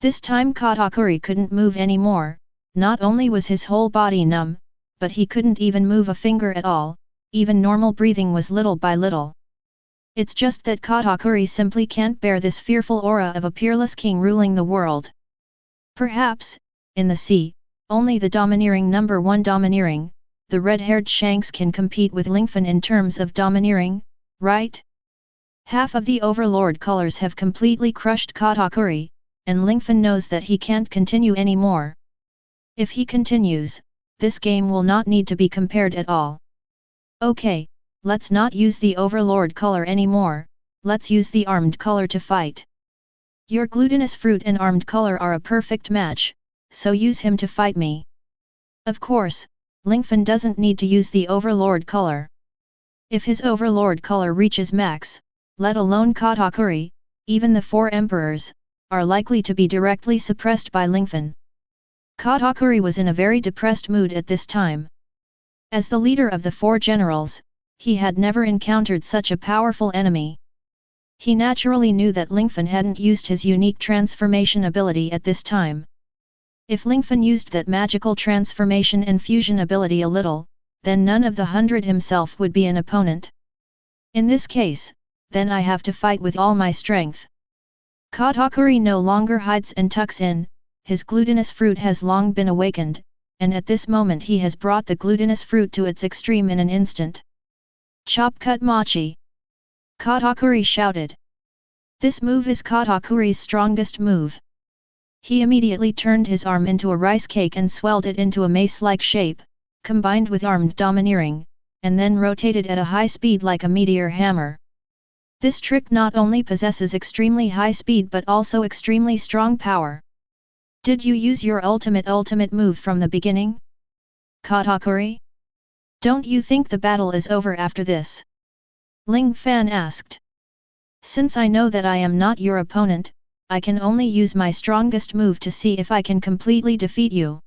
This time Katakuri couldn't move anymore, not only was his whole body numb, but he couldn't even move a finger at all, even normal breathing was little by little. It's just that Katakuri simply can't bear this fearful aura of a peerless king ruling the world. Perhaps, in the sea, only the domineering number 1 domineering, the red-haired Shanks can compete with Lingfan in terms of domineering, right? Half of the overlord colors have completely crushed Katakuri, and Lingfan knows that he can't continue anymore. If he continues, this game will not need to be compared at all. Okay, let's not use the overlord color anymore, let's use the armed color to fight. Your glutinous fruit and armed color are a perfect match, so use him to fight me. Of course, Lingfan doesn't need to use the overlord color. If his overlord color reaches max, let alone Katakuri, even the 4 emperors, are likely to be directly suppressed by Lingfan. Katakuri was in a very depressed mood at this time. As the leader of the 4 generals, he had never encountered such a powerful enemy. He naturally knew that Lingfan hadn't used his unique transformation ability at this time. If Lingfan used that magical transformation and fusion ability a little, then none of the 100 himself would be an opponent. In this case, then I have to fight with all my strength. Katakuri no longer hides and tucks in, his glutinous fruit has long been awakened, and at this moment he has brought the glutinous fruit to its extreme in an instant. Chop cut machi! Katakuri shouted. This move is Katakuri's strongest move. He immediately turned his arm into a rice cake and swelled it into a mace-like shape, combined with armed domineering, and then rotated at a high speed like a meteor hammer. This trick not only possesses extremely high speed but also extremely strong power. Did you use your ultimate move from the beginning? Katakuri? Don't you think the battle is over after this? Ling Fan asked. Since I know that I am not your opponent, I can only use my strongest move to see if I can completely defeat you.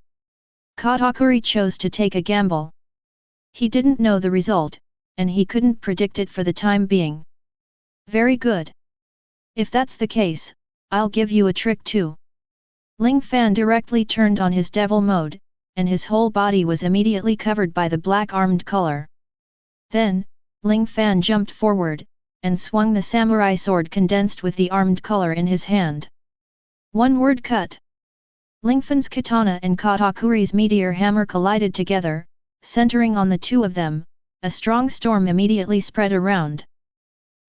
Katakuri chose to take a gamble. He didn't know the result, and he couldn't predict it for the time being. Very good. If that's the case, I'll give you a trick too. Ling Fan directly turned on his devil mode, and his whole body was immediately covered by the black armed color. Then, Ling Fan jumped forward, and swung the samurai sword condensed with the armed color in his hand. One word cut. Lingfan's katana and Katakuri's meteor hammer collided together, centering on the two of them. A strong storm immediately spread around.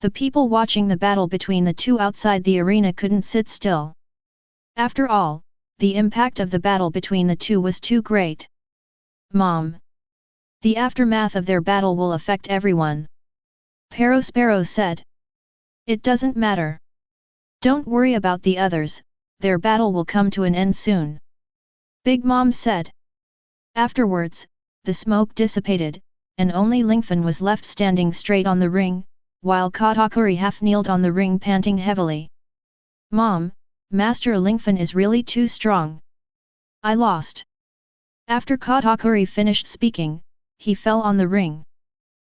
The people watching the battle between the two outside the arena couldn't sit still. After all, the impact of the battle between the two was too great. Mom! The aftermath of their battle will affect everyone. Perospero said. It doesn't matter. Don't worry about the others, their battle will come to an end soon. Big Mom said. Afterwards, the smoke dissipated, and only Lingfan was left standing straight on the ring, while Katakuri half-kneeled on the ring panting heavily. Mom, Master Lingfan is really too strong. I lost. After Katakuri finished speaking, he fell on the ring.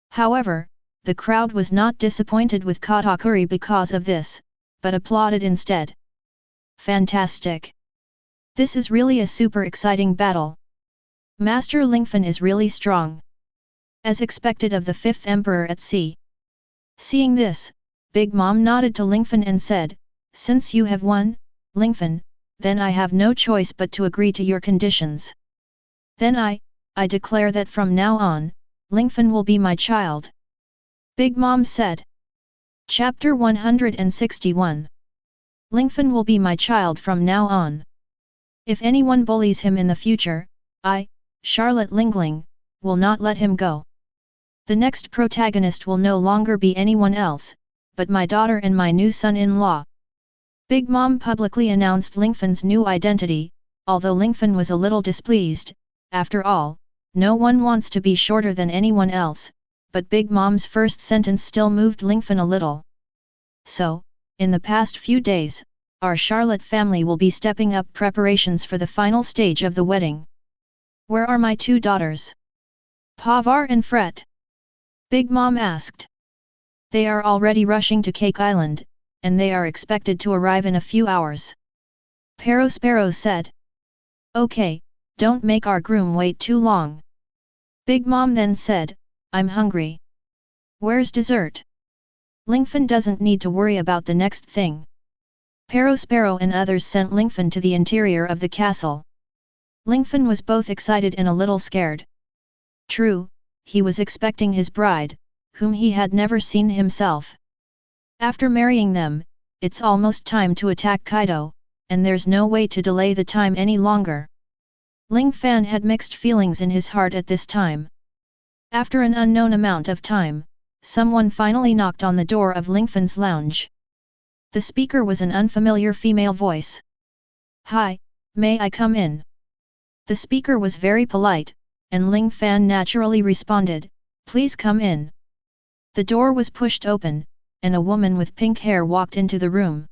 However, the crowd was not disappointed with Katakuri because of this, but applauded instead. Fantastic! This is really a super exciting battle. Master Lingfan is really strong. As expected of the fifth emperor at sea. Seeing this, Big Mom nodded to Lingfan and said, Since you have won, Lingfan, then I have no choice but to agree to your conditions. Then I declare that from now on, Lingfan will be my child. Big Mom said. Chapter 161. Lingfan will be my child from now on. If anyone bullies him in the future, I, Charlotte Lingling, will not let him go. The next protagonist will no longer be anyone else, but my daughter and my new son-in-law. Big Mom publicly announced Lingfan's new identity, although Lingfan was a little displeased. After all, no one wants to be shorter than anyone else, but Big Mom's first sentence still moved Lingfan a little. So, in the past few days, our Charlotte family will be stepping up preparations for the final stage of the wedding. Where are my two daughters? Pavar and Fret? Big Mom asked. They are already rushing to Cake Island, and they are expected to arrive in a few hours. Perospero said. Okay, don't make our groom wait too long. Big Mom then said, I'm hungry. Where's dessert? Lingfan doesn't need to worry about the next thing. Perospero and others sent Lingfan to the interior of the castle. Lingfan was both excited and a little scared. True, he was expecting his bride, whom he had never seen himself. After marrying them, it's almost time to attack Kaido, and there's no way to delay the time any longer. Ling Fan had mixed feelings in his heart at this time. After an unknown amount of time, someone finally knocked on the door of Lingfan's lounge. The speaker was an unfamiliar female voice. Hi, may I come in? The speaker was very polite, and Ling Fan naturally responded, Please come in. The door was pushed open, and a woman with pink hair walked into the room.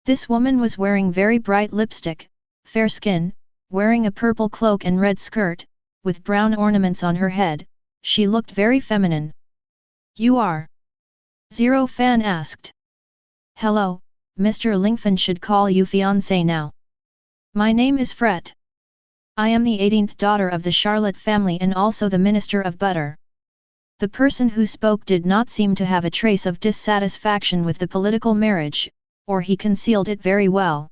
This woman was wearing very bright lipstick, fair skin, wearing a purple cloak and red skirt, with brown ornaments on her head. She looked very feminine. You are? Zero Fan asked. Hello, Mr. Lingfan should call you fiancé now. My name is Fret. I am the 18th daughter of the Charlotte family and also the Minister of Butter. The person who spoke did not seem to have a trace of dissatisfaction with the political marriage, or he concealed it very well.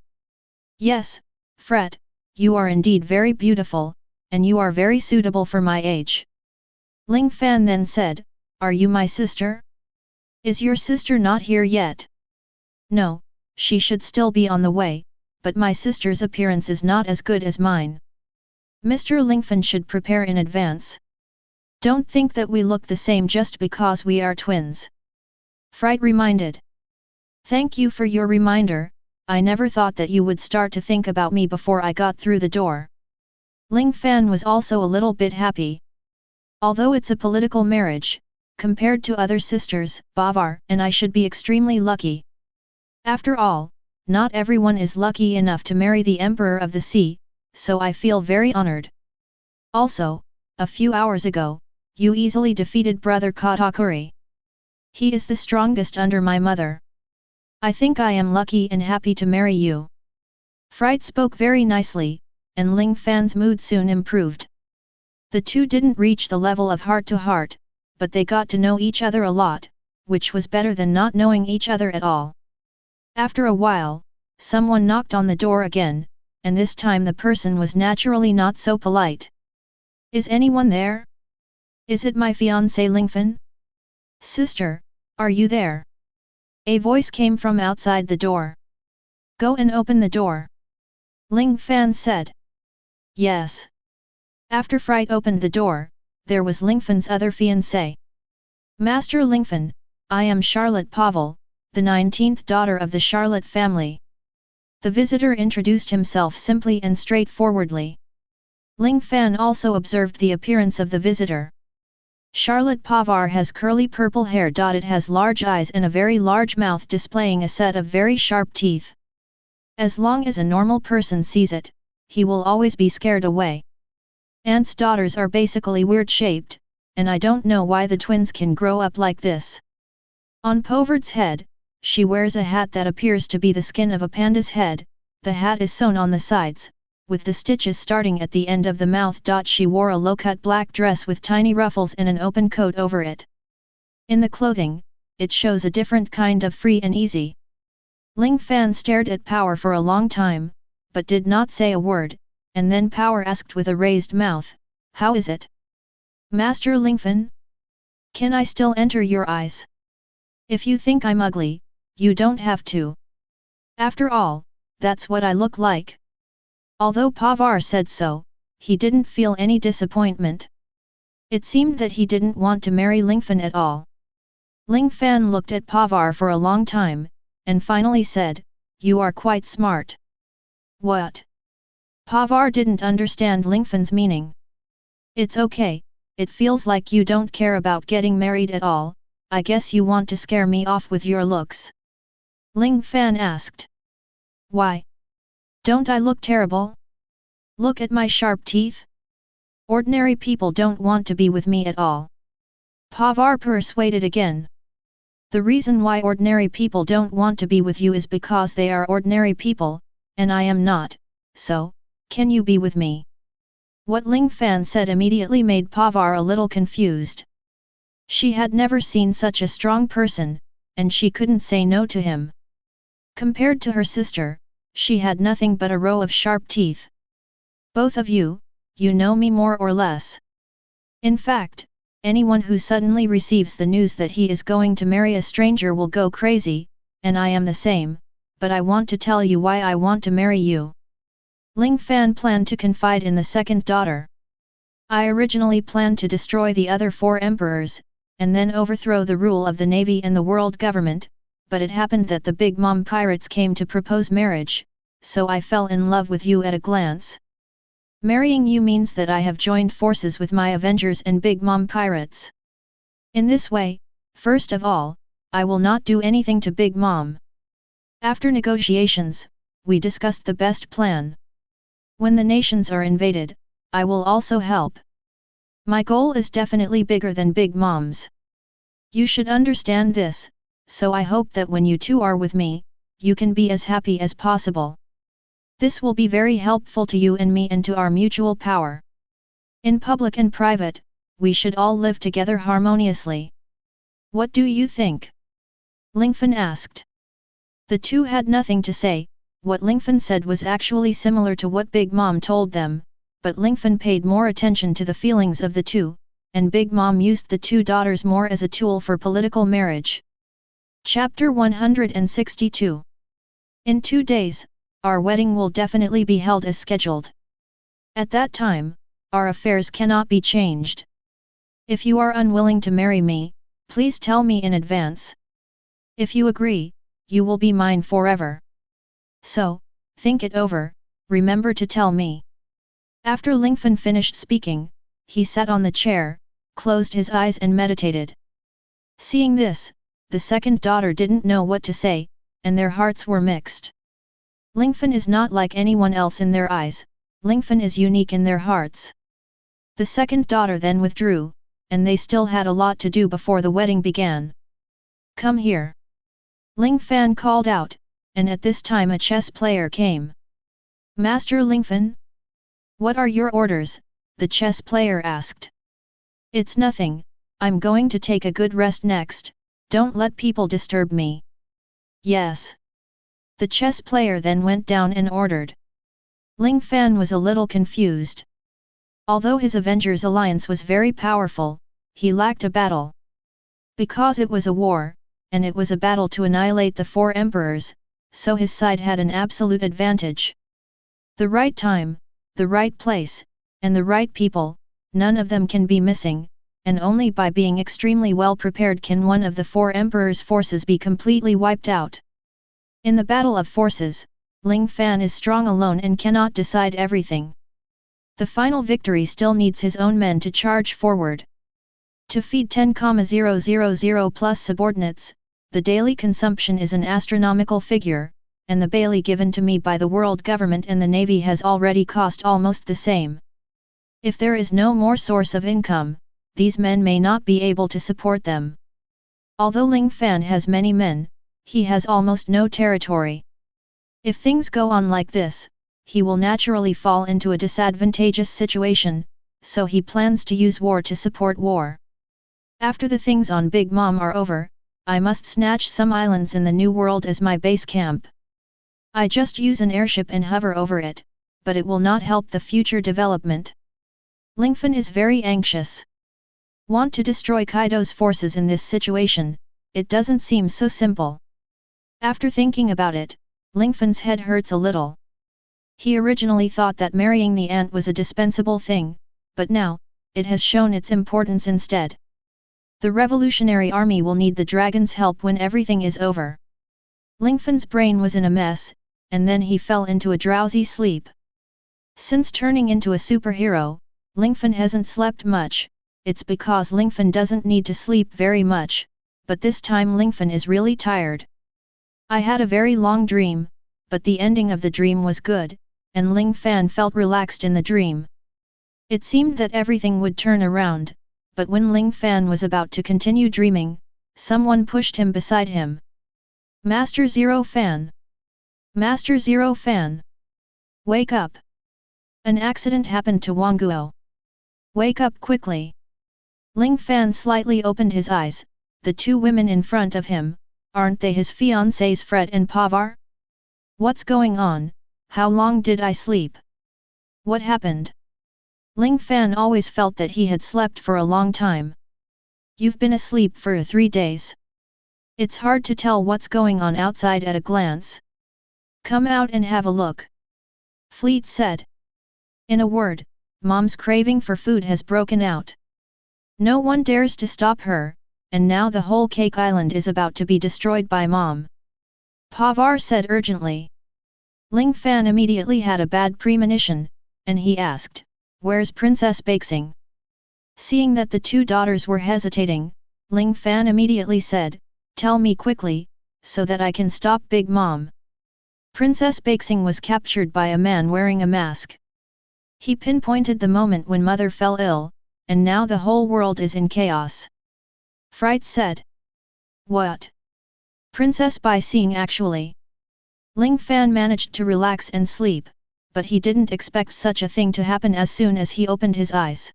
Yes, Fret, you are indeed very beautiful, and you are very suitable for my age. Ling Fan then said, Are you my sister? Is your sister not here yet? No, she should still be on the way, but my sister's appearance is not as good as mine. Mr. Lingfan should prepare in advance. Don't think that we look the same just because we are twins. Fright reminded. Thank you for your reminder, I never thought that you would start to think about me before I got through the door. Ling Fan was also a little bit happy. Although it's a political marriage, compared to other sisters, Bavar and I should be extremely lucky. After all, not everyone is lucky enough to marry the Emperor of the Sea, so I feel very honored. Also, a few hours ago, you easily defeated brother Katakuri. He is the strongest under my mother. I think I am lucky and happy to marry you. Fright spoke very nicely, and Ling Fan's mood soon improved. The two didn't reach the level of heart to heart, but they got to know each other a lot, which was better than not knowing each other at all. After a while, someone knocked on the door again, and this time the person was naturally not so polite. Is anyone there? Is it my fiancé Lingfan? Sister, are you there? A voice came from outside the door. Go and open the door. Ling Fan said. Yes. After Fright opened the door, there was Lingfan's other fiancé. Master Lingfan, I am Charlotte Pavel, the 19th daughter of the Charlotte family. The visitor introduced himself simply and straightforwardly. Ling Fan also observed the appearance of the visitor. Charlotte Pavar has curly purple hair. It has large eyes and a very large mouth displaying a set of very sharp teeth. As long as a normal person sees it, he will always be scared away. Aunt's daughters are basically weird-shaped, and I don't know why the twins can grow up like this. On Povard's head, she wears a hat that appears to be the skin of a panda's head. The hat is sewn on the sides, with the stitches starting at the end of the mouth. She wore a low-cut black dress with tiny ruffles and an open coat over it. In the clothing, it shows a different kind of free and easy. Ling Fan stared at Power for a long time, but did not say a word, and then Power asked with a raised mouth, how is it? Master Lingfan? Can I still enter your eyes? If you think I'm ugly, you don't have to. After all, that's what I look like. Although Pavar said so, he didn't feel any disappointment. It seemed that he didn't want to marry Lingfan at all. Ling Fan looked at Pavar for a long time, and finally said, you are quite smart. What? Pavar didn't understand Lingfan's meaning. It's okay, it feels like you don't care about getting married at all. I guess you want to scare me off with your looks. Ling Fan asked. Why? Don't I look terrible? Look at my sharp teeth. Ordinary people don't want to be with me at all. Pavar persuaded again. The reason why ordinary people don't want to be with you is because they are ordinary people, and I am not, so, can you be with me? What Ling Fan said immediately made Pavar a little confused. She had never seen such a strong person, and she couldn't say no to him. Compared to her sister, she had nothing but a row of sharp teeth. Both of you, you know me more or less. In fact, anyone who suddenly receives the news that he is going to marry a stranger will go crazy, and I am the same, but I want to tell you why I want to marry you. Ling Fan planned to confide in the second daughter. I originally planned to destroy the other 4 emperors, and then overthrow the rule of the navy and the world government, but it happened that the Big Mom pirates came to propose marriage, so I fell in love with you at a glance. Marrying you means that I have joined forces with my Avengers and Big Mom pirates. In this way, first of all, I will not do anything to Big Mom. After negotiations, we discussed the best plan. When the nations are invaded, I will also help. My goal is definitely bigger than Big Mom's. You should understand this, so I hope that when you two are with me, you can be as happy as possible. This will be very helpful to you and me and to our mutual power. In public and private, we should all live together harmoniously. What do you think? Lingfan asked. The two had nothing to say. What Lingfan said was actually similar to what Big Mom told them, but Lingfan paid more attention to the feelings of the two, and Big Mom used the 2 daughters more as a tool for political marriage. Chapter 162. In 2 days, our wedding will definitely be held as scheduled. At that time, our affairs cannot be changed. If you are unwilling to marry me, please tell me in advance. If you agree, you will be mine forever. So, think it over, remember to tell me. After Lingfan finished speaking, he sat on the chair, closed his eyes and meditated. Seeing this, the second daughter didn't know what to say, and their hearts were mixed. Lingfan is not like anyone else in their eyes, Lingfan is unique in their hearts. The second daughter then withdrew, and they still had a lot to do before the wedding began. Come here. Ling Fan called out, and at this time a chess player came. Master Lingfan? What are your orders? The chess player asked. It's nothing, I'm going to take a good rest next, don't let people disturb me. Yes. The chess player then went down and ordered. Ling Fan was a little confused. Although his Avengers alliance was very powerful, he lacked a battle. Because it was a war, and it was a battle to annihilate the four emperors, so his side had an absolute advantage. The right time, the right place, and the right people, none of them can be missing, and only by being extremely well prepared can one of the four emperors' forces be completely wiped out. In the battle of forces, Ling Fan is strong alone and cannot decide everything. The final victory still needs his own men to charge forward. To feed 10,000 plus subordinates, the daily consumption is an astronomical figure, and the Bailey given to me by the world government and the navy has already cost almost the same. If there is no more source of income, these men may not be able to support them. Although Ling Fan has many men, he has almost no territory. If things go on like this, he will naturally fall into a disadvantageous situation, so he plans to use war to support war. After the things on Big Mom are over, I must snatch some islands in the New World as my base camp. I just use an airship and hover over it, but it will not help the future development. Lingfan is very anxious. Want to destroy Kaido's forces in this situation, it doesn't seem so simple. After thinking about it, Lingfan's head hurts a little. He originally thought that marrying the ant was a dispensable thing, but now, it has shown its importance instead. The revolutionary army will need the dragon's help when everything is over. Lingfan's brain was in a mess, and then he fell into a drowsy sleep. Since turning into a superhero, Lingfan hasn't slept much, it's because Lingfan doesn't need to sleep very much, but this time Lingfan is really tired. I had a very long dream, but the ending of the dream was good, and Ling Fan felt relaxed in the dream. It seemed that everything would turn around, but when Ling Fan was about to continue dreaming, someone pushed him beside him. Master Zero Fan! Master Zero Fan! Wake up! An accident happened to Wanguo. Wake up quickly! Ling Fan slightly opened his eyes, the two women in front of him, aren't they his fiancés Fred and Pavar? What's going on? How long did I sleep? What happened? Ling Fan always felt that he had slept for a long time. You've been asleep for 3 days. It's hard to tell what's going on outside at a glance. Come out and have a look. Fleet said. In a word, Mom's craving for food has broken out. No one dares to stop her, and now the whole Cake Island is about to be destroyed by Mom. Pavar said urgently. Ling Fan immediately had a bad premonition, and he asked, "Where's Princess Bakesing?" Seeing that the two daughters were hesitating, Ling Fan immediately said, "Tell me quickly, so that I can stop Big Mom." Princess Bakesing was captured by a man wearing a mask. He pinpointed the moment when Mother fell ill, and now the whole world is in chaos. Fright said. What? Princess Bakesing actually? Ling Fan managed to relax and sleep, but he didn't expect such a thing to happen as soon as he opened his eyes.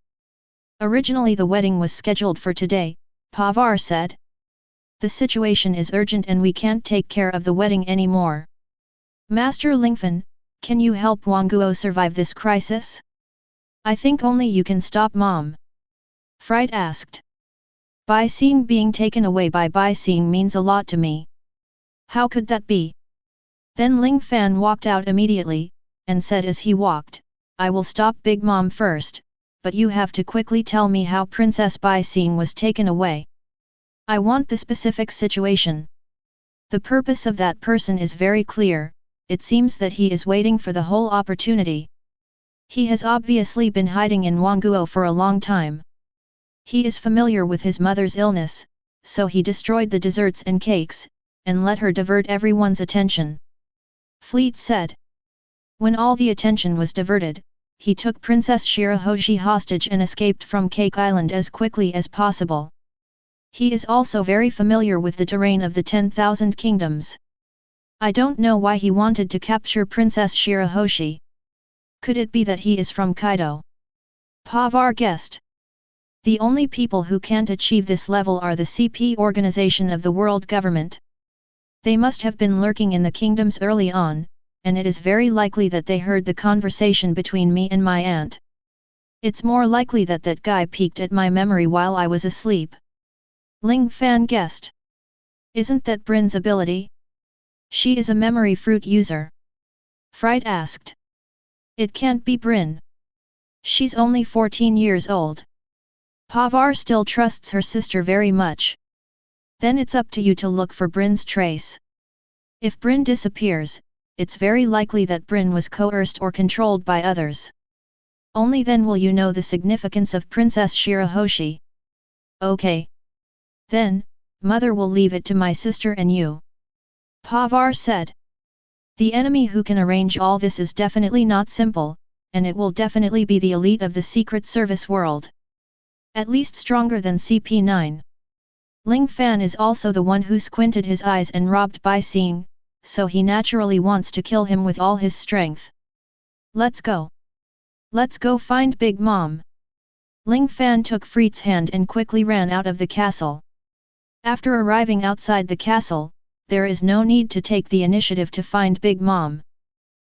Originally the wedding was scheduled for today, Pavar said. The situation is urgent and we can't take care of the wedding anymore. Master Lingfan, can you help Wanguo survive this crisis? I think only you can stop Mom. Fright asked. Bakesing being taken away by Bakesing means a lot to me. How could that be? Then Ling Fan walked out immediately, and said as he walked, I will stop Big Mom first, but you have to quickly tell me how Princess Bakesing was taken away. I want the specific situation. The purpose of that person is very clear, it seems that he is waiting for the whole opportunity. He has obviously been hiding in Wangguo for a long time. He is familiar with his mother's illness, so he destroyed the desserts and cakes, and let her divert everyone's attention. Fleet said. When all the attention was diverted, he took Princess Shirahoshi hostage and escaped from Cake Island as quickly as possible. He is also very familiar with the terrain of the 10,000 kingdoms. I don't know why he wanted to capture Princess Shirahoshi. Could it be that he is from Kaido? Pavar guessed. The only people who can't achieve this level are the CP organization of the world government. They must have been lurking in the kingdoms early on, and it is very likely that they heard the conversation between me and my aunt. It's more likely that that guy peeked at my memory while I was asleep. Ling Fan guessed. Isn't that Brin's ability? She is a memory fruit user. Fright asked. It can't be Brin. She's only 14 years old. Pavar still trusts her sister very much. Then it's up to you to look for Brin's trace. If Brin disappears, it's very likely that Brin was coerced or controlled by others. Only then will you know the significance of Princess Shirahoshi. Okay. Then, Mother will leave it to my sister and you. Pavar said. The enemy who can arrange all this is definitely not simple, and it will definitely be the elite of the Secret Service world. At least stronger than CP9. Ling Fan is also the one who squinted his eyes and robbed by seeing, so he naturally wants to kill him with all his strength. Let's go. Let's go find Big Mom. Ling Fan took Freet's hand and quickly ran out of the castle. After arriving outside the castle, there is no need to take the initiative to find Big Mom.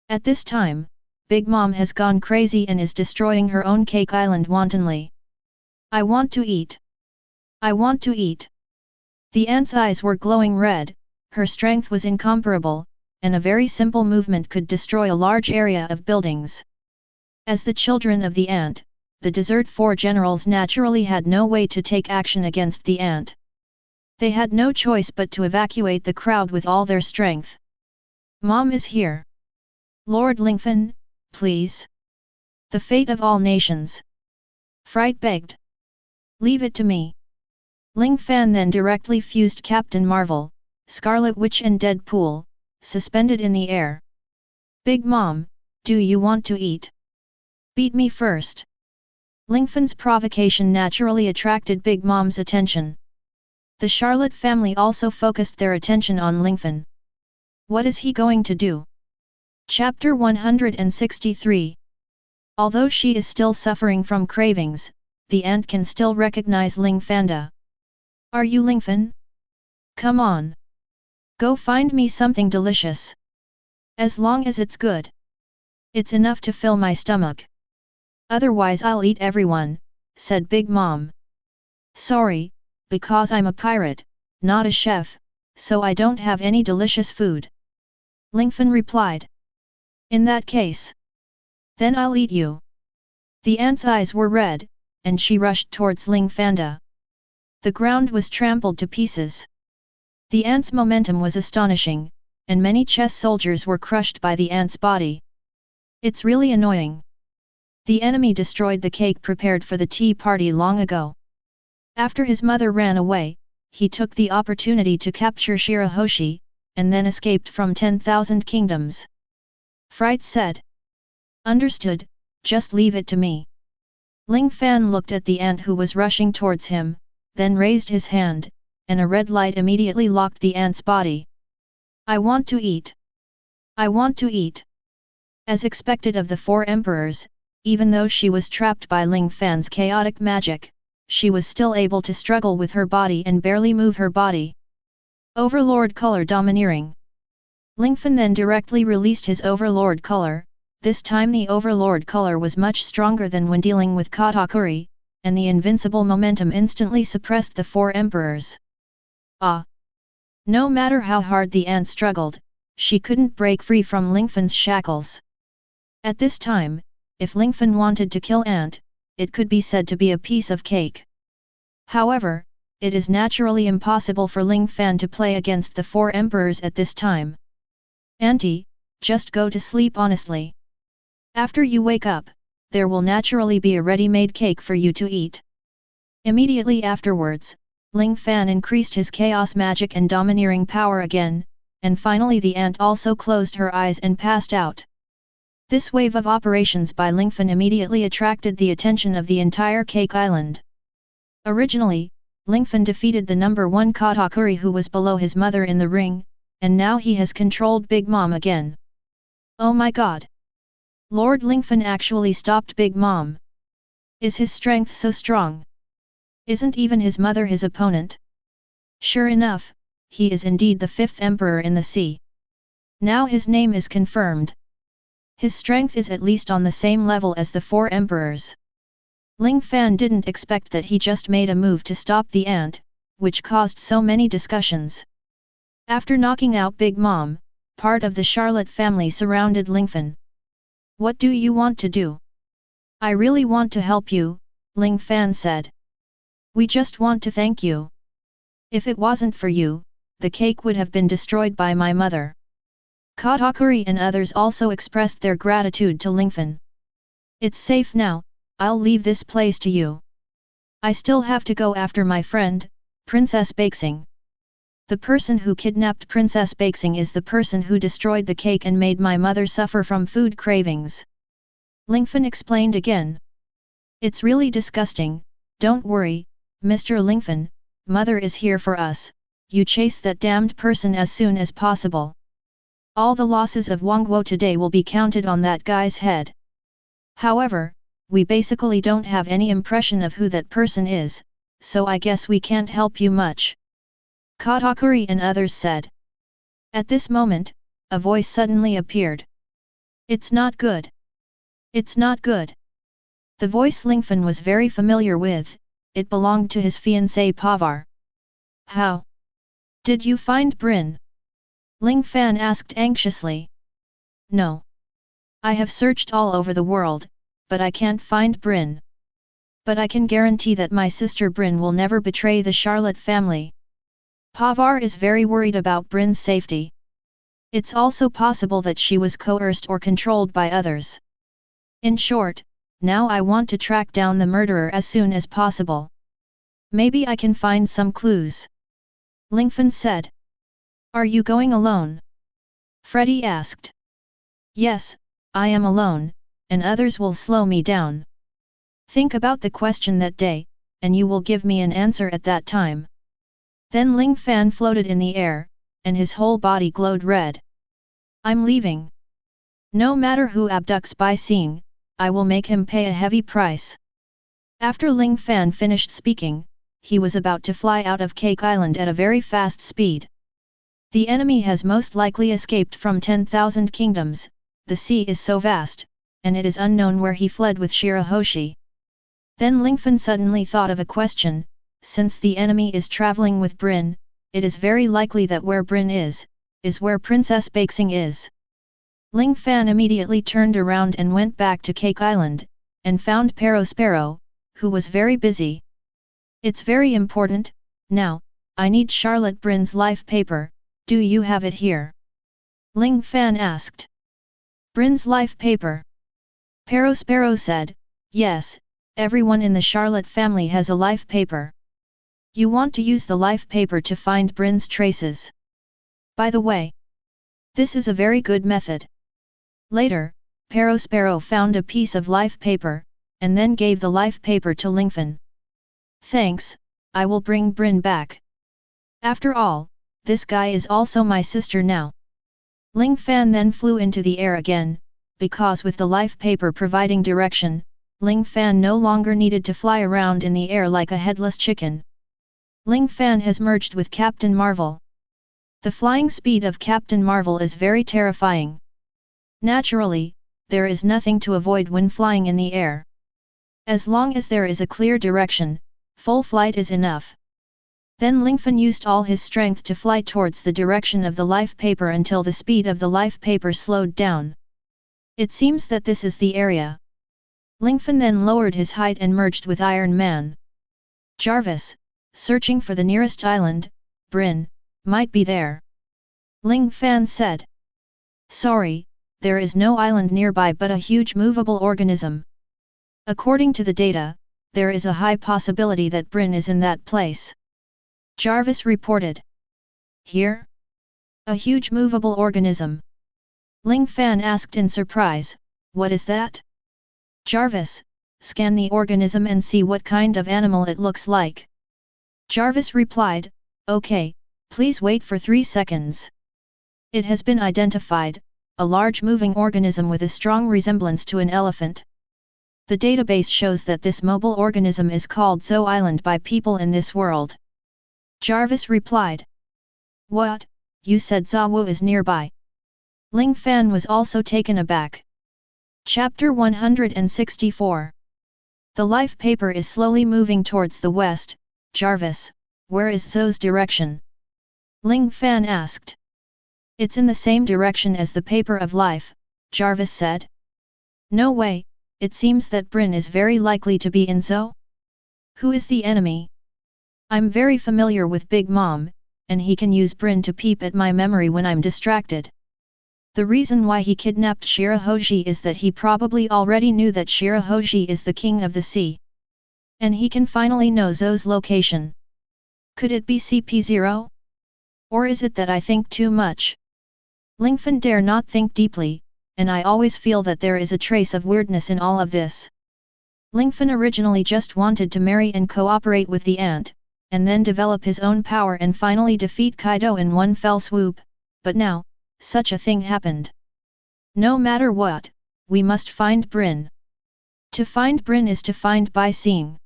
At this time, Big Mom has gone crazy and is destroying her own Cake Island wantonly. I want to eat. I want to eat. The ant's eyes were glowing red, her strength was incomparable, and a very simple movement could destroy a large area of buildings. As the children of the ant, the Desert Four generals naturally had no way to take action against the ant. They had no choice but to evacuate the crowd with all their strength. Mom is here. Lord Lingfan, please. The fate of all nations. Fright begged. Leave it to me. Ling Fan then directly fused Captain Marvel, Scarlet Witch and Deadpool, suspended in the air. Big Mom, do you want to eat? Beat me first. Lingfan's provocation naturally attracted Big Mom's attention. The Charlotte family also focused their attention on Lingfan. What is he going to do? Chapter 163. Although she is still suffering from cravings, the ant can still recognize Ling Fanda. Are you Lingfan? Come on. Go find me something delicious. As long as it's good. It's enough to fill my stomach. Otherwise I'll eat everyone, said Big Mom. Sorry, because I'm a pirate, not a chef, so I don't have any delicious food. Lingfan replied. In that case. Then I'll eat you. The ant's eyes were red, and she rushed towards Ling Fanda. The ground was trampled to pieces. The ant's momentum was astonishing, and many chess soldiers were crushed by the ant's body. It's really annoying. The enemy destroyed the cake prepared for the tea party long ago. After his mother ran away, he took the opportunity to capture Shirahoshi, and then escaped from 10,000 kingdoms. Fright said. Understood, just leave it to me. Ling Fan looked at the ant who was rushing towards him, then raised his hand, and a red light immediately locked the ant's body. I want to eat. I want to eat. As expected of the four emperors, even though she was trapped by Ling Fan's chaotic magic, she was still able to struggle with her body and barely move her body. Overlord color domineering. Lingfan then directly released his Overlord color. This time the Overlord color was much stronger than when dealing with Katakuri, and the invincible momentum instantly suppressed the four emperors. Ah! No matter how hard the ant struggled, she couldn't break free from Lingfan's shackles. At this time, if Lingfan wanted to kill ant, it could be said to be a piece of cake. However, it is naturally impossible for Ling Fan to play against the four emperors at this time. Auntie, just go to sleep honestly. After you wake up, there will naturally be a ready-made cake for you to eat. Immediately afterwards, Ling Fan increased his chaos magic and domineering power again, and finally the ant also closed her eyes and passed out. This wave of operations by Lingfan immediately attracted the attention of the entire Cake Island. Originally, Lingfan defeated the number 1 Katakuri who was below his mother in the ring, and now he has controlled Big Mom again. Oh my god! Lord Lingfan actually stopped Big Mom. Is his strength so strong? Isn't even his mother his opponent? Sure enough, he is indeed the 5th emperor in the sea. Now his name is confirmed. His strength is at least on the same level as the 4 emperors. Ling Fan didn't expect that he just made a move to stop the ant, which caused so many discussions. After knocking out Big Mom, part of the Charlotte family surrounded Lingfan. What do you want to do? I really want to help you, Ling Fan said. We just want to thank you. If it wasn't for you, the cake would have been destroyed by my mother. Katakuri and others also expressed their gratitude to Lingfan. It's safe now, I'll leave this place to you. I still have to go after my friend, Princess Bakesing. The person who kidnapped Princess Bakesing is the person who destroyed the cake and made my mother suffer from food cravings. Lingfan explained again. It's really disgusting, don't worry, Mr. Lingfan, mother is here for us, you chase that damned person as soon as possible. All the losses of Wangguo today will be counted on that guy's head. However, we basically don't have any impression of who that person is, so I guess we can't help you much. Katakuri and others said. At this moment, a voice suddenly appeared. It's not good. It's not good. The voice Lingfan was very familiar with, it belonged to his fiancé Pavar. How did you find Brin? Ling Fan asked anxiously. No. I have searched all over the world, but I can't find Brin. But I can guarantee that my sister Brin will never betray the Charlotte family. Pavar is very worried about Brin's safety. It's also possible that she was coerced or controlled by others. In short, now I want to track down the murderer as soon as possible. Maybe I can find some clues. Lingfan said. Are you going alone? Freddy asked. Yes, I am alone, and others will slow me down. Think about the question that day, and you will give me an answer at that time. Then Ling Fan floated in the air, and his whole body glowed red. I'm leaving. No matter who abducts Bai Xing, I will make him pay a heavy price. After Ling Fan finished speaking, he was about to fly out of Cake Island at a very fast speed. The enemy has most likely escaped from 10,000 kingdoms, the sea is so vast, and it is unknown where he fled with Shirahoshi. Then Lingfan suddenly thought of a question, since the enemy is traveling with Brin, it is very likely that where Brin is where Princess Bakesing is. Ling Fan immediately turned around and went back to Cake Island, and found Sparrow, who was very busy. It's very important, now, I need Charlotte Brin's life paper, do you have it here? Ling Fan asked. Brin's life paper? Sparrow said, yes, everyone in the Charlotte family has a life paper. You want to use the life paper to find Brin's traces. By the way, this is a very good method. Later, Sparrow found a piece of life paper, and then gave the life paper to Lingfan. Thanks, I will bring Brin back. After all, this guy is also my sister now. Ling Fan then flew into the air again, because with the life paper providing direction, Ling Fan no longer needed to fly around in the air like a headless chicken. Ling Fan has merged with Captain Marvel. The flying speed of Captain Marvel is very terrifying. Naturally, there is nothing to avoid when flying in the air. As long as there is a clear direction, full flight is enough. Then Lingfan used all his strength to fly towards the direction of the life paper until the speed of the life paper slowed down. It seems that this is the area. Lingfan then lowered his height and merged with Iron Man. Jarvis, searching for the nearest island, Brin, might be there. Ling Fan said. Sorry, there is no island nearby but a huge movable organism. According to the data, there is a high possibility that Bryn is in that place. Jarvis reported. Here? A huge movable organism. Ling Fan asked in surprise, what is that? Jarvis, scan the organism and see what kind of animal it looks like. Jarvis replied, okay, please wait for 3 seconds. It has been identified, a large moving organism with a strong resemblance to an elephant. The database shows that this mobile organism is called Zo Island by people in this world. Jarvis replied. What, you said Zawu is nearby? Ling Fan was also taken aback. Chapter 164. The life paper is slowly moving towards the west. Jarvis, where is Zo's direction? Ling Fan asked. It's in the same direction as the paper of life, Jarvis said. No way, it seems that Bryn is very likely to be in Zo. Who is the enemy? I'm very familiar with Big Mom, and he can use Bryn to peep at my memory when I'm distracted. The reason why he kidnapped Shirahoji is that he probably already knew that Shirahoji is the king of the sea. And he can finally know Zo's location. Could it be CP0? Or is it that I think too much? Lingfan dare not think deeply, and I always feel that there is a trace of weirdness in all of this. Lingfan originally just wanted to marry and cooperate with the ant, and then develop his own power and finally defeat Kaido in one fell swoop, but now, such a thing happened. No matter what, we must find Bryn. To find Bryn is to find by seeing.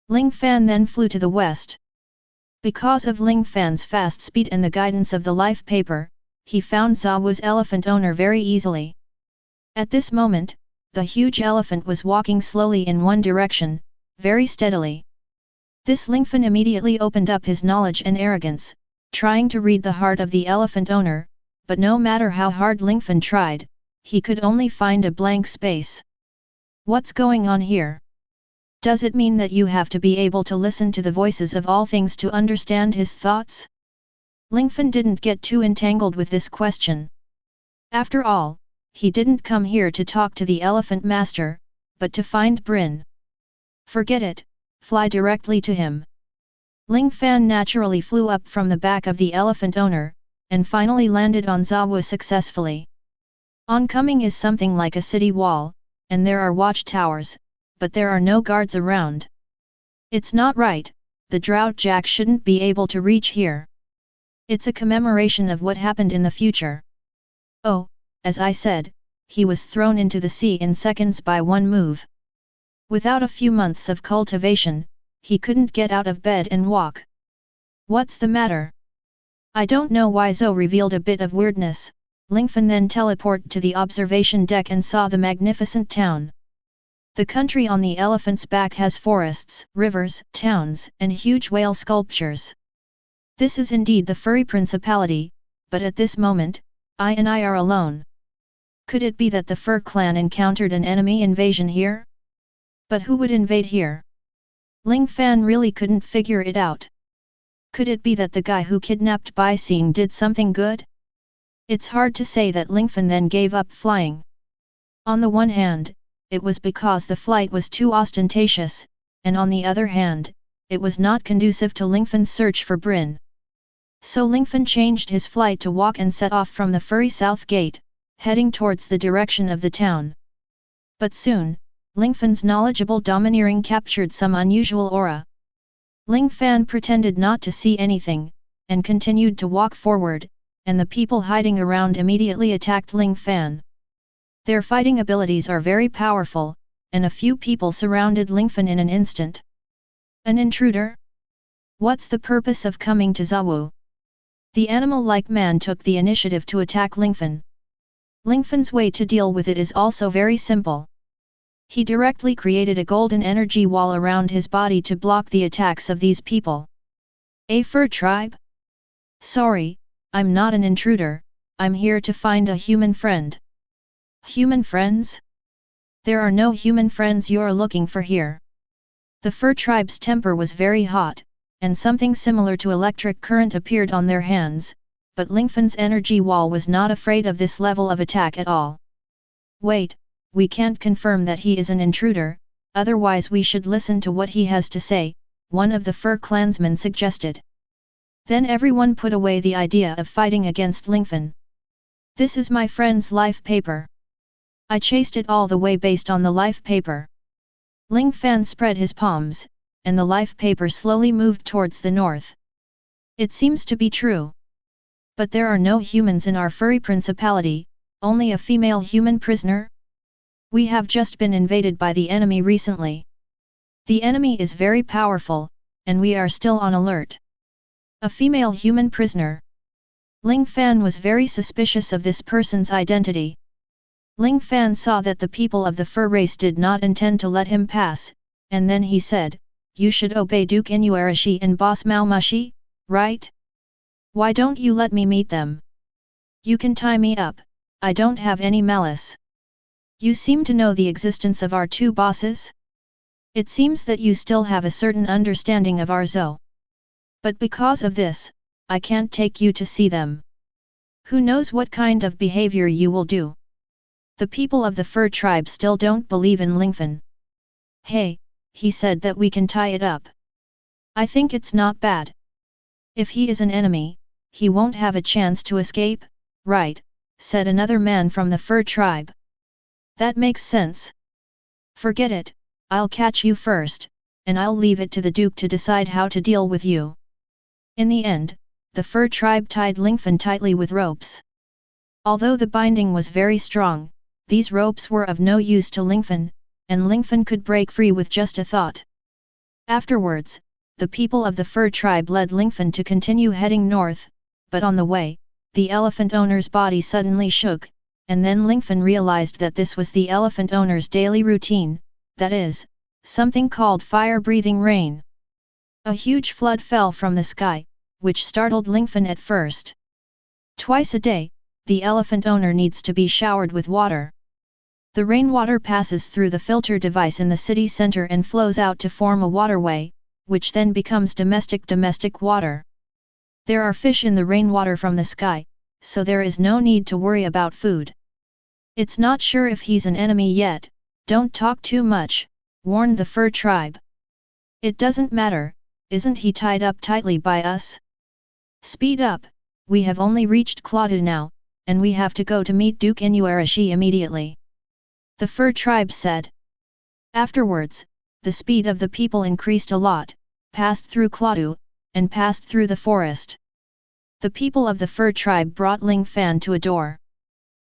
Ling Fan then flew to the west. Because of Ling Fan's fast speed and the guidance of the life paper, he found Zawu's elephant owner very easily. At this moment, the huge elephant was walking slowly in one direction, very steadily. This Lingfan immediately opened up his knowledge and arrogance, trying to read the heart of the elephant owner, but no matter how hard Lingfan tried, he could only find a blank space. What's going on here? Does it mean that you have to be able to listen to the voices of all things to understand his thoughts? Lingfan didn't get too entangled with this question. After all, he didn't come here to talk to the elephant master, but to find Bryn. Forget it, fly directly to him. Ling Fan naturally flew up from the back of the elephant owner, and finally landed on Zawu successfully. Oncoming is something like a city wall, and there are watchtowers, but there are no guards around. It's not right, the Drought Jack shouldn't be able to reach here. It's a commemoration of what happened in the future. Oh, as I said, he was thrown into the sea in seconds by one move. Without a few months of cultivation, he couldn't get out of bed and walk. What's the matter? I don't know why. Zo revealed a bit of weirdness. Lingfan then teleported to the observation deck and saw the magnificent town. The country on the elephant's back has forests, rivers, towns, and huge whale sculptures. This is indeed the furry principality, but at this moment, I are alone. Could it be that the fur clan encountered an enemy invasion here? But who would invade here? Ling Fan really couldn't figure it out. Could it be that the guy who kidnapped Bai Xing did something good? It's hard to say that Lingfan then gave up flying. On the one hand, it was because the flight was too ostentatious, and on the other hand, it was not conducive to Lingfan's search for Bryn. So Lingfan changed his flight to walk and set off from the furry south gate, heading towards the direction of the town. But soon, Lingfan's knowledgeable domineering captured some unusual aura. Ling Fan pretended not to see anything, and continued to walk forward, and the people hiding around immediately attacked Ling Fan. Their fighting abilities are very powerful, and a few people surrounded Lingfan in an instant. An intruder? What's the purpose of coming to Zawu? The animal-like man took the initiative to attack Lingfan. Lingfan's way to deal with it is also very simple. He directly created a golden energy wall around his body to block the attacks of these people. A fur tribe? Sorry, I'm not an intruder, I'm here to find a human friend. Human friends? There are no human friends you're looking for here. The fur tribe's temper was very hot, and something similar to electric current appeared on their hands, but Lingfan's energy wall was not afraid of this level of attack at all. Wait, we can't confirm that he is an intruder, otherwise we should listen to what he has to say, one of the fur clansmen suggested. Then everyone put away the idea of fighting against Lingfan. This is my friend's life paper. I chased it all the way based on the life paper. Ling Fan spread his palms, and the life paper slowly moved towards the north. It seems to be true. But there are no humans in our furry principality, only a female human prisoner? We have just been invaded by the enemy recently. The enemy is very powerful, and we are still on alert. A female human prisoner. Ling Fan was very suspicious of this person's identity. Ling Fan saw that the people of the fur race did not intend to let him pass, and then he said, "You should obey Duke Inuarashi and Boss Mao Mushi, right? Why don't you let me meet them? You can tie me up, I don't have any malice. You seem to know the existence of our two bosses? It seems that you still have a certain understanding of our Zo. But because of this, I can't take you to see them. Who knows what kind of behavior you will do?" The people of the fur tribe still don't believe in Lingfan. "Hey, he said that we can tie it up. I think it's not bad. If he is an enemy, he won't have a chance to escape, right?" said another man from the fur tribe. "That makes sense. Forget it, I'll catch you first, and I'll leave it to the Duke to decide how to deal with you." In the end, the fur tribe tied Lingfan tightly with ropes. Although the binding was very strong, these ropes were of no use to Lingfan, and Lingfan could break free with just a thought. Afterwards, the people of the fur tribe led Lingfan to continue heading north, but on the way, the elephant owner's body suddenly shook, and then Lingfan realized that this was the elephant owner's daily routine, that is, something called fire-breathing rain. A huge flood fell from the sky, which startled Lingfan at first. Twice a day, the elephant owner needs to be showered with water. The rainwater passes through the filter device in the city center and flows out to form a waterway, which then becomes domestic water. There are fish in the rainwater from the sky, so there is no need to worry about food. "It's not sure if he's an enemy yet, don't talk too much," warned the fur tribe. "It doesn't matter, isn't he tied up tightly by us? Speed up, we have only reached Claudu now, and we have to go to meet Duke Inuarashi immediately," the fur tribe said. Afterwards, the speed of the people increased a lot, passed through Claudu, and passed through the forest. The people of the fur tribe brought Ling Fan to a door.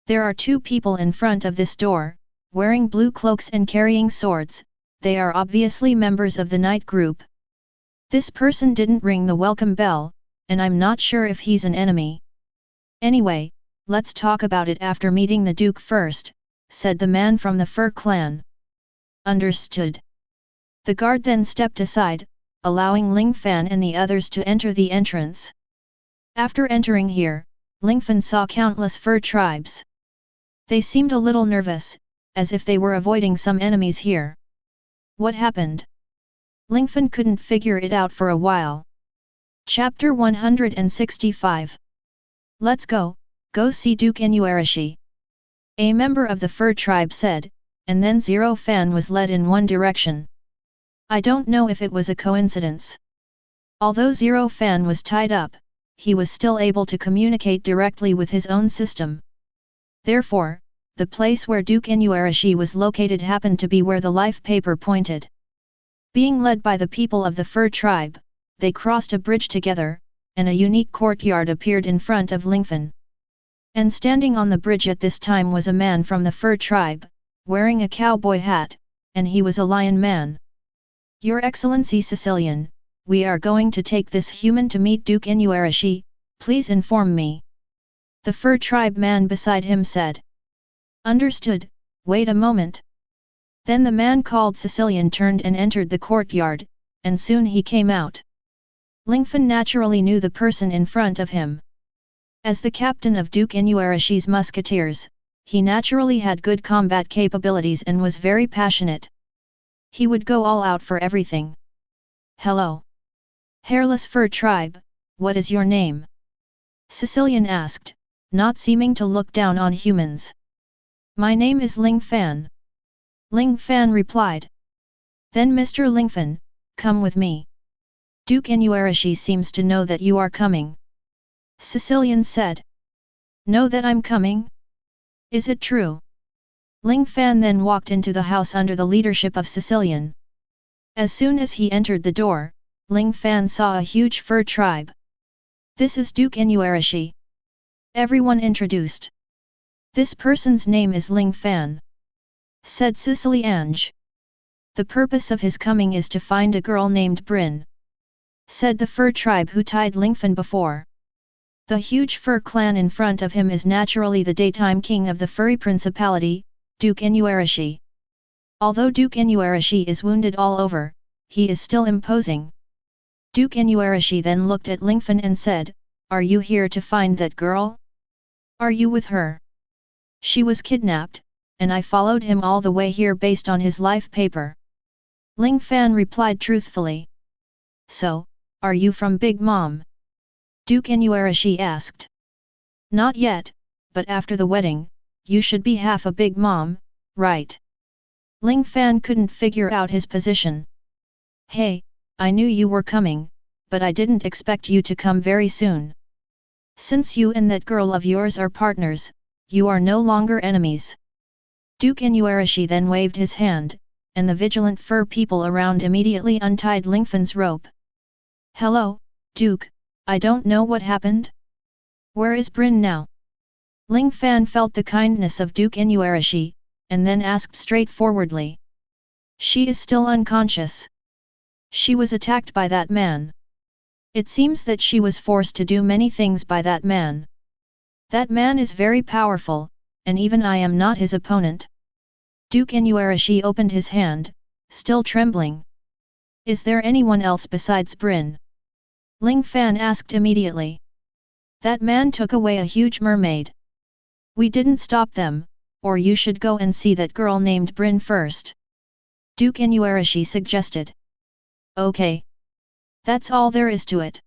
There are two people in front of this door, wearing blue cloaks and carrying swords. They are obviously members of the night group. This person didn't ring the welcome bell, and I'm not sure if he's an enemy. "Anyway, let's talk about it after meeting the Duke first," said the man from the fur clan. "Understood." The guard then stepped aside, allowing Ling Fan and the others to enter the entrance. After entering here, Lingfan saw countless fur tribes. They seemed a little nervous, as if they were avoiding some enemies here. What happened? Lingfan couldn't figure it out for a while. Chapter 165. Let's go see Duke Inuarashi. A member of the fur tribe said, and then Zero Fan was led in one direction. I don't know if it was a coincidence. Although Zero Fan was tied up, he was still able to communicate directly with his own system. Therefore, the place where Duke Inuarashi was located happened to be where the life paper pointed. Being led by the people of the fur tribe, they crossed a bridge together, and a unique courtyard appeared in front of Lingfan. And standing on the bridge at this time was a man from the fur tribe, wearing a cowboy hat, and he was a lion man. Your Excellency Sicilian, we are going to take this human to meet Duke Inuarashi, please inform me. The fur tribe man beside him said. Understood, wait a moment. Then the man called Sicilian turned and entered the courtyard, and soon he came out. Lingfan naturally knew the person in front of him. As the captain of Duke Inuarashi's musketeers, he naturally had good combat capabilities and was very passionate. He would go all out for everything. Hello. Hairless fur tribe, what is your name? Sicilian asked, not seeming to look down on humans. My name is Ling Fan. Ling Fan replied. Then Mr. Lingfan, come with me. Duke Inuarashi seems to know that you are coming. Sicilian said. Know that I'm coming? Is it true? Ling Fan then walked into the house under the leadership of Sicilian. As soon as he entered the door, Ling Fan saw a huge fur tribe. This is Duke Inuarashi. Everyone introduced. This person's name is Ling Fan, said Sicily Ange. The purpose of his coming is to find a girl named Bryn, said the fur tribe who tied Lingfan before. The huge fur clan in front of him is naturally the daytime king of the furry principality, Duke Inuarashi. Although Duke Inuarashi is wounded all over, he is still imposing. Duke Inuarashi then looked at Lingfan and said, Are you here to find that girl? Are you with her? She was kidnapped, and I followed him all the way here based on his life paper. Ling Fan replied truthfully. So, are you from Big Mom? Duke Inuarashi asked. Not yet, but after the wedding, you should be half a Big Mom, right? Ling Fan couldn't figure out his position. Hey, I knew you were coming, but I didn't expect you to come very soon. Since you and that girl of yours are partners, you are no longer enemies. Duke Inuarashi then waved his hand, and the vigilant fur people around immediately untied Lingfan's rope. Hello, Duke, I don't know what happened. Where is Bryn now? Ling Fan felt the kindness of Duke Inuarashi, and then asked straightforwardly. She is still unconscious. She was attacked by that man. It seems that she was forced to do many things by that man. That man is very powerful, and even I am not his opponent. Duke Inuarashi opened his hand, still trembling. Is there anyone else besides Bryn? Ling Fan asked immediately. That man took away a huge mermaid. We didn't stop them, or you should go and see that girl named Bryn first. Duke Inuarashi suggested. Okay. That's all there is to it.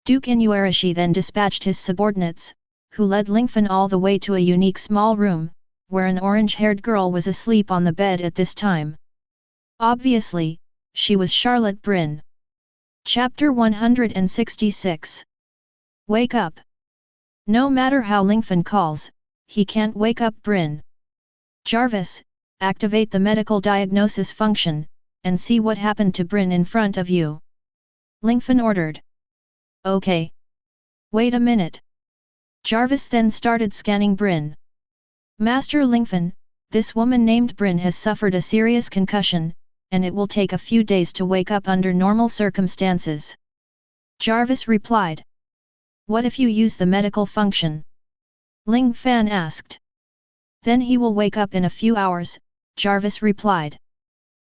Duke Inuarashi then dispatched his subordinates, who led Lingfan all the way to a unique small room, where an orange-haired girl was asleep on the bed at this time. Obviously, she was Charlotte Bryn. Chapter 166. Wake up. No matter how Lingfan calls, he can't wake up Bryn. Jarvis, activate the medical diagnosis function, and see what happened to Bryn in front of you. Lingfan ordered. Okay. Wait a minute. Jarvis then started scanning Bryn. Master Lingfan, this woman named Bryn has suffered a serious concussion, and it will take a few days to wake up under normal circumstances. Jarvis replied. What if you use the medical function? Ling Fan asked. Then he will wake up in a few hours, Jarvis replied.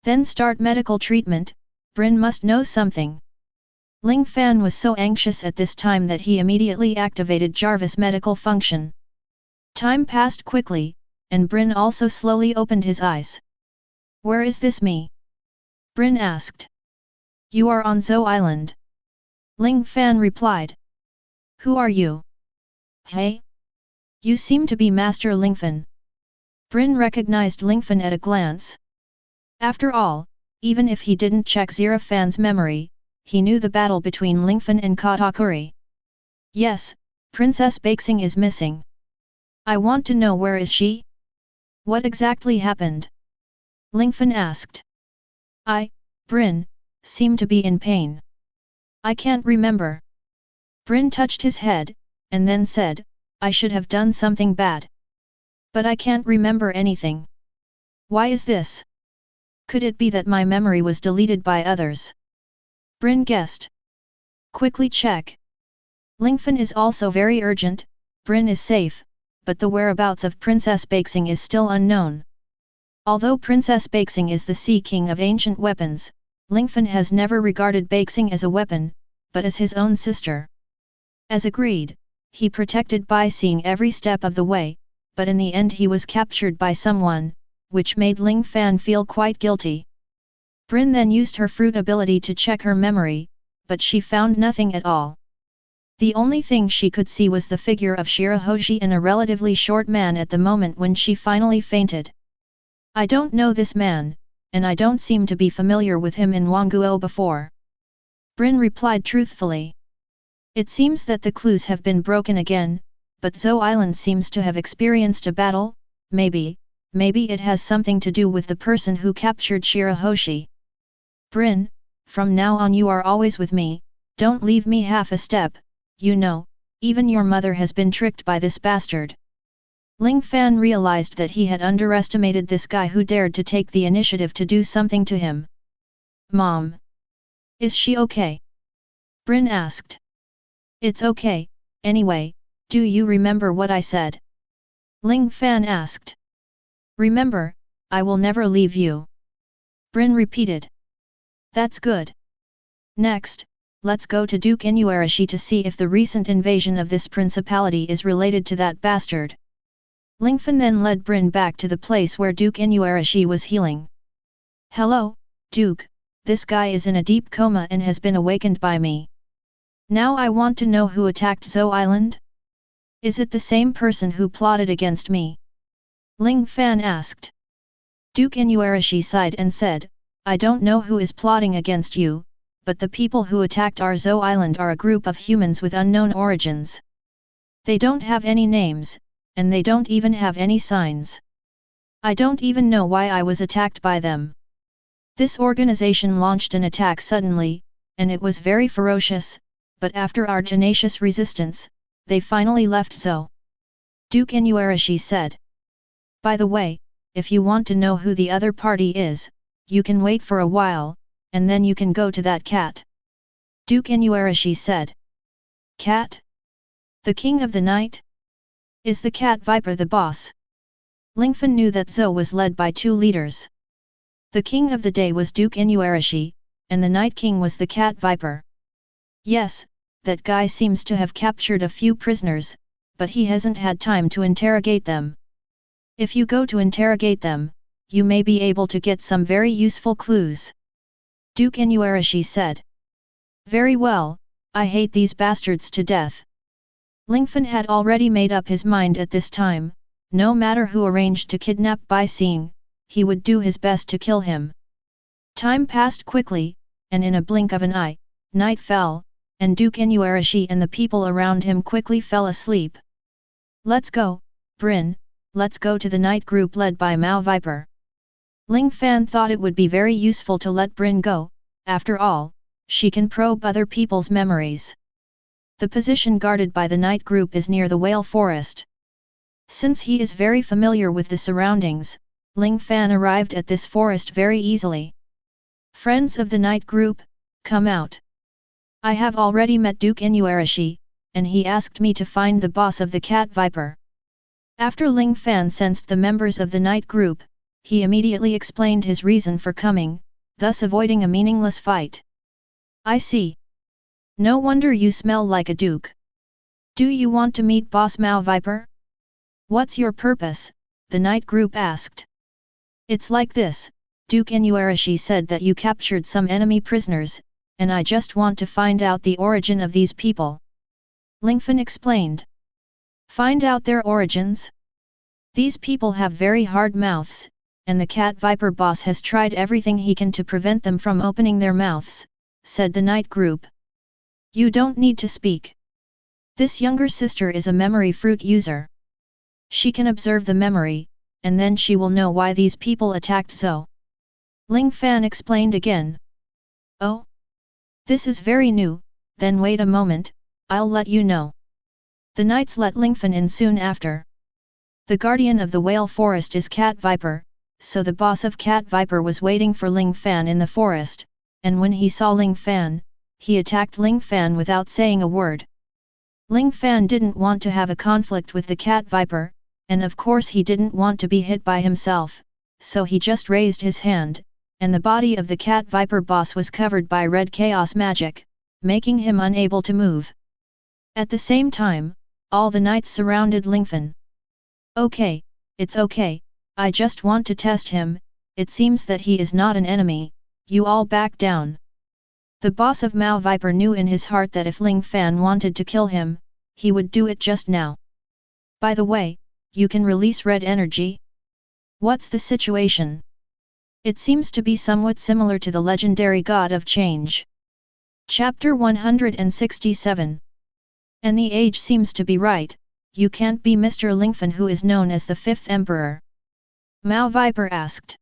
Then start medical treatment, Bryn must know something. Ling Fan was so anxious at this time that he immediately activated Jarvis' medical function. Time passed quickly, and Bryn also slowly opened his eyes. Where is this me? Bryn asked. You are on Zou Island. Ling Fan replied. Who are you? Hey? You seem to be Master Lingfan. Bryn recognized Lingfan at a glance. After all, even if he didn't check Zirafan's memory, he knew the battle between Lingfan and Katakuri. Yes, Princess Baxing is missing. I want to know where is she? What exactly happened? Lingfan asked. Bryn, seem to be in pain. I can't remember. Bryn touched his head, and then said, I should have done something bad. But I can't remember anything. Why is this? Could it be that my memory was deleted by others? Bryn guessed. Quickly check. Lingfan is also very urgent, Bryn is safe, but the whereabouts of Princess Baxing is still unknown. Although Princess Baxing is the Sea King of ancient weapons, Lingfan has never regarded Baxing as a weapon, but as his own sister. As agreed, he protected Baxing every step of the way, but in the end he was captured by someone, which made Ling Fan feel quite guilty. Bryn then used her fruit ability to check her memory, but she found nothing at all. The only thing she could see was the figure of Shirahoshi and a relatively short man at the moment when she finally fainted. I don't know this man, and I don't seem to be familiar with him in Wangguo before. Brin replied truthfully. It seems that the clues have been broken again, but Zou Island seems to have experienced a battle, maybe it has something to do with the person who captured Shirahoshi. Brin, from now on you are always with me, don't leave me half a step, you know, even your mother has been tricked by this bastard. Ling Fan realized that he had underestimated this guy who dared to take the initiative to do something to him. Mom. Is she okay? Brin asked. It's okay, anyway, do you remember what I said? Ling Fan asked. Remember, I will never leave you. Brin repeated. That's good. Next, let's go to Duke Inuarashi to see if the recent invasion of this principality is related to that bastard. Lingfan then led Brin back to the place where Duke Inuarashi was healing. Hello, Duke, this guy is in a deep coma and has been awakened by me. Now I want to know who attacked Zou Island? Is it the same person who plotted against me? Ling Fan asked. Duke Inuarashi sighed and said, I don't know who is plotting against you, but the people who attacked our Zou Island are a group of humans with unknown origins. They don't have any names, and they don't even have any signs. I don't even know why I was attacked by them. This organization launched an attack suddenly, and it was very ferocious, but after our tenacious resistance, they finally left Zou. Duke Inuarashi said. By the way, if you want to know who the other party is, you can wait for a while, and then you can go to that cat. Duke Inuarashi said. Cat? The king of the night? Is the cat viper the boss? Lingfan knew that Zou was led by two leaders. The king of the day was Duke Inuarashi, and the night king was the cat viper. Yes, that guy seems to have captured a few prisoners, but he hasn't had time to interrogate them. If you go to interrogate them, you may be able to get some very useful clues. Duke Inuarashi said. Very well, I hate these bastards to death. Lingfan had already made up his mind at this time, no matter who arranged to kidnap Bai Xing, he would do his best to kill him. Time passed quickly, and in a blink of an eye, night fell, and Duke Inuarashi and the people around him quickly fell asleep. Let's go, Brin, let's go to the night group led by Mao Viper. Ling Fan thought it would be very useful to let Brin go, after all, she can probe other people's memories. The position guarded by the night group is near the whale forest. Since he is very familiar with the surroundings, Ling Fan arrived at this forest very easily. Friends of the night group, come out. I have already met Duke Inuarashi, and he asked me to find the boss of the cat viper. After Ling Fan sensed the members of the night group, he immediately explained his reason for coming, thus avoiding a meaningless fight. I see. No wonder you smell like a duke. Do you want to meet Boss Mao Viper? What's your purpose? The night group asked. It's like this, Duke Inuarashi said that you captured some enemy prisoners, and I just want to find out the origin of these people. Lingfan explained. Find out their origins? These people have very hard mouths, and the cat viper boss has tried everything he can to prevent them from opening their mouths, said the night group. You don't need to speak. This younger sister is a memory fruit user. She can observe the memory, and then she will know why these people attacked Zou. Ling Fan explained again. Oh? This is very new, then wait a moment, I'll let you know. The knights let Lingfan in soon after. The guardian of the whale forest is Cat Viper, so the boss of Cat Viper was waiting for Ling Fan in the forest, and when he saw Ling Fan, he attacked Ling Fan without saying a word. Ling Fan didn't want to have a conflict with the Cat Viper, and of course he didn't want to be hit by himself, so he just raised his hand, and the body of the Cat Viper boss was covered by red chaos magic, making him unable to move. At the same time, all the knights surrounded Lingfan. Okay, it's okay, I just want to test him, it seems that he is not an enemy, you all back down. The boss of Mao Viper knew in his heart that if Ling Fan wanted to kill him, he would do it just now. By the way, you can release red energy? What's the situation? It seems to be somewhat similar to the legendary God of Change. Chapter 167. And the age seems to be right, you can't be Mr. Lingfan who is known as the fifth emperor. Mao Viper asked.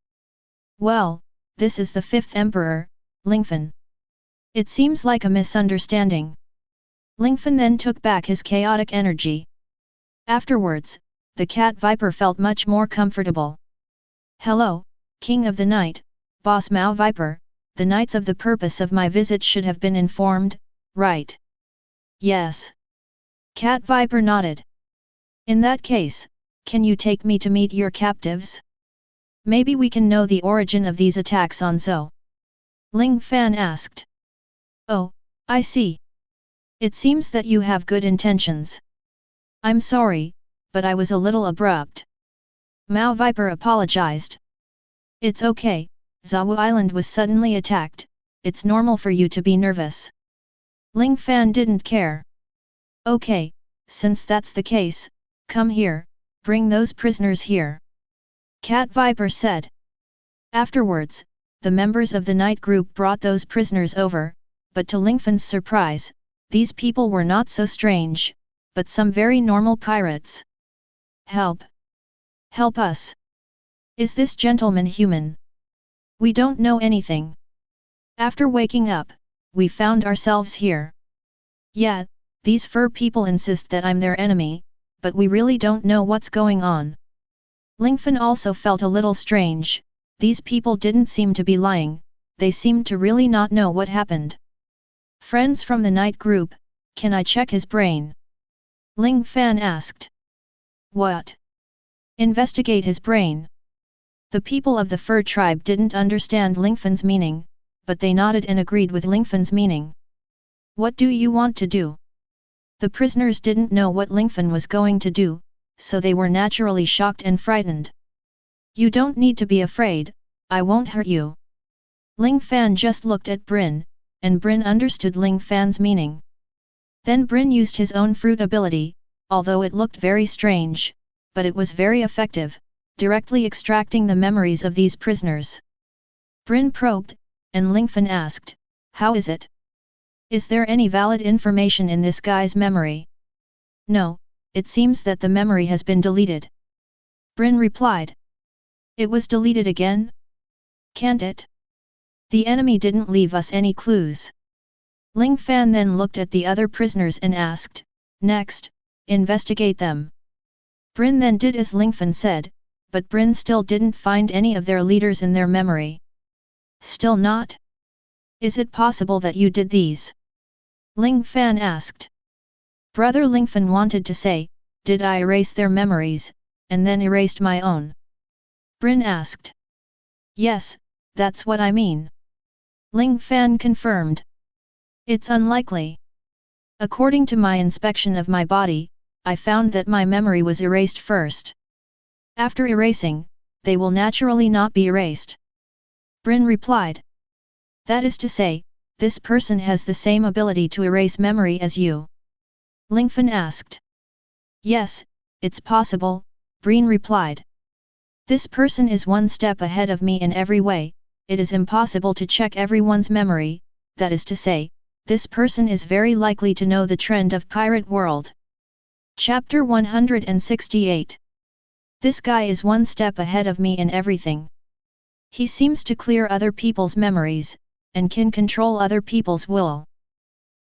Well, this is the fifth emperor, Lingfan. It seems like a misunderstanding. Lingfan then took back his chaotic energy. Afterwards, the cat Viper felt much more comfortable. Hello, King of the Night, Boss Mao Viper, the knights of the purpose of my visit should have been informed, right? Yes. Cat Viper nodded. In that case, can you take me to meet your captives? Maybe we can know the origin of these attacks on Zhou. Ling Fan asked. Oh, I see. It seems that you have good intentions. I'm sorry, but I was a little abrupt. Mao Viper apologized. It's okay, Zhou Island was suddenly attacked, it's normal for you to be nervous. Ling Fan didn't care. Okay, since that's the case, come here, bring those prisoners here. Cat Viper said. Afterwards, the members of the night group brought those prisoners over, but to Lingfan's surprise, these people were not so strange, but some very normal pirates. Help! Help us! Is this gentleman human? We don't know anything. After waking up, we found ourselves here. Yeah, these fur people insist that I'm their enemy, but we really don't know what's going on. Lingfan also felt a little strange, these people didn't seem to be lying, they seemed to really not know what happened. Friends from the night group, can I check his brain? Ling Fan asked. What? Investigate his brain. The people of the fur tribe didn't understand Lingfan's meaning, but they nodded and agreed with Lingfan's meaning. What do you want to do? The prisoners didn't know what Lingfan was going to do, so they were naturally shocked and frightened. You don't need to be afraid, I won't hurt you. Ling Fan just looked at Brin, and Brin understood Ling Fan's meaning. Then Brin used his own fruit ability, although it looked very strange, but it was very effective, directly extracting the memories of these prisoners. Brin probed, and Lingfan asked, how is it? Is there any valid information in this guy's memory? No, it seems that the memory has been deleted. Brin replied. It was deleted again? Can't it? The enemy didn't leave us any clues. Ling Fan then looked at the other prisoners and asked, next, investigate them. Brin then did as Lingfan said, but Brin still didn't find any of their leaders in their memory. Still not? Is it possible that you did these? Ling Fan asked. Brother Lingfan wanted to say, did I erase their memories, and then erased my own? Brin asked. Yes, that's what I mean. Ling Fan confirmed. It's unlikely. According to my inspection of my body, I found that my memory was erased first. After erasing, they will naturally not be erased. Brin replied. That is to say, this person has the same ability to erase memory as you. Lingfan asked. Yes, it's possible, Brin replied. This person is one step ahead of me in every way, it is impossible to check everyone's memory, that is to say, this person is very likely to know the trend of pirate world. Chapter 168. This guy is one step ahead of me in everything. He seems to clear other people's memories, and can control other people's will.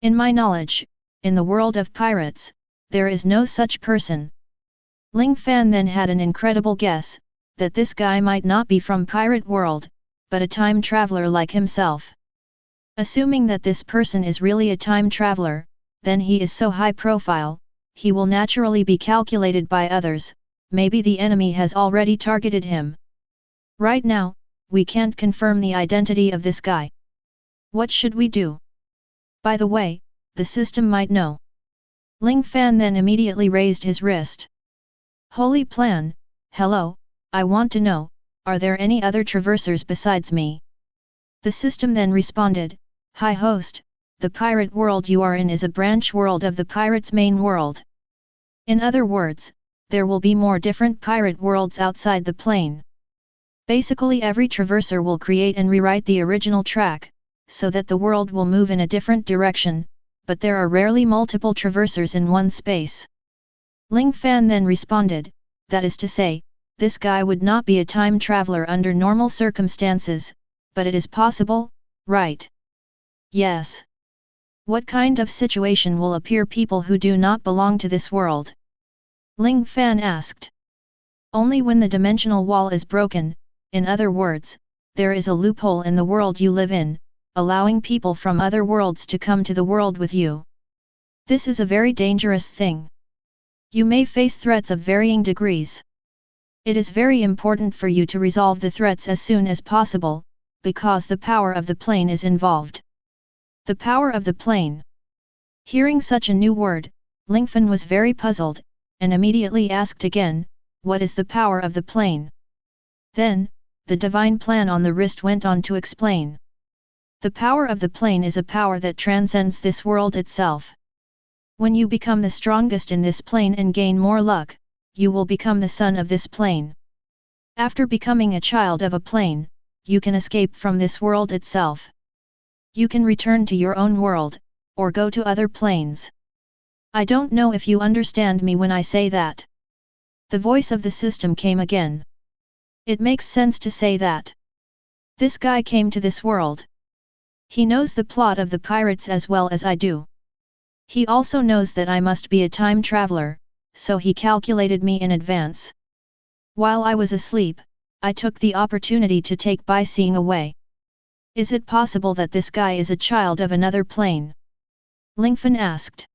In my knowledge, in the world of pirates, there is no such person. Ling Fan then had an incredible guess, that this guy might not be from pirate world, but a time traveler like himself. Assuming that this person is really a time traveler, then he is so high profile, he will naturally be calculated by others, maybe the enemy has already targeted him. Right now, we can't confirm the identity of this guy. What should we do? By the way, the system might know. Ling Fan then immediately raised his wrist. Holy plan, hello, I want to know, are there any other traversers besides me? The system then responded, High host, the pirate world you are in is a branch world of the pirate's main world. In other words, there will be more different pirate worlds outside the plane. Basically every traverser will create and rewrite the original track, so that the world will move in a different direction, but there are rarely multiple traversers in one space. Ling Fan then responded, that is to say, this guy would not be a time traveler under normal circumstances, but it is possible, right? Yes. What kind of situation will appear people who do not belong to this world? Ling Fan asked. Only when the dimensional wall is broken, in other words, there is a loophole in the world you live in, allowing people from other worlds to come to the world with you. This is a very dangerous thing. You may face threats of varying degrees. It is very important for you to resolve the threats as soon as possible, because the power of the plane is involved. The power of the plane. Hearing such a new word, Lingfan was very puzzled, and immediately asked again, what is the power of the plane? Then, the divine plan on the wrist went on to explain. The power of the plane is a power that transcends this world itself. When you become the strongest in this plane and gain more luck, you will become the son of this plane. After becoming a child of a plane, you can escape from this world itself. You can return to your own world, or go to other planes. I don't know if you understand me when I say that. The voice of the system came again. It makes sense to say that. This guy came to this world. He knows the plot of the pirates as well as I do. He also knows that I must be a time traveler, so he calculated me in advance. While I was asleep, I took the opportunity to take by seeing away. Is it possible that this guy is a child of another plane? Lingfan asked.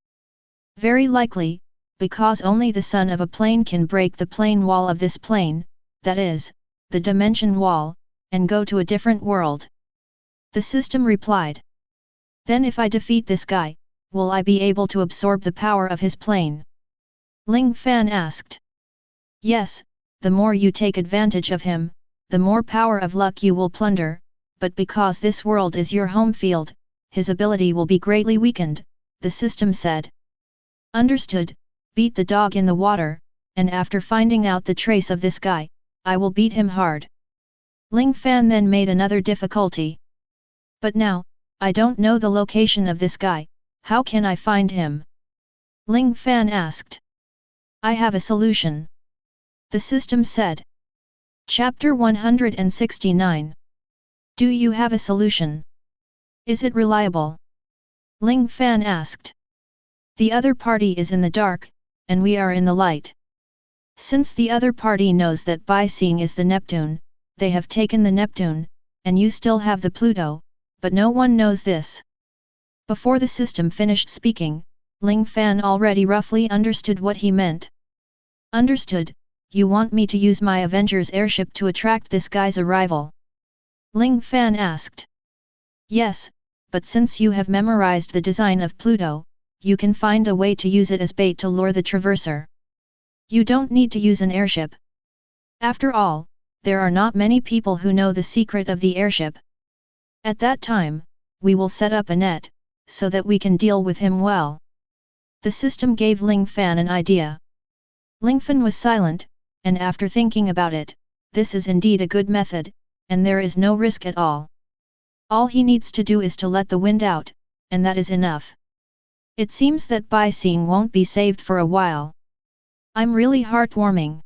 Very likely, because only the son of a plane can break the plane wall of this plane, that is, the dimension wall, and go to a different world. The system replied. Then if I defeat this guy, will I be able to absorb the power of his plane? Ling Fan asked. Yes, the more you take advantage of him, the more power of luck you will plunder, but because this world is your home field, his ability will be greatly weakened, the system said. Understood, beat the dog in the water, and after finding out the trace of this guy, I will beat him hard. Ling Fan then made another difficulty. But now, I don't know the location of this guy, how can I find him? Ling Fan asked. I have a solution. The system said. Chapter 169. Do you have a solution? Is it reliable? Ling Fan asked. The other party is in the dark, and we are in the light. Since the other party knows that by seeing is the Neptune, they have taken the Neptune, and you still have the Pluto, but no one knows this. Before the system finished speaking, Ling Fan already roughly understood what he meant. Understood, you want me to use my Avengers airship to attract this guy's arrival? Ling Fan asked. Yes, but since you have memorized the design of Pluto, you can find a way to use it as bait to lure the traverser. You don't need to use an airship. After all, there are not many people who know the secret of the airship. At that time, we will set up a net, so that we can deal with him well. The system gave Ling Fan an idea. Lingfan was silent, and after thinking about it, this is indeed a good method, and there is no risk at all. All he needs to do is to let the wind out, and that is enough. It seems that Bai Xing won't be saved for a while. I'm really heartwarming.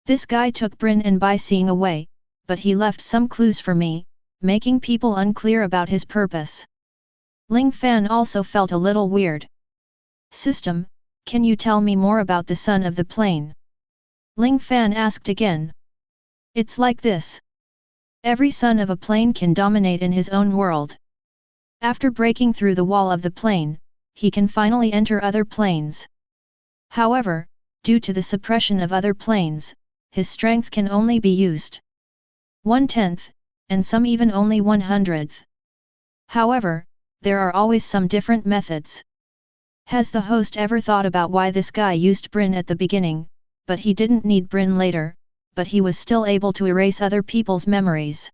This guy took Brin and Bai Xing away, but he left some clues for me, making people unclear about his purpose. Ling Fan also felt a little weird. System, can you tell me more about the son of the plane? Ling Fan asked again. It's like this. Every son of a plane can dominate in his own world. After breaking through the wall of the plane, he can finally enter other planes. However, due to the suppression of other planes, his strength can only be used 1/10, and some even only 1/100. However, there are always some different methods. Has the host ever thought about why this guy used Brin at the beginning, but he didn't need Brin later, but he was still able to erase other people's memories?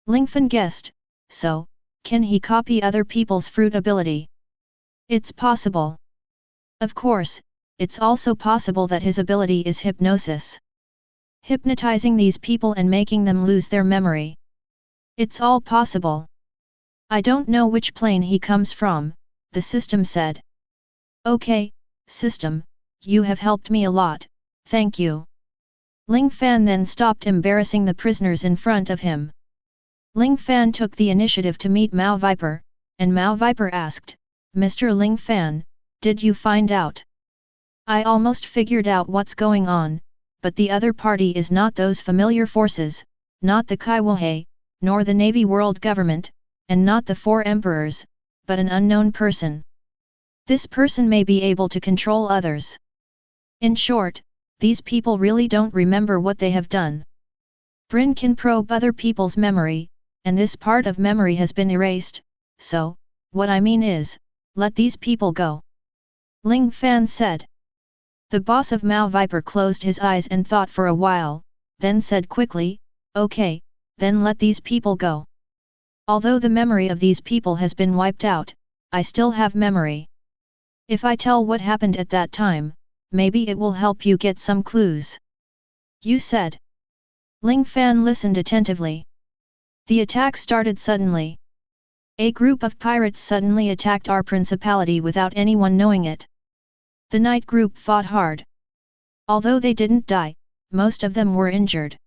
Lingfan guessed, so, Can he copy other people's fruit ability? It's possible. Of course, it's also possible that his ability is hypnosis. Hypnotizing these people and making them lose their memory. It's all possible. I don't know which plane he comes from, the system said. Okay, system, you have helped me a lot, thank you. Ling Fan then stopped embarrassing the prisoners in front of him. Ling Fan took the initiative to meet Mao Viper, and Mao Viper asked, Mr. Ling Fan, did you find out? I almost figured out what's going on, but the other party is not those familiar forces, not the Kaiwohei, nor the Navy World Government, and not the four emperors, but an unknown person. This person may be able to control others. In short, these people really don't remember what they have done. Brin can probe other people's memory, and this part of memory has been erased, so, what I mean is, let these people go. Ling Fan said. The boss of Mao Viper closed his eyes and thought for a while, then said quickly, okay, then let these people go. Although the memory of these people has been wiped out, I still have memory. If I tell what happened at that time, maybe it will help you get some clues. You said. Ling Fan listened attentively. The attack started suddenly. A group of pirates suddenly attacked our principality without anyone knowing it. The night group fought hard. Although they didn't die, most of them were injured.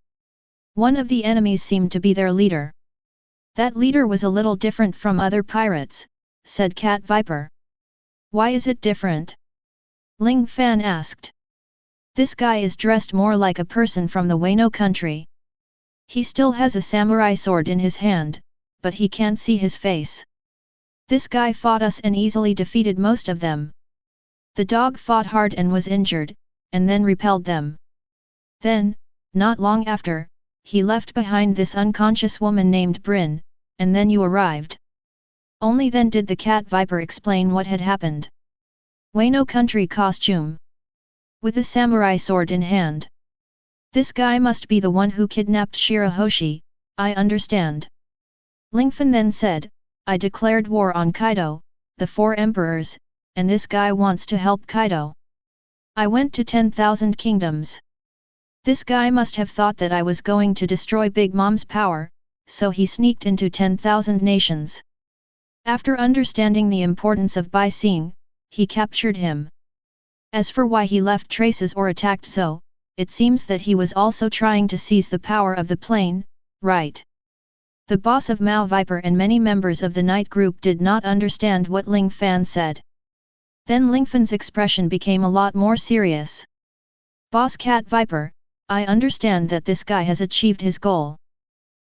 One of the enemies seemed to be their leader. That leader was a little different from other pirates, said Cat Viper. Why is it different? Ling Fan asked. This guy is dressed more like a person from the Wano country. He still has a samurai sword in his hand, but he can't see his face. This guy fought us and easily defeated most of them. The dog fought hard and was injured, and then repelled them. Then, not long after, he left behind this unconscious woman named Brin, and then you arrived. Only then did the Cat Viper explain what had happened. Wano country costume. With a samurai sword in hand. This guy must be the one who kidnapped Shirahoshi, I understand. Lingfan then said, I declared war on Kaido, the four emperors, and this guy wants to help Kaido. I went to 10,000 kingdoms. This guy must have thought that I was going to destroy Big Mom's power, so he sneaked into 10,000 nations. After understanding the importance of Bai Xing, he captured him. As for why he left traces or attacked Zhou, it seems that he was also trying to seize the power of the plane, right? The boss of Mao Viper and many members of the night group did not understand what Ling Fan said. Then Lingfan's expression became a lot more serious. Boss Cat Viper, I understand that this guy has achieved his goal.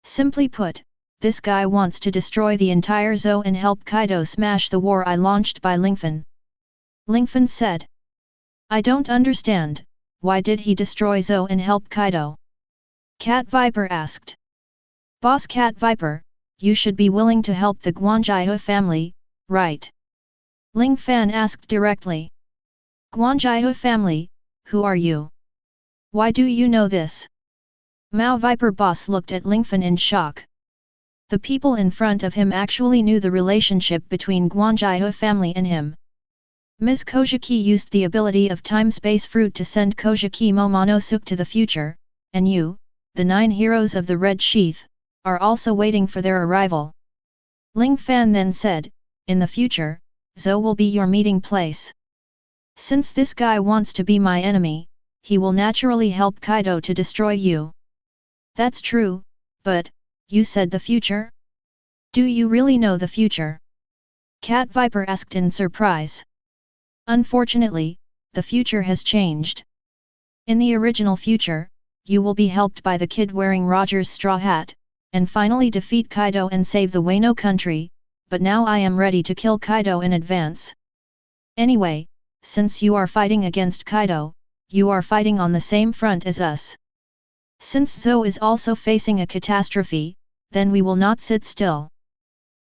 Simply put, this guy wants to destroy the entire Zhou and help Kaido smash the war I launched by Lingfan. Lingfan said. I don't understand, why did he destroy Zhou and help Kaido? Cat Viper asked. Boss Cat Viper, you should be willing to help the Guanjia family, right? Ling Fan asked directly. Guanjia family, who are you? Why do you know this? Mao Viper boss looked at Lingfan in shock. The people in front of him actually knew the relationship between Guanjia family and him. Ms. Kojiki used the ability of time-space fruit to send Kojiki Momonosuke to the future, and you, the 9 heroes of the Red Sheath, are also waiting for their arrival. Ling Fan then said, in the future, Zhou will be your meeting place. Since this guy wants to be my enemy, he will naturally help Kaido to destroy you. That's true, but, you said the future? Do you really know the future? Cat Viper asked in surprise. Unfortunately, the future has changed. In the original future, you will be helped by the kid wearing Roger's straw hat, and finally defeat Kaido and save the Wano country, but now I am ready to kill Kaido in advance. Anyway, since you are fighting against Kaido, you are fighting on the same front as us. Since Zhou is also facing a catastrophe, then we will not sit still.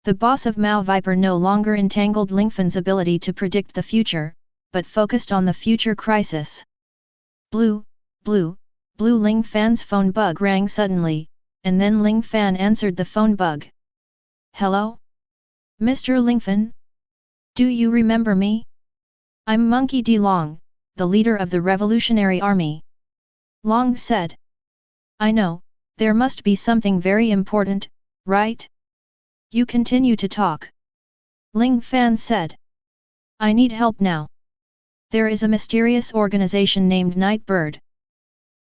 The boss of Mao Viper no longer entangled Lingfan's ability to predict the future, but focused on the future crisis. Blue, Ling Fan's phone bug rang suddenly, and then Ling Fan answered the phone bug. Hello? Mr. Lingfan? Do you remember me? I'm Monkey D. Long, the leader of the Revolutionary Army. Long said. I know, there must be something very important, right? You continue to talk. Ling Fan said. I need help now. There is a mysterious organization named Nightbird.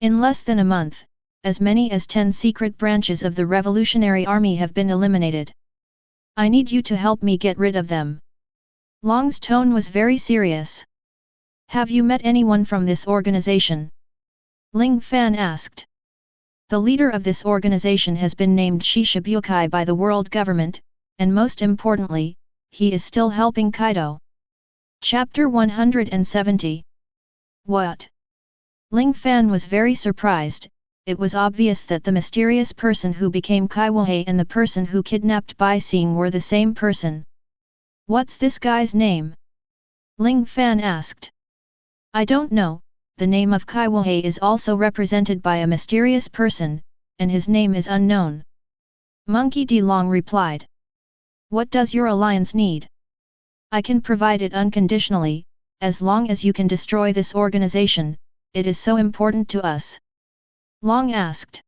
In less than a month, as many as 10 secret branches of the Revolutionary Army have been eliminated. I need you to help me get rid of them. Long's tone was very serious. Have you met anyone from this organization? Ling Fan asked. The leader of this organization has been named Shishibukai by the world government, and most importantly, he is still helping Kaido. Chapter 170. What? Ling Fan was very surprised. It was obvious that the mysterious person who became Kaiwahei and the person who kidnapped Bai Xing were the same person. What's this guy's name? Ling Fan asked. I don't know, the name of Kaiwahei is also represented by a mysterious person, and his name is unknown. Monkey D. Long replied. What does your alliance need? I can provide it unconditionally, as long as you can destroy this organization, it is so important to us. Long asked.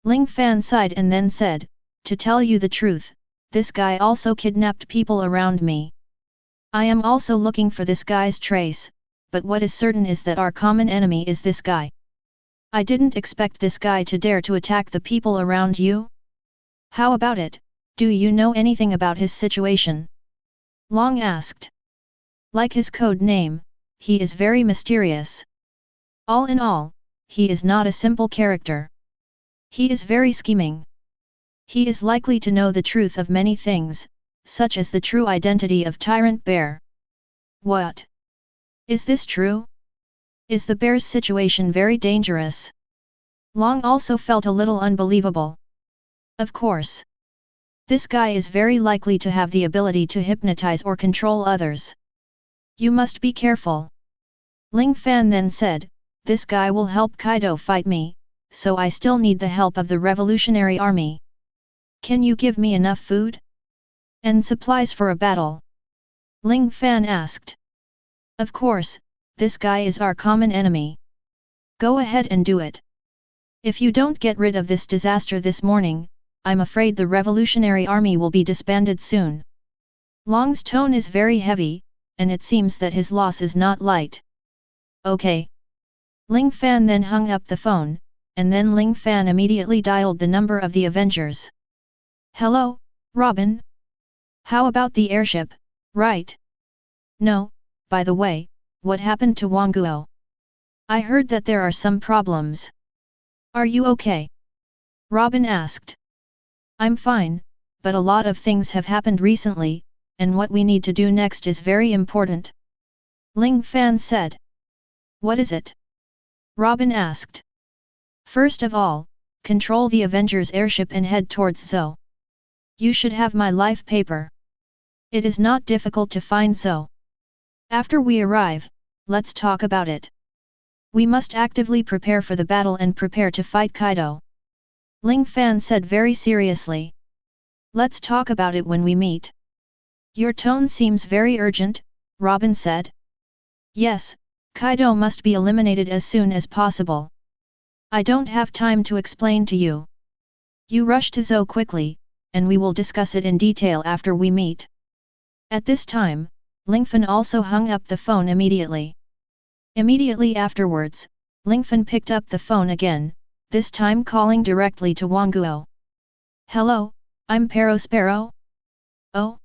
Ling Fan sighed and then said, to tell you the truth, this guy also kidnapped people around me. I am also looking for this guy's trace, but what is certain is that our common enemy is this guy. I didn't expect this guy to dare to attack the people around you. How about it, do you know anything about his situation? Long asked. Like his code name, he is very mysterious. All in all, he is not a simple character. He is very scheming. He is likely to know the truth of many things, such as the true identity of Tyrant Bear. What? Is this true? Is the bear's situation very dangerous? Long also felt a little unbelievable. Of course. This guy is very likely to have the ability to hypnotize or control others. You must be careful. Ling Fan then said, this guy will help Kaido fight me, so I still need the help of the Revolutionary Army. Can you give me enough food? And supplies for a battle? Ling Fan asked. Of course, this guy is our common enemy. Go ahead and do it. If you don't get rid of this disaster this morning, I'm afraid the Revolutionary Army will be disbanded soon. Long's tone is very heavy, and it seems that his loss is not light. Okay. Ling Fan then hung up the phone, and then Ling Fan immediately dialed the number of the Avengers. Hello, Robin? How about the airship, right? No, by the way, what happened to Wanguo? I heard that there are some problems. Are you okay? Robin asked. I'm fine, but a lot of things have happened recently, and what we need to do next is very important. Ling Fan said. What is it? Robin asked. First of all, control the Avengers airship and head towards Zhou. You should have my life paper. It is not difficult to find Zhou. After we arrive, let's talk about it. We must actively prepare for the battle and prepare to fight Kaido. Ling Fan said very seriously. Let's talk about it when we meet. Your tone seems very urgent, Robin said. Yes, Kaido must be eliminated as soon as possible. I don't have time to explain to you. You rush to Zhou quickly, and we will discuss it in detail after we meet. At this time, Lingfan also hung up the phone immediately. Immediately afterwards, Lingfan picked up the phone again, this time calling directly to Wanguo. Hello, I'm Perospero. Oh?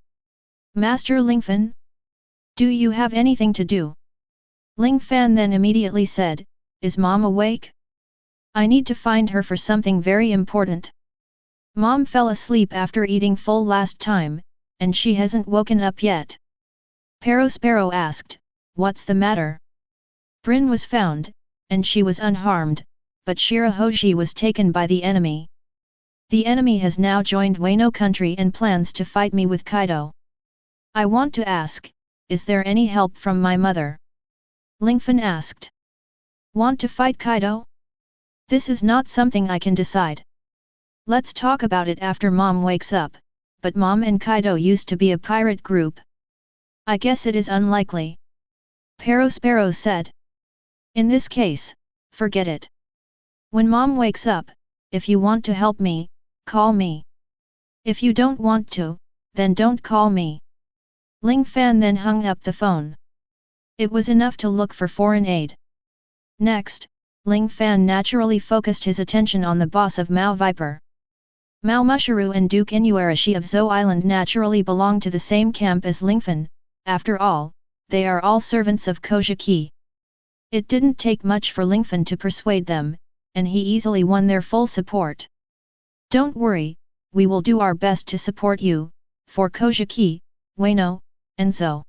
Master Lingfan? Do you have anything to do? Ling Fan then immediately said, is Mom awake? I need to find her for something very important. Mom fell asleep after eating full last time, and she hasn't woken up yet. Perospero asked, what's the matter? Brin was found, and she was unharmed, but Shirahoji was taken by the enemy. The enemy has now joined Wano country and plans to fight me with Kaido. I want to ask, is there any help from my mother? Lingfan asked. Want to fight Kaido? This is not something I can decide. Let's talk about it after Mom wakes up, but Mom and Kaido used to be a pirate group. I guess it is unlikely. Perospero said. In this case, forget it. When Mom wakes up, if you want to help me, call me. If you don't want to, then don't call me. Ling Fan then hung up the phone. It was enough to look for foreign aid. Next, Ling Fan naturally focused his attention on the boss of Mao Viper. Mao Mushiru and Duke Inuarashi of Zou Island naturally belong to the same camp as Lingfan. After all, they are all servants of Kojiki. It didn't take much for Lingfan to persuade them, and he easily won their full support. Don't worry, we will do our best to support you, for Kojiki, Wano, and Zou.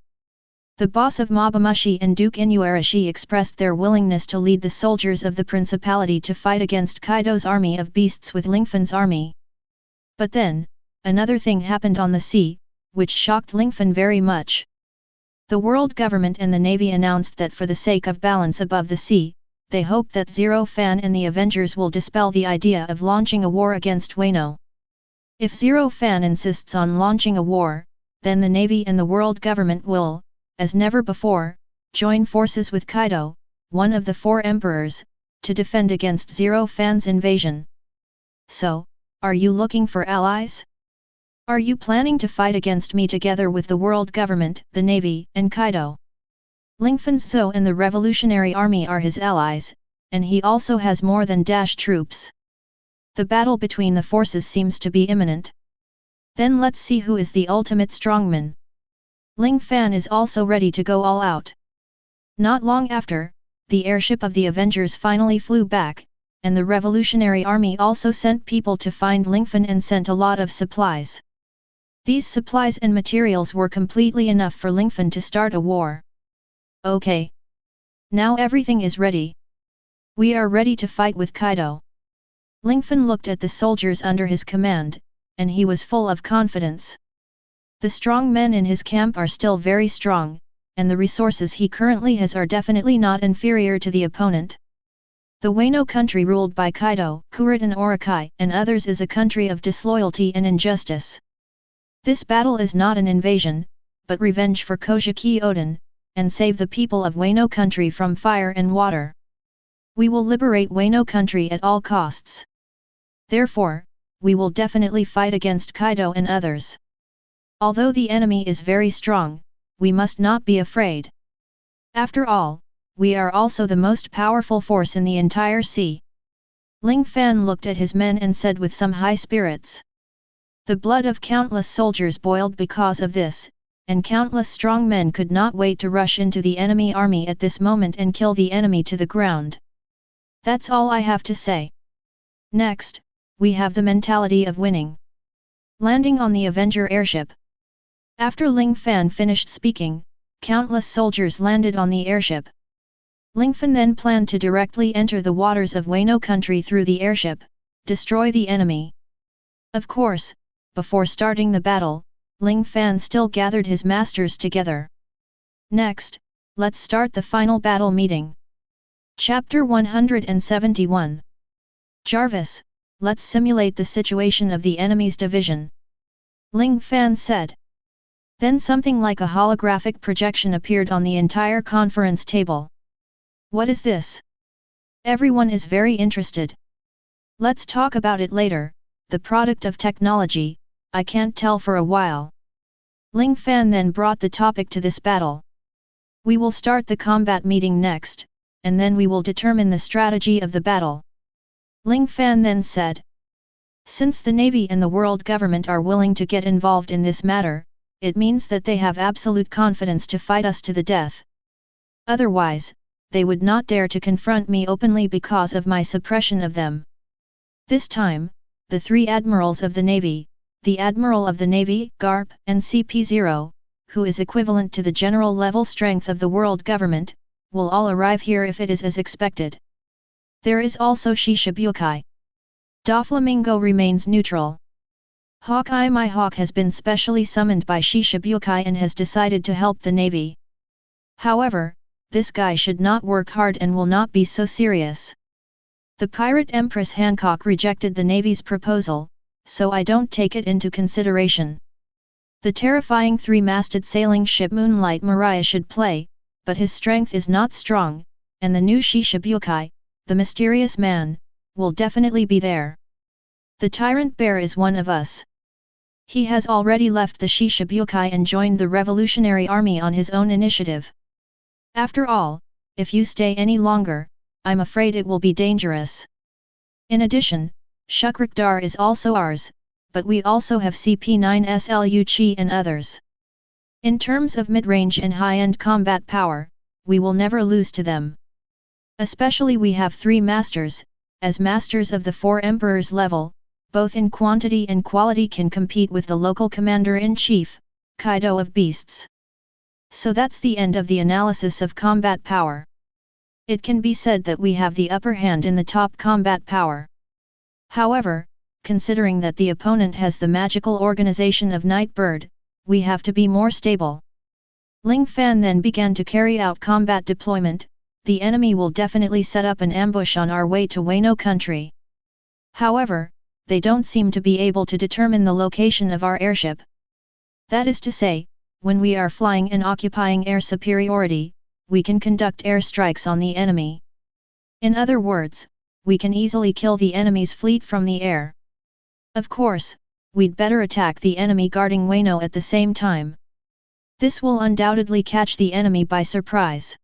The boss of Mabamushi and Duke Inuarashi expressed their willingness to lead the soldiers of the principality to fight against Kaido's army of beasts with Lingfan's army. But then, another thing happened on the sea, which shocked Lingfan very much. The world government and the navy announced that for the sake of balance above the sea, they hope that Zero Fan and the Avengers will dispel the idea of launching a war against Wano. If Zero Fan insists on launching a war, then the navy and the world government will, as never before, join forces with Kaido, one of the four emperors, to defend against Zero Fan's invasion. So, are you looking for allies? Are you planning to fight against me together with the world government, the navy, and Kaido? Lingfan's Zou and the Revolutionary Army are his allies, and he also has more than troops. The battle between the forces seems to be imminent. Then let's see who is the ultimate strongman. Ling Fan is also ready to go all out. Not long after, the airship of the Avengers finally flew back, and the Revolutionary Army also sent people to find Lingfan and sent a lot of supplies. These supplies and materials were completely enough for Lingfan to start a war. Okay. Now everything is ready. We are ready to fight with Kaido. Lingfan looked at the soldiers under his command, and he was full of confidence. The strong men in his camp are still very strong, and the resources he currently has are definitely not inferior to the opponent. The Wano country ruled by Kaido, Kuritan Orokai, and others is a country of disloyalty and injustice. This battle is not an invasion, but revenge for Kojiki Oden, and save the people of Wano country from fire and water. We will liberate Wano country at all costs. Therefore, we will definitely fight against Kaido and others. Although the enemy is very strong, we must not be afraid. After all, we are also the most powerful force in the entire sea. Ling Fan looked at his men and said with some high spirits. The blood of countless soldiers boiled because of this, and countless strong men could not wait to rush into the enemy army at this moment and kill the enemy to the ground. That's all I have to say. Next, we have the mentality of winning. Landing on the Avenger airship. After Ling Fan finished speaking, countless soldiers landed on the airship. Lingfan then planned to directly enter the waters of Wano country through the airship, destroy the enemy. Of course, before starting the battle, Ling Fan still gathered his masters together. Next, let's start the final battle meeting. Chapter 171. Jarvis, let's simulate the situation of the enemy's division. Ling Fan said. Then something like a holographic projection appeared on the entire conference table. What is this? Everyone is very interested. Let's talk about it later, the product of technology, I can't tell for a while. Ling Fan then brought the topic to this battle. We will start the combat meeting next, and then we will determine the strategy of the battle. Ling Fan then said. Since the Navy and the world government are willing to get involved in this matter, it means that they have absolute confidence to fight us to the death. Otherwise, they would not dare to confront me openly because of my suppression of them. This time, the three admirals of the Navy, the Admiral of the Navy, Garp, and CP0, who is equivalent to the general level strength of the world government, will all arrive here if it is as expected. There is also Shishibukai. Doflamingo remains neutral. Hawkeye my hawk has been specially summoned by Shishibukai and has decided to help the Navy. However, this guy should not work hard and will not be so serious. The pirate Empress Hancock rejected the Navy's proposal, so I don't take it into consideration. The terrifying three-masted sailing ship Moonlight Maria should play, but his strength is not strong, and the new Shishibukai, the mysterious man, will definitely be there. The Tyrant Bear is one of us. He has already left the Shishibukai and joined the Revolutionary Army on his own initiative. After all, if you stay any longer, I'm afraid it will be dangerous. In addition, Shukrakdar is also ours, but we also have CP9SLU Chi and others. In terms of mid-range and high-end combat power, we will never lose to them. Especially we have 3 masters, as masters of the 4 emperors level, both in quantity and quality can compete with the local commander-in-chief, Kaido of Beasts. So that's the end of the analysis of combat power. It can be said that we have the upper hand in the top combat power. However, considering that the opponent has the magical organization of Nightbird, we have to be more stable. Ling Fan then began to carry out combat deployment. The enemy will definitely set up an ambush on our way to Wano country. However, they don't seem to be able to determine the location of our airship. That is to say, when we are flying and occupying air superiority, we can conduct airstrikes on the enemy. In other words, we can easily kill the enemy's fleet from the air. Of course, we'd better attack the enemy guarding Wano at the same time. This will undoubtedly catch the enemy by surprise.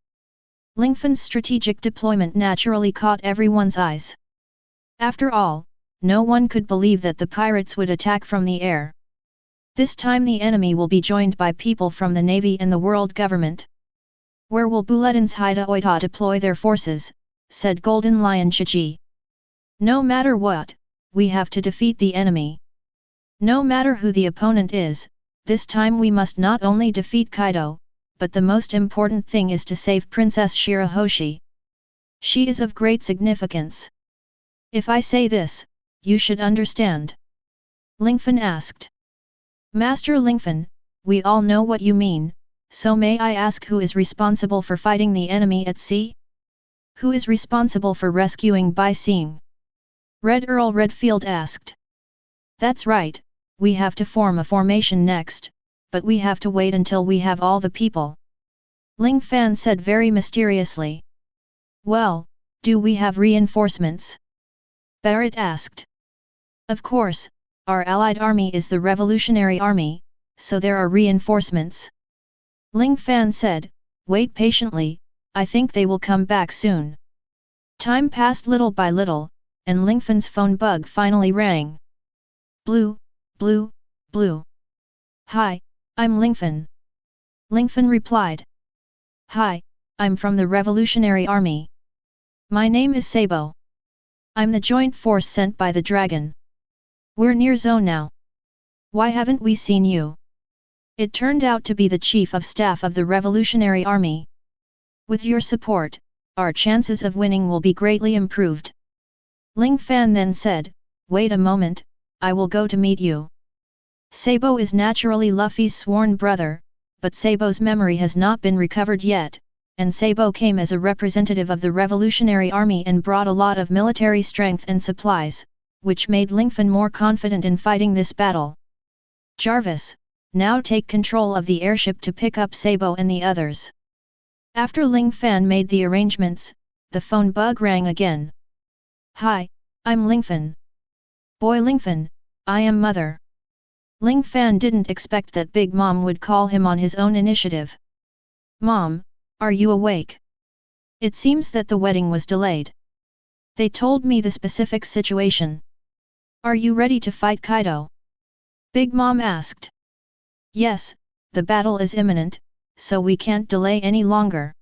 Lingfan's strategic deployment naturally caught everyone's eyes. After all, no one could believe that the pirates would attack from the air. This time the enemy will be joined by people from the navy and the world government. Where will Buletin's Haida Oita deploy their forces? Said Golden Lion Chichi. No matter what, we have to defeat the enemy. No matter who the opponent is, this time we must not only defeat Kaido, but the most important thing is to save Princess Shirahoshi. She is of great significance. If I say this, you should understand. Lingfan asked. Master Lingfan, we all know what you mean, so may I ask who is responsible for fighting the enemy at sea? Who is responsible for rescuing by seeing? Red Earl Redfield asked. That's right, we have to form a formation next, but we have to wait until we have all the people. Ling Fan said very mysteriously. Well, do we have reinforcements? Barrett asked. Of course, our allied army is the Revolutionary Army, so there are reinforcements. Ling Fan said, wait patiently, I think they will come back soon. Time passed little by little, and Lingfan's phone bug finally rang. Blue, blue, blue. Hi, I'm Lingfan. Lingfan replied. Hi, I'm from the Revolutionary Army. My name is Sabo. I'm the joint force sent by the dragon. We're near zone now. Why haven't we seen you? It turned out to be the chief of staff of the Revolutionary Army. With your support, our chances of winning will be greatly improved. Ling Fan then said, wait a moment, I will go to meet you. Sabo is naturally Luffy's sworn brother, but Sabo's memory has not been recovered yet, and Sabo came as a representative of the Revolutionary Army and brought a lot of military strength and supplies, which made Lingfan more confident in fighting this battle. Jarvis, now take control of the airship to pick up Sabo and the others. After Ling Fan made the arrangements, the phone bug rang again. Hi, I'm Lingfan. Boy Lingfan, I am mother. Ling Fan didn't expect that Big Mom would call him on his own initiative. Mom, are you awake? It seems that the wedding was delayed. They told me the specific situation. Are you ready to fight Kaido? Big Mom asked. Yes, the battle is imminent, so we can't delay any longer.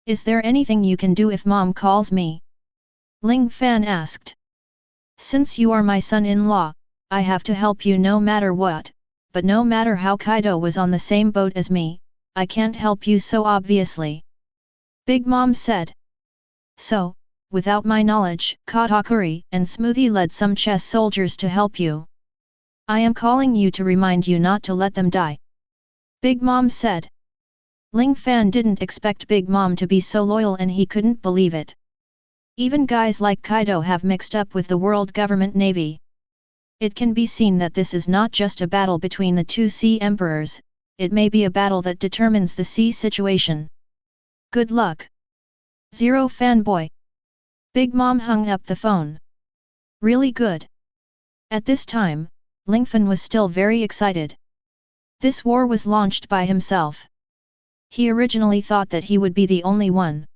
Is there anything you can do if Mom calls me? Ling Fan asked. Since you are my son-in-law, I have to help you no matter what, but no matter how Kaido was on the same boat as me, I can't help you so obviously. Big Mom said. So, without my knowledge, Katakuri and Smoothie led some chess soldiers to help you. I am calling you to remind you not to let them die. Big Mom said. Ling Fan didn't expect Big Mom to be so loyal and he couldn't believe it. Even guys like Kaido have mixed up with the world government navy. It can be seen that this is not just a battle between the two sea emperors, it may be a battle that determines the sea situation. Good luck. Zero fanboy. Big Mom hung up the phone. Really good. At this time, Lingfan was still very excited. This war was launched by himself. He originally thought that he would be the only one.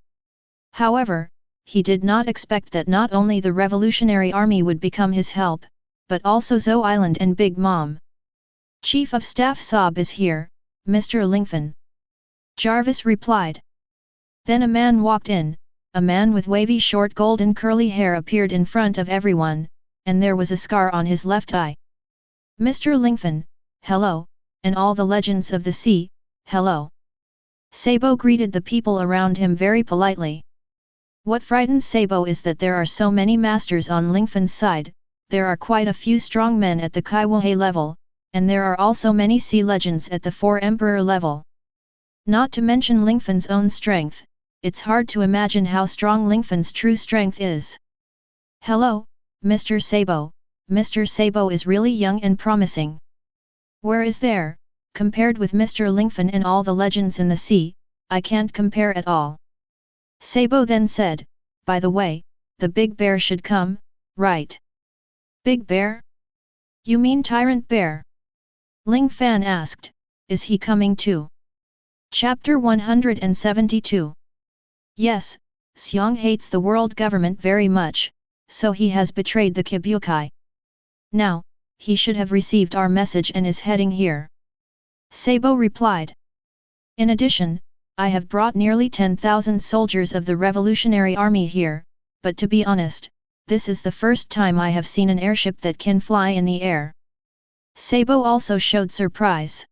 However, he did not expect that not only the Revolutionary Army would become his help, but also Zou Island and Big Mom. Chief of Staff Saab is here, Mr. Lingfan. Jarvis replied. Then a man walked in, a man with wavy short golden curly hair appeared in front of everyone, and there was a scar on his left eye. Mr. Lingfan, hello, and all the legends of the sea, hello. Sabo greeted the people around him very politely. What frightens Sabo is that there are so many masters on Lingfan's side, there are quite a few strong men at the Kaiwahei level, and there are also many sea legends at the Four Emperor level. Not to mention Lingfan's own strength, it's hard to imagine how strong Lingfan's true strength is. Hello, Mr. Sabo. Mr. Sabo is really young and promising. Where is there, compared with Mr. Lingfan and all the legends in the sea, I can't compare at all. Sabo then said, by the way, the big bear should come, right? Big bear? You mean Tyrant Bear? Ling Fan asked, is he coming too? Chapter 172. Yes, Xiong hates the world government very much, so he has betrayed the Kabukai. Now, he should have received our message and is heading here. Sabo replied. In addition, I have brought nearly 10,000 soldiers of the Revolutionary Army here, but to be honest, this is the first time I have seen an airship that can fly in the air. Sabo also showed surprise.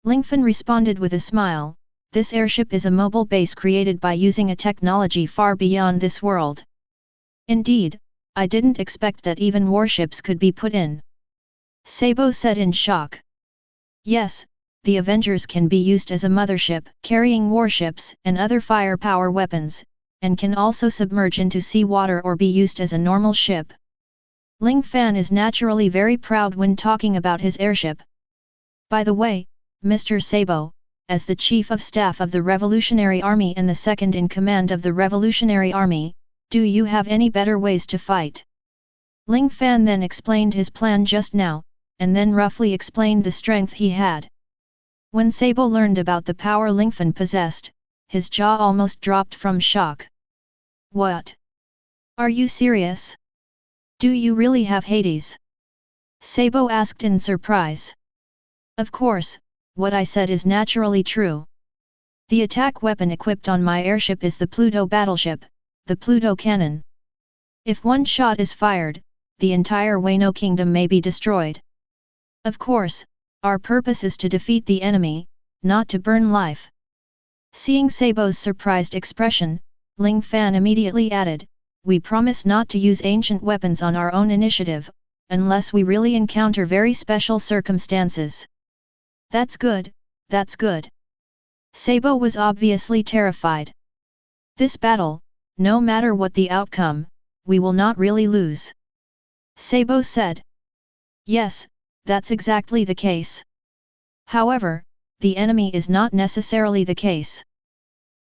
Lingfan responded with a smile, this airship is a mobile base created by using a technology far beyond this world. Indeed, I didn't expect that even warships could be put in. Sabo said in shock. Yes, the Avengers can be used as a mothership, carrying warships and other firepower weapons, and can also submerge into seawater or be used as a normal ship. Ling Fan is naturally very proud when talking about his airship. By the way, Mr. Sabo, as the Chief of Staff of the Revolutionary Army and the second in command of the Revolutionary Army, do you have any better ways to fight? Ling Fan then explained his plan just now, and then roughly explained the strength he had. When Sabo learned about the power Lingfan possessed, his jaw almost dropped from shock. What? Are you serious? Do you really have Hades? Sabo asked in surprise. Of course, what I said is naturally true. The attack weapon equipped on my airship is the Pluto battleship, the Pluto cannon. If one shot is fired, the entire Wano kingdom may be destroyed. Of course, our purpose is to defeat the enemy, not to burn life. Seeing Sabo's surprised expression, Ling Fan immediately added, we promise not to use ancient weapons on our own initiative, unless we really encounter very special circumstances. That's good, that's good. Sabo was obviously terrified. This battle, no matter what the outcome, we will not really lose. Sabo said. Yes, that's exactly the case. However, the enemy is not necessarily the case.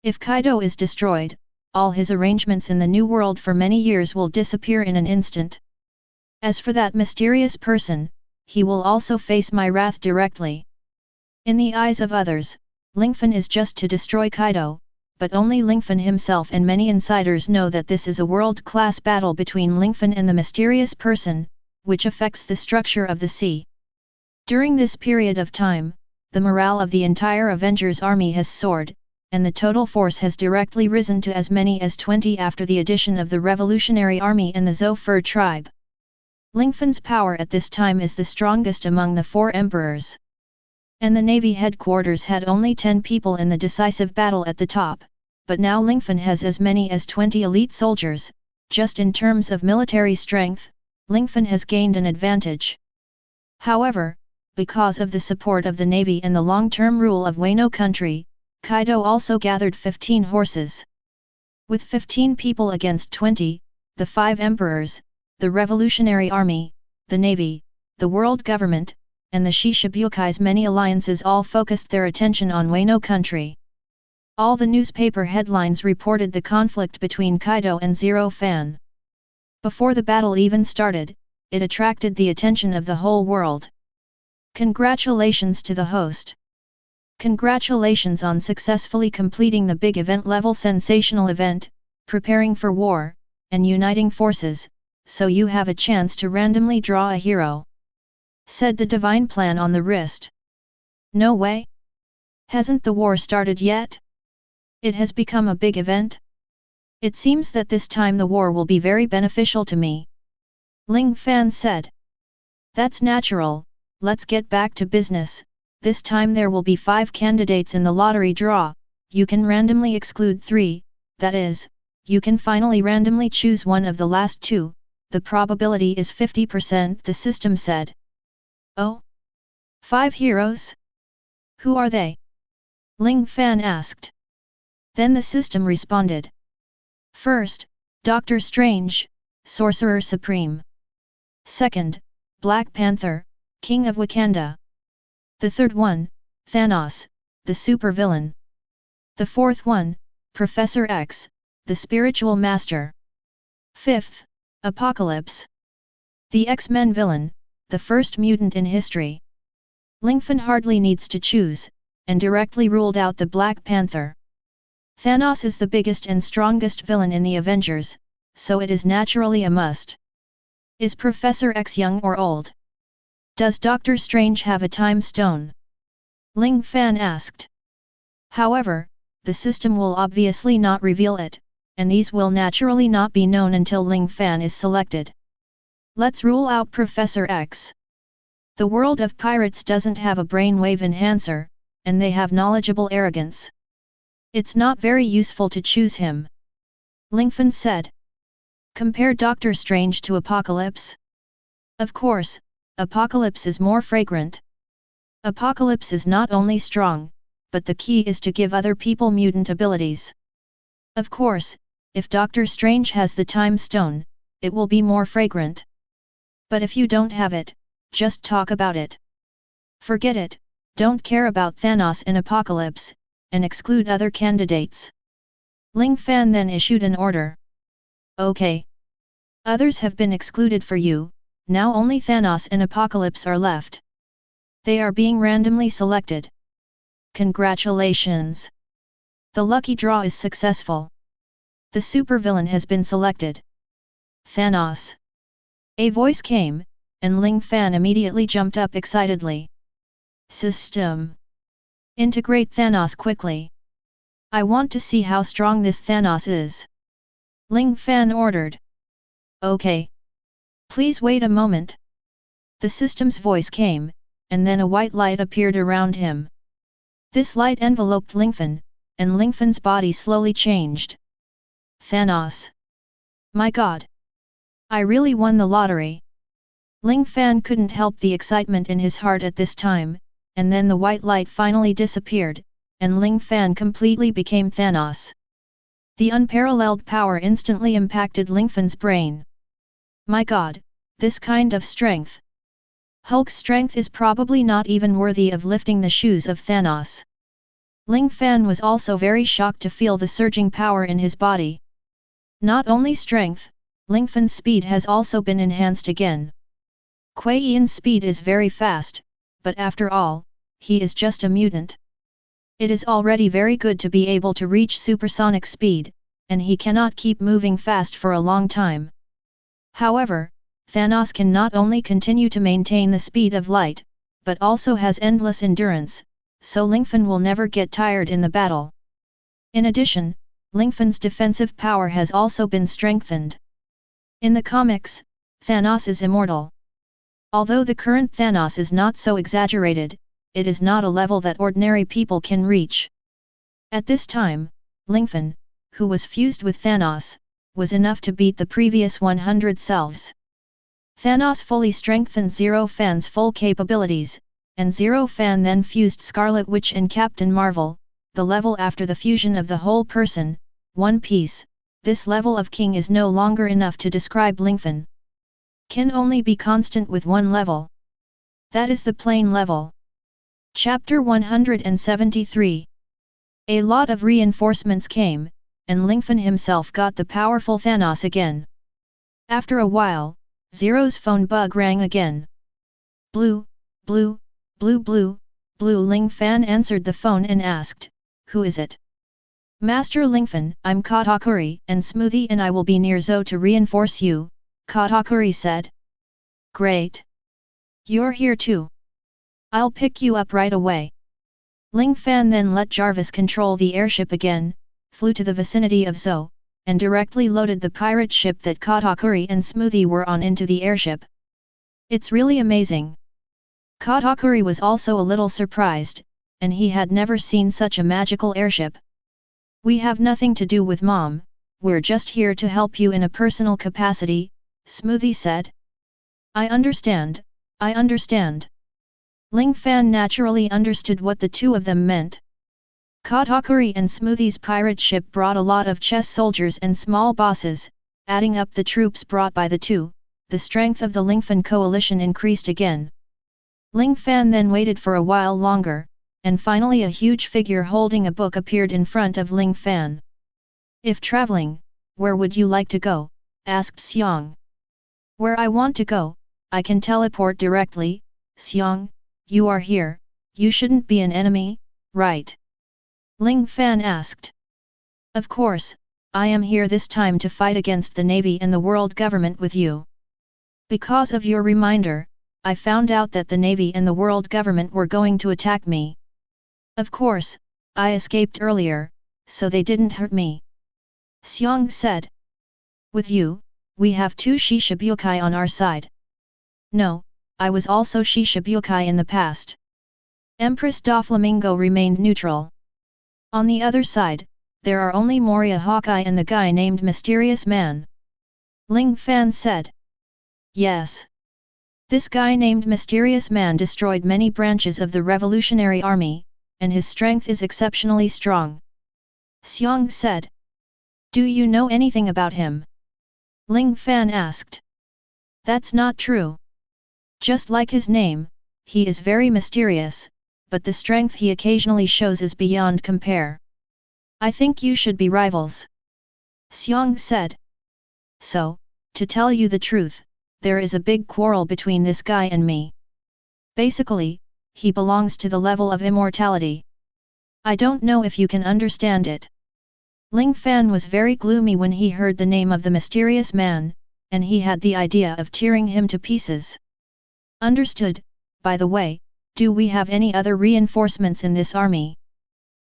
If Kaido is destroyed, all his arrangements in the New World for many years will disappear in an instant. As for that mysterious person, he will also face my wrath directly. In the eyes of others, Lingfan is just to destroy Kaido, but only Lingfan himself and many insiders know that this is a world-class battle between Lingfan and the mysterious person, which affects the structure of the sea. During this period of time, the morale of the entire Avengers army has soared, and the total force has directly risen to as many as 20 after the addition of the Revolutionary Army and the Zou Fur tribe. Lingfan's power at this time is the strongest among the four emperors. And the Navy headquarters had only 10 people in the decisive battle at the top, but now Lingfan has as many as 20 elite soldiers. Just in terms of military strength, Lingfan has gained an advantage. However, because of the support of the Navy and the long-term rule of Wano country, Kaido also gathered 15 horses. With 15 people against 20, the 5 emperors, the Revolutionary Army, the Navy, the world government, and the Shishibukai many alliances all focused their attention on Wano country. All the newspaper headlines reported the conflict between Kaido and Zero Fan. Before the battle even started, it attracted the attention of the whole world. Congratulations to the host. Congratulations on successfully completing the big event-level sensational event, preparing for war, and uniting forces, so you have a chance to randomly draw a hero. Said the divine plan on the wrist. No way? Hasn't the war started yet? It has become a big event? It seems that this time the war will be very beneficial to me. Ling Fan said. That's natural, let's get back to business. This time there will be 5 candidates in the lottery draw, you can randomly exclude 3, that is, you can finally randomly choose one of the last 2, the probability is 50%, the system said. Oh? 5 heroes? Who are they? Ling Fan asked. Then the system responded. First, Doctor Strange, Sorcerer Supreme. Second, Black Panther, King of Wakanda. The third one, Thanos, the supervillain. The fourth one, Professor X, the spiritual master. Fifth, Apocalypse. The X-Men villain, the first mutant in history. Lingfan hardly needs to choose, and directly ruled out the Black Panther. Thanos is the biggest and strongest villain in the Avengers, so it is naturally a must. Is Professor X young or old? Does Doctor Strange have a time stone? Ling Fan asked. However, the system will obviously not reveal it, and these will naturally not be known until Ling Fan is selected. Let's rule out Professor X. The world of pirates doesn't have a brainwave enhancer, and they have knowledgeable arrogance. It's not very useful to choose him. Lingfan said. Compare Doctor Strange to Apocalypse. Of course, Apocalypse is more fragrant. Apocalypse is not only strong, but the key is to give other people mutant abilities. Of course, if Doctor Strange has the Time Stone, it will be more fragrant. But if you don't have it, just talk about it. Forget it, don't care about Thanos and Apocalypse, and exclude other candidates. Ling Fan then issued an order. Okay. Others have been excluded for you, now only Thanos and Apocalypse are left. They are being randomly selected. Congratulations! The lucky draw is successful. The supervillain has been selected. Thanos. A voice came, and Ling Fan immediately jumped up excitedly. System. Integrate Thanos quickly. I want to see how strong this Thanos is. Ling Fan ordered. Okay. Please wait a moment. The system's voice came, and then a white light appeared around him. This light enveloped Lingfan, and Lingfan's body slowly changed. Thanos. My god. I really won the lottery. Ling Fan couldn't help the excitement in his heart at this time, and then the white light finally disappeared, and Ling Fan completely became Thanos. The unparalleled power instantly impacted Lingfan's brain. My god, this kind of strength. Hulk's strength is probably not even worthy of lifting the shoes of Thanos. Ling Fan was also very shocked to feel the surging power in his body. Not only strength, Lingfan's speed has also been enhanced again. Kuei Yan's speed is very fast, but after all, he is just a mutant. It is already very good to be able to reach supersonic speed, and he cannot keep moving fast for a long time. However, Thanos can not only continue to maintain the speed of light, but also has endless endurance, so Lingfan will never get tired in the battle. In addition, Lingfan's defensive power has also been strengthened. In the comics, Thanos is immortal. Although the current Thanos is not so exaggerated, it is not a level that ordinary people can reach. At this time, Lingfan, who was fused with Thanos, was enough to beat the previous 100 selves. Thanos fully strengthened Zero Fan's full capabilities, and Zero Fan then fused Scarlet Witch and Captain Marvel, the level after the fusion of the whole person, One Piece. This level of king is no longer enough to describe Lingfan. Can only be constant with one level. That is the plain level. Chapter 173. A lot of reinforcements came, and Lingfan himself got the powerful Thanos again. After a while, Zero's phone bug rang again. Blue, blue, blue blue, blue. Ling Fan answered the phone and asked, "Who is it?" "Master Lingfan, I'm Katakuri, and Smoothie and I will be near Zo to reinforce you," Katakuri said. "Great. You're here too. I'll pick you up right away." Ling Fan then let Jarvis control the airship again, flew to the vicinity of Zo, and directly loaded the pirate ship that Katakuri and Smoothie were on into the airship. It's really amazing. Katakuri was also a little surprised, and he had never seen such a magical airship. "We have nothing to do with Mom, we're just here to help you in a personal capacity," Smoothie said. I understand. Ling Fan naturally understood what the two of them meant. Katakuri and Smoothie's pirate ship brought a lot of chess soldiers and small bosses, adding up the troops brought by the two, the strength of the Lingfan coalition increased again. Ling Fan then waited for a while longer, and finally a huge figure holding a book appeared in front of Ling Fan. "If traveling, where would you like to go?" asked Xiang. "Where I want to go, I can teleport directly." "Xiang, you are here, you shouldn't be an enemy, right?" Ling Fan asked. "Of course, I am here this time to fight against the Navy and the world government with you. Because of your reminder, I found out that the Navy and the world government were going to attack me. Of course, I escaped earlier, so they didn't hurt me," Xiang said. "With you, we have two Shishibukai on our side." "No, I was also Shishibukai in the past." Empress Doflamingo remained neutral. "On the other side, there are only Moria Hawkeye and the guy named Mysterious Man," Ling Fan said. "Yes. This guy named Mysterious Man destroyed many branches of the Revolutionary Army, and his strength is exceptionally strong," Xiang said. "Do you know anything about him?" Ling Fan asked. "That's not true. Just like his name, he is very mysterious, but the strength he occasionally shows is beyond compare. I think you should be rivals," Xiang said. "So, to tell you the truth, there is a big quarrel between this guy and me. Basically, he belongs to the level of immortality. I don't know if you can understand it." Ling Fan was very gloomy when he heard the name of the mysterious man, and he had the idea of tearing him to pieces. "Understood. By the way, do we have any other reinforcements in this army?"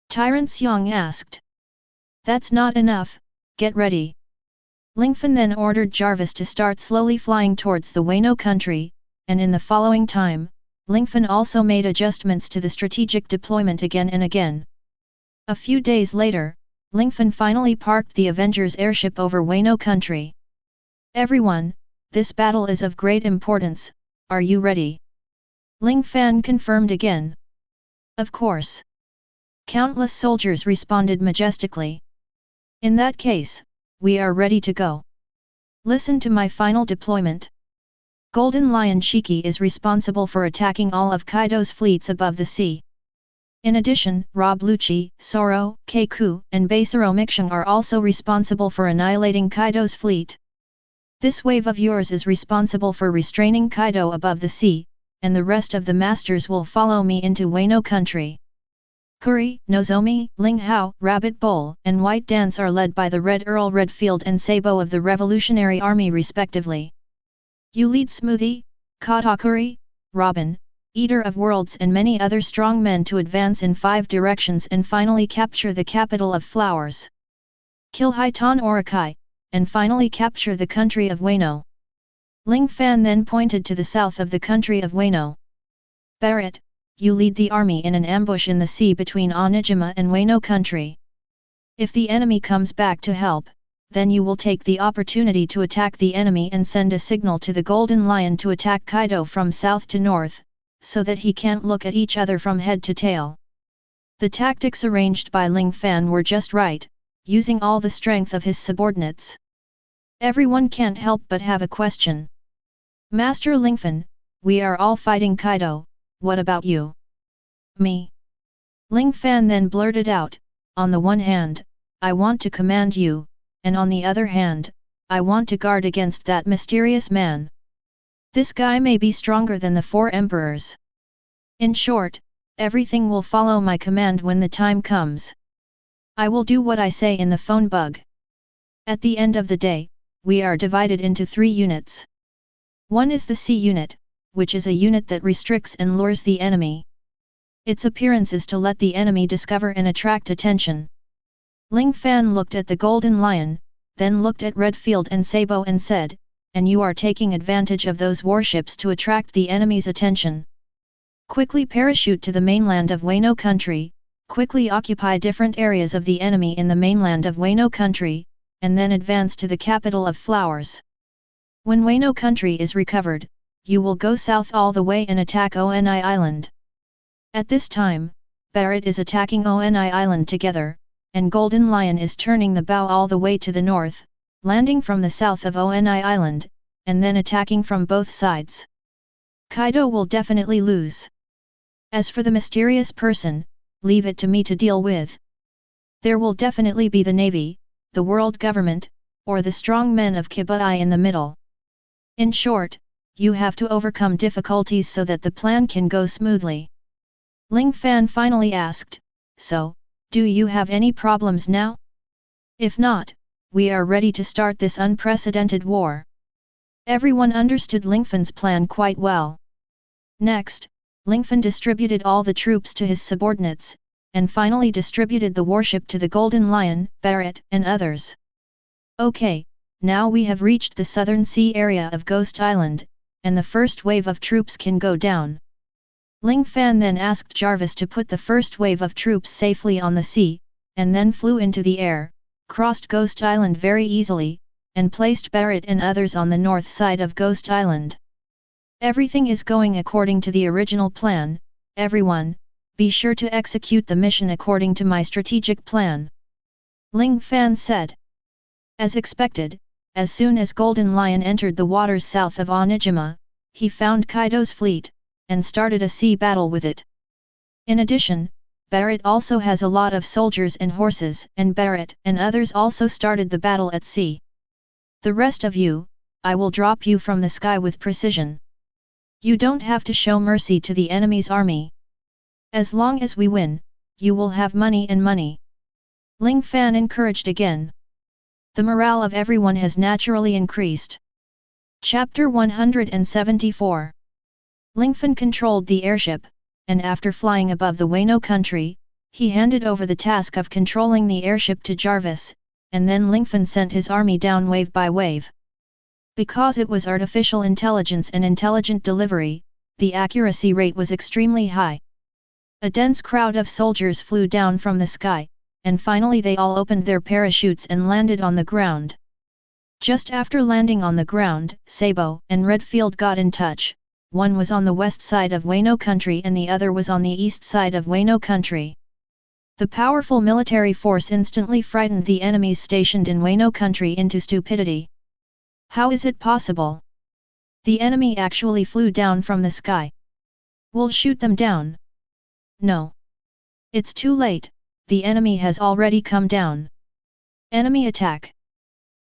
Tyrant Xiang asked. "That's not enough, get ready." Lingfan then ordered Jarvis to start slowly flying towards the Wano country, and in the following time, Lingfan also made adjustments to the strategic deployment again and again. A few days later, Lingfan finally parked the Avengers airship over Wano country. "Everyone, this battle is of great importance, are you ready?" Ling Fan confirmed again. "Of course." Countless soldiers responded majestically. "In that case, we are ready to go. Listen to my final deployment. Golden Lion Shiki is responsible for attacking all of Kaido's fleets above the sea. In addition, Rob Lucci, Soro, Keiku, and Basaro Mixung are also responsible for annihilating Kaido's fleet. This wave of yours is responsible for restraining Kaido above the sea, and the rest of the masters will follow me into Wano country. Kuri, Nozomi, Ling Hao, Rabbit Bowl, and White Dance are led by the Red Earl Redfield and Sabo of the Revolutionary Army respectively. You lead Smoothie, Katakuri, Robin, Eater of Worlds and many other strong men to advance in 5 directions and finally capture the capital of Flowers. Kill Hitan Orakai, and finally capture the country of Wano." Ling Fan then pointed to the south of the country of Wano. "Barrett, you lead the army in an ambush in the sea between Onijima and Wano country. If the enemy comes back to help, then you will take the opportunity to attack the enemy and send a signal to the Golden Lion to attack Kaido from south to north, so that he can't look at each other from head to tail." The tactics arranged by Ling Fan were just right, using all the strength of his subordinates. Everyone can't help but have a question. "Master Lingfan, we are all fighting Kaido, what about you? Me? Ling Fan then blurted out, on the one hand, I want to command you, and on the other hand, I want to guard against that mysterious man. This guy may be stronger than the 4 emperors. In short, everything will follow my command when the time comes. I will do what I say in the phone bug. At the end of the day, we are divided into 3 units. One is the C unit, which is a unit that restricts and lures the enemy. Its appearance is to let the enemy discover and attract attention. Ling Fan looked at the Golden Lion, then looked at Redfield and Sabo and said, and you are taking advantage of those warships to attract the enemy's attention. Quickly parachute to the mainland of Wano country, quickly occupy different areas of the enemy in the mainland of Wano country, and then advance to the capital of Flowers. When Wano country is recovered, you will go south all the way and attack Oni Island. At this time, Barrett is attacking Oni Island together, and Golden Lion is turning the bow all the way to the north, landing from the south of Oni Island, and then attacking from both sides. Kaido will definitely lose. As for the mysterious person, leave it to me to deal with. There will definitely be the navy, the world government, or the strong men of Kibai in the middle. In short, you have to overcome difficulties so that the plan can go smoothly. Ling Fan finally asked, so, do you have any problems now? If not, we are ready to start this unprecedented war. Everyone understood Lingfan's plan quite well. Next, Lingfan distributed all the troops to his subordinates, and finally distributed the warship to the Golden Lion, Barrett, and others. Okay, now we have reached the southern sea area of Ghost Island, and the first wave of troops can go down. Ling Fan then asked Jarvis to put the first wave of troops safely on the sea, and then flew into the air, crossed Ghost Island very easily, and placed Barrett and others on the north side of Ghost Island. Everything is going according to the original plan, everyone, be sure to execute the mission according to my strategic plan. Ling Fan said. As expected, as soon as Golden Lion entered the waters south of Onijima, he found Kaido's fleet, and started a sea battle with it. In addition, Barrett also has a lot of soldiers and horses, and Barrett and others also started the battle at sea. The rest of you, I will drop you from the sky with precision. You don't have to show mercy to the enemy's army. As long as we win, you will have money and money. Ling Fan encouraged again. The morale of everyone has naturally increased. Chapter 174. Lingfan controlled the airship, and after flying above the Wano country, he handed over the task of controlling the airship to Jarvis, and then Lingfan sent his army down wave by wave. Because it was artificial intelligence and intelligent delivery, the accuracy rate was extremely high. A dense crowd of soldiers flew down from the sky, and finally they all opened their parachutes and landed on the ground. Just after landing on the ground, Sabo and Redfield got in touch. One was on the west side of Wano country and the other was on the east side of Wano country. The powerful military force instantly frightened the enemies stationed in Wano country into stupidity. How is it possible? The enemy actually flew down from the sky. We'll shoot them down. No. It's too late, the enemy has already come down. Enemy attack.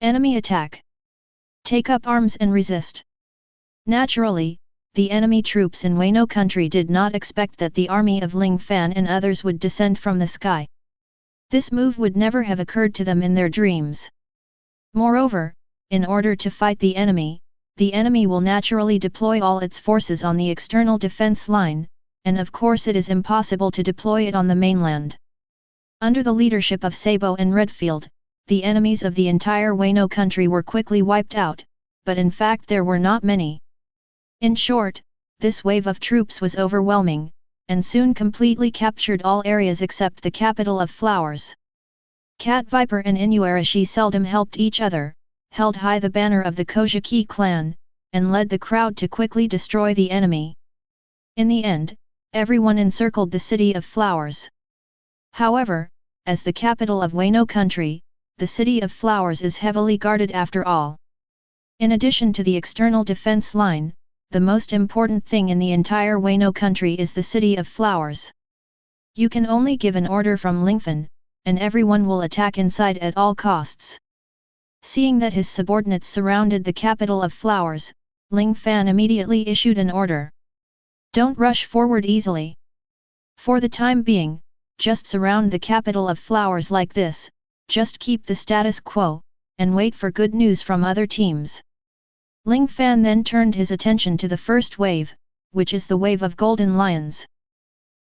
Enemy attack. Take up arms and resist. Naturally, the enemy troops in Wano country did not expect that the army of Ling Fan and others would descend from the sky. This move would never have occurred to them in their dreams. Moreover, in order to fight the enemy will naturally deploy all its forces on the external defense line, and of course it is impossible to deploy it on the mainland. Under the leadership of Sabo and Redfield, the enemies of the entire Wano country were quickly wiped out, but in fact there were not many. In short, this wave of troops was overwhelming, and soon completely captured all areas except the capital of Flowers. Cat Viper and Inuarashi seldom helped each other, held high the banner of the Kojiki clan, and led the crowd to quickly destroy the enemy. In the end, everyone encircled the city of Flowers. However, as the capital of Wano country, the city of Flowers is heavily guarded after all. In addition to the external defense line, the most important thing in the entire Wano country is the City of Flowers. You can only give an order from Lingfan, and everyone will attack inside at all costs. Seeing that his subordinates surrounded the capital of Flowers, Ling Fan immediately issued an order. Don't rush forward easily. For the time being, just surround the capital of Flowers like this, just keep the status quo, and wait for good news from other teams. Ling Fan then turned his attention to the first wave, which is the wave of Golden Lions.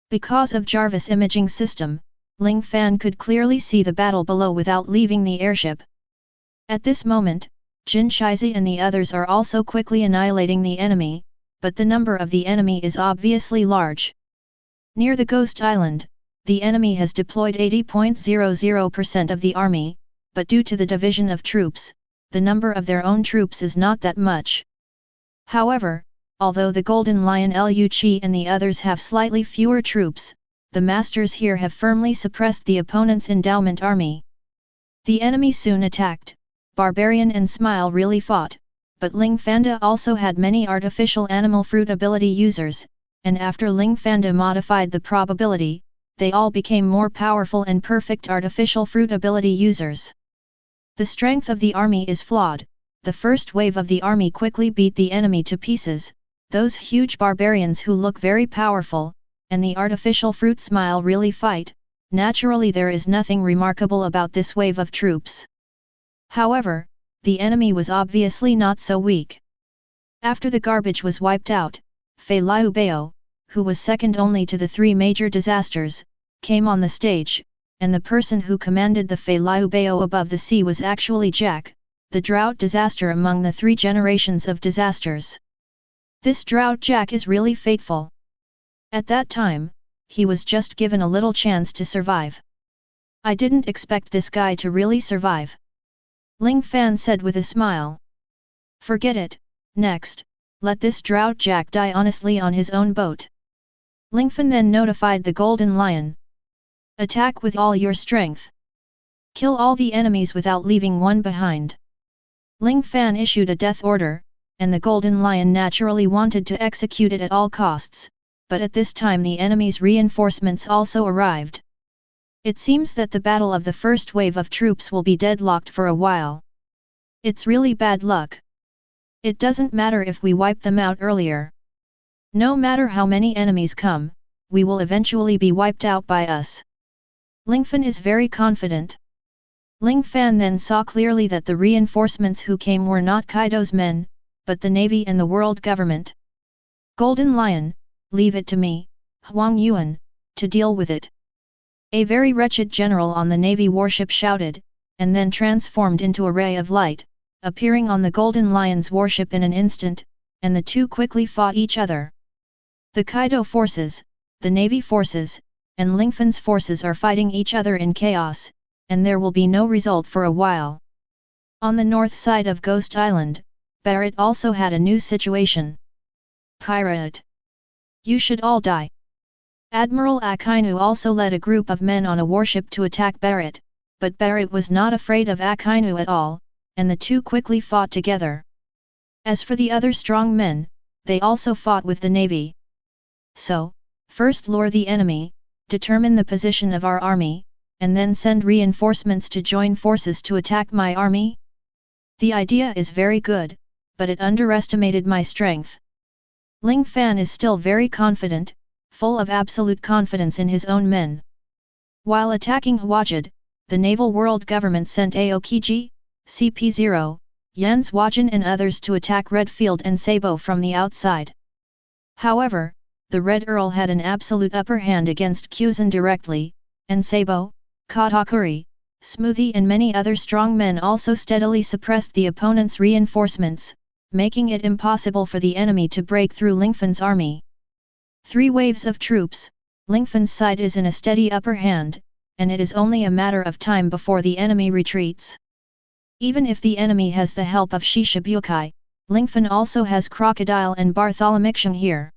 Because of Jarvis imaging system, Ling Fan could clearly see the battle below without leaving the airship. At this moment, Jin Shizi and the others are also quickly annihilating the enemy, but the number of the enemy is obviously large. Near the Ghost Island, the enemy has deployed 80.00% of the army, but due to the division of troops, the number of their own troops is not that much. However, although the Golden Lion Liu Qi and the others have slightly fewer troops, the masters here have firmly suppressed the opponent's endowment army. The enemy soon attacked. Barbarian and Smile really fought, but Ling Fanda also had many artificial animal fruit ability users, and after Ling Fanda modified the probability, they all became more powerful and perfect artificial fruit ability users. The strength of the army is flawed. The first wave of the army quickly beat the enemy to pieces, those huge barbarians who look very powerful, and the artificial fruit Smile really fight. Naturally there is nothing remarkable about this wave of troops. However, the enemy was obviously not so weak. After the garbage was wiped out, Fei Liu Bao, who was second only to the three major disasters, came on the stage, and the person who commanded the Fei Liu Bao above the sea was actually Jack, the drought disaster among the three generations of disasters. This drought Jack is really fateful. At that time, he was just given a little chance to survive. I didn't expect this guy to really survive. Ling Fan said with a smile. Forget it, next, let this drought Jack die honestly on his own boat. Lingfan then notified the Golden Lion. Attack with all your strength. Kill all the enemies without leaving one behind. Ling Fan issued a death order, and the Golden Lion naturally wanted to execute it at all costs, but at this time the enemy's reinforcements also arrived. It seems that the battle of the first wave of troops will be deadlocked for a while. It's really bad luck. It doesn't matter if we wipe them out earlier. No matter how many enemies come, we will eventually be wiped out by us. Lingfan is very confident. Ling Fan then saw clearly that the reinforcements who came were not Kaido's men, but the navy and the world government. Golden Lion, leave it to me, Huang Yuan, to deal with it. A very wretched general on the navy warship shouted, and then transformed into a ray of light, appearing on the Golden Lion's warship in an instant, and the two quickly fought each other. The Kaido forces, the navy forces, and Lingfan's forces are fighting each other in chaos, and there will be no result for a while. On the north side of Ghost Island, Barrett also had a new situation. Pirate! You should all die. Admiral Akainu also led a group of men on a warship to attack Barrett, but Barrett was not afraid of Akainu at all, and the two quickly fought together. As for the other strong men, they also fought with the navy. So, first lure the enemy, determine the position of our army, and then send reinforcements to join forces to attack my army? The idea is very good, but it underestimated my strength. Ling Fan is still very confident, full of absolute confidence in his own men. While attacking Hwajid, the naval world government sent Aokiji, CP0, Jens Wagen and others to attack Redfield and Sabo from the outside. However, the Red Earl had an absolute upper hand against Kuzan directly, and Sabo, Katakuri, Smoothie and many other strong men also steadily suppressed the opponent's reinforcements, making it impossible for the enemy to break through Lingfan's army. 3 waves of troops, Lingfan's side is in a steady upper hand, and it is only a matter of time before the enemy retreats. Even if the enemy has the help of Shishibukai, Lingfan also has Crocodile and Bartholomew here.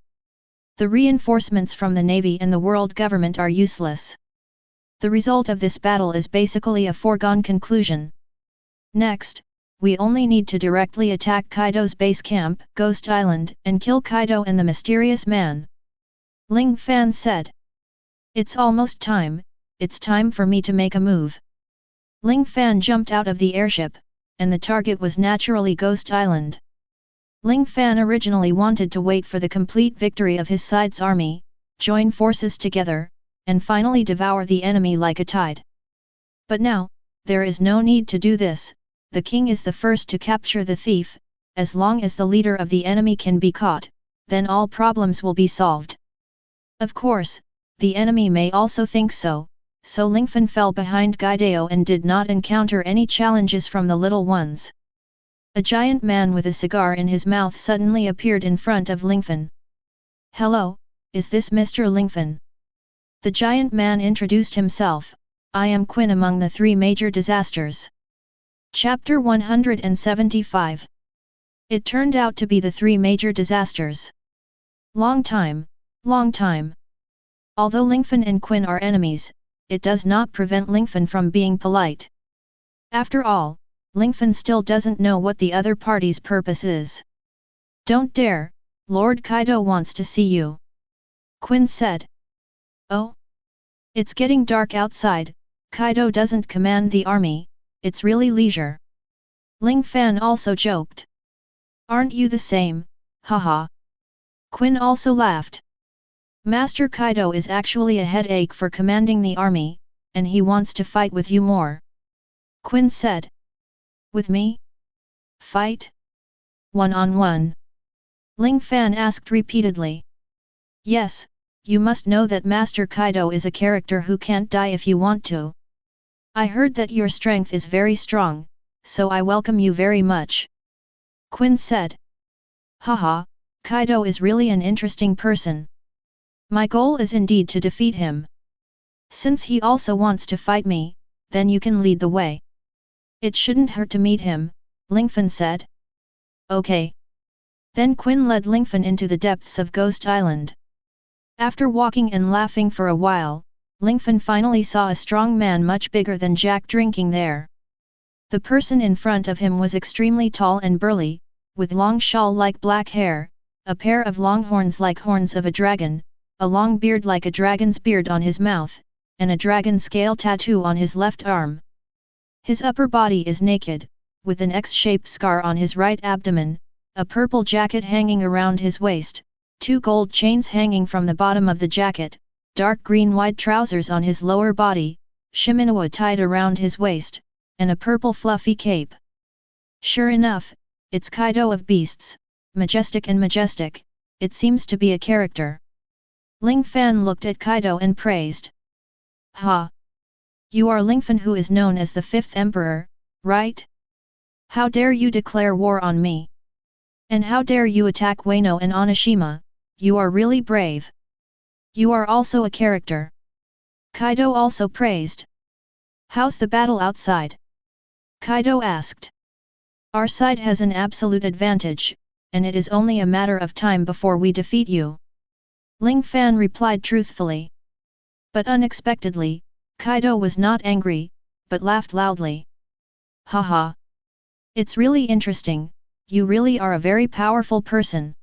The reinforcements from the navy and the world government are useless. The result of this battle is basically a foregone conclusion. Next, we only need to directly attack Kaido's base camp, Ghost Island, and kill Kaido and the mysterious man. Ling Fan said. It's almost time, it's time for me to make a move. Ling Fan jumped out of the airship, and the target was naturally Ghost Island. Ling Fan originally wanted to wait for the complete victory of his side's army, join forces together, and finally devour the enemy like a tide. But now, there is no need to do this, the king is the first to capture the thief, as long as the leader of the enemy can be caught, then all problems will be solved. Of course, the enemy may also think so, so Lingfan fell behind Kaido and did not encounter any challenges from the little ones. A giant man with a cigar in his mouth suddenly appeared in front of Lingfan. Hello, is this Mr. Lingfan? The giant man introduced himself. I am Quinn among the three major disasters. Chapter 175. It turned out to be the three major disasters. Long time, long time. Although Lingfan and Quinn are enemies, it does not prevent Lingfan from being polite. After all, Lingfan still doesn't know what the other party's purpose is. Don't dare, Lord Kaido wants to see you. Quinn said. Oh? It's getting dark outside, Kaido doesn't command the army, it's really leisure. Ling Fan also joked. Aren't you the same, haha. Quinn also laughed. Master Kaido is actually a headache for commanding the army, and he wants to fight with you more. Quinn said. With me? Fight? One-on-one? Ling Fan asked repeatedly. Yes, you must know that Master Kaido is a character who can't die if you want to. I heard that your strength is very strong, so I welcome you very much. Quinn said. Haha, Kaido is really an interesting person. My goal is indeed to defeat him. Since he also wants to fight me, then you can lead the way. It shouldn't hurt to meet him, Lingfan said. Okay. Then Quinn led Lingfan into the depths of Ghost Island. After walking and laughing for a while, Lingfan finally saw a strong man much bigger than Jack drinking there. The person in front of him was extremely tall and burly, with long shawl-like black hair, a pair of long horns like horns of a dragon, a long beard like a dragon's beard on his mouth, and a dragon scale tattoo on his left arm. His upper body is naked, with an X-shaped scar on his right abdomen, a purple jacket hanging around his waist, 2 gold chains hanging from the bottom of the jacket, dark green wide trousers on his lower body, shiminawa tied around his waist, and a purple fluffy cape. Sure enough, it's Kaido of Beasts, majestic and majestic, it seems to be a character. Ling Fan looked at Kaido and praised. Ha! You are Lingfan, who is known as the 5th Emperor, right? How dare you declare war on me? And how dare you attack Wano and Onishima, you are really brave. You are also a character. Kaido also praised. How's the battle outside? Kaido asked. Our side has an absolute advantage, and it is only a matter of time before we defeat you. Ling Fan replied truthfully. But unexpectedly, Kaido was not angry, but laughed loudly. Haha! It's really interesting, you really are a very powerful person.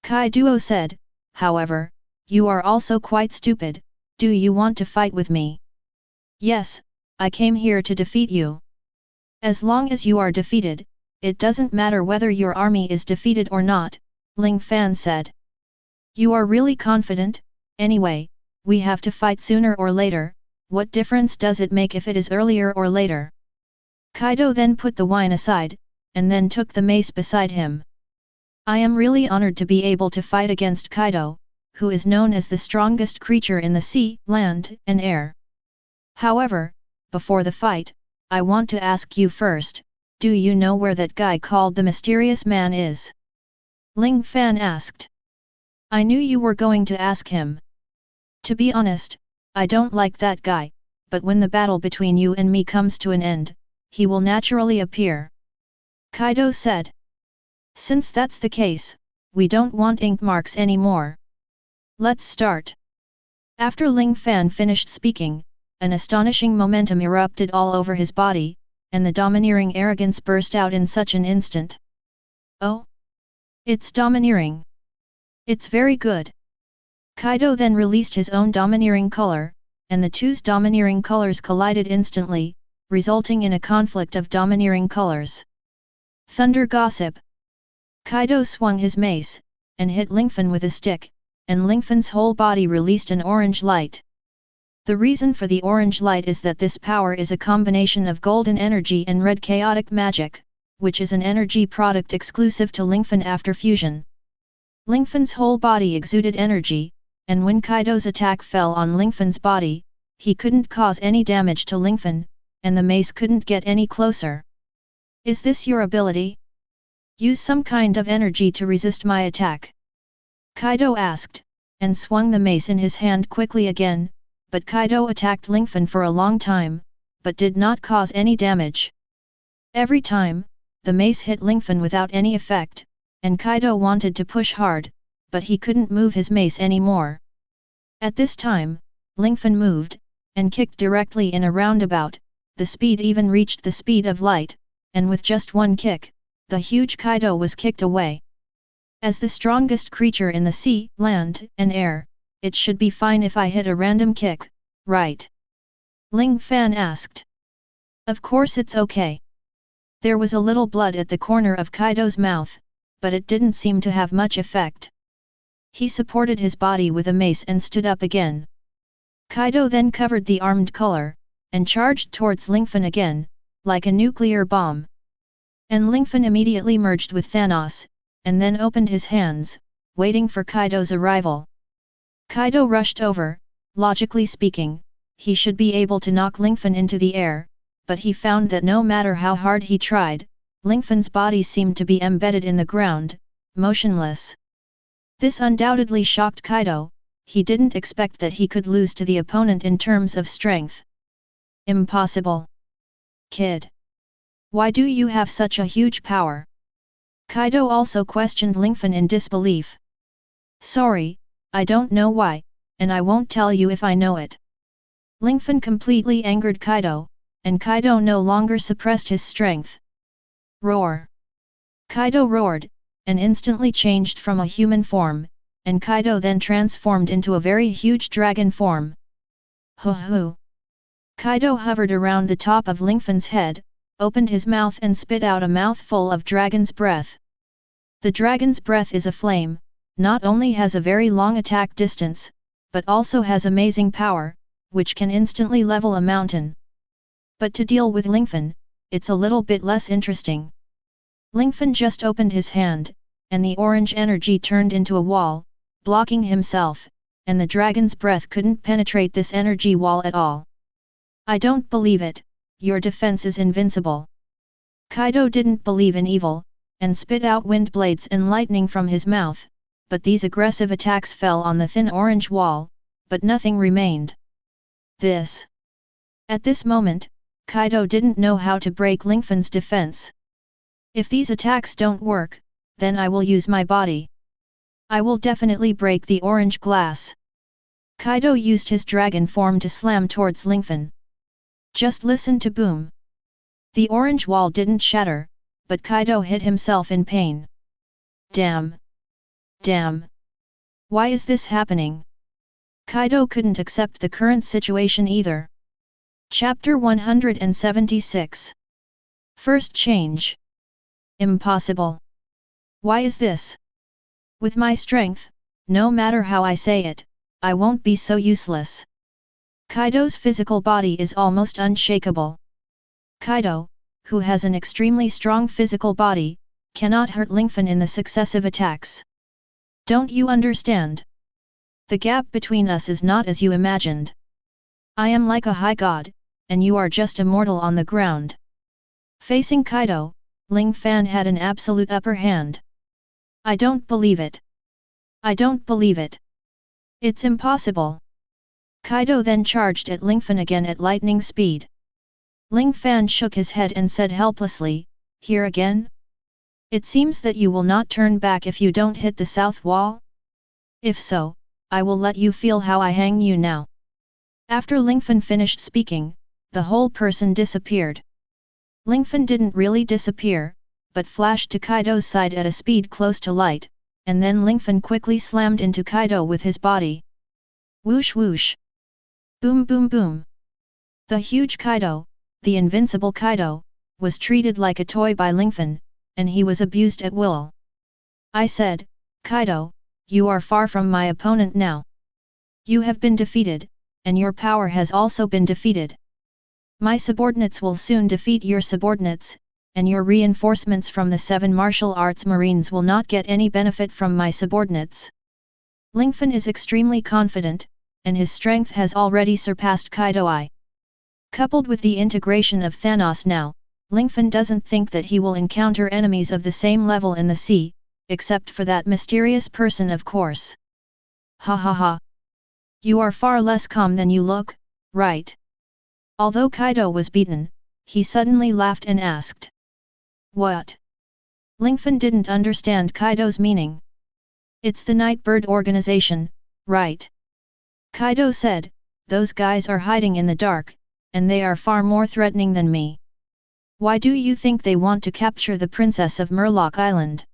Kaido said, however, you are also quite stupid, do you want to fight with me? Yes, I came here to defeat you. As long as you are defeated, it doesn't matter whether your army is defeated or not, Ling Fan said. You are really confident, anyway, we have to fight sooner or later, what difference does it make if it is earlier or later? Kaido then put the wine aside, and then took the mace beside him. I am really honored to be able to fight against Kaido, who is known as the strongest creature in the sea, land, and air. However, before the fight, I want to ask you first, do you know where that guy called the mysterious man is? Ling Fan asked. I knew you were going to ask him. To be honest, I don't like that guy, but when the battle between you and me comes to an end, he will naturally appear. Kaido said. Since that's the case, we don't want ink marks anymore. Let's start. After Ling Fan finished speaking, an astonishing momentum erupted all over his body, and the domineering arrogance burst out in such an instant. Oh! It's domineering! It's very good! Kaido then released his own domineering color, and the two's domineering colors collided instantly, resulting in a conflict of domineering colors. Thunder Gossip! Kaido swung his mace, and hit Lingfan with a stick, and Lingfan's whole body released an orange light. The reason for the orange light is that this power is a combination of golden energy and red chaotic magic, which is an energy product exclusive to Lingfan after fusion. Lingfan's whole body exuded energy, and when Kaido's attack fell on Lingfan's body, he couldn't cause any damage to Lingfan, and the mace couldn't get any closer. Is this your ability? Use some kind of energy to resist my attack. Kaido asked, and swung the mace in his hand quickly again, but Kaido attacked Lingfan for a long time, but did not cause any damage. Every time, the mace hit Lingfan without any effect, and Kaido wanted to push hard, but he couldn't move his mace anymore. At this time, Lingfan moved, and kicked directly in a roundabout, the speed even reached the speed of light, and with just one kick, the huge Kaido was kicked away. As the strongest creature in the sea, land, and air, it should be fine if I hit a random kick, right? Ling Fan asked. Of course it's okay. There was a little blood at the corner of Kaido's mouth, but it didn't seem to have much effect. He supported his body with a mace and stood up again. Kaido then covered the armed color, and charged towards Lingfan again, like a nuclear bomb. And Lingfan immediately merged with Thanos, and then opened his hands, waiting for Kaido's arrival. Kaido rushed over. Logically speaking, he should be able to knock Lingfan into the air, but he found that no matter how hard he tried, Lingfan's body seemed to be embedded in the ground, motionless. This undoubtedly shocked Kaido. He didn't expect that he could lose to the opponent in terms of strength. Impossible. Kid. Why do you have such a huge power? Kaido also questioned Lingfan in disbelief. Sorry, I don't know why, and I won't tell you if I know it. Lingfan completely angered Kaido, and Kaido no longer suppressed his strength. Roar! Kaido roared, and instantly changed from a human form, and Kaido then transformed into a very huge dragon form. Hoo-hoo! Kaido hovered around the top of Lingfan's head, opened his mouth and spit out a mouthful of dragon's breath. The dragon's breath is a flame, not only has a very long attack distance, but also has amazing power, which can instantly level a mountain. But to deal with Lingfan, it's a little bit less interesting. Lingfan just opened his hand, and the orange energy turned into a wall, blocking himself, and the dragon's breath couldn't penetrate this energy wall at all. I don't believe it, your defense is invincible. Kaido didn't believe in evil, and spit out wind blades and lightning from his mouth, but these aggressive attacks fell on the thin orange wall, but nothing remained. This. At this moment, Kaido didn't know how to break Lingfan's defense. If these attacks don't work, then I will use my body. I will definitely break the orange glass. Kaido used his dragon form to slam towards Lingfan. Just listen to boom. The orange wall didn't shatter, but Kaido hit himself in pain. Damn! Damn! Why is this happening? Kaido couldn't accept the current situation either. Chapter 176. First change. Impossible. Why is this? With my strength, no matter how I say it, I won't be so useless. Kaido's physical body is almost unshakable. Kaido, who has an extremely strong physical body, cannot hurt Lingfan in the successive attacks. Don't you understand? The gap between us is not as you imagined. I am like a high god, and you are just a mortal on the ground. Facing Kaido, Ling Fan had an absolute upper hand. I don't believe it. I don't believe it. It's impossible. Kaido then charged at Lingfan again at lightning speed. Ling Fan shook his head and said helplessly, "Here again? It seems that you will not turn back if you don't hit the south wall? If so, I will let you feel how I hang you now." After Lingfan finished speaking, the whole person disappeared. Lingfan didn't really disappear, but flashed to Kaido's side at a speed close to light, and then Lingfan quickly slammed into Kaido with his body. Whoosh whoosh! Boom boom boom! The huge Kaido, the invincible Kaido, was treated like a toy by Lingfan, and he was abused at will. I said, Kaido, you are far from my opponent now. You have been defeated, and your power has also been defeated. My subordinates will soon defeat your subordinates, and your reinforcements from the 7 martial arts marines will not get any benefit from my subordinates. Lingfan is extremely confident, and his strength has already surpassed Kaido I. Coupled with the integration of Thanos now, Lingfan doesn't think that he will encounter enemies of the same level in the sea, except for that mysterious person of course. Ha ha ha. You are far less calm than you look, right? Although Kaido was beaten, he suddenly laughed and asked. What? Lingfan didn't understand Kaido's meaning. It's the Nightbird organization, right? Kaido said, those guys are hiding in the dark, and they are far more threatening than me. Why do you think they want to capture the princess of Murloc Island?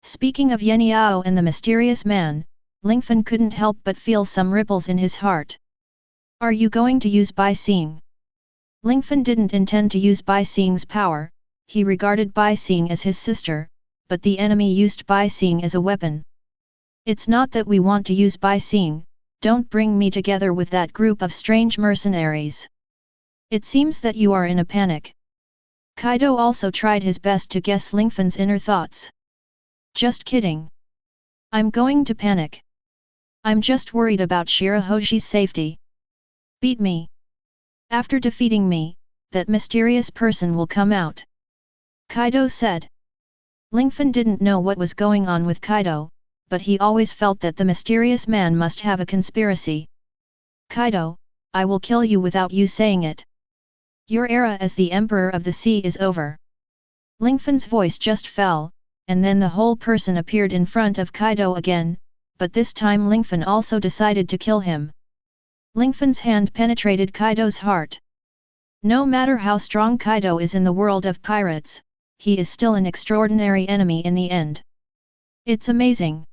Speaking of Enilu and the mysterious man, Lingfan couldn't help but feel some ripples in his heart. Are you going to use Bai Xing? Lingfan didn't intend to use Bai Xing's power, he regarded Bai Xing as his sister, but the enemy used Bai Xing as a weapon. It's not that we want to use Bai Xing, don't bring me together with that group of strange mercenaries. It seems that you are in a panic. Kaido also tried his best to guess Lingfan's inner thoughts. Just kidding. I'm going to panic. I'm just worried about Shirahoshi's safety. Beat me. After defeating me, that mysterious person will come out. Kaido said. Lingfan didn't know what was going on with Kaido, but he always felt that the mysterious man must have a conspiracy. Kaido, I will kill you without you saying it. Your era as the Emperor of the Sea is over. Lingfan's voice just fell, and then the whole person appeared in front of Kaido again, but this time Lingfan also decided to kill him. Lingfan's hand penetrated Kaido's heart. No matter how strong Kaido is in the world of pirates, he is still an extraordinary enemy in the end. It's amazing.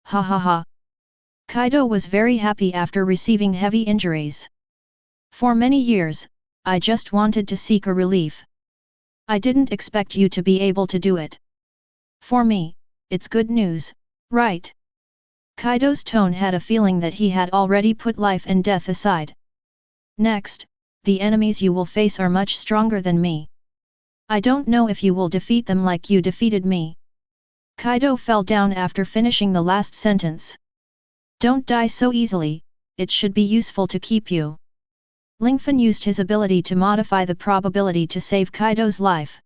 Ha ha ha. Kaido was very happy after receiving heavy injuries. For many years, I just wanted to seek a relief. I didn't expect you to be able to do it. For me, it's good news, right? Kaido's tone had a feeling that he had already put life and death aside. Next, the enemies you will face are much stronger than me. I don't know if you will defeat them like you defeated me. Kaido fell down after finishing the last sentence. Don't die so easily, it should be useful to keep you. Lingfan used his ability to modify the probability to save Kaido's life.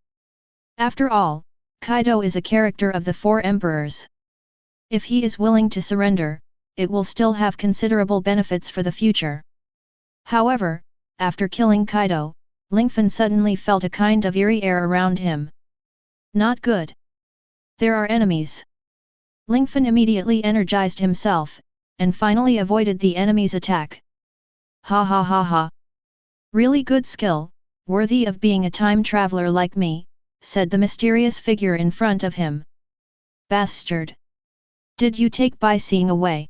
After all, Kaido is a character of the 4 emperors. If he is willing to surrender, it will still have considerable benefits for the future. However, after killing Kaido, Lingfan suddenly felt a kind of eerie air around him. Not good. There are enemies. Lingfan immediately energized himself, and finally avoided the enemy's attack. Ha ha ha ha. Really good skill, worthy of being a time traveler like me, said the mysterious figure in front of him. Bastard. Did you take Bai Xing away?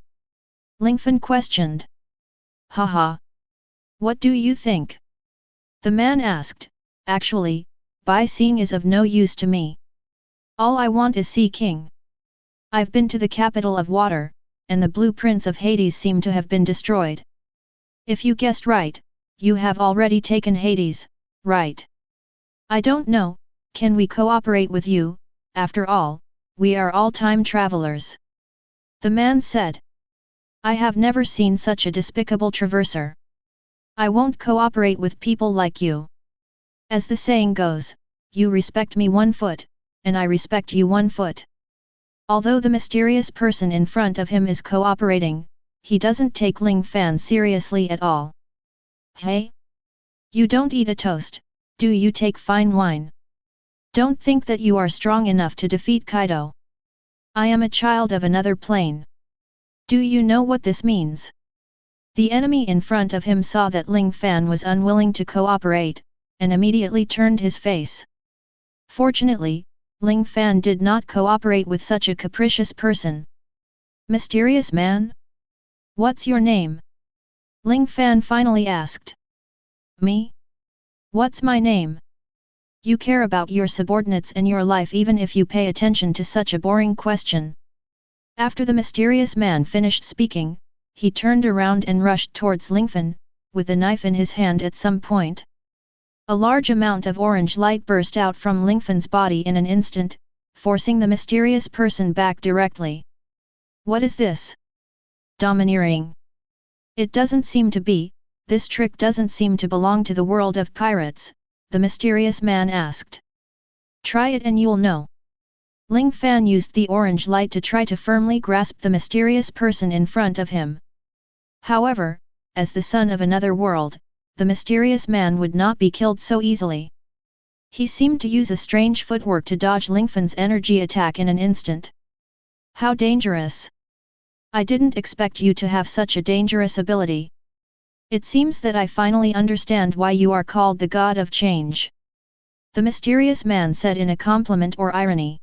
Lingfan questioned. Haha. What do you think? The man asked. Actually, Bai Xing is of no use to me. All I want is Sea King. I've been to the capital of water, and the blueprints of Hades seem to have been destroyed. If you guessed right, you have already taken Hades, right? I don't know, can we cooperate with you? After all, we are all time travelers. The man said. I have never seen such a despicable traverser. I won't cooperate with people like you. As the saying goes, you respect me 1 foot, and I respect you 1 foot. Although the mysterious person in front of him is cooperating, he doesn't take Ling Fan seriously at all. Hey? You don't eat a toast, do you take fine wine? Don't think that you are strong enough to defeat Kaido. I am a child of another plane. Do you know what this means? The enemy in front of him saw that Ling Fan was unwilling to cooperate, and immediately turned his face. Fortunately, Ling Fan did not cooperate with such a capricious person. "Mysterious man? What's your name?" Ling Fan finally asked. "Me? What's my name? You care about your subordinates and your life even if you pay attention to such a boring question." After the mysterious man finished speaking, he turned around and rushed towards Lingfan, with a knife in his hand at some point. A large amount of orange light burst out from Lingfan's body in an instant, forcing the mysterious person back directly. "What is this? Domineering? It doesn't seem to be, this trick doesn't seem to belong to the world of pirates," the mysterious man asked. "Try it and you'll know." Ling Fan used the orange light to try to firmly grasp the mysterious person in front of him. However, as the son of another world, the mysterious man would not be killed so easily. He seemed to use a strange footwork to dodge Lingfan's energy attack in an instant. "How dangerous! I didn't expect you to have such a dangerous ability. It seems that I finally understand why you are called the God of Change," the mysterious man said in a compliment or irony.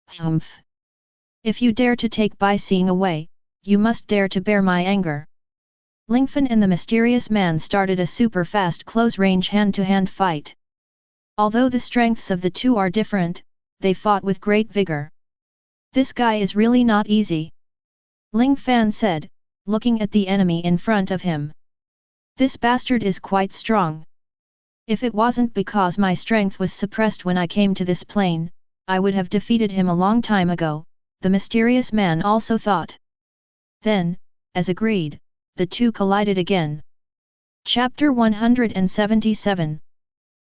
"Humph! If you dare to take by seeing away, you must dare to bear my anger." Lingfan and the mysterious man started a super-fast close-range hand-to-hand fight. Although the strengths of the two are different, they fought with great vigor. "This guy is really not easy," Ling Fan said, looking at the enemy in front of him. "This bastard is quite strong. If it wasn't because my strength was suppressed when I came to this plane, I would have defeated him a long time ago," the mysterious man also thought. Then, as agreed, the two collided again. Chapter 177.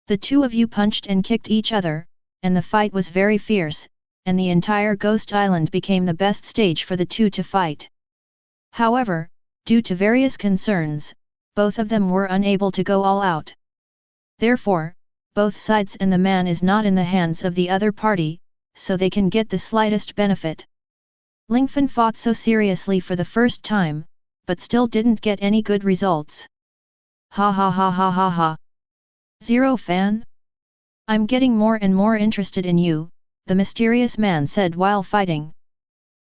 The two of you punched and kicked each other, and the fight was very fierce, and the entire Ghost Island became the best stage for the two to fight. However, due to various concerns, both of them were unable to go all out. Therefore, both sides and the man is not in the hands of the other party, so they can get the slightest benefit. Lingfan fought so seriously for the first time, but still didn't get any good results. "Ha ha ha ha ha ha! Zero Fan? I'm getting more and more interested in you," the mysterious man said while fighting.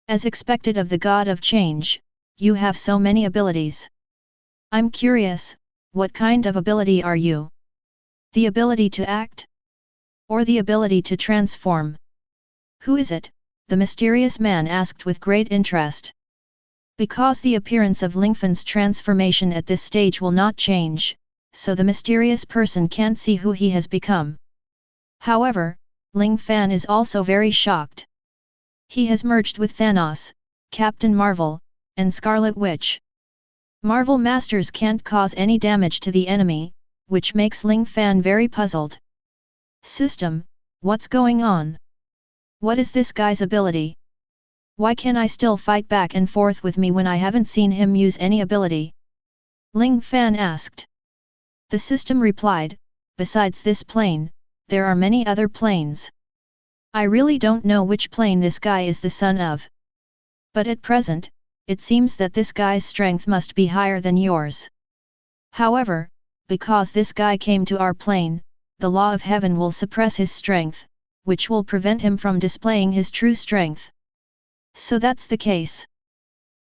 "As expected of the God of Change, you have so many abilities. I'm curious, what kind of ability are you? The ability to act? Or the ability to transform? Who is it?" the mysterious man asked with great interest. Because the appearance of Lingfan's transformation at this stage will not change, so the mysterious person can't see who he has become. However, Ling Fan is also very shocked. He has merged with Thanos, Captain Marvel, and Scarlet Witch. Marvel Masters can't cause any damage to the enemy, which makes Ling Fan very puzzled. "System, what's going on? What is this guy's ability? Why can I still fight back and forth with me when I haven't seen him use any ability?" Ling Fan asked. The system replied, "Besides this plane, there are many other planes. I really don't know which plane this guy is the son of. But at present, it seems that this guy's strength must be higher than yours. However, because this guy came to our plane, the law of heaven will suppress his strength, which will prevent him from displaying his true strength. So that's the case.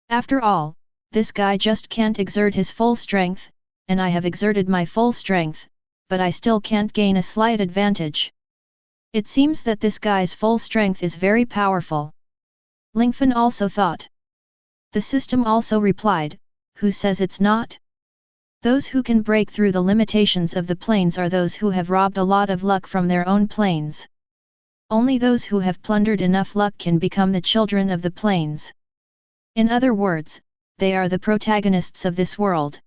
After all, this guy just can't exert his full strength, and I have exerted my full strength, but I still can't gain a slight advantage. It seems that this guy's full strength is very powerful." Lingfan also thought. The system also replied, "Who says it's not? Those who can break through the limitations of the planes are those who have robbed a lot of luck from their own planes. Only those who have plundered enough luck can become the children of the planes. In other words, they are the protagonists of this world.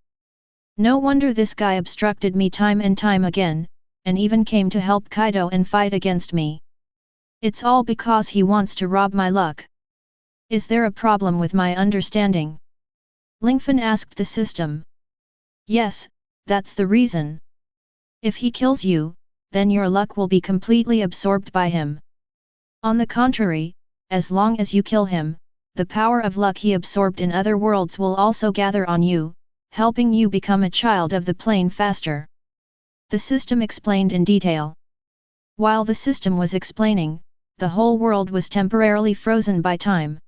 No wonder this guy obstructed me time and time again, and even came to help Kaido and fight against me. It's all because he wants to rob my luck. Is there a problem with my understanding?" Lingfan asked the system. "Yes, that's the reason. If he kills you, then your luck will be completely absorbed by him. On the contrary, as long as you kill him, the power of luck he absorbed in other worlds will also gather on you, helping you become a child of the plane faster." The system explained in detail. While the system was explaining, the whole world was temporarily frozen by time.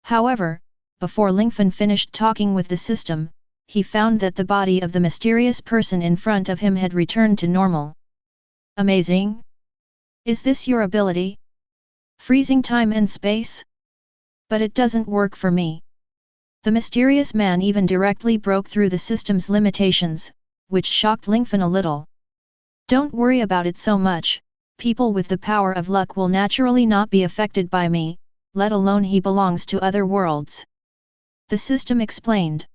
However, before Lingfan finished talking with the system, he found that the body of the mysterious person in front of him had returned to normal. Amazing! Is this your ability? Freezing time and space? But it doesn't work for me. The mysterious man even directly broke through the system's limitations, which shocked Lingfan a little. Don't worry about it so much, people with the power of luck will naturally not be affected by me, let alone he belongs to other worlds. The system explained.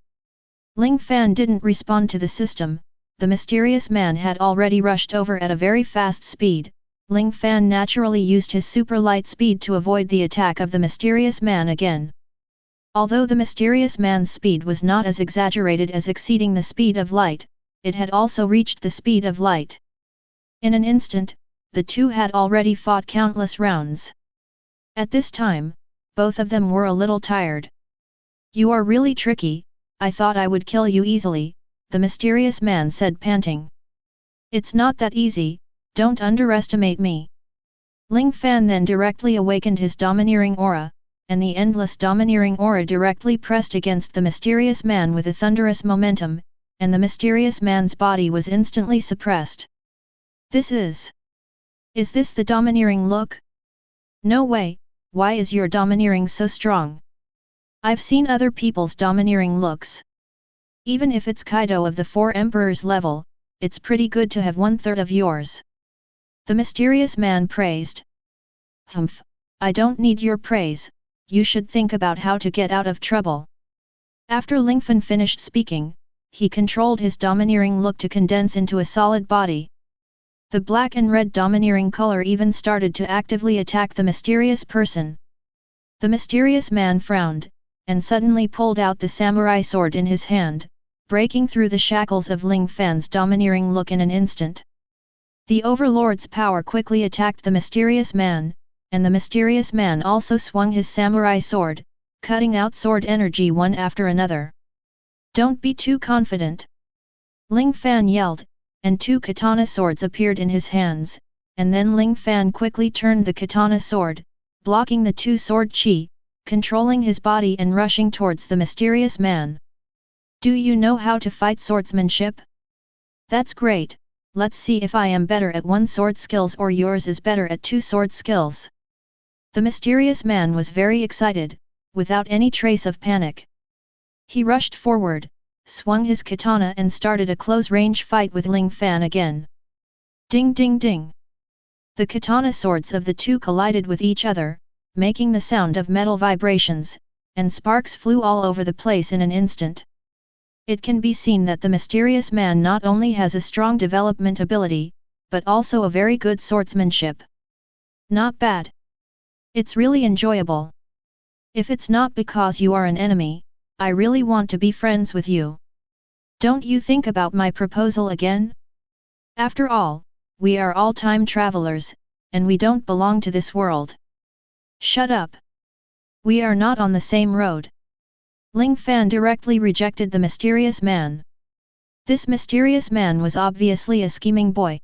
Ling Fan didn't respond to the system, the mysterious man had already rushed over at a very fast speed. Ling Fan naturally used his super light speed to avoid the attack of the mysterious man again. Although the mysterious man's speed was not as exaggerated as exceeding the speed of light, it had also reached the speed of light. In an instant, the two had already fought countless rounds. At this time, both of them were a little tired. You are really tricky, I thought I would kill you easily, the mysterious man said panting. It's not that easy, don't underestimate me. Ling Fan then directly awakened his domineering aura, and the endless domineering aura directly pressed against the mysterious man with a thunderous momentum, and the mysterious man's body was instantly suppressed. Is this the domineering look? No way, why is your domineering so strong? I've seen other people's domineering looks. Even if it's Kaido of the Four Emperors level, it's pretty good to have 1/3 of yours. The mysterious man praised. Humph, I don't need your praise, you should think about how to get out of trouble. After Lingfan finished speaking, he controlled his domineering look to condense into a solid body. The black and red domineering color even started to actively attack the mysterious person. The mysterious man frowned, and suddenly pulled out the samurai sword in his hand, breaking through the shackles of Ling Fan's domineering look in an instant. The overlord's power quickly attacked the mysterious man, and the mysterious man also swung his samurai sword, cutting out sword energy one after another. Don't be too confident. Ling Fan yelled, and 2 katana swords appeared in his hands, and then Ling Fan quickly turned the katana sword, blocking the 2 sword chi, controlling his body and rushing towards the mysterious man. Do you know how to fight swordsmanship? That's great, let's see if I am better at 1 sword skills or yours is better at 2 sword skills. The mysterious man was very excited, without any trace of panic. He rushed forward, swung his katana and started a close-range fight with Ling Fan again. Ding ding ding! The katana swords of the two collided with each other, making the sound of metal vibrations, and sparks flew all over the place in an instant. It can be seen that the mysterious man not only has a strong development ability, but also a very good swordsmanship. Not bad. It's really enjoyable. If it's not because you are an enemy, I really want to be friends with you. Don't you think about my proposal again? After all, we are all time travelers, and we don't belong to this world. Shut up. We are not on the same road. Ling Fan directly rejected the mysterious man. This mysterious man was obviously a scheming boy.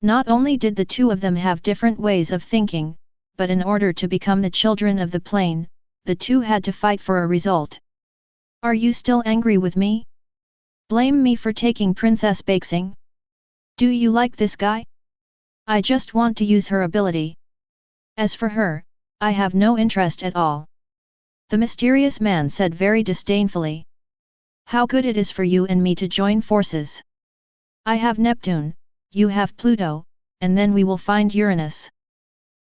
Not only did the two of them have different ways of thinking, but in order to become the children of the plane, the two had to fight for a result. Are you still angry with me? Blame me for taking Princess Bakesing? Do you like this guy? I just want to use her ability. As for her, I have no interest at all. The mysterious man said very disdainfully. How good it is for you and me to join forces. I have Neptune, you have Pluto, and then we will find Uranus.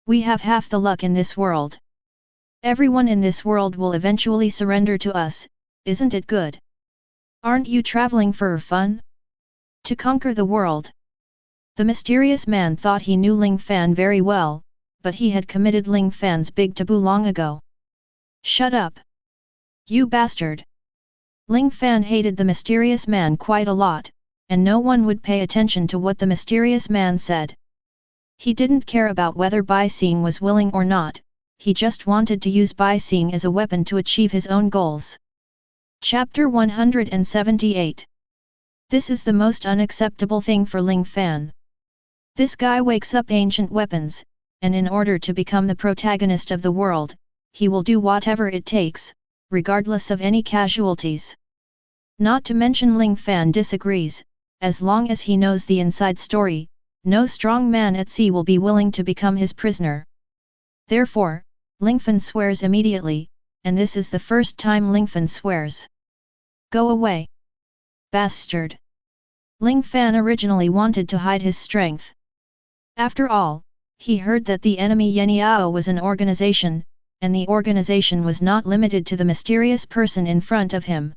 We have half the luck in this world. Everyone in this world will eventually surrender to us, isn't it good? Aren't you traveling for fun? To conquer the world? The mysterious man thought he knew Ling Fan very well, but he had committed Ling Fan's big taboo long ago. Shut up! You bastard! Ling Fan hated the mysterious man quite a lot, and no one would pay attention to what the mysterious man said. He didn't care about whether Bai Xing was willing or not, he just wanted to use Bai Xing as a weapon to achieve his own goals. Chapter 178 This is the most unacceptable thing for Ling Fan. This guy wakes up ancient weapons, and in order to become the protagonist of the world, he will do whatever it takes, regardless of any casualties. Not to mention Ling Fan disagrees, as long as he knows the inside story, no strong man at sea will be willing to become his prisoner. Therefore, Lingfan swears immediately, and this is the first time Lingfan swears. Go away! Bastard! Ling Fan originally wanted to hide his strength. After all, he heard that the enemy Enilu was an organization, and the organization was not limited to the mysterious person in front of him.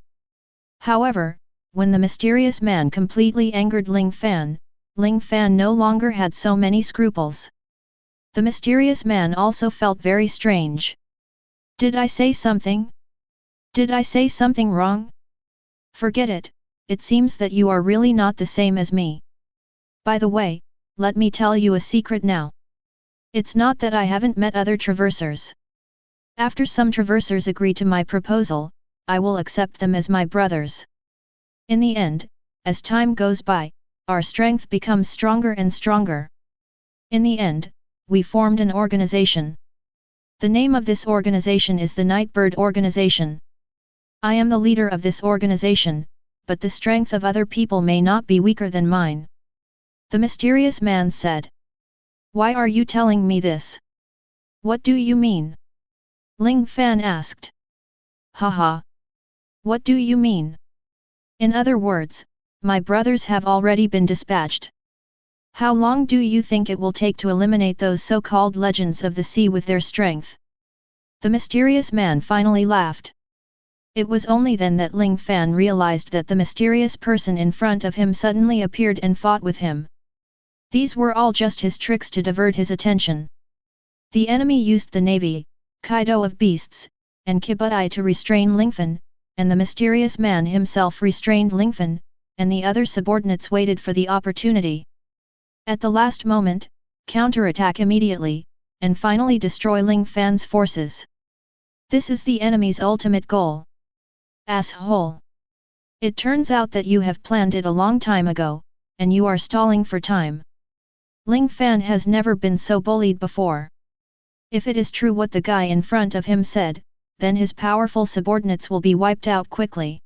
However, when the mysterious man completely angered Ling Fan no longer had so many scruples. The mysterious man also felt very strange. Did I say something? Did I say something wrong? Forget it, it seems that you are really not the same as me. By the way, let me tell you a secret now. It's not that I haven't met other traversers. After some traversers agree to my proposal, I will accept them as my brothers. In the end, as time goes by, our strength becomes stronger and stronger. In the end, we formed an organization. The name of this organization is the Nightbird Organization. I am the leader of this organization, but the strength of other people may not be weaker than mine. The mysterious man said. Why are you telling me this? What do you mean? Ling Fan asked. Haha. What do you mean? In other words, my brothers have already been dispatched. How long do you think it will take to eliminate those so-called legends of the sea with their strength? The mysterious man finally laughed. It was only then that Ling Fan realized that the mysterious person in front of him suddenly appeared and fought with him. These were all just his tricks to divert his attention. The enemy used the navy, Kaido of beasts, and Kibutai to restrain Lingfan, and the mysterious man himself restrained Lingfan, and the other subordinates waited for the opportunity. At the last moment, counterattack immediately, and finally destroy Ling Fan's forces. This is the enemy's ultimate goal. Asshole! It turns out that you have planned it a long time ago, and you are stalling for time. Ling Fan has never been so bullied before. If it is true what the guy in front of him said, then his powerful subordinates will be wiped out quickly.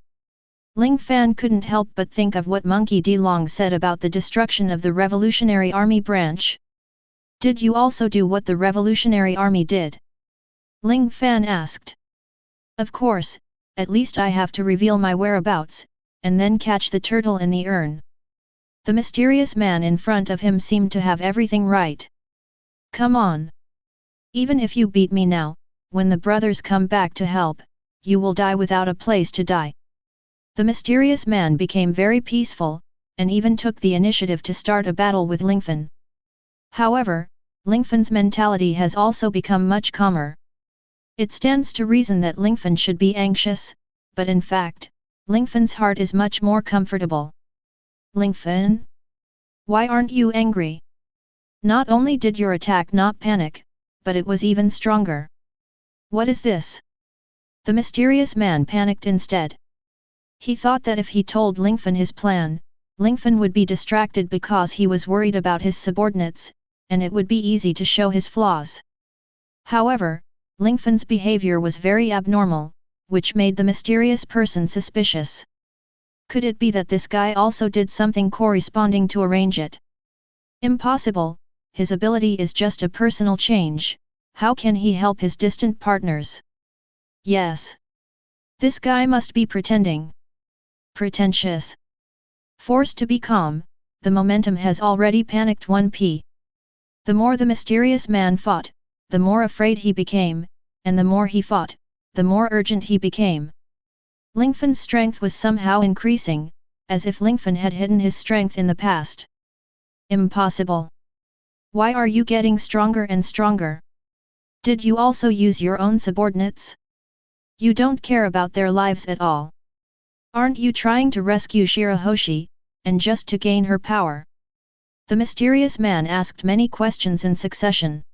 Ling Fan couldn't help but think of what Monkey D. Long said about the destruction of the Revolutionary Army branch. Did you also do what the Revolutionary Army did? Ling Fan asked. Of course, at least I have to reveal my whereabouts, and then catch the turtle in the urn. The mysterious man in front of him seemed to have everything right. Come on. Even if you beat me now, when the brothers come back to help, you will die without a place to die. The mysterious man became very peaceful, and even took the initiative to start a battle with Lingfan. However, Lingfan's mentality has also become much calmer. It stands to reason that Lingfan should be anxious, but in fact, Lingfan's heart is much more comfortable. Lingfan? Why aren't you angry? Not only did your attack not panic, but it was even stronger. What is this? The mysterious man panicked instead. He thought that if he told Lingfan his plan, Lingfan would be distracted because he was worried about his subordinates, and it would be easy to show his flaws. However, Lingfan's behavior was very abnormal, which made the mysterious person suspicious. Could it be that this guy also did something corresponding to arrange it? Impossible, his ability is just a personal change, how can he help his distant partners? Yes. This guy must be pretending. Pretentious. Forced to be calm, the momentum has already panicked 1p. The more the mysterious man fought, the more afraid he became, and the more he fought, the more urgent he became. Lingfan's strength was somehow increasing, as if Lingfan had hidden his strength in the past. Impossible. Why are you getting stronger and stronger? Did you also use your own subordinates? You don't care about their lives at all. Aren't you trying to rescue Shirahoshi, and just to gain her power? The mysterious man asked many questions in succession.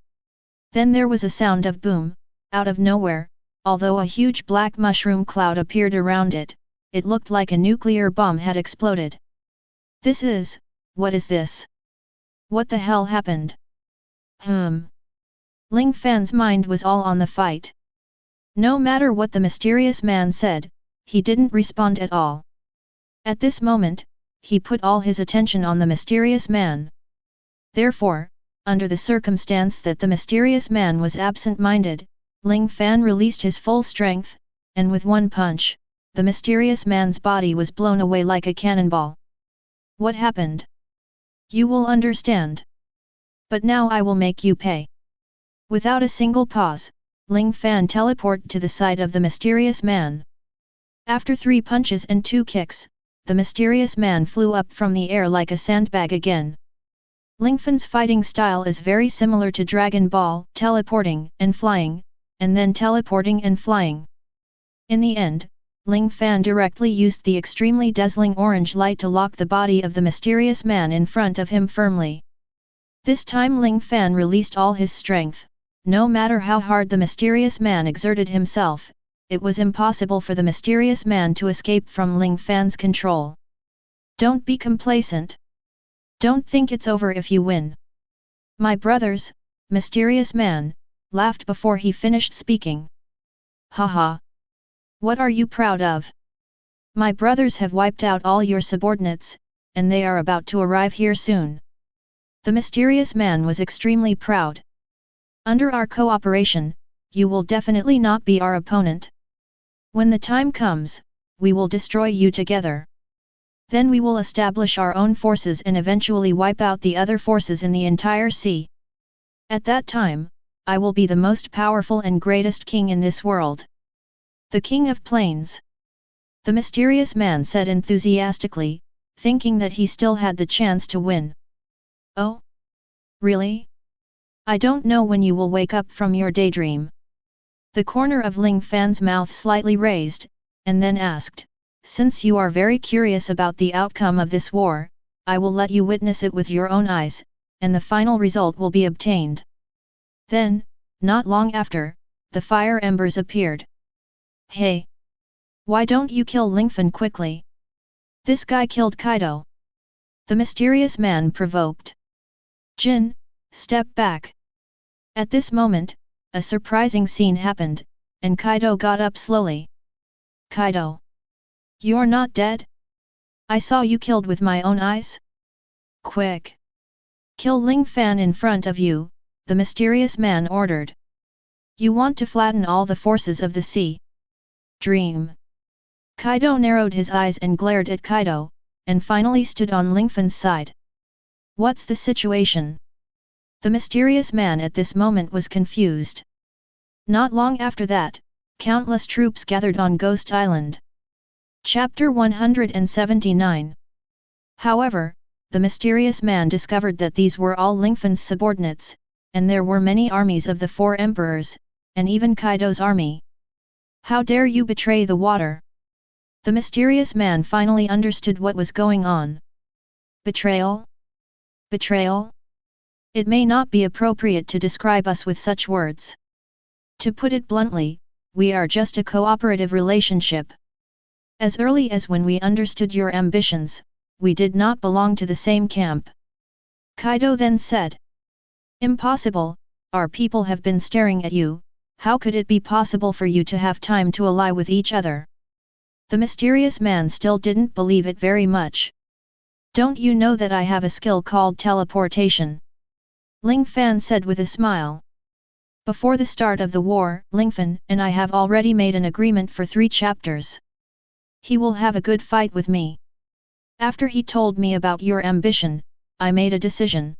Then there was a sound of boom, out of nowhere, although a huge black mushroom cloud appeared around it, it looked like a nuclear bomb had exploded. What is this? What the hell happened? Ling Fan's mind was all on the fight. No matter what the mysterious man said, he didn't respond at all. At this moment, he put all his attention on the mysterious man. Therefore, under the circumstance that the mysterious man was absent-minded, Ling Fan released his full strength, and with one punch, the mysterious man's body was blown away like a cannonball. What happened? You will understand. But now I will make you pay. Without a single pause, Ling Fan teleported to the side of the mysterious man. After 3 punches and 2 kicks, the mysterious man flew up from the air like a sandbag again. Lingfan's fighting style is very similar to Dragon Ball, teleporting and flying, and then teleporting and flying. In the end, Ling Fan directly used the extremely dazzling orange light to lock the body of the mysterious man in front of him firmly. This time Ling Fan released all his strength. No matter how hard the mysterious man exerted himself, it was impossible for the mysterious man to escape from Ling Fan's control. Don't be complacent. Don't think it's over if you win. My brothers, mysterious man, laughed before he finished speaking. Haha. What are you proud of? My brothers have wiped out all your subordinates, and they are about to arrive here soon. The mysterious man was extremely proud. Under our cooperation, you will definitely not be our opponent. When the time comes, we will destroy you together. Then we will establish our own forces and eventually wipe out the other forces in the entire sea. At that time, I will be the most powerful and greatest king in this world. The King of Plains. The mysterious man said enthusiastically, thinking that he still had the chance to win. Oh? Really? I don't know when you will wake up from your daydream. The corner of Ling Fan's mouth slightly raised, and then asked, since you are very curious about the outcome of this war, I will let you witness it with your own eyes, and the final result will be obtained. Then, not long after, the fire embers appeared. Hey! Why don't you kill Lingfan quickly? This guy killed Kaido. The mysterious man provoked. Jin, step back. At this moment, a surprising scene happened, and Kaido got up slowly. Kaido! You're not dead? I saw you killed with my own eyes? Quick! Kill Ling Fan in front of you, the mysterious man ordered. You want to flatten all the forces of the sea. Dream. Kaido narrowed his eyes and glared at Kaido, and finally stood on Lingfan's side. What's the situation? The mysterious man at this moment was confused. Not long after that, countless troops gathered on Ghost Island. Chapter 179. However, the mysterious man discovered that these were all Lingfan's subordinates, and there were many armies of the 4 emperors, and even Kaido's army. How dare you betray the water? The mysterious man finally understood what was going on. Betrayal? Betrayal? It may not be appropriate to describe us with such words. To put it bluntly, we are just a cooperative relationship. As early as when we understood your ambitions, we did not belong to the same camp. Kaido then said. Impossible, our people have been staring at you, how could it be possible for you to have time to ally with each other? The mysterious man still didn't believe it very much. Don't you know that I have a skill called teleportation? Ling Fan said with a smile. Before the start of the war, Lingfan and I have already made an agreement for 3 chapters. He will have a good fight with me. After he told me about your ambition, I made a decision.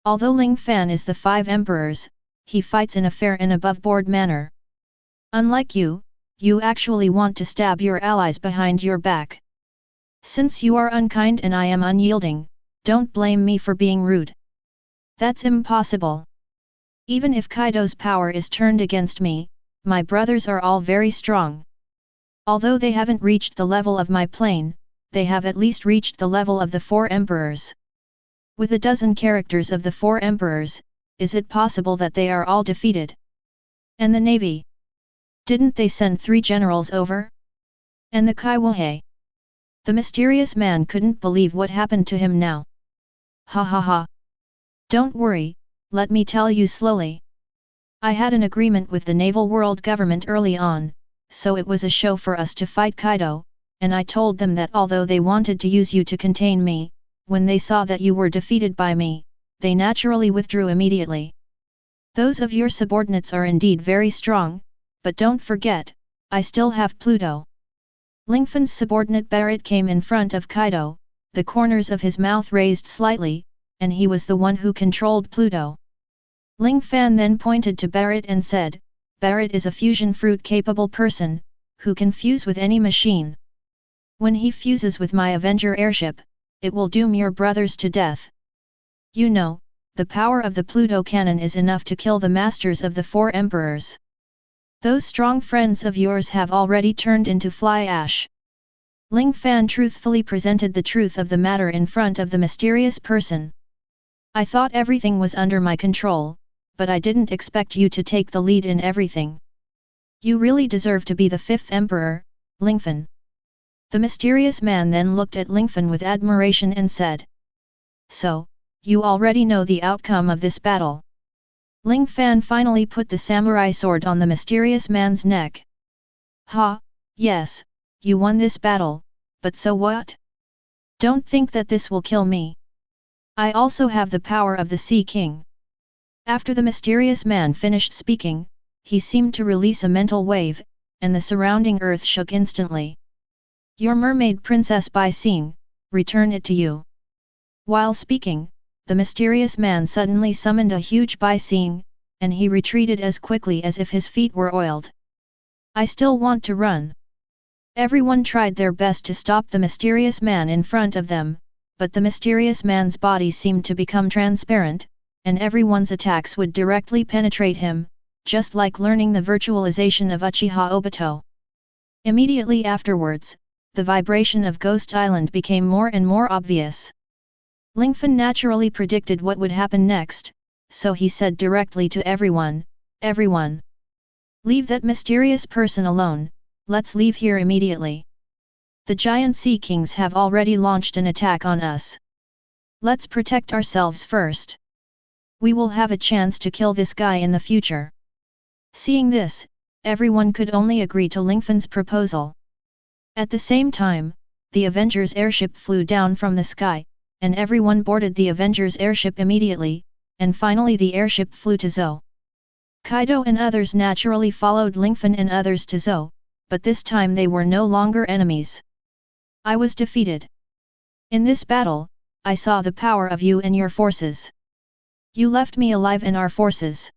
Although Ling Fan is the 5 emperors, he fights in a fair and above-board manner. Unlike you, you actually want to stab your allies behind your back. Since you are unkind and I am unyielding, don't blame me for being rude. That's impossible. Even if Kaido's power is turned against me, my brothers are all very strong. Although they haven't reached the level of my plane, they have at least reached the level of the 4 emperors. With a dozen characters of the 4 emperors, is it possible that they are all defeated? And the navy? Didn't they send 3 generals over? And the Kaiwohei? The mysterious man couldn't believe what happened to him now. Ha ha ha. Don't worry, let me tell you slowly. I had an agreement with the naval world government early on, so it was a show for us to fight Kaido, and I told them that although they wanted to use you to contain me, when they saw that you were defeated by me, they naturally withdrew immediately. Those of your subordinates are indeed very strong, but don't forget, I still have Pluto. Lingfan's subordinate Barrett came in front of Kaido, the corners of his mouth raised slightly, and he was the one who controlled Pluto. Ling Fan then pointed to Barrett and said, Barrett is a fusion fruit-capable person, who can fuse with any machine. When he fuses with my Avenger airship, it will doom your brothers to death. You know, the power of the Pluto cannon is enough to kill the masters of the 4 emperors. Those strong friends of yours have already turned into fly ash. Ling Fan truthfully presented the truth of the matter in front of the mysterious person. I thought everything was under my control, but I didn't expect you to take the lead in everything. You really deserve to be the 5th emperor, Lingfan. The mysterious man then looked at Lingfan with admiration and said. So, you already know the outcome of this battle. Ling Fan finally put the samurai sword on the mysterious man's neck. Ha, yes, you won this battle, but so what? Don't think that this will kill me. I also have the power of the Sea King. After the mysterious man finished speaking, he seemed to release a mental wave, and the surrounding earth shook instantly. Your mermaid princess Bai Xing, return it to you. While speaking, the mysterious man suddenly summoned a huge Bai Xing, and he retreated as quickly as if his feet were oiled. I still want to run. Everyone tried their best to stop the mysterious man in front of them, but the mysterious man's body seemed to become transparent, and everyone's attacks would directly penetrate him, just like learning the virtualization of Uchiha Obito. Immediately afterwards, the vibration of Ghost Island became more and more obvious. Lingfan naturally predicted what would happen next, so he said directly to everyone, Everyone! Leave that mysterious person alone, let's leave here immediately. The giant sea kings have already launched an attack on us. Let's protect ourselves first. We will have a chance to kill this guy in the future. Seeing this, everyone could only agree to Lingfan's proposal. At the same time, the Avengers airship flew down from the sky, and everyone boarded the Avengers airship immediately, and finally the airship flew to Zou. Kaido and others naturally followed Lingfan and others to Zou, but this time they were no longer enemies. I was defeated. In this battle, I saw the power of you and your forces. You left me alive and our forces.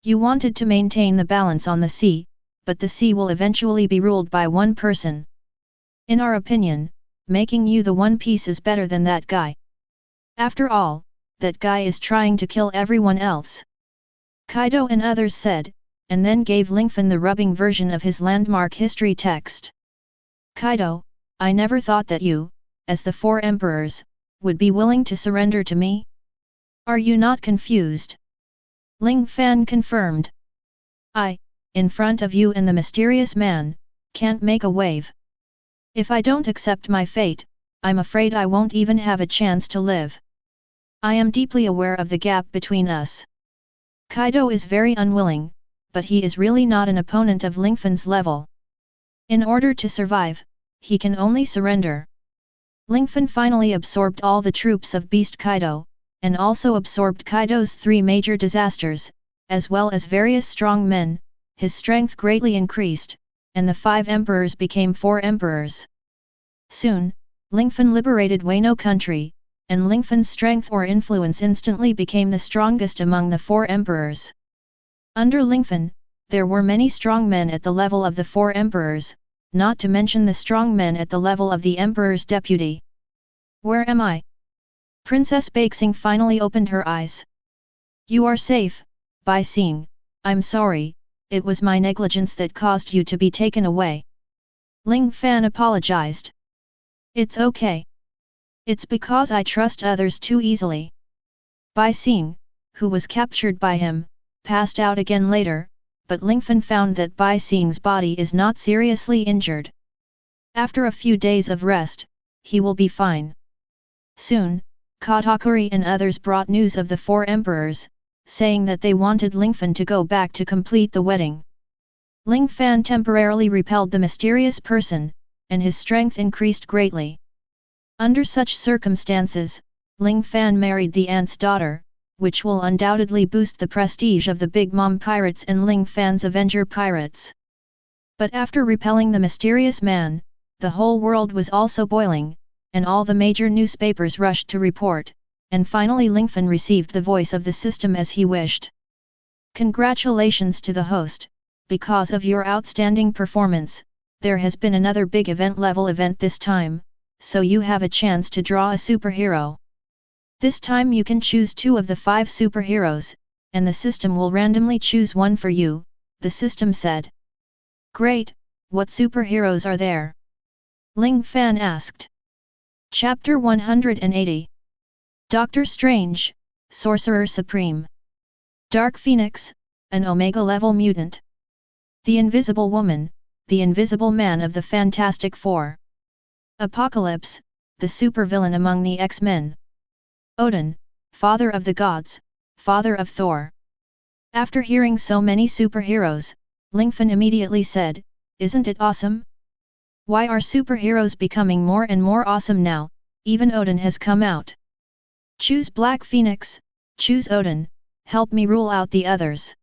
You wanted to maintain the balance on the sea, but the sea will eventually be ruled by one person. In our opinion, making you the One Piece is better than that guy. After all, that guy is trying to kill everyone else. Kaido and others said, and then gave Lingfan the rubbing version of his landmark history text. Kaido, I never thought that you, as the 4 emperors, would be willing to surrender to me? Are you not confused? Ling Fan confirmed. I, in front of you and the mysterious man, can't make a wave. If I don't accept my fate, I'm afraid I won't even have a chance to live. I am deeply aware of the gap between us. Kaido is very unwilling, but he is really not an opponent of Lingfan's level. In order to survive, he can only surrender. Lingfan finally absorbed all the troops of Beast Kaido, and also absorbed Kaido's 3 major disasters, as well as various strong men. His strength greatly increased, and the 5 emperors became 4 emperors. Soon, Lingfan liberated Wano country, and Lingfan's strength or influence instantly became the strongest among the 4 emperors. Under Lingfan, there were many strong men at the level of the 4 emperors, not to mention the strong men at the level of the emperor's deputy. Where am I? Princess Baixing finally opened her eyes. You are safe, Bai Xing. I'm sorry, it was my negligence that caused you to be taken away. Ling Fan apologized. It's okay. It's because I trust others too easily. Bai Xing, who was captured by him, passed out again later, but Lingfan found that Bai Xing's body is not seriously injured. After a few days of rest, he will be fine. Soon, Katakuri and others brought news of the 4 emperors, saying that they wanted Lingfan to go back to complete the wedding. Ling Fan temporarily repelled the mysterious person, and his strength increased greatly. Under such circumstances, Ling Fan married the aunt's daughter, which will undoubtedly boost the prestige of the Big Mom Pirates and Ling Fan's Avenger Pirates. But after repelling the mysterious man, the whole world was also boiling, and all the major newspapers rushed to report, and finally Lingfan received the voice of the system as he wished. Congratulations to the host, because of your outstanding performance, there has been another big event-level event this time, so you have a chance to draw a superhero. This time you can choose 2 of the 5 superheroes, and the system will randomly choose one for you, the system said. Great, what superheroes are there? Ling Fan asked. Chapter 180. Doctor Strange, Sorcerer Supreme. Dark Phoenix, an Omega-level mutant. The Invisible Woman, the Invisible Man of the Fantastic Four. Apocalypse, the supervillain among the X-Men. Odin, father of the gods, father of Thor. After hearing so many superheroes, Lingfan immediately said, "Isn't it awesome? Why are superheroes becoming more and more awesome now? Even Odin has come out. Choose Black Phoenix, choose Odin, help me rule out the others."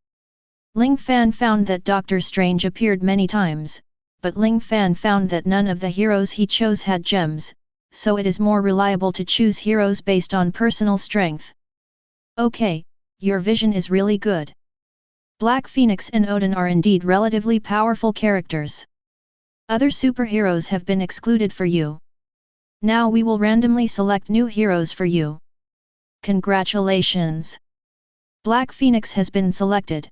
Ling Fan found that Doctor Strange appeared many times, but Ling Fan found that none of the heroes he chose had gems, so it is more reliable to choose heroes based on personal strength. Okay, your vision is really good. Black Phoenix and Odin are indeed relatively powerful characters. Other superheroes have been excluded for you. Now we will randomly select new heroes for you. Congratulations! Black Phoenix has been selected.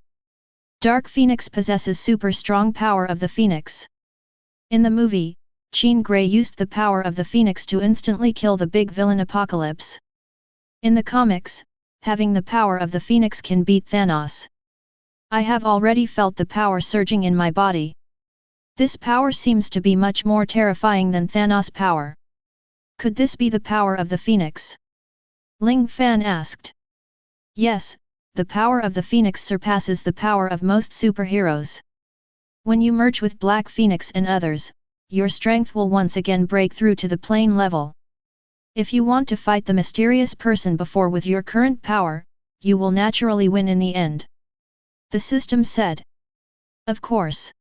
Dark Phoenix possesses super strong power of the Phoenix. In the movie, Jean Grey used the power of the Phoenix to instantly kill the big villain Apocalypse. In the comics, having the power of the Phoenix can beat Thanos. I have already felt the power surging in my body. This power seems to be much more terrifying than Thanos' power. Could this be the power of the Phoenix? Ling Fan asked. Yes, the power of the Phoenix surpasses the power of most superheroes. When you merge with Black Phoenix and others, your strength will once again break through to the plane level. If you want to fight the mysterious person before with your current power, you will naturally win in the end. The system said. Of course.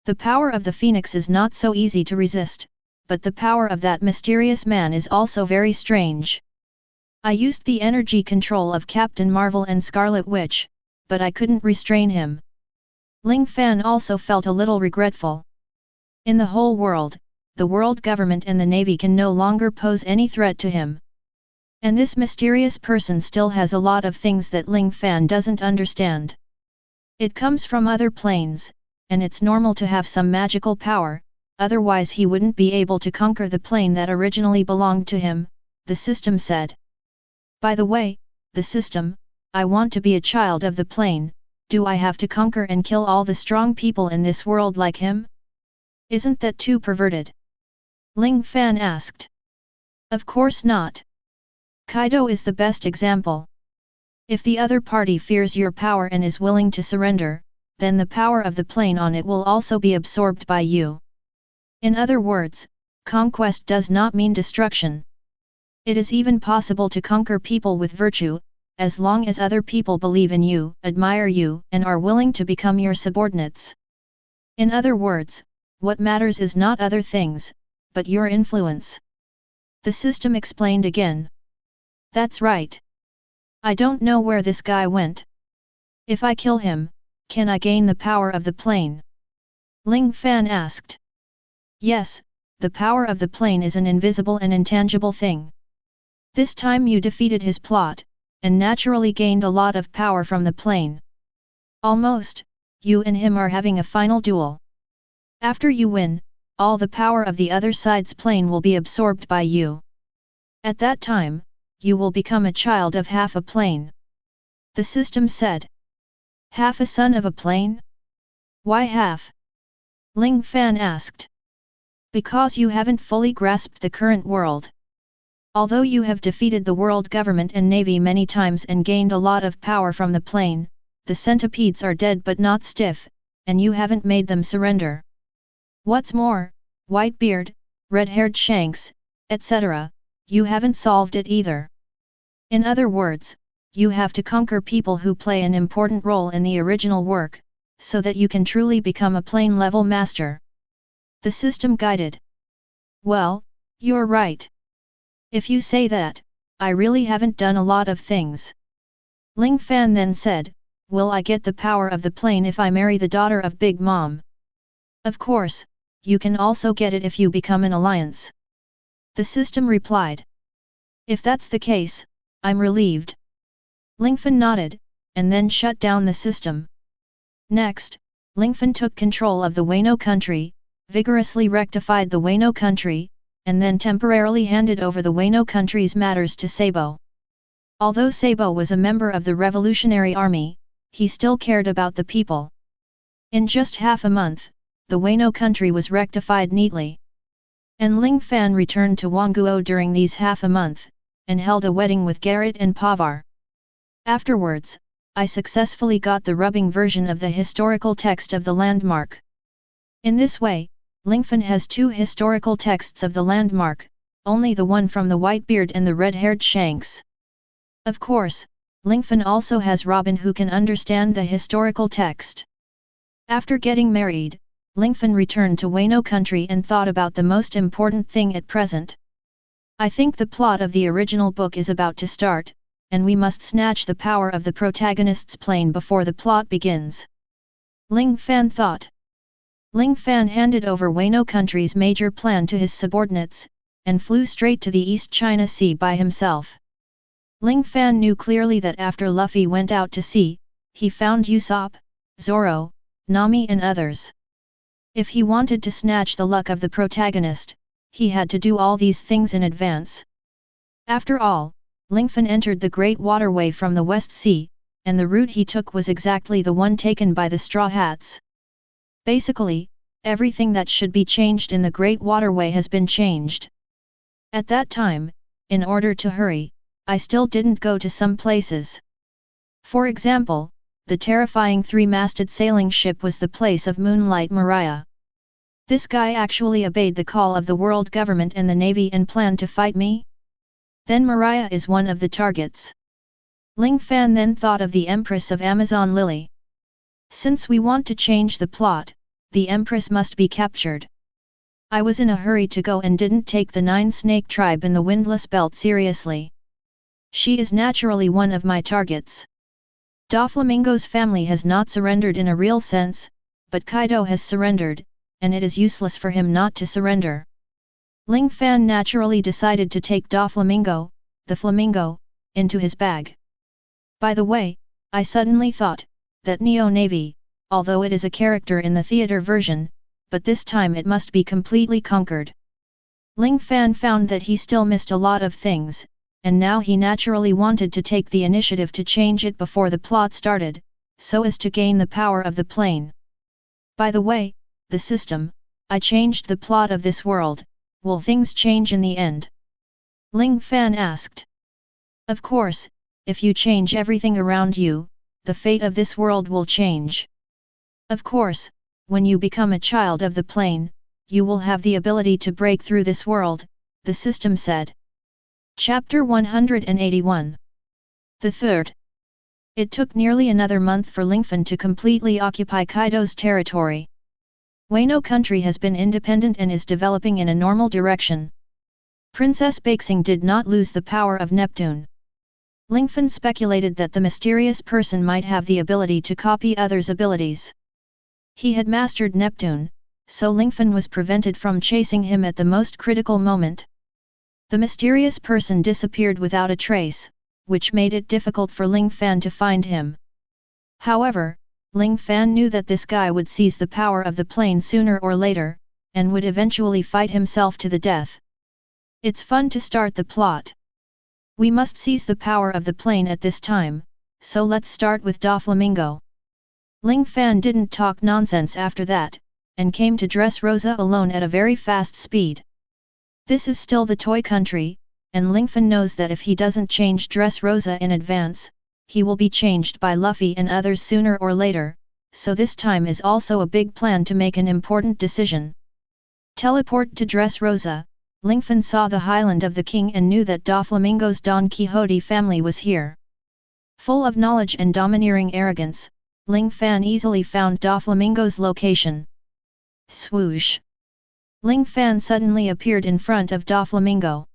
The power of the Phoenix is not so easy to resist, but the power of that mysterious man is also very strange. I used the energy control of Captain Marvel and Scarlet Witch, but I couldn't restrain him. Ling Fan also felt a little regretful. In the whole world, the world government and the navy can no longer pose any threat to him. And this mysterious person still has a lot of things that Ling Fan doesn't understand. It comes from other planes, and it's normal to have some magical power, otherwise he wouldn't be able to conquer the plane that originally belonged to him, the system said. By the way, the system, I want to be a child of the plane. Do I have to conquer and kill all the strong people in this world like him? Isn't that too perverted? Ling Fan asked. Of course not. Kaido is the best example. If the other party fears your power and is willing to surrender, then the power of the plane on it will also be absorbed by you. In other words, conquest does not mean destruction. It is even possible to conquer people with virtue, as long as other people believe in you, admire you, and are willing to become your subordinates. In other words, what matters is not other things, but your influence. The system explained again. That's right. I don't know where this guy went. If I kill him, can I gain the power of the plane? Ling Fan asked. Yes, the power of the plane is an invisible and intangible thing. This time you defeated his plot, and naturally gained a lot of power from the plane. Almost, you and him are having a final duel. After you win, all the power of the other side's plane will be absorbed by you. At that time, you will become a child of half a plane. The system said. Half a son of a plane? Why half? Ling Fan asked. Because you haven't fully grasped the current world. Although you have defeated the world government and navy many times and gained a lot of power from the plane, the centipedes are dead but not stiff, and you haven't made them surrender. What's more, Whitebeard, red-haired Shanks, etc., you haven't solved it either. In other words, you have to conquer people who play an important role in the original work, so that you can truly become a plane-level master. The system guided. Well, you're right. If you say that, I really haven't done a lot of things. Ling Fan then said, will I get the power of the plane if I marry the daughter of Big Mom? Of course, you can also get it if you become an alliance. The system replied. If that's the case, I'm relieved. Lingfan nodded, and then shut down the system. Next, Lingfan took control of the Wano country, vigorously rectified the Wano country, and then temporarily handed over the Wano country's matters to Sabo. Although Sabo was a member of the Revolutionary Army, he still cared about the people. In just half a month, the Wano country was rectified neatly. And Ling Fan returned to Wangguo during these half a month, and held a wedding with Garrett and Pavar. Afterwards, I successfully got the rubbing version of the historical text of the landmark. In this way, Lingfan has two historical texts of the landmark, only the one from the Whitebeard and the red-haired Shanks. Of course, Lingfan also has Robin who can understand the historical text. After getting married, Lingfan returned to Wano country and thought about the most important thing at present. I think the plot of the original book is about to start, and we must snatch the power of the protagonist's plane before the plot begins. Ling Fan thought. Ling Fan handed over Wano country's major plan to his subordinates, and flew straight to the East China Sea by himself. Ling Fan knew clearly that after Luffy went out to sea, he found Usopp, Zoro, Nami and others. If he wanted to snatch the luck of the protagonist, he had to do all these things in advance. After all, Lingfan entered the Great Waterway from the West Sea, and the route he took was exactly the one taken by the Straw Hats. Basically, everything that should be changed in the Great Waterway has been changed. At that time, in order to hurry, I still didn't go to some places. For example, the terrifying three-masted sailing ship was the place of Moonlight Maria. This guy actually obeyed the call of the world government and the navy and planned to fight me? Then Maria is one of the targets. Ling Fan then thought of the Empress of Amazon Lily. Since we want to change the plot, the Empress must be captured. I was in a hurry to go and didn't take the Nine-Snake tribe in the Windless Belt seriously. She is naturally one of my targets. Doflamingo's family has not surrendered in a real sense, but Kaido has surrendered, and it is useless for him not to surrender. Ling Fan naturally decided to take Doflamingo, the flamingo, into his bag. By the way, I suddenly thought that Neo Navy, although it is a character in the theater version, but this time it must be completely conquered. Ling Fan found that he still missed a lot of things, and now he naturally wanted to take the initiative to change it before the plot started, so as to gain the power of the plane. By the way, the system, I changed the plot of this world, will things change in the end? Ling Fan asked. Of course, if you change everything around you, the fate of this world will change. Of course, when you become a child of the plane, you will have the ability to break through this world, the system said. Chapter 181. The third. It took nearly another month for Lingfan to completely occupy Kaido's territory. Wano country has been independent and is developing in a normal direction. Princess Bakesing did not lose the power of Neptune. Lingfan speculated that the mysterious person might have the ability to copy others' abilities. He had mastered Neptune, so Lingfan was prevented from chasing him at the most critical moment. The mysterious person disappeared without a trace, which made it difficult for Ling Fan to find him. However, Ling Fan knew that this guy would seize the power of the plane sooner or later, and would eventually fight himself to the death. It's fun to start the plot. We must seize the power of the plane at this time, so let's start with Doflamingo. Ling Fan didn't talk nonsense after that, and came to Dressrosa alone at a very fast speed. This is still the toy country, and Lingfan knows that if he doesn't change Dressrosa in advance, he will be changed by Luffy and others sooner or later, so this time is also a big plan to make an important decision. Teleport to Dressrosa, Lingfan saw the highland of the king and knew that Doflamingo's Don Quixote family was here. Full of knowledge and domineering arrogance, Ling Fan easily found Doflamingo's location. Swoosh! Ling Fan suddenly appeared in front of Doflamingo.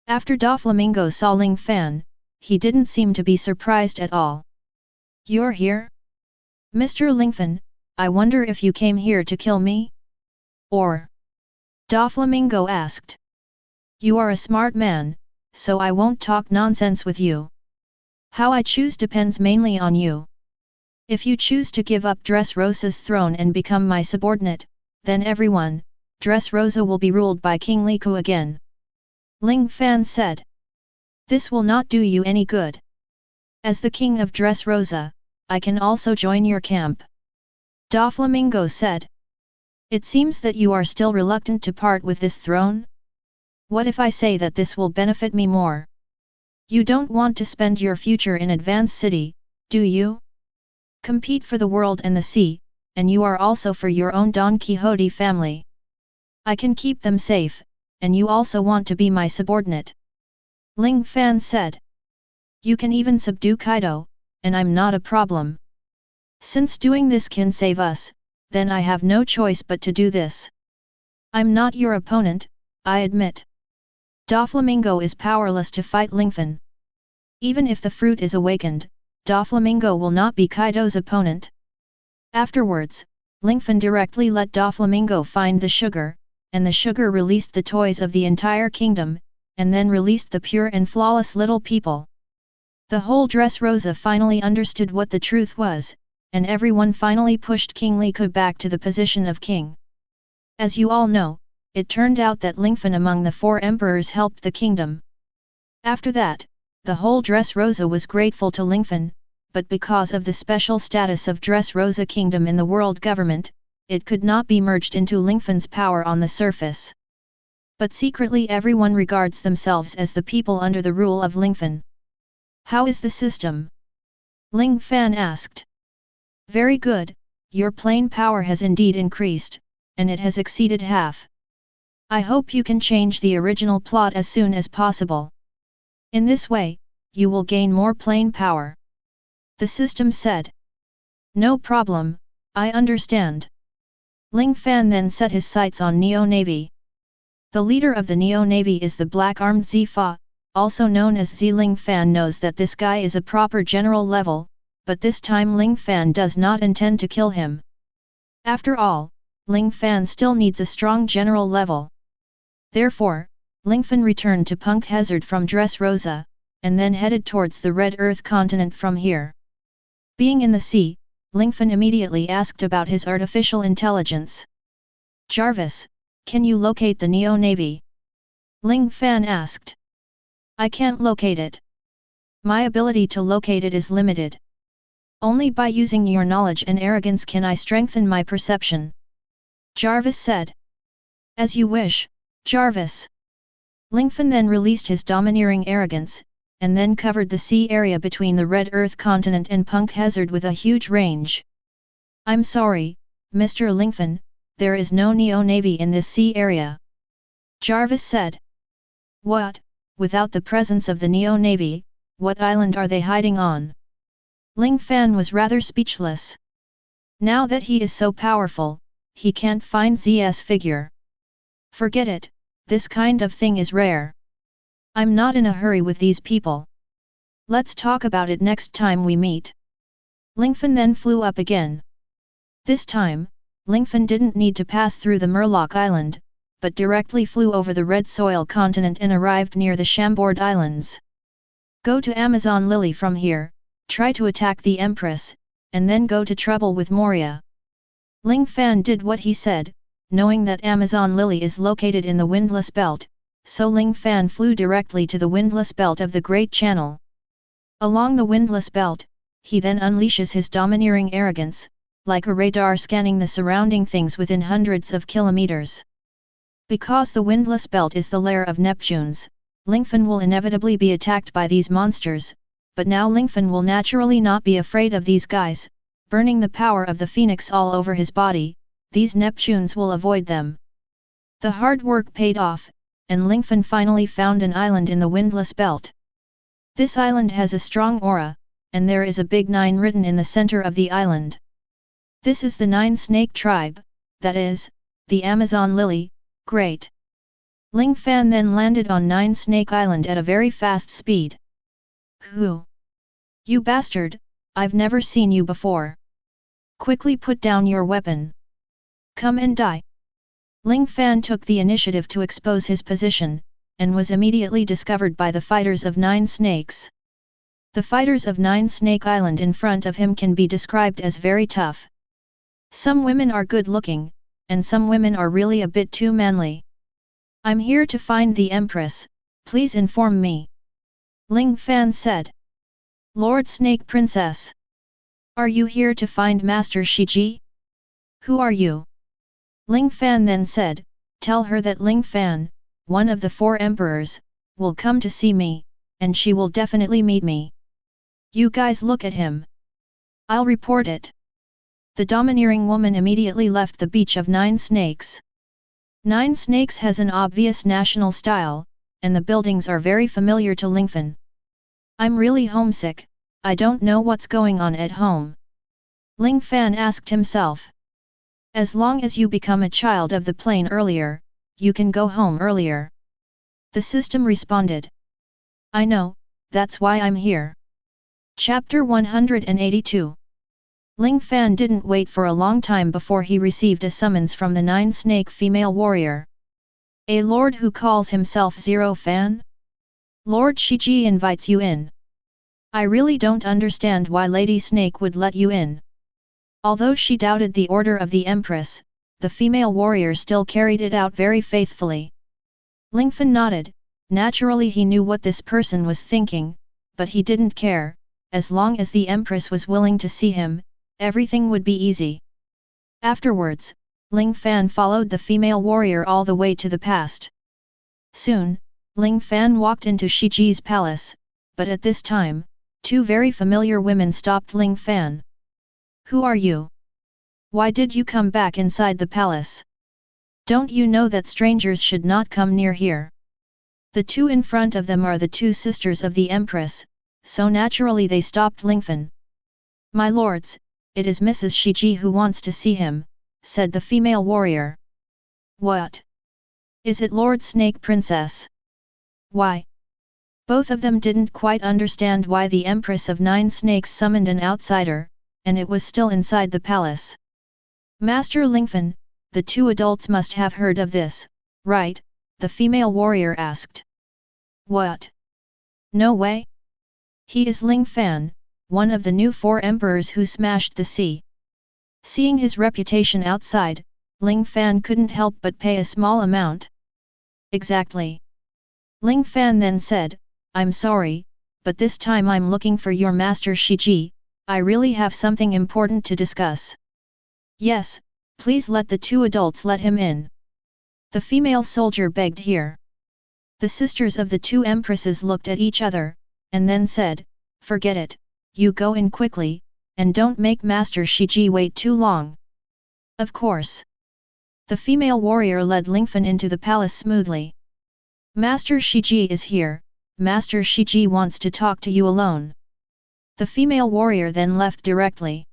After Doflamingo saw Ling Fan, he didn't seem to be surprised at all. "You're here? Mr. Lingfan, I wonder if you came here to kill me? Or?" Doflamingo asked. "You are a smart man, so I won't talk nonsense with you. How I choose depends mainly on you. If you choose to give up Dressrosa's throne and become my subordinate, then everyone, Dressrosa will be ruled by King Liku again." Ling Fan said. "This will not do you any good. As the king of Dressrosa, I can also join your camp." Doflamingo said. "It seems that you are still reluctant to part with this throne? What if I say that this will benefit me more? You don't want to spend your future in Advance City, do you? Compete for the world and the sea, and you are also for your own Don Quixote family. I can keep them safe, and you also want to be my subordinate." Ling Fan said. "You can even subdue Kaido, and I'm not a problem. Since doing this can save us, then I have no choice but to do this. I'm not your opponent, I admit. Doflamingo is powerless to fight Lingfan. Even if the fruit is awakened, Doflamingo will not be Kaido's opponent." Afterwards, Lingfan directly let Doflamingo find the sugar, and the sugar released the toys of the entire kingdom, and then released the pure and flawless little people. The whole Dressrosa finally understood what the truth was, and everyone finally pushed King Liku back to the position of king. As you all know, it turned out that Lingfan among the 4 emperors helped the kingdom. After that, the whole Dressrosa was grateful to Lingfan, but because of the special status of Dressrosa Kingdom in the world government, it could not be merged into Lingfan's power on the surface. But secretly everyone regards themselves as the people under the rule of Lingfan. "How is the system?" Ling Fan asked. "Very good, your plain power has indeed increased, and it has exceeded half. I hope you can change the original plot as soon as possible. In this way, you will gain more plain power," the system said. "No problem, I understand." Ling Fan then set his sights on Neo Navy. The leader of the Neo Navy is the black-armed Zifa, also known as Z. Ling Fan knows that this guy is a proper general level, but this time Ling Fan does not intend to kill him. After all, Ling Fan still needs a strong general level. Therefore, Lingfan returned to Punk Hazard from Dressrosa, and then headed towards the Red Earth continent from here. Being in the sea, Lingfan immediately asked about his artificial intelligence. "Jarvis, can you locate the Neo Navy?" Ling Fan asked. "I can't locate it. My ability to locate it is limited. Only by using your knowledge and arrogance can I strengthen my perception," Jarvis said. "As you wish, Jarvis." Lingfan then released his domineering arrogance, and then covered the sea area between the Red Earth continent and Punk Hazard with a huge range. "I'm sorry, Mr. Lingfan, there is no Neo Navy in this sea area," Jarvis said. "What, without the presence of the Neo Navy, what island are they hiding on?" Ling Fan was rather speechless. Now that he is so powerful, he can't find Z's figure. "Forget it, this kind of thing is rare. I'm not in a hurry with these people. Let's talk about it next time we meet." Lingfan then flew up again. This time, Lingfan didn't need to pass through the Murloc Island, but directly flew over the Red Soil continent and arrived near the Chambord Islands. "Go to Amazon Lily from here, try to attack the Empress, and then go to trouble with Moria." Ling Fan did what he said, knowing that Amazon Lily is located in the Windless Belt, so Ling Fan flew directly to the Windless Belt of the Great Channel. Along the Windless Belt, he then unleashes his domineering arrogance, like a radar scanning the surrounding things within hundreds of kilometers. Because the windless belt is the lair of Neptunes, Lingfan will inevitably be attacked by these monsters, but now Lingfan will naturally not be afraid of these guys, burning the power of the phoenix all over his body. These Neptunes will avoid them. The hard work paid off, and Lingfan finally found an island in the windless belt. This island has a strong aura, and there is a big 9 written in the center of the island. This is the 9 snake tribe, that is, the Amazon lily. Great. Ling Fan then landed on 9 Snake Island at a very fast speed. Who? You bastard, I've never seen you before. Quickly put down your weapon. Come and die. Ling Fan took the initiative to expose his position, and was immediately discovered by the fighters of 9 snakes. The fighters of 9 Snake Island in front of him can be described as very tough. Some women are good looking, and some women are really a bit too manly. I'm here to find the Empress, please inform me. Ling Fan said. Lord Snake Princess. Are you here to find Master Shiji? Who are you? Ling Fan then said, tell her that Ling Fan, one of the 4 emperors, will come to see me, and she will definitely meet me. You guys look at him. I'll report it. The domineering woman immediately left the beach of 9 snakes. 9 snakes has an obvious national style, and the buildings are very familiar to Lingfan. I'm really homesick, I don't know what's going on at home. Ling Fan asked himself. As long as you become a child of the plane earlier, you can go home earlier. The system responded. I know, that's why I'm here. Chapter 182. Ling Fan didn't wait for a long time before he received a summons from the 9 snake female warrior. A lord who calls himself Zero Fan? Lord Shiji invites you in. I really don't understand why Lady Snake would let you in. Although she doubted the order of the Empress, the female warrior still carried it out very faithfully. Lingfan nodded. Naturally he knew what this person was thinking, but he didn't care. As long as the Empress was willing to see him, everything would be easy. Afterwards, Ling Fan followed the female warrior all the way to the past. Soon, Ling Fan walked into Shiji's palace, but at this time, 2 very familiar women stopped Ling Fan. Who are you? Why did you come back inside the palace? Don't you know that strangers should not come near here? The 2 in front of them are the 2 sisters of the Empress, so naturally they stopped Lingfan. My lords, it is Mrs. Shiji who wants to see him, said the female warrior. What? Is it Lord Snake Princess? Why? Both of them didn't quite understand why the Empress of 9 Snakes summoned an outsider, and it was still inside the palace. Master Lingfan, the 2 adults must have heard of this, right? The female warrior asked. What? No way? He is Ling Fan, one of the new 4 emperors who smashed the sea. Seeing his reputation outside, Ling Fan couldn't help but pay a small amount. Exactly. Ling Fan then said, I'm sorry, but this time I'm looking for your master Shiji, I really have something important to discuss. Yes, please let the 2 adults let him in. The female soldier begged here. The sisters of the 2 empresses looked at each other, and then said, forget it, you go in quickly, and don't make Master Shiji wait too long. Of course. The female warrior led Lingfan into the palace smoothly. Master Shiji is here, Master Shiji wants to talk to you alone. The female warrior then left directly.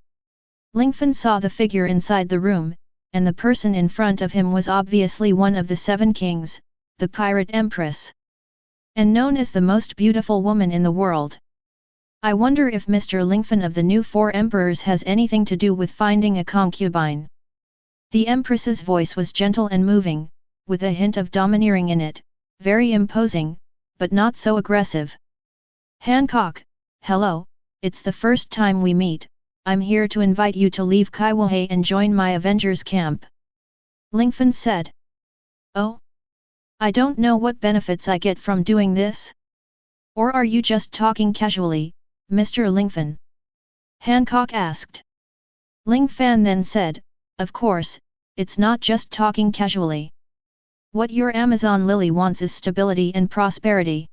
Lingfan saw the figure inside the room, and the person in front of him was obviously one of the 7 kings, the pirate empress. And known as the most beautiful woman in the world. I wonder if Mr. Lingfan of the new 4 emperors has anything to do with finding a concubine. The empress's voice was gentle and moving, with a hint of domineering in it, very imposing, but not so aggressive. Hancock, hello, it's the first time we meet, I'm here to invite you to leave Kaiwahe and join my Avengers camp. Lingfan said. Oh? I don't know what benefits I get from doing this. Or are you just talking casually, Mr. Lingfan? Hancock asked. Ling Fan then said, "Of course, it's not just talking casually. What your Amazon Lily wants is stability and prosperity.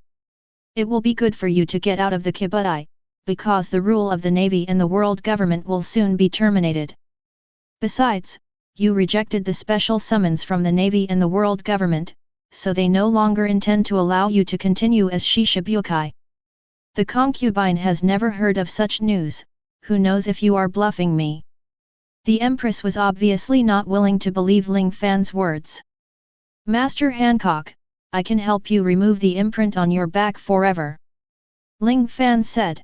It will be good for you to get out of the Kibbutai, because the rule of the Navy and the world government will soon be terminated. Besides, you rejected the special summons from the Navy and the world government, so they no longer intend to allow you to continue as Shishibukai. The concubine has never heard of such news, who knows if you are bluffing me." The Empress was obviously not willing to believe Ling Fan's words. "Master Hancock, I can help you remove the imprint on your back forever," Ling Fan said.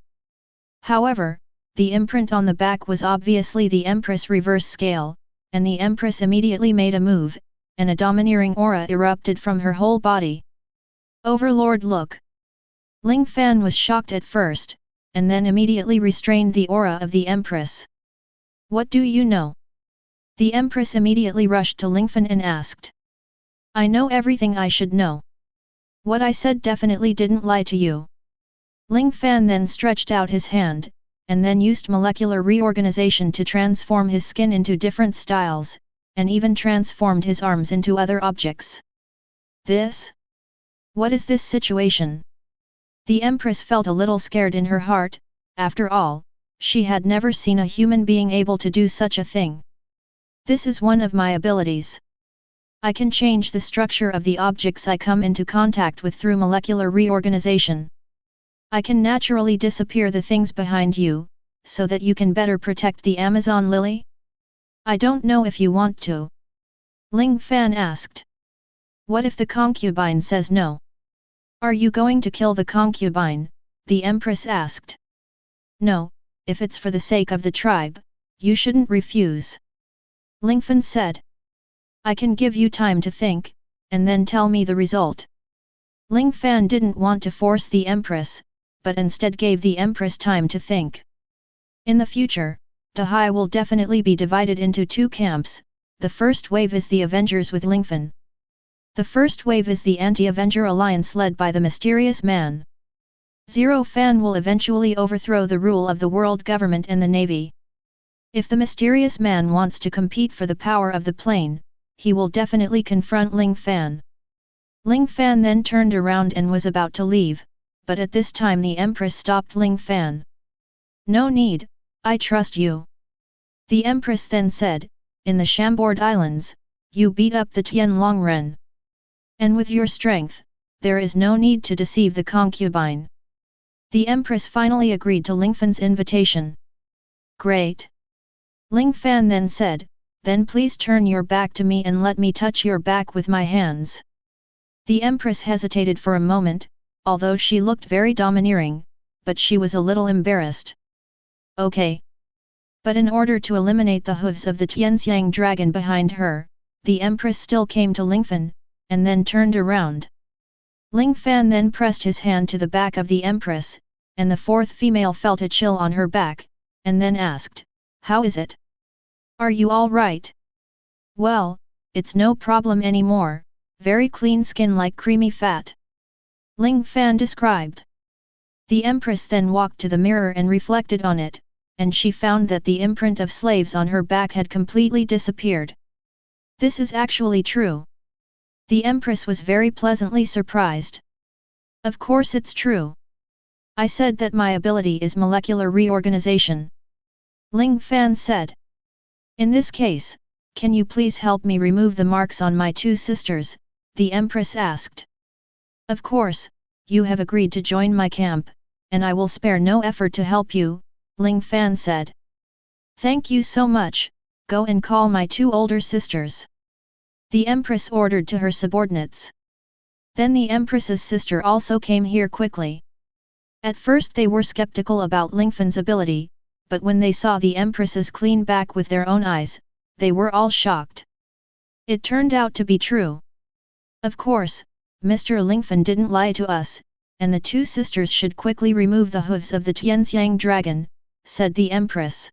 However, the imprint on the back was obviously the Empress reverse scale, and the Empress immediately made a move, and a domineering aura erupted from her whole body. "Overlord, look!" Ling Fan was shocked at first, and then immediately restrained the aura of the Empress. "What do you know?" The Empress immediately rushed to Lingfan and asked. "I know everything I should know. What I said definitely didn't lie to you." Ling Fan then stretched out his hand, and then used molecular reorganization to transform his skin into different styles, and even transformed his arms into other objects. "This? What is this situation?" The Empress felt a little scared in her heart. After all, she had never seen a human being able to do such a thing. "This is one of my abilities. I can change the structure of the objects I come into contact with through molecular reorganization. I can naturally disappear the things behind you, so that you can better protect the Amazon Lily? I don't know if you want to." Ling Fan asked. "What if the concubine says no?" "Are you going to kill the concubine?" the Empress asked. "No, if it's for the sake of the tribe, you shouldn't refuse," Lingfan said. "I can give you time to think, and then tell me the result." Ling Fan didn't want to force the Empress, but instead gave the Empress time to think. In the future, Dahai will definitely be divided into two camps. The first wave is the Avengers with Lingfan. The first wave is the anti-Avenger alliance led by the mysterious man. Zero Fan will eventually overthrow the rule of the world government and the Navy. If the mysterious man wants to compete for the power of the plane, he will definitely confront Ling Fan. Ling Fan then turned around and was about to leave, but at this time the Empress stopped Ling Fan. "No need, I trust you." The Empress then said, "In the Chambord Islands, you beat up the Tian Longren. And with your strength, there is no need to deceive the concubine." The Empress finally agreed to Lingfan's invitation. "Great." Ling Fan then said, "Then please turn your back to me and let me touch your back with my hands." The Empress hesitated for a moment, although she looked very domineering, but she was a little embarrassed. "Okay." But in order to eliminate the hooves of the Tianxiang dragon behind her, the Empress still came to Lingfan, and then turned around. Ling Fan then pressed his hand to the back of the Empress, and the fourth female felt a chill on her back, and then asked, "How is it? Are you all right?" "Well, it's no problem anymore, very clean skin like creamy fat," Ling Fan described. The Empress then walked to the mirror and reflected on it, and she found that the imprint of slaves on her back had completely disappeared. This is actually true. The Empress was very pleasantly surprised. "Of course it's true. I said that my ability is molecular reorganization," Ling Fan said. "In this case, can you please help me remove the marks on my two sisters?" the Empress asked. "Of course, you have agreed to join my camp, and I will spare no effort to help you," Ling Fan said. "Thank you so much, go and call my two older sisters," the Empress ordered to her subordinates. Then the Empress's sister also came here quickly. At first they were skeptical about Lingfan's ability, but when they saw the Empress's clean back with their own eyes, they were all shocked. It turned out to be true. "Of course, Mr. Lingfan didn't lie to us, and the two sisters should quickly remove the hooves of the Tianxiang dragon," said the Empress.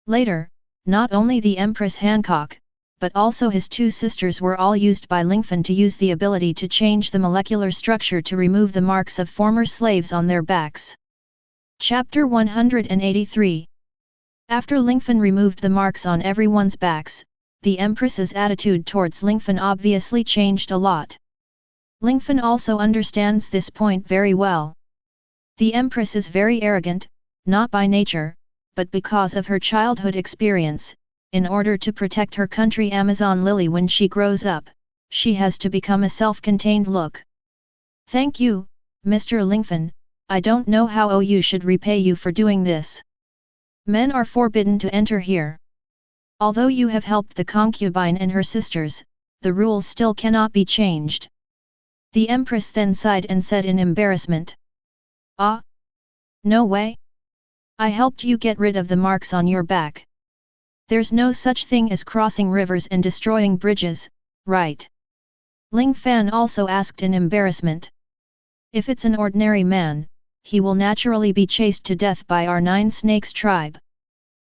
Later, not only the Empress Hancock, but also his two sisters were all used by Lingfan to use the ability to change the molecular structure to remove the marks of former slaves on their backs. Chapter 183. After Lingfan removed the marks on everyone's backs, the Empress's attitude towards Lingfan obviously changed a lot. Lingfan also understands this point very well. The Empress is very arrogant, not by nature, but because of her childhood experience. In order to protect her country Amazon Lily when she grows up, she has to become a self-contained look. Thank you, Mr. Lingfan, I don't know how you should repay you for doing this. Men are forbidden to enter here. Although you have helped the concubine and her sisters, the rules still cannot be changed. The Empress then sighed and said in embarrassment. Ah? No way? I helped you get rid of the marks on your back. There's no such thing as crossing rivers and destroying bridges, right? Ling Fan also asked in embarrassment. If it's an ordinary man, he will naturally be chased to death by our 9 Snakes tribe.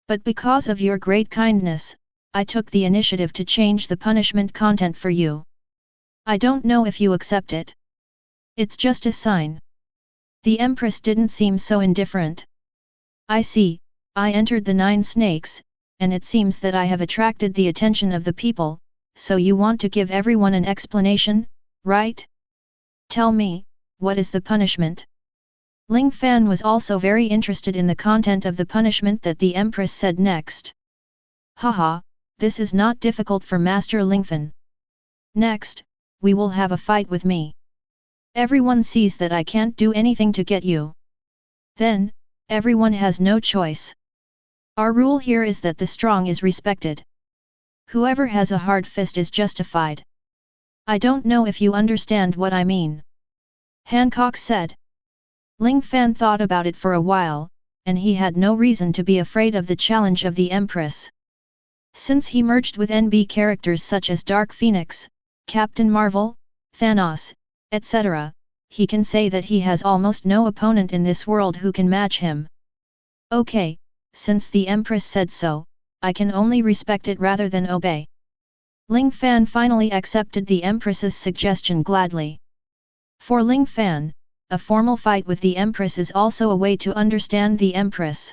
But because of your great kindness, I took the initiative to change the punishment content for you. I don't know if you accept it. It's just a sign. The Empress didn't seem so indifferent. I see, I entered the 9 Snakes, and it seems that I have attracted the attention of the people, so you want to give everyone an explanation, right? Tell me, what is the punishment? Ling Fan was also very interested in the content of the punishment that the Empress said next. Haha, this is not difficult for Master Lingfan. Next, we will have a fight with me. Everyone sees that I can't do anything to get you. Then, everyone has no choice. Our rule here is that the strong is respected. Whoever has a hard fist is justified. I don't know if you understand what I mean. Hancock said. Ling Fan thought about it for a while, and he had no reason to be afraid of the challenge of the Empress. Since he merged with NB characters such as Dark Phoenix, Captain Marvel, Thanos, etc., he can say that he has almost no opponent in this world who can match him. Okay, since the Empress said so, I can only respect it rather than obey. Ling Fan finally accepted the Empress's suggestion gladly. For Ling Fan, a formal fight with the Empress is also a way to understand the Empress.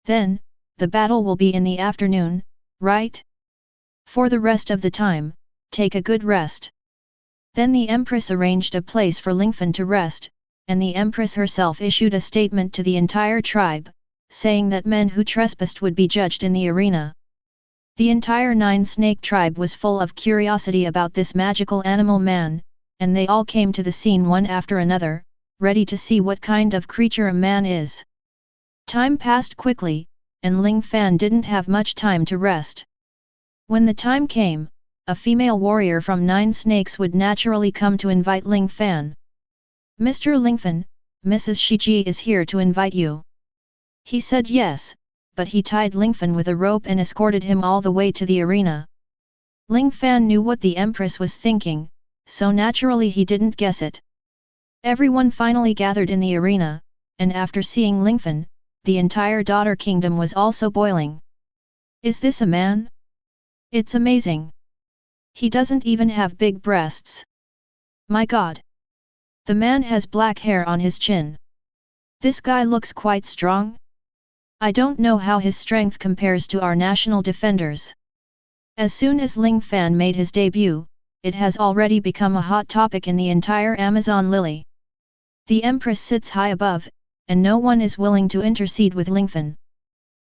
Then, the battle will be in the afternoon, right? For the rest of the time, take a good rest. Then the Empress arranged a place for Lingfan to rest, and the Empress herself issued a statement to the entire tribe, saying that men who trespassed would be judged in the arena. The entire 9 Snake tribe was full of curiosity about this magical animal man, and they all came to the scene one after another, ready to see what kind of creature a man is. Time passed quickly, and Ling Fan didn't have much time to rest. When the time came, a female warrior from 9 Snakes would naturally come to invite Ling Fan. Mr. Lingfan, Mrs. Shiji is here to invite you. He said yes, but he tied Lingfan with a rope and escorted him all the way to the arena. Ling Fan knew what the Empress was thinking, so naturally he didn't guess it. Everyone finally gathered in the arena, and after seeing Lingfan, the entire daughter kingdom was also boiling. Is this a man? It's amazing. He doesn't even have big breasts. My god! The man has black hair on his chin. This guy looks quite strong. I don't know how his strength compares to our national defenders. As soon as Ling Fan made his debut, it has already become a hot topic in the entire Amazon Lily. The Empress sits high above, and no one is willing to intercede with Lingfan.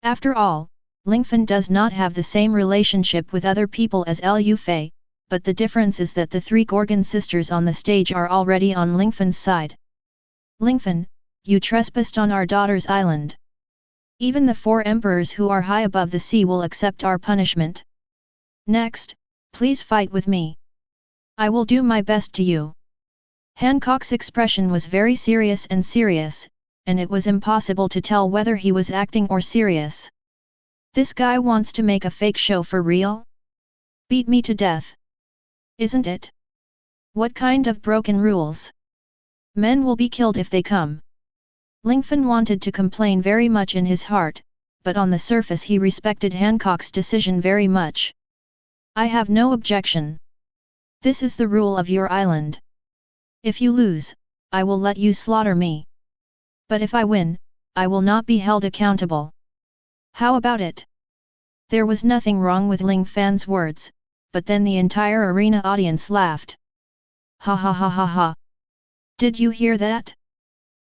After all, Lingfan does not have the same relationship with other people as Lu Fei, but the difference is that the 3 Gorgon sisters on the stage are already on Lingfan's side. Lingfan, you trespassed on our daughter's island. Even the 4 emperors who are high above the sea will accept our punishment. Next, please fight with me. I will do my best to you. Hancock's expression was very serious, and it was impossible to tell whether he was acting or serious. This guy wants to make a fake show for real? Beat me to death. Isn't it? What kind of broken rules? Men will be killed if they come. Lingfan wanted to complain very much in his heart, but on the surface he respected Hancock's decision very much. I have no objection. This is the rule of your island. If you lose, I will let you slaughter me. But if I win, I will not be held accountable. How about it? There was nothing wrong with Ling Fan's words, but then the entire arena audience laughed. Ha ha ha ha ha. Did you hear that?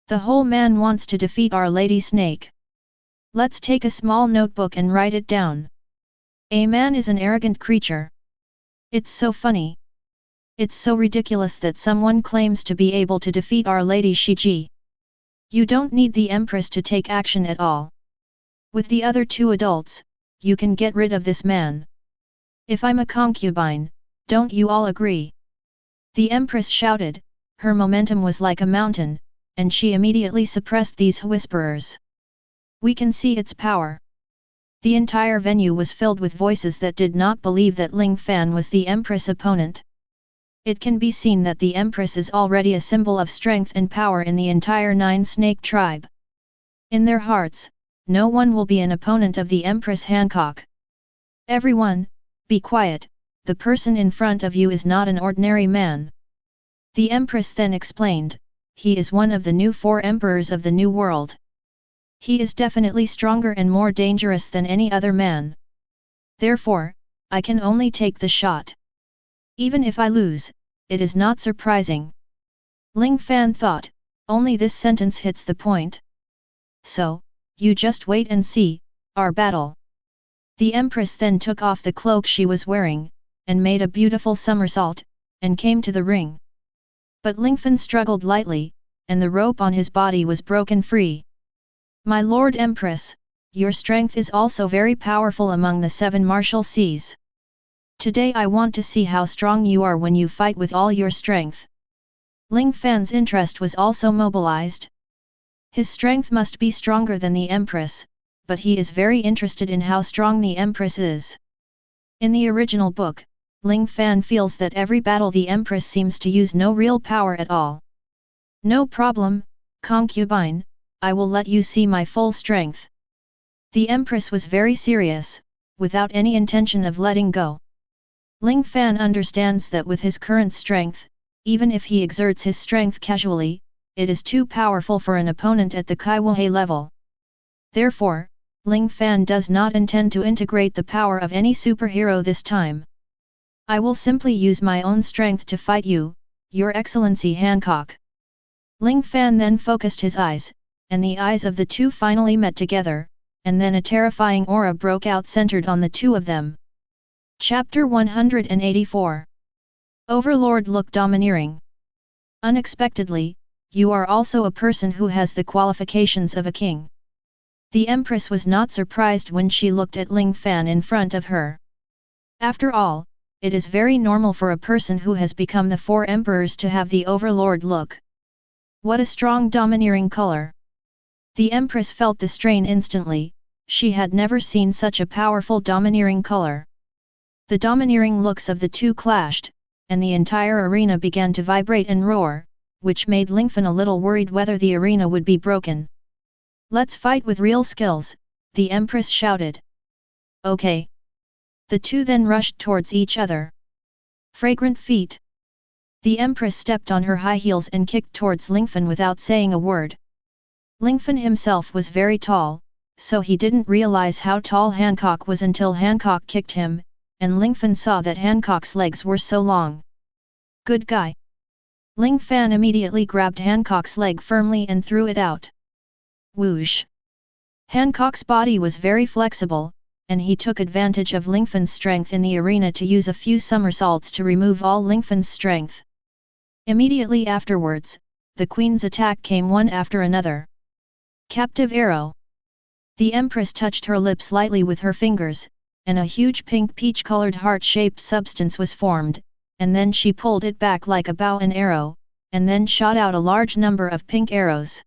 The whole man wants to defeat our Lady Snake. Let's take a small notebook and write it down. A man is an arrogant creature. It's so funny. It's so ridiculous that someone claims to be able to defeat Our Lady Shiji. You don't need the Empress to take action at all. With the other two adults, you can get rid of this man. If I'm a concubine, don't you all agree? The Empress shouted, her momentum was like a mountain, and she immediately suppressed these whisperers. We can see its power. The entire venue was filled with voices that did not believe that Ling Fan was the Empress' opponent. It can be seen that the Empress is already a symbol of strength and power in the entire Nine Snake tribe. In their hearts, no one will be an opponent of the Empress Hancock. Everyone, be quiet, the person in front of you is not an ordinary man. The Empress then explained, he is one of the new 4 emperors of the New World. He is definitely stronger and more dangerous than any other man. Therefore, I can only take the shot. Even if I lose, it is not surprising. Ling Fan thought, only this sentence hits the point. So, you just wait and see, our battle. The Empress then took off the cloak she was wearing, and made a beautiful somersault, and came to the ring. But Lingfan struggled lightly, and the rope on his body was broken free. My Lord Empress, your strength is also very powerful among the 7 martial seas. Today I want to see how strong you are when you fight with all your strength. Ling Fan's interest was also mobilized. His strength must be stronger than the Empress, but he is very interested in how strong the Empress is. In the original book, Ling Fan feels that every battle the Empress seems to use no real power at all. No problem, concubine, I will let you see my full strength. The Empress was very serious, without any intention of letting go. Ling Fan understands that with his current strength, even if he exerts his strength casually, it is too powerful for an opponent at the Kaiwahei level. Therefore, Ling Fan does not intend to integrate the power of any superhero this time. I will simply use my own strength to fight you, Your Excellency Hancock. Ling Fan then focused his eyes, and the eyes of the two finally met together, and then a terrifying aura broke out centered on the two of them. Chapter 184. Overlord look domineering. Unexpectedly, you are also a person who has the qualifications of a king. The Empress was not surprised when she looked at Ling Fan in front of her. After all, it is very normal for a person who has become the 4 emperors to have the overlord look. What a strong domineering color! The Empress felt the strain instantly, she had never seen such a powerful domineering color. The domineering looks of the two clashed, and the entire arena began to vibrate and roar, which made Lingfan a little worried whether the arena would be broken. Let's fight with real skills, the Empress shouted. Okay. The two then rushed towards each other. Fragrant feet. The Empress stepped on her high heels and kicked towards Lingfan without saying a word. Lingfan himself was very tall, so he didn't realize how tall Hancock was until Hancock kicked him, and Lingfan saw that Hancock's legs were so long. Good guy. Ling Fan immediately grabbed Hancock's leg firmly and threw it out. Whoosh! Hancock's body was very flexible, and he took advantage of Lingfan's strength in the arena to use a few somersaults to remove all Lingfan's strength. Immediately afterwards, the Queen's attack came one after another. Captive arrow. The Empress touched her lips lightly with her fingers, and a huge pink peach-colored heart-shaped substance was formed, and then she pulled it back like a bow and arrow, and then shot out a large number of pink arrows.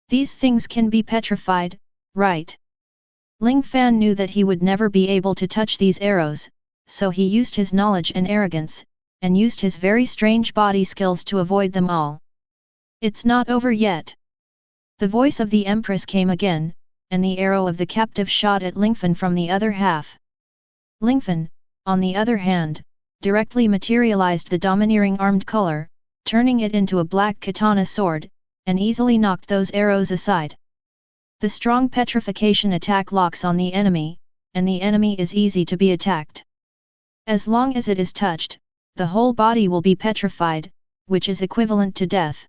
These things can be petrified, right? Ling Fan knew that he would never be able to touch these arrows, so he used his knowledge and arrogance, and used his very strange body skills to avoid them all. It's not over yet. The voice of the Empress came again, and the arrow of the captive shot at Lingfan from the other half. Lingfan, on the other hand, directly materialized the domineering armed color, turning it into a black katana sword, and easily knocked those arrows aside. The strong petrification attack locks on the enemy, and the enemy is easy to be attacked. As long as it is touched, the whole body will be petrified, which is equivalent to death.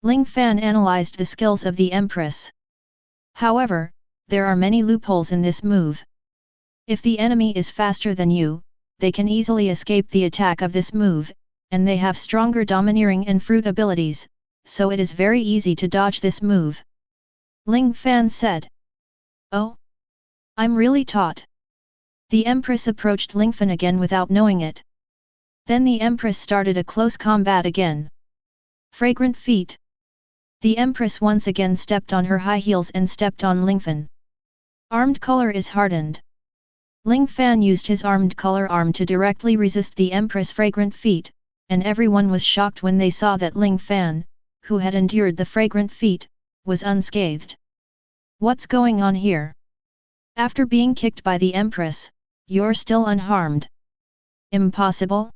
Ling Fan analyzed the skills of the Empress. However, there are many loopholes in this move. If the enemy is faster than you, they can easily escape the attack of this move, and they have stronger domineering and fruit abilities, so it is very easy to dodge this move. Ling Fan said. Oh? I'm really taught. The Empress approached Lingfan again without knowing it. Then the Empress started a close combat again. Fragrant feet. The Empress once again stepped on her high heels and stepped on Lingfan. Armed color is hardened. Ling Fan used his armed color arm to directly resist the Empress' fragrant feet, and everyone was shocked when they saw that Ling Fan, who had endured the fragrant feet, was unscathed. What's going on here? After being kicked by the Empress, you're still unharmed. Impossible?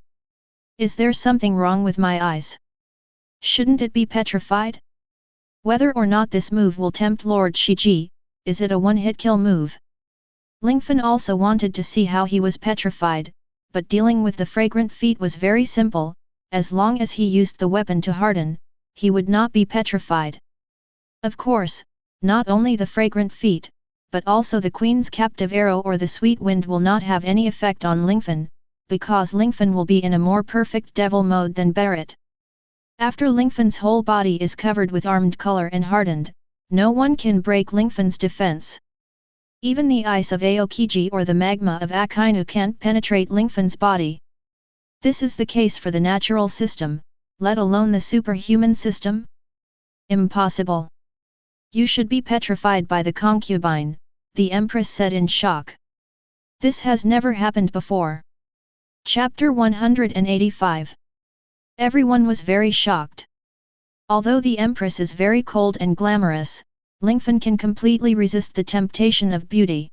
Is there something wrong with my eyes? Shouldn't it be petrified? Whether or not this move will tempt Lord Shiji, is it a one-hit kill move? Lingfan also wanted to see how he was petrified, but dealing with the fragrant feet was very simple. As long as he used the weapon to harden, he would not be petrified. Of course, not only the fragrant feet, but also the Queen's captive arrow or the sweet wind will not have any effect on Lingfan, because Lingfan will be in a more perfect devil mode than Barrett. After Lingfan's whole body is covered with armed color and hardened, no one can break Lingfan's defense. Even the ice of Aokiji or the magma of Akainu can't penetrate Lingfan's body. This is the case for the natural system, let alone the superhuman system? Impossible. You should be petrified by the concubine, the Empress said in shock. This has never happened before. Chapter 185. Everyone was very shocked. Although the Empress is very cold and glamorous, Lingfan can completely resist the temptation of beauty.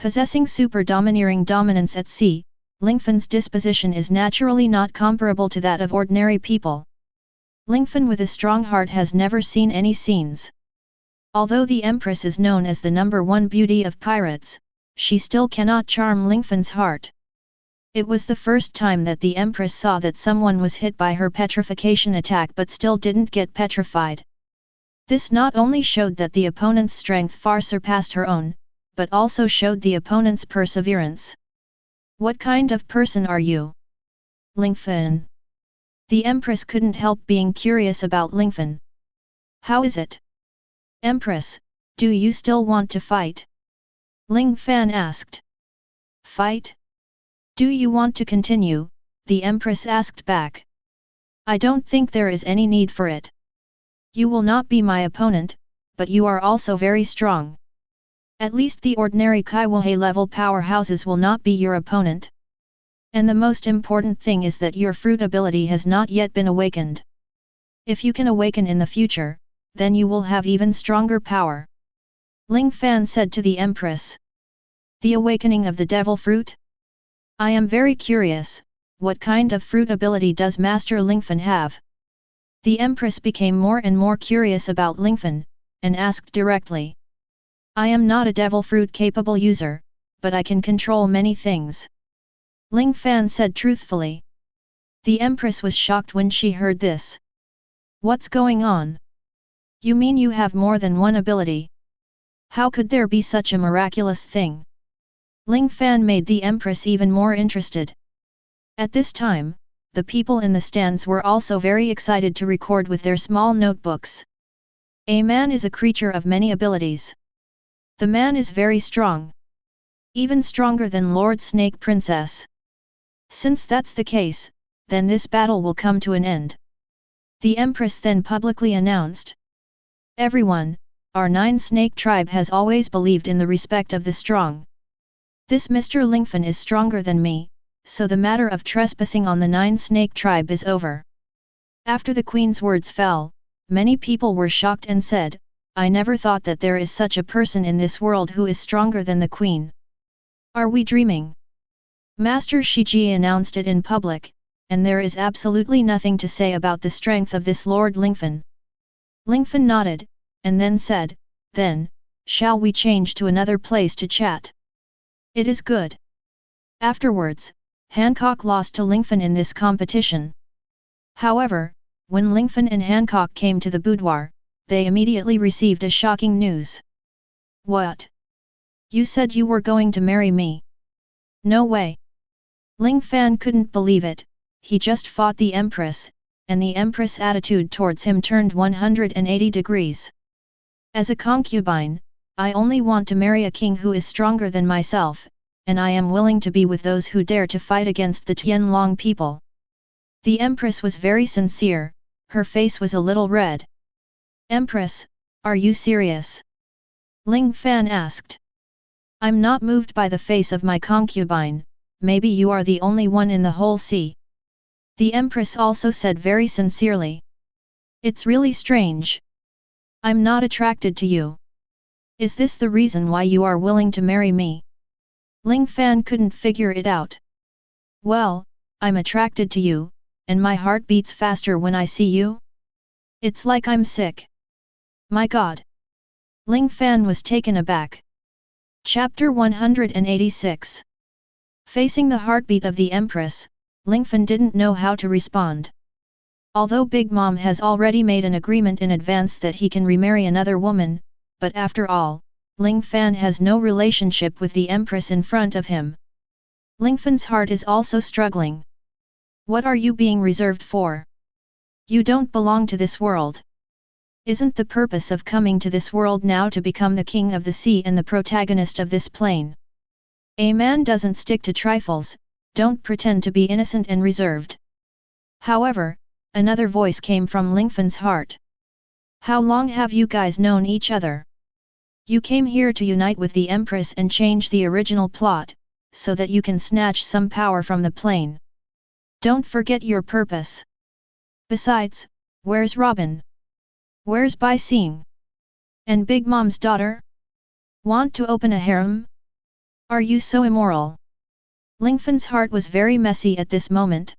Possessing super domineering dominance at sea, Lingfan's disposition is naturally not comparable to that of ordinary people. Lingfan with a strong heart has never seen any scenes. Although the Empress is known as the #1 beauty of pirates, she still cannot charm Lingfan's heart. It was the first time that the Empress saw that someone was hit by her petrification attack but still didn't get petrified. This not only showed that the opponent's strength far surpassed her own, but also showed the opponent's perseverance. What kind of person are you? Lingfan. The Empress couldn't help being curious about Lingfan. How is it? Empress, do you still want to fight? Ling Fan asked. Fight? Do you want to continue? The Empress asked back. I don't think there is any need for it. You will not be my opponent, but you are also very strong. At least the ordinary Kaiwahei level powerhouses will not be your opponent. And the most important thing is that your fruit ability has not yet been awakened. If you can awaken in the future, then you will have even stronger power. Ling Fan said to the Empress. The awakening of the devil fruit? I am very curious, what kind of fruit ability does Master Lingfan have? The Empress became more and more curious about Lingfan, and asked directly. I am not a devil fruit capable user, but I can control many things. Ling Fan said truthfully. The Empress was shocked when she heard this. What's going on? You mean you have more than one ability? How could there be such a miraculous thing? Ling Fan made the Empress even more interested. At this time, the people in the stands were also very excited to record with their small notebooks. A man is a creature of many abilities. The man is very strong. Even stronger than Lord Snake Princess. Since that's the case, then this battle will come to an end. The Empress then publicly announced. Everyone, our 9 snake tribe has always believed in the respect of the strong. This Mr. Lingfan is stronger than me, so the matter of trespassing on the 9 snake tribe is over. After the Queen's words fell, many people were shocked and said, I never thought that there is such a person in this world who is stronger than the Queen. Are we dreaming? Master Shiji announced it in public, and there is absolutely nothing to say about the strength of this Lord Lingfan. Lingfan nodded, and then said, then, Shall we change to another place to chat? It is good. Afterwards, Hancock lost to Lingfan in this competition. However, when Lingfan and Hancock came to the boudoir, they immediately received a shocking news. What? You said you were going to marry me? No way. Ling Fan couldn't believe it. He just fought the Empress, and the Empress' attitude towards him turned 180 degrees. As a concubine, I only want to marry a king who is stronger than myself, and I am willing to be with those who dare to fight against the Tianlong people. The Empress was very sincere, her face was a little red. Empress, are you serious? Ling Fan asked. I'm not moved by the face of my concubine, maybe you are the only one in the whole sea. The Empress also said very sincerely. It's really strange. I'm not attracted to you. Is this the reason why you are willing to marry me? Ling Fan couldn't figure it out. Well, I'm attracted to you, and my heart beats faster when I see you. It's like I'm sick. My God. Ling Fan was taken aback. Chapter 186. Facing the heartbeat of the Empress, Lingfan didn't know how to respond. Although Big Mom has already made an agreement in advance that he can remarry another woman, but after all, Ling Fan has no relationship with the Empress in front of him. Lingfan's heart is also struggling. What are you being reserved for? You don't belong to this world. Isn't the purpose of coming to this world now to become the king of the sea and the protagonist of this plane? A man doesn't stick to trifles, don't pretend to be innocent and reserved. However, another voice came from Lingfan's heart. How long have you guys known each other? You came here to unite with the Empress and change the original plot, so that you can snatch some power from the plane. Don't forget your purpose. Besides, where's Robin? Where's Bai Xing? And Big Mom's daughter? Want to open a harem? Are you so immoral? Lingfan's heart was very messy at this moment.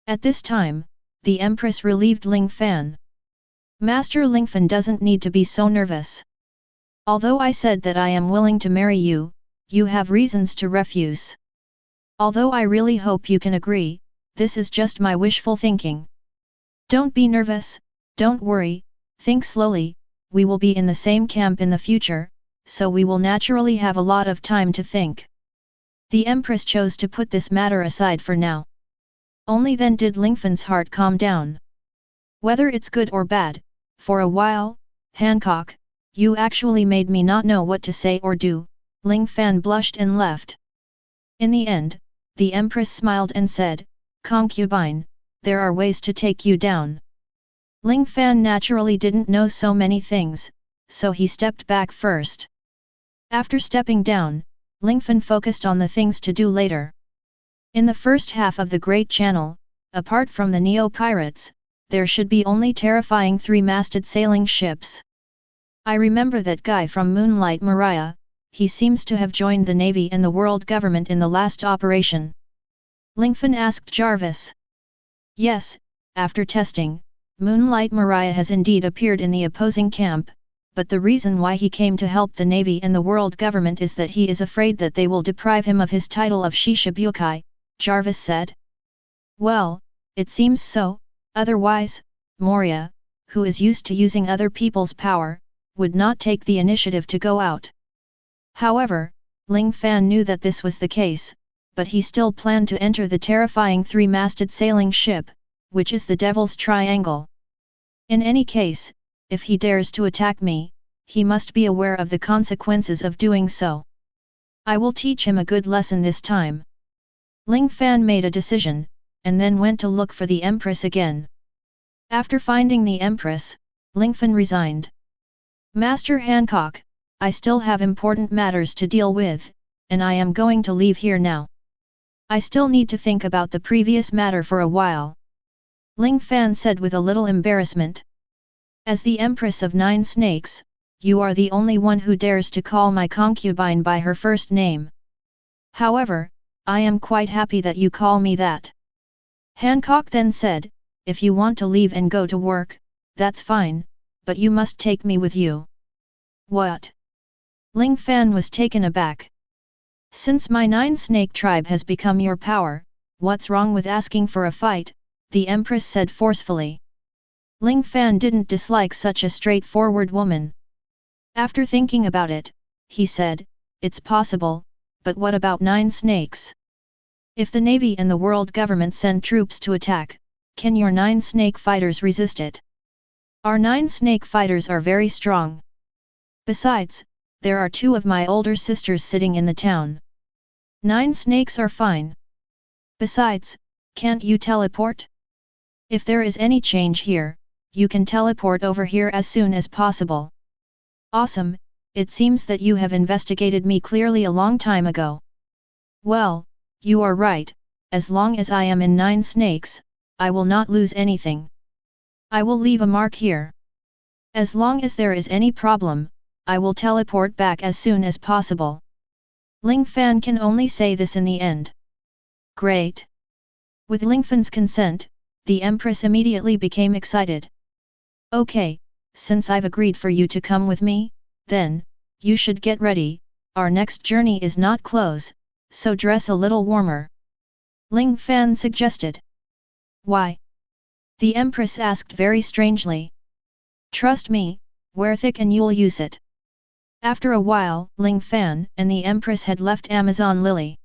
At this time, the Empress relieved Ling Fan. Master Lingfan doesn't need to be so nervous. Although I said that I am willing to marry you, you have reasons to refuse. Although I really hope you can agree, this is just my wishful thinking. Don't be nervous, don't worry, think slowly, we will be in the same camp in the future, so we will naturally have a lot of time to think. The Empress chose to put this matter aside for now. Only then did Lingfan's heart calm down. Whether it's good or bad, for a while, Hancock, you actually made me not know what to say or do, Ling Fan blushed and left. In the end, the Empress smiled and said, Concubine, there are ways to take you down. Ling Fan naturally didn't know so many things, so he stepped back first. After stepping down, Lingfan focused on the things to do later. In the first half of the Great Channel, apart from the Neo-Pirates, there should be only terrifying three-masted sailing ships. I remember that guy from Moonlight Maria, he seems to have joined the Navy and the world government in the last operation. Lingfan asked Jarvis. Yes, after testing, Moonlight Maria has indeed appeared in the opposing camp, but the reason why he came to help the Navy and the world government is that he is afraid that they will deprive him of his title of Shishibukai, Jarvis said. Well, it seems so, otherwise, Moria, who is used to using other people's power, would not take the initiative to go out. However, Ling Fan knew that this was the case, but he still planned to enter the terrifying three-masted sailing ship, which is the Devil's Triangle. In any case, if he dares to attack me, he must be aware of the consequences of doing so. I will teach him a good lesson this time. Ling Fan made a decision, and then went to look for the Empress again. After finding the Empress, Lingfan resigned. Master Hancock, I still have important matters to deal with, and I am going to leave here now. I still need to think about the previous matter for a while. Ling Fan said with a little embarrassment. As the Empress of Nine Snakes, you are the only one who dares to call my concubine by her first name. However, I am quite happy that you call me that. Hancock then said, if you want to leave and go to work, that's fine, but you must take me with you. What? Ling Fan was taken aback. Since my 9-snake tribe has become your power, what's wrong with asking for a fight? The Empress said forcefully. Ling Fan didn't dislike such a straightforward woman. After thinking about it, he said, it's possible, but what about 9 snakes? If the Navy and the world government send troops to attack, can your 9 snake fighters resist it? Our 9 snake fighters are very strong. Besides, there are 2 of my older sisters sitting in the town. 9 snakes are fine. Besides, can't you teleport? If there is any change here, you can teleport over here as soon as possible. Awesome, it seems that you have investigated me clearly a long time ago. Well, you are right, as long as I am in 9 snakes, I will not lose anything. I will leave a mark here. As long as there is any problem, I will teleport back as soon as possible. Ling Fan can only say this in the end. Great. With Lingfan's consent, the Empress immediately became excited. Okay, since I've agreed for you to come with me, then, you should get ready, our next journey is not close, so dress a little warmer. Ling Fan suggested. Why? The Empress asked very strangely. Trust me, wear thick and you'll use it. After a while, Ling Fan and the Empress had left Amazon Lily.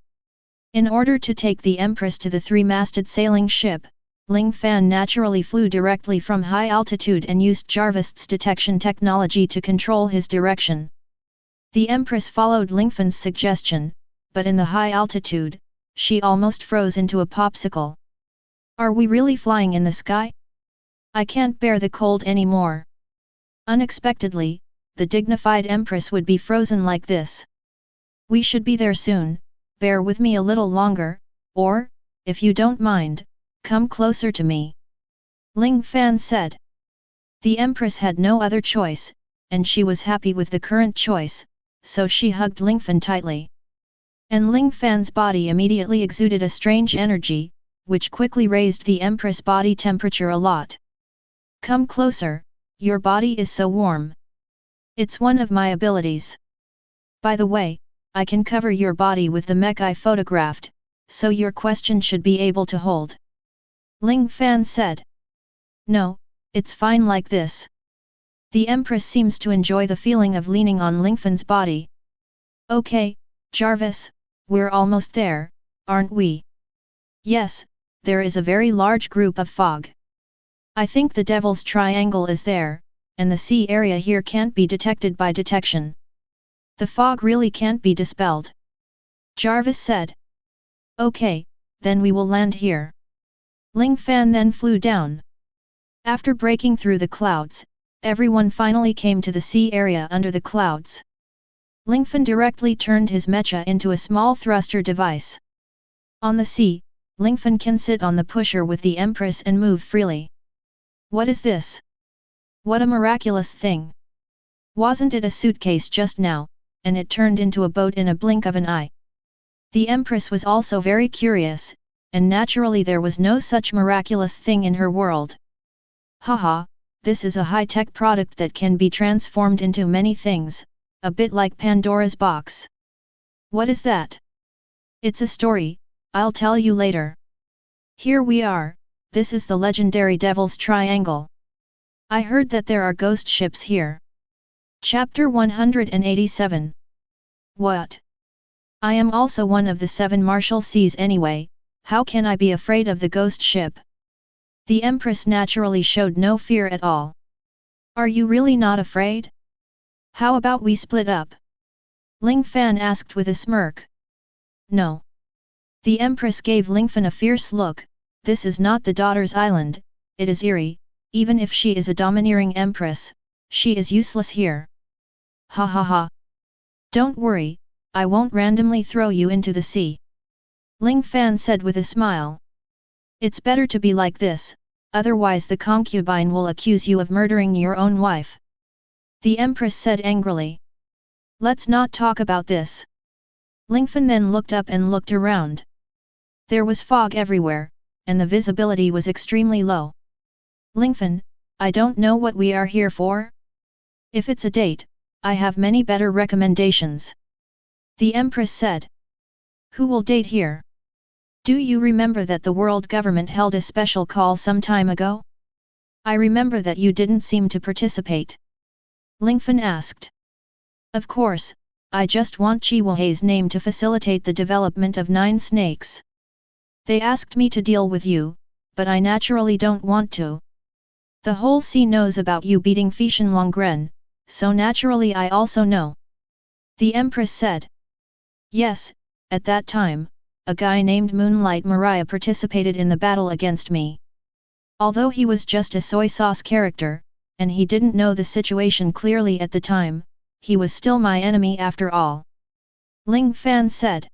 In order to take the Empress to the 3-masted sailing ship, Ling Fan naturally flew directly from high altitude and used Jarvis's detection technology to control his direction. The Empress followed Lingfan's suggestion, but in the high altitude, she almost froze into a popsicle. Are we really flying in the sky? I can't bear the cold anymore. Unexpectedly, the dignified Empress would be frozen like this. We should be there soon, bear with me a little longer, or, if you don't mind, come closer to me. Ling Fan said. The Empress had no other choice, and she was happy with the current choice, so she hugged Lingfan tightly. And Ling Fan's body immediately exuded a strange energy, which quickly raised the Empress' body temperature a lot. Come closer, your body is so warm. It's one of my abilities. By the way, I can cover your body with the mech I photographed, so your question should be able to hold. Ling Fan said. No, it's fine like this. The Empress seems to enjoy the feeling of leaning on Lingfan's body. Okay, Jarvis, we're almost there, aren't we? Yes, there is a very large group of fog. I think the Devil's Triangle is there, and the sea area here can't be detected by detection. The fog really can't be dispelled. Jarvis said. Okay, then we will land here. Ling Fan then flew down. After breaking through the clouds, everyone finally came to the sea area under the clouds. Lingfan directly turned his mecha into a small thruster device. On the sea, Lingfan can sit on the pusher with the Empress and move freely. What is this? What a miraculous thing! Wasn't it a suitcase just now, and it turned into a boat in a blink of an eye? The Empress was also very curious, and naturally there was no such miraculous thing in her world. Haha, this is a high-tech product that can be transformed into many things, a bit like Pandora's box. What is that? It's a story, I'll tell you later. Here we are, this is the legendary Devil's Triangle. I heard that there are ghost ships here. Chapter 187. What? I am also one of the 7 martial seas anyway, how can I be afraid of the ghost ship? The Empress naturally showed no fear at all. Are you really not afraid? How about we split up? Ling Fan asked with a smirk. No. The Empress gave Lingfan a fierce look. This is not the Daughter's Island, it is Eerie, even if she is a domineering Empress, she is useless here. Ha ha ha. Don't worry, I won't randomly throw you into the sea. Ling Fan said with a smile. It's better to be like this, otherwise the concubine will accuse you of murdering your own wife. The Empress said angrily. Let's not talk about this. Lingfan then looked up and looked around. There was fog everywhere, and the visibility was extremely low. Lingfan, I don't know what we are here for. If it's a date, I have many better recommendations. The Empress said. Who will date here? Do you remember that the world government held a special call some time ago? I remember that you didn't seem to participate. Lingfan asked. Of course, I just want Chihuahua's name to facilitate the development of 9 snakes. They asked me to deal with you, but I naturally don't want to. The whole sea knows about you beating Fishan Longren, so naturally I also know. The Empress said. Yes, at that time, a guy named Moonlight Mariah participated in the battle against me. Although he was just a soy sauce character, and he didn't know the situation clearly at the time, he was still my enemy after all. Ling Fan said.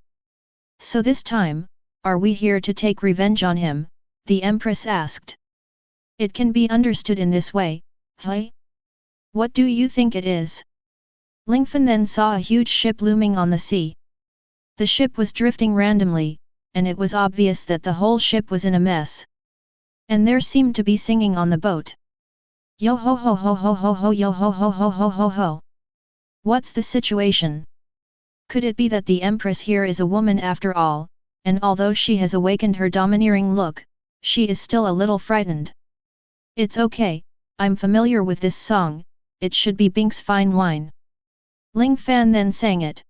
So this time, are we here to take revenge on him? The Empress asked. It can be understood in this way, hey? What do you think it is? Lingfan then saw a huge ship looming on the sea. The ship was drifting randomly, and it was obvious that the whole ship was in a mess. And there seemed to be singing on the boat. Yo ho ho ho ho ho ho yo ho ho ho ho ho ho. What's the situation? Could it be that the Empress here is a woman after all, and although she has awakened her domineering look, she is still a little frightened? It's okay, I'm familiar with this song, it should be Bink's fine wine. Ling Fan then sang it.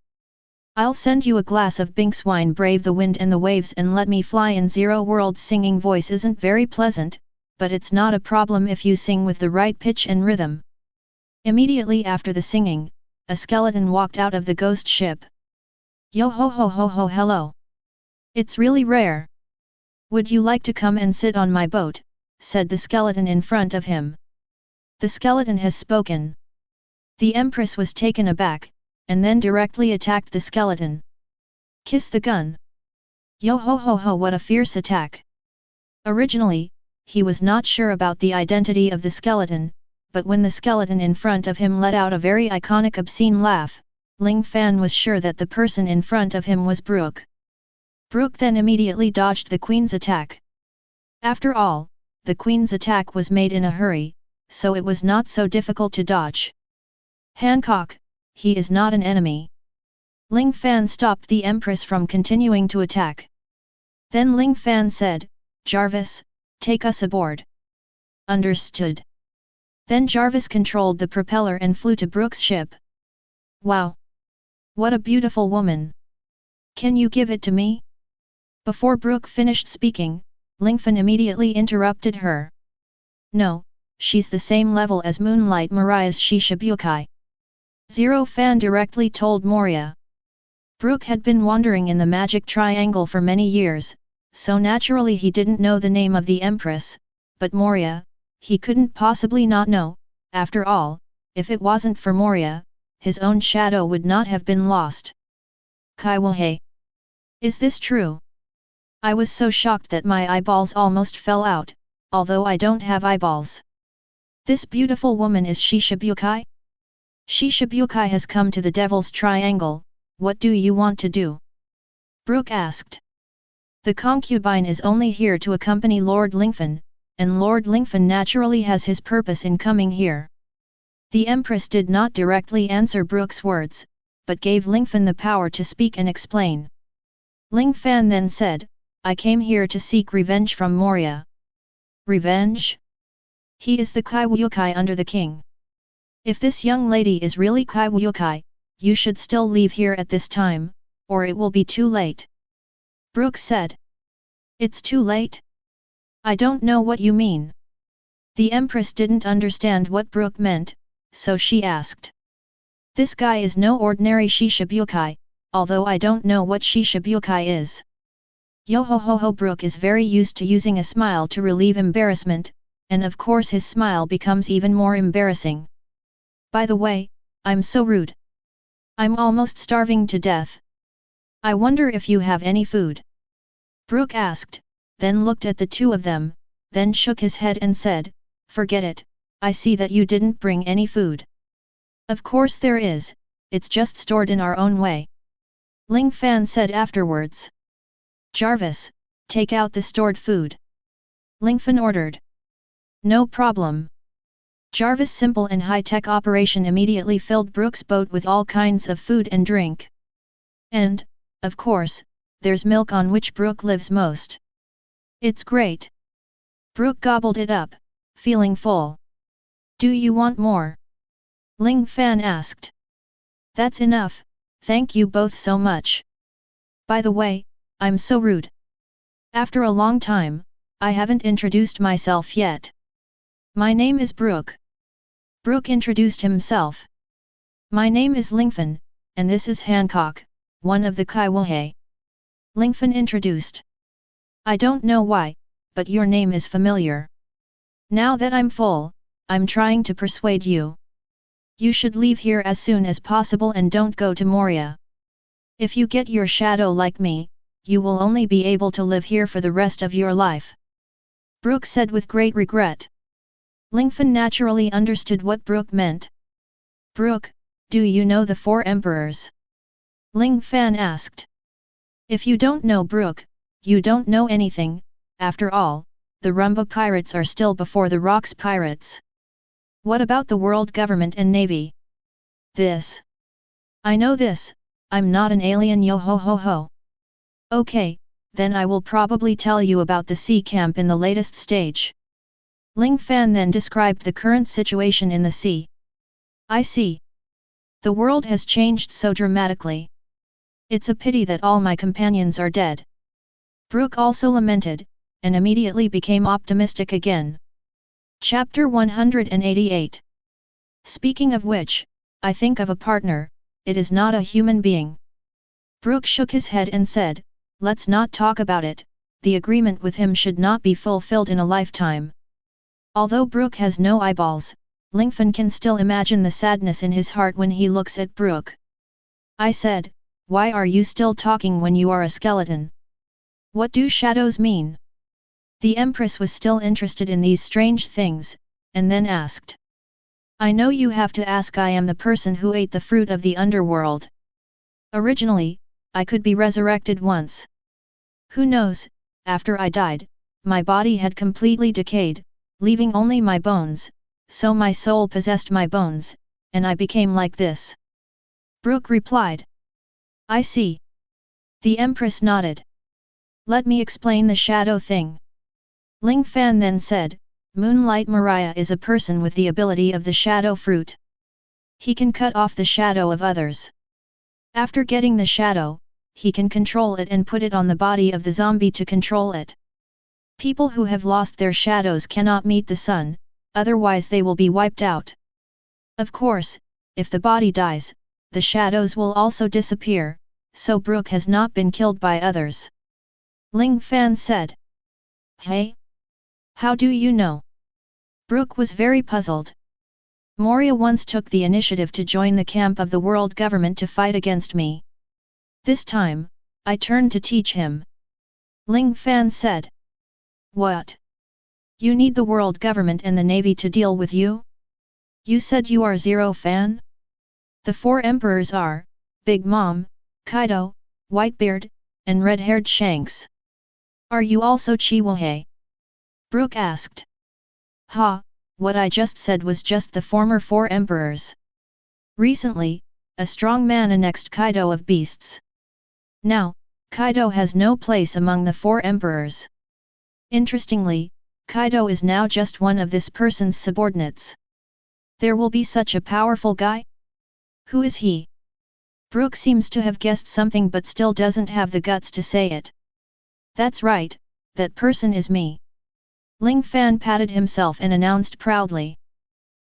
I'll send you a glass of Bink's wine, brave the wind and the waves and let me fly in 0 world's singing voice isn't very pleasant, but it's not a problem if you sing with the right pitch and rhythm. Immediately after the singing, a skeleton walked out of the ghost ship. Yo ho ho ho ho hello. It's really rare. Would you like to come and sit on my boat? Said the skeleton in front of him. The skeleton has spoken. The Empress was taken aback, and then directly attacked the skeleton. Kiss the gun. Yo ho ho ho, what a fierce attack. Originally, he was not sure about the identity of the skeleton, but when the skeleton in front of him let out a very iconic obscene laugh, Ling Fan was sure that the person in front of him was Brook. Brook then immediately dodged the Queen's attack. After all, the Queen's attack was made in a hurry, so it was not so difficult to dodge. Hancock, he is not an enemy. Ling Fan stopped the Empress from continuing to attack. Then Ling Fan said, Jarvis, take us aboard. Understood. Then Jarvis controlled the propeller and flew to Brook's ship. Wow! What a beautiful woman! Can you give it to me? Before Brook finished speaking, Lingfan immediately interrupted her. No, she's the same level as Moonlight Mariah's Shishibukai. Zero Fan directly told Moria. Brook had been wandering in the magic triangle for many years, so naturally he didn't know the name of the Empress, but Moria, he couldn't possibly not know. After all, if it wasn't for Moria, his own shadow would not have been lost. Kaiwahe. Is this true? I was so shocked that my eyeballs almost fell out, although I don't have eyeballs. This beautiful woman is Shishibukai? Shishibukai has come to the Devil's Triangle, what do you want to do? Brook asked. The concubine is only here to accompany Lord Lingfan, and Lord Lingfan naturally has his purpose in coming here. The Empress did not directly answer Brook's words, but gave Lingfan the power to speak and explain. Ling Fan then said, I came here to seek revenge from Moria. Revenge? He is the Kaiwukai under the king. If this young lady is really Kaiwukai, you should still leave here at this time, or it will be too late. Brook said. It's too late? I don't know what you mean. The Empress didn't understand what Brook meant, so she asked. This guy is no ordinary Shishibukai, although I don't know what Shishibukai is. Yo-ho-ho-ho, Brook is very used to using a smile to relieve embarrassment, and of course his smile becomes even more embarrassing. By the way, I'm so rude. I'm almost starving to death. I wonder if you have any food? Brook asked, then looked at the two of them, then shook his head and said, forget it, I see that you didn't bring any food. Of course there is, it's just stored in our own way. Ling Fan said afterwards. Jarvis, take out the stored food. Lingfan ordered. No problem. Jarvis' simple and high-tech operation immediately filled Brooke's boat with all kinds of food and drink. And, of course, there's milk on which Brooke lives most. It's great. Brooke gobbled it up, feeling full. Do you want more? Ling Fan asked. That's enough, thank you both so much. By the way, I'm so rude. After a long time, I haven't introduced myself yet. My name is Brooke. Brooke introduced himself. My name is Lingfan, and this is Hancock, one of the Kaiwahei. Lingfan introduced. I don't know why, but your name is familiar. Now that I'm full, I'm trying to persuade you. You should leave here as soon as possible and don't go to Moria. If you get your shadow like me, you will only be able to live here for the rest of your life. Brooke said with great regret. Lingfan naturally understood what Brooke meant. Brooke, do you know the 4 emperors? Ling Fan asked. If you don't know Brooke, you don't know anything. After all, the Rumba pirates are still before the Rocks pirates. What about the world government and navy? This. I know this, I'm not an alien, yo ho ho ho. Okay, then I will probably tell you about the sea camp in the latest stage. Ling Fan then described the current situation in the sea. I see. The world has changed so dramatically. It's a pity that all my companions are dead. Brooke also lamented, and immediately became optimistic again. Chapter 188. Speaking of which, I think of a partner, it is not a human being. Brooke shook his head and said, let's not talk about it, the agreement with him should not be fulfilled in a lifetime. Although Brooke has no eyeballs, Lingfan can still imagine the sadness in his heart when he looks at Brooke. I said, why are you still talking when you are a skeleton? What do shadows mean? The Empress was still interested in these strange things, and then asked. I know you have to ask. I am the person who ate the fruit of the underworld. Originally, I could be resurrected once. Who knows, after I died, my body had completely decayed, leaving only my bones, so my soul possessed my bones, and I became like this. Brooke replied. I see. The Empress nodded. Let me explain the shadow thing. Ling Fan then said, Moonlight Mariah is a person with the ability of the shadow fruit. He can cut off the shadow of others. After getting the shadow, he can control it and put it on the body of the zombie to control it. People who have lost their shadows cannot meet the sun, otherwise they will be wiped out. Of course, if the body dies, the shadows will also disappear, so Brooke has not been killed by others. Ling Fan said. Hey? How do you know? Brooke was very puzzled. Moria once took the initiative to join the camp of the world government to fight against me. This time, I turned to teach him. Ling Fan said. What? You need the world government and the navy to deal with you? You said you are Zero Fan? The 4 emperors are, Big Mom, Kaido, Whitebeard, and red-haired Shanks. Are you also Chiwahei? Brooke asked. Ha, what I just said was just the former 4 emperors. Recently, a strong man annexed Kaido of beasts. Now, Kaido has no place among the 4 emperors. Interestingly, Kaido is now just one of this person's subordinates. There will be such a powerful guy? Who is he? Brooke seems to have guessed something but still doesn't have the guts to say it. That's right, that person is me. Ling Fan patted himself and announced proudly.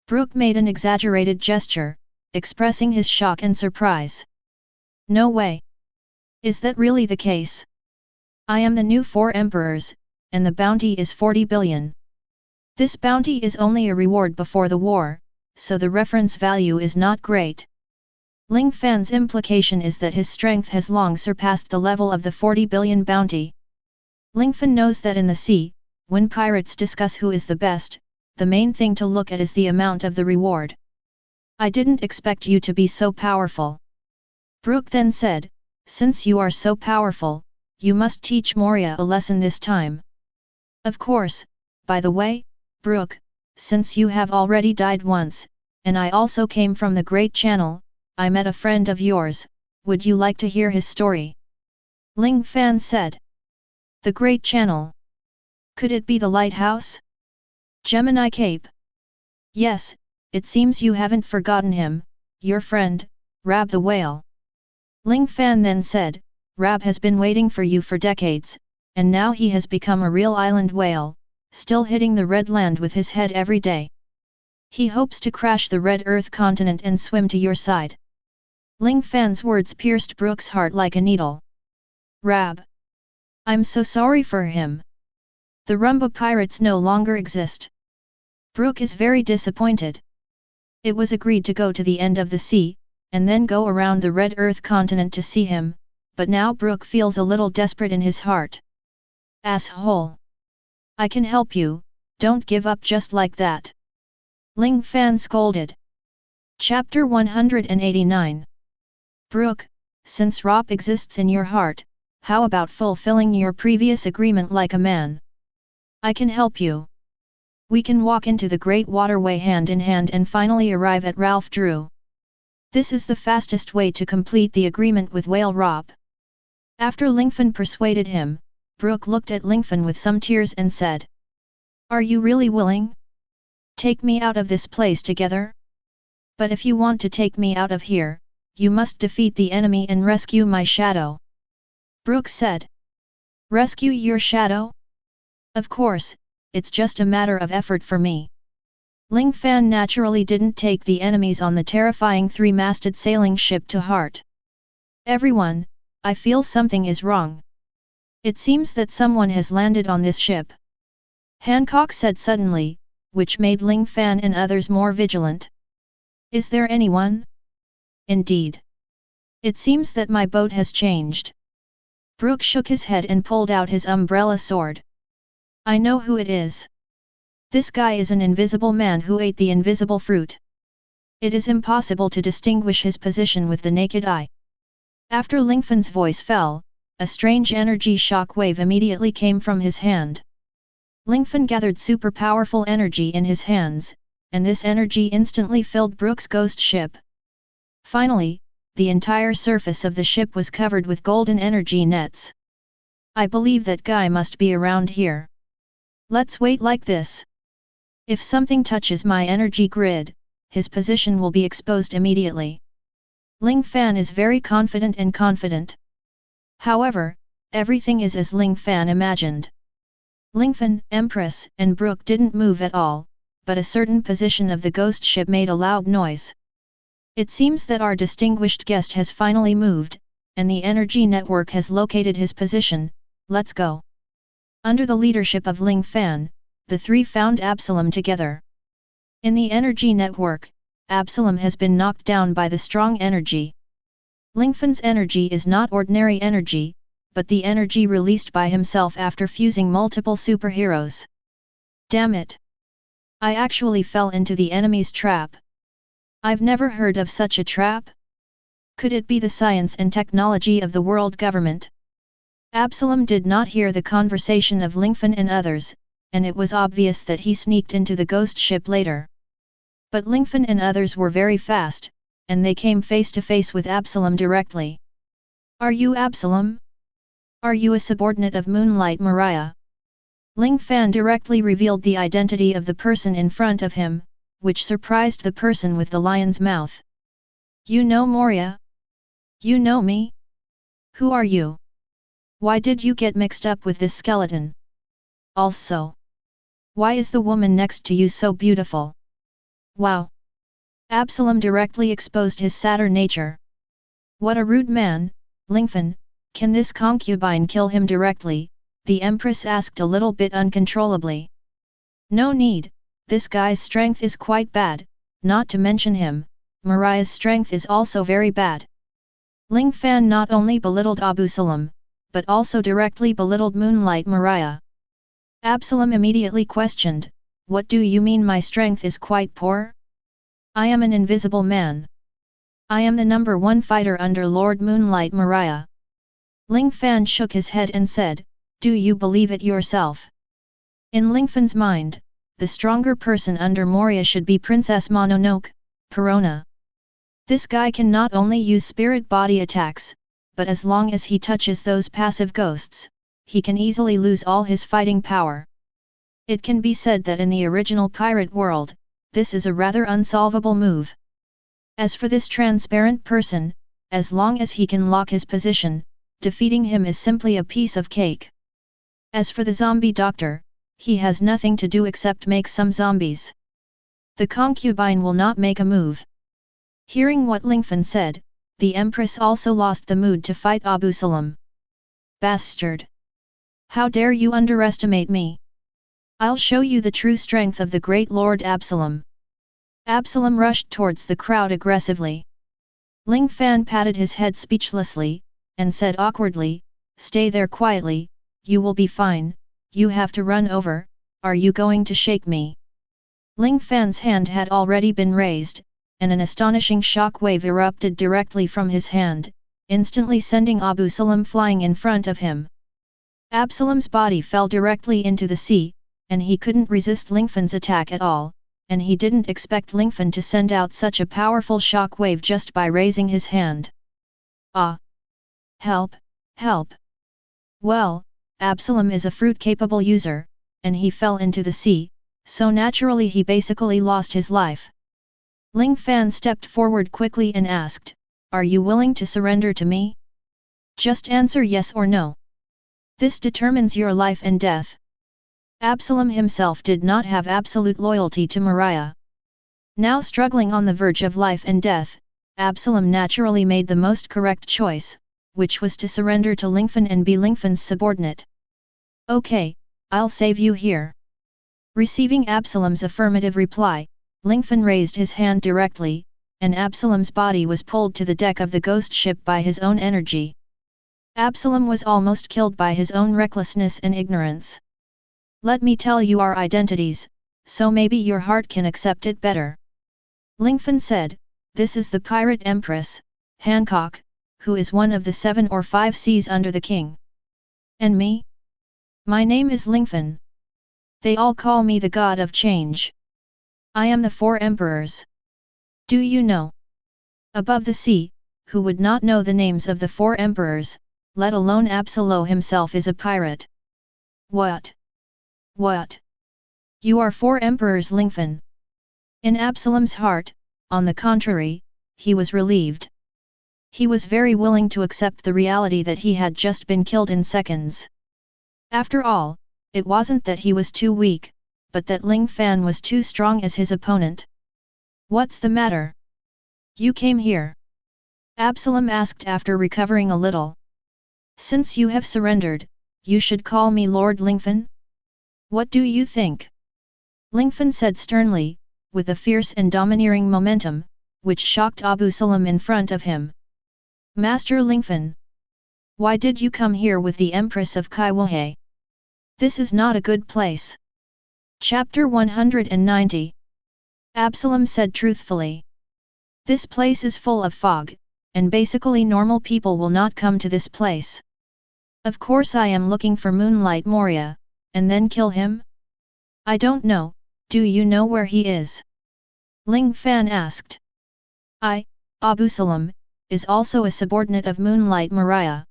Brooke made an exaggerated gesture, expressing his shock and surprise. No way. Is that really the case? I am the new 4 emperors, and the bounty is 40 billion. This bounty is only a reward before the war, so the reference value is not great. Ling Fan's implication is that his strength has long surpassed the level of the 40 billion bounty. Lingfan knows that in the sea, when pirates discuss who is the best, the main thing to look at is the amount of the reward. I didn't expect you to be so powerful. Brooke then said, since you are so powerful, you must teach Moria a lesson this time. Of course, by the way, Brooke, since you have already died once, and I also came from the Great Channel, I met a friend of yours, would you like to hear his story? Ling Fan said. The Great Channel. Could it be the lighthouse? Gemini Cape. Yes, it seems you haven't forgotten him, your friend, Rab the whale. Ling Fan then said, Rab has been waiting for you for decades, and now he has become a real island whale, still hitting the red land with his head every day. He hopes to crash the red earth continent and swim to your side. Ling Fan's words pierced Brook's heart like a needle. Rab. I'm so sorry for him. The Rumba pirates no longer exist. Brook is very disappointed. It was agreed to go to the end of the sea, and then go around the red earth continent to see him, but now Brook feels a little desperate in his heart. Asshole. I can help you, don't give up just like that. Ling Fan scolded. Chapter 189. Brook, since Rop exists in your heart, how about fulfilling your previous agreement like a man? I can help you. We can walk into the Great Waterway hand in hand and finally arrive at Ralph Drew. This is the fastest way to complete the agreement with Whale Rop. After Lingfan persuaded him, Brook looked at Lingfan with some tears and said, Are you really willing? Take me out of this place together? But if you want to take me out of here, you must defeat the enemy and rescue my shadow. Brook said. Rescue your shadow? Of course, it's just a matter of effort for me. Ling Fan naturally didn't take the enemies on the terrifying three-masted sailing ship to heart. Everyone, I feel something is wrong. It seems that someone has landed on this ship. Hancock said suddenly, which made Ling Fan and others more vigilant. Is there anyone? Indeed. It seems that my boat has changed. Brook shook his head and pulled out his umbrella sword. I know who it is. This guy is an invisible man who ate the invisible fruit. It is impossible to distinguish his position with the naked eye. After Lingfan's voice fell, a strange energy shock wave immediately came from his hand. Lingfan gathered super powerful energy in his hands, and this energy instantly filled Brook's ghost ship. Finally, the entire surface of the ship was covered with golden energy nets. I believe that guy must be around here. Let's wait like this. If something touches my energy grid, his position will be exposed immediately. Ling Fan is very confident. However, everything is as Ling Fan imagined. Lingfan, Empress, and Brook didn't move at all, but a certain position of the ghost ship made a loud noise. It seems that our distinguished guest has finally moved, and the energy network has located his position. Let's go. Under the leadership of Ling Fan, the three found Absalom together. In the energy network, Absalom has been knocked down by the strong energy. Lingfan's energy is not ordinary energy, but the energy released by himself after fusing multiple superheroes. Damn it! I actually fell into the enemy's trap. I've never heard of such a trap. Could it be the science and technology of the world government? Absalom did not hear the conversation of Lingfan and others, and it was obvious that he sneaked into the ghost ship later. But Lingfan and others were very fast, and they came face to face with Absalom directly. Are you Absalom? Are you a subordinate of Moonlight Mariah? Ling Fan directly revealed the identity of the person in front of him, which surprised the person with the lion's mouth. You know Moria? You know me? Who are you? Why did you get mixed up with this skeleton? Also, why is the woman next to you so beautiful? Wow! Absalom directly exposed his sadder nature. What a rude man, Lingfan, can this concubine kill him directly? The Empress asked a little bit uncontrollably. No need, this guy's strength is quite bad, not to mention him, Mariah's strength is also very bad. Ling Fan not only belittled Abusalam, but also directly belittled Moonlight Mariah. Absalom immediately questioned, what do you mean my strength is quite poor? I am an invisible man. I am the number one fighter under Lord Moonlight Mariah. Ling Fan shook his head and said, do you believe it yourself? In Lingfan's mind, the stronger person under Moria should be Princess Mononoke, Perona. This guy can not only use spirit body attacks, but as long as he touches those passive ghosts, he can easily lose all his fighting power. It can be said that in the original pirate world, this is a rather unsolvable move. As for this transparent person, as long as he can lock his position, defeating him is simply a piece of cake. As for the zombie doctor, he has nothing to do except make some zombies. The concubine will not make a move. Hearing what Lingfan said, the Empress also lost the mood to fight Abu Salam. Bastard! How dare you underestimate me? I'll show you the true strength of the great Lord Absalom. Absalom rushed towards the crowd aggressively. Ling Fan patted his head speechlessly, and said awkwardly, "Stay there quietly, you will be fine, you have to run over, are you going to shake me?" Ling Fan's hand had already been raised, and an astonishing shock wave erupted directly from his hand, instantly sending Abu Salam flying in front of him. Absalom's body fell directly into the sea, and he couldn't resist Lingfan's attack at all, and he didn't expect Lingfan to send out such a powerful shock wave just by raising his hand. Ah! Help! Help! Well, Absalom is a fruit-capable user, and he fell into the sea, so naturally he basically lost his life. Ling Fan stepped forward quickly and asked, "Are you willing to surrender to me? Just answer yes or no. This determines your life and death." Absalom himself did not have absolute loyalty to Maria. Now struggling on the verge of life and death, Absalom naturally made the most correct choice, which was to surrender to Lingfan and be Lingfan's subordinate. "Okay, I'll save you here." Receiving Absalom's affirmative reply, Lingfan raised his hand directly, and Absalom's body was pulled to the deck of the ghost ship by his own energy. Absalom was almost killed by his own recklessness and ignorance. "Let me tell you our identities, so maybe your heart can accept it better." Lingfan said, "This is the pirate empress, Hancock, who is one of the 7 or 5 seas under the king. And me? My name is Lingfan. They all call me the god of change. I am the 4 emperors. Do you know? Above the sea, who would not know the names of the 4 emperors, let alone Absalom himself is a pirate." "What? What? You are 4 emperors, Lingfan?" In Absalom's heart, on the contrary, he was relieved. He was very willing to accept the reality that he had just been killed in seconds. After all, it wasn't that he was too weak, but that Ling Fan was too strong as his opponent. "What's the matter? You came here?" Absalom asked after recovering a little. "Since you have surrendered, you should call me Lord Lingfan? What do you think?" Lingfan said sternly, with a fierce and domineering momentum, which shocked Abu Salam in front of him. "Master Lingfan! Why did you come here with the Empress of Kaiwohe? This is not a good place." Chapter 190. Absalom said truthfully. "This place is full of fog, and basically normal people will not come to this place. Of course I am looking for Moonlight Moria, and then kill him? I don't know, do you know where he is?" Ling Fan asked. Abu Salam, is also a subordinate of Moonlight Moria.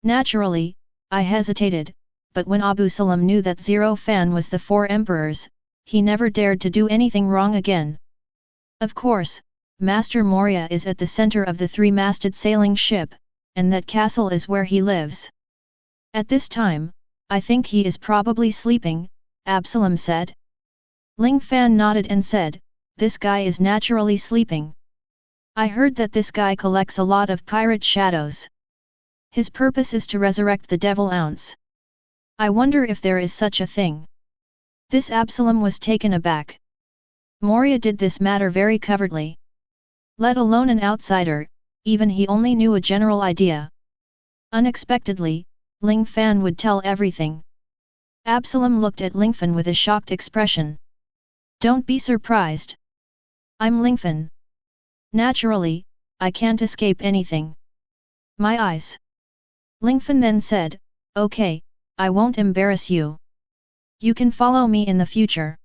Naturally, I hesitated, but when Abu Salam knew that Zero Fan was the 4 emperors, he never dared to do anything wrong again. Of course, Master Moria is at the center of the 3-masted sailing ship, and that castle is where he lives. At this time, I think he is probably sleeping, Absalom said. Ling Fan nodded and said, "This guy is naturally sleeping. I heard that this guy collects a lot of pirate shadows. His purpose is to resurrect the devil ounce. I wonder if there is such a thing." This Absalom was taken aback. Moria did this matter very covertly. Let alone an outsider, even he only knew a general idea. Unexpectedly, Ling Fan would tell everything. Absalom looked at Lingfan with a shocked expression. "Don't be surprised. I'm Lingfan. Naturally, I can't escape anything. My eyes." Lingfan then said, "Okay, I won't embarrass you. You can follow me in the future.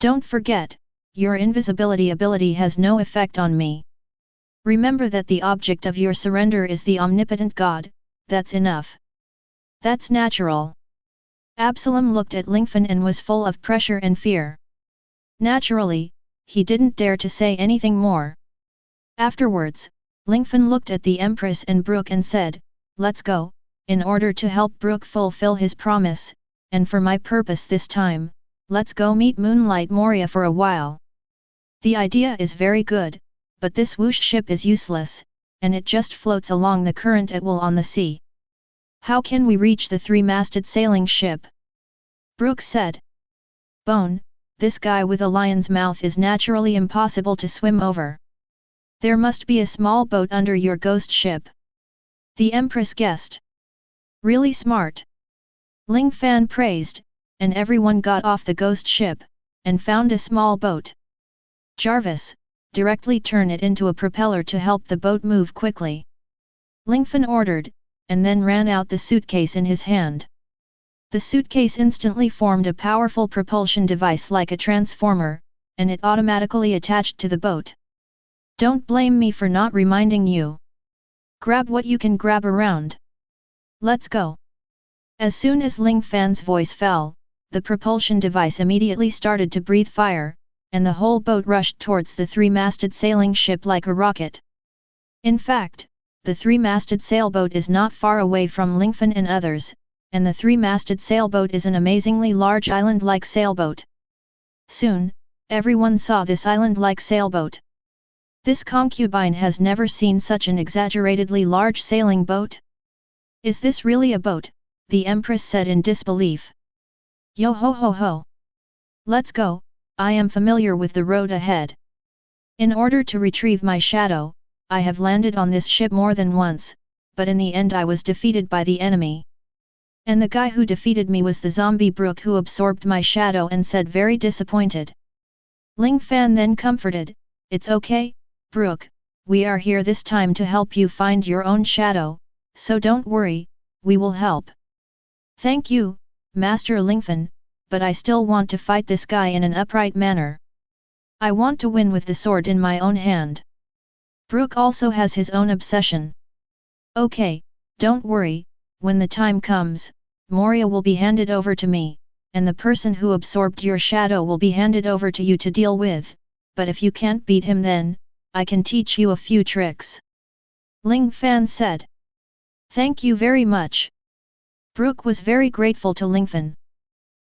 Don't forget, your invisibility ability has no effect on me. Remember that the object of your surrender is the omnipotent God, that's enough. That's natural. Absalom looked at Lingfan and was full of pressure and fear. Naturally, he didn't dare to say anything more. Afterwards, Lingfan looked at the Empress and Brook and said, "Let's go, in order to help Brook fulfill his promise, and for my purpose this time, let's go meet Moonlight Moria for a while." The idea is very good, but this whoosh ship is useless, and it just floats along the current at will on the sea. How can we reach the three-masted sailing ship? Brook said. Bone, this guy with a lion's mouth is naturally impossible to swim over. There must be a small boat under your ghost ship. The Empress guessed. Really smart. Ling Fan praised, and everyone got off the ghost ship, and found a small boat. Jarvis, directly turn it into a propeller to help the boat move quickly. Lingfan ordered, and then ran out the suitcase in his hand. The suitcase instantly formed a powerful propulsion device like a transformer, and it automatically attached to the boat. Don't blame me for not reminding you. Grab what you can grab around. Let's go. As soon as Ling Fan's voice fell, the propulsion device immediately started to breathe fire, and the whole boat rushed towards the three-masted sailing ship like a rocket. In fact, the three-masted sailboat is not far away from Lingfan and others, and the three-masted sailboat is an amazingly large island-like sailboat. Soon, everyone saw this island-like sailboat. This concubine has never seen such an exaggeratedly large sailing boat. Is this really a boat? The Empress said in disbelief. Yo ho ho ho! Let's go, I am familiar with the road ahead. In order to retrieve my shadow, I have landed on this ship more than once, but in the end I was defeated by the enemy. And the guy who defeated me was the zombie Brook who absorbed my shadow and said very disappointed. Ling Fan then comforted, "It's okay, Brook, we are here this time to help you find your own shadow, so don't worry, we will help." Thank you, Master Lingfan, but I still want to fight this guy in an upright manner. I want to win with the sword in my own hand. Brook also has his own obsession. Okay, don't worry, when the time comes, Moria will be handed over to me, and the person who absorbed your shadow will be handed over to you to deal with, but if you can't beat him then, I can teach you a few tricks. Ling Fan said. Thank you very much. Brook was very grateful to Lingfan.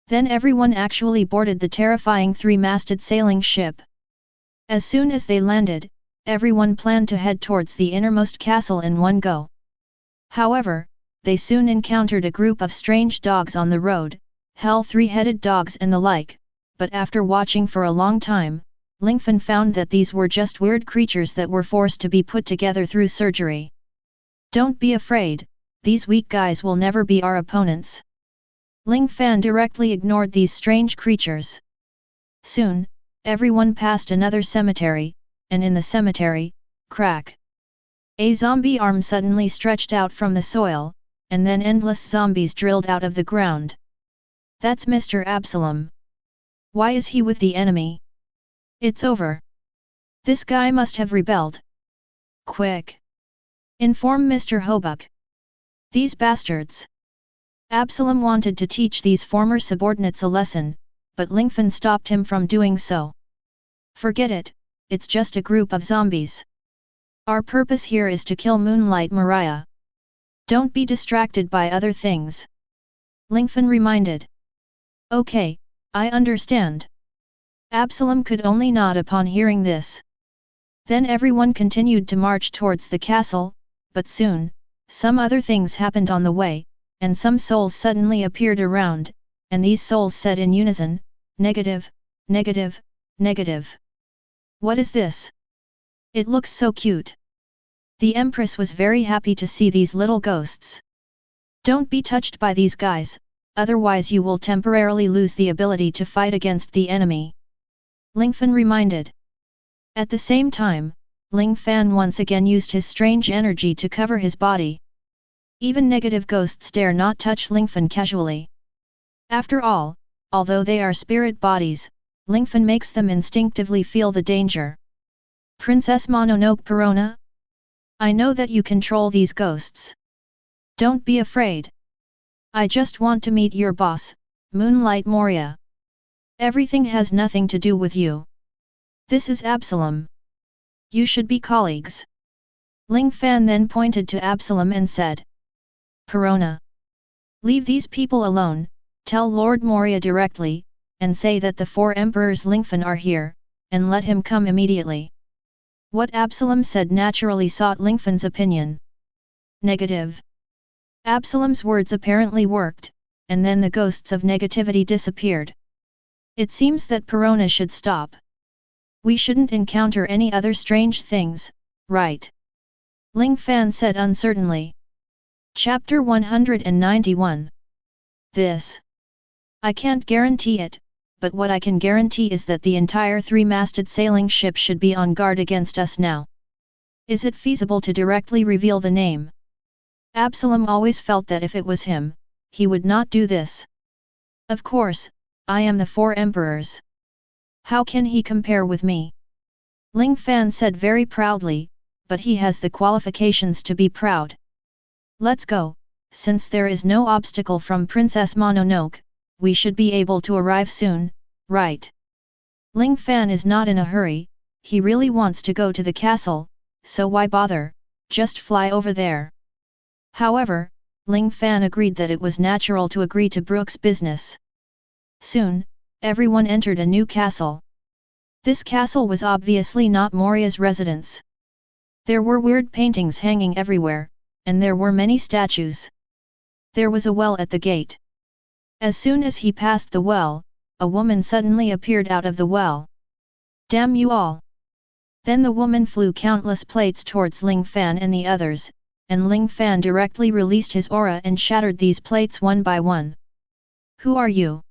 Then everyone actually boarded the terrifying three-masted sailing ship. As soon as they landed, everyone planned to head towards the innermost castle in one go. However, they soon encountered a group of strange dogs on the road, hell three-headed dogs and the like, but after watching for a long time, Lingfan found that these were just weird creatures that were forced to be put together through surgery. Don't be afraid, these weak guys will never be our opponents. Ling Fan directly ignored these strange creatures. Soon, everyone passed another cemetery, and in the cemetery, crack! A zombie arm suddenly stretched out from the soil, and then endless zombies drilled out of the ground. That's Mr. Absalom. Why is he with the enemy? It's over. This guy must have rebelled. Quick! Inform Mr. Hobuk. These bastards! Absalom wanted to teach these former subordinates a lesson, but Lingfan stopped him from doing so. Forget it, it's just a group of zombies. Our purpose here is to kill Moonlight Moria. Don't be distracted by other things. Lingfan reminded. Okay, I understand. Absalom could only nod upon hearing this. Then everyone continued to march towards the castle, but soon, some other things happened on the way, and some souls suddenly appeared around, and these souls said in unison, "Negative, negative, negative. What is this? It looks so cute." The Empress was very happy to see these little ghosts. Don't be touched by these guys, otherwise you will temporarily lose the ability to fight against the enemy. Lingfan reminded. At the same time, Ling Fan once again used his strange energy to cover his body. Even negative ghosts dare not touch Lingfan casually. After all, although they are spirit bodies, Lingfan makes them instinctively feel the danger. Princess Mononoke Perona? I know that you control these ghosts. Don't be afraid. I just want to meet your boss, Moonlight Moria. Everything has nothing to do with you. This is Absalom. You should be colleagues. Ling Fan then pointed to Absalom and said. Perona. Leave these people alone, tell Lord Moria directly, and say that the 4 emperors Lingfan are here, and let him come immediately. What Absalom said naturally sought Lingfan's opinion. Negative. Absalom's words apparently worked, and then the ghosts of negativity disappeared. It seems that Perona should stop. We shouldn't encounter any other strange things, right? Ling Fan said uncertainly. Chapter 191. This. I can't guarantee it, but what I can guarantee is that the entire 3-masted sailing ship should be on guard against us now. Is it feasible to directly reveal the name? Absalom always felt that if it was him, he would not do this. Of course, I am the 4 emperors. How can he compare with me? Ling Fan said very proudly, but he has the qualifications to be proud. Let's go, since there is no obstacle from Princess Mononoke, we should be able to arrive soon, right? Ling Fan is not in a hurry, he really wants to go to the castle, so why bother, just fly over there. However, Ling Fan agreed that it was natural to agree to Brook's business. Soon, everyone entered a new castle. This castle was obviously not Moria's residence. There were weird paintings hanging everywhere, and there were many statues. There was a well at the gate. As soon as he passed the well, a woman suddenly appeared out of the well. Damn you all! Then the woman flew countless plates towards Ling Fan and the others, and Ling Fan directly released his aura and shattered these plates one by one. Who are you?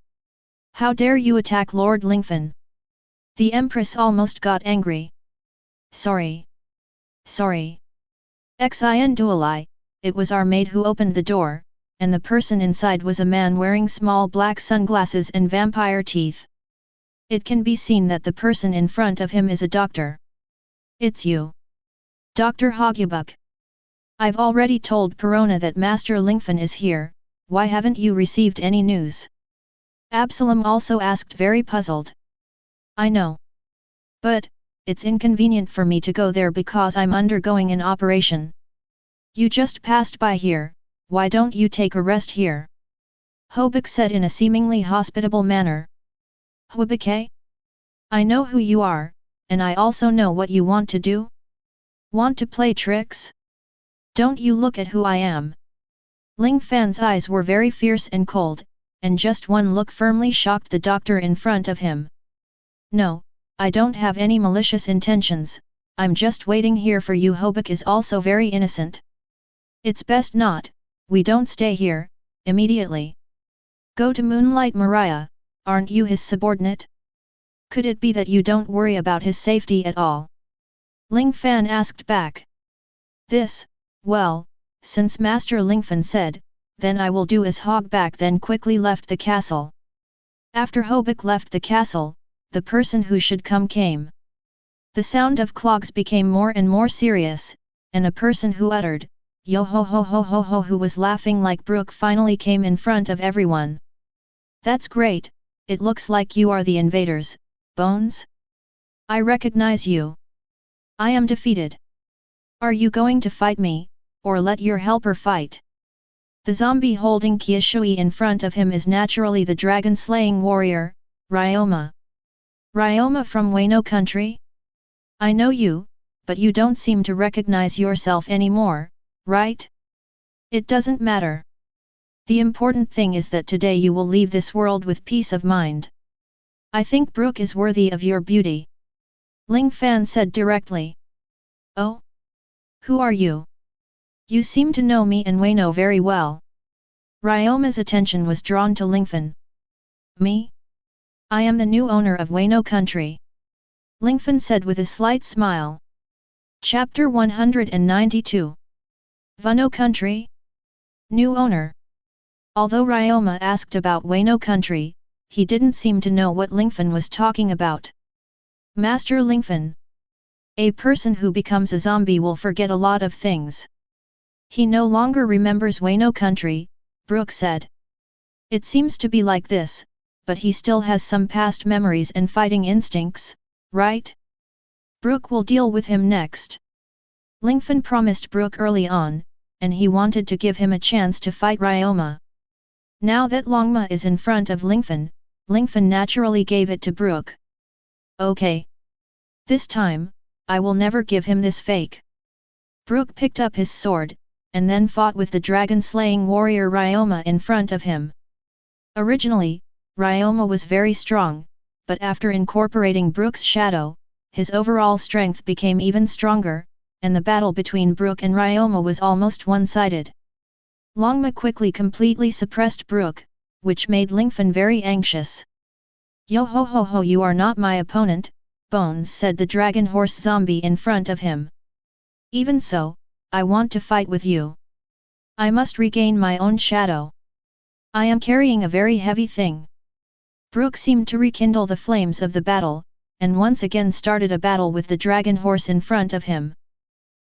How dare you attack Lord Lingfan? The Empress almost got angry. Sorry. Sorry. Xin Dualai, it was our maid who opened the door, and the person inside was a man wearing small black sunglasses and vampire teeth. It can be seen that the person in front of him is a doctor. It's you. Dr. Hogyabuk. I've already told Perona that Master Lingfan is here, why haven't you received any news? Absalom also asked very puzzled. I know. But, it's inconvenient for me to go there because I'm undergoing an operation. You just passed by here, why don't you take a rest here? Hobik said in a seemingly hospitable manner. Hobike? I know who you are, and I also know what you want to do. Want to play tricks? Don't you look at who I am. Ling Fan's eyes were very fierce and cold, and just one look firmly shocked the doctor in front of him. No, I don't have any malicious intentions, I'm just waiting here for you. Hobik is also very innocent. It's best not, we don't stay here, immediately. Go to Moonlight Moria, aren't you his subordinate? Could it be that you don't worry about his safety at all? Ling Fan asked back. This, well, since Master Lingfan said, then I will do as Hogbak then quickly left the castle. After Hobik left the castle, the person who should come came. The sound of clogs became more and more serious, and a person who uttered, yo ho ho ho ho ho, who was laughing like Brook, finally came in front of everyone. That's great, it looks like you are the invaders, Bones? I recognize you. I am defeated. Are you going to fight me, or let your helper fight? The zombie holding Kyushui in front of him is naturally the dragon-slaying warrior, Ryoma. Ryoma from Wano country? I know you, but you don't seem to recognize yourself anymore, right? It doesn't matter. The important thing is that today you will leave this world with peace of mind. I think Brook is worthy of your beauty. Ling Fan said directly. Oh? Who are you? You seem to know me and Wano very well. Ryoma's attention was drawn to Lingfan. Me? I am the new owner of Wano country. Lingfan said with a slight smile. Chapter 192. Wano country? New owner. Although Ryoma asked about Wano country, he didn't seem to know what Lingfan was talking about. Master Lingfan. A person who becomes a zombie will forget a lot of things. He no longer remembers Wano country, Brook said. It seems to be like this, but he still has some past memories and fighting instincts, right? Brook will deal with him next. Lingfan promised Brook early on, and he wanted to give him a chance to fight Ryoma. Now that Longma is in front of Lingfan, Lingfan naturally gave it to Brook. Okay. This time, I will never give him this fake. Brook picked up his sword, and then fought with the dragon-slaying warrior Ryoma in front of him. Originally, Ryoma was very strong, but after incorporating Brook's shadow, his overall strength became even stronger, and the battle between Brook and Ryoma was almost one-sided. Longma quickly completely suppressed Brook, which made Lingfan very anxious. Yo ho ho ho, you are not my opponent, Bones, said the dragon horse zombie in front of him. Even so, I want to fight with you. I must regain my own shadow. I am carrying a very heavy thing. Brook seemed to rekindle the flames of the battle, and once again started a battle with the dragon horse in front of him.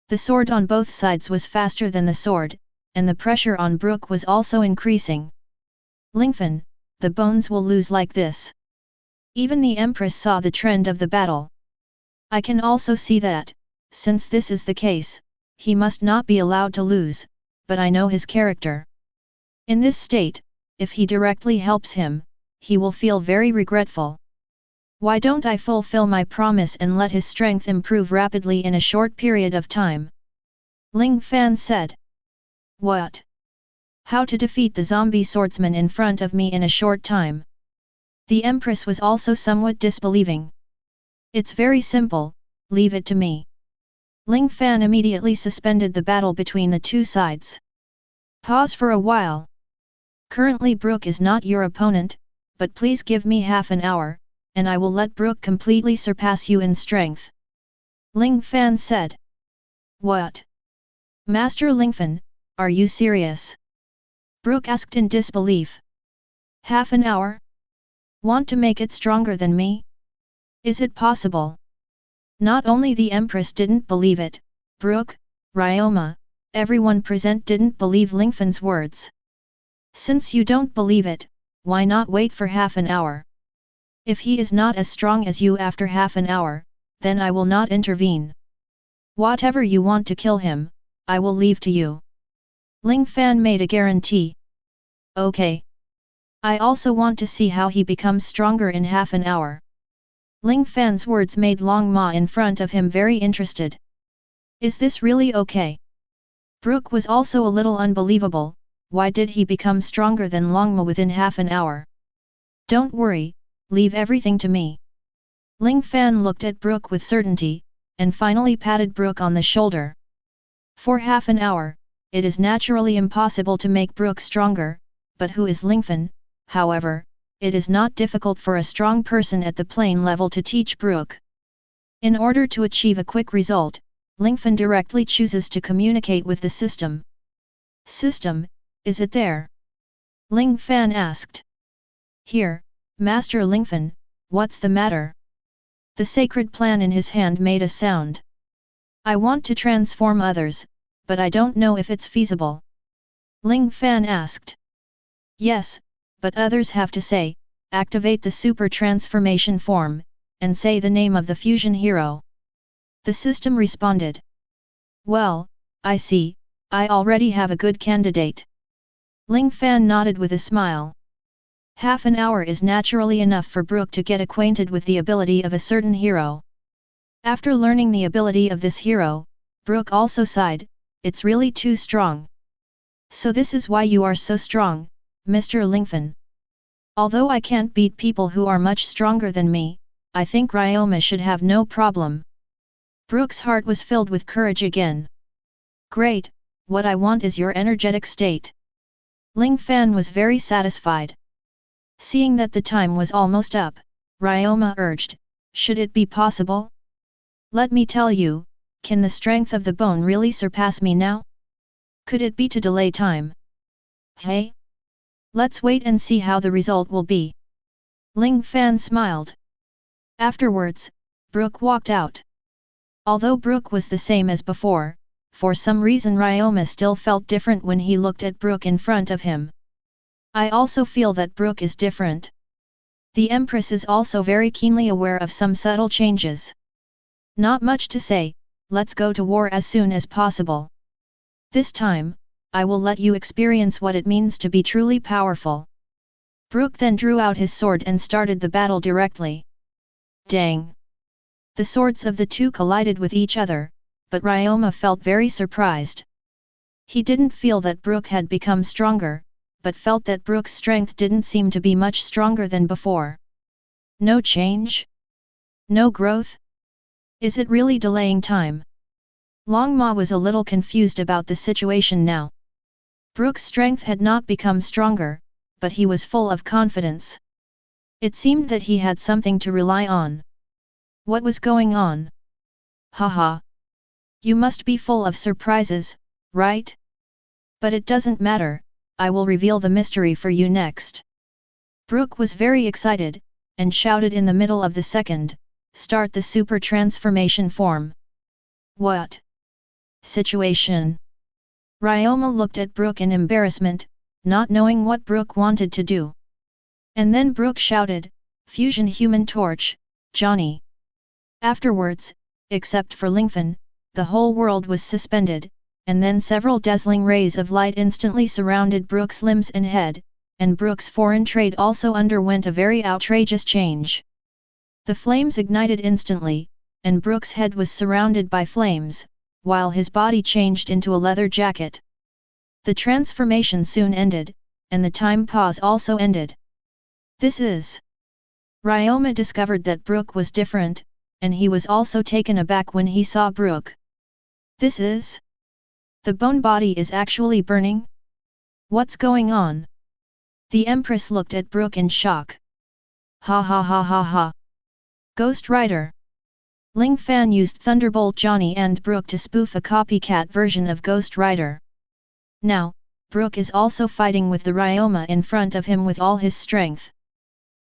The sword on both sides was faster than the sword, and the pressure on Brook was also increasing. Lingfan, the Bones will lose like this. Even the Empress saw the trend of the battle. I can also see that, since this is the case, he must not be allowed to lose, but I know his character. In this state, if he directly helps him, he will feel very regretful. Why don't I fulfill my promise and let his strength improve rapidly in a short period of time? Ling Fan said. What? How to defeat the zombie swordsman in front of me in a short time? The Empress was also somewhat disbelieving. It's very simple, leave it to me. Ling Fan immediately suspended the battle between the two sides. Pause for a while. Currently Brook is not your opponent, but please give me half an hour, and I will let Brook completely surpass you in strength. Ling Fan said. What? Master Lingfan, are you serious? Brook asked in disbelief. Half an hour? Want to make it stronger than me? Is it possible? Not only the Empress didn't believe it, Brook, Ryoma, everyone present didn't believe Lingfan's words. Since you don't believe it, why not wait for half an hour? If he is not as strong as you after half an hour, then I will not intervene. Whatever you want to kill him, I will leave to you. Ling Fan made a guarantee. Okay. I also want to see how he becomes stronger in half an hour. Ling Fan's words made Long Ma in front of him very interested. Is this really okay? Brook was also a little unbelievable. Why did he become stronger than Long Ma within half an hour? Don't worry, leave everything to me. Ling Fan looked at Brook with certainty, and finally patted Brook on the shoulder. For half an hour, it is naturally impossible to make Brook stronger, but who is Lingfan? However, it is not difficult for a strong person at the plane level to teach Brook. In order to achieve a quick result, Lingfan directly chooses to communicate with the system. System, is it there? Ling Fan asked. Here, Master Lingfan, what's the matter? The sacred plan in his hand made a sound. I want to transform others, but I don't know if it's feasible. Ling Fan asked. Yes, but others have to say, activate the super transformation form, and say the name of the fusion hero. The system responded. Well, I see, I already have a good candidate. Ling Fan nodded with a smile. Half an hour is naturally enough for Brook to get acquainted with the ability of a certain hero. After learning the ability of this hero, Brook also sighed, it's really too strong. So this is why you are so strong, Mr. Lingfan. Although I can't beat people who are much stronger than me, I think Ryoma should have no problem. Brook's heart was filled with courage again. Great, what I want is your energetic state. Ling Fan was very satisfied. Seeing that the time was almost up, Ryoma urged, should it be possible? Let me tell you, can the strength of the bone really surpass me now? Could it be to delay time? Hey? Let's wait and see how the result will be. Ling Fan smiled. Afterwards, Brook walked out. Although Brook was the same as before, for some reason Ryoma still felt different when he looked at Brook in front of him. I also feel that Brook is different. The Empress is also very keenly aware of some subtle changes. Not much to say, let's go to war as soon as possible. This time, I will let you experience what it means to be truly powerful. Brook then drew out his sword and started the battle directly. Dang! The swords of the two collided with each other, but Ryoma felt very surprised. He didn't feel that Brook had become stronger, but felt that Brook's strength didn't seem to be much stronger than before. No change? No growth? Is it really delaying time? Long Ma was a little confused about the situation now. Brook's strength had not become stronger, but he was full of confidence. It seemed that he had something to rely on. What was going on? Haha. You must be full of surprises, right? But it doesn't matter, I will reveal the mystery for you next. Brook was very excited, and shouted in the middle of the second, start the super transformation form. What? Situation? Ryoma looked at Brook in embarrassment, not knowing what Brook wanted to do. And then Brook shouted, Fusion Human Torch, Johnny. Afterwards, except for Lingfan, the whole world was suspended, and then several dazzling rays of light instantly surrounded Brook's limbs and head, and Brook's foreign trade also underwent a very outrageous change. The flames ignited instantly, and Brook's head was surrounded by flames, while his body changed into a leather jacket. The transformation soon ended, and the time pause also ended. This is... Ryoma discovered that Brook was different, and he was also taken aback when he saw Brook. This is... The bone body is actually burning? What's going on? The Empress looked at Brook in shock. Ha ha ha ha ha. Ghost Rider. Ling Fan used Thunderbolt Johnny and Brook to spoof a copycat version of Ghost Rider. Now, Brook is also fighting with the Ryoma in front of him with all his strength.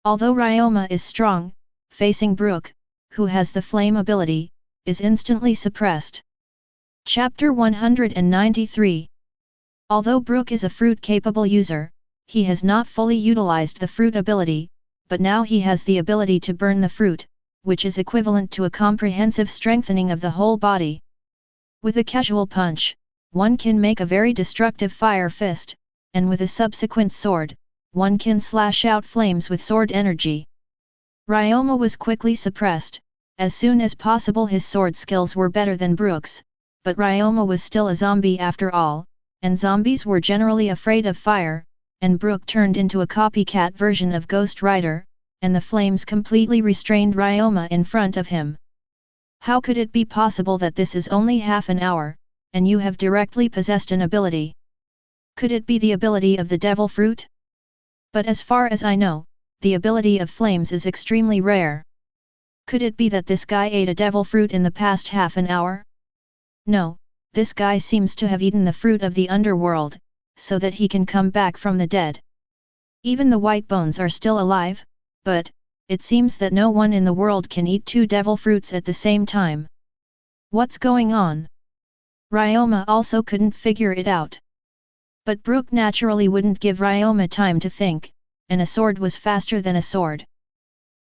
Although Ryoma is strong, facing Brook, who has the flame ability, is instantly suppressed. Chapter 193. Although Brook is a fruit-capable user, he has not fully utilized the fruit ability, but now he has the ability to burn the fruit, which is equivalent to a comprehensive strengthening of the whole body. With a casual punch, one can make a very destructive fire fist, and with a subsequent sword, one can slash out flames with sword energy. Ryoma was quickly suppressed. As soon as possible his sword skills were better than Brook's, but Ryoma was still a zombie after all, and zombies were generally afraid of fire, and Brook turned into a copycat version of Ghost Rider, and the flames completely restrained Ryoma in front of him. How could it be possible that this is only half an hour, and you have directly possessed an ability? Could it be the ability of the devil fruit? But as far as I know, the ability of flames is extremely rare. Could it be that this guy ate a devil fruit in the past half an hour? No, this guy seems to have eaten the fruit of the underworld, so that he can come back from the dead. Even the white bones are still alive, but, it seems that no one in the world can eat two devil fruits at the same time. What's going on? Ryoma also couldn't figure it out. But Brook naturally wouldn't give Ryoma time to think, and a sword was faster than a sword.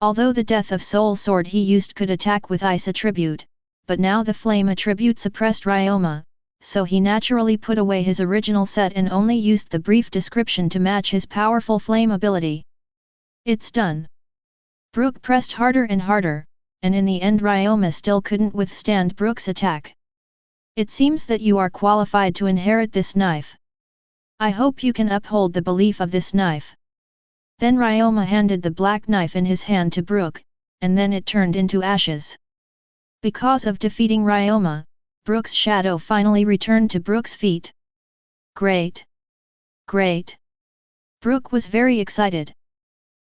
Although the Death of Soul sword he used could attack with ice attribute, but now the flame attribute suppressed Ryoma, so he naturally put away his original set and only used the brief description to match his powerful flame ability. It's done. Brook pressed harder and harder, and in the end Ryoma still couldn't withstand Brook's attack. It seems that you are qualified to inherit this knife. I hope you can uphold the belief of this knife. Then Ryoma handed the black knife in his hand to Brook, and then it turned into ashes. Because of defeating Ryoma, Brook's shadow finally returned to Brook's feet. Great! Great! Brook was very excited.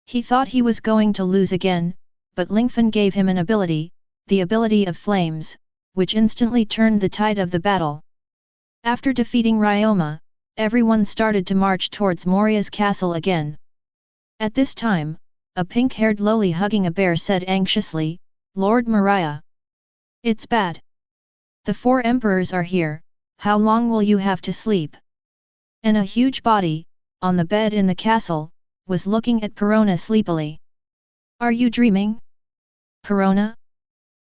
He thought he was going to lose again, but Lingfan gave him an ability, the ability of flames, which instantly turned the tide of the battle. After defeating Ryoma, everyone started to march towards Moria's castle again. At this time, a pink-haired lowly hugging a bear said anxiously, "Lord Mariah. It's bad. The 4 emperors are here, how long will you have to sleep?" And a huge body, on the bed in the castle, was looking at Perona sleepily. "Are you dreaming? Perona?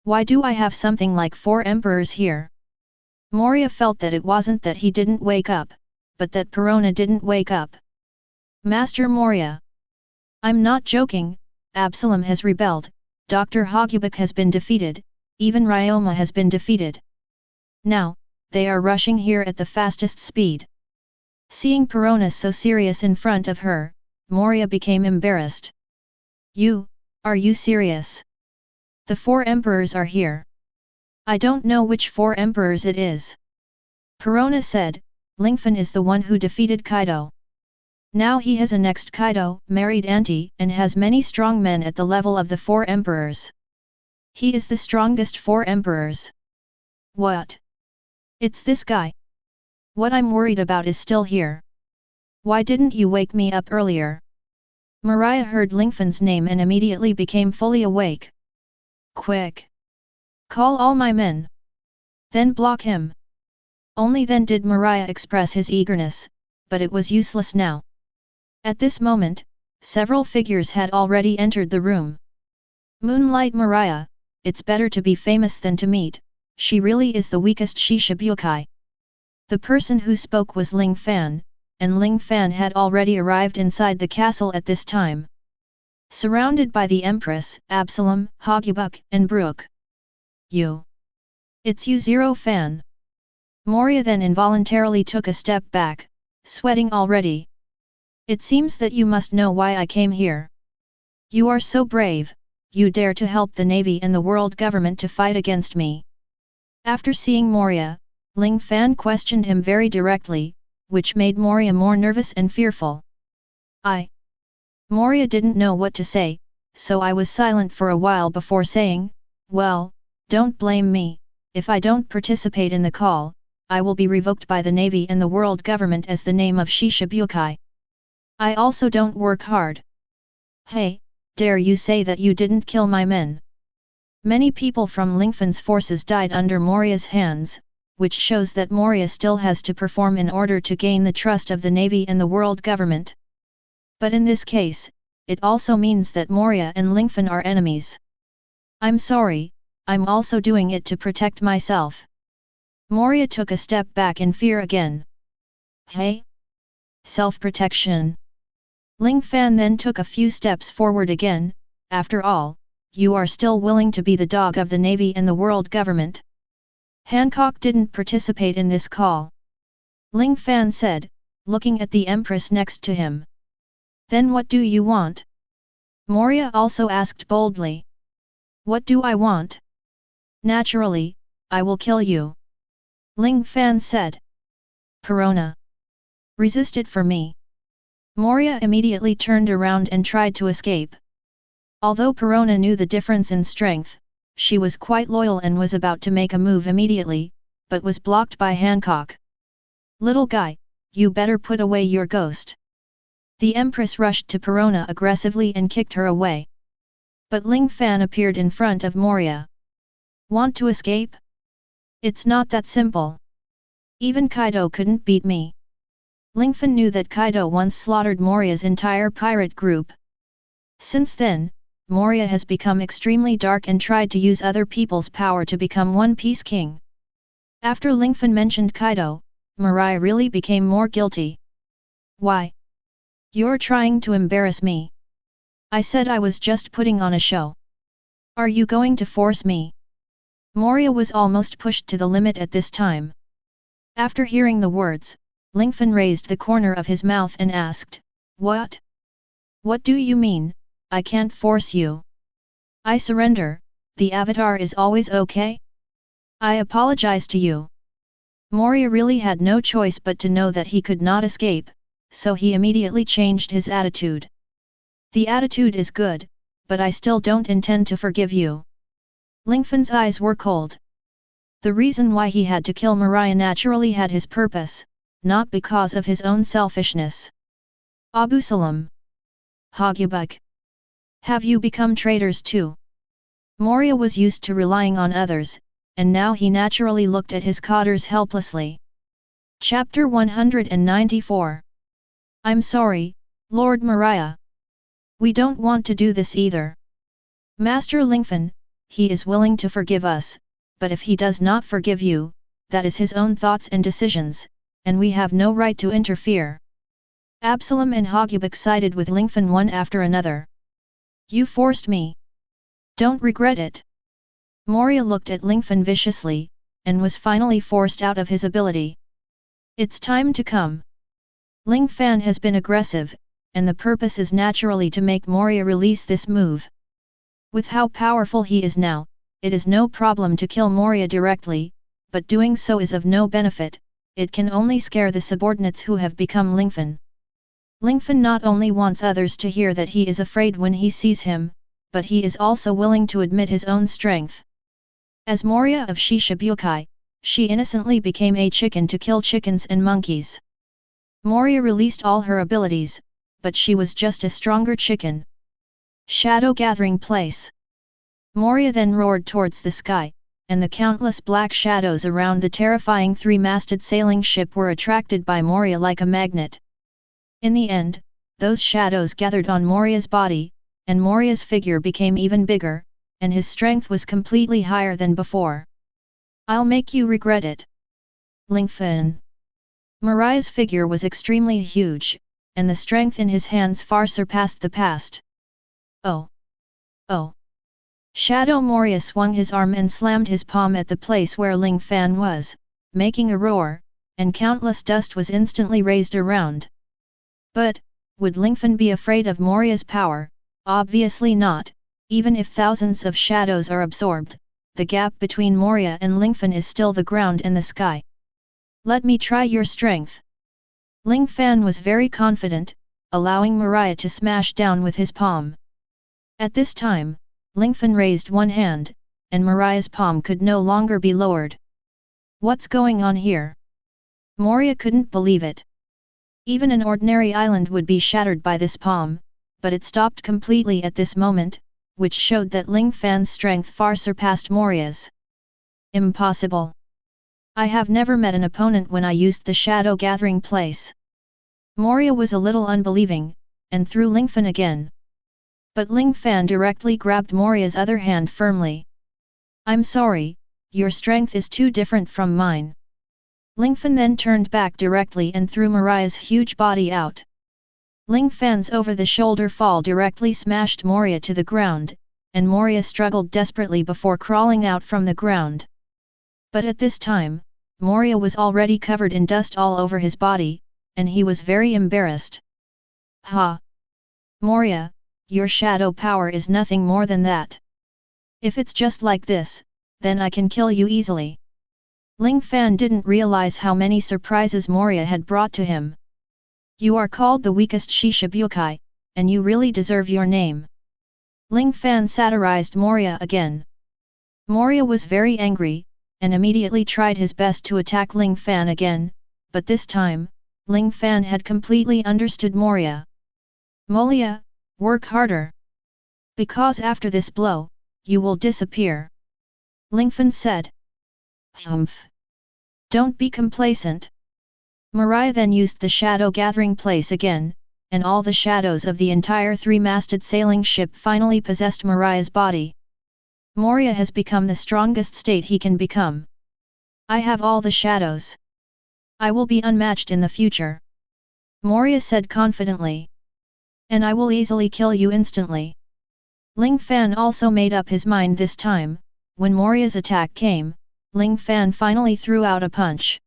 Why do I have something like 4 emperors here?" Moria felt that it wasn't that he didn't wake up, but that Perona didn't wake up. "Master Moria. I'm not joking, Absalom has rebelled, Dr. Hogubuk has been defeated, even Ryoma has been defeated. Now, they are rushing here at the fastest speed." Seeing Perona so serious in front of her, Moria became embarrassed. Are you serious? The 4 emperors are here. I don't know which 4 emperors it is. Perona said, Lingfan is the one who defeated Kaido. Now he has annexed Kaido, married auntie, and has many strong men at the level of the 4 emperors. He is the strongest 4 emperors. What? It's this guy. What I'm worried about is still here. Why didn't you wake me up earlier? Mariah heard Lingfan's name and immediately became fully awake. Quick! Call all my men. Then block him. Only then did Mariah express his eagerness, but it was useless now. At this moment, several figures had already entered the room. Moonlight Mariah, it's better to be famous than to meet, she really is the weakest Shishibukai. The person who spoke was Ling Fan, and Ling Fan had already arrived inside the castle at this time. Surrounded by the Empress, Absalom, Hogubuk, and Brook. It's you Zero Fan. Moria then involuntarily took a step back, sweating already. It seems that you must know why I came here. You are so brave, you dare to help the Navy and the world government to fight against me. After seeing Moria, Ling Fan questioned him very directly, which made Moria more nervous and fearful. Moria didn't know what to say, so I was silent for a while before saying, well, don't blame me, if I don't participate in the call, I will be revoked by the Navy and the world government as the name of Shishibukai. I also don't work hard. Hey, dare you say that you didn't kill my men? Many people from Lingfan's forces died under Moria's hands, which shows that Moria still has to perform in order to gain the trust of the Navy and the world government. But in this case, it also means that Moria and Lingfan are enemies. I'm sorry, I'm also doing it to protect myself. Moria took a step back in fear again. Hey? Self-protection. Ling Fan then took a few steps forward again. After all, you are still willing to be the dog of the Navy and the world government. Hancock didn't participate in this call. Ling Fan said, looking at the Empress next to him. Then what do you want? Moria also asked boldly. What do I want? Naturally, I will kill you. Ling Fan said. Perona. Resist it for me. Moria immediately turned around and tried to escape. Although Perona knew the difference in strength, she was quite loyal and was about to make a move immediately, but was blocked by Hancock. Little guy, you better put away your ghost. The Empress rushed to Perona aggressively and kicked her away. But Ling Fan appeared in front of Moria. Want to escape? It's not that simple. Even Kaido couldn't beat me. Lingfan knew that Kaido once slaughtered Moria's entire pirate group. Since then, Moria has become extremely dark and tried to use other people's power to become One Piece King. After Lingfan mentioned Kaido, Mariah really became more guilty. Why? You're trying to embarrass me. I said I was just putting on a show. Are you going to force me? Moria was almost pushed to the limit at this time. After hearing the words, Lingfan raised the corner of his mouth and asked, What? What do you mean? I can't force you. I surrender, the avatar is always okay? I apologize to you. Moria really had no choice but to know that he could not escape, so he immediately changed his attitude. The attitude is good, but I still don't intend to forgive you. Lingfan's eyes were cold. The reason why he had to kill Mariah naturally had his purpose, not because of his own selfishness. Abu Salam. Hogubuk. Have you become traitors too? Moria was used to relying on others, and now he naturally looked at his captors helplessly. Chapter 194. I'm sorry, Lord Mariah. We don't want to do this either. Master Lingfan, he is willing to forgive us, but if he does not forgive you, that is his own thoughts and decisions, and we have no right to interfere. Absalom and Hogubuk sided with Lingfan one after another. You forced me. Don't regret it. Moria looked at Lingfan viciously, and was finally forced out of his ability. It's time to come. Ling Fan has been aggressive, and the purpose is naturally to make Moria release this move. With how powerful he is now, it is no problem to kill Moria directly, but doing so is of no benefit, it can only scare the subordinates who have become Lingfan. Lingfan not only wants others to hear that he is afraid when he sees him, but he is also willing to admit his own strength. As Moria of Shishibukai, she innocently became a chicken to kill chickens and monkeys. Moria released all her abilities, but she was just a stronger chicken. Shadow gathering place. Moria then roared towards the sky, and the countless black shadows around the terrifying three-masted sailing ship were attracted by Moria like a magnet. In the end, those shadows gathered on Moria's body, and Moria's figure became even bigger, and his strength was completely higher than before. I'll make you regret it. Lingfan. Mariah's figure was extremely huge, and the strength in his hands far surpassed the past. Oh! Oh! Shadow Moria swung his arm and slammed his palm at the place where Ling Fan was, making a roar, and countless dust was instantly raised around. But, would Lingfan be afraid of Moria's power? Obviously not, even if thousands of shadows are absorbed, the gap between Moria and Lingfan is still the ground and the sky. Let me try your strength. Ling Fan was very confident, allowing Mariah to smash down with his palm. At this time, Lingfan raised one hand, and Mariah's palm could no longer be lowered. What's going on here? Moria couldn't believe it. Even an ordinary island would be shattered by this palm, but it stopped completely at this moment, which showed that Ling Fan's strength far surpassed Moria's. Impossible. I have never met an opponent when I used the shadow gathering place. Moria was a little unbelieving, and threw Lingfan again. But Ling Fan directly grabbed Moria's other hand firmly. I'm sorry, your strength is too different from mine. Lingfan then turned back directly and threw Mariah's huge body out. Ling Fan's over-the-shoulder fall directly smashed Moria to the ground, and Moria struggled desperately before crawling out from the ground. But at this time, Moria was already covered in dust all over his body, and he was very embarrassed. Ha! Moria, your shadow power is nothing more than that. If it's just like this, then I can kill you easily. Ling Fan didn't realize how many surprises Moria had brought to him. You are called the weakest Shishibukai, and you really deserve your name. Ling Fan satirized Moria again. Moria was very angry, and immediately tried his best to attack Ling Fan again, but this time, Ling Fan had completely understood Moria. Molia, work harder. Because after this blow, you will disappear. Lingfan said. Humph. Don't be complacent. Mariah then used the shadow gathering place again, and all the shadows of the entire three-masted sailing ship finally possessed Mariah's body. Moria has become the strongest state he can become. I have all the shadows. I will be unmatched in the future. Moria said confidently. And I will easily kill you instantly. Ling Fan also made up his mind this time. When Moria's attack came, Ling Fan finally threw out a punch.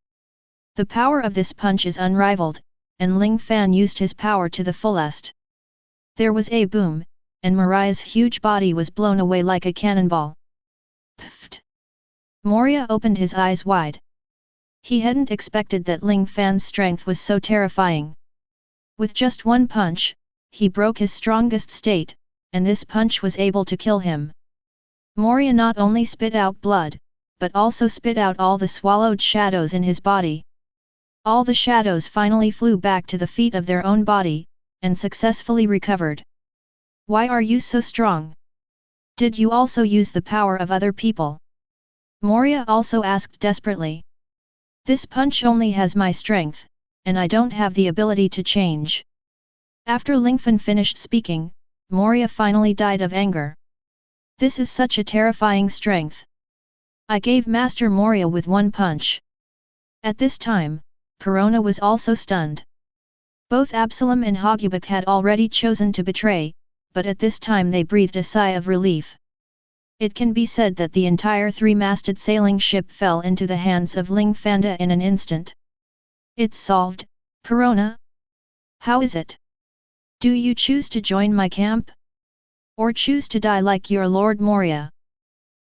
The power of this punch is unrivaled, and Ling Fan used his power to the fullest. There was a boom, and Mariah's huge body was blown away like a cannonball. Pfft! Moria opened his eyes wide. He hadn't expected that Ling Fan's strength was so terrifying. With just one punch, he broke his strongest state, and this punch was able to kill him. Moria not only spit out blood, but also spit out all the swallowed shadows in his body. All the shadows finally flew back to the feet of their own body, and successfully recovered. Why are you so strong? Did you also use the power of other people? Moria also asked desperately. This punch only has my strength, and I don't have the ability to change. After Lingfan finished speaking, Moria finally died of anger. This is such a terrifying strength. I gave Master Moria with one punch. At this time, Perona was also stunned. Both Absalom and Hogubuk had already chosen to betray, but at this time they breathed a sigh of relief. It can be said that the entire three-masted sailing ship fell into the hands of Ling Fan in an instant. It's solved, Perona? How is it? Do you choose to join my camp? Or choose to die like your Lord Moria?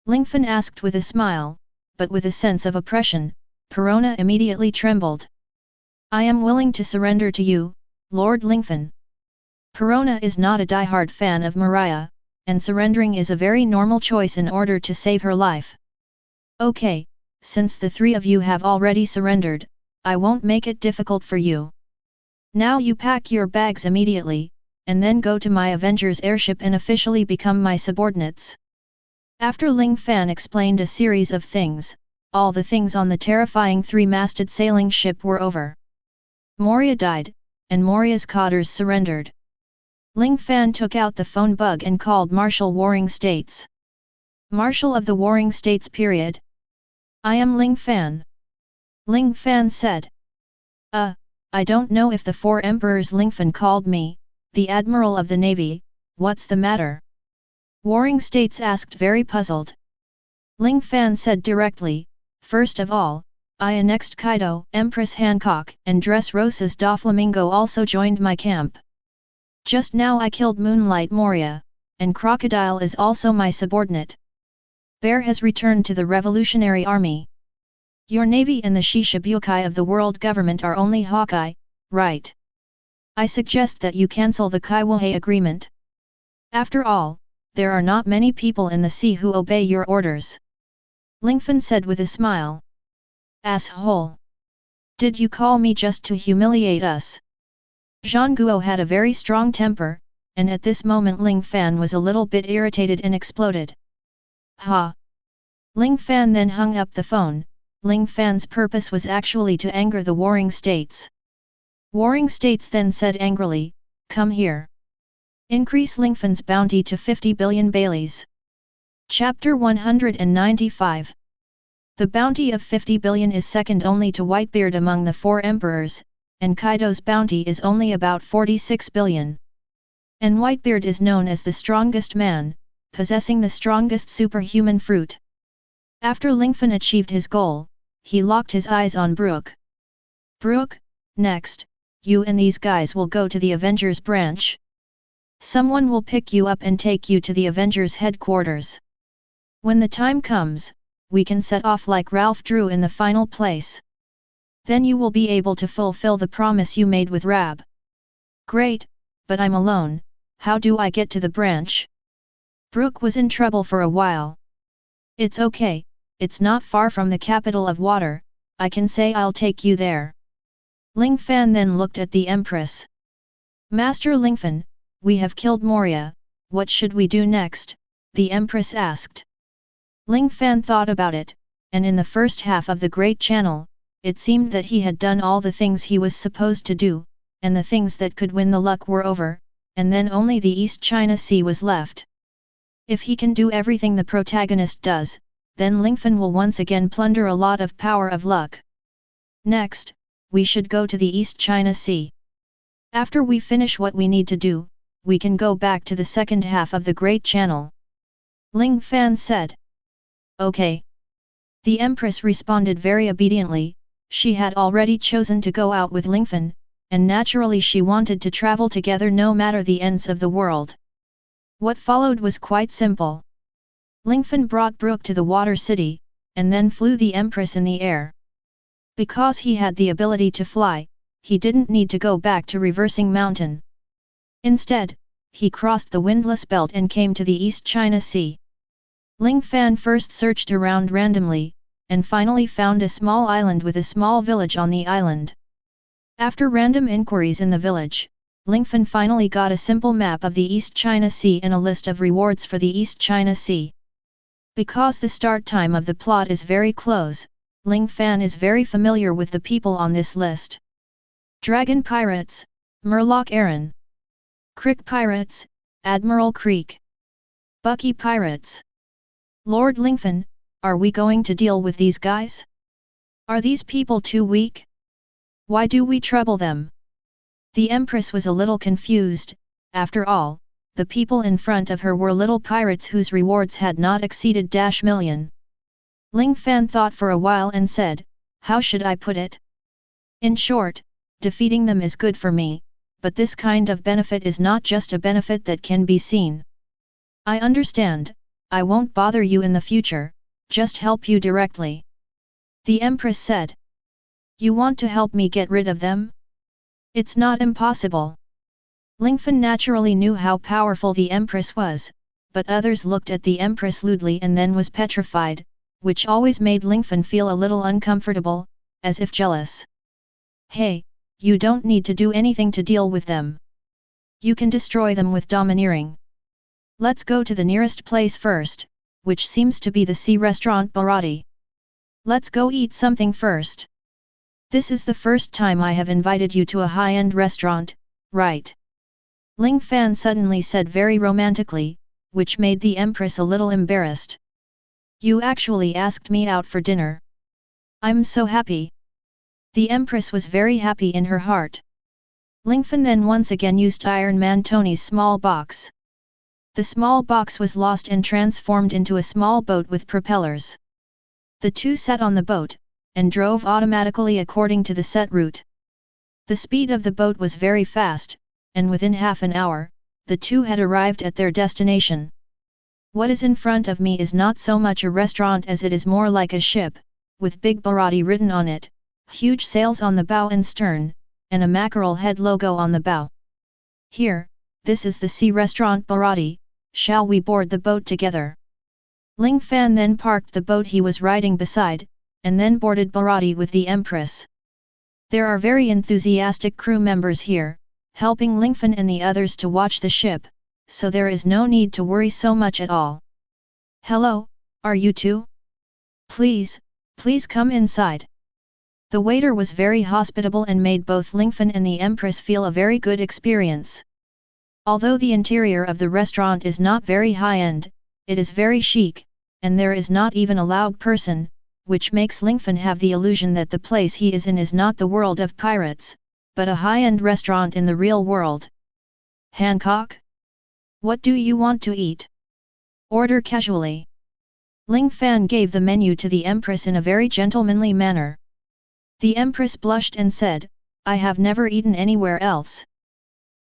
Lingfan asked with a smile, but with a sense of oppression. Perona immediately trembled. I am willing to surrender to you, Lord Lingfan. Perona is not a die-hard fan of Maria, and surrendering is a very normal choice in order to save her life. Okay, since the three of you have already surrendered, I won't make it difficult for you. Now you pack your bags immediately, and then go to my Avengers airship and officially become my subordinates. After Ling Fan explained a series of things, all the things on the terrifying three-masted sailing ship were over. Moria died, and Moria's cotters surrendered. Ling Fan took out the phone bug and called Marshal Warring States. Marshal of the Warring States period. I am Ling Fan. Ling Fan said. I don't know if the four emperors Lingfan called me, the Admiral of the Navy, what's the matter? Warring States asked very puzzled. Ling Fan said directly, first of all, I annexed Kaido, Empress Hancock and Dressrosa's Doflamingo also joined my camp. Just now I killed Moonlight Moria, and Crocodile is also my subordinate. Bear has returned to the Revolutionary Army. Your navy and the Shishibukai of the world government are only Hawkeye, right? I suggest that you cancel the Kaiwohei agreement. After all, there are not many people in the sea who obey your orders. Lingfan said with a smile. Asshole! Did you call me just to humiliate us? Zhang Guo had a very strong temper, and at this moment Ling Fan was a little bit irritated and exploded. Ha! Ling Fan then hung up the phone. Ling Fan's purpose was actually to anger the Warring States. Warring States then said angrily, come here. Increase Lingfan's bounty to 50 billion Baileys. Chapter 195. The bounty of 50 billion is second only to Whitebeard among the four emperors, and Kaido's bounty is only about 46 billion. And Whitebeard is known as the strongest man, possessing the strongest superhuman fruit. After Lingfan achieved his goal, he locked his eyes on Brook. Brook, next, you and these guys will go to the Avengers branch. Someone will pick you up and take you to the Avengers headquarters. When the time comes, we can set off like Ralph drew in the final place. Then you will be able to fulfill the promise you made with Rab. Great, but I'm alone, how do I get to the branch? Brook was in trouble for a while. It's okay, it's not far from the capital of water, I can say I'll take you there. Ling Fan then looked at the Empress. Master Lingfan, we have killed Moria, what should we do next? The Empress asked. Ling Fan thought about it, and in the first half of the Great Channel, it seemed that he had done all the things he was supposed to do, and the things that could win the luck were over, and then only the East China Sea was left. If he can do everything the protagonist does, then Lingfan will once again plunder a lot of power of luck. Next, we should go to the East China Sea. After we finish what we need to do, we can go back to the second half of the Great Channel. Ling Fan said. Okay. The Empress responded very obediently. She had already chosen to go out with Lingfan, and naturally she wanted to travel together no matter the ends of the world. What followed was quite simple. Lingfan brought Brook to the water city, and then flew the Empress in the air. Because he had the ability to fly, he didn't need to go back to Reversing Mountain. Instead, he crossed the windless belt and came to the East China Sea. Ling Fan first searched around randomly, and finally found a small island with a small village on the island. After random inquiries in the village, Lingfan finally got a simple map of the East China Sea and a list of rewards for the East China Sea. Because the start time of the plot is very close, Ling Fan is very familiar with the people on this list. Dragon Pirates, Murloc Aaron. Crick Pirates, Admiral Creek. Bucky Pirates. Lord Lingfan, are we going to deal with these guys? Are these people too weak? Why do we trouble them? The Empress was a little confused. After all, the people in front of her were little pirates whose rewards had not exceeded -million. Ling Fan thought for a while and said, how should I put it? In short, defeating them is good for me, but this kind of benefit is not just a benefit that can be seen. I understand, I won't bother you in the future, just help you directly. The Empress said. You want to help me get rid of them? It's not impossible. Lingfan naturally knew how powerful the Empress was, but others looked at the Empress lewdly and then was petrified, which always made Lingfan feel a little uncomfortable, as if jealous. Hey, you don't need to do anything to deal with them. You can destroy them with domineering. Let's go to the nearest place first, which seems to be the sea restaurant Bharati. Let's go eat something first. This is the first time I have invited you to a high-end restaurant, right? Ling Fan suddenly said very romantically, which made the Empress a little embarrassed. You actually asked me out for dinner. I'm so happy. The Empress was very happy in her heart. Lingfan then once again used Iron Man Tony's small box. The small box was lost and transformed into a small boat with propellers. The two sat on the boat, and drove automatically according to the set route. The speed of the boat was very fast, and within half an hour, the two had arrived at their destination. What is in front of me is not so much a restaurant as it is more like a ship, with big Bharati written on it, huge sails on the bow and stern, and a mackerel head logo on the bow. Here, this is the sea restaurant Bharati, shall we board the boat together? Ling Fan then parked the boat he was riding beside, and then boarded Bharati with the Empress. There are very enthusiastic crew members here, helping Lingfan and the others to watch the ship, so there is no need to worry so much at all. Hello, are you two? Please come inside. The waiter was very hospitable and made both Lingfan and the Empress feel a very good experience. Although the interior of the restaurant is not very high-end, it is very chic, and there is not even a loud person, which makes Lingfan have the illusion that the place he is in is not the world of pirates, but a high-end restaurant in the real world. Hancock? What do you want to eat? Order casually. Ling Fan gave the menu to the Empress in a very gentlemanly manner. The Empress blushed and said, I have never eaten anywhere else.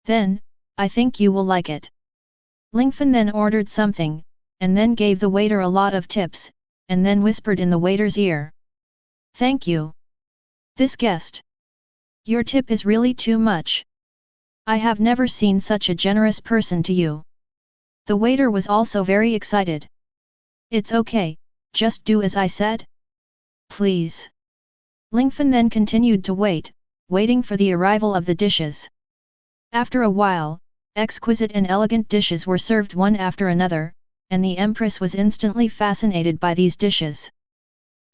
Then, I think you will like it. Lingfan then ordered something, and then gave the waiter a lot of tips, and then whispered in the waiter's ear. Thank you. This guest. Your tip is really too much. I have never seen such a generous person to you. The waiter was also very excited. It's okay, just do as I said. Please. Lingfan then continued to waiting for the arrival of the dishes. After a while, exquisite and elegant dishes were served one after another, and the Empress was instantly fascinated by these dishes.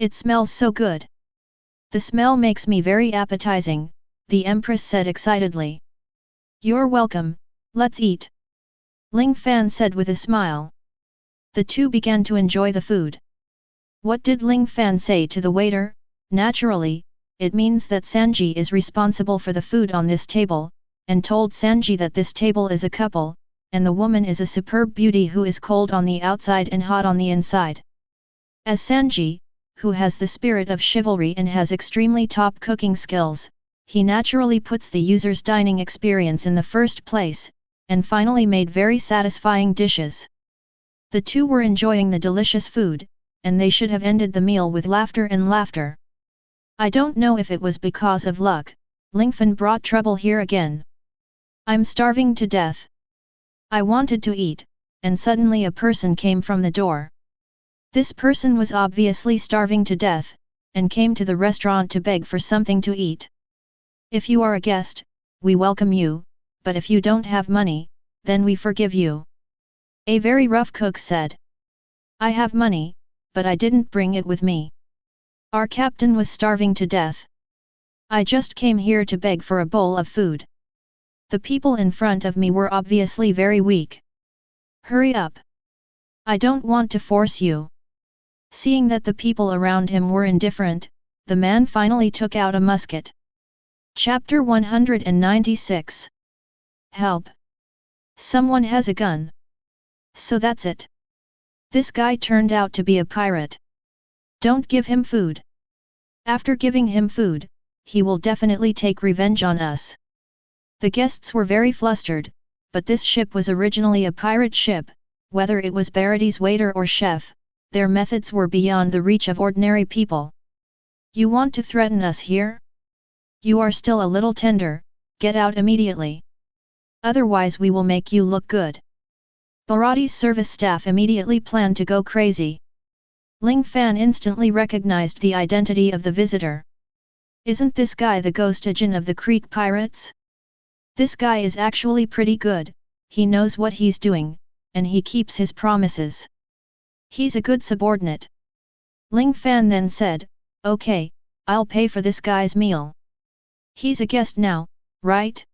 It smells so good. The smell makes me very appetizing, the Empress said excitedly. You're welcome, let's eat. Ling Fan said with a smile. The two began to enjoy the food. What did Ling Fan say to the waiter? Naturally, it means that Sanji is responsible for the food on this table, and told Sanji that this table is a couple, and the woman is a superb beauty who is cold on the outside and hot on the inside. As Sanji, who has the spirit of chivalry and has extremely top cooking skills, he naturally puts the user's dining experience in the first place, and finally made very satisfying dishes. The two were enjoying the delicious food, and they should have ended the meal with laughter and laughter. I don't know if it was because of luck, Lingfan brought trouble here again. I'm starving to death. I wanted to eat, and suddenly a person came from the door. This person was obviously starving to death, and came to the restaurant to beg for something to eat. If you are a guest, we welcome you, but if you don't have money, then we forgive you. A very rough cook said. I have money, but I didn't bring it with me. Our captain was starving to death. I just came here to beg for a bowl of food. The people in front of me were obviously very weak. Hurry up. I don't want to force you. Seeing that the people around him were indifferent, the man finally took out a musket. Chapter 196. Help! Someone has a gun. So that's it. This guy turned out to be a pirate. Don't give him food. After giving him food, he will definitely take revenge on us. The guests were very flustered, but this ship was originally a pirate ship, whether it was Barati's waiter or chef, their methods were beyond the reach of ordinary people. You want to threaten us here? You are still a little tender, get out immediately. Otherwise we will make you look good. Barati's service staff immediately planned to go crazy. Ling Fan instantly recognized the identity of the visitor. Isn't this guy the ghost agent of the Creek Pirates? This guy is actually pretty good, he knows what he's doing, and he keeps his promises. He's a good subordinate. Ling Fan then said, okay, I'll pay for this guy's meal. He's a guest now, right?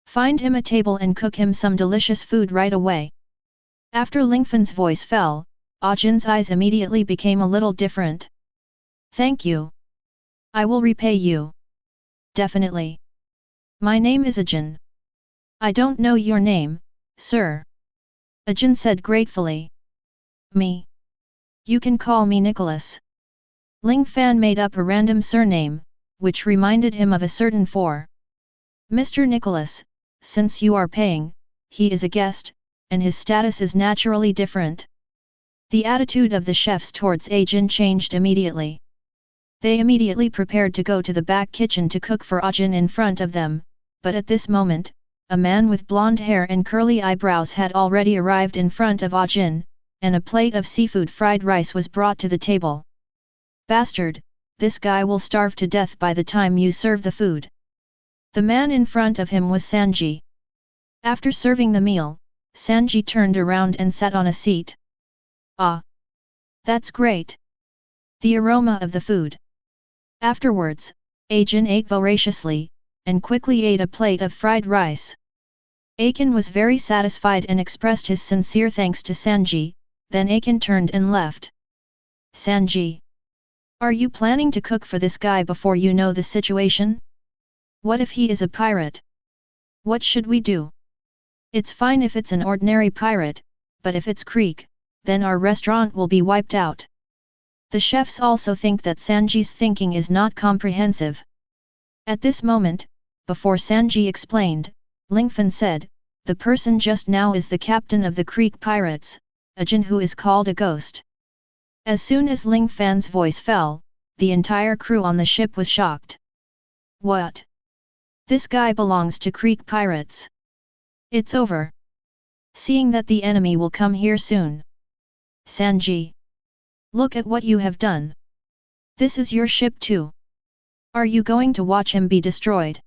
Find him a table and cook him some delicious food right away. After Lingfan's voice fell, Ajin's eyes immediately became a little different. Thank you. I will repay you. Definitely. My name is Ajin. I don't know your name, sir. Ajin said gratefully. Me. You can call me Nicholas. Ling Fan made up a random surname, which reminded him of a certain Thor. Mr. Nicholas, since you are paying, he is a guest, and his status is naturally different. The attitude of the chefs towards Ajin changed immediately. They immediately prepared to go to the back kitchen to cook for Ajin in front of them, but at this moment, a man with blonde hair and curly eyebrows had already arrived in front of Ajin, and a plate of seafood fried rice was brought to the table. Bastard, this guy will starve to death by the time you serve the food. The man in front of him was Sanji. After serving the meal, Sanji turned around and sat on a seat. Ah! That's great! The aroma of the food. Afterwards, Ajin ate voraciously, and quickly ate a plate of fried rice. Akin was very satisfied and expressed his sincere thanks to Sanji, then Akin turned and left. Sanji! Are you planning to cook for this guy before you know the situation? What if he is a pirate? What should we do? It's fine if it's an ordinary pirate, but if it's Creek, then our restaurant will be wiped out. The chefs also think that Sanji's thinking is not comprehensive. At this moment, before Sanji explained, Lingfan said, the person just now is the captain of the Creek Pirates, Ajin, who is called a ghost. As soon as Ling Fan's voice fell, the entire crew on the ship was shocked. What? This guy belongs to Creek Pirates. It's over. Seeing that the enemy will come here soon. Sanji! Look at what you have done. This is your ship too. Are you going to watch him be destroyed?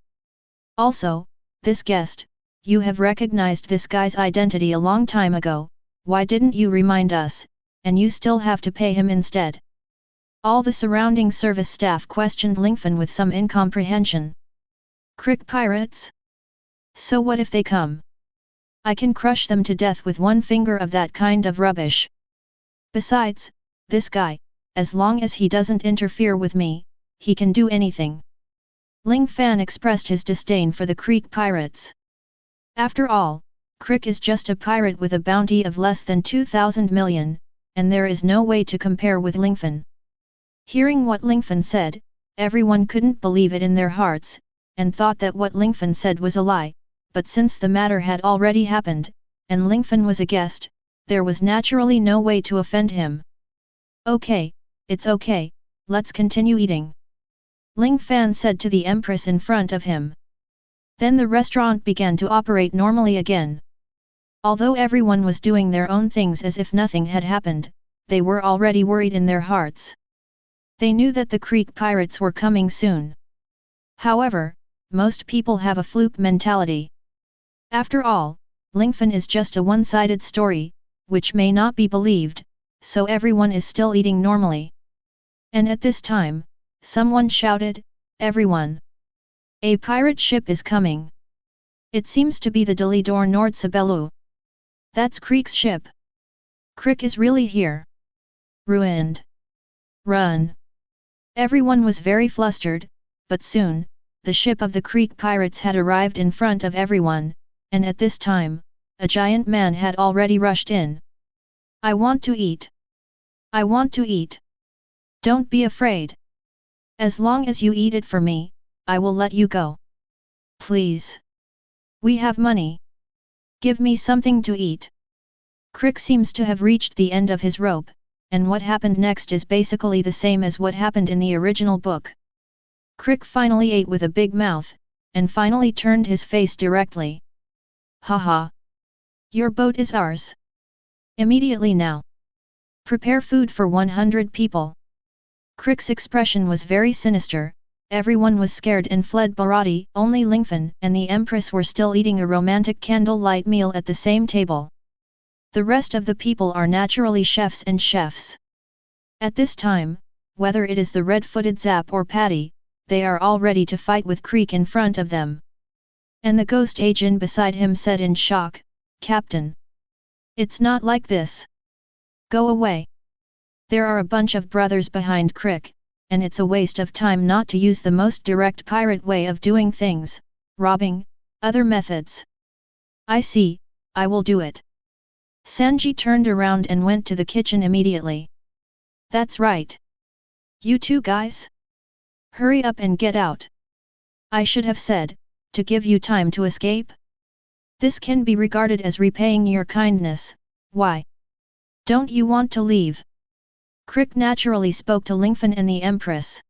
Also, this guest, you have recognized this guy's identity a long time ago, why didn't you remind us, and you still have to pay him instead? All the surrounding service staff questioned Lingfan with some incomprehension. Creek Pirates? So what if they come? I can crush them to death with one finger of that kind of rubbish. Besides, this guy, as long as he doesn't interfere with me, he can do anything. Ling Fan expressed his disdain for the Creek Pirates. After all, Creek is just a pirate with a bounty of less than 2,000 million, and there is no way to compare with Lingfan. Hearing what Lingfan said, everyone couldn't believe it in their hearts, and thought that what Lingfan said was a lie, but since the matter had already happened, and Lingfan was a guest, there was naturally no way to offend him. Okay, it's okay, let's continue eating. Ling Fan said to the Empress in front of him. Then the restaurant began to operate normally again. Although everyone was doing their own things as if nothing had happened, they were already worried in their hearts. They knew that the Creek Pirates were coming soon. However, most people have a fluke mentality. After all, Lingfan is just a one-sided story, which may not be believed, so everyone is still eating normally. And at this time, someone shouted, "Everyone! A pirate ship is coming! It seems to be the Delidor Nordsabelu. That's Creek's ship. Crick is really here. Ruined! Run!" Everyone was very flustered, but soon, the ship of the Creek pirates had arrived in front of everyone, and at this time, a giant man had already rushed in. "I want to eat! I want to eat! Don't be afraid! As long as you eat it for me, I will let you go. Please! We have money! Give me something to eat!" Crick seems to have reached the end of his rope, and what happened next is basically the same as what happened in the original book. Crick finally ate with a big mouth, and finally turned his face directly. "Haha! Your boat is ours! Immediately now! Prepare food for 100 people!" Crick's expression was very sinister, everyone was scared and fled Bharati. Only Lingfan and the Empress were still eating a romantic candlelight meal at the same table. The rest of the people are naturally chefs and chefs. At this time, whether it is the red-footed Zap or Patty, they are all ready to fight with Creek in front of them. And the ghost agent beside him said in shock, "Captain! It's not like this! Go away! There are a bunch of brothers behind Crick, and it's a waste of time not to use the most direct pirate way of doing things, robbing, other methods. I see, I will do it." Sanji turned around and went to the kitchen immediately. "That's right. You two guys? Hurry up and get out. I should have said, to give you time to escape? This can be regarded as repaying your kindness. Why? Don't you want to leave?" Crick naturally spoke to Lingfan and the Empress.